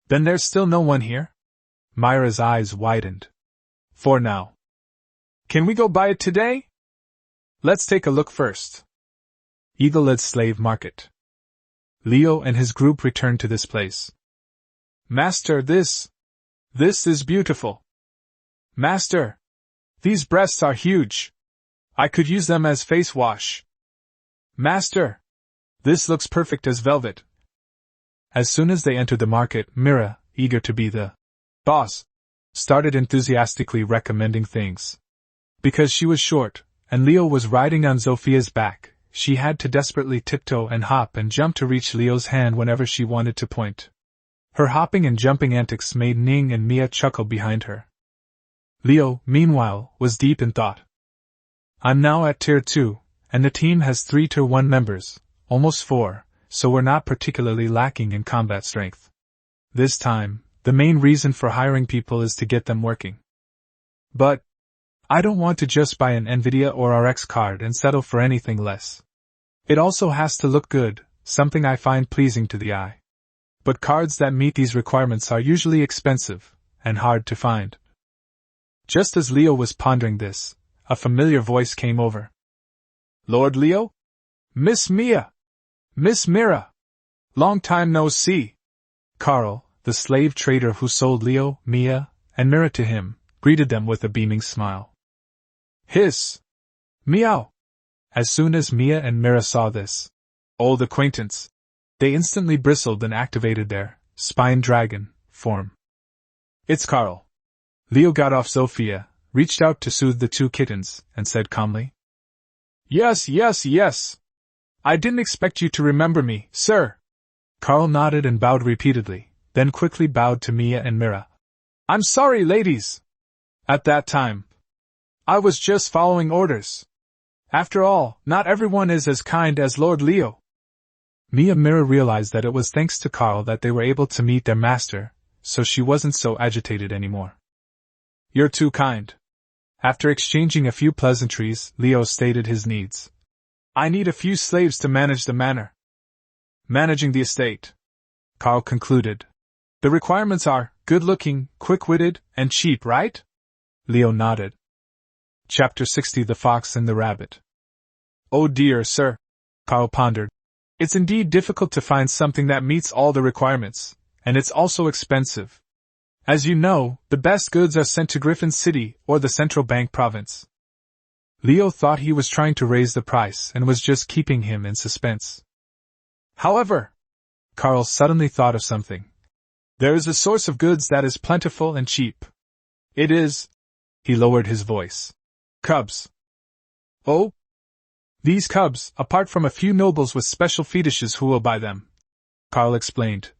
Then there's still no one here? Myra's eyes widened. For now. Can we go buy it today? Let's take a look first. Eagle-led slave market. Leo and his group returned to this place. Master, this is beautiful. Master, these breasts are huge. I could use them as face wash. Master, this looks perfect as velvet. As soon as they entered the market, Mira, eager to be the boss, started enthusiastically recommending things. Because she was short, and Leo was riding on Sophia's back, she had to desperately tiptoe and hop and jump to reach Leo's hand whenever she wanted to point. Her hopping and jumping antics made Ning and Mia chuckle behind her. Leo, meanwhile, was deep in thought. I'm now at Tier 2, and the team has 3 Tier 1 members, almost 4, so we're not particularly lacking in combat strength. This time, the main reason for hiring people is to get them working. But I don't want to just buy an Nvidia or RX card and settle for anything less. It also has to look good, something I find pleasing to the eye. But cards that meet these requirements are usually expensive and hard to find. Just as Leo was pondering this, a familiar voice came over. Lord Leo? Miss Mia! Miss Mira! Long time no see! Carl, the slave trader who sold Leo, Mia, and Mira to him, greeted them with a beaming smile. Hiss! Meow! As soon as Mia and Mira saw this old acquaintance, they instantly bristled and activated their spine dragon form. It's Carl. Leo got off Sophia, reached out to soothe the two kittens, and said calmly. Yes, yes, yes. I didn't expect you to remember me, sir. Carl nodded and bowed repeatedly, then quickly bowed to Mia and Mira. I'm sorry, ladies. At that time, I was just following orders. After all, not everyone is as kind as Lord Leo. Mia and Mira realized that it was thanks to Carl that they were able to meet their master, so she wasn't so agitated anymore. You're too kind. After exchanging a few pleasantries, Leo stated his needs. I need a few slaves to manage the manor. Managing the estate, Carl concluded. The requirements are good-looking, quick-witted, and cheap, right? Leo nodded. Chapter 60 The Fox and the Rabbit. Oh dear, sir, Carl pondered. It's indeed difficult to find something that meets all the requirements, and it's also expensive. As you know, the best goods are sent to Griffin City or the Central Bank Province. Leo thought he was trying to raise the price and was just keeping him in suspense. However, Carl suddenly thought of something. There is a source of goods that is plentiful and cheap. It is, he lowered his voice, cubs. Oh? These cubs, apart from a few nobles with special fetishes who will buy them, Carl explained,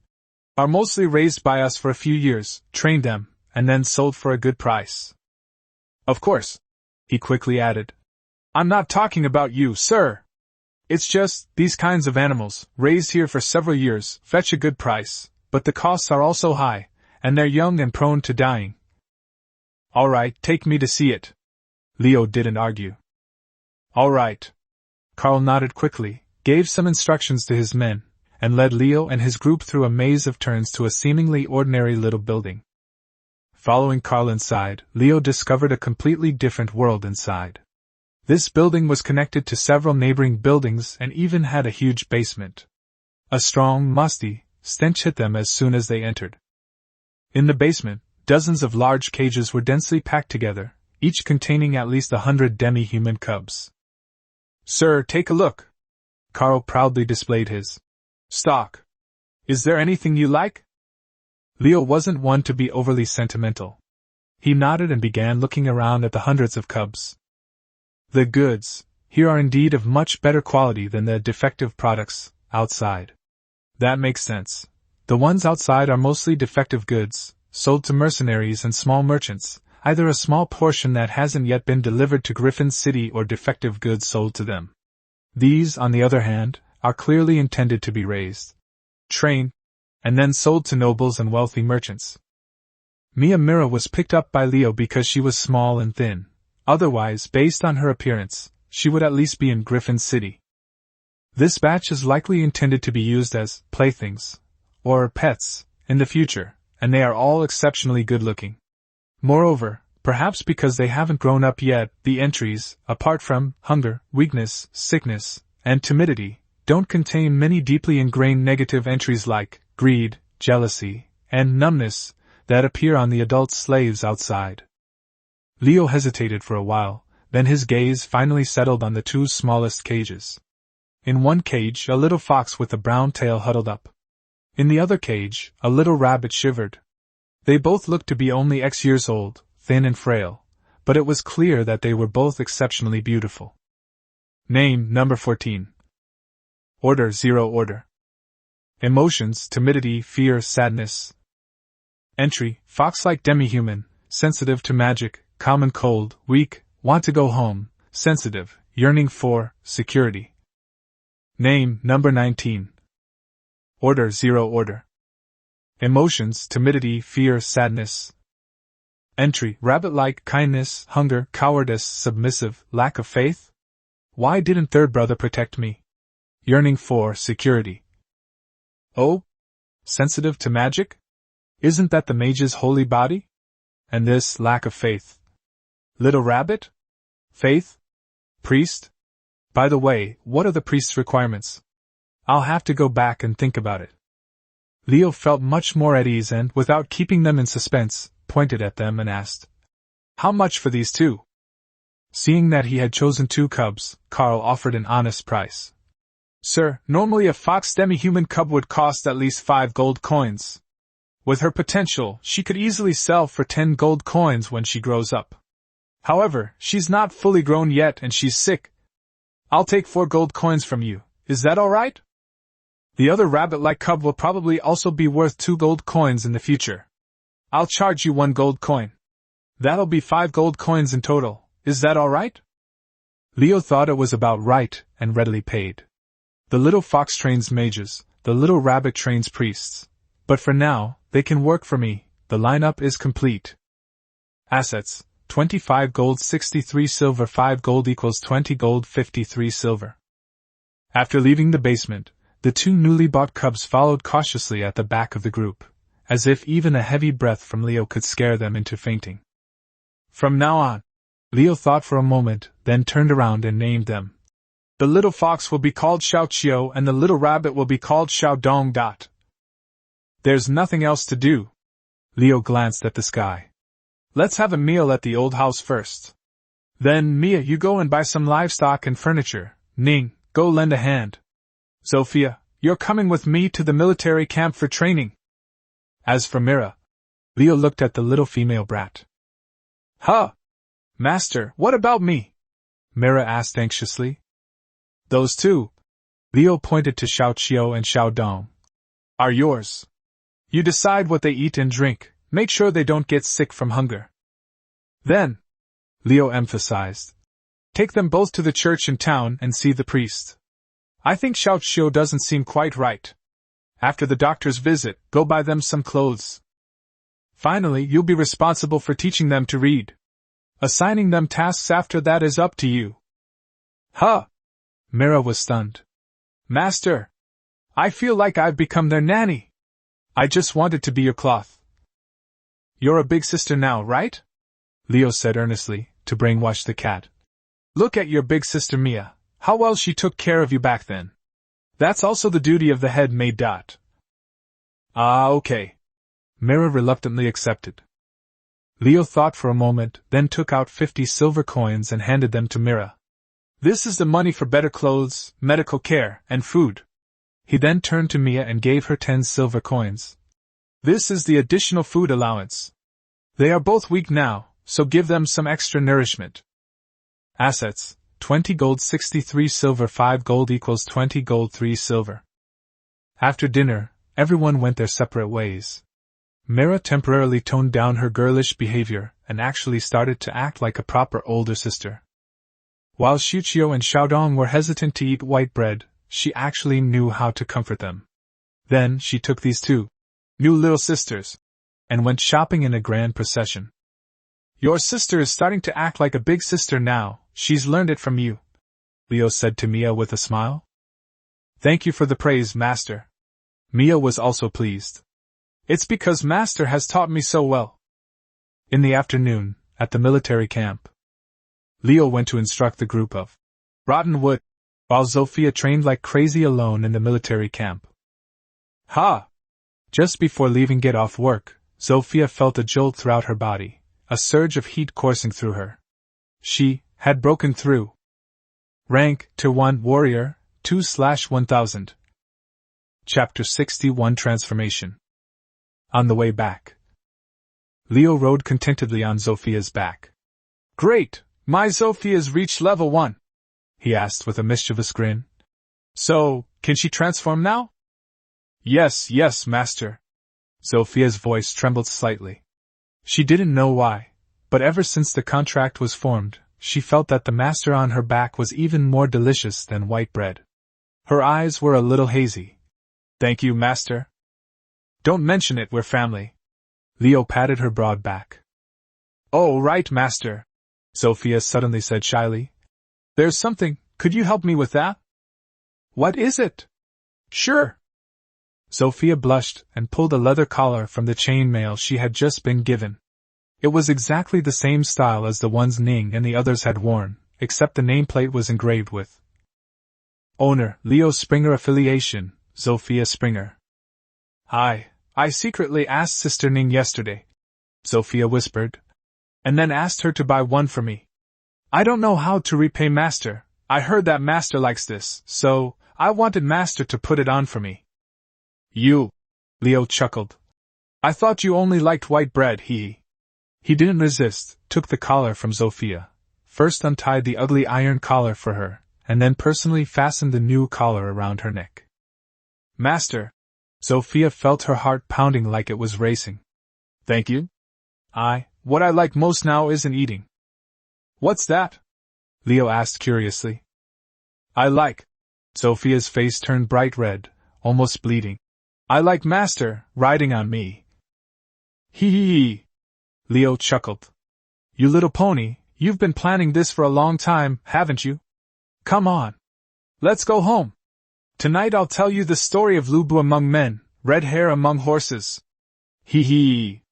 are mostly raised by us for a few years, trained them, and then sold for a good price. Of course, he quickly added, I'm not talking about you, sir. It's just, these kinds of animals, raised here for several years, fetch a good price, but the costs are also high, and they're young and prone to dying. All right, take me to see it. Leo didn't argue. All right. Carl nodded quickly, gave some instructions to his men, and led Leo and his group through a maze of turns to a seemingly ordinary little building. Following Carl inside, Leo discovered a completely different world inside. This building was connected to several neighboring buildings and even had a huge basement. A strong, musty stench hit them as soon as they entered. In the basement, dozens of large cages were densely packed together, each containing at least 100 demi-human cubs. Sir, take a look. Carl proudly displayed his stock. Is there anything you like? Leo wasn't one to be overly sentimental. He nodded and began looking around at the hundreds of cubs. The goods here are indeed of much better quality than the defective products outside. That makes sense. The ones outside are mostly defective goods, sold to mercenaries and small merchants, either a small portion that hasn't yet been delivered to Griffin City or defective goods sold to them. These, on the other hand, are clearly intended to be raised, trained, and then sold to nobles and wealthy merchants. Mia Mira was picked up by Leo because she was small and thin. Otherwise, based on her appearance, she would at least be in Griffin City. This batch is likely intended to be used as playthings, or pets, in the future, and they are all exceptionally good-looking. Moreover, perhaps because they haven't grown up yet, the entries, apart from hunger, weakness, sickness, and timidity, don't contain many deeply ingrained negative entries like greed, jealousy, and numbness that appear on the adult slaves outside. Leo hesitated for a while, then his gaze finally settled on the two smallest cages. In one cage, a little fox with a brown tail huddled up. In the other cage, a little rabbit shivered. They both looked to be only X years old, thin and frail, but it was clear that they were both exceptionally beautiful. Name, number 14. Order, 0 order. Emotions, timidity, fear, sadness. Entry, fox-like demi-human, sensitive to magic, common cold, weak, want to go home, sensitive, yearning for security. Name, number 19. Order, 0 order. Emotions, timidity, fear, sadness. Entry, rabbit-like, kindness, hunger, cowardice, submissive, lack of faith. Why didn't third brother protect me? Yearning for security. Oh? Sensitive to magic? Isn't that the mage's holy body? And this lack of faith. Little rabbit? Faith? Priest? By the way, what are the priest's requirements? I'll have to go back and think about it. Leo felt much more at ease and, without keeping them in suspense, pointed at them and asked, "How much for these two?" Seeing that he had chosen 2 cubs, Carl offered an honest price. "Sir, normally a fox demi-human cub would cost at least 5 gold coins. With her potential, she could easily sell for 10 gold coins when she grows up. However, she's not fully grown yet and she's sick. I'll take 4 gold coins from you, is that alright? The other rabbit-like cub will probably also be worth 2 gold coins in the future. I'll charge you 1 gold coin. That'll be 5 gold coins in total, is that alright?" Leo thought it was about right, and readily paid. The little fox trains mages, the little rabbit trains priests. But for now, they can work for me, the lineup is complete. Assets: 25 gold 63 silver 5 gold equals 20 gold 53 silver. After leaving the basement, the 2 newly bought cubs followed cautiously at the back of the group, as if even a heavy breath from Leo could scare them into fainting. From now on, Leo thought for a moment, then turned around and named them. The little fox will be called Xiao Qiu and the little rabbit will be called Xiao Dong. There's nothing else to do. Leo glanced at the sky. Let's have a meal at the old house first. Then, Mia, you go and buy some livestock and furniture. Ning, go lend a hand. Sophia, you're coming with me to the military camp for training. As for Mira, Leo looked at the little female brat. Huh? Master, what about me? Mira asked anxiously. Those 2, Leo pointed to Xiao Qiu and Xiao Dong, are yours. You decide what they eat and drink, make sure they don't get sick from hunger. Then, Leo emphasized, take them both to the church in town and see the priest. I think Xiao Qiu doesn't seem quite right. After the doctor's visit, go buy them some clothes. Finally, you'll be responsible for teaching them to read. Assigning them tasks after that is up to you. Huh? Mira was stunned. Master, I feel like I've become their nanny. I just wanted to be your cloth. You're a big sister now, right? Leo said earnestly, to brainwash the cat. Look at your big sister Mia, how well she took care of you back then. That's also the duty of the head maid. Ah, okay. Mira reluctantly accepted. Leo thought for a moment, then took out 50 silver coins and handed them to Mira. This is the money for better clothes, medical care, and food. He then turned to Mia and gave her 10 silver coins. This is the additional food allowance. They are both weak now, so give them some extra nourishment. Assets: 20 gold 63 silver 5 gold equals 20 gold 3 silver. After dinner, everyone went their separate ways. Mira temporarily toned down her girlish behavior and actually started to act like a proper older sister. While Xiu Qiu and Xiaodong were hesitant to eat white bread, she actually knew how to comfort them. Then she took these 2 new little sisters and went shopping in a grand procession. Your sister is starting to act like a big sister now, she's learned it from you, Leo said to Mia with a smile. Thank you for the praise, Master. Mia was also pleased. It's because Master has taught me so well. In the afternoon, at the military camp, Leo went to instruct the group of rotten wood, while Sophia trained like crazy alone in the military camp. Ha! Just before leaving get off work, Sophia felt a jolt throughout her body, a surge of heat coursing through her. She had broken through. Rank, Tier 1 Warrior, 2/1000. Chapter 61 Transformation. On the way back, Leo rode contentedly on Sophia's back. Great! My Sophia's reached level 1, he asked with a mischievous grin. So, can she transform now? Yes, Master. Sophia's voice trembled slightly. She didn't know why, but ever since the contract was formed, she felt that the master on her back was even more delicious than white bread. Her eyes were a little hazy. Thank you, Master. Don't mention it, we're family. Leo patted her broad back. Oh, right, Master, Sophia suddenly said shyly. There's something, could you help me with that? What is it? Sure. Sophia blushed and pulled a leather collar from the chainmail she had just been given. It was exactly the same style as the ones Ning and the others had worn, except the nameplate was engraved with Owner, Leo Springer Affiliation, Sophia Springer. I secretly asked Sister Ning yesterday, Sophia whispered, and then asked her to buy one for me. I don't know how to repay Master. I heard that Master likes this, so I wanted Master to put it on for me. You, Leo chuckled. I thought you only liked white bread, He didn't resist, took the collar from Sophia, first untied the ugly iron collar for her, and then personally fastened the new collar around her neck. Master! Sophia felt her heart pounding like it was racing. Thank you. What I like most now isn't eating. What's that? Leo asked curiously. I like. Sophia's face turned bright red, almost bleeding. I like Master riding on me. Hee. Leo chuckled. You little pony, you've been planning this for a long time, haven't you? Come on. Let's go home. Tonight I'll tell you the story of Lubu among men, red hair among horses. Hee.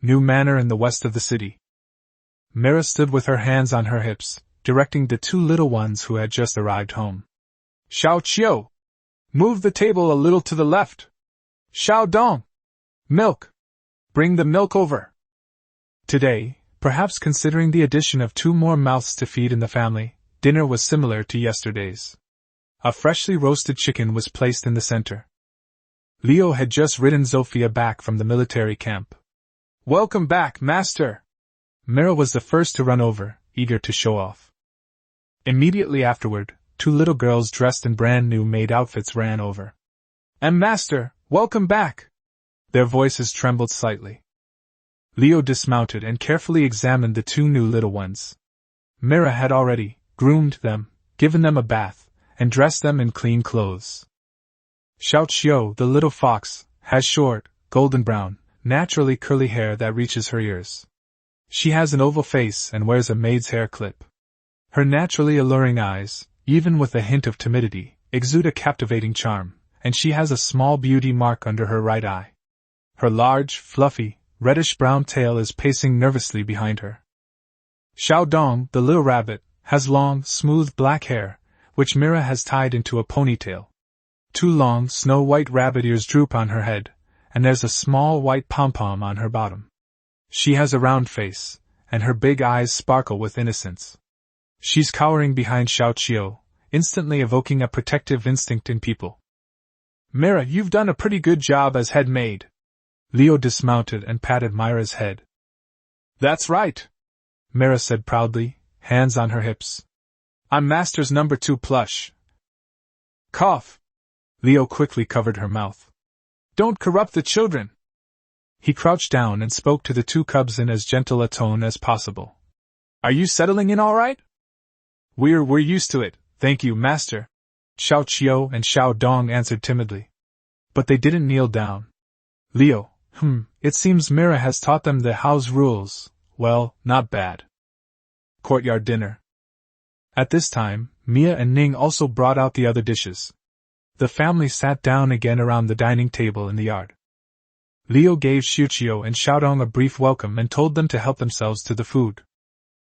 New manor in the west of the city. Mira stood with her hands on her hips, directing the two little ones who had just arrived home. Xiao Qiu! Move the table a little to the left. Xiao Dong! Milk! Bring the milk over. Today, perhaps considering the addition of 2 more mouths to feed in the family, dinner was similar to yesterday's. A freshly roasted chicken was placed in the center. Leo had just ridden Sophia back from the military camp. Welcome back, Master! Mira was the first to run over, eager to show off. Immediately afterward, 2 little girls dressed in brand new maid outfits ran over. And Master, welcome back! Their voices trembled slightly. Leo dismounted and carefully examined the 2 new little ones. Mira had already groomed them, given them a bath, and dressed them in clean clothes. Xiao Qiu, the little fox, has short, golden brown, naturally curly hair that reaches her ears. She has an oval face and wears a maid's hair clip. Her naturally alluring eyes, even with a hint of timidity, exude a captivating charm, and she has a small beauty mark under her right eye. Her large, fluffy, reddish-brown tail is pacing nervously behind her. Xiao Dong, the little rabbit, has long, smooth black hair, which Mira has tied into a ponytail. 2 long, snow-white rabbit ears droop on her head, and there's a small white pom-pom on her bottom. She has a round face, and her big eyes sparkle with innocence. She's cowering behind Xiao Qiu, instantly evoking a protective instinct in people. Mira, you've done a pretty good job as head maid. Leo dismounted and patted Mira's head. That's right, Mira said proudly, hands on her hips. I'm Master's number 2 plush. Cough. Leo quickly covered her mouth. Don't corrupt the children. He crouched down and spoke to the 2 cubs in as gentle a tone as possible. Are you settling in all right? We're used to it, thank you, Master. Xiao Qiu and Xiao Dong answered timidly. But they didn't kneel down. Leo, it seems Mira has taught them the house rules. Well, not bad. Courtyard dinner. At this time, Mia and Ning also brought out the other dishes. The family sat down again around the dining table in the yard. Leo gave Xiuqiu and Xiaodong a brief welcome and told them to help themselves to the food.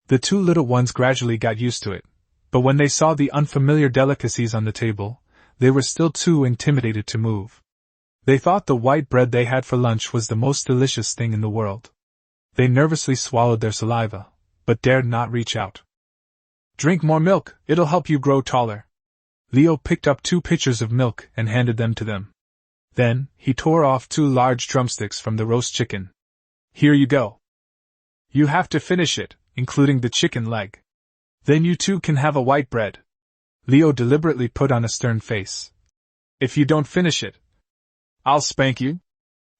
The 2 little ones gradually got used to it, but when they saw the unfamiliar delicacies on the table, they were still too intimidated to move. They thought the white bread they had for lunch was the most delicious thing in the world. They nervously swallowed their saliva, but dared not reach out. Drink more milk, it'll help you grow taller. Leo picked up 2 pitchers of milk and handed them to them. Then, he tore off 2 large drumsticks from the roast chicken. Here you go. You have to finish it, including the chicken leg. Then you 2 can have a white bread. Leo deliberately put on a stern face. If you don't finish it, I'll spank you.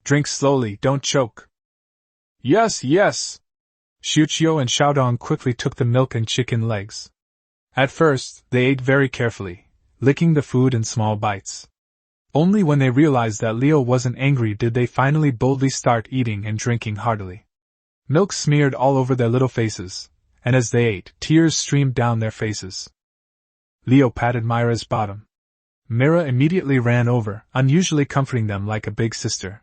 Drink slowly, don't choke. Yes. Xiuqiu and Xiaodong quickly took the milk and chicken legs. At first, they ate very carefully, licking the food in small bites. Only when they realized that Leo wasn't angry did they finally boldly start eating and drinking heartily. Milk smeared all over their little faces, and as they ate, tears streamed down their faces. Leo patted Myra's bottom. Mira immediately ran over, unusually comforting them like a big sister.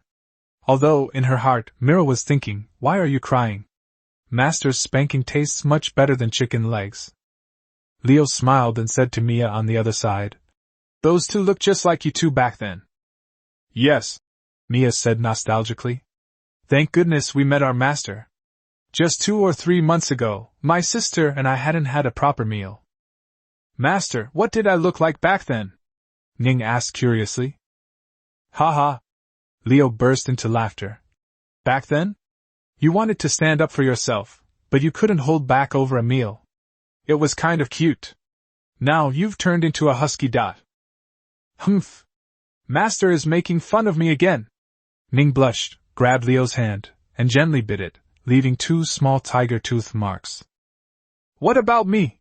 Although, in her heart, Mira was thinking, "Why are you crying? Master's spanking tastes much better than chicken legs." Leo smiled and said to Mia on the other side, "Those two look just like you two back then." "Yes," Mia said nostalgically. "Thank goodness we met our master. Just 2 or 3 months ago, my sister and I hadn't had a proper meal." "Master, what did I look like back then?" Ning asked curiously. "Ha ha!" Leo burst into laughter. "Back then? You wanted to stand up for yourself, but you couldn't hold back over a meal. It was kind of cute. Now you've turned into a husky dot." "Humph! Master is making fun of me again." Ning blushed, grabbed Leo's hand, and gently bit it, leaving 2 small tiger tooth marks. "What about me?"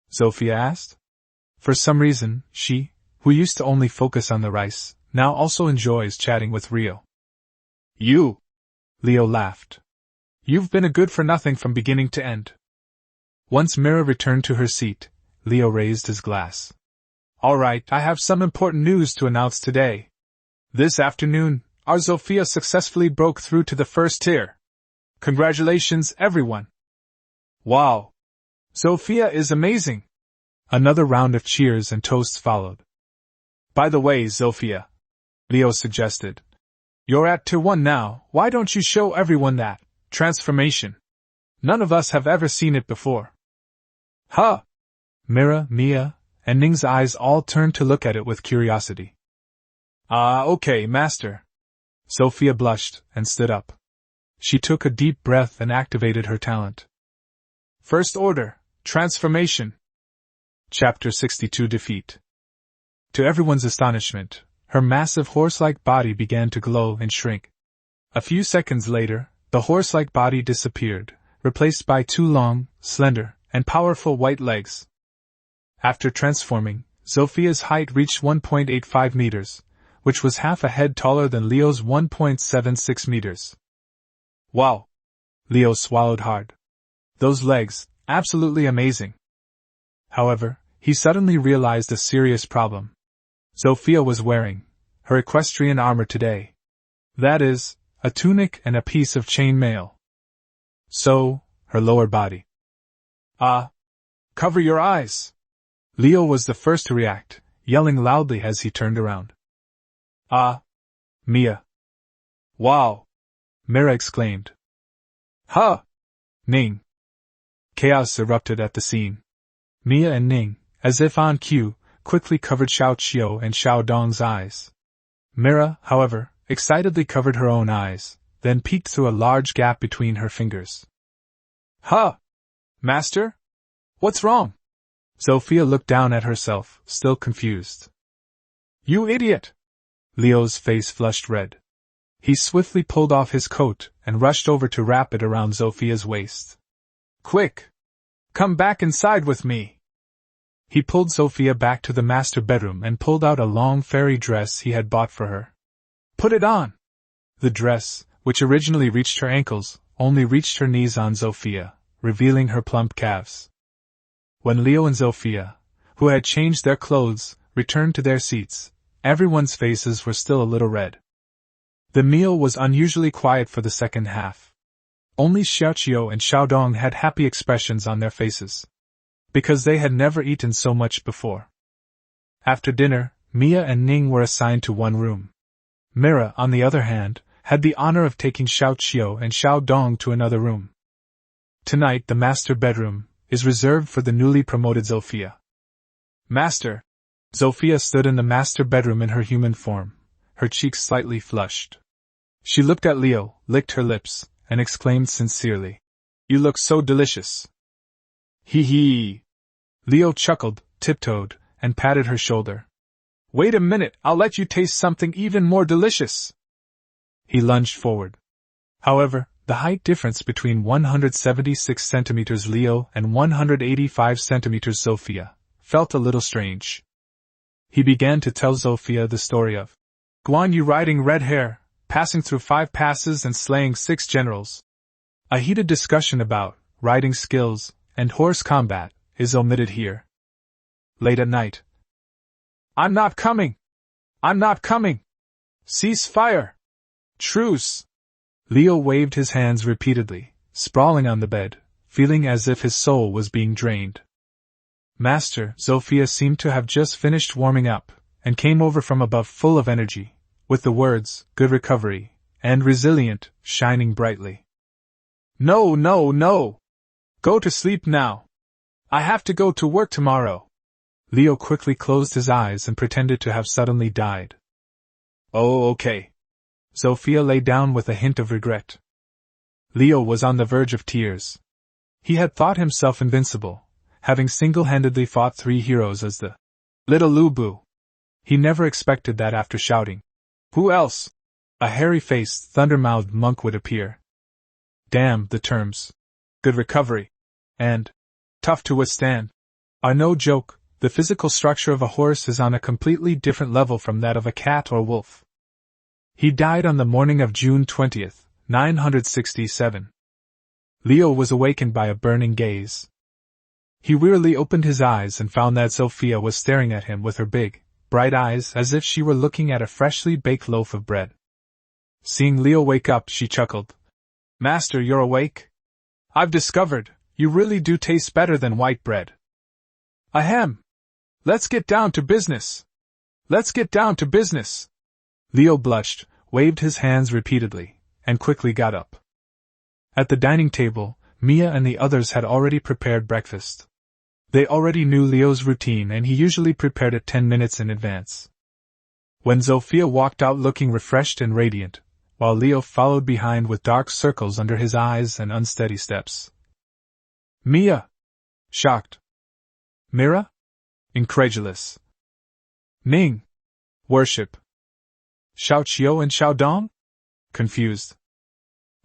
Sophia asked. For some reason, she, who used to only focus on the rice, now also enjoys chatting with Rio. "You!" Leo laughed. "You've been a good-for-nothing from beginning to end." Once Mira returned to her seat, Leo raised his glass. "All right, I have some important news to announce today. This afternoon, our Zofia successfully broke through to the first tier. Congratulations, everyone!" "Wow! Zofia is amazing!" Another round of cheers and toasts followed. "By the way, Zofia," Leo suggested, "you're at Tier 1 now, why don't you show everyone that transformation? None of us have ever seen it before." "Huh!" Mira, Mia, and Ning's eyes all turned to look at it with curiosity. Okay, Master." Sophia blushed and stood up. She took a deep breath and activated her talent. First Order, Transformation. Chapter 62 Defeat. To everyone's astonishment, her massive horse-like body began to glow and shrink. A few seconds later, the horse-like body disappeared, replaced by 2 long, slender, and powerful white legs. After transforming, Zophia's height reached 1.85 meters, which was half a head taller than Leo's 1.76 meters. Wow! Leo swallowed hard. Those legs, absolutely amazing. However, he suddenly realized a serious problem. Sophia was wearing her equestrian armor today. That is, a tunic and a piece of chain mail. So, her lower body. Cover your eyes! Leo was the first to react, yelling loudly as he turned around. Mia. Wow! Mira exclaimed. Huh! Ning. Chaos erupted at the scene. Mia and Ning, as if on cue, quickly covered Xiao Qiu and Xiao Dong's eyes. Mira, however, excitedly covered her own eyes, then peeked through a large gap between her fingers. Huh! Master? What's wrong? Sophia looked down at herself, still confused. You idiot! Leo's face flushed red. He swiftly pulled off his coat and rushed over to wrap it around Sophia's waist. Quick! Come back inside with me! He pulled Sophia back to the master bedroom and pulled out a long fairy dress he had bought for her. Put it on! The dress, which originally reached her ankles, only reached her knees on Sophia, revealing her plump calves. When Leo and Sophia, who had changed their clothes, returned to their seats, everyone's faces were still a little red. The meal was unusually quiet for the second half. Only Xiaoqiu and Xiaodong had happy expressions on their faces, because they had never eaten so much before. After dinner, Mia and Ning were assigned to one room. Mira, on the other hand, had the honor of taking Xiaoqiu and Xiaodong to another room. Tonight the master bedroom is reserved for the newly promoted Sophia. Master! Sophia stood in the master bedroom in her human form, her cheeks slightly flushed. She looked at Leo, licked her lips, and exclaimed sincerely, You look so delicious. Hee hee. Leo chuckled, tiptoed, and patted her shoulder. Wait a minute, I'll let you taste something even more delicious. He lunged forward. However, the height difference between 176 centimeters Leo and 185 centimeters Sophia felt a little strange. He began to tell Sophia the story of Guan Yu riding red hare, passing through 5 passes and slaying 6 generals. A heated discussion about riding skills and horse combat is omitted here. Late at night, I'm not coming! I'm not coming! Cease fire! Truce! Leo waved his hands repeatedly, sprawling on the bed, feeling as if his soul was being drained. Master Sophia seemed to have just finished warming up, and came over from above full of energy, with the words, "Good recovery," and "resilient," shining brightly. No, no, no! Go to sleep now! I have to go to work tomorrow! Leo quickly closed his eyes and pretended to have suddenly died. Oh, okay. Sophia lay down with a hint of regret. Leo was on the verge of tears. He had thought himself invincible, having single-handedly fought 3 heroes as the Little Lubu. He never expected that after shouting, "Who else?" a hairy-faced, thunder-mouthed monk would appear. Damn, the terms "good recovery" and "tough to withstand" are no joke. The physical structure of a horse is on a completely different level from that of a cat or wolf. He died on the morning of June 20th, 967. Leo was awakened by a burning gaze. He wearily opened his eyes and found that Sophia was staring at him with her big, bright eyes as if she were looking at a freshly baked loaf of bread. Seeing Leo wake up, she chuckled. "Master, you're awake? I've discovered, you really do taste better than white bread." "Ahem! Let's get down to business! Let's get down to business!" Leo blushed, waved his hands repeatedly, and quickly got up. At the dining table, Mia and the others had already prepared breakfast. They already knew Leo's routine and he usually prepared it 10 minutes in advance. When Sophia walked out looking refreshed and radiant, while Leo followed behind with dark circles under his eyes and unsteady steps. "Mia!" Shocked. "Mira?" Incredulous. "Ning!" Worship. "Xiao Qiu and Xiao Dong?" Confused.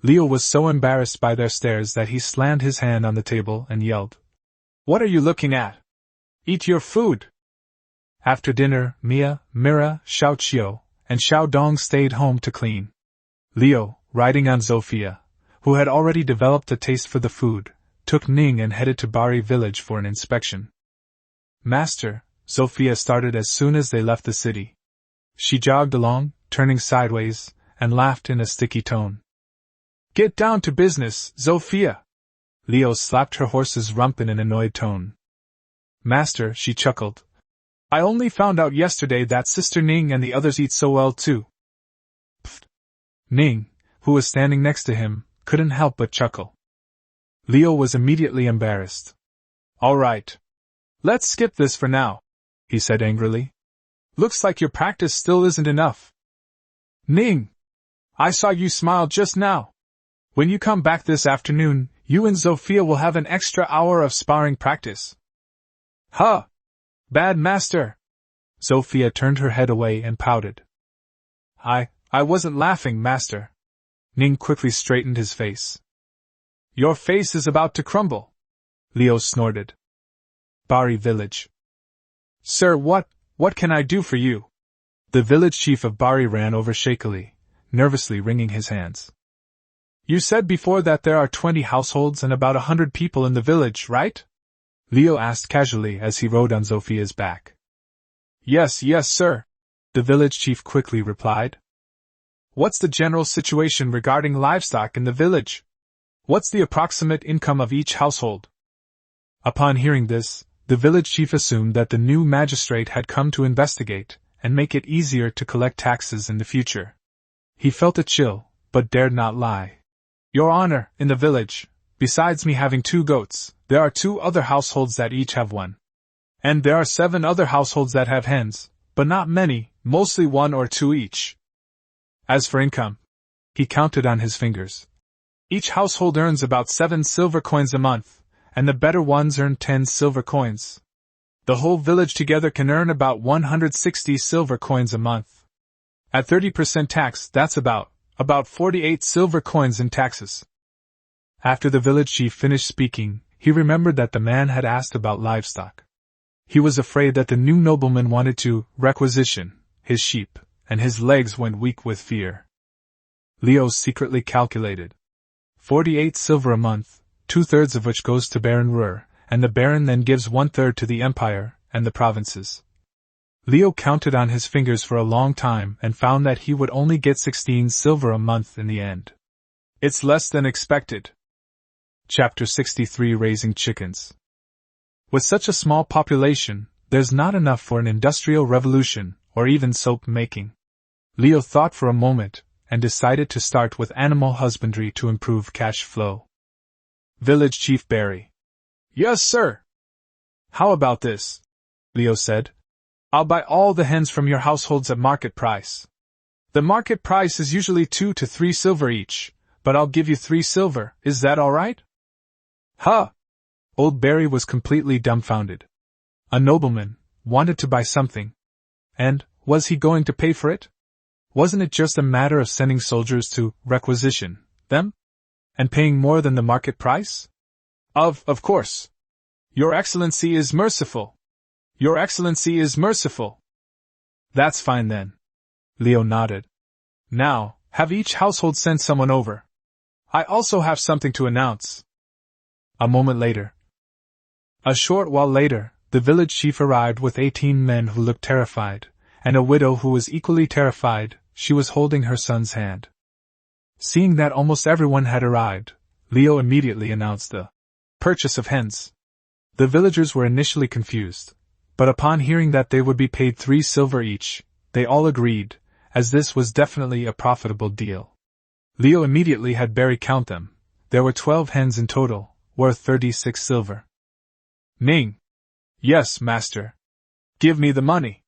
Leo was so embarrassed by their stares that he slammed his hand on the table and yelled, "What are you looking at? Eat your food!" After dinner, Mia, Mira, Xiao Qiu, and Xiao Dong stayed home to clean. Leo, riding on Sophia, who had already developed a taste for the food, took Ning and headed to Bari village for an inspection. "Master," Sophia started as soon as they left the city. She jogged along, turning sideways, and laughed in a sticky tone. "Get down to business, Sophia!" Leo slapped her horse's rump in an annoyed tone. "Master," she chuckled. "I only found out yesterday that Sister Ning and the others eat so well too." Pfft. Ning, who was standing next to him, couldn't help but chuckle. Leo was immediately embarrassed. "All right. Let's skip this for now," he said angrily. "Looks like your practice still isn't enough." "Ning! I saw you smile just now. When you come back this afternoon, you and Sophia will have an extra hour of sparring practice." "Huh! Bad master!" Sophia turned her head away and pouted. I wasn't laughing, master." Ning quickly straightened his face. "Your face is about to crumble," Leo snorted. Bari village. "Sir, what can I do for you?" The village chief of Bari ran over shakily, nervously wringing his hands. "You said before that there are 20 households and about 100 people in the village, right?" Leo asked casually as he rode on Sophia's back. Yes, sir," the village chief quickly replied. "What's the general situation regarding livestock in the village? What's the approximate income of each household?" Upon hearing this, the village chief assumed that the new magistrate had come to investigate and make it easier to collect taxes in the future. He felt a chill, but dared not lie. "Your Honor, in the village, besides me having 2 goats, there are 2 other households that each have 1. And there are 7 other households that have hens, but not many, mostly 1 or 2 each. As for income," he counted on his fingers, "each household earns about 7 silver coins a month, and the better ones earn 10 silver coins. The whole village together can earn about 160 silver coins a month. At 30% tax, that's about 48 silver coins in taxes." After the village chief finished speaking, he remembered that the man had asked about livestock. He was afraid that the new nobleman wanted to requisition his sheep, and his legs went weak with fear. Leo secretly calculated 48 silver a month, 2/3 of which goes to Baron Ruhr, and the Baron then gives 1/3 to the Empire and the provinces. Leo counted on his fingers for a long time and found that he would only get 16 silver a month in the end. It's less than expected. Chapter 63 Raising Chickens. With such a small population, there's not enough for an industrial revolution, or even soap making. Leo thought for a moment, and decided to start with animal husbandry to improve cash flow. Village Chief Barry. Yes, sir. How about this? Leo said. I'll buy all the hens from your households at market price. The market price is usually 2 to 3 silver each, but I'll give you 3 silver, is that all right? Huh! Old Barry was completely dumbfounded. A nobleman wanted to buy something. And, was he going to pay for it? Wasn't it just a matter of sending soldiers to requisition them? And paying more than the market price? Of course. Your Excellency is merciful. Your Excellency is merciful. That's fine then. Leo nodded. Now, have each household send someone over. I also have something to announce. A moment later. A short while later, the village chief arrived with 18 men who looked terrified, and a widow who was equally terrified. She was holding her son's hand. Seeing that almost everyone had arrived, Leo immediately announced the purchase of hens. The villagers were initially confused, but upon hearing that they would be paid 3 silver each, they all agreed, as this was definitely a profitable deal. Leo immediately had Barry count them. There were 12 hens in total, worth 36 silver. Ning. Yes, master. Give me the money.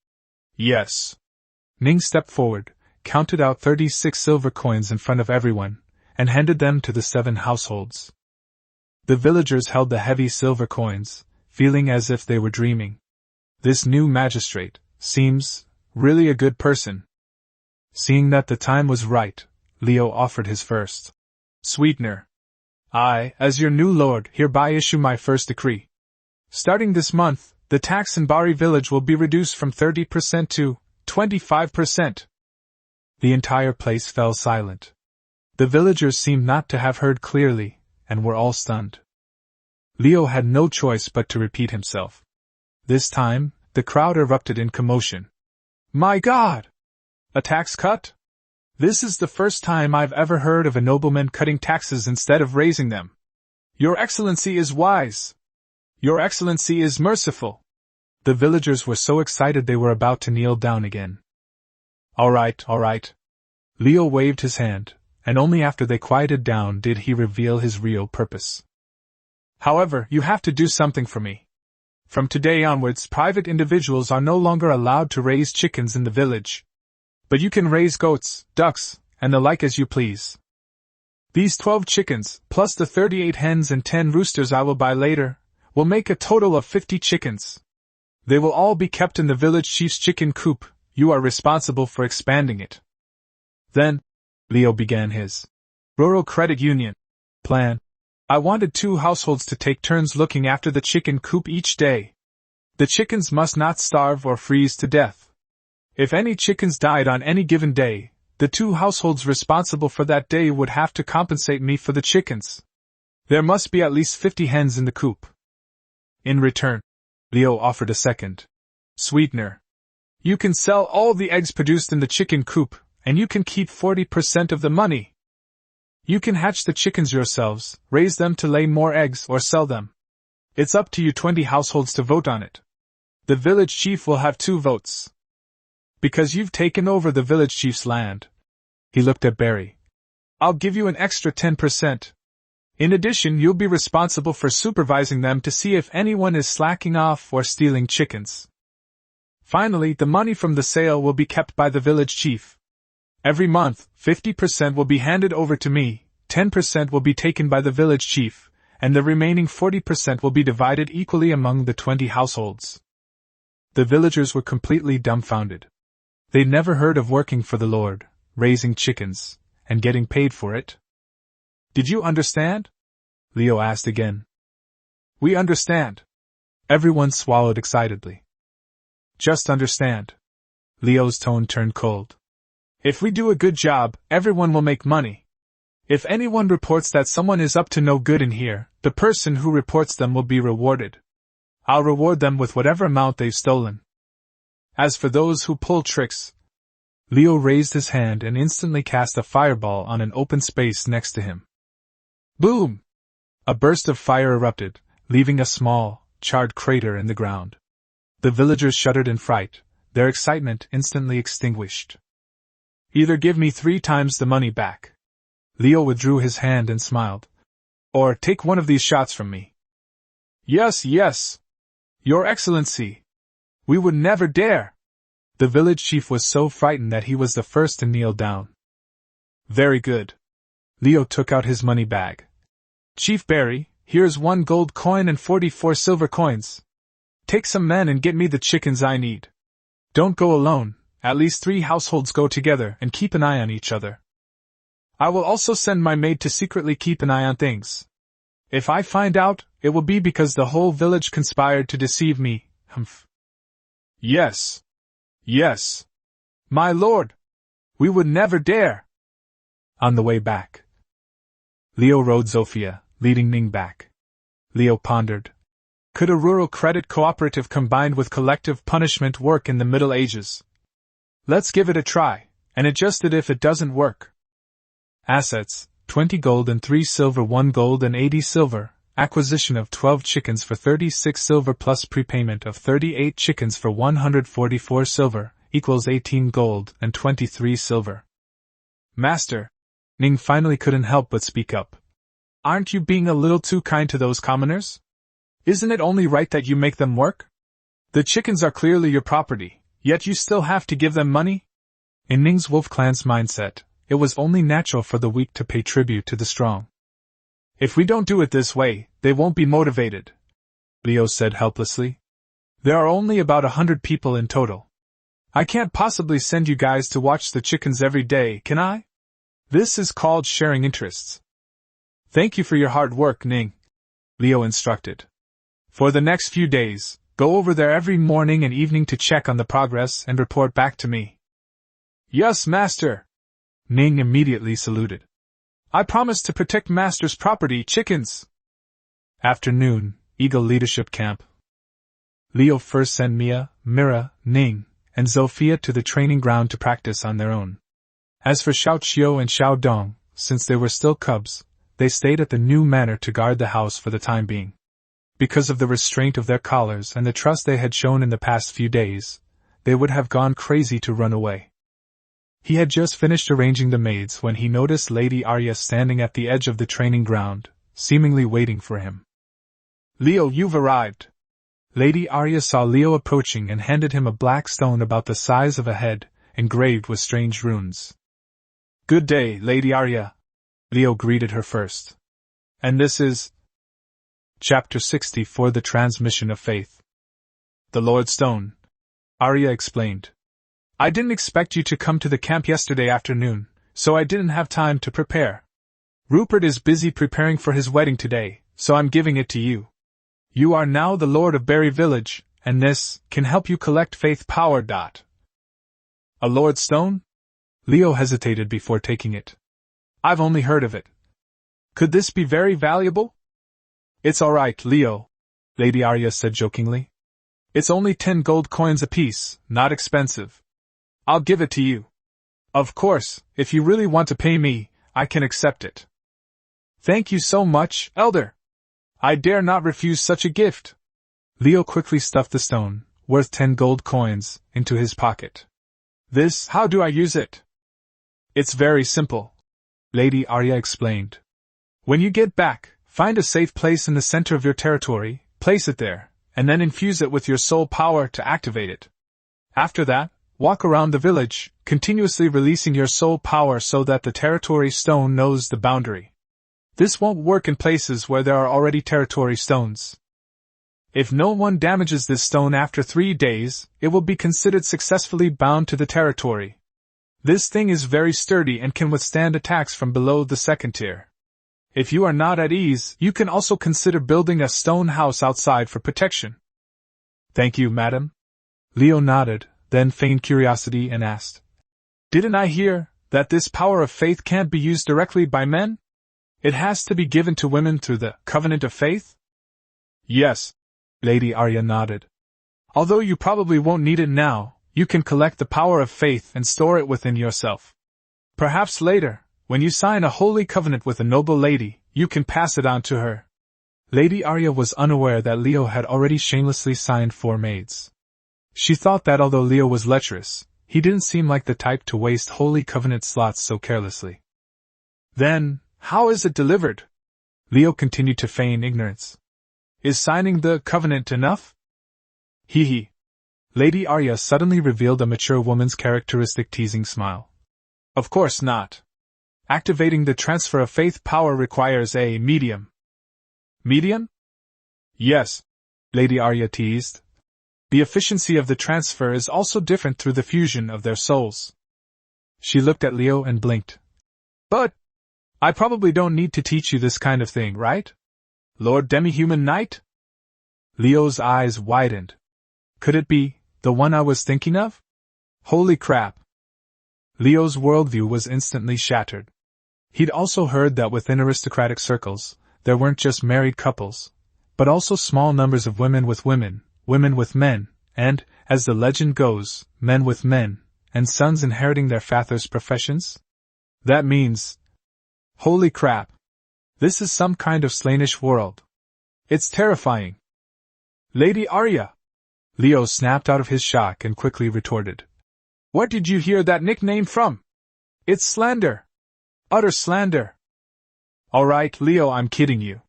Yes. Ning stepped forward, counted out 36 silver coins in front of everyone, and handed them to the 7 households. The villagers held the heavy silver coins, feeling as if they were dreaming. This new magistrate seems really a good person. Seeing that the time was right, Leo offered his first sweetener. I, as your new lord, hereby issue my first decree. Starting this month, the tax in Bari village will be reduced from 30% to 25%. The entire place fell silent. The villagers seemed not to have heard clearly, and were all stunned. Leo had no choice but to repeat himself. This time, the crowd erupted in commotion. My God! A tax cut? This is the first time I've ever heard of a nobleman cutting taxes instead of raising them. Your Excellency is wise. Your Excellency is merciful. The villagers were so excited they were about to kneel down again. All right. Leo waved his hand, and only after they quieted down did he reveal his real purpose. However, you have to do something for me. From today onwards, private individuals are no longer allowed to raise chickens in the village. But you can raise goats, ducks, and the like as you please. These 12 chickens, plus the 38 hens and 10 roosters I will buy later, will make a total of 50 chickens. They will all be kept in the village chief's chicken coop. You are responsible for expanding it. Then, Leo began his rural credit union plan. I wanted 2 households to take turns looking after the chicken coop each day. The chickens must not starve or freeze to death. If any chickens died on any given day, the 2 households responsible for that day would have to compensate me for the chickens. There must be at least 50 hens in the coop. In return, Leo offered a second sweetener. You can sell all the eggs produced in the chicken coop, and you can keep 40% of the money. You can hatch the chickens yourselves, raise them to lay more eggs, or sell them. It's up to you 20 households to vote on it. The village chief will have 2 votes. Because you've taken over the village chief's land. He looked at Barry. I'll give you an extra 10%. In addition, you'll be responsible for supervising them to see if anyone is slacking off or stealing chickens. Finally, the money from the sale will be kept by the village chief. Every month, 50% will be handed over to me, 10% will be taken by the village chief, and the remaining 40% will be divided equally among the 20 households. The villagers were completely dumbfounded. They'd never heard of working for the Lord, raising chickens, and getting paid for it. Did you understand? Leo asked again. We understand. Everyone swallowed excitedly. Just understand. Leo's tone turned cold. If we do a good job, everyone will make money. If anyone reports that someone is up to no good in here, the person who reports them will be rewarded. I'll reward them with whatever amount they've stolen. As for those who pull tricks, Leo raised his hand and instantly cast a fireball on an open space next to him. Boom! A burst of fire erupted, leaving a small, charred crater in the ground. The villagers shuddered in fright, their excitement instantly extinguished. Either give me 3 times the money back. Leo withdrew his hand and smiled. Or take one of these shots from me. Yes, yes! Your Excellency! We would never dare! The village chief was so frightened that he was the first to kneel down. Very good. Leo took out his money bag. Chief Barry, here's 1 gold coin and 44 silver coins. Take some men and get me the chickens I need. Don't go alone, at least 3 households go together and keep an eye on each other. I will also send my maid to secretly keep an eye on things. If I find out, it will be because the whole village conspired to deceive me. Humph. Yes. Yes. My lord. We would never dare. On the way back, Leo rode Zofia, leading Ning back. Leo pondered. Could a rural credit cooperative combined with collective punishment work in the Middle Ages? Let's give it a try, and adjust it if it doesn't work. Assets, 20 gold and 3 silver, 1 gold and 80 silver, acquisition of 12 chickens for 36 silver plus prepayment of 38 chickens for 144 silver, equals 18 gold and 23 silver. Master, Ning finally couldn't help but speak up. Aren't you being a little too kind to those commoners? Isn't it only right that you make them work? The chickens are clearly your property, yet you still have to give them money? In Ning's Wolf Clan's mindset, it was only natural for the weak to pay tribute to the strong. If we don't do it this way, they won't be motivated, Leo said helplessly. There are only about 100 people in total. I can't possibly send you guys to watch the chickens every day, can I? This is called sharing interests. Thank you for your hard work, Ning, Leo instructed. For the next few days, go over there every morning and evening to check on the progress and report back to me. Yes, Master! Ning immediately saluted. I promise to protect Master's property, chickens! Afternoon, Eagle Leadership Camp. Leo first sent Mia, Mira, Ning, and Zofia to the training ground to practice on their own. As for Xiao Qiu and Xiao Dong, since they were still cubs, they stayed at the new manor to guard the house for the time being. Because of the restraint of their collars and the trust they had shown in the past few days, they would have gone crazy to run away. He had just finished arranging the maids when he noticed Lady Arya standing at the edge of the training ground, seemingly waiting for him. Leo, you've arrived. Lady Arya saw Leo approaching and handed him a black stone about the size of a head, engraved with strange runes. Good day, Lady Arya. Leo greeted her first. And this is Chapter 64, The Transmission of Faith. The Lord Stone, Arya explained. I didn't expect you to come to the camp yesterday afternoon, so I didn't have time to prepare. Rupert is busy preparing for his wedding today, so I'm giving it to you. You are now the Lord of Berry Village, and this can help you collect faith power. A Lord Stone? Leo hesitated before taking it. I've only heard of it. Could this be very valuable? It's all right, Leo, Lady Arya said jokingly. It's only 10 gold coins apiece, not expensive. I'll give it to you. Of course, if you really want to pay me, I can accept it. Thank you so much, Elder. I dare not refuse such a gift. Leo quickly stuffed the stone, worth 10 gold coins, into his pocket. How do I use it? It's very simple, Lady Arya explained. When you get back, find a safe place in the center of your territory, place it there, and then infuse it with your soul power to activate it. After that, walk around the village, continuously releasing your soul power so that the territory stone knows the boundary. This won't work in places where there are already territory stones. If no one damages this stone after 3 days, it will be considered successfully bound to the territory. This thing is very sturdy and can withstand attacks from below the 2nd tier. If you are not at ease, you can also consider building a stone house outside for protection. Thank you, madam. Leo nodded, then feigned curiosity and asked, Didn't I hear that this power of faith can't be used directly by men? It has to be given to women through the covenant of faith? Yes, Lady Arya nodded. Although you probably won't need it now, you can collect the power of faith and store it within yourself. Perhaps later, when you sign a holy covenant with a noble lady, you can pass it on to her. Lady Arya was unaware that Leo had already shamelessly signed 4 maids. She thought that although Leo was lecherous, he didn't seem like the type to waste holy covenant slots so carelessly. Then, how is it delivered? Leo continued to feign ignorance. Is signing the covenant enough? Hee hee. Lady Arya suddenly revealed a mature woman's characteristic teasing smile. Of course not. Activating the transfer of faith power requires a medium. Medium? Yes, Lady Arya teased. The efficiency of the transfer is also different through the fusion of their souls. She looked at Leo and blinked. But I probably don't need to teach you this kind of thing, right? Lord Demi-Human Knight? Leo's eyes widened. Could it be the one I was thinking of? Holy crap. Leo's worldview was instantly shattered. He'd also heard that within aristocratic circles, there weren't just married couples, but also small numbers of women with women, women with men, and, as the legend goes, men with men, and sons inheriting their fathers' professions? That means... Holy crap! This is some kind of slainish world. It's terrifying. Lady Arya! Leo snapped out of his shock and quickly retorted. Where did you hear that nickname from? It's slander. Utter slander. All right, Leo, I'm kidding you.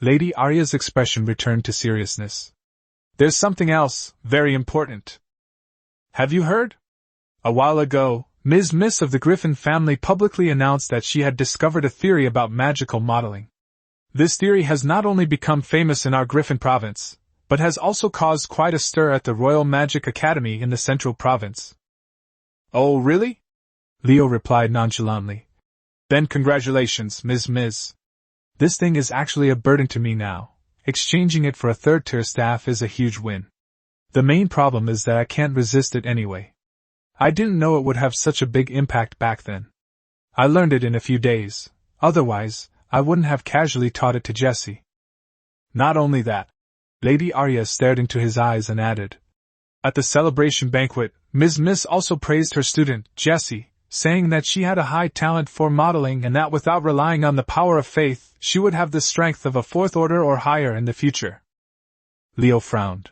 Lady Arya's expression returned to seriousness. There's something else, very important. Have you heard? A while ago, Miss of the Griffin family publicly announced that she had discovered a theory about magical modeling. This theory has not only become famous in our Griffin province, but has also caused quite a stir at the Royal Magic Academy in the Central Province. Oh, really? Leo replied nonchalantly. Then congratulations, Ms. This thing is actually a burden to me now. Exchanging it for a third-tier staff is a huge win. The main problem is that I can't resist it anyway. I didn't know it would have such a big impact back then. I learned it in a few days, otherwise, I wouldn't have casually taught it to Jessie. Not only that. Lady Arya stared into his eyes and added. At the celebration banquet, Miss also praised her student, Jessie, saying that she had a high talent for modeling and that without relying on the power of faith, she would have the strength of a 4th order or higher in the future. Leo frowned.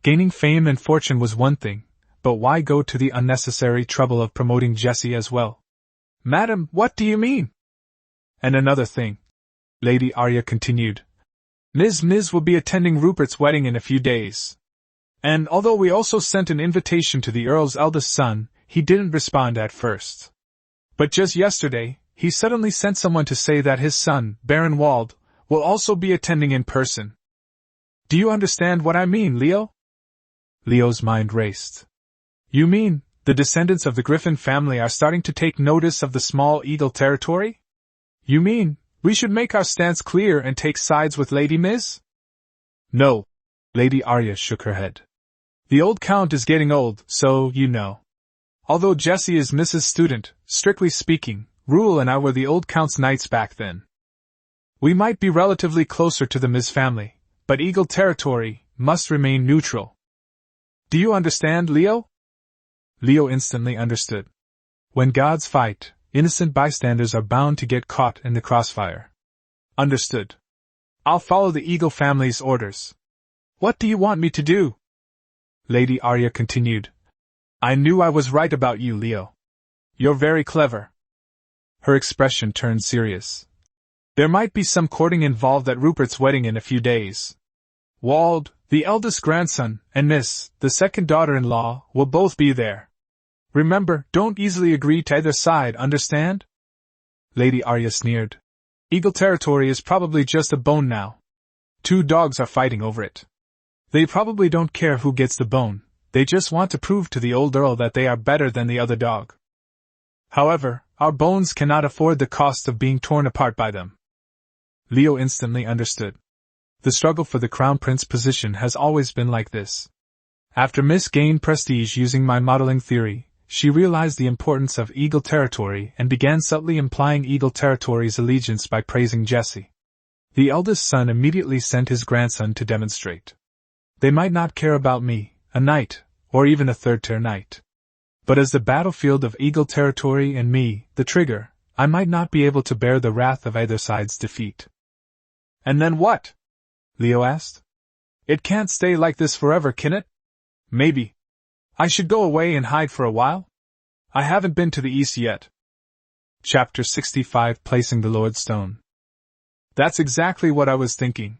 Gaining fame and fortune was one thing, but why go to the unnecessary trouble of promoting Jessie as well? Madam, what do you mean? And another thing, Lady Arya continued. Ms. will be attending Rupert's wedding in a few days. And although we also sent an invitation to the Earl's eldest son, he didn't respond at first. But just yesterday, he suddenly sent someone to say that his son, Baron Wald, will also be attending in person. Do you understand what I mean, Leo? Leo's mind raced. You mean, the descendants of the Griffin family are starting to take notice of the small Eagle territory? You mean, we should make our stance clear and take sides with Lady Miss? No. Lady Arya shook her head. The old Count is getting old, so you know. Although Jessie is Mrs. Student, strictly speaking, Rule and I were the old Count's knights back then. We might be relatively closer to the Miss family, but Eagle territory must remain neutral. Do you understand, Leo? Leo instantly understood. When gods fight, innocent bystanders are bound to get caught in the crossfire. Understood. I'll follow the Eagle family's orders. What do you want me to do? Lady Arya continued. I knew I was right about you, Leo. You're very clever. Her expression turned serious. There might be some courting involved at Rupert's wedding in a few days. Wald, the eldest grandson, and Miss, the second daughter-in-law, will both be there. Remember, don't easily agree to either side, understand? Lady Arya sneered. Eagle territory is probably just a bone now. 2 dogs are fighting over it. They probably don't care who gets the bone, they just want to prove to the old Earl that they are better than the other dog. However, our bones cannot afford the cost of being torn apart by them. Leo instantly understood. The struggle for the Crown Prince position has always been like this. After Miss gained prestige using my modeling theory, she realized the importance of Eagle territory and began subtly implying Eagle territory's allegiance by praising Jessie. The eldest son immediately sent his grandson to demonstrate. They might not care about me, a knight, or even a third-tier knight. But as the battlefield of Eagle territory and me, the trigger, I might not be able to bear the wrath of either side's defeat. And then what? Leo asked. It can't stay like this forever, can it? Maybe. I should go away and hide for a while? I haven't been to the east yet. Chapter 65, Placing the Lord's Stone. That's exactly what I was thinking.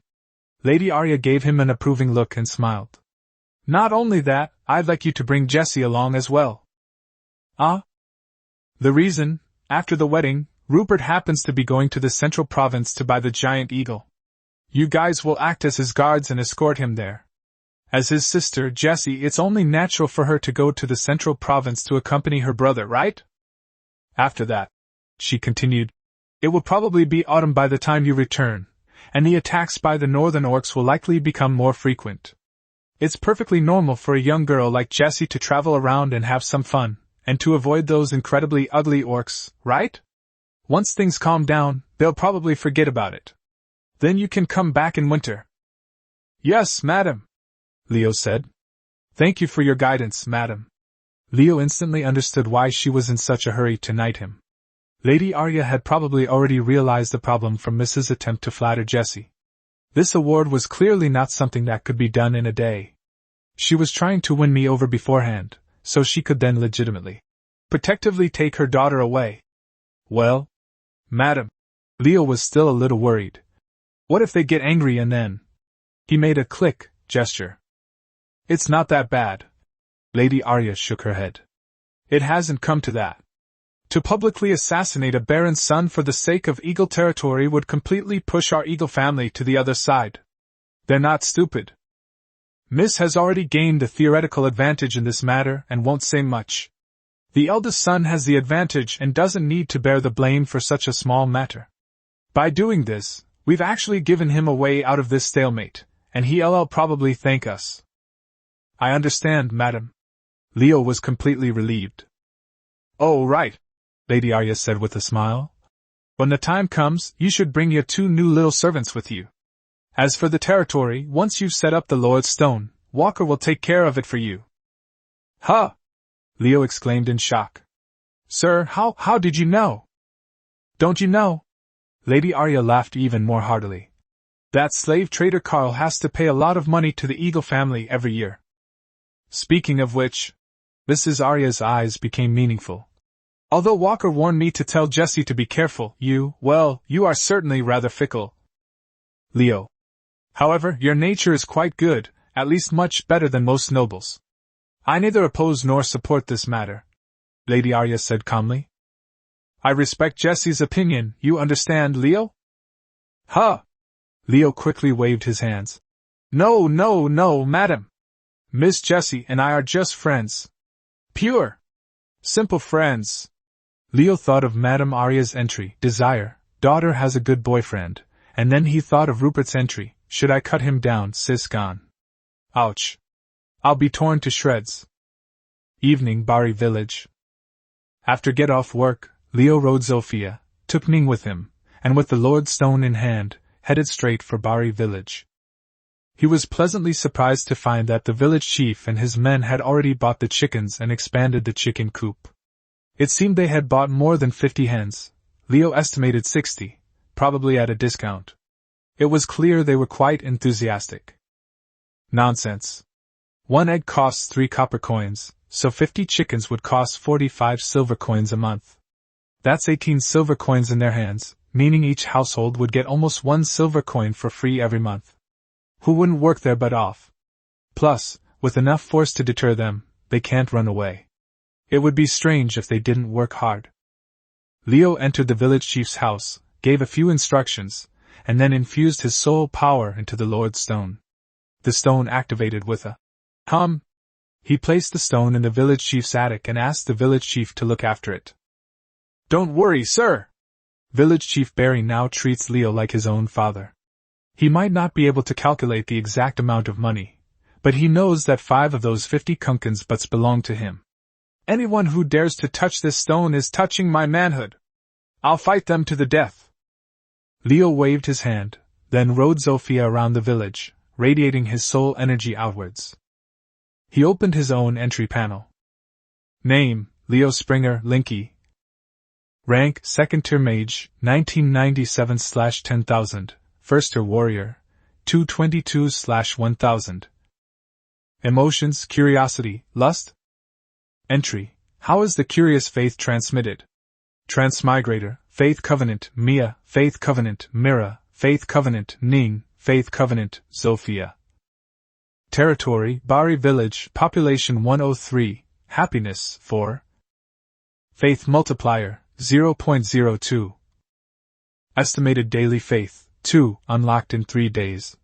Lady Arya gave him an approving look and smiled. Not only that, I'd like you to bring Jessie along as well. Ah? The reason, after the wedding, Rupert happens to be going to the central province to buy the giant eagle. You guys will act as his guards and escort him there. As his sister, Jessie, it's only natural for her to go to the central province to accompany her brother, right? After that, she continued, it will probably be autumn by the time you return, and the attacks by the northern orcs will likely become more frequent. It's perfectly normal for a young girl like Jessie to travel around and have some fun, and to avoid those incredibly ugly orcs, right? Once things calm down, they'll probably forget about it. Then you can come back in winter. Yes, madam, Leo said. Thank you for your guidance, madam. Leo instantly understood why she was in such a hurry to knight him. Lady Arya had probably already realized the problem from Mrs. attempt to flatter Jessie. This award was clearly not something that could be done in a day. She was trying to win me over beforehand, so she could then legitimately, protectively take her daughter away. Well, madam, Leo was still a little worried. What if they get angry and then? He made a click gesture. It's not that bad. Lady Arya shook her head. It hasn't come to that. To publicly assassinate a baron's son for the sake of Eagle territory would completely push our Eagle family to the other side. They're not stupid. Miss has already gained a theoretical advantage in this matter and won't say much. The eldest son has the advantage and doesn't need to bear the blame for such a small matter. By doing this, we've actually given him a way out of this stalemate, and he'll probably thank us. I understand, madam. Leo was completely relieved. Oh, right, Lady Arya said with a smile. When the time comes, you should bring your 2 new little servants with you. As for the territory, once you've set up the Lord's Stone, Walker will take care of it for you. Huh! Leo exclaimed in shock. Sir, how did you know? Don't you know? Lady Arya laughed even more heartily. That slave trader Carl has to pay a lot of money to the Eagle family every year. Speaking of which, Mrs. Arya's eyes became meaningful. Although Walker warned me to tell Jessie to be careful, you are certainly rather fickle. Leo. However, your nature is quite good, at least much better than most nobles. I neither oppose nor support this matter, Lady Arya said calmly. I respect Jessie's opinion, you understand, Leo? Huh! Leo quickly waved his hands. No, madam. Miss Jessie and I are just friends. Pure, simple friends. Leo thought of Madame Arya's entry, desire, daughter has a good boyfriend, and then he thought of Rupert's entry, should I cut him down, sis gone. Ouch. I'll be torn to shreds. Evening, Bari village. After get off work, Leo rode Zofia, took Ning with him, and with the Lord's Stone in hand, headed straight for Bari village. He was pleasantly surprised to find that the village chief and his men had already bought the chickens and expanded the chicken coop. It seemed they had bought more than 50 hens. Leo estimated 60, probably at a discount. It was clear they were quite enthusiastic. Nonsense. 1 egg costs 3 copper coins, so 50 chickens would cost 45 silver coins a month. That's 18 silver coins in their hands, meaning each household would get almost 1 silver coin for free every month. Who wouldn't work their butt off? Plus, with enough force to deter them, they can't run away. It would be strange if they didn't work hard. Leo entered the village chief's house, gave a few instructions, and then infused his soul power into the Lord's Stone. The stone activated with a hum. He placed the stone in the village chief's attic and asked the village chief to look after it. Don't worry, sir. Village Chief Barry now treats Leo like his own father. He might not be able to calculate the exact amount of money, but he knows that 5 of those 50 kunkans butts belong to him. Anyone who dares to touch this stone is touching my manhood. I'll fight them to the death. Leo waved his hand, then rode Zofia around the village, radiating his soul energy outwards. He opened his own entry panel. Name, Leo Springer, Lin Kai. Rank, Second Tier Mage, 1997/10,000, First Tier Warrior, 222/1000. Emotions, Curiosity, Lust? Entry, How is the curious faith transmitted? Transmigrator, Faith Covenant, Mia, Faith Covenant, Mira, Faith Covenant, Ning, Faith Covenant, Sophia. Territory, Bari Village, Population 103, Happiness, 4. Faith Multiplier, 0.02. Estimated Daily Faith, 2, unlocked in 3 days.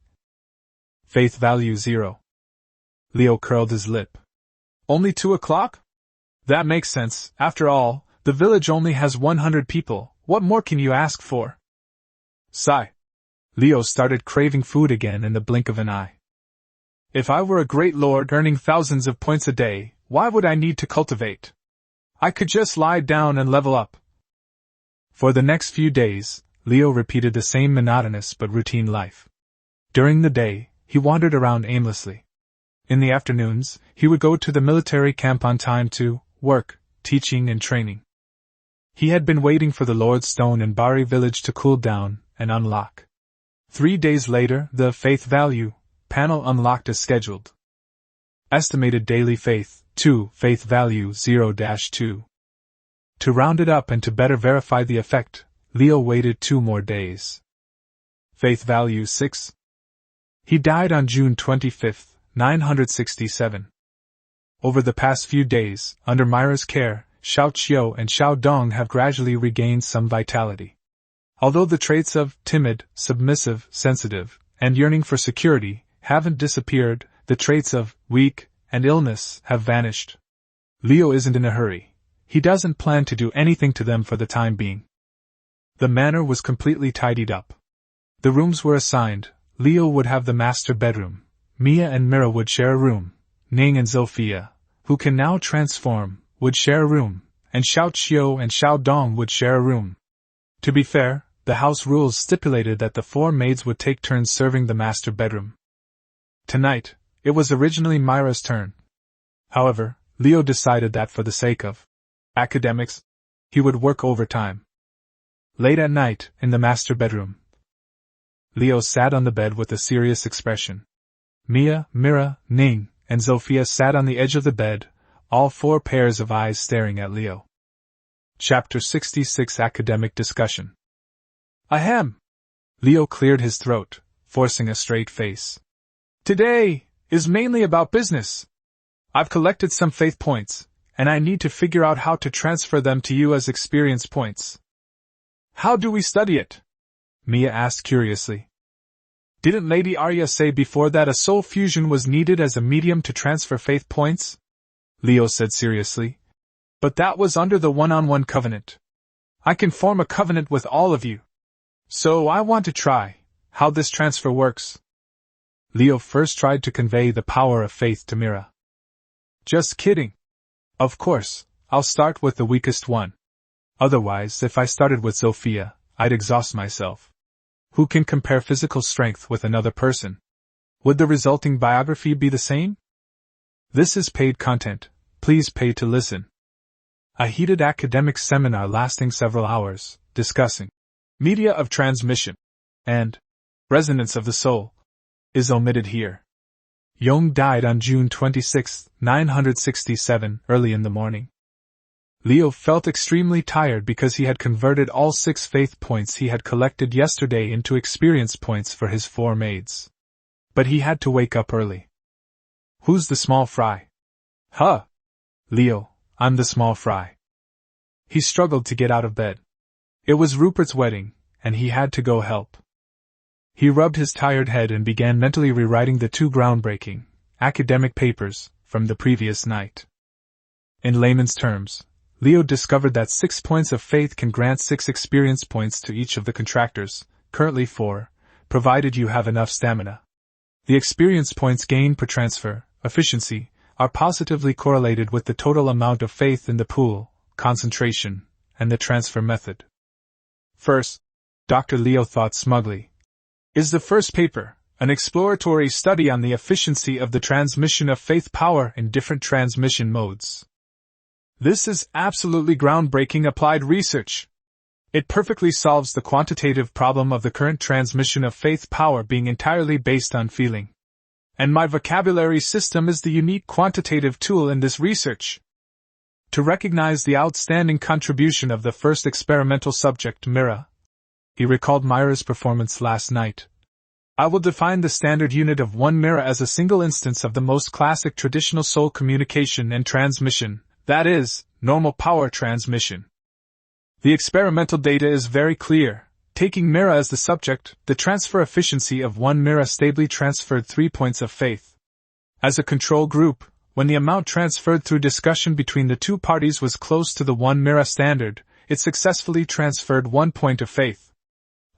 Faith Value 0. Leo curled his lip. Only 2 o'clock? That makes sense. After all, the village only has 100 people. What more can you ask for? Sigh. Leo started craving food again in the blink of an eye. If I were a great lord earning thousands of points a day, why would I need to cultivate? I could just lie down and level up. For the next few days, Leo repeated the same monotonous but routine life. During the day, he wandered around aimlessly. In the afternoons, he would go to the military camp on time to work, teaching and training. He had been waiting for the Lord's Stone in Bari Village to cool down and unlock. 3 days later, the Faith Value panel unlocked as scheduled. Estimated Daily Faith, 2, Faith Value 0-2. To round it up and to better verify the effect, Leo waited 2 more days. Faith Value 6. He died on June 25, 967. Over the past few days, under Myra's care, Xiao Qiu and Xiao Dong have gradually regained some vitality. Although the traits of timid, submissive, sensitive, and yearning for security haven't disappeared, the traits of weak and illness have vanished. Leo isn't in a hurry. He doesn't plan to do anything to them for the time being. The manor was completely tidied up. The rooms were assigned. Leo would have the master bedroom. Mia and Mira would share a room. Ning and Sophia, who can now transform, would share a room, and Xiao Qiu and Xiao Dong would share a room. To be fair, the house rules stipulated that the 4 maids would take turns serving the master bedroom. Tonight, it was originally Myra's turn. However, Leo decided that for the sake of academics, he would work overtime. Late at night, in the master bedroom, Leo sat on the bed with a serious expression. Mia, Mira, Ning, and Sophia sat on the edge of the bed, all 4 pairs of eyes staring at Leo. Chapter 66 Academic Discussion. Ahem! Leo cleared his throat, forcing a straight face. Today is mainly about business. I've collected some faith points, and I need to figure out how to transfer them to you as experience points. How do we study it? Mia asked curiously. Didn't Lady Arya say before that a soul fusion was needed as a medium to transfer faith points? Leo said seriously. But that was under the one-on-one covenant. I can form a covenant with all of you. So I want to try how this transfer works. Leo first tried to convey the power of faith to Mira. Just kidding. Of course, I'll start with the weakest one. Otherwise, if I started with Sophia, I'd exhaust myself. Who can compare physical strength with another person? Would the resulting biography be the same? This is paid content. Please pay to listen. A heated academic seminar lasting several hours, discussing media of transmission and resonance of the soul, is omitted here. Yong died on June 26, 967, early in the morning. Leo felt extremely tired because he had converted all 6 faith points he had collected yesterday into experience points for his 4 maids. But he had to wake up early. Who's the small fry? Huh! Leo, I'm the small fry. He struggled to get out of bed. It was Rupert's wedding, and he had to go help. He rubbed his tired head and began mentally rewriting the 2 groundbreaking academic papers from the previous night. In layman's terms, Leo discovered that 6 points of faith can grant 6 experience points to each of the contractors, currently 4, provided you have enough stamina. The experience points gained per transfer, efficiency, are positively correlated with the total amount of faith in the pool, concentration, and the transfer method. First, Dr. Leo thought smugly, is the first paper, an exploratory study on the efficiency of the transmission of faith power in different transmission modes. This is absolutely groundbreaking applied research. It perfectly solves the quantitative problem of the current transmission of faith power being entirely based on feeling. And my vocabulary system is the unique quantitative tool in this research. To recognize the outstanding contribution of the first experimental subject, Mira, he recalled Myra's performance last night. I will define the standard unit of 1 Mira as a single instance of the most classic traditional soul communication and transmission, that is, normal power transmission. The experimental data is very clear. Taking Mira as the subject, the transfer efficiency of 1 Mira stably transferred 3 points of faith. As a control group, when the amount transferred through discussion between the two parties was close to the 1 Mira standard, it successfully transferred 1 point of faith.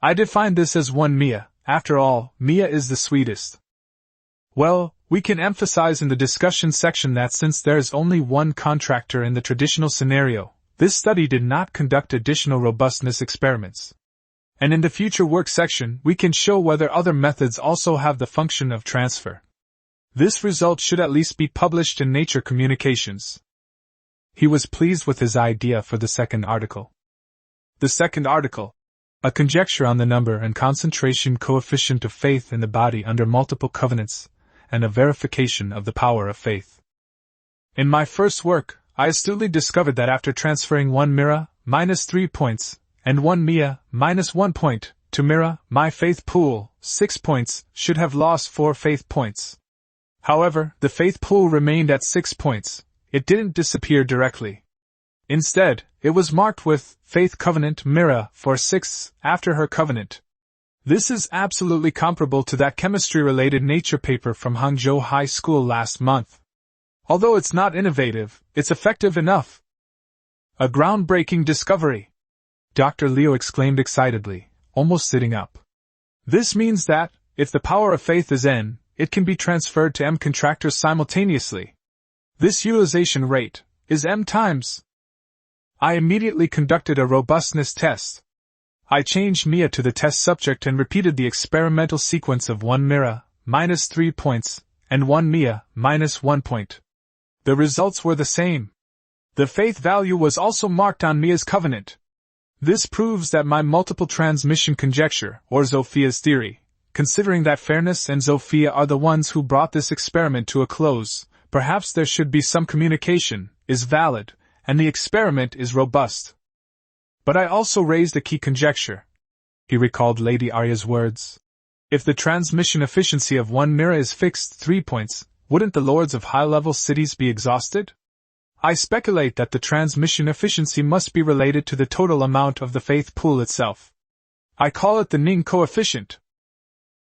I define this as 1 Mia. After all, Mia is the sweetest. Well, we can emphasize in the discussion section that since there is only one contractor in the traditional scenario, this study did not conduct additional robustness experiments. And in the future work section, we can show whether other methods also have the function of transfer. This result should at least be published in Nature Communications. He was pleased with his idea for the second article. The second article, a conjecture on the number and concentration coefficient of faith in the body under multiple covenants, and a verification of the power of faith. In my first work, I astutely discovered that after transferring 1 Mira, minus 3 points, and 1 Mia, minus 1 point, to Mira, my faith pool, 6 points, should have lost 4 faith points. However, the faith pool remained at 6 points. It didn't disappear directly. Instead, it was marked with Faith Covenant Mira for 6 after her covenant. This is absolutely comparable to that chemistry-related Nature paper from Hangzhou High School last month. Although it's not innovative, it's effective enough. A groundbreaking discovery! Dr. Liu exclaimed excitedly, almost sitting up. This means that, if the power of faith is N, it can be transferred to M contractors simultaneously. This utilization rate is M times. I immediately conducted a robustness test. I changed Mia to the test subject and repeated the experimental sequence of 1 Mira, minus 3 points, and 1 Mia, minus 1 point. The results were the same. The faith value was also marked on Mia's covenant. This proves that my multiple transmission conjecture, or Zophia's theory, considering that fairness and Zophia are the ones who brought this experiment to a close, perhaps there should be some communication, is valid, and the experiment is robust. But I also raised a key conjecture. He recalled Lady Arya's words. If the transmission efficiency of 1 Mira is fixed 3 points, wouldn't the lords of high-level cities be exhausted? I speculate that the transmission efficiency must be related to the total amount of the faith pool itself. I call it the Ning coefficient.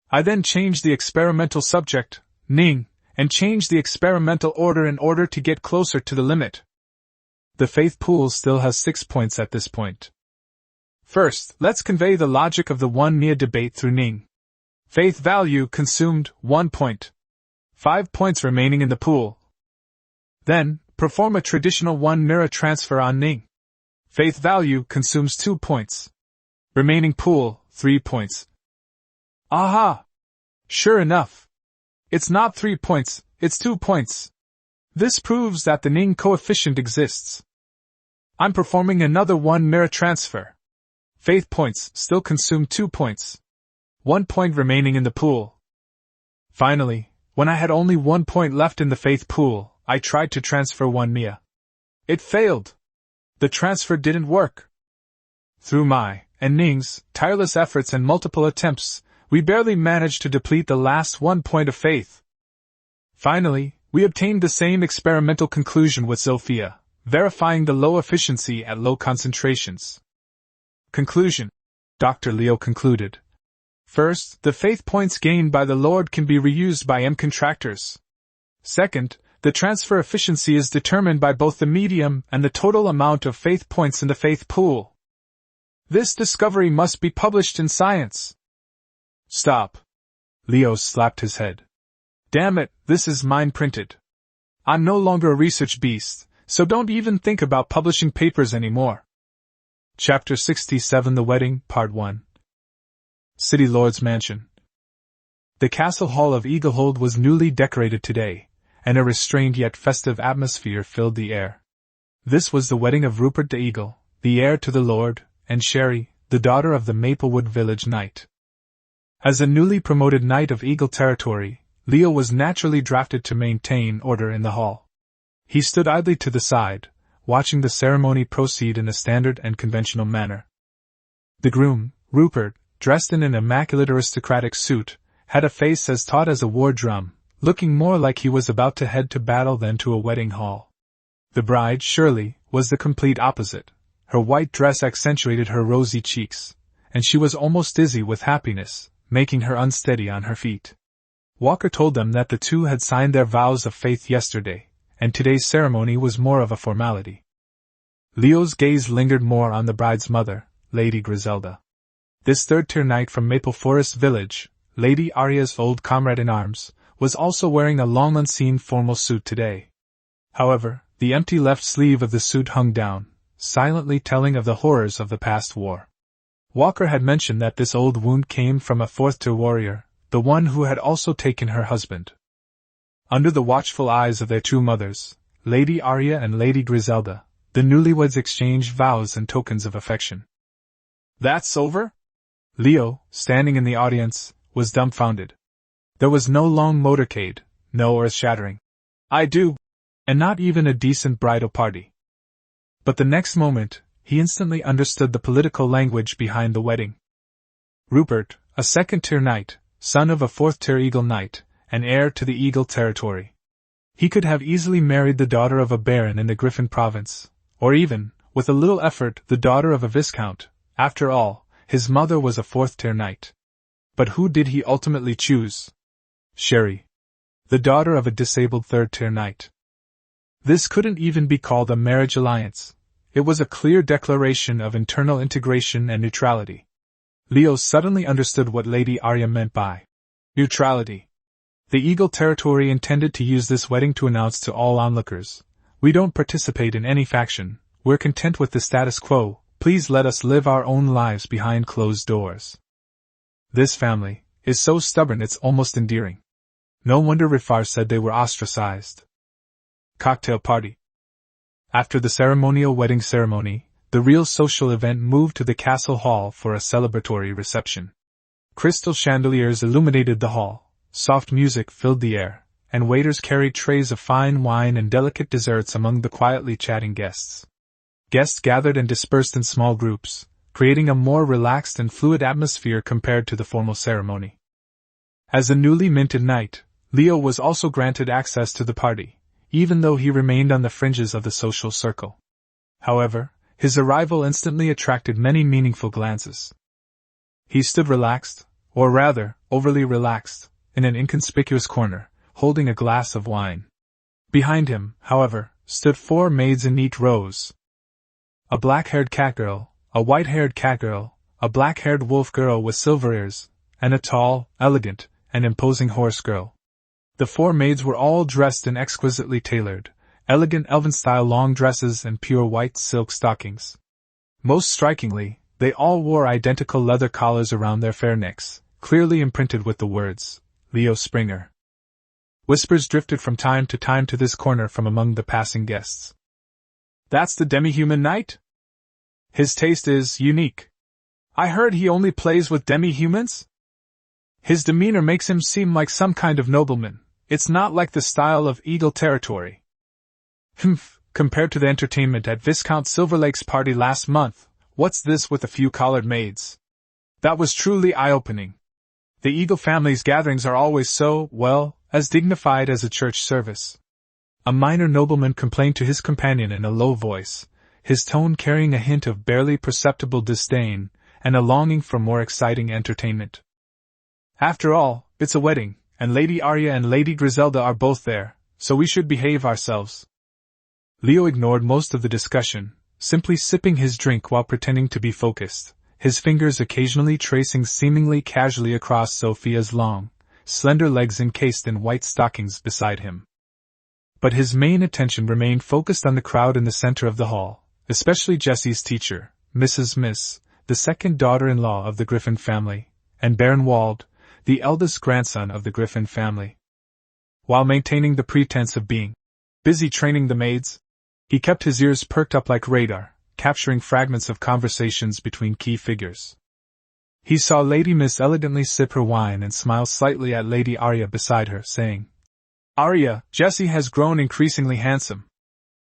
I then change the experimental subject, Ning, and change the experimental order in order to get closer to the limit. The faith pool still has 6 points at this point. First, let's convey the logic of the 1 Mia debate through Ning. Faith value consumed 1 point. 5 points remaining in the pool. Then, perform a traditional 1 Mira transfer on Ning. Faith value consumes 2 points. Remaining pool, 3 points. Aha! Sure enough. It's not 3 points, it's 2 points. This proves that the Ning coefficient exists. I'm performing another 1 Mira transfer. Faith points still consume 2 points. 1 point remaining in the pool. Finally, when I had only 1 point left in the faith pool, I tried to transfer 1 Mia. It failed. The transfer didn't work. Through my and Ning's tireless efforts and multiple attempts, we barely managed to deplete the last 1 point of faith. Finally, we obtained the same experimental conclusion with Zophia, verifying the low efficiency at low concentrations. Conclusion. Dr. Liu concluded. First, the faith points gained by the Lord can be reused by M contractors. Second, the transfer efficiency is determined by both the medium and the total amount of faith points in the faith pool. This discovery must be published in Science. Stop. Leo slapped his head. Damn it, this is mind-printed. I'm no longer a research beast, so don't even think about publishing papers anymore. Chapter 67 The Wedding, Part 1. City Lord's Mansion. The castle hall of Eaglehold was newly decorated today, and a restrained yet festive atmosphere filled the air. This was the wedding of Rupert the Eagle, the heir to the lord, and Sherry, the daughter of the Maplewood village knight. As a newly promoted knight of Eagle territory, Leo was naturally drafted to maintain order in the hall. He stood idly to the side, watching the ceremony proceed in a standard and conventional manner. The groom, Rupert, dressed in an immaculate aristocratic suit, had a face as taut as a war drum, looking more like he was about to head to battle than to a wedding hall. The bride, Shirley, was the complete opposite. Her white dress accentuated her rosy cheeks, and she was almost dizzy with happiness, making her unsteady on her feet. Walker told them that the two had signed their vows of faith yesterday, and today's ceremony was more of a formality. Leo's gaze lingered more on the bride's mother, Lady Griselda. This third-tier knight from Maple Forest Village, Lady Arya's old comrade-in-arms, was also wearing a long-unseen formal suit today. However, the empty left sleeve of the suit hung down, silently telling of the horrors of the past war. Walker had mentioned that this old wound came from a fourth-tier warrior, the one who had also taken her husband. Under the watchful eyes of their two mothers, Lady Arya and Lady Griselda, the newlyweds exchanged vows and tokens of affection. "That's over?" Leo, standing in the audience, was dumbfounded. There was no long motorcade, no earth-shattering "I do," and not even a decent bridal party. But the next moment, he instantly understood the political language behind the wedding. Rupert, a second-tier knight, son of a fourth-tier Eagle knight, and heir to the Eagle territory. He could have easily married the daughter of a baron in the Griffin province, or even, with a little effort, the daughter of a viscount. After all, his mother was a fourth-tier knight. But who did he ultimately choose? Sherry, the daughter of a disabled third-tier knight. This couldn't even be called a marriage alliance. It was a clear declaration of internal integration and neutrality. Leo suddenly understood what Lady Arya meant by neutrality. The Eagle territory intended to use this wedding to announce to all onlookers, "We don't participate in any faction, we're content with the status quo, please let us live our own lives behind closed doors." This family is so stubborn it's almost endearing. No wonder Rifar said they were ostracized. Cocktail party. After the ceremonial wedding ceremony, the real social event moved to the castle hall for a celebratory reception. Crystal chandeliers illuminated the hall, soft music filled the air, and waiters carried trays of fine wine and delicate desserts among the quietly chatting guests. Guests gathered and dispersed in small groups, creating a more relaxed and fluid atmosphere compared to the formal ceremony. As a newly minted knight, Leo was also granted access to the party, even though he remained on the fringes of the social circle. However, his arrival instantly attracted many meaningful glances. He stood relaxed, or rather, overly relaxed, in an inconspicuous corner, holding a glass of wine. Behind him, however, stood 4 maids in neat rows. A black-haired catgirl, a white-haired catgirl, a black-haired wolf girl with silver ears, and a tall, elegant, and imposing horse girl. The 4 maids were all dressed in exquisitely tailored, elegant elven-style long dresses and pure white silk stockings. Most strikingly, they all wore identical leather collars around their fair necks, clearly imprinted with the words, "Leo Springer." Whispers drifted from time to this corner from among the passing guests. "That's the demi-human knight? His taste is unique. I heard he only plays with demi-humans? His demeanor makes him seem like some kind of nobleman. It's not like the style of Eagle territory. Compared to the entertainment at Viscount Silverlake's party last month, what's this with a few collared maids? That was truly eye-opening. The Eagle family's gatherings are always so, well, as dignified as a church service." A minor nobleman complained to his companion in a low voice, his tone carrying a hint of barely perceptible disdain, and a longing for more exciting entertainment. "After all, it's a wedding, and Lady Arya and Lady Griselda are both there, so we should behave ourselves." Leo ignored most of the discussion, simply sipping his drink while pretending to be focused, his fingers occasionally tracing seemingly casually across Sophia's long, slender legs encased in white stockings beside him. But his main attention remained focused on the crowd in the center of the hall, especially Jessie's teacher, Mrs. Miss, the second daughter-in-law of the Griffin family, and Baron Wald, the eldest grandson of the Griffin family. While maintaining the pretense of being busy training the maids, he kept his ears perked up like radar, capturing fragments of conversations between key figures. He saw Lady Miss elegantly sip her wine and smile slightly at Lady Arya beside her, saying, "Arya, Jessie has grown increasingly handsome.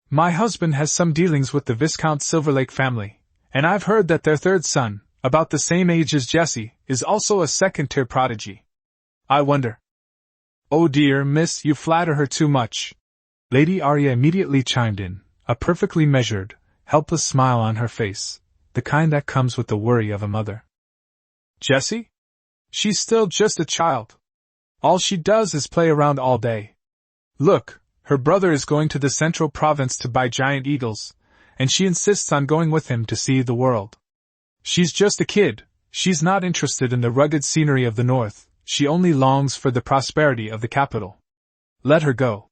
My husband has some dealings with the Viscount Silverlake family, and I've heard that their third son, about the same age as Jessie, is also a second-tier prodigy. I wonder—" "Oh dear, miss, you flatter her too much." Lady Arya immediately chimed in, a perfectly measured, helpless smile on her face, the kind that comes with the worry of a mother. "Jessie? She's still just a child. All she does is play around all day. Look, her brother is going to the central province to buy giant eagles, and she insists on going with him to see the world. She's just a kid, she's not interested in the rugged scenery of the north, she only longs for the prosperity of the capital. Let her go.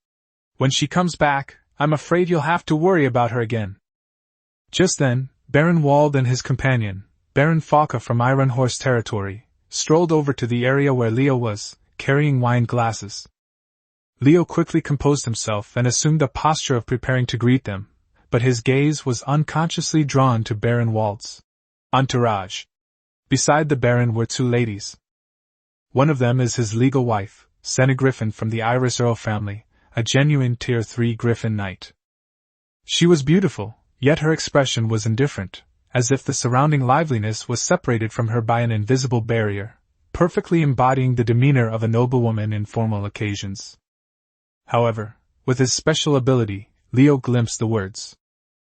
When she comes back, I'm afraid you'll have to worry about her again." Just then, Baron Wald and his companion, Baron Falca from Iron Horse territory, strolled over to the area where Leo was, carrying wine glasses. Leo quickly composed himself and assumed a posture of preparing to greet them, but his gaze was unconsciously drawn to Baron Wald's entourage. Beside the Baron were two ladies. One of them is his legal wife, Senna Griffin from the Iris Earl family, a genuine Tier 3 Griffin knight. She was beautiful, yet her expression was indifferent, as if the surrounding liveliness was separated from her by an invisible barrier, perfectly embodying the demeanor of a noblewoman in formal occasions. However, with his special ability, Leo glimpsed the words,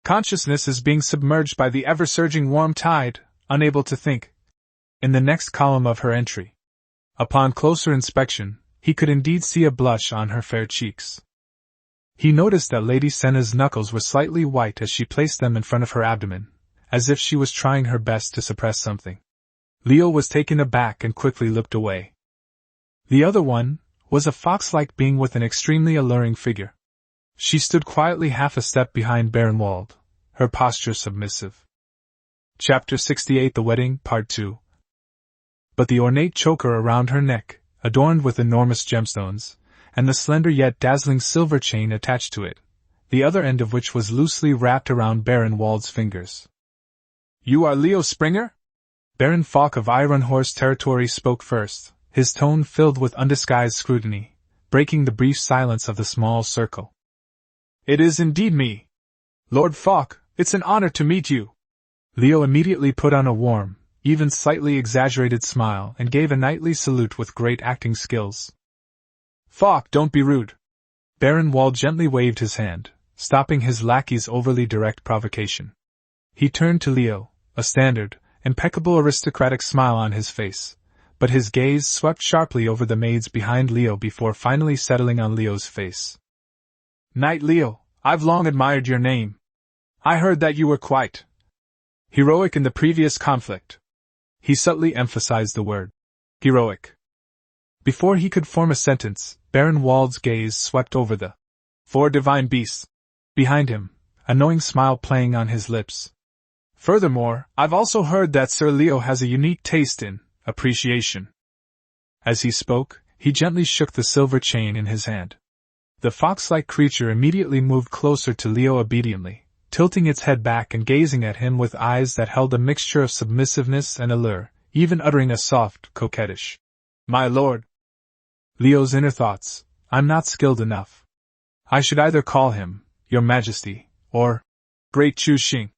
"Consciousness is being submerged by the ever-surging warm tide, unable to think," in the next column of her entry. Upon closer inspection, he could indeed see a blush on her fair cheeks. He noticed that Lady Senna's knuckles were slightly white as she placed them in front of her abdomen, as if she was trying her best to suppress something. Leo was taken aback and quickly looked away. The other one was a fox-like being with an extremely alluring figure. She stood quietly half a step behind Baron Wald, her posture submissive. Chapter 68 The Wedding, Part 2. But the ornate choker around her neck, adorned with enormous gemstones, and the slender yet dazzling silver chain attached to it, the other end of which was loosely wrapped around Baron Wald's fingers. "You are Leo Springer?" Baron Falk of Iron Horse territory spoke first, his tone filled with undisguised scrutiny, breaking the brief silence of the small circle. "It is indeed me. Lord Falk, it's an honor to meet you." Leo immediately put on a warm, even slightly exaggerated smile and gave a knightly salute with great acting skills. "Falk, don't be rude." Baron Wald gently waved his hand, stopping his lackey's overly direct provocation. He turned to Leo, a standard, impeccable aristocratic smile on his face, but his gaze swept sharply over the maids behind Leo before finally settling on Leo's face. "Knight Leo, I've long admired your name. I heard that you were quite heroic in the previous conflict." He subtly emphasized the word heroic. Before he could form a sentence, Baron Wald's gaze swept over the four divine beasts behind him, a knowing smile playing on his lips. "Furthermore, I've also heard that Sir Leo has a unique taste in appreciation." As he spoke, he gently shook the silver chain in his hand. The fox-like creature immediately moved closer to Leo obediently, tilting its head back and gazing at him with eyes that held a mixture of submissiveness and allure, even uttering a soft, coquettish, "My lord." Leo's inner thoughts, "I'm not skilled enough. I should either call him, Your Majesty, or Great Chu Xing.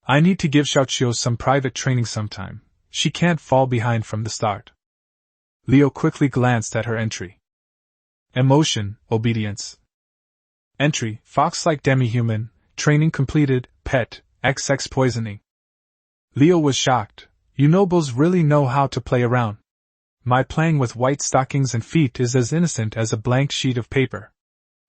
I need to give Xiaoqiu some private training sometime. She can't fall behind from the start." Leo quickly glanced at her entry. Emotion, obedience. Entry, fox-like demi-human, training completed, pet, XX poisoning. Leo was shocked. "You nobles really know how to play around. My playing with white stockings and feet is as innocent as a blank sheet of paper."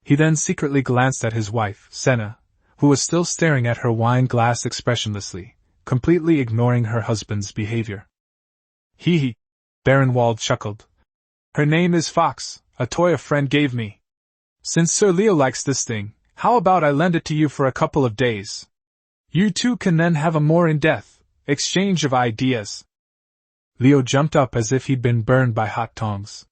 He then secretly glanced at his wife, Senna, who was still staring at her wine glass expressionlessly, completely ignoring her husband's behavior. He, Baron Wald chuckled. "Her name is Fox, a toy a friend gave me. Since Sir Leo likes this thing, how about I lend it to you for a couple of days? You two can then have a more in-depth exchange of ideas." Leo jumped up as if he'd been burned by hot tongs.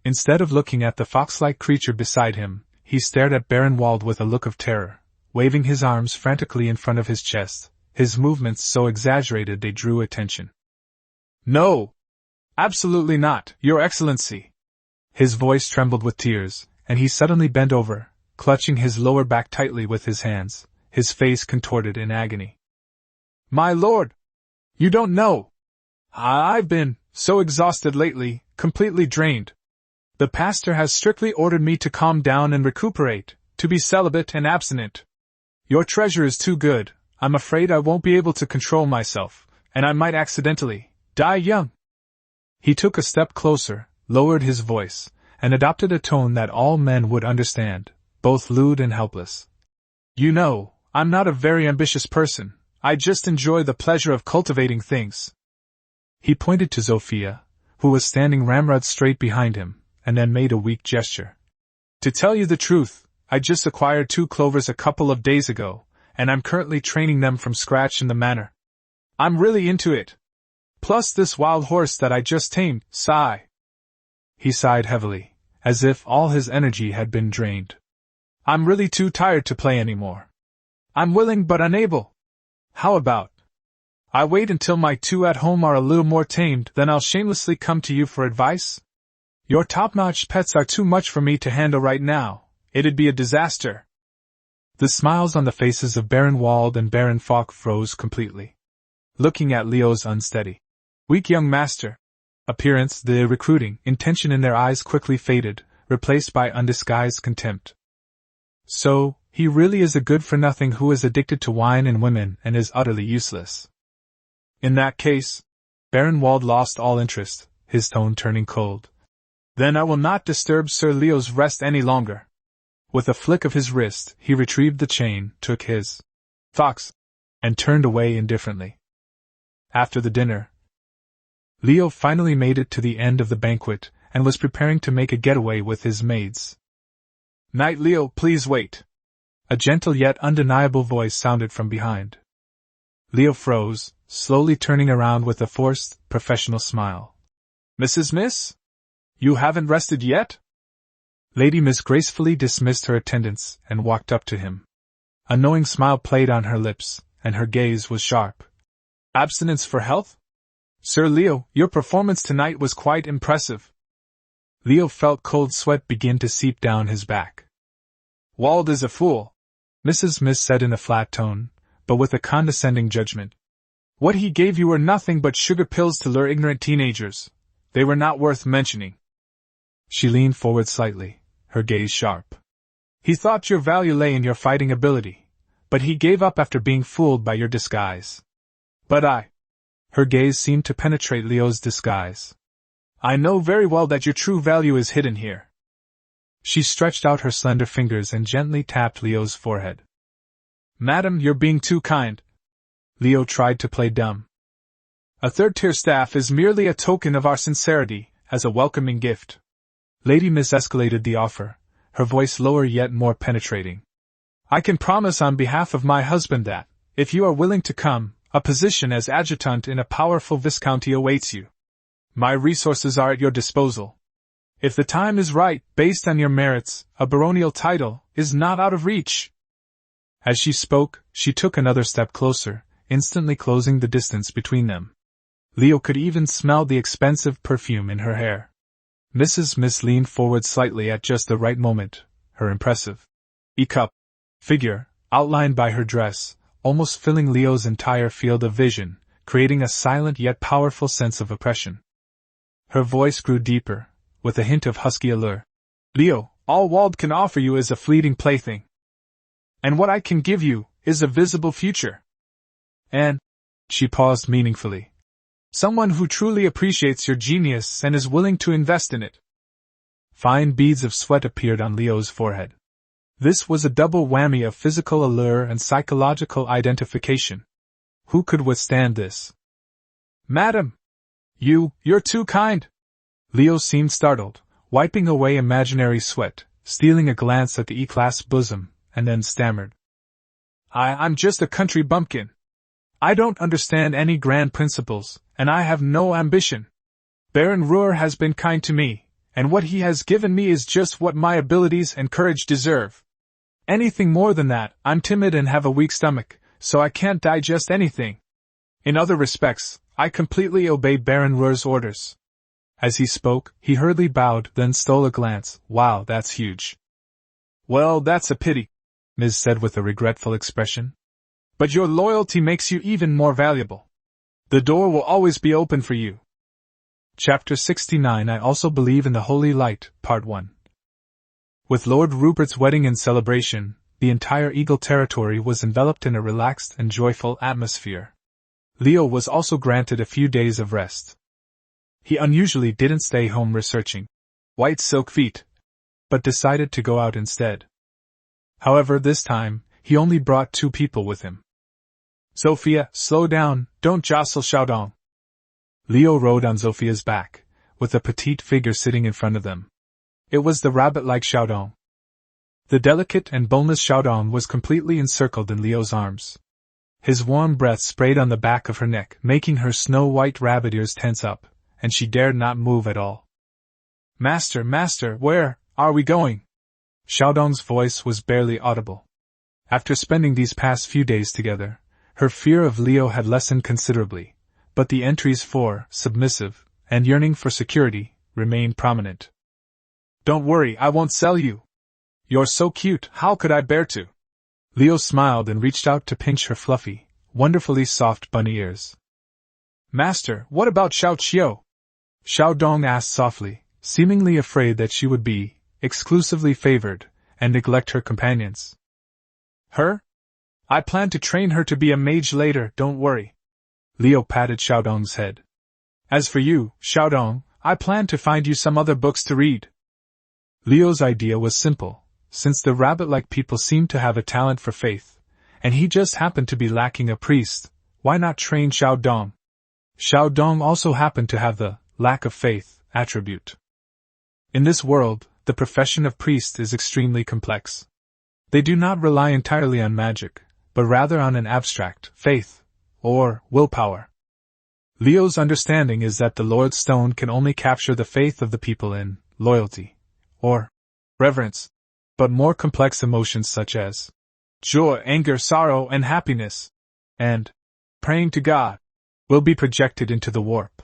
Instead of looking at the fox-like creature beside him, he stared at Baron Wald with a look of terror, waving his arms frantically in front of his chest, his movements so exaggerated they drew attention. "No! Absolutely not, Your Excellency!" His voice trembled with tears, and he suddenly bent over, clutching his lower back tightly with his hands, his face contorted in agony. "My lord! You don't know! I've been so exhausted lately, completely drained. The pastor has strictly ordered me to calm down and recuperate, to be celibate and abstinent. Your treasure is too good, I'm afraid I won't be able to control myself, and I might accidentally die young." He took a step closer, lowered his voice, and adopted a tone that all men would understand, both lewd and helpless. "You know, I'm not a very ambitious person, I just enjoy the pleasure of cultivating things." He pointed to Sophia, who was standing ramrod straight behind him, and then made a weak gesture. "To tell you the truth, I just acquired 2 clovers a couple of days ago, and I'm currently training them from scratch in the manor. I'm really into it. Plus this wild horse that I just tamed, sigh." He sighed heavily, as if all his energy had been drained. "I'm really too tired to play anymore. I'm willing but unable. How about I wait until my 2 at home are a little more tamed, then I'll shamelessly come to you for advice? Your top-notch pets are too much for me to handle right now. It'd be a disaster." The smiles on the faces of Baron Wald and Baron Falk froze completely. Looking at Leo's unsteady, weak young master appearance, the recruiting intention in their eyes quickly faded, replaced by undisguised contempt. "So, he really is a good-for-nothing who is addicted to wine and women and is utterly useless." In that case, Baron Wald lost all interest, his tone turning cold. "Then I will not disturb Sir Leo's rest any longer." With a flick of his wrist, he retrieved the chain, took his fox, and turned away indifferently. After the dinner, Leo finally made it to the end of the banquet, and was preparing to make a getaway with his maids. "Knight Leo, please wait." A gentle yet undeniable voice sounded from behind. Leo froze, slowly turning around with a forced, professional smile. "Mrs. Miss? You haven't rested yet?" Lady Miss gracefully dismissed her attendants and walked up to him. A knowing smile played on her lips, and her gaze was sharp. "Abstinence for health? Sir Leo, your performance tonight was quite impressive." Leo felt cold sweat begin to seep down his back. "Wald is a fool," Mrs. Miss said in a flat tone, but with a condescending judgment. "What he gave you were nothing but sugar pills to lure ignorant teenagers. They were not worth mentioning." She leaned forward slightly, her gaze sharp. "He thought your value lay in your fighting ability, but he gave up after being fooled by your disguise. But Her gaze seemed to penetrate Leo's disguise. "I know very well that your true value is hidden here." She stretched out her slender fingers and gently tapped Leo's forehead. "Madam, you're being too kind." Leo tried to play dumb. "A third-tier staff is merely a token of our sincerity, as a welcoming gift." Lady Miss escalated the offer, her voice lower yet more penetrating. "I can promise on behalf of my husband that, if you are willing to come, a position as adjutant in a powerful viscounty awaits you. My resources are at your disposal. If the time is right, based on your merits, a baronial title is not out of reach." As she spoke, she took another step closer, instantly closing the distance between them. Leo could even smell the expensive perfume in her hair. Mrs. Miss leaned forward slightly at just the right moment, her impressive E-cup figure, outlined by her dress, almost filling Leo's entire field of vision, creating a silent yet powerful sense of oppression. Her voice grew deeper, with a hint of husky allure. "Leo, all Wald can offer you is a fleeting plaything. And what I can give you is a visible future. And," she paused meaningfully, "someone who truly appreciates your genius and is willing to invest in it." Fine beads of sweat appeared on Leo's forehead. This was a double whammy of physical allure and psychological identification. Who could withstand this? "Madam! You're too kind!" Leo seemed startled, wiping away imaginary sweat, stealing a glance at the E-class bosom, and then stammered. I'm just a country bumpkin. I don't understand any grand principles, and I have no ambition. Baron Ruhr has been kind to me, and what he has given me is just what my abilities and courage deserve. Anything more than that, I'm timid and have a weak stomach, so I can't digest anything. In other respects, I completely obey Baron Ruhr's orders." As he spoke, he hurriedly bowed, then stole a glance. "Wow, that's huge." "Well, that's a pity," Ms. said with a regretful expression. "But your loyalty makes you even more valuable. The door will always be open for you." Chapter 69. I Also Believe in the Holy Light, Part 1. With Lord Rupert's wedding in celebration, the entire Eagle territory was enveloped in a relaxed and joyful atmosphere. Leo was also granted a few days of rest. He unusually didn't stay home researching white silk feet, but decided to go out instead. However, this time, he only brought 2 people with him. "Sophia, slow down, don't jostle Xiaodong." Leo rode on Sophia's back, with a petite figure sitting in front of them. It was the rabbit-like Xiaodong. The delicate and boneless Xiaodong was completely encircled in Leo's arms. His warm breath sprayed on the back of her neck, making her snow-white rabbit ears tense up, and she dared not move at all. Master, where are we going?" Xiaodong's voice was barely audible. After spending these past few days together, her fear of Leo had lessened considerably, but the entries for submissive and yearning for security remained prominent. "Don't worry, I won't sell you. You're so cute, how could I bear to?" Leo smiled and reached out to pinch her fluffy, wonderfully soft bunny ears. "Master, what about Xiao Qiu?" Xiaodong asked softly, seemingly afraid that she would be exclusively favored and neglect her companions. "Her? I plan to train her to be a mage later, don't worry." Leo patted Xiaodong's head. "As for you, Xiaodong, I plan to find you some other books to read." Leo's idea was simple, since the rabbit-like people seemed to have a talent for faith, and he just happened to be lacking a priest. Why not train Xiaodong? Xiaodong also happened to have the lack of faith attribute. In this world, the profession of priest is extremely complex. They do not rely entirely on magic, but rather on an abstract faith, or willpower. Leo's understanding is that the Lord's Stone can only capture the faith of the people in loyalty, or reverence, but more complex emotions such as joy, anger, sorrow, and happiness, and praying to God, will be projected into the warp.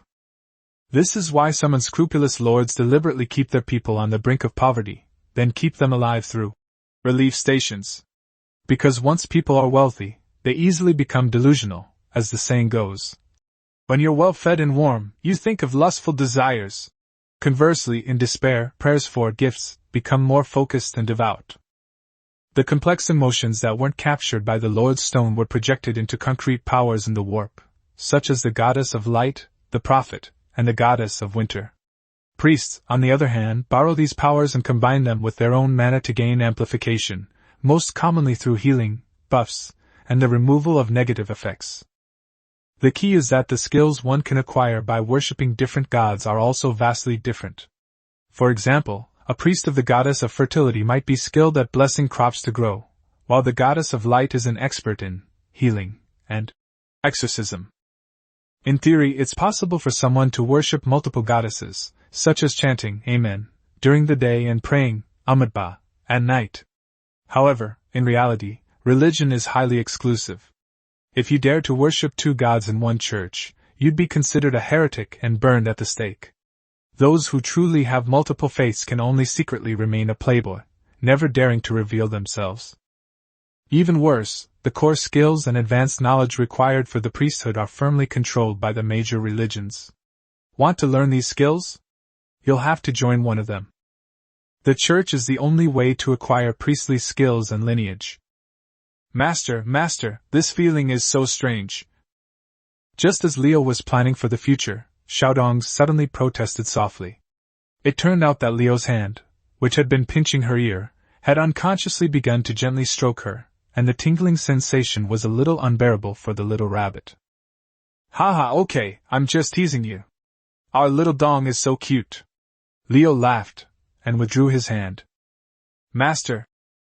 This is why some unscrupulous lords deliberately keep their people on the brink of poverty, then keep them alive through relief stations. Because once people are wealthy, they easily become delusional, as the saying goes. When you're well fed and warm, you think of lustful desires. Conversely, in despair, prayers for gifts become more focused and devout. The complex emotions that weren't captured by the Lord's Stone were projected into concrete powers in the warp, such as the goddess of light, the prophet, and the goddess of winter. Priests, on the other hand, borrow these powers and combine them with their own mana to gain amplification, most commonly through healing, buffs, and the removal of negative effects. The key is that the skills one can acquire by worshipping different gods are also vastly different. For example, a priest of the goddess of fertility might be skilled at blessing crops to grow, while the goddess of light is an expert in healing and exorcism. In theory, it's possible for someone to worship multiple goddesses, such as chanting Amen during the day and praying Amitabha at night. However, in reality, religion is highly exclusive. If you dare to worship 2 gods in one church, you'd be considered a heretic and burned at the stake. Those who truly have multiple faiths can only secretly remain a playboy, never daring to reveal themselves. Even worse, the core skills and advanced knowledge required for the priesthood are firmly controlled by the major religions. Want to learn these skills? You'll have to join one of them. The church is the only way to acquire priestly skills and lineage. Master, this feeling is so strange. Just as Leo was planning for the future, Xiaodong suddenly protested softly. It turned out that Leo's hand, which had been pinching her ear, had unconsciously begun to gently stroke her, and the tingling sensation was a little unbearable for the little rabbit. Haha, okay, I'm just teasing you. Our little dong is so cute. Leo laughed, and withdrew his hand. Master,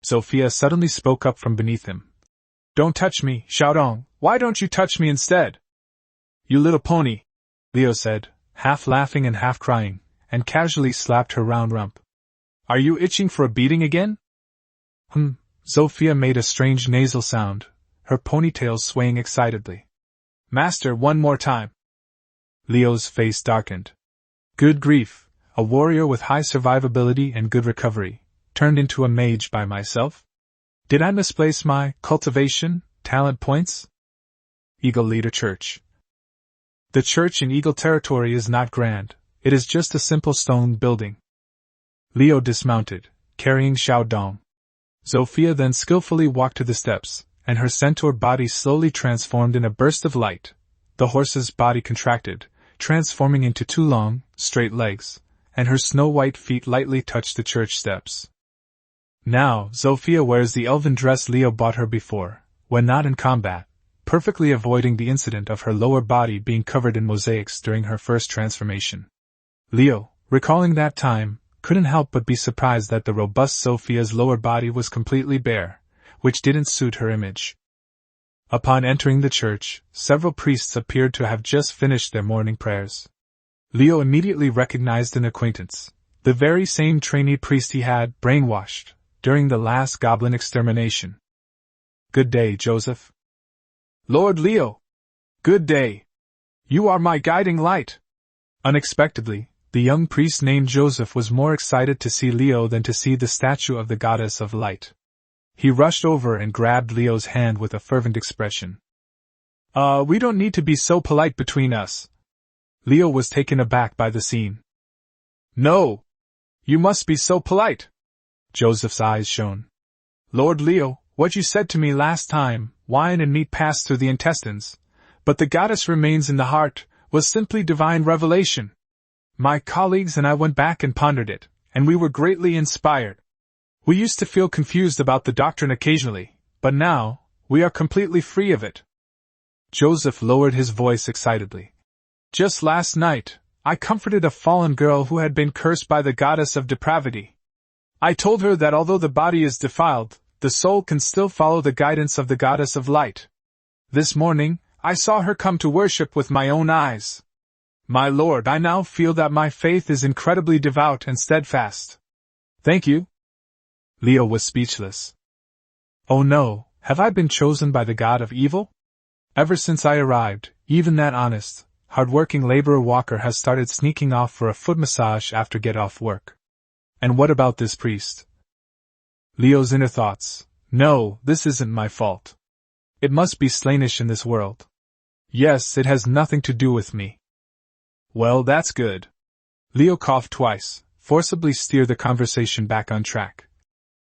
Sophia suddenly spoke up from beneath him. Don't touch me, Xiaodong, why don't you touch me instead? You little pony. Leo said, half laughing and half crying, and casually slapped her round rump. Are you itching for a beating again? Zofia made a strange nasal sound, her ponytail swaying excitedly. Master, one more time. Leo's face darkened. Good grief, a warrior with high survivability and good recovery, turned into a mage by myself? Did I misplace my cultivation, talent points? Eagle Leader Church. The church in Eagle territory is not grand, it is just a simple stone building. Leo dismounted, carrying Xiaodong. Zofia then skillfully walked to the steps, and her centaur body slowly transformed in a burst of light. The horse's body contracted, transforming into 2 long, straight legs, and her snow-white feet lightly touched the church steps. Now, Zofia wears the elven dress Leo bought her before, when not in combat, perfectly avoiding the incident of her lower body being covered in mosaics during her first transformation. Leo, recalling that time, couldn't help but be surprised that the robust Zophia's lower body was completely bare, which didn't suit her image. Upon entering the church, several priests appeared to have just finished their morning prayers. Leo immediately recognized an acquaintance, the very same trainee priest he had brainwashed during the last goblin extermination. Good day, Joseph. Lord Leo! Good day! You are my guiding light! Unexpectedly, the young priest named Joseph was more excited to see Leo than to see the statue of the goddess of light. He rushed over and grabbed Leo's hand with a fervent expression. We don't need to be so polite between us. Leo was taken aback by the scene. No! You must be so polite! Joseph's eyes shone. Lord Leo, what you said to me last time, wine and meat passed through the intestines, but the goddess remains in the heart, was simply divine revelation. My colleagues and I went back and pondered it, and we were greatly inspired. We used to feel confused about the doctrine occasionally, but now, we are completely free of it. Joseph lowered his voice excitedly. Just last night, I comforted a fallen girl who had been cursed by the goddess of depravity. I told her that although the body is defiled, the soul can still follow the guidance of the goddess of light. This morning, I saw her come to worship with my own eyes. My lord, I now feel that my faith is incredibly devout and steadfast. Thank you. Leo was speechless. Oh no, have I been chosen by the god of evil? Ever since I arrived, even that honest, hard-working laborer Walker has started sneaking off for a foot massage after get-off work. And what about this priest? Leo's inner thoughts. No, this isn't my fault. It must be Slanish in this world. Yes, it has nothing to do with me. Well, that's good. Leo coughed twice, forcibly steered the conversation back on track.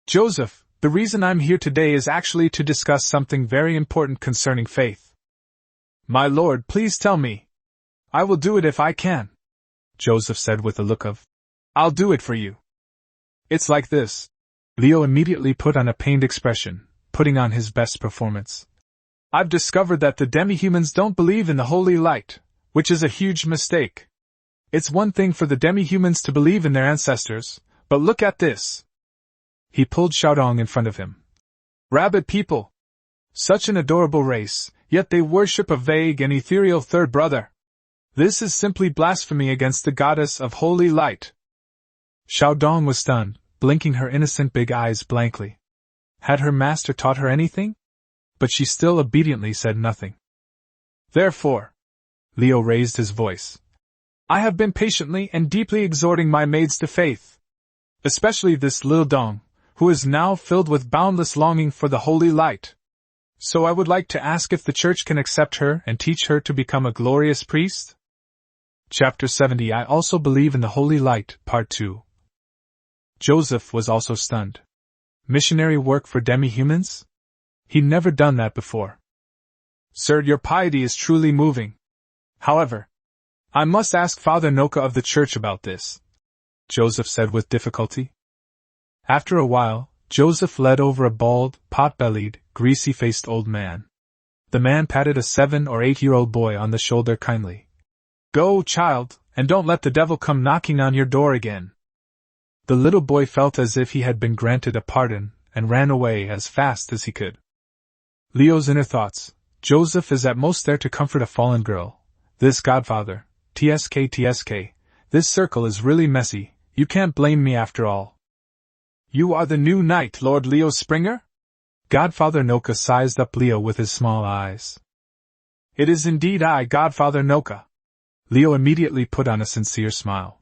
Joseph, the reason I'm here today is actually to discuss something very important concerning faith. My lord, please tell me. I will do it if I can, Joseph said with a look of, I'll do it for you. It's like this. Leo immediately put on a pained expression, putting on his best performance. I've discovered that the demi-humans don't believe in the holy light, which is a huge mistake. It's one thing for the demi-humans to believe in their ancestors, but look at this. He pulled Xiaodong in front of him. Rabbit people. Such an adorable race, yet they worship a vague and ethereal third brother. This is simply blasphemy against the goddess of holy light. Xiaodong was stunned, blinking her innocent big eyes blankly. Had her master taught her anything? But she still obediently said nothing. Therefore, Leo raised his voice, I have been patiently and deeply exhorting my maids to faith. Especially this little Dong, who is now filled with boundless longing for the holy light. So I would like to ask if the church can accept her and teach her to become a glorious priest? Chapter 70 I also believe in the holy light, Part 2. Joseph was also stunned. Missionary work for demi-humans? He'd never done that before. Sir, your piety is truly moving. However, I must ask Father Noka of the church about this, Joseph said with difficulty. After a while, Joseph led over a bald, pot-bellied, greasy-faced old man. The man patted a 7 or 8-year-old boy on the shoulder kindly. Go, child, and don't let the devil come knocking on your door again. The little boy felt as if he had been granted a pardon, and ran away as fast as he could. Leo's inner thoughts. Joseph is at most there to comfort a fallen girl. This godfather, TSK, this circle is really messy, you can't blame me after all. You are the new knight, Lord Leo Springer? Godfather Noka sized up Leo with his small eyes. It is indeed I, Godfather Noka. Leo immediately put on a sincere smile.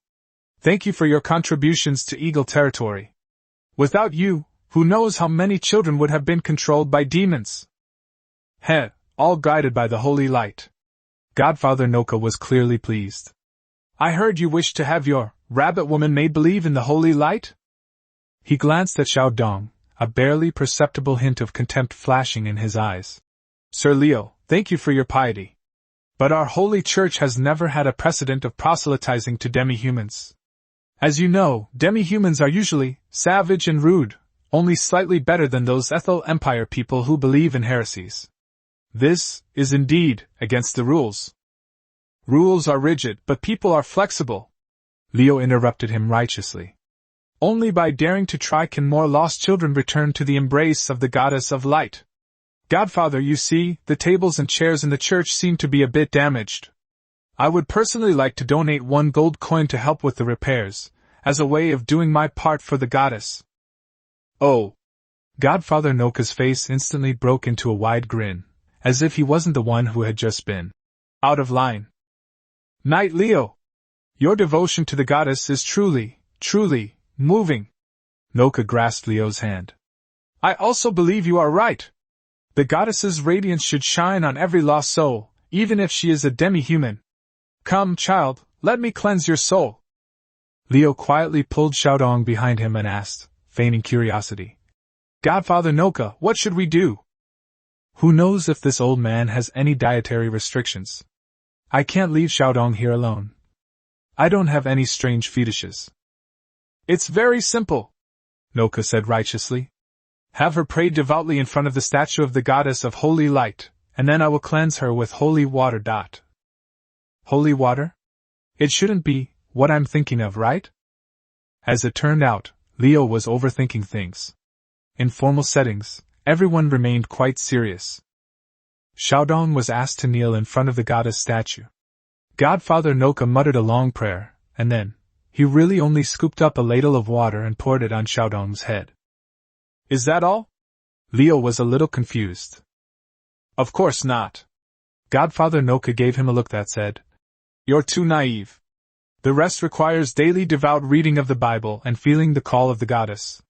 Thank you for your contributions to Eagle territory. Without you, who knows how many children would have been controlled by demons? Heh, all guided by the holy light. Godfather Noka was clearly pleased. I heard you wished to have your rabbit woman made believe in the holy light? He glanced at Xiao Dong, a barely perceptible hint of contempt flashing in his eyes. Sir Leo, thank you for your piety. But our holy church has never had a precedent of proselytizing to demi-humans. As you know, demi-humans are usually savage and rude, only slightly better than those Ethel Empire people who believe in heresies. This is indeed against the rules. Rules are rigid, but people are flexible. Leo interrupted him righteously. Only by daring to try can more lost children return to the embrace of the goddess of light. Godfather, you see, the tables and chairs in the church seem to be a bit damaged. I would personally like to donate 1 gold coin to help with the repairs, as a way of doing my part for the goddess. Oh! Godfather Noka's face instantly broke into a wide grin, as if he wasn't the one who had just been out of line. Knight Leo! Your devotion to the goddess is truly moving. Noka grasped Leo's hand. I also believe you are right. The goddess's radiance should shine on every lost soul, even if she is a demi-human. Come, child, let me cleanse your soul. Leo quietly pulled Xiaodong behind him and asked, feigning curiosity. Godfather Noka, what should we do? Who knows if this old man has any dietary restrictions? I can't leave Xiaodong here alone. I don't have any strange fetishes. It's very simple, Noka said righteously. Have her pray devoutly in front of the statue of the goddess of holy light, and then I will cleanse her with holy water. Holy water? It shouldn't be what I'm thinking of, right? As it turned out, Leo was overthinking things. In formal settings, everyone remained quite serious. Xiaodong was asked to kneel in front of the goddess statue. Godfather Noka muttered a long prayer, and then, he really only scooped up a ladle of water and poured it on Xiaodong's head. Is that all? Leo was a little confused. Of course not. Godfather Noka gave him a look that said, You're too naive. The rest requires daily devout reading of the Bible and feeling the call of the goddess.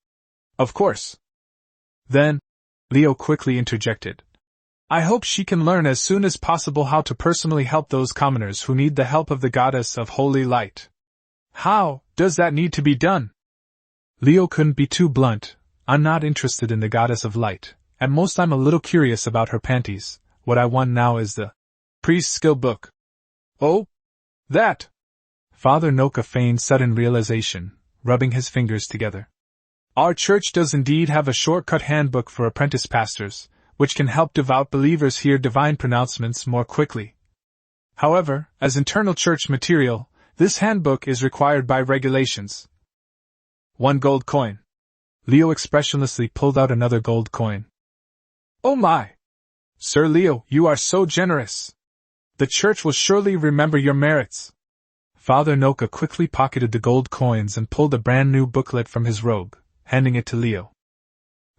Of course. Then, Leo quickly interjected, I hope she can learn as soon as possible how to personally help those commoners who need the help of the goddess of holy light. How does that need to be done? Leo couldn't be too blunt. I'm not interested in the goddess of light. At most I'm a little curious about her panties. What I want now is the priest skill book. Oh? That! Father Noka feigned sudden realization, rubbing his fingers together. Our church does indeed have a shortcut handbook for apprentice pastors, which can help devout believers hear divine pronouncements more quickly. However, as internal church material, this handbook is required by regulations. 1 gold coin. Leo expressionlessly pulled out another gold coin. Oh my! Sir Leo, you are so generous! The church will surely remember your merits. Father Noka quickly pocketed the gold coins and pulled a brand new booklet from his robe, handing it to Leo.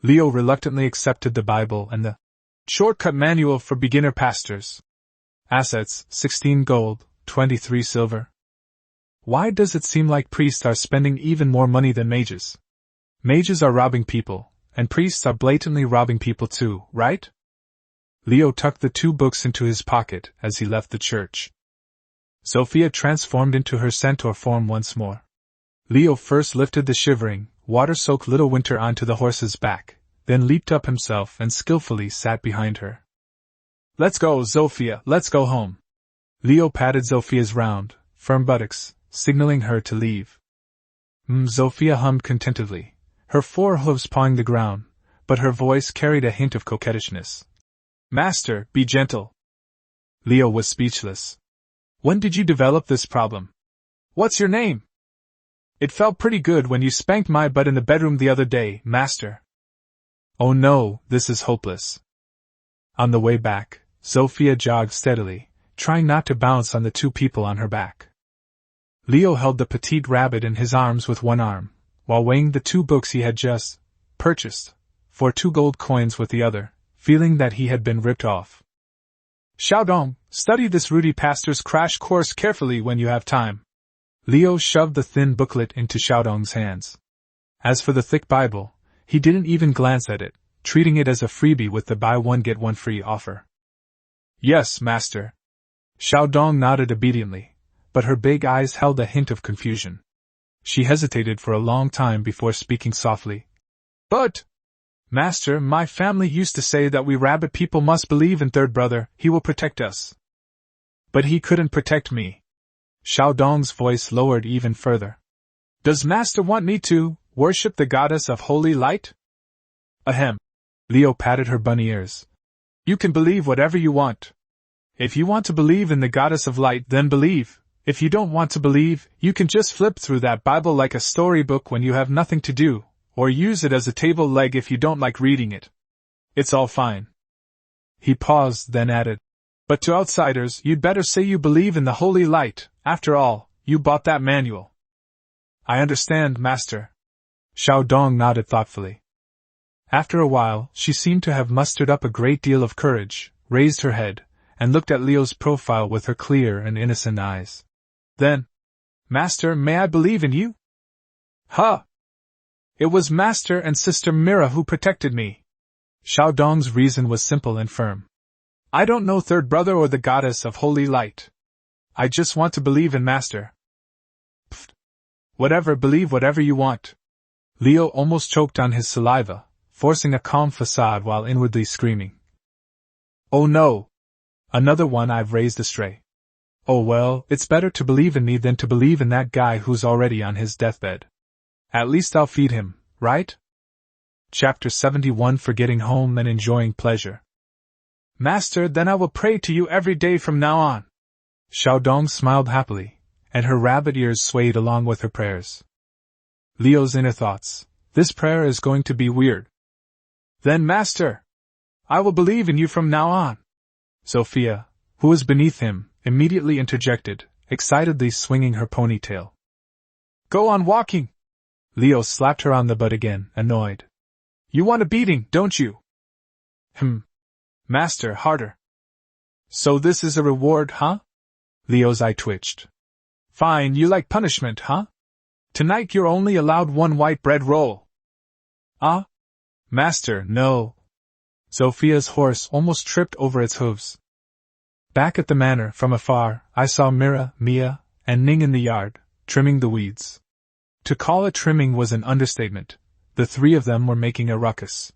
Leo reluctantly accepted the Bible and the shortcut manual for beginner pastors. Assets, 16 gold, 23 silver. Why does it seem like priests are spending even more money than mages? Mages are robbing people, and priests are blatantly robbing people too, right? Leo tucked the 2 books into his pocket as he left the church. Sophia transformed into her centaur form once more. Leo first lifted the shivering, water-soaked little Winter onto the horse's back, then leaped up himself and skillfully sat behind her. Let's go, Sophia, let's go home. Leo patted Sophia's round, firm buttocks, signaling her to leave. Sophia hummed contentedly, her 4 hooves pawing the ground, but her voice carried a hint of coquettishness. Master, be gentle. Leo was speechless. When did you develop this problem? What's your name? It felt pretty good when you spanked my butt in the bedroom the other day, Master. Oh no, this is hopeless. On the way back, Sophia jogged steadily, trying not to bounce on the two people on her back. Leo held the petite rabbit in his arms with one arm, while weighing the 2 books he had just purchased for 2 gold coins with the other, feeling that he had been ripped off. Xiaodong, study this Rudy Pastor's crash course carefully when you have time. Leo shoved the thin booklet into Xiaodong's hands. As for the thick Bible, he didn't even glance at it, treating it as a freebie with the buy one get one free offer. Yes, master. Xiaodong nodded obediently, but her big eyes held a hint of confusion. She hesitated for a long time before speaking softly. But, master, my family used to say that we rabbit people must believe in Third Brother, he will protect us. But he couldn't protect me. Xiaodong's voice lowered even further. Does master want me to worship the goddess of holy light? Ahem. Leo patted her bunny ears. You can believe whatever you want. If you want to believe in the goddess of light, then believe. If you don't want to believe, you can just flip through that Bible like a storybook when you have nothing to do, or use it as a table leg if you don't like reading it. It's all fine. He paused, then added, but to outsiders, you'd better say you believe in the holy light. After all, you bought that manual. I understand, master. Xiaodong nodded thoughtfully. After a while, she seemed to have mustered up a great deal of courage, raised her head, and looked at Leo's profile with her clear and innocent eyes. Then, master, may I believe in you? Huh! It was master and sister Mira who protected me. Xiaodong's reason was simple and firm. I don't know Third Brother or the goddess of holy light. I just want to believe in master. Pfft. Whatever, believe whatever you want. Leo almost choked on his saliva, forcing a calm facade while inwardly screaming. Oh no! Another one I've raised astray. Oh well, it's better to believe in me than to believe in that guy who's already on his deathbed. At least I'll feed him, right? Chapter 71 Forgetting Home and Enjoying Pleasure. Master, then I will pray to you every day from now on. Xiaodong smiled happily, and her rabbit ears swayed along with her prayers. Leo's inner thoughts. This prayer is going to be weird. Then, master, I will believe in you from now on. Sophia, who was beneath him, immediately interjected, excitedly swinging her ponytail. Go on walking. Leo slapped her on the butt again, annoyed. You want a beating, don't you? Master, harder. So this is a reward, huh? Leo's eye twitched. Fine, you like punishment, huh? Tonight you're only allowed 1 white bread roll. Ah? Master, no. Sophia's horse almost tripped over its hooves. Back at the manor, from afar, I saw Mira, Mia, and Ning in the yard, trimming the weeds. To call it trimming was an understatement. The 3 of them were making a ruckus.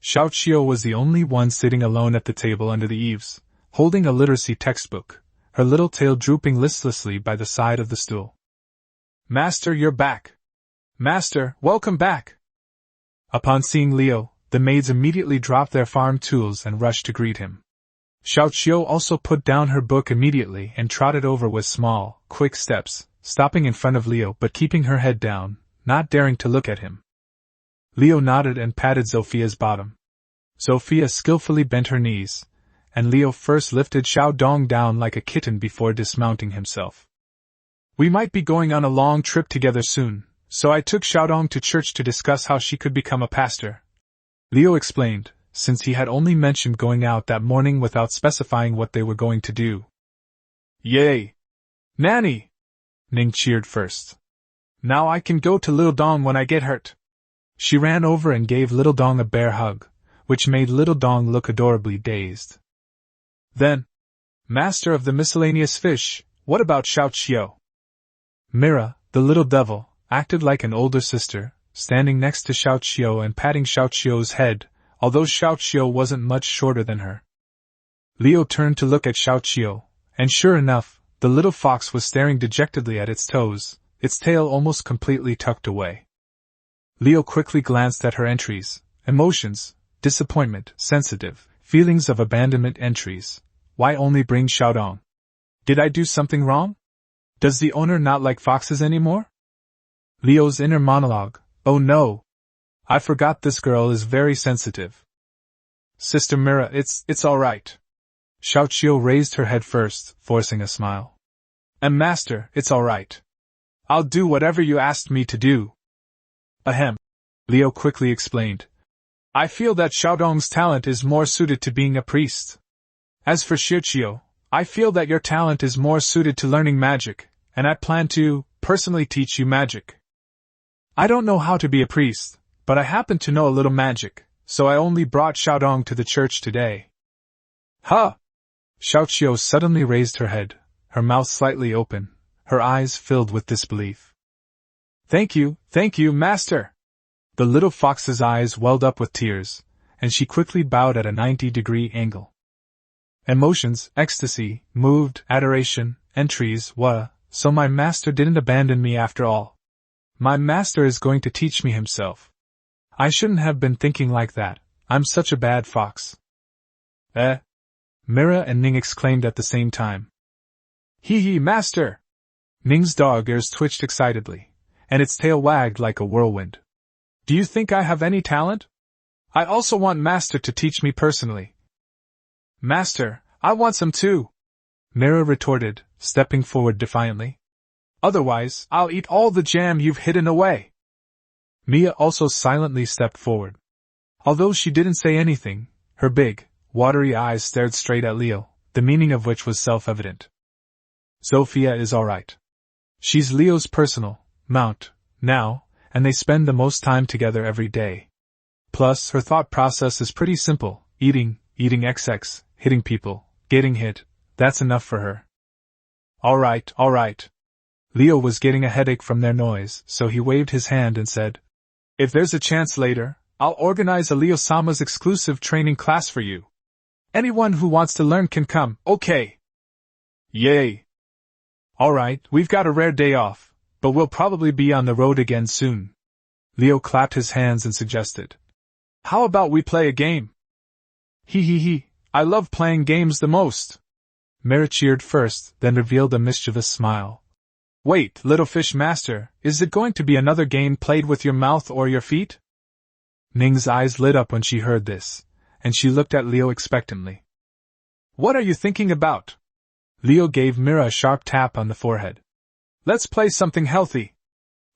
Xiaoqiu was the only one sitting alone at the table under the eaves, holding a literacy textbook, her little tail drooping listlessly by the side of the stool. Master, you're back. Master, welcome back. Upon seeing Leo, the maids immediately dropped their farm tools and rushed to greet him. Xiaoqiu also put down her book immediately and trotted over with small, quick steps, stopping in front of Leo but keeping her head down, not daring to look at him. Leo nodded and patted Sophia's bottom. Sophia skillfully bent her knees, and Leo first lifted Xiaodong down like a kitten before dismounting himself. We might be going on a long trip together soon, so I took Xiaodong to church to discuss how she could become a pastor. Leo explained, since he had only mentioned going out that morning without specifying what they were going to do. Yay! Nanny! Ning cheered first. Now I can go to Little Dong when I get hurt. She ran over and gave Little Dong a bear hug, which made Little Dong look adorably dazed. Then, Master of the Miscellaneous Fish, what about Xiaoqiu? Mira, the little devil, acted like an older sister, standing next to Xiaoqiu and patting Xiaoqiu's head, although Xiaoqiu wasn't much shorter than her. Leo turned to look at Xiaoqiu, and sure enough, the little fox was staring dejectedly at its toes, its tail almost completely tucked away. Leo quickly glanced at her entries, emotions, disappointment, sensitive, feelings of abandonment entries. Why only bring Xiaodong? Did I do something wrong? Does the owner not like foxes anymore? Leo's inner monologue, oh no! I forgot this girl is very sensitive. Sister Mira, it's alright. Xiao Qiu raised her head first, forcing a smile. Master, it's all right. I'll do whatever you asked me to do. Ahem. Liu quickly explained. I feel that Xiaodong's talent is more suited to being a priest. As for Xiao, I feel that your talent is more suited to learning magic, and I plan to, personally teach you magic. I don't know how to be a priest, but I happen to know a little magic, so I only brought Xiaodong to the church today. Huh! Xiao suddenly raised her head, her mouth slightly open, her eyes filled with disbelief. Thank you, master! The little fox's eyes welled up with tears, and she quickly bowed at a 90-degree angle. Emotions, ecstasy, moved, adoration, entries, so my master didn't abandon me after all. My master is going to teach me himself. I shouldn't have been thinking like that, I'm such a bad fox. Mira and Ning exclaimed at the same time. Hee, master! Ning's dog ears twitched excitedly, and its tail wagged like a whirlwind. Do you think I have any talent? I also want master to teach me personally. Master, I want some too, Mira retorted, stepping forward defiantly. Otherwise, I'll eat all the jam you've hidden away. Mia also silently stepped forward. Although she didn't say anything, her big, watery eyes stared straight at Leo, the meaning of which was self-evident. Sophia is all right. She's Leo's personal mount now, and they spend the most time together every day. Plus, her thought process is pretty simple: eating XX, hitting people, getting hit. That's enough for her. All right. Leo was getting a headache from their noise, so he waved his hand and said, If there's a chance later, I'll organize a Leo-sama's exclusive training class for you. Anyone who wants to learn can come, okay? Yay! Alright, we've got a rare day off, but we'll probably be on the road again soon. Leo clapped his hands and suggested. How about we play a game? Hee, I love playing games the most. Mira cheered first, then revealed a mischievous smile. Wait, little fish master, is it going to be another game played with your mouth or your feet? Ning's eyes lit up when she heard this, and she looked at Leo expectantly. What are you thinking about? Leo gave Mira a sharp tap on the forehead. Let's play something healthy.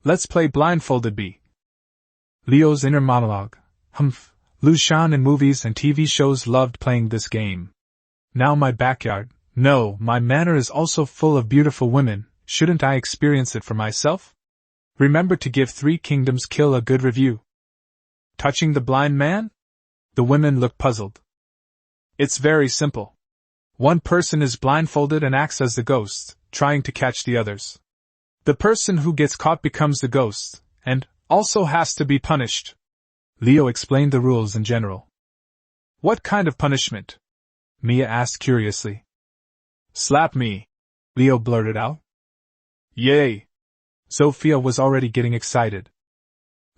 Let's play blindfolded bee. Leo's inner monologue. Lu Shan in movies and TV shows loved playing this game. Now my backyard, no, my manor is also full of beautiful women. Shouldn't I experience it for myself? Remember to give 3 Kingdoms Kill a good review. Touching the blind man? The women looked puzzled. It's very simple. One person is blindfolded and acts as the ghost, trying to catch the others. The person who gets caught becomes the ghost, and also has to be punished. Leo explained the rules in general. What kind of punishment? Mia asked curiously. Slap me, Leo blurted out. Yay! Sophia was already getting excited.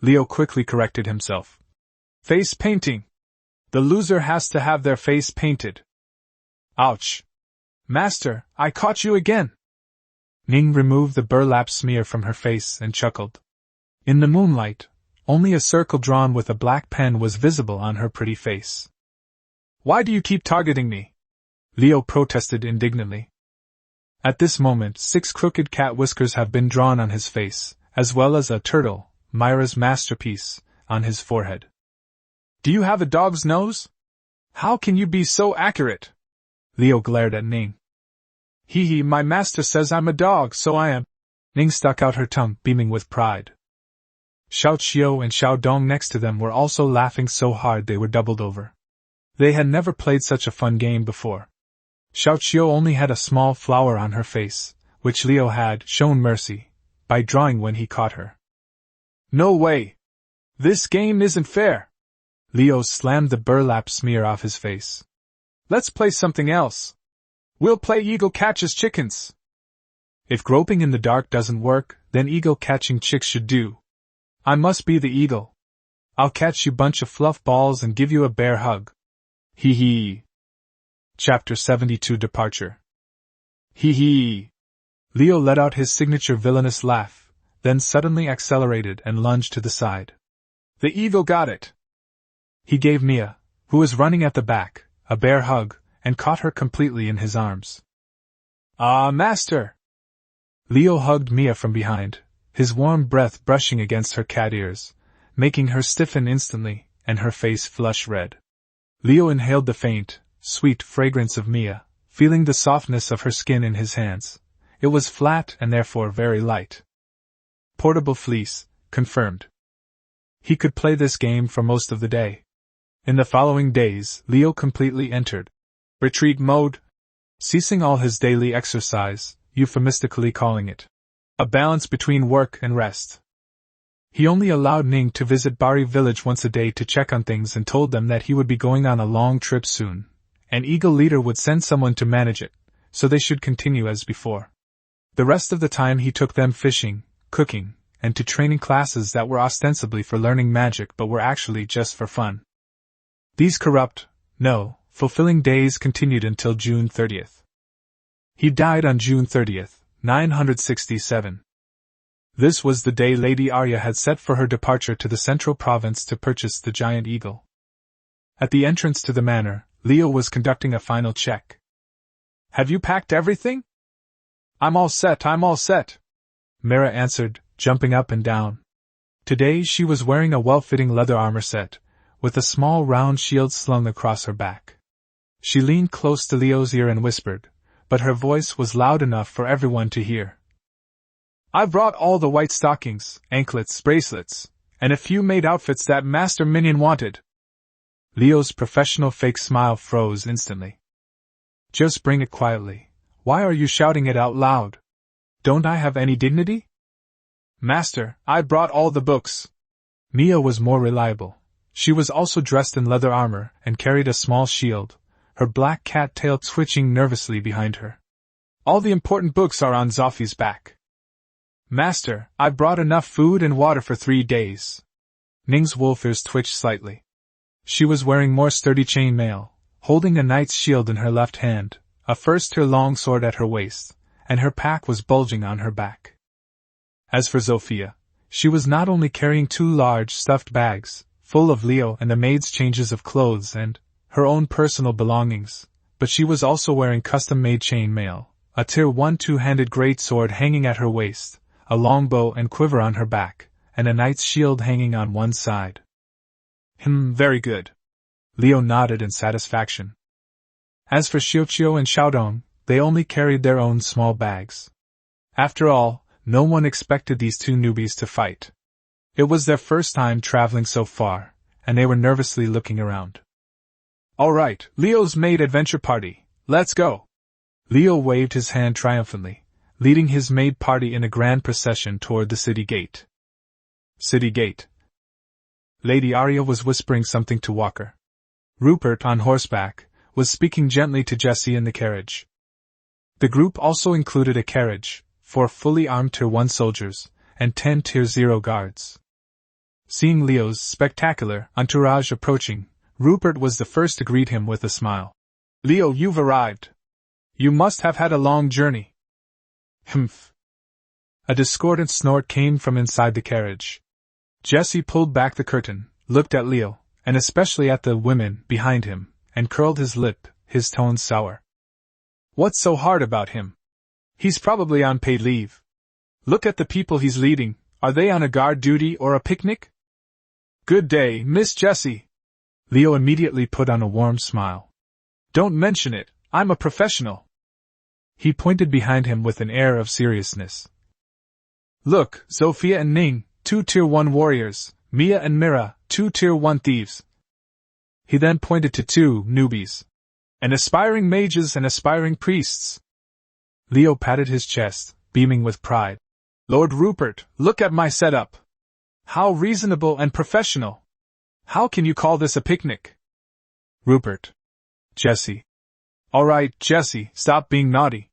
Leo quickly corrected himself. Face painting. The loser has to have their face painted. Ouch! Master, I caught you again! Ning removed the burlap smear from her face and chuckled. In the moonlight, only a circle drawn with a black pen was visible on her pretty face. Why do you keep targeting me? Leo protested indignantly. At this moment 6 crooked cat whiskers have been drawn on his face, as well as a turtle, Myra's masterpiece, on his forehead. Do you have a dog's nose? How can you be so accurate? Leo glared at Ning. Hee, my master says I'm a dog, so I am. Ning stuck out her tongue, beaming with pride. Xiao Qiu and Xiao Dong next to them were also laughing so hard they were doubled over. They had never played such a fun game before. Xiao Qiu only had a small flower on her face, which Leo had shown mercy by drawing when he caught her. No way! This game isn't fair! Leo slammed the burlap smear off his face. Let's play something else. We'll play eagle catches chickens. If groping in the dark doesn't work, then eagle catching chicks should do. I must be the eagle. I'll catch you bunch of fluff balls and give you a bear hug. Hee hee. Chapter 72 Departure. Hee hee. Leo let out his signature villainous laugh, then suddenly accelerated and lunged to the side. The eagle got it. He gave Mia, who was running at the back, a bear hug, and caught her completely in his arms. "Ah, master!" Leo hugged Mia from behind, his warm breath brushing against her cat ears, making her stiffen instantly, and her face flush red. Leo inhaled the faint, sweet fragrance of Mia, feeling the softness of her skin in his hands. It was flat and therefore very light. Portable fleece, confirmed. He could play this game for most of the day. In the following days, Leo completely entered retreat mode, ceasing all his daily exercise, euphemistically calling it a balance between work and rest. He only allowed Ning to visit Bari village once a day to check on things and told them that he would be going on a long trip soon. An Eagle leader would send someone to manage it, so they should continue as before. The rest of the time he took them fishing, cooking, and to training classes that were ostensibly for learning magic but were actually just for fun. These fulfilling days continued until June 30th. He died on June 30th, 967. This was the day Lady Arya had set for her departure to the central province to purchase the giant eagle. At the entrance to the manor, Leo was conducting a final check. "Have you packed everything?" I'm all set, Mira answered, jumping up and down. Today she was wearing a well-fitting leather armor set, with a small round shield slung across her back. She leaned close to Leo's ear and whispered, but her voice was loud enough for everyone to hear. "I've brought all the white stockings, anklets, bracelets, and a few maid outfits that Master Minion wanted." Leo's professional fake smile froze instantly. "Just bring it quietly. Why are you shouting it out loud? Don't I have any dignity?" "Master, I brought all the books." Mia was more reliable. She was also dressed in leather armor and carried a small shield, her black cat tail twitching nervously behind her. "All the important books are on Zofi's back." "Master, I've brought enough food and water for 3 days. Ning's wolf ears twitched slightly. She was wearing more sturdy chainmail, holding a knight's shield in her left hand, a first-tier longsword at her waist, and her pack was bulging on her back. As for Zofia, she was not only carrying 2 large stuffed bags, full of Leo and the maid's changes of clothes and her own personal belongings, but she was also wearing custom-made chainmail, a tier 1 two-handed great sword hanging at her waist, a long bow and quiver on her back, and a knight's shield hanging on one side. Very good." Leo nodded in satisfaction. As for Xiuqiu and Xiaodong, they only carried their own small bags. After all, no one expected these 2 newbies to fight. It was their first time traveling so far, and they were nervously looking around. "All right, Leo's maid adventure party, let's go!" Leo waved his hand triumphantly, leading his maid party in a grand procession toward the city gate. City gate. Lady Arya was whispering something to Walker. Rupert, on horseback, was speaking gently to Jessie in the carriage. The group also included a carriage, 4 fully armed Tier 1 soldiers, and 10 Tier 0 guards. Seeing Leo's spectacular entourage approaching, Rupert was the first to greet him with a smile. "Leo, you've arrived. You must have had a long journey." "Humph." A discordant snort came from inside the carriage. Jessie pulled back the curtain, looked at Leo, and especially at the women behind him, and curled his lip, his tone sour. "What's so hard about him? He's probably on paid leave. Look at the people he's leading, are they on a guard duty or a picnic?" "Good day, Miss Jessie." Leo immediately put on a warm smile. "Don't mention it, I'm a professional." He pointed behind him with an air of seriousness. "Look, Zofia and Ning, 2 Tier 1 warriors, Mia and Mira, 2 Tier 1 thieves." He then pointed to 2 newbies. "And aspiring mages and aspiring priests." Leo patted his chest, beaming with pride. "Lord Rupert, look at my setup. How reasonable and professional. How can you call this a picnic?" "Rupert." "Jessie." "All right, Jessie, stop being naughty."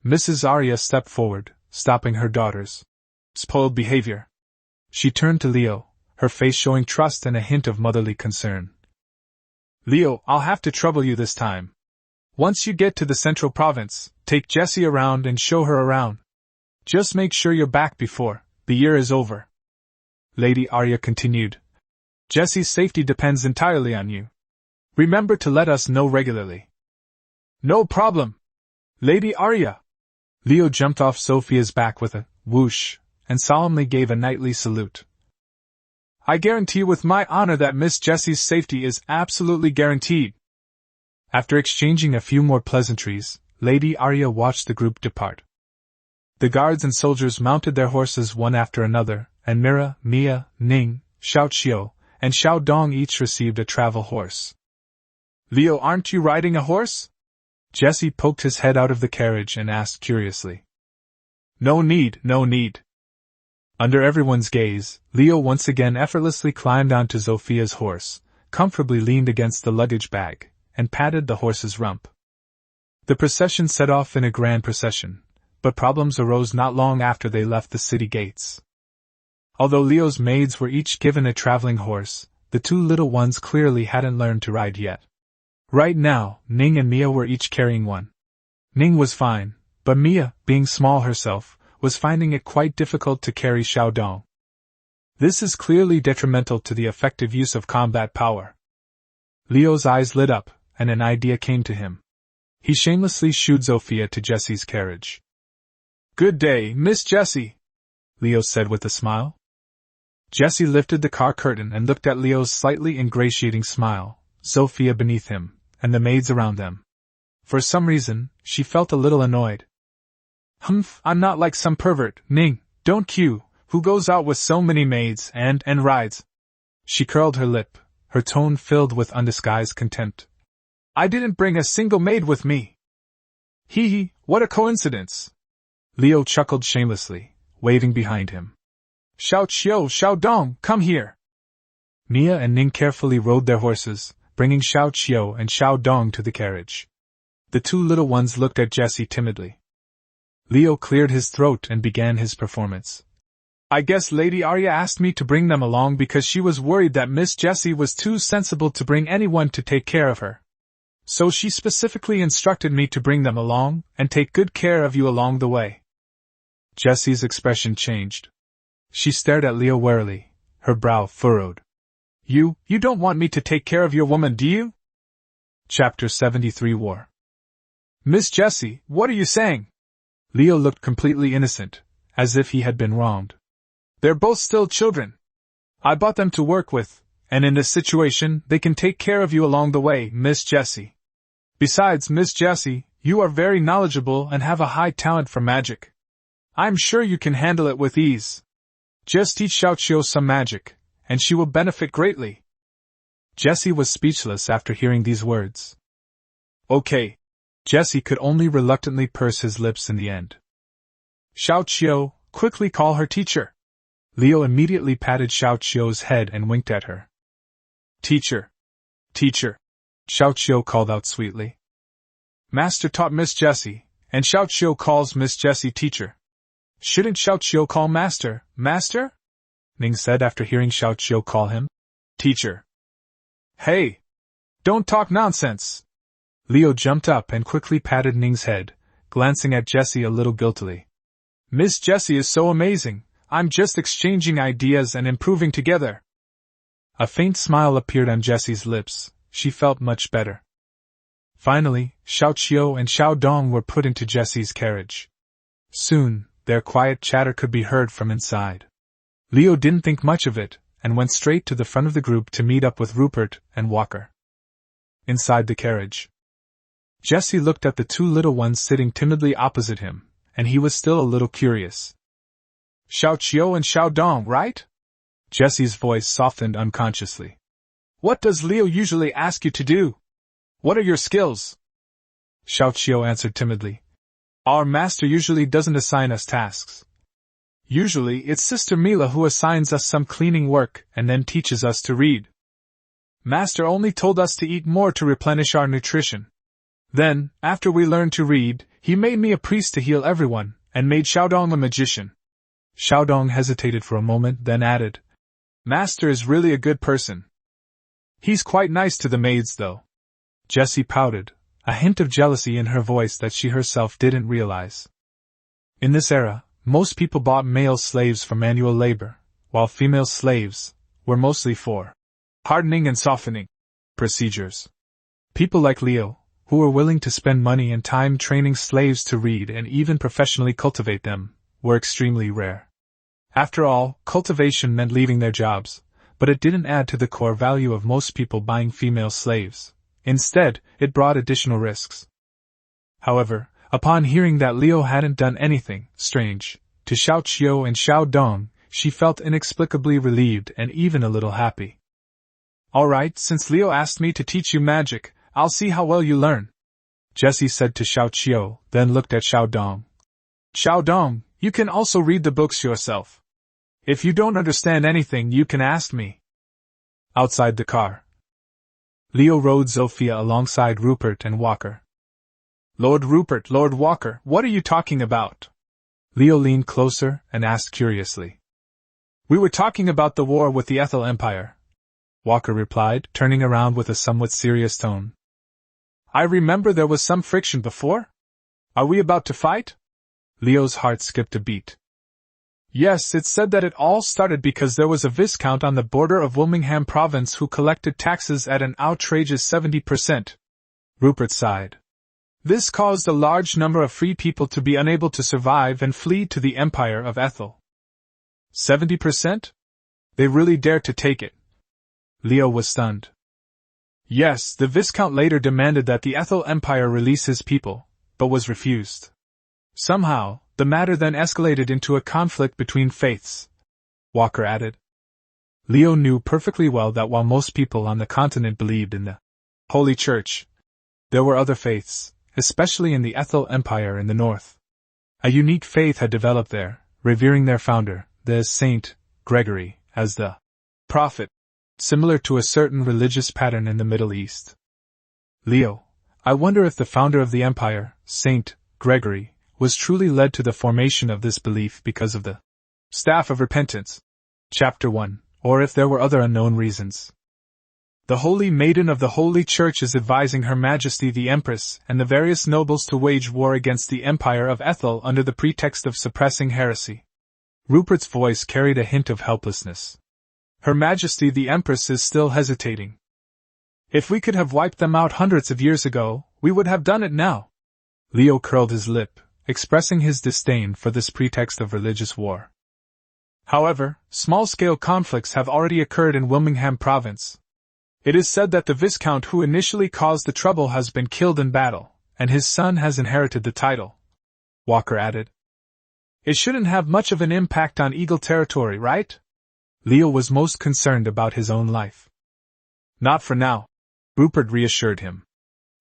Mrs. Arya stepped forward, stopping her daughter's spoiled behavior. She turned to Leo, her face showing trust and a hint of motherly concern. "Leo, I'll have to trouble you this time. Once you get to the central province, take Jessie around and show her around. Just make sure you're back before the year is over." Lady Arya continued. "Jessie's safety depends entirely on you. Remember to let us know regularly." No problem. Lady Arya. Leo jumped off Sophia's back with a whoosh and solemnly gave a knightly salute. I guarantee with my honor that Miss Jessie's safety is absolutely guaranteed. After exchanging a few more pleasantries, Lady Arya watched the group depart. The guards and soldiers mounted their horses one after another, and Mira, Mia, Ning, Xiao Qiu, and Xiao Dong each received a travel horse. Leo, aren't you riding a horse? Jessie poked his head out of the carriage and asked curiously. No need, no need. Under everyone's gaze, Leo once again effortlessly climbed onto Sophia's horse, comfortably leaned against the luggage bag, and patted the horse's rump. The procession set off in a grand procession, but problems arose not long after they left the city gates. Although Leo's maids were each given a traveling horse, the two little ones clearly hadn't learned to ride yet. Right now, Ning and Mia were each carrying one. Ning was fine, but Mia, being small herself, was finding it quite difficult to carry Xiao Dong. This is clearly detrimental to the effective use of combat power. Leo's eyes lit up, and an idea came to him. He shamelessly shooed Sophia to Jessie's carriage. Good day, Miss Jessie, Leo said with a smile. Jessie lifted the car curtain and looked at Leo's slightly ingratiating smile, Sophia beneath him, and the maids around them. For some reason, she felt a little annoyed. Humph, I'm not like some pervert, Ning, don't cue, who goes out with so many maids and rides. She curled her lip, her tone filled with undisguised contempt. I didn't bring a single maid with me. Hee hee, what a coincidence. Leo chuckled shamelessly, waving behind him. Xiao Qiu, Xiao Dong, come here. Mia and Ning carefully rode their horses, bringing Xiao Qiu and Xiao Dong to the carriage. The two little ones looked at Jessie timidly. Leo cleared his throat and began his performance. I guess Lady Arya asked me to bring them along because she was worried that Miss Jessie was too sensible to bring anyone to take care of her. So she specifically instructed me to bring them along and take good care of you along the way. Jessie's expression changed. She stared at Leo warily, her brow furrowed. You don't want me to take care of your woman, do you? Chapter 73 War. Miss Jessie, what are you saying? Leo looked completely innocent, as if he had been wronged. They're both still children. I bought them to work with, and in this situation, they can take care of you along the way, Miss Jessie. Besides, Miss Jessie, you are very knowledgeable and have a high talent for magic. I'm sure you can handle it with ease. Just teach Xiao Qiu some magic, and she will benefit greatly. Jessie was speechless after hearing these words. Okay. Jessie could only reluctantly purse his lips in the end. Xiao Qiu, quickly call her teacher. Leo immediately patted Xiao Qiu's head and winked at her. Teacher. Teacher. Xiao Qiu called out sweetly. Master taught Miss Jessie, and Xiao Qiu calls Miss Jessie teacher. Shouldn't Xiao Qiu call master, master? Ning said after hearing Xiao Qiu call him teacher. Hey! Don't talk nonsense! Leo jumped up and quickly patted Ning's head, glancing at Jessie a little guiltily. Miss Jessie is so amazing, I'm just exchanging ideas and improving together. A faint smile appeared on Jessie's lips, she felt much better. Finally, Xiao Qiu and Xiao Dong were put into Jessie's carriage. Soon, their quiet chatter could be heard from inside. Leo didn't think much of it, and went straight to the front of the group to meet up with Rupert and Walker. Inside the carriage, Jessie looked at the two little ones sitting timidly opposite him, and he was still a little curious. Xiao Qiu and Xiao Dong, right? Jessie's voice softened unconsciously. What does Leo usually ask you to do? What are your skills? Xiao Qiu answered timidly. Our master usually doesn't assign us tasks. Usually it's Sister Mila who assigns us some cleaning work and then teaches us to read. Master only told us to eat more to replenish our nutrition. Then, after we learned to read, he made me a priest to heal everyone, and made Xiaodong a magician. Xiaodong hesitated for a moment, then added, Master is really a good person. He's quite nice to the maids, though. Jessie pouted, a hint of jealousy in her voice that she herself didn't realize. In this era, most people bought male slaves for manual labor, while female slaves were mostly for hardening and softening procedures. People like Leo, who were willing to spend money and time training slaves to read and even professionally cultivate them, were extremely rare. After all, cultivation meant leaving their jobs, but it didn't add to the core value of most people buying female slaves. Instead, it brought additional risks. However, upon hearing that Liu hadn't done anything strange to Xiao Qiu and Xiao Dong, she felt inexplicably relieved and even a little happy. "Alright, since Liu asked me to teach you magic, I'll see how well you learn," Jessie said to Xiao Qiu, then looked at Xiao Dong. "Xiao Dong, you can also read the books yourself. If you don't understand anything, you can ask me." Outside the car, Leo rode Zofia alongside Rupert and Walker. "Lord Rupert, Lord Walker, what are you talking about?" Leo leaned closer and asked curiously. "We were talking about the war with the Ethel Empire," Walker replied, turning around with a somewhat serious tone. "I remember there was some friction before? Are we about to fight?" Leo's heart skipped a beat. "Yes, it's said that it all started because there was a viscount on the border of Wilmingham province who collected taxes at an outrageous 70%. Rupert sighed. "This caused a large number of free people to be unable to survive and flee to the empire of Ethel." 70%? They really dared to take it. Leo was stunned. "Yes, the Viscount later demanded that the Ethel Empire release his people, but was refused. Somehow, the matter then escalated into a conflict between faiths," Walker added. Leo knew perfectly well that while most people on the continent believed in the Holy Church, there were other faiths, especially in the Ethel Empire in the north. A unique faith had developed there, revering their founder, the Saint Gregory, as the prophet, similar to a certain religious pattern in the Middle East. "Leo, I wonder if the founder of the empire, Saint Gregory, was truly led to the formation of this belief because of the Staff of Repentance, Chapter 1, or if there were other unknown reasons. The Holy Maiden of the Holy Church is advising Her Majesty the Empress and the various nobles to wage war against the Empire of Ethel under the pretext of suppressing heresy." Rupert's voice carried a hint of helplessness. "Her Majesty the Empress is still hesitating. If we could have wiped them out hundreds of years ago, we would have done it now." Leo curled his lip, expressing his disdain for this pretext of religious war. "However, small-scale conflicts have already occurred in Wilmingham province. It is said that the Viscount who initially caused the trouble has been killed in battle, and his son has inherited the title," Walker added. "It shouldn't have much of an impact on Eagle territory, right?" Leo was most concerned about his own life. "Not for now," Rupert reassured him.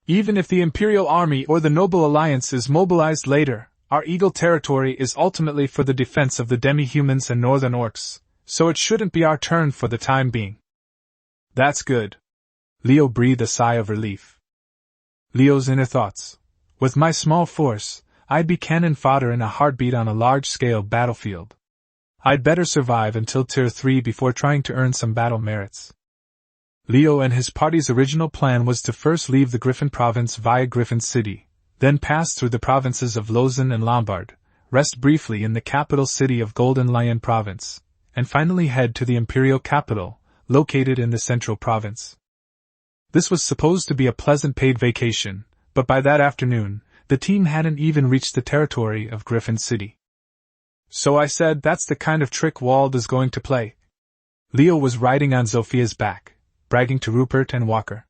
"Even if the Imperial Army or the Noble Alliance is mobilized later, our Eagle territory is ultimately for the defense of the demi-humans and northern orcs, so it shouldn't be our turn for the time being." "That's good." Leo breathed a sigh of relief. Leo's inner thoughts. "With my small force, I'd be cannon fodder in a heartbeat on a large-scale battlefield. I'd better survive until Tier 3 before trying to earn some battle merits." Leo and his party's original plan was to first leave the Griffin province via Griffin City, then pass through the provinces of Lausanne and Lombard, rest briefly in the capital city of Golden Lion province, and finally head to the imperial capital, located in the central province. This was supposed to be a pleasant paid vacation, but by that afternoon, the team hadn't even reached the territory of Griffin City. "So I said that's the kind of trick Wald is going to play." Leo was riding on Zophia's back, bragging to Rupert and Walker.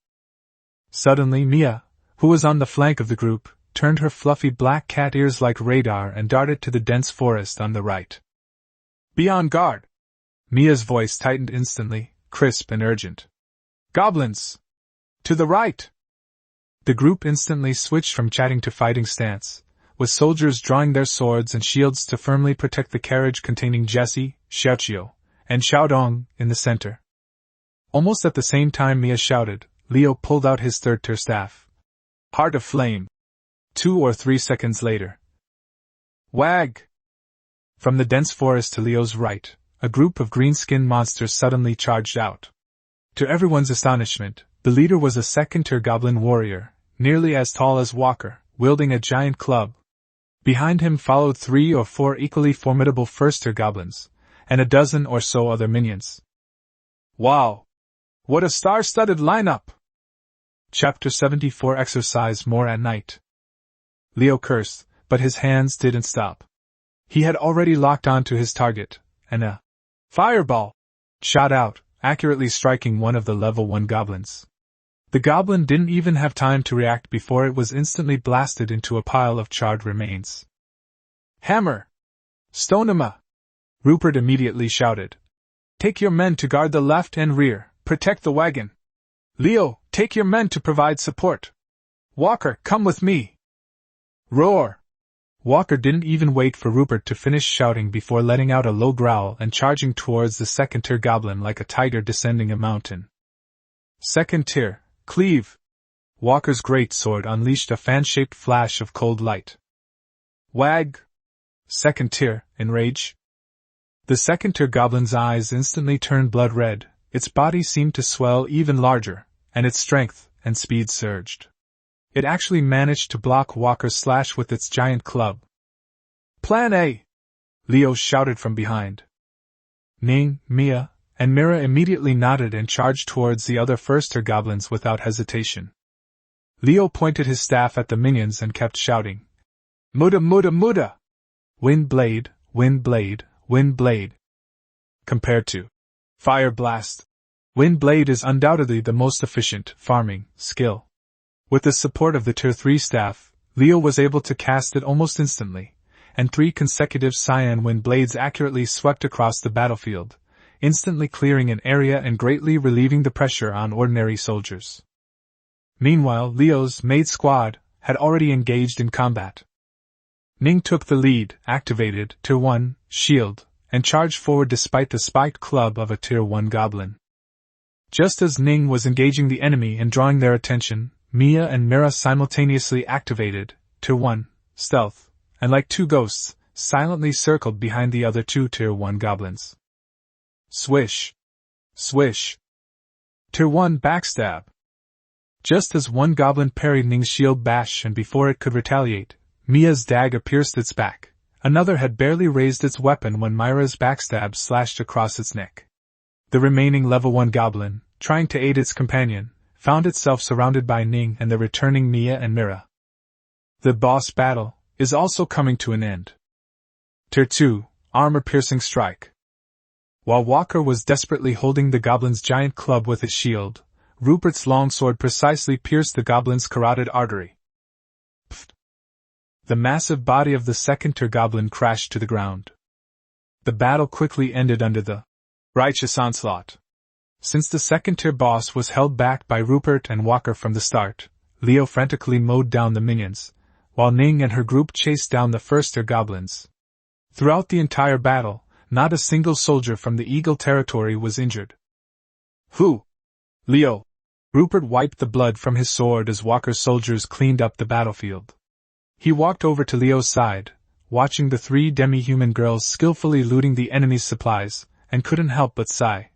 Suddenly Mia, who was on the flank of the group, turned her fluffy black cat ears like radar and darted to the dense forest on the right. "Be on guard!" Mia's voice tightened instantly, crisp and urgent. "Goblins! To the right!" The group instantly switched from chatting to fighting stance, with soldiers drawing their swords and shields to firmly protect the carriage containing Jessie, Xiaoqiu, and Xiaodong in the center. Almost at the same time Mia shouted, Leo pulled out his third-tier staff. Heart of Flame. 2 or 3 seconds later. Wag! From the dense forest to Leo's right, a group of green-skinned monsters suddenly charged out. To everyone's astonishment, the leader was a second-tier goblin warrior, nearly as tall as Walker, wielding a giant club. Behind him followed 3 or 4 equally formidable first-tier goblins, and a dozen or so other minions. Wow! What a star-studded lineup! Chapter 74 Exercise more at night. Leo cursed, but his hands didn't stop. He had already locked onto his target, and a fireball shot out, accurately striking one of the level 1 goblins. The goblin didn't even have time to react before it was instantly blasted into a pile of charred remains. Hammer! Stonema! Rupert immediately shouted. Take your men to guard the left and rear, protect the wagon. Leo, take your men to provide support. Walker, come with me. Roar! Walker didn't even wait for Rupert to finish shouting before letting out a low growl and charging towards the second-tier goblin like a tiger descending a mountain. Second tier, cleave! Walker's great sword unleashed a fan-shaped flash of cold light. Wag! Second tier, in rage. The second-tier goblin's eyes instantly turned blood red, its body seemed to swell even larger, and its strength and speed surged. It actually managed to block Walker's slash with its giant club. Plan A! Leo shouted from behind. Ning, Mia, and Mira immediately nodded and charged towards the other first-tier goblins without hesitation. Leo pointed his staff at the minions and kept shouting. Muda muda muda! Wind blade, wind blade, wind blade. Compared to fire blast, wind blade is undoubtedly the most efficient farming skill. With the support of the Tier 3 staff, Leo was able to cast it almost instantly, and 3 consecutive cyan wind blades accurately swept across the battlefield, instantly clearing an area and greatly relieving the pressure on ordinary soldiers. Meanwhile, Leo's maid squad had already engaged in combat. Ning took the lead, activated Tier 1 shield, and charged forward despite the spiked club of a Tier 1 goblin. Just as Ning was engaging the enemy and drawing their attention, Mia and Mira simultaneously activated Tier 1 stealth, and like 2 ghosts, silently circled behind the other 2 Tier 1 goblins. Swish! Swish! Tier 1 backstab! Just as one goblin parried Ning's shield bash and before it could retaliate, Mia's dagger pierced its back. Another had barely raised its weapon when Myra's backstab slashed across its neck. The remaining level 1 goblin, trying to aid its companion, found itself surrounded by Ning and the returning Mia and Mira. The boss battle is also coming to an end. Tier 2, armor-piercing strike. While Walker was desperately holding the goblin's giant club with his shield, Rupert's longsword precisely pierced the goblin's carotid artery. Pfft. The massive body of the second-tier goblin crashed to the ground. The battle quickly ended under the righteous onslaught. Since the second-tier boss was held back by Rupert and Walker from the start, Leo frantically mowed down the minions, while Ning and her group chased down the first-tier goblins. Throughout the entire battle, not a single soldier from the Eagle territory was injured. Who? Leo! Rupert wiped the blood from his sword as Walker's soldiers cleaned up the battlefield. He walked over to Leo's side, watching the 3 demi-human girls skillfully looting the enemy's supplies, and couldn't help but sigh.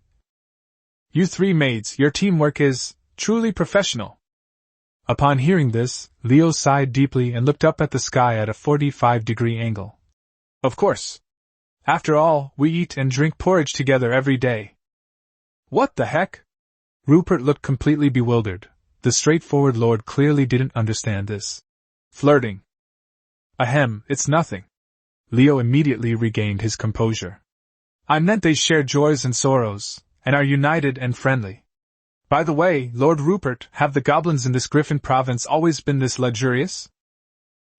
You 3 maids, your teamwork is truly professional. Upon hearing this, Leo sighed deeply and looked up at the sky at a 45-degree angle. Of course. After all, we eat and drink porridge together every day. What the heck? Rupert looked completely bewildered. The straightforward lord clearly didn't understand this. Flirting. Ahem, it's nothing. Leo immediately regained his composure. I meant they share joys and sorrows, and are united and friendly. By the way, Lord Rupert, have the goblins in this Griffin province always been this luxurious?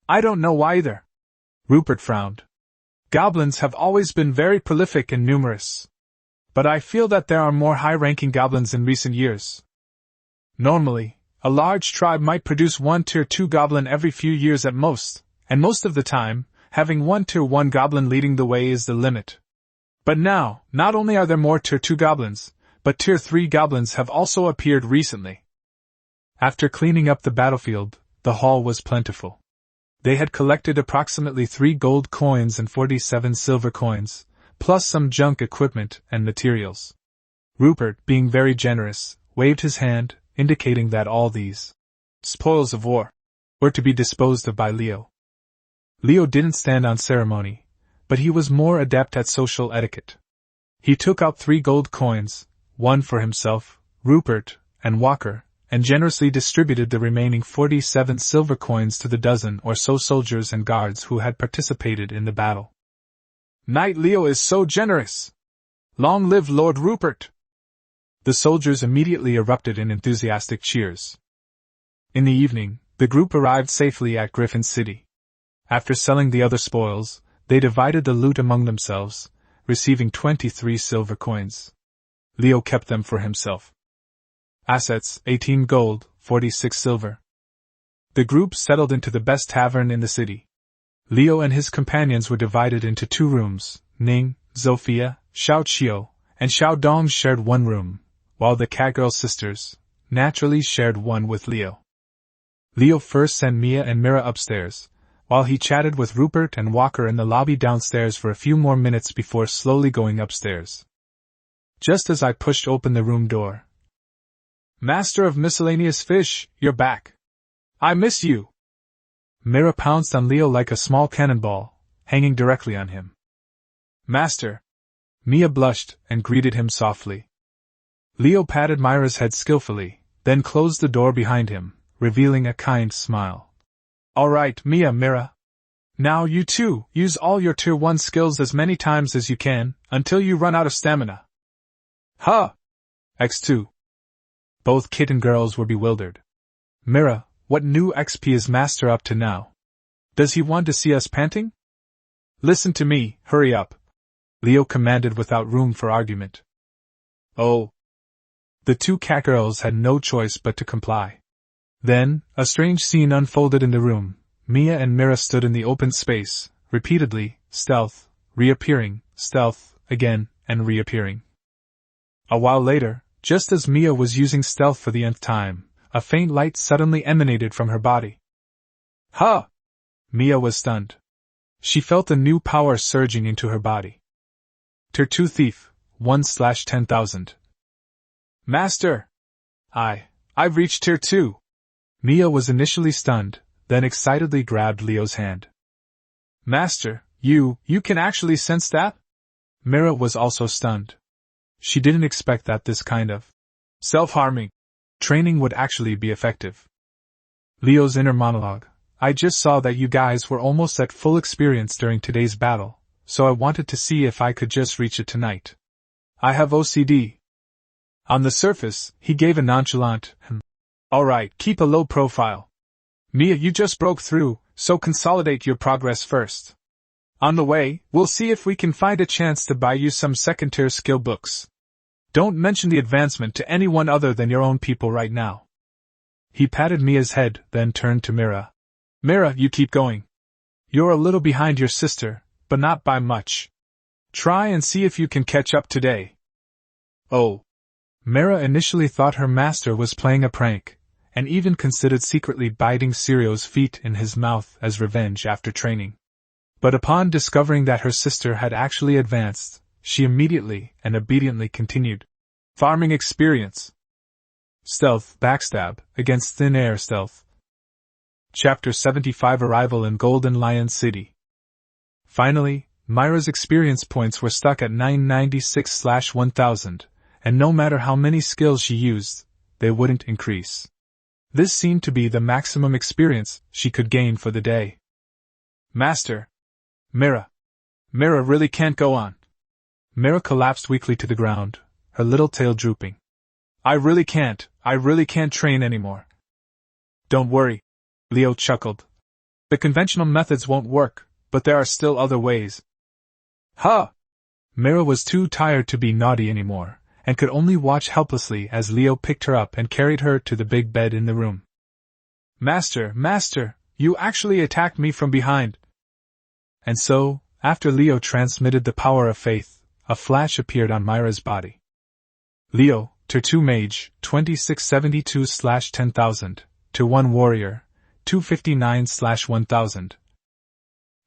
I don't know either. Rupert frowned. Goblins have always been very prolific and numerous. But I feel that there are more high-ranking goblins in recent years. Normally, a large tribe might produce 1 Tier 2 goblin every few years at most, and most of the time, having 1 Tier 1 goblin leading the way is the limit. But now, not only are there more Tier 2 goblins, but Tier 3 goblins have also appeared recently. After cleaning up the battlefield, the haul was plentiful. They had collected approximately 3 gold coins and 47 silver coins, plus some junk equipment and materials. Rupert, being very generous, waved his hand, indicating that all these spoils of war were to be disposed of by Leo. Leo didn't stand on ceremony, but he was more adept at social etiquette. He took out 3 gold coins, 1 for himself, Rupert, and Walker, and generously distributed the remaining 47 silver coins to the dozen or so soldiers and guards who had participated in the battle. Knight Leo is so generous! Long live Lord Rupert! The soldiers immediately erupted in enthusiastic cheers. In the evening, the group arrived safely at Griffin City. After selling the other spoils, they divided the loot among themselves, receiving 23 silver coins. Leo kept them for himself. Assets: 18 gold, 46 silver. The group settled into the best tavern in the city. Leo and his companions were divided into 2 rooms. Ning, Zofia, Xiao Qiu, and Xiao Dong shared 1 room, while the catgirl sisters, naturally, shared one with Leo. Leo first sent Mia and Mira upstairs, while he chatted with Rupert and Walker in the lobby downstairs for a few more minutes before slowly going upstairs. Just as I pushed open the room door. Master of Miscellaneous Fish, you're back. I miss you. Mira pounced on Leo like a small cannonball, hanging directly on him. Master. Mia blushed and greeted him softly. Leo patted Mira's head skillfully, then closed the door behind him, revealing a kind smile. All right, Mira. Now you too, use all your Tier 1 skills as many times as you can, until you run out of stamina. Huh! X2. Both kitten girls were bewildered. Mira, what new XP is Master up to now? Does he want to see us panting? Listen to me, hurry up. Leo commanded without room for argument. Oh. The 2 cat girls had no choice but to comply. Then, a strange scene unfolded in the room. Mia and Mira stood in the open space, repeatedly, stealth, reappearing, stealth, again, and reappearing. A while later, just as Mia was using stealth for the nth time, a faint light suddenly emanated from her body. Huh! Mia was stunned. She felt a new power surging into her body. Tier 2 Thief, 1/10,000. Master! I've reached Tier 2. Mia was initially stunned, then excitedly grabbed Leo's hand. Master, you can actually sense that? Mira was also stunned. She didn't expect that this kind of self-harming training would actually be effective. Leo's inner monologue. I just saw that you guys were almost at full experience during today's battle, so I wanted to see if I could just reach it tonight. I have OCD. On the surface, he gave a nonchalant, Alright, keep a low profile. Mia, you just broke through, so consolidate your progress first. On the way, we'll see if we can find a chance to buy you some second-tier skill books. Don't mention the advancement to anyone other than your own people right now. He patted Mia's head, then turned to Mira. Mira, you keep going. You're a little behind your sister, but not by much. Try and see if you can catch up today. Oh. Mira initially thought her master was playing a prank, and even considered secretly biting Sirio's feet in his mouth as revenge after training. But upon discovering that her sister had actually advanced, she immediately and obediently continued. Farming experience. Stealth, backstab, against thin air stealth. Chapter 75 Arrival in Golden Lion City. Finally, Myra's experience points were stuck at 996/1000, and no matter how many skills she used, they wouldn't increase. This seemed to be the maximum experience she could gain for the day. Master! Mira really can't go on. Mira collapsed weakly to the ground, her little tail drooping. I really can't train anymore. Don't worry, Leo chuckled. The conventional methods won't work, but there are still other ways. Huh! Mira was too tired to be naughty anymore, and could only watch helplessly as Leo picked her up and carried her to the big bed in the room. Master, you actually attacked me from behind. And so, after Leo transmitted the power of faith, a flash appeared on Myra's body. Leo, Tier 2 Mage, 2672/10,000, Tier 1 Warrior, 259/1000.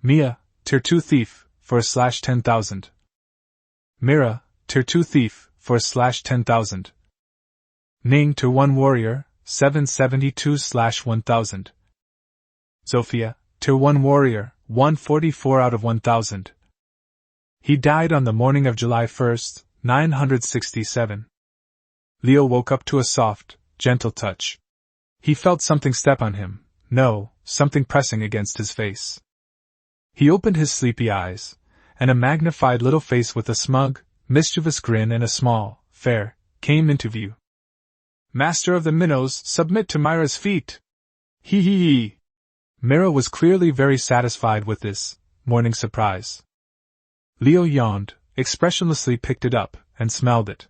Mia, Tier 2 Thief, 4/10,000. Mira, Tier 2 Thief, 4/10,000. Ning, Tier 1 Warrior, 772/1000. Zofia, Tier 1 Warrior, 144/1000. He died on the morning of July 1st, 967. Leo woke up to a soft, gentle touch. He felt something step on him, no, something pressing against his face. He opened his sleepy eyes, and a magnified little face with a smug, mischievous grin and a small, fair, came into view. Master of the Minnows, submit to Myra's feet! Hee hee hee! Mira was clearly very satisfied with this morning surprise. Leo yawned, expressionlessly picked it up, and smelled it.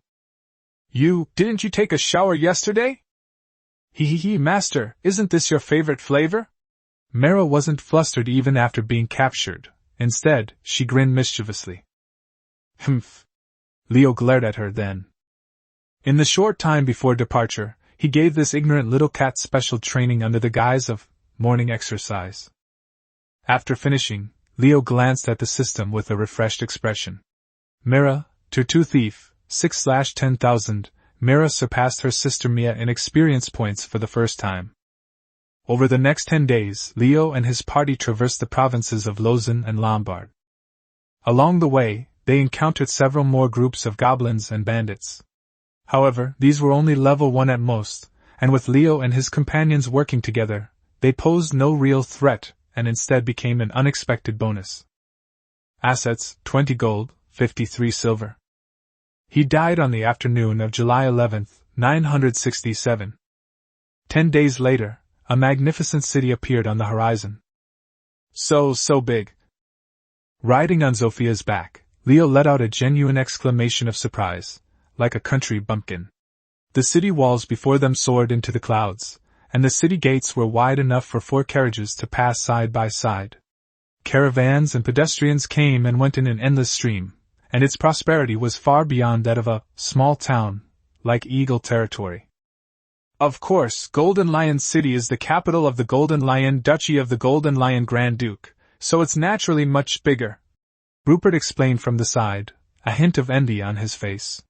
Didn't you take a shower yesterday? Hee hee hee, master, isn't this your favorite flavor? Mira wasn't flustered even after being captured. Instead, she grinned mischievously. Humph. Leo glared at her then. In the short time before departure, he gave this ignorant little cat special training under the guise of morning exercise. After finishing, Leo glanced at the system with a refreshed expression. Mira, Tier 2 Thief, 6/10,000, Mira surpassed her sister Mia in experience points for the first time. Over the next 10 days, Leo and his party traversed the provinces of Lausanne and Lombard. Along the way, they encountered several more groups of goblins and bandits. However, these were only level 1 at most, and with Leo and his companions working together, they posed no real threat and instead became an unexpected bonus. Assets: 20 gold, 53 silver. He died on the afternoon of July 11, 967. 10 days later, a magnificent city appeared on the horizon. So big. Riding on Zophia's back, Leo let out a genuine exclamation of surprise, like a country bumpkin. The city walls before them soared into the clouds, and the city gates were wide enough for 4 carriages to pass side by side. Caravans and pedestrians came and went in an endless stream, and its prosperity was far beyond that of a small town, like Eagle territory. Of course, Golden Lion City is the capital of the Golden Lion Duchy of the Golden Lion Grand Duke, so it's naturally much bigger, Rupert explained from the side, a hint of envy on his face.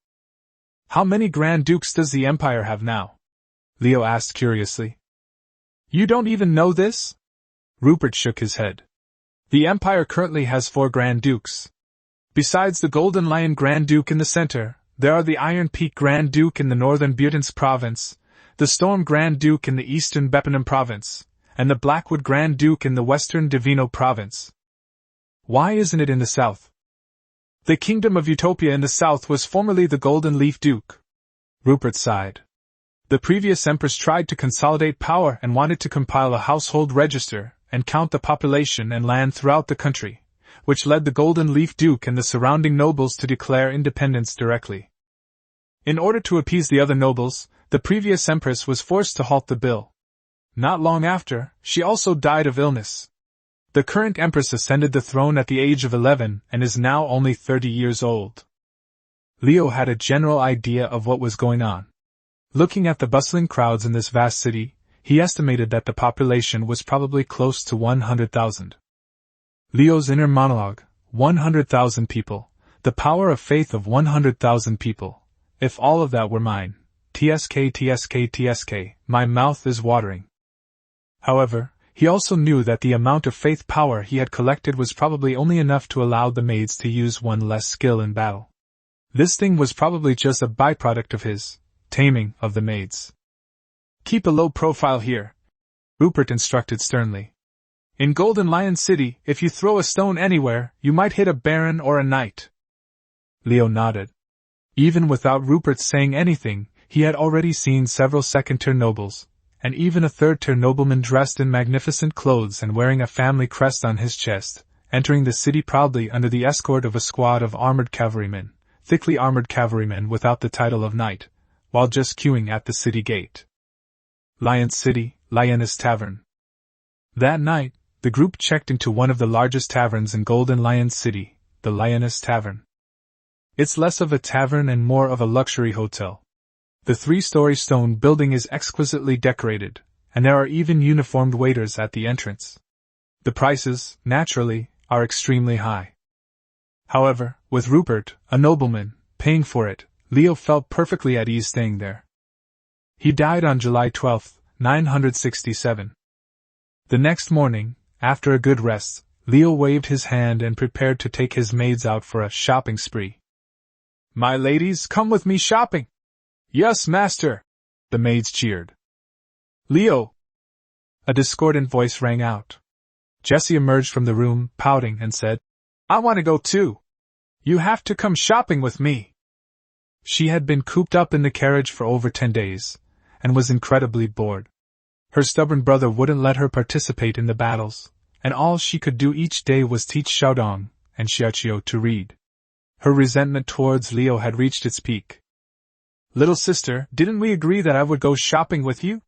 How many Grand Dukes does the Empire have now? Leo asked curiously. You don't even know this? Rupert shook his head. The Empire currently has 4 Grand Dukes. Besides the Golden Lion Grand Duke in the center, there are the Iron Peak Grand Duke in the northern Butensk province, the Storm Grand Duke in the eastern Bepenham province, and the Blackwood Grand Duke in the western Divino province. Why isn't it in the south? The Kingdom of Utopia in the south was formerly the Golden Leaf Duke. Rupert sighed. The previous empress tried to consolidate power and wanted to compile a household register and count the population and land throughout the country, which led the Golden Leaf Duke and the surrounding nobles to declare independence directly. In order to appease the other nobles, the previous empress was forced to halt the bill. Not long after, she also died of illness. The current empress ascended the throne at the age of 11 and is now only 30 years old. Leo had a general idea of what was going on. Looking at the bustling crowds in this vast city, he estimated that the population was probably close to 100,000. Leo's inner monologue, 100,000 people, the power of faith of 100,000 people, if all of that were mine, tsk, my mouth is watering. However, he also knew that the amount of faith power he had collected was probably only enough to allow the maids to use one less skill in battle. This thing was probably just a byproduct of his taming of the maids. Keep a low profile here, Rupert instructed sternly. In Golden Lion City, if you throw a stone anywhere, you might hit a baron or a knight. Leo nodded. Even without Rupert saying anything, he had already seen several second-tier nobles, and even a third-tier nobleman dressed in magnificent clothes and wearing a family crest on his chest, entering the city proudly under the escort of a squad of armored cavalrymen, thickly armored cavalrymen without the title of knight, while just queuing at the city gate. Lion's City, Lioness Tavern. That night, the group checked into one of the largest taverns in Golden Lion City, the Lioness Tavern. It's less of a tavern and more of a luxury hotel. The 3-story stone building is exquisitely decorated, and there are even uniformed waiters at the entrance. The prices, naturally, are extremely high. However, with Rupert, a nobleman, paying for it, Leo felt perfectly at ease staying there. He died on July 12, 967. The next morning, after a good rest, Leo waved his hand and prepared to take his maids out for a shopping spree. My ladies, come with me shopping! Yes, master! The maids cheered. Leo! A discordant voice rang out. Jessie emerged from the room, pouting, and said, I want to go too. You have to come shopping with me. She had been cooped up in the carriage for over 10 days, and was incredibly bored. Her stubborn brother wouldn't let her participate in the battles, and all she could do each day was teach Xiaodong and Xiaoqiu to read. Her resentment towards Leo had reached its peak. Little sister, didn't we agree that I would go shopping with you?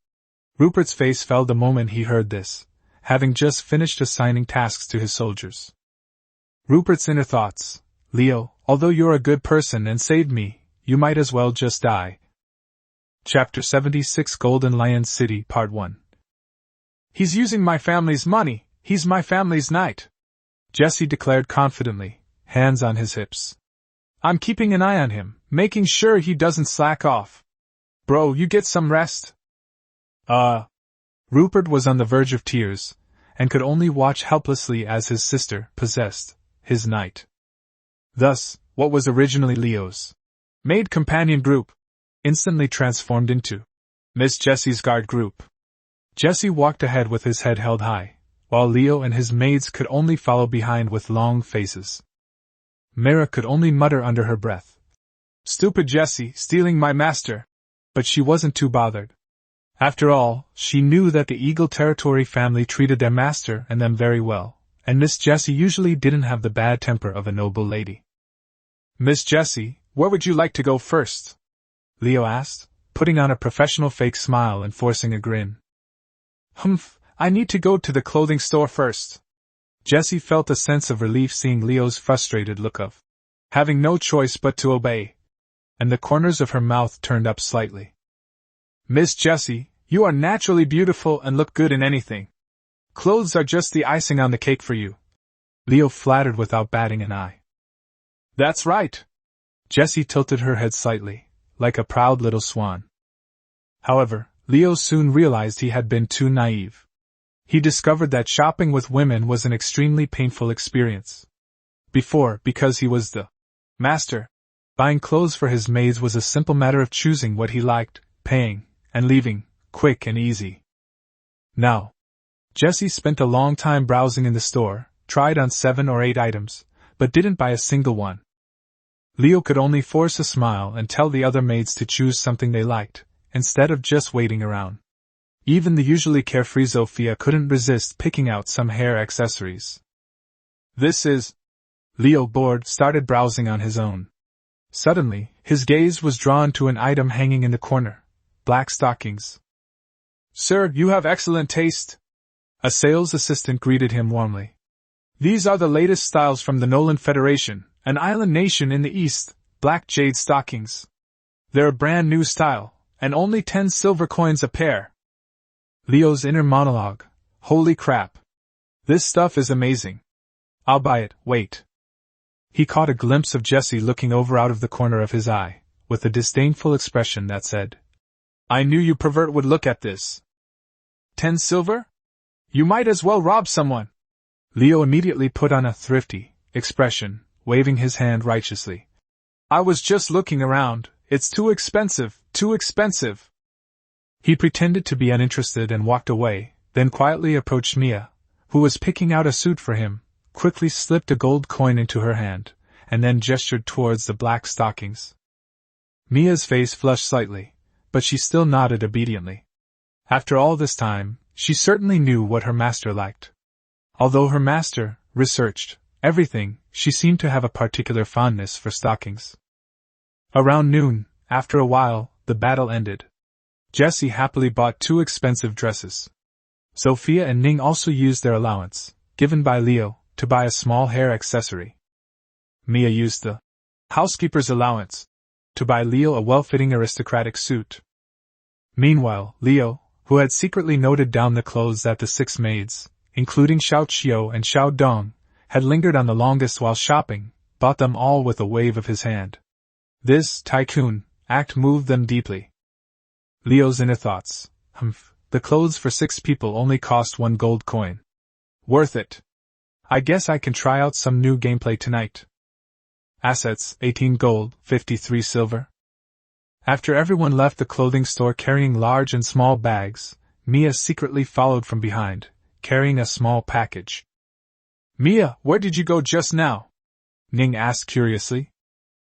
Rupert's face fell the moment he heard this, having just finished assigning tasks to his soldiers. Rupert's inner thoughts, Leo, although you're a good person and saved me, you might as well just die. Chapter 76 Golden Lion City Part 1. He's using my family's money, he's my family's knight, Jessie declared confidently, hands on his hips. I'm keeping an eye on him, making sure he doesn't slack off. Bro, you get some rest? Rupert was on the verge of tears, and could only watch helplessly as his sister possessed his knight. Thus, what was originally Leo's maid companion group instantly transformed into Miss Jessie's guard group. Jessie walked ahead with his head held high, while Leo and his maids could only follow behind with long faces. Mira could only mutter under her breath, Stupid Jessie, stealing my master. But she wasn't too bothered. After all, she knew that the Eagle Territory family treated their master and them very well, and Miss Jessie usually didn't have the bad temper of a noble lady. Miss Jessie, where would you like to go first? Leo asked, putting on a professional fake smile and forcing a grin. Humph, I need to go to the clothing store first. Jessie felt a sense of relief seeing Leo's frustrated look of having no choice but to obey, and the corners of her mouth turned up slightly. Miss Jessie, you are naturally beautiful and look good in anything. Clothes are just the icing on the cake for you. Leo flattered without batting an eye. That's right. Jessie tilted her head slightly, like a proud little swan. However, Leo soon realized he had been too naive. He discovered that shopping with women was an extremely painful experience. Before, because he was the master, buying clothes for his maids was a simple matter of choosing what he liked, paying, and leaving, quick and easy. Now, Jessie spent a long time browsing in the store, tried on 7 or 8 items, but didn't buy a single one. Leo could only force a smile and tell the other maids to choose something they liked, instead of just waiting around. Even the usually carefree Zofia couldn't resist picking out some hair accessories. This is... Leo, bored, started browsing on his own. Suddenly, his gaze was drawn to an item hanging in the corner. Black stockings. Sir, you have excellent taste. A sales assistant greeted him warmly. These are the latest styles from the Nolan Federation, an island nation in the east, black jade stockings. They're a brand new style, and only 10 silver coins a pair. Leo's inner monologue. Holy crap. This stuff is amazing. I'll buy it, wait. He caught a glimpse of Jessie looking over out of the corner of his eye, with a disdainful expression that said, I knew you pervert would look at this. 10 silver? You might as well rob someone. Leo immediately put on a thrifty expression, waving his hand righteously. I was just looking around, it's too expensive, too expensive. He pretended to be uninterested and walked away, then quietly approached Mia, who was picking out a suit for him, quickly slipped a gold coin into her hand, and then gestured towards the black stockings. Mia's face flushed slightly, but she still nodded obediently. After all this time, she certainly knew what her master liked. Although her master researched everything, she seemed to have a particular fondness for stockings. Around noon, after a while, the battle ended. Jessie happily bought 2 expensive dresses. Sophia and Ning also used their allowance, given by Leo, to buy a small hair accessory. Mia used the housekeeper's allowance to buy Leo a well-fitting aristocratic suit. Meanwhile, Leo, who had secretly noted down the clothes that the 6 maids, including Xiaoqiu and Xiaodong, had lingered on the longest while shopping, bought them all with a wave of his hand. This tycoon act moved them deeply. Leo's inner thoughts. The clothes for 6 people only cost 1 gold coin. Worth it. I guess I can try out some new gameplay tonight. Assets, 18 gold, 53 silver. After everyone left the clothing store carrying large and small bags, Mia secretly followed from behind, carrying a small package. Mia, where did you go just now? Ning asked curiously.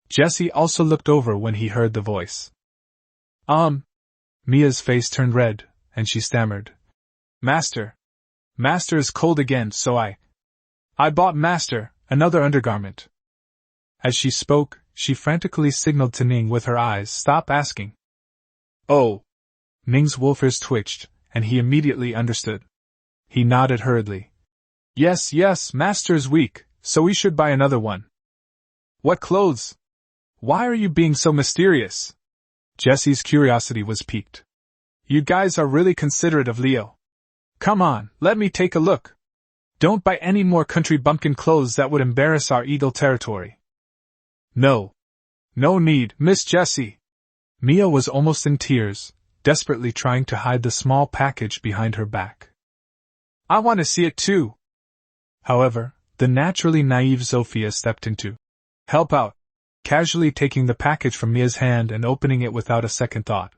Jesse also looked over when he heard the voice. Mia's face turned red, and she stammered. Master is cold again, so I bought Master another undergarment. As she spoke, she frantically signaled to Ning with her eyes, stop asking. Oh! Ning's wolf ears twitched, and he immediately understood. He nodded hurriedly. Yes, Master is weak, so we should buy another one. What clothes? Why are you being so mysterious? Jesse's curiosity was piqued. You guys are really considerate of Leo. Come on, let me take a look. Don't buy any more country bumpkin clothes that would embarrass our eagle territory. No need, Miss Jessie. Mia was almost in tears, desperately trying to hide the small package behind her back. I want to see it too. However, the naturally naive Sophia stepped in to help out, casually taking the package from Mia's hand and opening it without a second thought.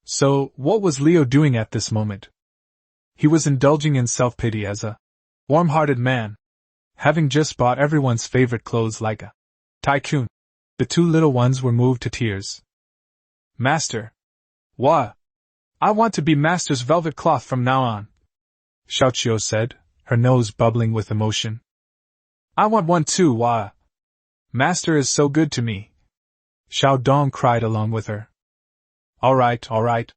So, what was Leo doing at this moment? He was indulging in self-pity as a warm-hearted man. Having just bought everyone's favorite clothes like a tycoon, the two little ones were moved to tears. Master. What? I want to be Master's velvet cloth from now on, Xiaoqiu said, her nose bubbling with emotion. I want one too, Wa. Master is so good to me. Xiao Dong cried along with her. All right.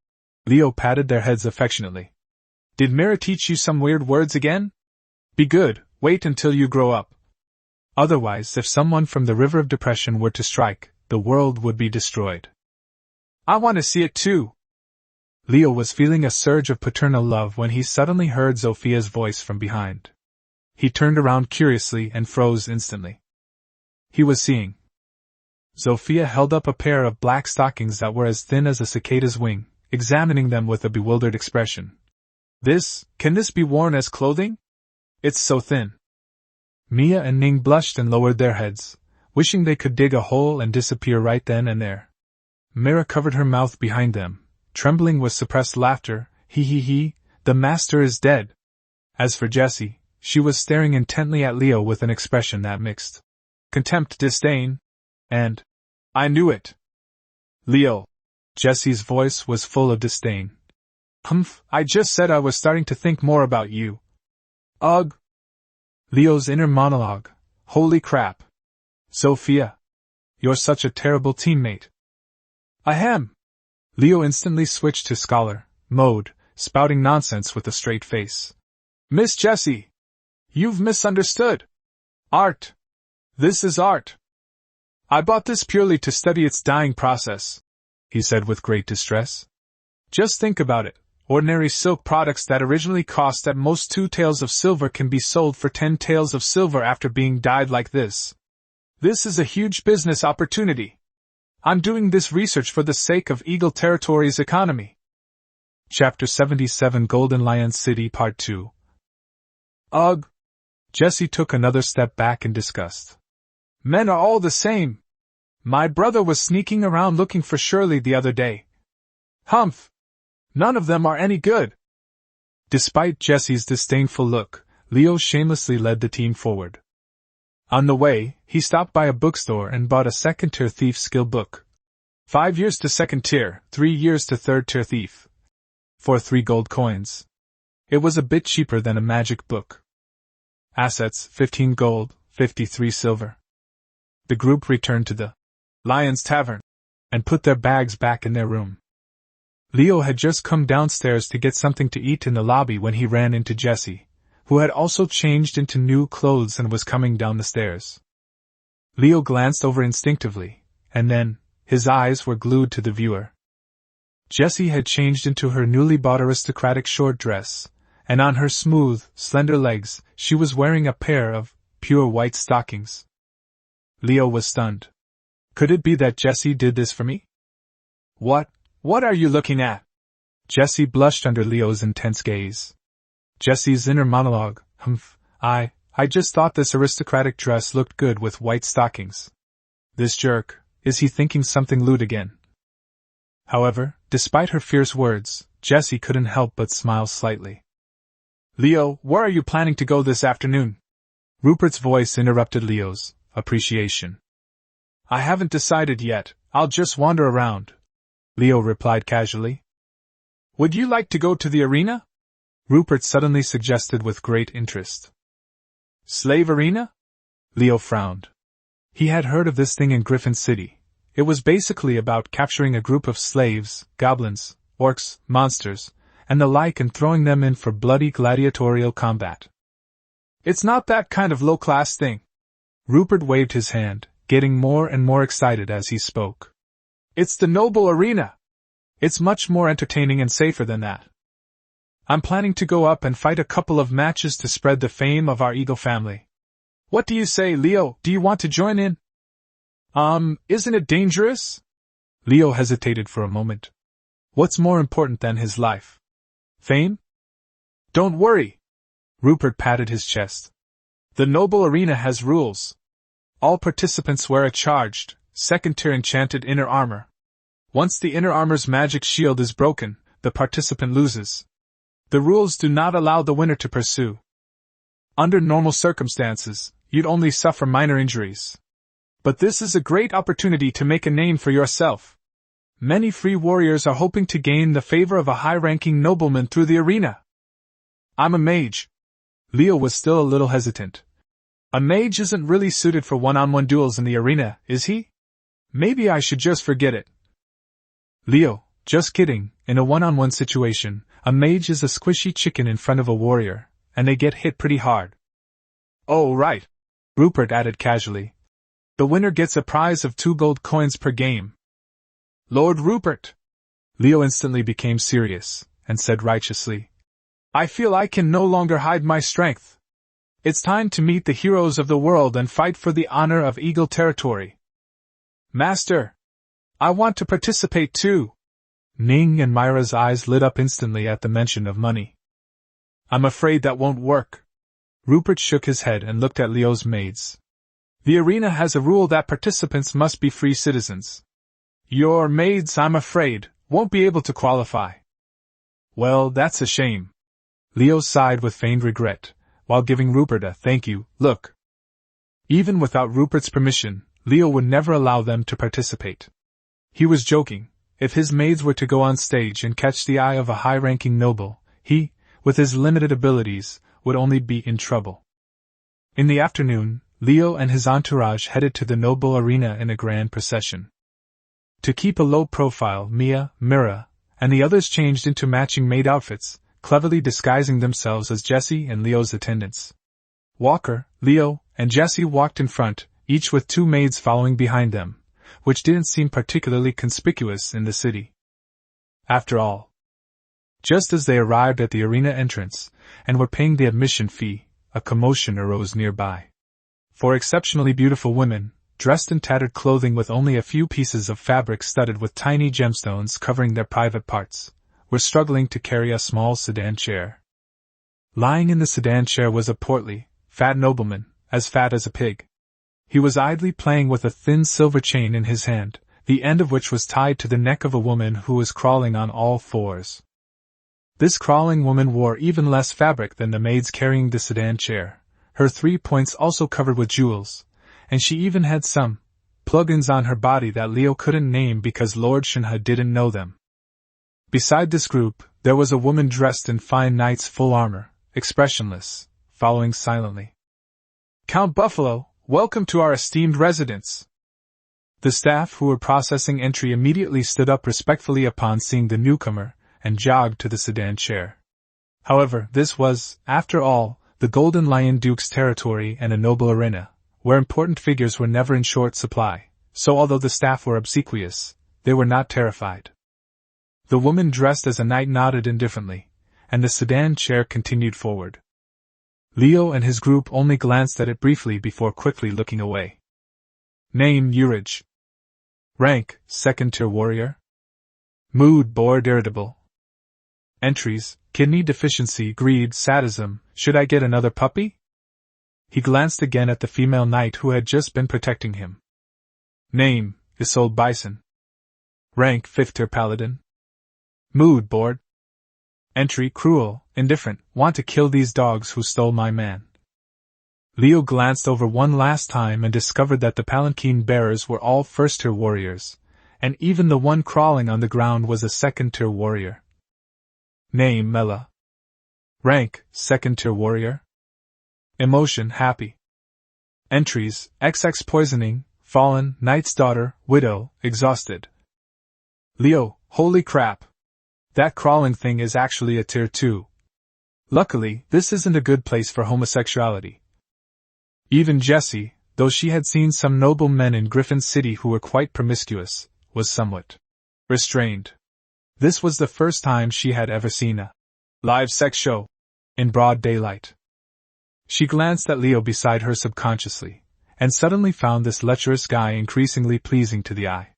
Leo patted their heads affectionately. Did Mira teach you some weird words again? Be good, wait until you grow up. Otherwise, if someone from the River of Depression were to strike, the world would be destroyed. I want to see it too. Leo was feeling a surge of paternal love when he suddenly heard Zophia's voice from behind. He turned around curiously and froze instantly. He was seeing. Sophia held up a pair of black stockings that were as thin as a cicada's wing, examining them with a bewildered expression. Can this be worn as clothing? It's so thin. Mia and Ning blushed and lowered their heads, wishing they could dig a hole and disappear right then and there. Mira covered her mouth behind them, trembling with suppressed laughter. He, the master is dead. As for Jessie, she was staring intently at Leo with an expression that mixed contempt, disdain, and I knew it. Leo. Jessie's voice was full of disdain. I just said I was starting to think more about you. Ugh. Leo's inner monologue. Holy crap. Sophia. You're such a terrible teammate. Ahem. Leo instantly switched to scholar mode, spouting nonsense with a straight face. Miss Jessie. You've misunderstood. Art. This is art. I bought this purely to study its dyeing process, he said with great distress. Just think about it. Ordinary silk products that originally cost at most 2 taels of silver can be sold for 10 taels of silver after being dyed like this. This is a huge business opportunity. I'm doing this research for the sake of Eagle Territory's economy. Chapter 77 Golden Lion City Part 2. Ugh! Jessie took another step back in disgust. Men are all the same. My brother was sneaking around looking for Shirley the other day. Humph! None of them are any good. Despite Jessie's disdainful look, Leo shamelessly led the team forward. On the way, he stopped by a bookstore and bought a second-tier thief skill book. 5 years to second tier, 3 years to third-tier thief. For 3 gold coins. It was a bit cheaper than a magic book. Assets, 15 gold, 53 silver. The group returned to the Lion's Tavern and put their bags back in their room. Leo had just come downstairs to get something to eat in the lobby when he ran into Jessie, who had also changed into new clothes and was coming down the stairs. Leo glanced over instinctively, and then, his eyes were glued to the viewer. Jessie had changed into her newly bought aristocratic short dress, and on her smooth, slender legs, she was wearing a pair of pure white stockings. Leo was stunned. Could it be that Jessie did this for me? What are you looking at? Jessie blushed under Leo's intense gaze. Jessie's inner monologue. I just thought this aristocratic dress looked good with white stockings. This jerk, is he thinking something lewd again? However, despite her fierce words, Jessie couldn't help but smile slightly. Leo, where are you planning to go this afternoon? Rupert's voice interrupted Leo's appreciation. I haven't decided yet, I'll just wander around, Leo replied casually. Would you like to go to the arena? Rupert suddenly suggested with great interest. Slave arena? Leo frowned. He had heard of this thing in Griffin City. It was basically about capturing a group of slaves, goblins, orcs, monsters, and the like and throwing them in for bloody gladiatorial combat. It's not that kind of low-class thing. Rupert waved his hand, getting more and more excited as he spoke. It's the noble arena. It's much more entertaining and safer than that. I'm planning to go up and fight a couple of matches to spread the fame of our eagle family. What do you say, Leo? Do you want to join in? Isn't it dangerous? Leo hesitated for a moment. What's more important than his life? Fame? Don't worry. Rupert patted his chest. The noble arena has rules. All participants wear a charged, second-tier enchanted inner armor. Once the inner armor's magic shield is broken, the participant loses. The rules do not allow the winner to pursue. Under normal circumstances, you'd only suffer minor injuries. But this is a great opportunity to make a name for yourself. Many free warriors are hoping to gain the favor of a high-ranking nobleman through the arena. I'm a mage. Leo was still a little hesitant. A mage isn't really suited for one-on-one duels in the arena, is he? Maybe I should just forget it. Leo, just kidding. In a one-on-one situation, a mage is a squishy chicken in front of a warrior, and they get hit pretty hard. Oh, right. Rupert added casually. The winner gets a prize of 2 gold coins per game. Lord Rupert! Leo instantly became serious, and said righteously. I feel I can no longer hide my strength. It's time to meet the heroes of the world and fight for the honor of Eagle territory. Master! I want to participate too! Ning and Myra's eyes lit up instantly at the mention of money. I'm afraid that won't work. Rupert shook his head and looked at Leo's maids. The arena has a rule that participants must be free citizens. Your maids, I'm afraid, won't be able to qualify. Well, that's a shame. Leo sighed with feigned regret, while giving Rupert a thank you look. Even without Rupert's permission, Leo would never allow them to participate. He was joking. If his maids were to go on stage and catch the eye of a high-ranking noble, he, with his limited abilities, would only be in trouble. In the afternoon, Leo and his entourage headed to the noble arena in a grand procession. To keep a low profile, Mia, Mira, and the others changed into matching maid outfits, cleverly disguising themselves as Jessie and Leo's attendants. Walker, Leo, and Jessie walked in front, each with 2 maids following behind them, which didn't seem particularly conspicuous in the city. After all, just as they arrived at the arena entrance, and were paying the admission fee, a commotion arose nearby. 4 exceptionally beautiful women, dressed in tattered clothing with only a few pieces of fabric studded with tiny gemstones covering their private parts, were struggling to carry a small sedan chair. Lying in the sedan chair was a portly, fat nobleman, as fat as a pig. He was idly playing with a thin silver chain in his hand, the end of which was tied to the neck of a woman who was crawling on all 4s. This crawling woman wore even less fabric than the maids carrying the sedan chair, her 3 points also covered with jewels, and she even had some plugins on her body that Leo couldn't name because Lord Shinha didn't know them. Beside this group, there was a woman dressed in fine knight's full armor, expressionless, following silently. Count Buffalo, welcome to our esteemed residence. The staff who were processing entry immediately stood up respectfully upon seeing the newcomer, and jogged to the sedan chair. However, this was, after all, the Golden Lion Duke's territory and a noble arena, where important figures were never in short supply, so although the staff were obsequious, they were not terrified. The woman dressed as a knight nodded indifferently, and the sedan chair continued forward. Leo and his group only glanced at it briefly before quickly looking away. Name Urage. Rank, 2nd-tier warrior. Mood bored irritable. Entries, kidney deficiency, greed, sadism, should I get another puppy? He glanced again at the female knight who had just been protecting him. Name, Isolde Bison. Rank 5th tier paladin. Mood bored. Entry cruel, indifferent, want to kill these dogs who stole my man. Leo glanced over one last time and discovered that the palanquin bearers were all 1st tier warriors, and even the one crawling on the ground was a 2nd tier warrior. Name Mela. Rank 2nd tier warrior. Emotion happy. Entries XX poisoning, fallen, knight's daughter, widow, exhausted. Leo, holy crap. That crawling thing is actually a tier 2. Luckily, this isn't a good place for homosexuality. Even Jessie, though she had seen some noble men in Griffin City who were quite promiscuous, was somewhat restrained. This was the first time she had ever seen a live sex show in broad daylight. She glanced at Leo beside her subconsciously, and suddenly found this lecherous guy increasingly pleasing to the eye.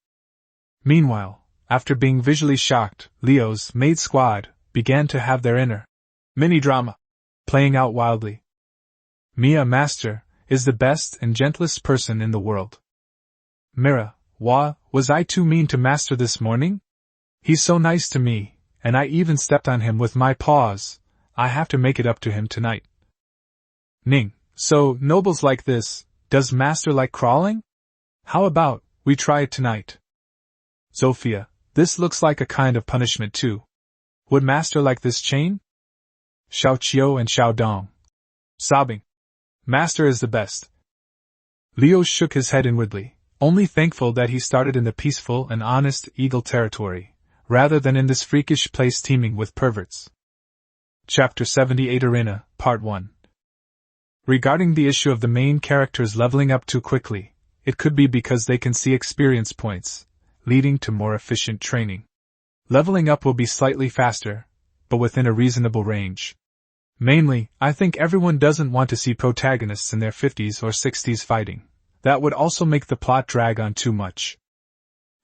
Meanwhile, after being visually shocked, Leo's maid squad began to have their inner mini-drama playing out wildly. Mia Master is the best and gentlest person in the world. Mira, was I too mean to Master this morning? He's so nice to me, and I even stepped on him with my paws. I have to make it up to him tonight. Ning, so, nobles like this, does Master like crawling? How about, we try it tonight? Sophia, this looks like a kind of punishment too. Would Master like this chain? Xiao Qiu and Xiao Dong. Sobbing. Master is the best. Leo shook his head inwardly, only thankful that he started in the peaceful and honest eagle territory, rather than in this freakish place teeming with perverts. Chapter 78 Arena, Part 1. Regarding the issue of the main characters leveling up too quickly, it could be because they can see experience points, leading to more efficient training. Leveling up will be slightly faster, but within a reasonable range. Mainly, I think everyone doesn't want to see protagonists in their 50s or 60s fighting. That would also make the plot drag on too much.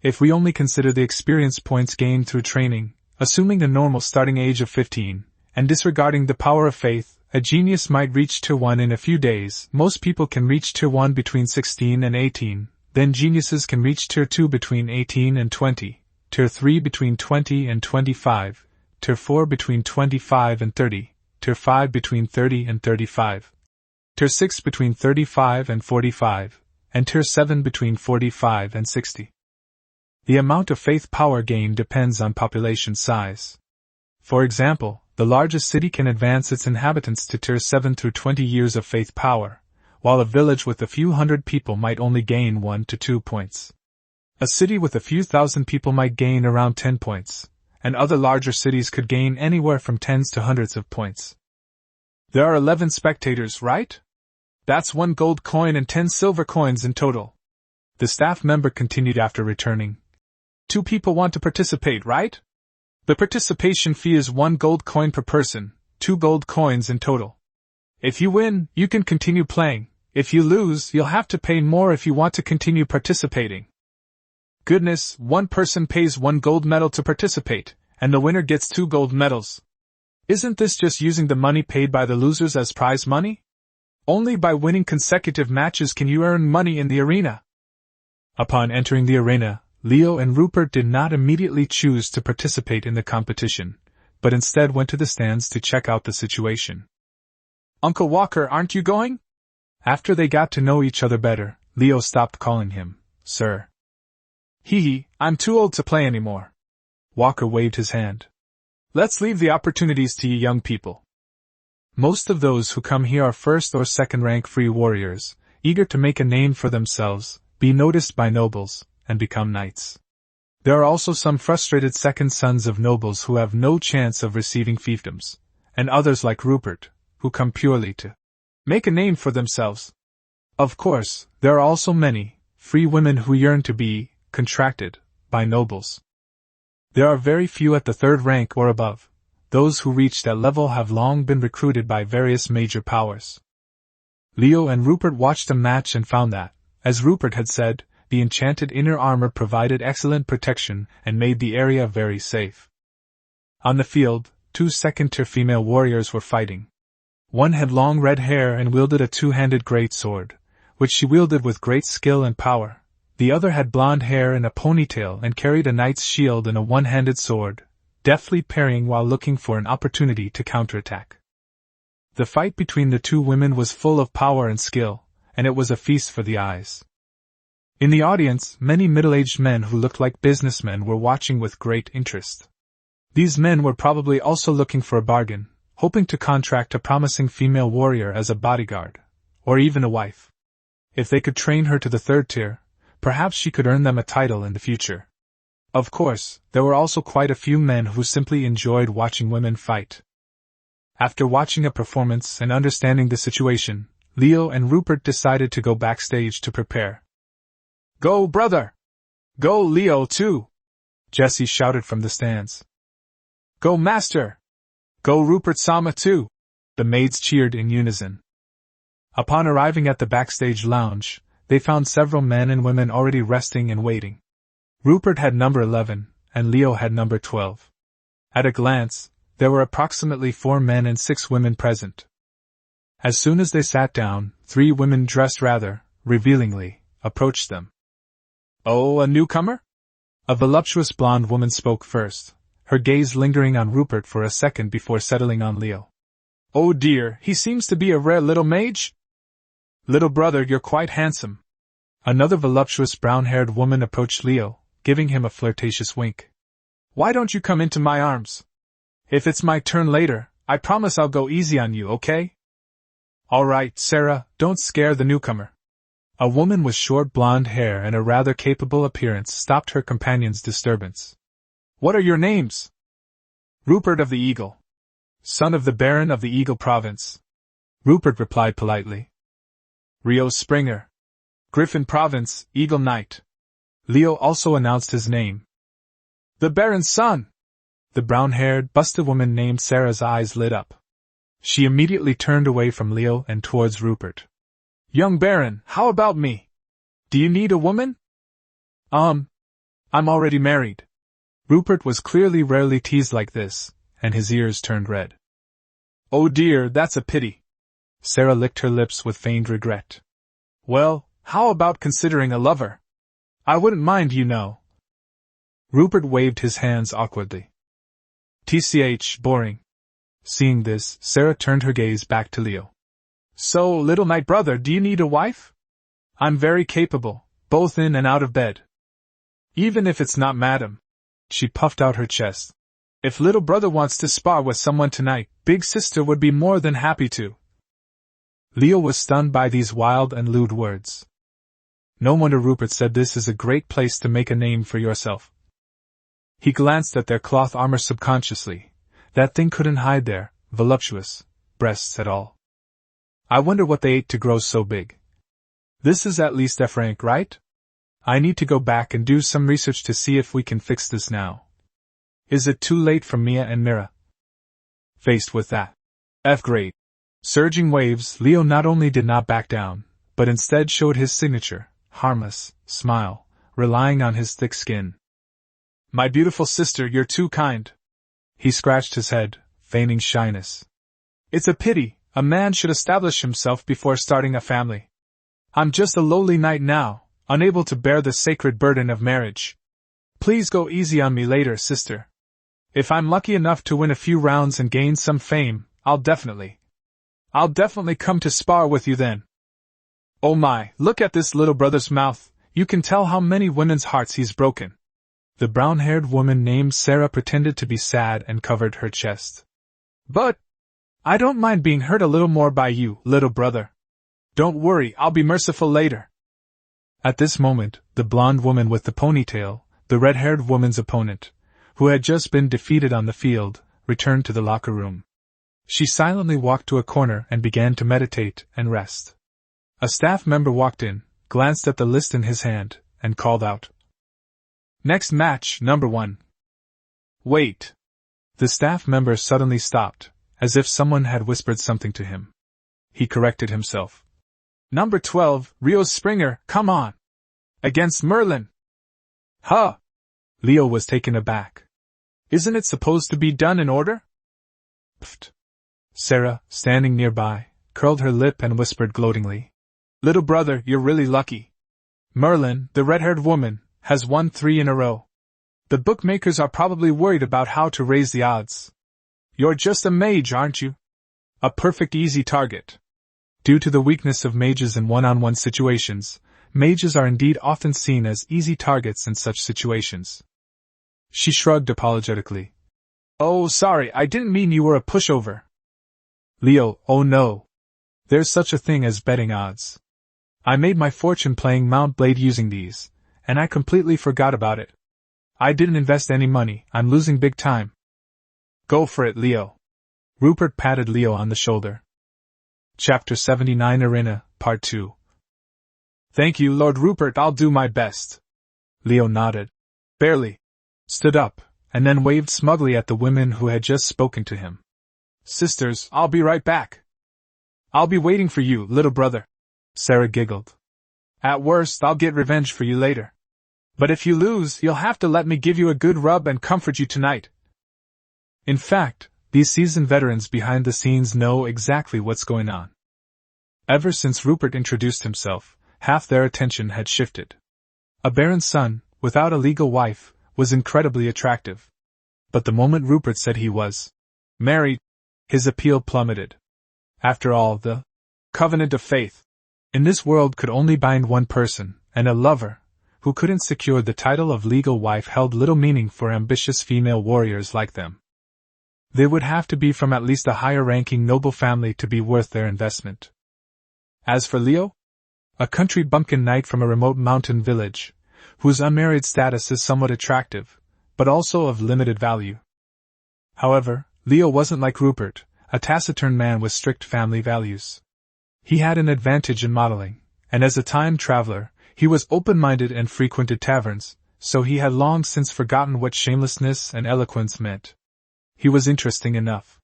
If we only consider the experience points gained through training, assuming the normal starting age of 15, and disregarding the power of faith, a genius might reach Tier 1 in a few days. Most people can reach Tier 1 between 16 and 18, then geniuses can reach Tier 2 between 18 and 20, Tier 3 between 20 and 25, Tier 4 between 25 and 30, Tier 5 between 30 and 35, Tier 6 between 35 and 45, and Tier 7 between 45 and 60. The amount of faith power gained depends on population size. For example, the largest city can advance its inhabitants to Tier 7 through 20 years of faith power, while a village with a few hundred people might only gain 1 to 2 points. A city with a few thousand people might gain around 10 points, and other larger cities could gain anywhere from tens to hundreds of points. There are 11 spectators, right? That's 1 gold coin and 10 silver coins in total. The staff member continued after returning. 2 people want to participate, right? The participation fee is 1 gold coin per person, 2 gold coins in total. If you win, you can continue playing. If you lose, you'll have to pay more if you want to continue participating. Goodness, 1 person pays 1 gold medal to participate, and the winner gets 2 gold medals. Isn't this just using the money paid by the losers as prize money? Only by winning consecutive matches can you earn money in the arena. Upon entering the arena, Leo and Rupert did not immediately choose to participate in the competition, but instead went to the stands to check out the situation. Uncle Walker, aren't you going? After they got to know each other better, Leo stopped calling him Sir. Hee, I'm too old to play anymore. Walker waved his hand. Let's leave the opportunities to you young people. Most of those who come here are first or second rank free warriors, eager to make a name for themselves, be noticed by nobles, and become knights. There are also some frustrated second sons of nobles who have no chance of receiving fiefdoms, and others like Rupert, who come purely to make a name for themselves. Of course, there are also many free women who yearn to be contracted by nobles. There are very few at the 3rd rank or above. Those who reach that level have long been recruited by various major powers. Leo and Rupert watched the match and found that, as Rupert had said, the enchanted inner armor provided excellent protection and made the area very safe. On the field, 2 second-tier female warriors were fighting. One had long red hair and wielded a 2-handed great sword, which she wielded with great skill and power. The other had blonde hair and a ponytail and carried a knight's shield and a one-handed sword, deftly parrying while looking for an opportunity to counterattack. The fight between the two women was full of power and skill, and it was a feast for the eyes. In the audience, many middle-aged men who looked like businessmen were watching with great interest. These men were probably also looking for a bargain, hoping to contract a promising female warrior as a bodyguard, or even a wife. If they could train her to the third tier, perhaps she could earn them a title in the future. Of course, there were also quite a few men who simply enjoyed watching women fight. After watching a performance and understanding the situation, Leo and Rupert decided to go backstage to prepare. "Go, brother! Go, Leo, too!" Jesse shouted from the stands. "Go, master! Go, Rupert-sama, too!" The maids cheered in unison. Upon arriving at the backstage lounge, they found several men and women already resting and waiting. Rupert had number 11, and Leo had number 12. At a glance, there were approximately 4 men and 6 women present. As soon as they sat down, 3 women dressed rather revealingly approached them. "Oh, a newcomer?" A voluptuous blonde woman spoke first, her gaze lingering on Rupert for a second before settling on Leo. "Oh dear, he seems to be a rare little mage." "Little brother, you're quite handsome." Another voluptuous brown-haired woman approached Leo, giving him a flirtatious wink. "Why don't you come into my arms? If it's my turn later, I promise I'll go easy on you, okay?" "All right, Sarah, don't scare the newcomer." A woman with short blonde hair and a rather capable appearance stopped her companion's disturbance. "What are your names?" "Rupert of the Eagle. Son of the Baron of the Eagle Province." Rupert replied politely. "Rio Springer. Griffin Province, Eagle Knight." Leo also announced his name. "The Baron's son!" The brown-haired, busted woman named Sarah's eyes lit up. She immediately turned away from Leo and towards Rupert. "Young Baron, how about me? Do you need a woman?" I'm already married." Rupert was clearly rarely teased like this, and his ears turned red. "Oh dear, that's a pity." Sarah licked her lips with feigned regret. "Well, how about considering a lover? I wouldn't mind, you know." Rupert waved his hands awkwardly. "Tch, boring." Seeing this, Sarah turned her gaze back to Leo. "So, little knight brother, do you need a wife? I'm very capable, both in and out of bed. Even if it's not madam." She puffed out her chest. "If little brother wants to spar with someone tonight, big sister would be more than happy to." Leo was stunned by these wild and lewd words. No wonder Rupert said this is a great place to make a name for yourself. He glanced at their cloth armor subconsciously. That thing couldn't hide their voluptuous breasts at all. I wonder what they ate to grow so big. This is at least F-rank, right? I need to go back and do some research to see if we can fix this now. Is it too late for Mia and Mira? Faced with that F-grade surging waves, Leo not only did not back down, but instead showed his signature, harmless smile, relying on his thick skin. "My beautiful sister, you're too kind." He scratched his head, feigning shyness. "It's a pity, a man should establish himself before starting a family. I'm just a lowly knight now, unable to bear the sacred burden of marriage. Please go easy on me later, sister. If I'm lucky enough to win a few rounds and gain some fame, I'll definitely come to spar with you then." "Oh my, look at this little brother's mouth, you can tell how many women's hearts he's broken." The brown-haired woman named Sarah pretended to be sad and covered her chest. "But I don't mind being hurt a little more by you, little brother. Don't worry, I'll be merciful later." At this moment, the blonde woman with the ponytail, the red-haired woman's opponent, who had just been defeated on the field, returned to the locker room. She silently walked to a corner and began to meditate and rest. A staff member walked in, glanced at the list in his hand, and called out, "Next match, number 1. "Wait." The staff member suddenly stopped, as if someone had whispered something to him. He corrected himself. "Number 12, Rio Springer, come on. Against Merlin." "Huh!" Leo was taken aback. "Isn't it supposed to be done in order?" Pfft. Sarah, standing nearby, curled her lip and whispered gloatingly, "Little brother, you're really lucky. Merlin, the red-haired woman, has won 3 in a row. The bookmakers are probably worried about how to raise the odds. You're just a mage, aren't you? A perfect easy target. Due to the weakness of mages in one-on-one situations, mages are indeed often seen as easy targets in such situations. She shrugged apologetically. Oh, sorry, I didn't mean you were a pushover. Leo, oh no. There's such a thing as betting odds. I made my fortune playing Mount Blade using these, and I completely forgot about it. I didn't invest any money, I'm losing big time. Go for it, Leo. Rupert patted Leo on the shoulder. Chapter 79 Arena, Part 2. Thank you, Lord Rupert, I'll do my best. Leo nodded. Barely. Stood up, and then waved smugly at the women who had just spoken to him. Sisters, I'll be right back. I'll be waiting for you, little brother. Sarah giggled. At worst, I'll get revenge for you later. But if you lose, you'll have to let me give you a good rub and comfort you tonight. In fact, these seasoned veterans behind the scenes know exactly what's going on. Ever since Rupert introduced himself, half their attention had shifted. A baron's son, without a legal wife, was incredibly attractive. But the moment Rupert said he was married, his appeal plummeted. After all, the covenant of faith in this world could only bind one person, and a lover who couldn't secure the title of legal wife held little meaning for ambitious female warriors like them. They would have to be from at least a higher-ranking noble family to be worth their investment. As for Leo, a country bumpkin knight from a remote mountain village, whose unmarried status is somewhat attractive, but also of limited value. However, Leo wasn't like Rupert, a taciturn man with strict family values. He had an advantage in modeling, and as a time traveler, he was open-minded and frequented taverns, so he had long since forgotten what shamelessness and eloquence meant. He was interesting enough.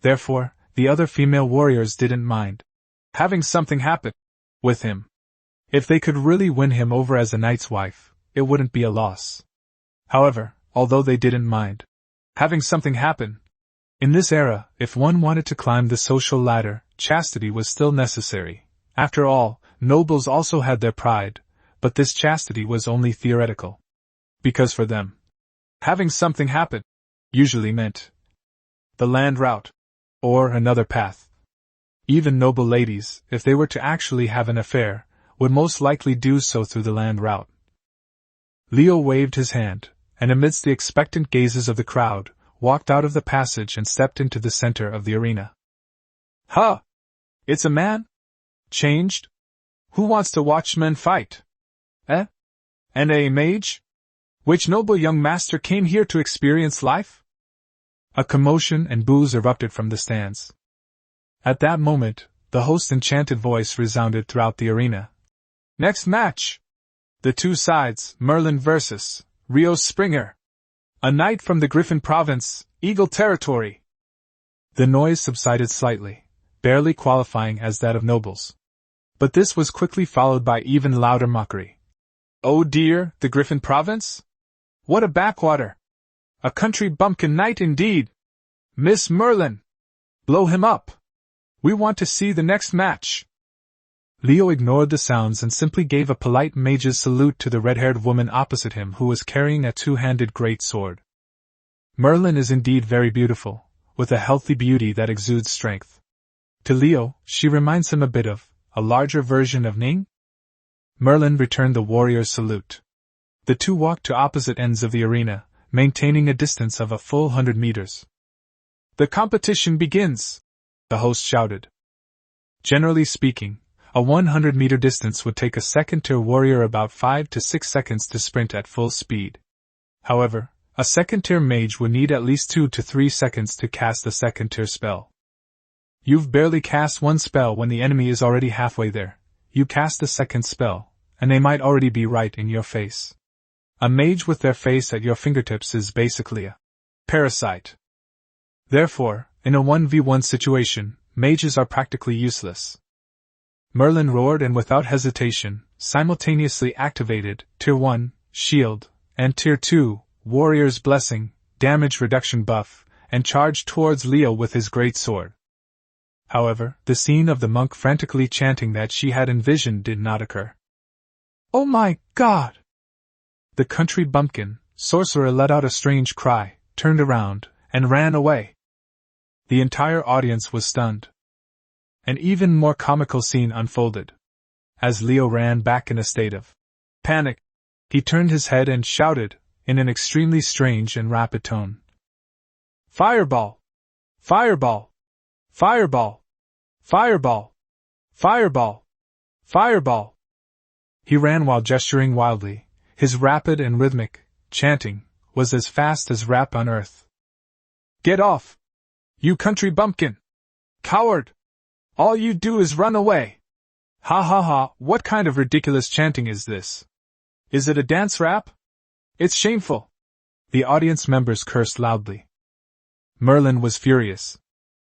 Therefore, the other female warriors didn't mind having something happen with him. If they could really win him over as a knight's wife, it wouldn't be a loss. However, although they didn't mind having something happen, in this era, if one wanted to climb the social ladder, chastity was still necessary. After all, nobles also had their pride, but this chastity was only theoretical. Because for them, having something happen usually meant the land route, or another path. Even noble ladies, if they were to actually have an affair, would most likely do so through the land route. Leo waved his hand, and amidst the expectant gazes of the crowd, walked out of the passage and stepped into the center of the arena. Huh! It's a man? Changed? Who wants to watch men fight? Eh? And a mage? Which noble young master came here to experience life? A commotion and boos erupted from the stands. At that moment, the host's enchanted voice resounded throughout the arena. Next match! The two sides, Merlin versus Rio Springer. A knight from the Griffin province, Eagle territory. The noise subsided slightly, barely qualifying as that of nobles. But this was quickly followed by even louder mockery. Oh dear, the Griffin province? What a backwater! A country bumpkin knight indeed! Miss Merlin! Blow him up! We want to see the next match! Leo ignored the sounds and simply gave a polite mage's salute to the red-haired woman opposite him who was carrying a two-handed great sword. Merlin is indeed very beautiful, with a healthy beauty that exudes strength. To Leo, she reminds him a bit of a larger version of Ning. Merlin returned the warrior's salute. The two walked to opposite ends of the arena, maintaining a distance of a full 100 meters. The competition begins! The host shouted. Generally speaking, a 100-meter distance would take a second-tier warrior about 5 to 6 seconds to sprint at full speed. However, a second-tier mage would need at least 2 to 3 seconds to cast a second-tier spell. You've barely cast one spell when the enemy is already halfway there. You cast the second spell, and they might already be right in your face. A mage with their face at your fingertips is basically a parasite. Therefore, in a 1v1 situation, mages are practically useless. Merlin roared and without hesitation, simultaneously activated Tier 1, Shield, and Tier 2, Warrior's Blessing, damage reduction buff, and charged towards Leo with his great sword. However, the scene of the monk frantically chanting that she had envisioned did not occur. Oh my God! The country bumpkin, sorcerer let out a strange cry, turned around, and ran away. The entire audience was stunned. An even more comical scene unfolded. As Leo ran back in a state of panic, he turned his head and shouted, in an extremely strange and rapid tone, "Fireball! Fireball! Fireball! Fireball! Fireball! Fireball!" He ran while gesturing wildly. His rapid and rhythmic chanting was as fast as rap on earth. "Get off! You country bumpkin! Coward! All you do is run away! Ha ha ha, what kind of ridiculous chanting is this? Is it a dance rap? It's shameful!" The audience members cursed loudly. Merlin was furious.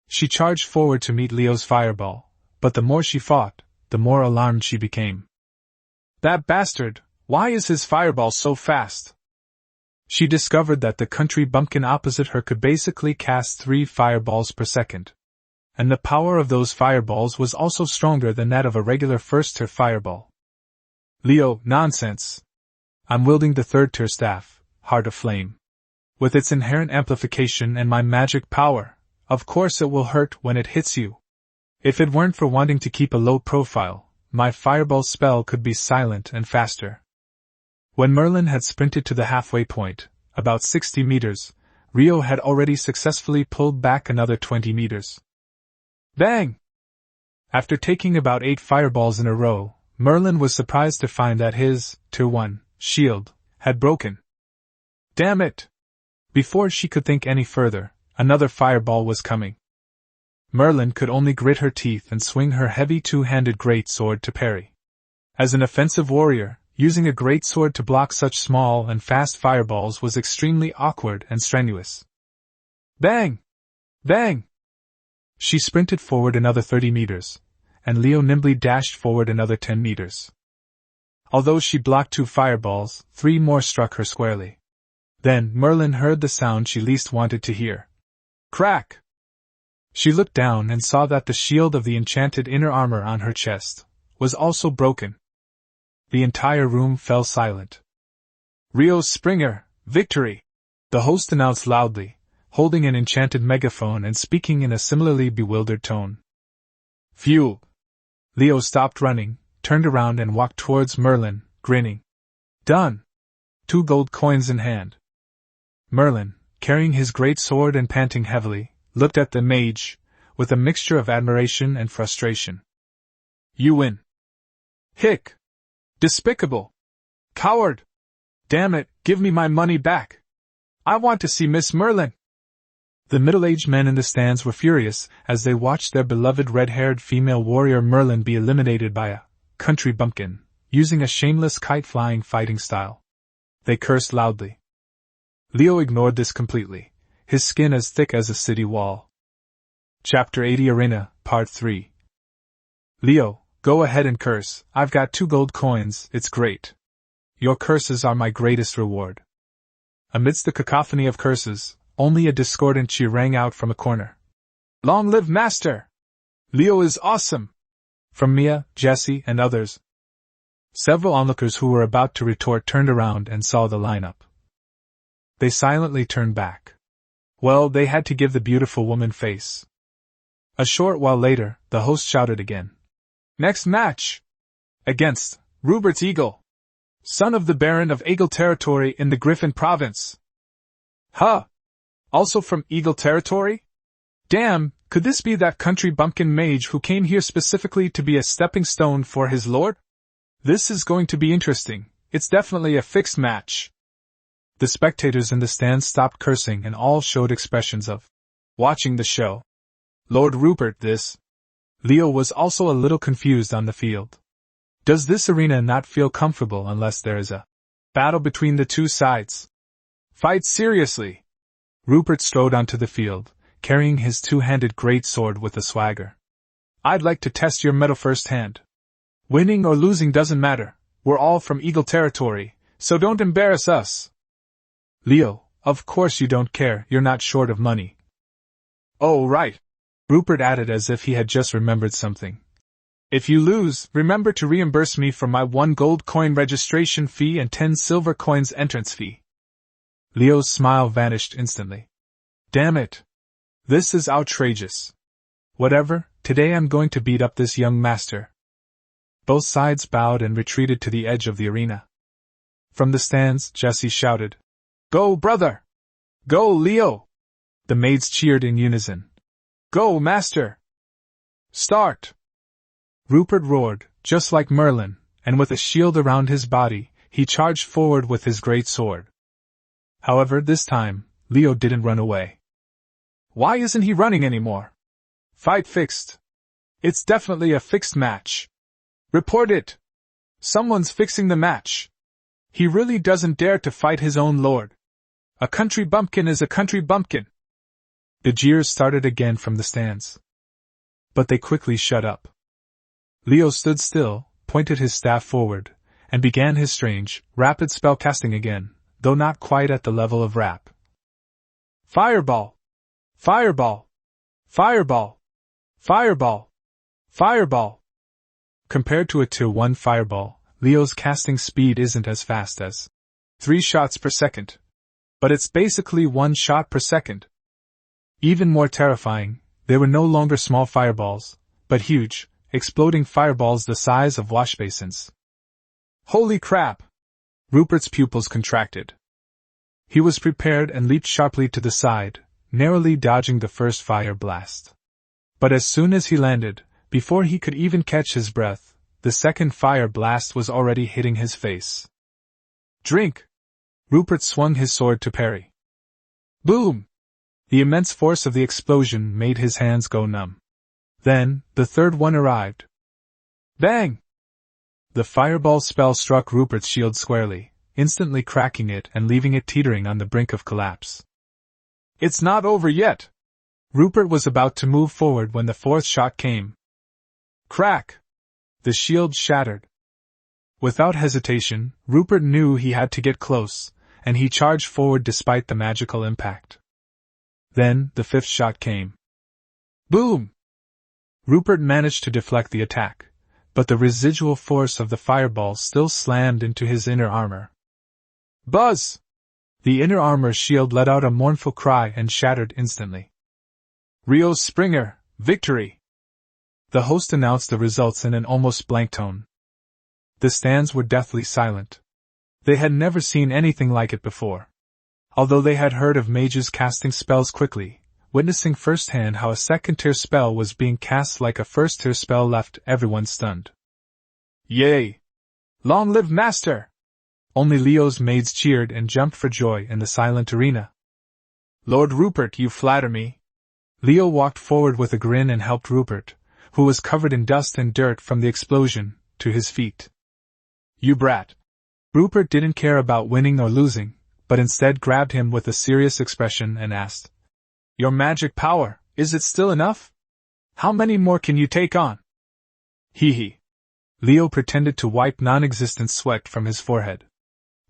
She charged forward to meet Leo's fireball, but the more she fought, the more alarmed she became. "That bastard, why is his fireball so fast?" She discovered that the country bumpkin opposite her could basically cast 3 fireballs per second. And the power of those fireballs was also stronger than that of a regular first-tier fireball. "Leo, nonsense. I'm wielding the third-tier staff, Heart of Flame. With its inherent amplification and my magic power, of course it will hurt when it hits you. If it weren't for wanting to keep a low profile, my fireball spell could be silent and faster." When Merlin had sprinted to the halfway point, about 60 meters, Rio had already successfully pulled back another 20 meters. Bang! After taking about 8 fireballs in a row, Merlin was surprised to find that his Tier 1 shield had broken. Damn it! Before she could think any further, another fireball was coming. Merlin could only grit her teeth and swing her heavy 2-handed greatsword to parry. As an offensive warrior, using a greatsword to block such small and fast fireballs was extremely awkward and strenuous. Bang! Bang! She sprinted forward another 30 meters, and Leo nimbly dashed forward another 10 meters. Although she blocked 2 fireballs, 3 more struck her squarely. Then Merlin heard the sound she least wanted to hear. Crack! She looked down and saw that the shield of the enchanted inner armor on her chest was also broken. The entire room fell silent. "Rio Springer, victory!" the host announced loudly, holding an enchanted megaphone and speaking in a similarly bewildered tone. Phew! Leo stopped running, turned around and walked towards Merlin, grinning. Done! 2 gold coins in hand. Merlin, carrying his great sword and panting heavily, looked at the mage, with a mixture of admiration and frustration. "You win." "Hick! Despicable! Coward! Damn it, give me my money back! I want to see Miss Merlin!" The middle-aged men in the stands were furious as they watched their beloved red-haired female warrior Merlin be eliminated by a country bumpkin, using a shameless kite-flying fighting style. They cursed loudly. Leo ignored this completely, his skin as thick as a city wall. Chapter 80 Arena, Part 3. Leo, go ahead and curse. I've got 2 gold coins, it's great. Your curses are my greatest reward. Amidst the cacophony of curses, only a discordant cheer rang out from a corner. Long live Master! Leo is awesome! From Mia, Jesse, and others. Several onlookers who were about to retort turned around and saw the lineup. They silently turned back. Well, they had to give the beautiful woman face. A short while later, the host shouted again. Next match! Against Rupert's Eagle, son of the Baron of Eagle Territory in the Griffin Province. Huh! Also from Eagle Territory? Damn, could this be that country bumpkin mage who came here specifically to be a stepping stone for his lord? This is going to be interesting. It's definitely a fixed match. The spectators in the stands stopped cursing and all showed expressions of watching the show. Lord Rupert, this. Leo was also a little confused on the field. Does this arena not feel comfortable unless there is a battle between the 2 sides? Fight seriously! Rupert strode onto the field, carrying his 2-handed greatsword with a swagger. I'd like to test your mettle firsthand. Winning or losing doesn't matter, we're all from Eagle Territory, so don't embarrass us. Leo, of course you don't care, you're not short of money. Oh right, Rupert added as if he had just remembered something. If you lose, remember to reimburse me for my 1 gold coin registration fee and 10 silver coins entrance fee. Leo's smile vanished instantly. Damn it. This is outrageous. Whatever, today I'm going to beat up this young master. Both sides bowed and retreated to the edge of the arena. From the stands, Jesse shouted, "Go, brother! Go, Leo!" The maids cheered in unison. "Go, master! Start!" Rupert roared, just like Merlin, and with a shield around his body, he charged forward with his great sword. However, this time, Leo didn't run away. Why isn't he running anymore? Fight fixed. It's definitely a fixed match. Report it. Someone's fixing the match. He really doesn't dare to fight his own lord. A country bumpkin is a country bumpkin. The jeers started again from the stands. But they quickly shut up. Leo stood still, pointed his staff forward, and began his strange, rapid spellcasting again, though not quite at the level of rap. Fireball! Fireball! Fireball! Fireball! Fireball! Compared to a Tier 1 fireball, Leo's casting speed isn't as fast as 3 shots per second. But it's basically 1 shot per second. Even more terrifying, they were no longer small fireballs, but huge, exploding fireballs the size of wash basins. Holy crap! Rupert's pupils contracted. He was prepared and leaped sharply to the side, narrowly dodging the first fire blast. But as soon as he landed, before he could even catch his breath, the second fire blast was already hitting his face. Drink! Rupert swung his sword to parry. Boom! The immense force of the explosion made his hands go numb. Then, the third one arrived. Bang! The fireball spell struck Rupert's shield squarely, instantly cracking it and leaving it teetering on the brink of collapse. It's not over yet! Rupert was about to move forward when the fourth shot came. Crack! The shield shattered. Without hesitation, Rupert knew he had to get close, and he charged forward despite the magical impact. Then, the fifth shot came. Boom! Rupert managed to deflect the attack, but the residual force of the fireball still slammed into his inner armor. Buzz! The inner armor shield let out a mournful cry and shattered instantly. Rio Springer, victory! The host announced the results in an almost blank tone. The stands were deathly silent. They had never seen anything like it before. Although they had heard of mages casting spells quickly, witnessing firsthand how a second-tier spell was being cast like a first-tier spell left everyone stunned. Yay! Long live Master! Only Leo's maids cheered and jumped for joy in the silent arena. Lord Rupert, you flatter me. Leo walked forward with a grin and helped Rupert, who was covered in dust and dirt from the explosion, to his feet. You brat! Rupert didn't care about winning or losing, but instead grabbed him with a serious expression and asked, Your magic power, is it still enough? How many more can you take on? Hee hee. Leo pretended to wipe non-existent sweat from his forehead.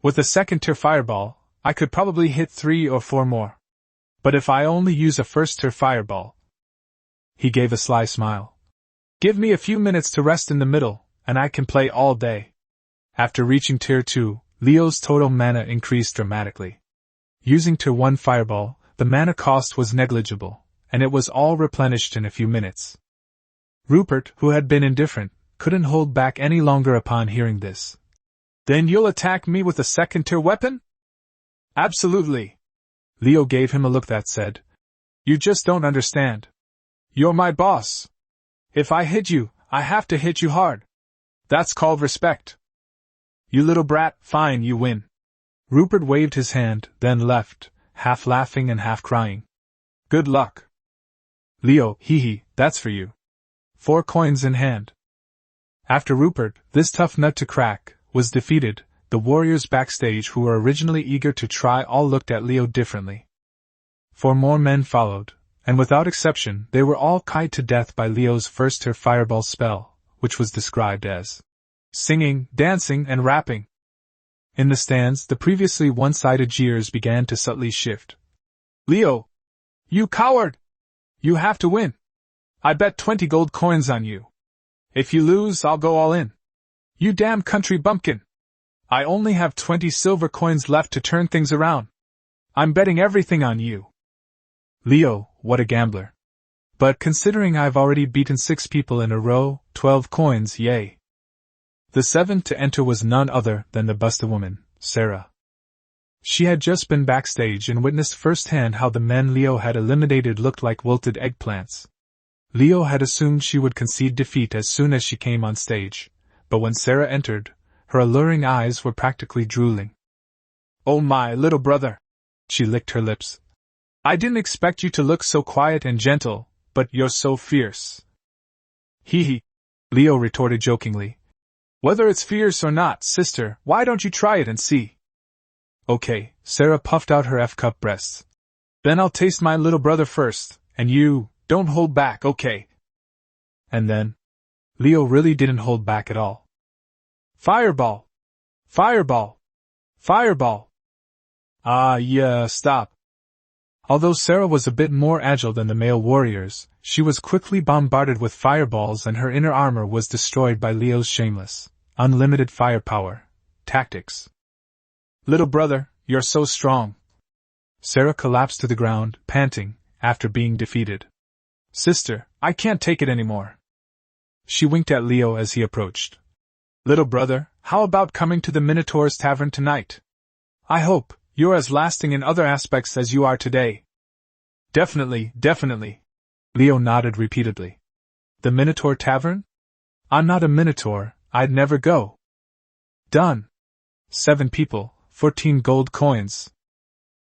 With a second-tier fireball, I could probably hit 3 or 4 more. But if I only use a first-tier fireball... He gave a sly smile. Give me a few minutes to rest in the middle, and I can play all day. After reaching Tier 2, Leo's total mana increased dramatically. Using Tier 1 fireball, the mana cost was negligible, and it was all replenished in a few minutes. Rupert, who had been indifferent, couldn't hold back any longer upon hearing this. Then you'll attack me with a second-tier weapon? Absolutely. Leo gave him a look that said, You just don't understand. You're my boss. If I hit you, I have to hit you hard. That's called respect. You little brat, fine, you win. Rupert waved his hand, then left, half laughing and half crying. Good luck. Leo, hee hee, that's for you. 4 coins in hand. After Rupert, this tough nut to crack, was defeated, the warriors backstage who were originally eager to try all looked at Leo differently. 4 more men followed, and without exception they were all kited to death by Leo's first-tier fireball spell, which was described as singing, dancing, and rapping. In the stands, the previously one-sided jeers began to subtly shift. Leo! You coward! You have to win! I bet 20 gold coins on you! If you lose, I'll go all in. You damn country bumpkin! I only have 20 silver coins left to turn things around. I'm betting everything on you. Leo, what a gambler. But considering I've already beaten 6 people in a row, 12 coins, yay. The seventh to enter was none other than the busted woman, Sarah. She had just been backstage and witnessed firsthand how the men Leo had eliminated looked like wilted eggplants. Leo had assumed she would concede defeat as soon as she came on stage, but when Sarah entered, her alluring eyes were practically drooling. Oh my little brother! She licked her lips. I didn't expect you to look so quiet and gentle, but you're so fierce. Hee hee, Leo retorted jokingly. Whether it's fierce or not, sister, why don't you try it and see? Okay, Sarah puffed out her F-cup breasts. Then I'll taste my little brother first, and you, don't hold back, okay? And then, Leo really didn't hold back at all. Fireball! Fireball! Fireball! Ah, yeah, stop. Although Sarah was a bit more agile than the male warriors, she was quickly bombarded with fireballs and her inner armor was destroyed by Leo's shameless, unlimited firepower tactics. Little brother, you're so strong. Sarah collapsed to the ground, panting, after being defeated. Sister, I can't take it anymore. She winked at Leo as he approached. Little brother, how about coming to the Minotaur's Tavern tonight? I hope you're as lasting in other aspects as you are today. Definitely, definitely. Leo nodded repeatedly. The Minotaur Tavern? I'm not a Minotaur, I'd never go. Done. 7 people, 14 gold coins.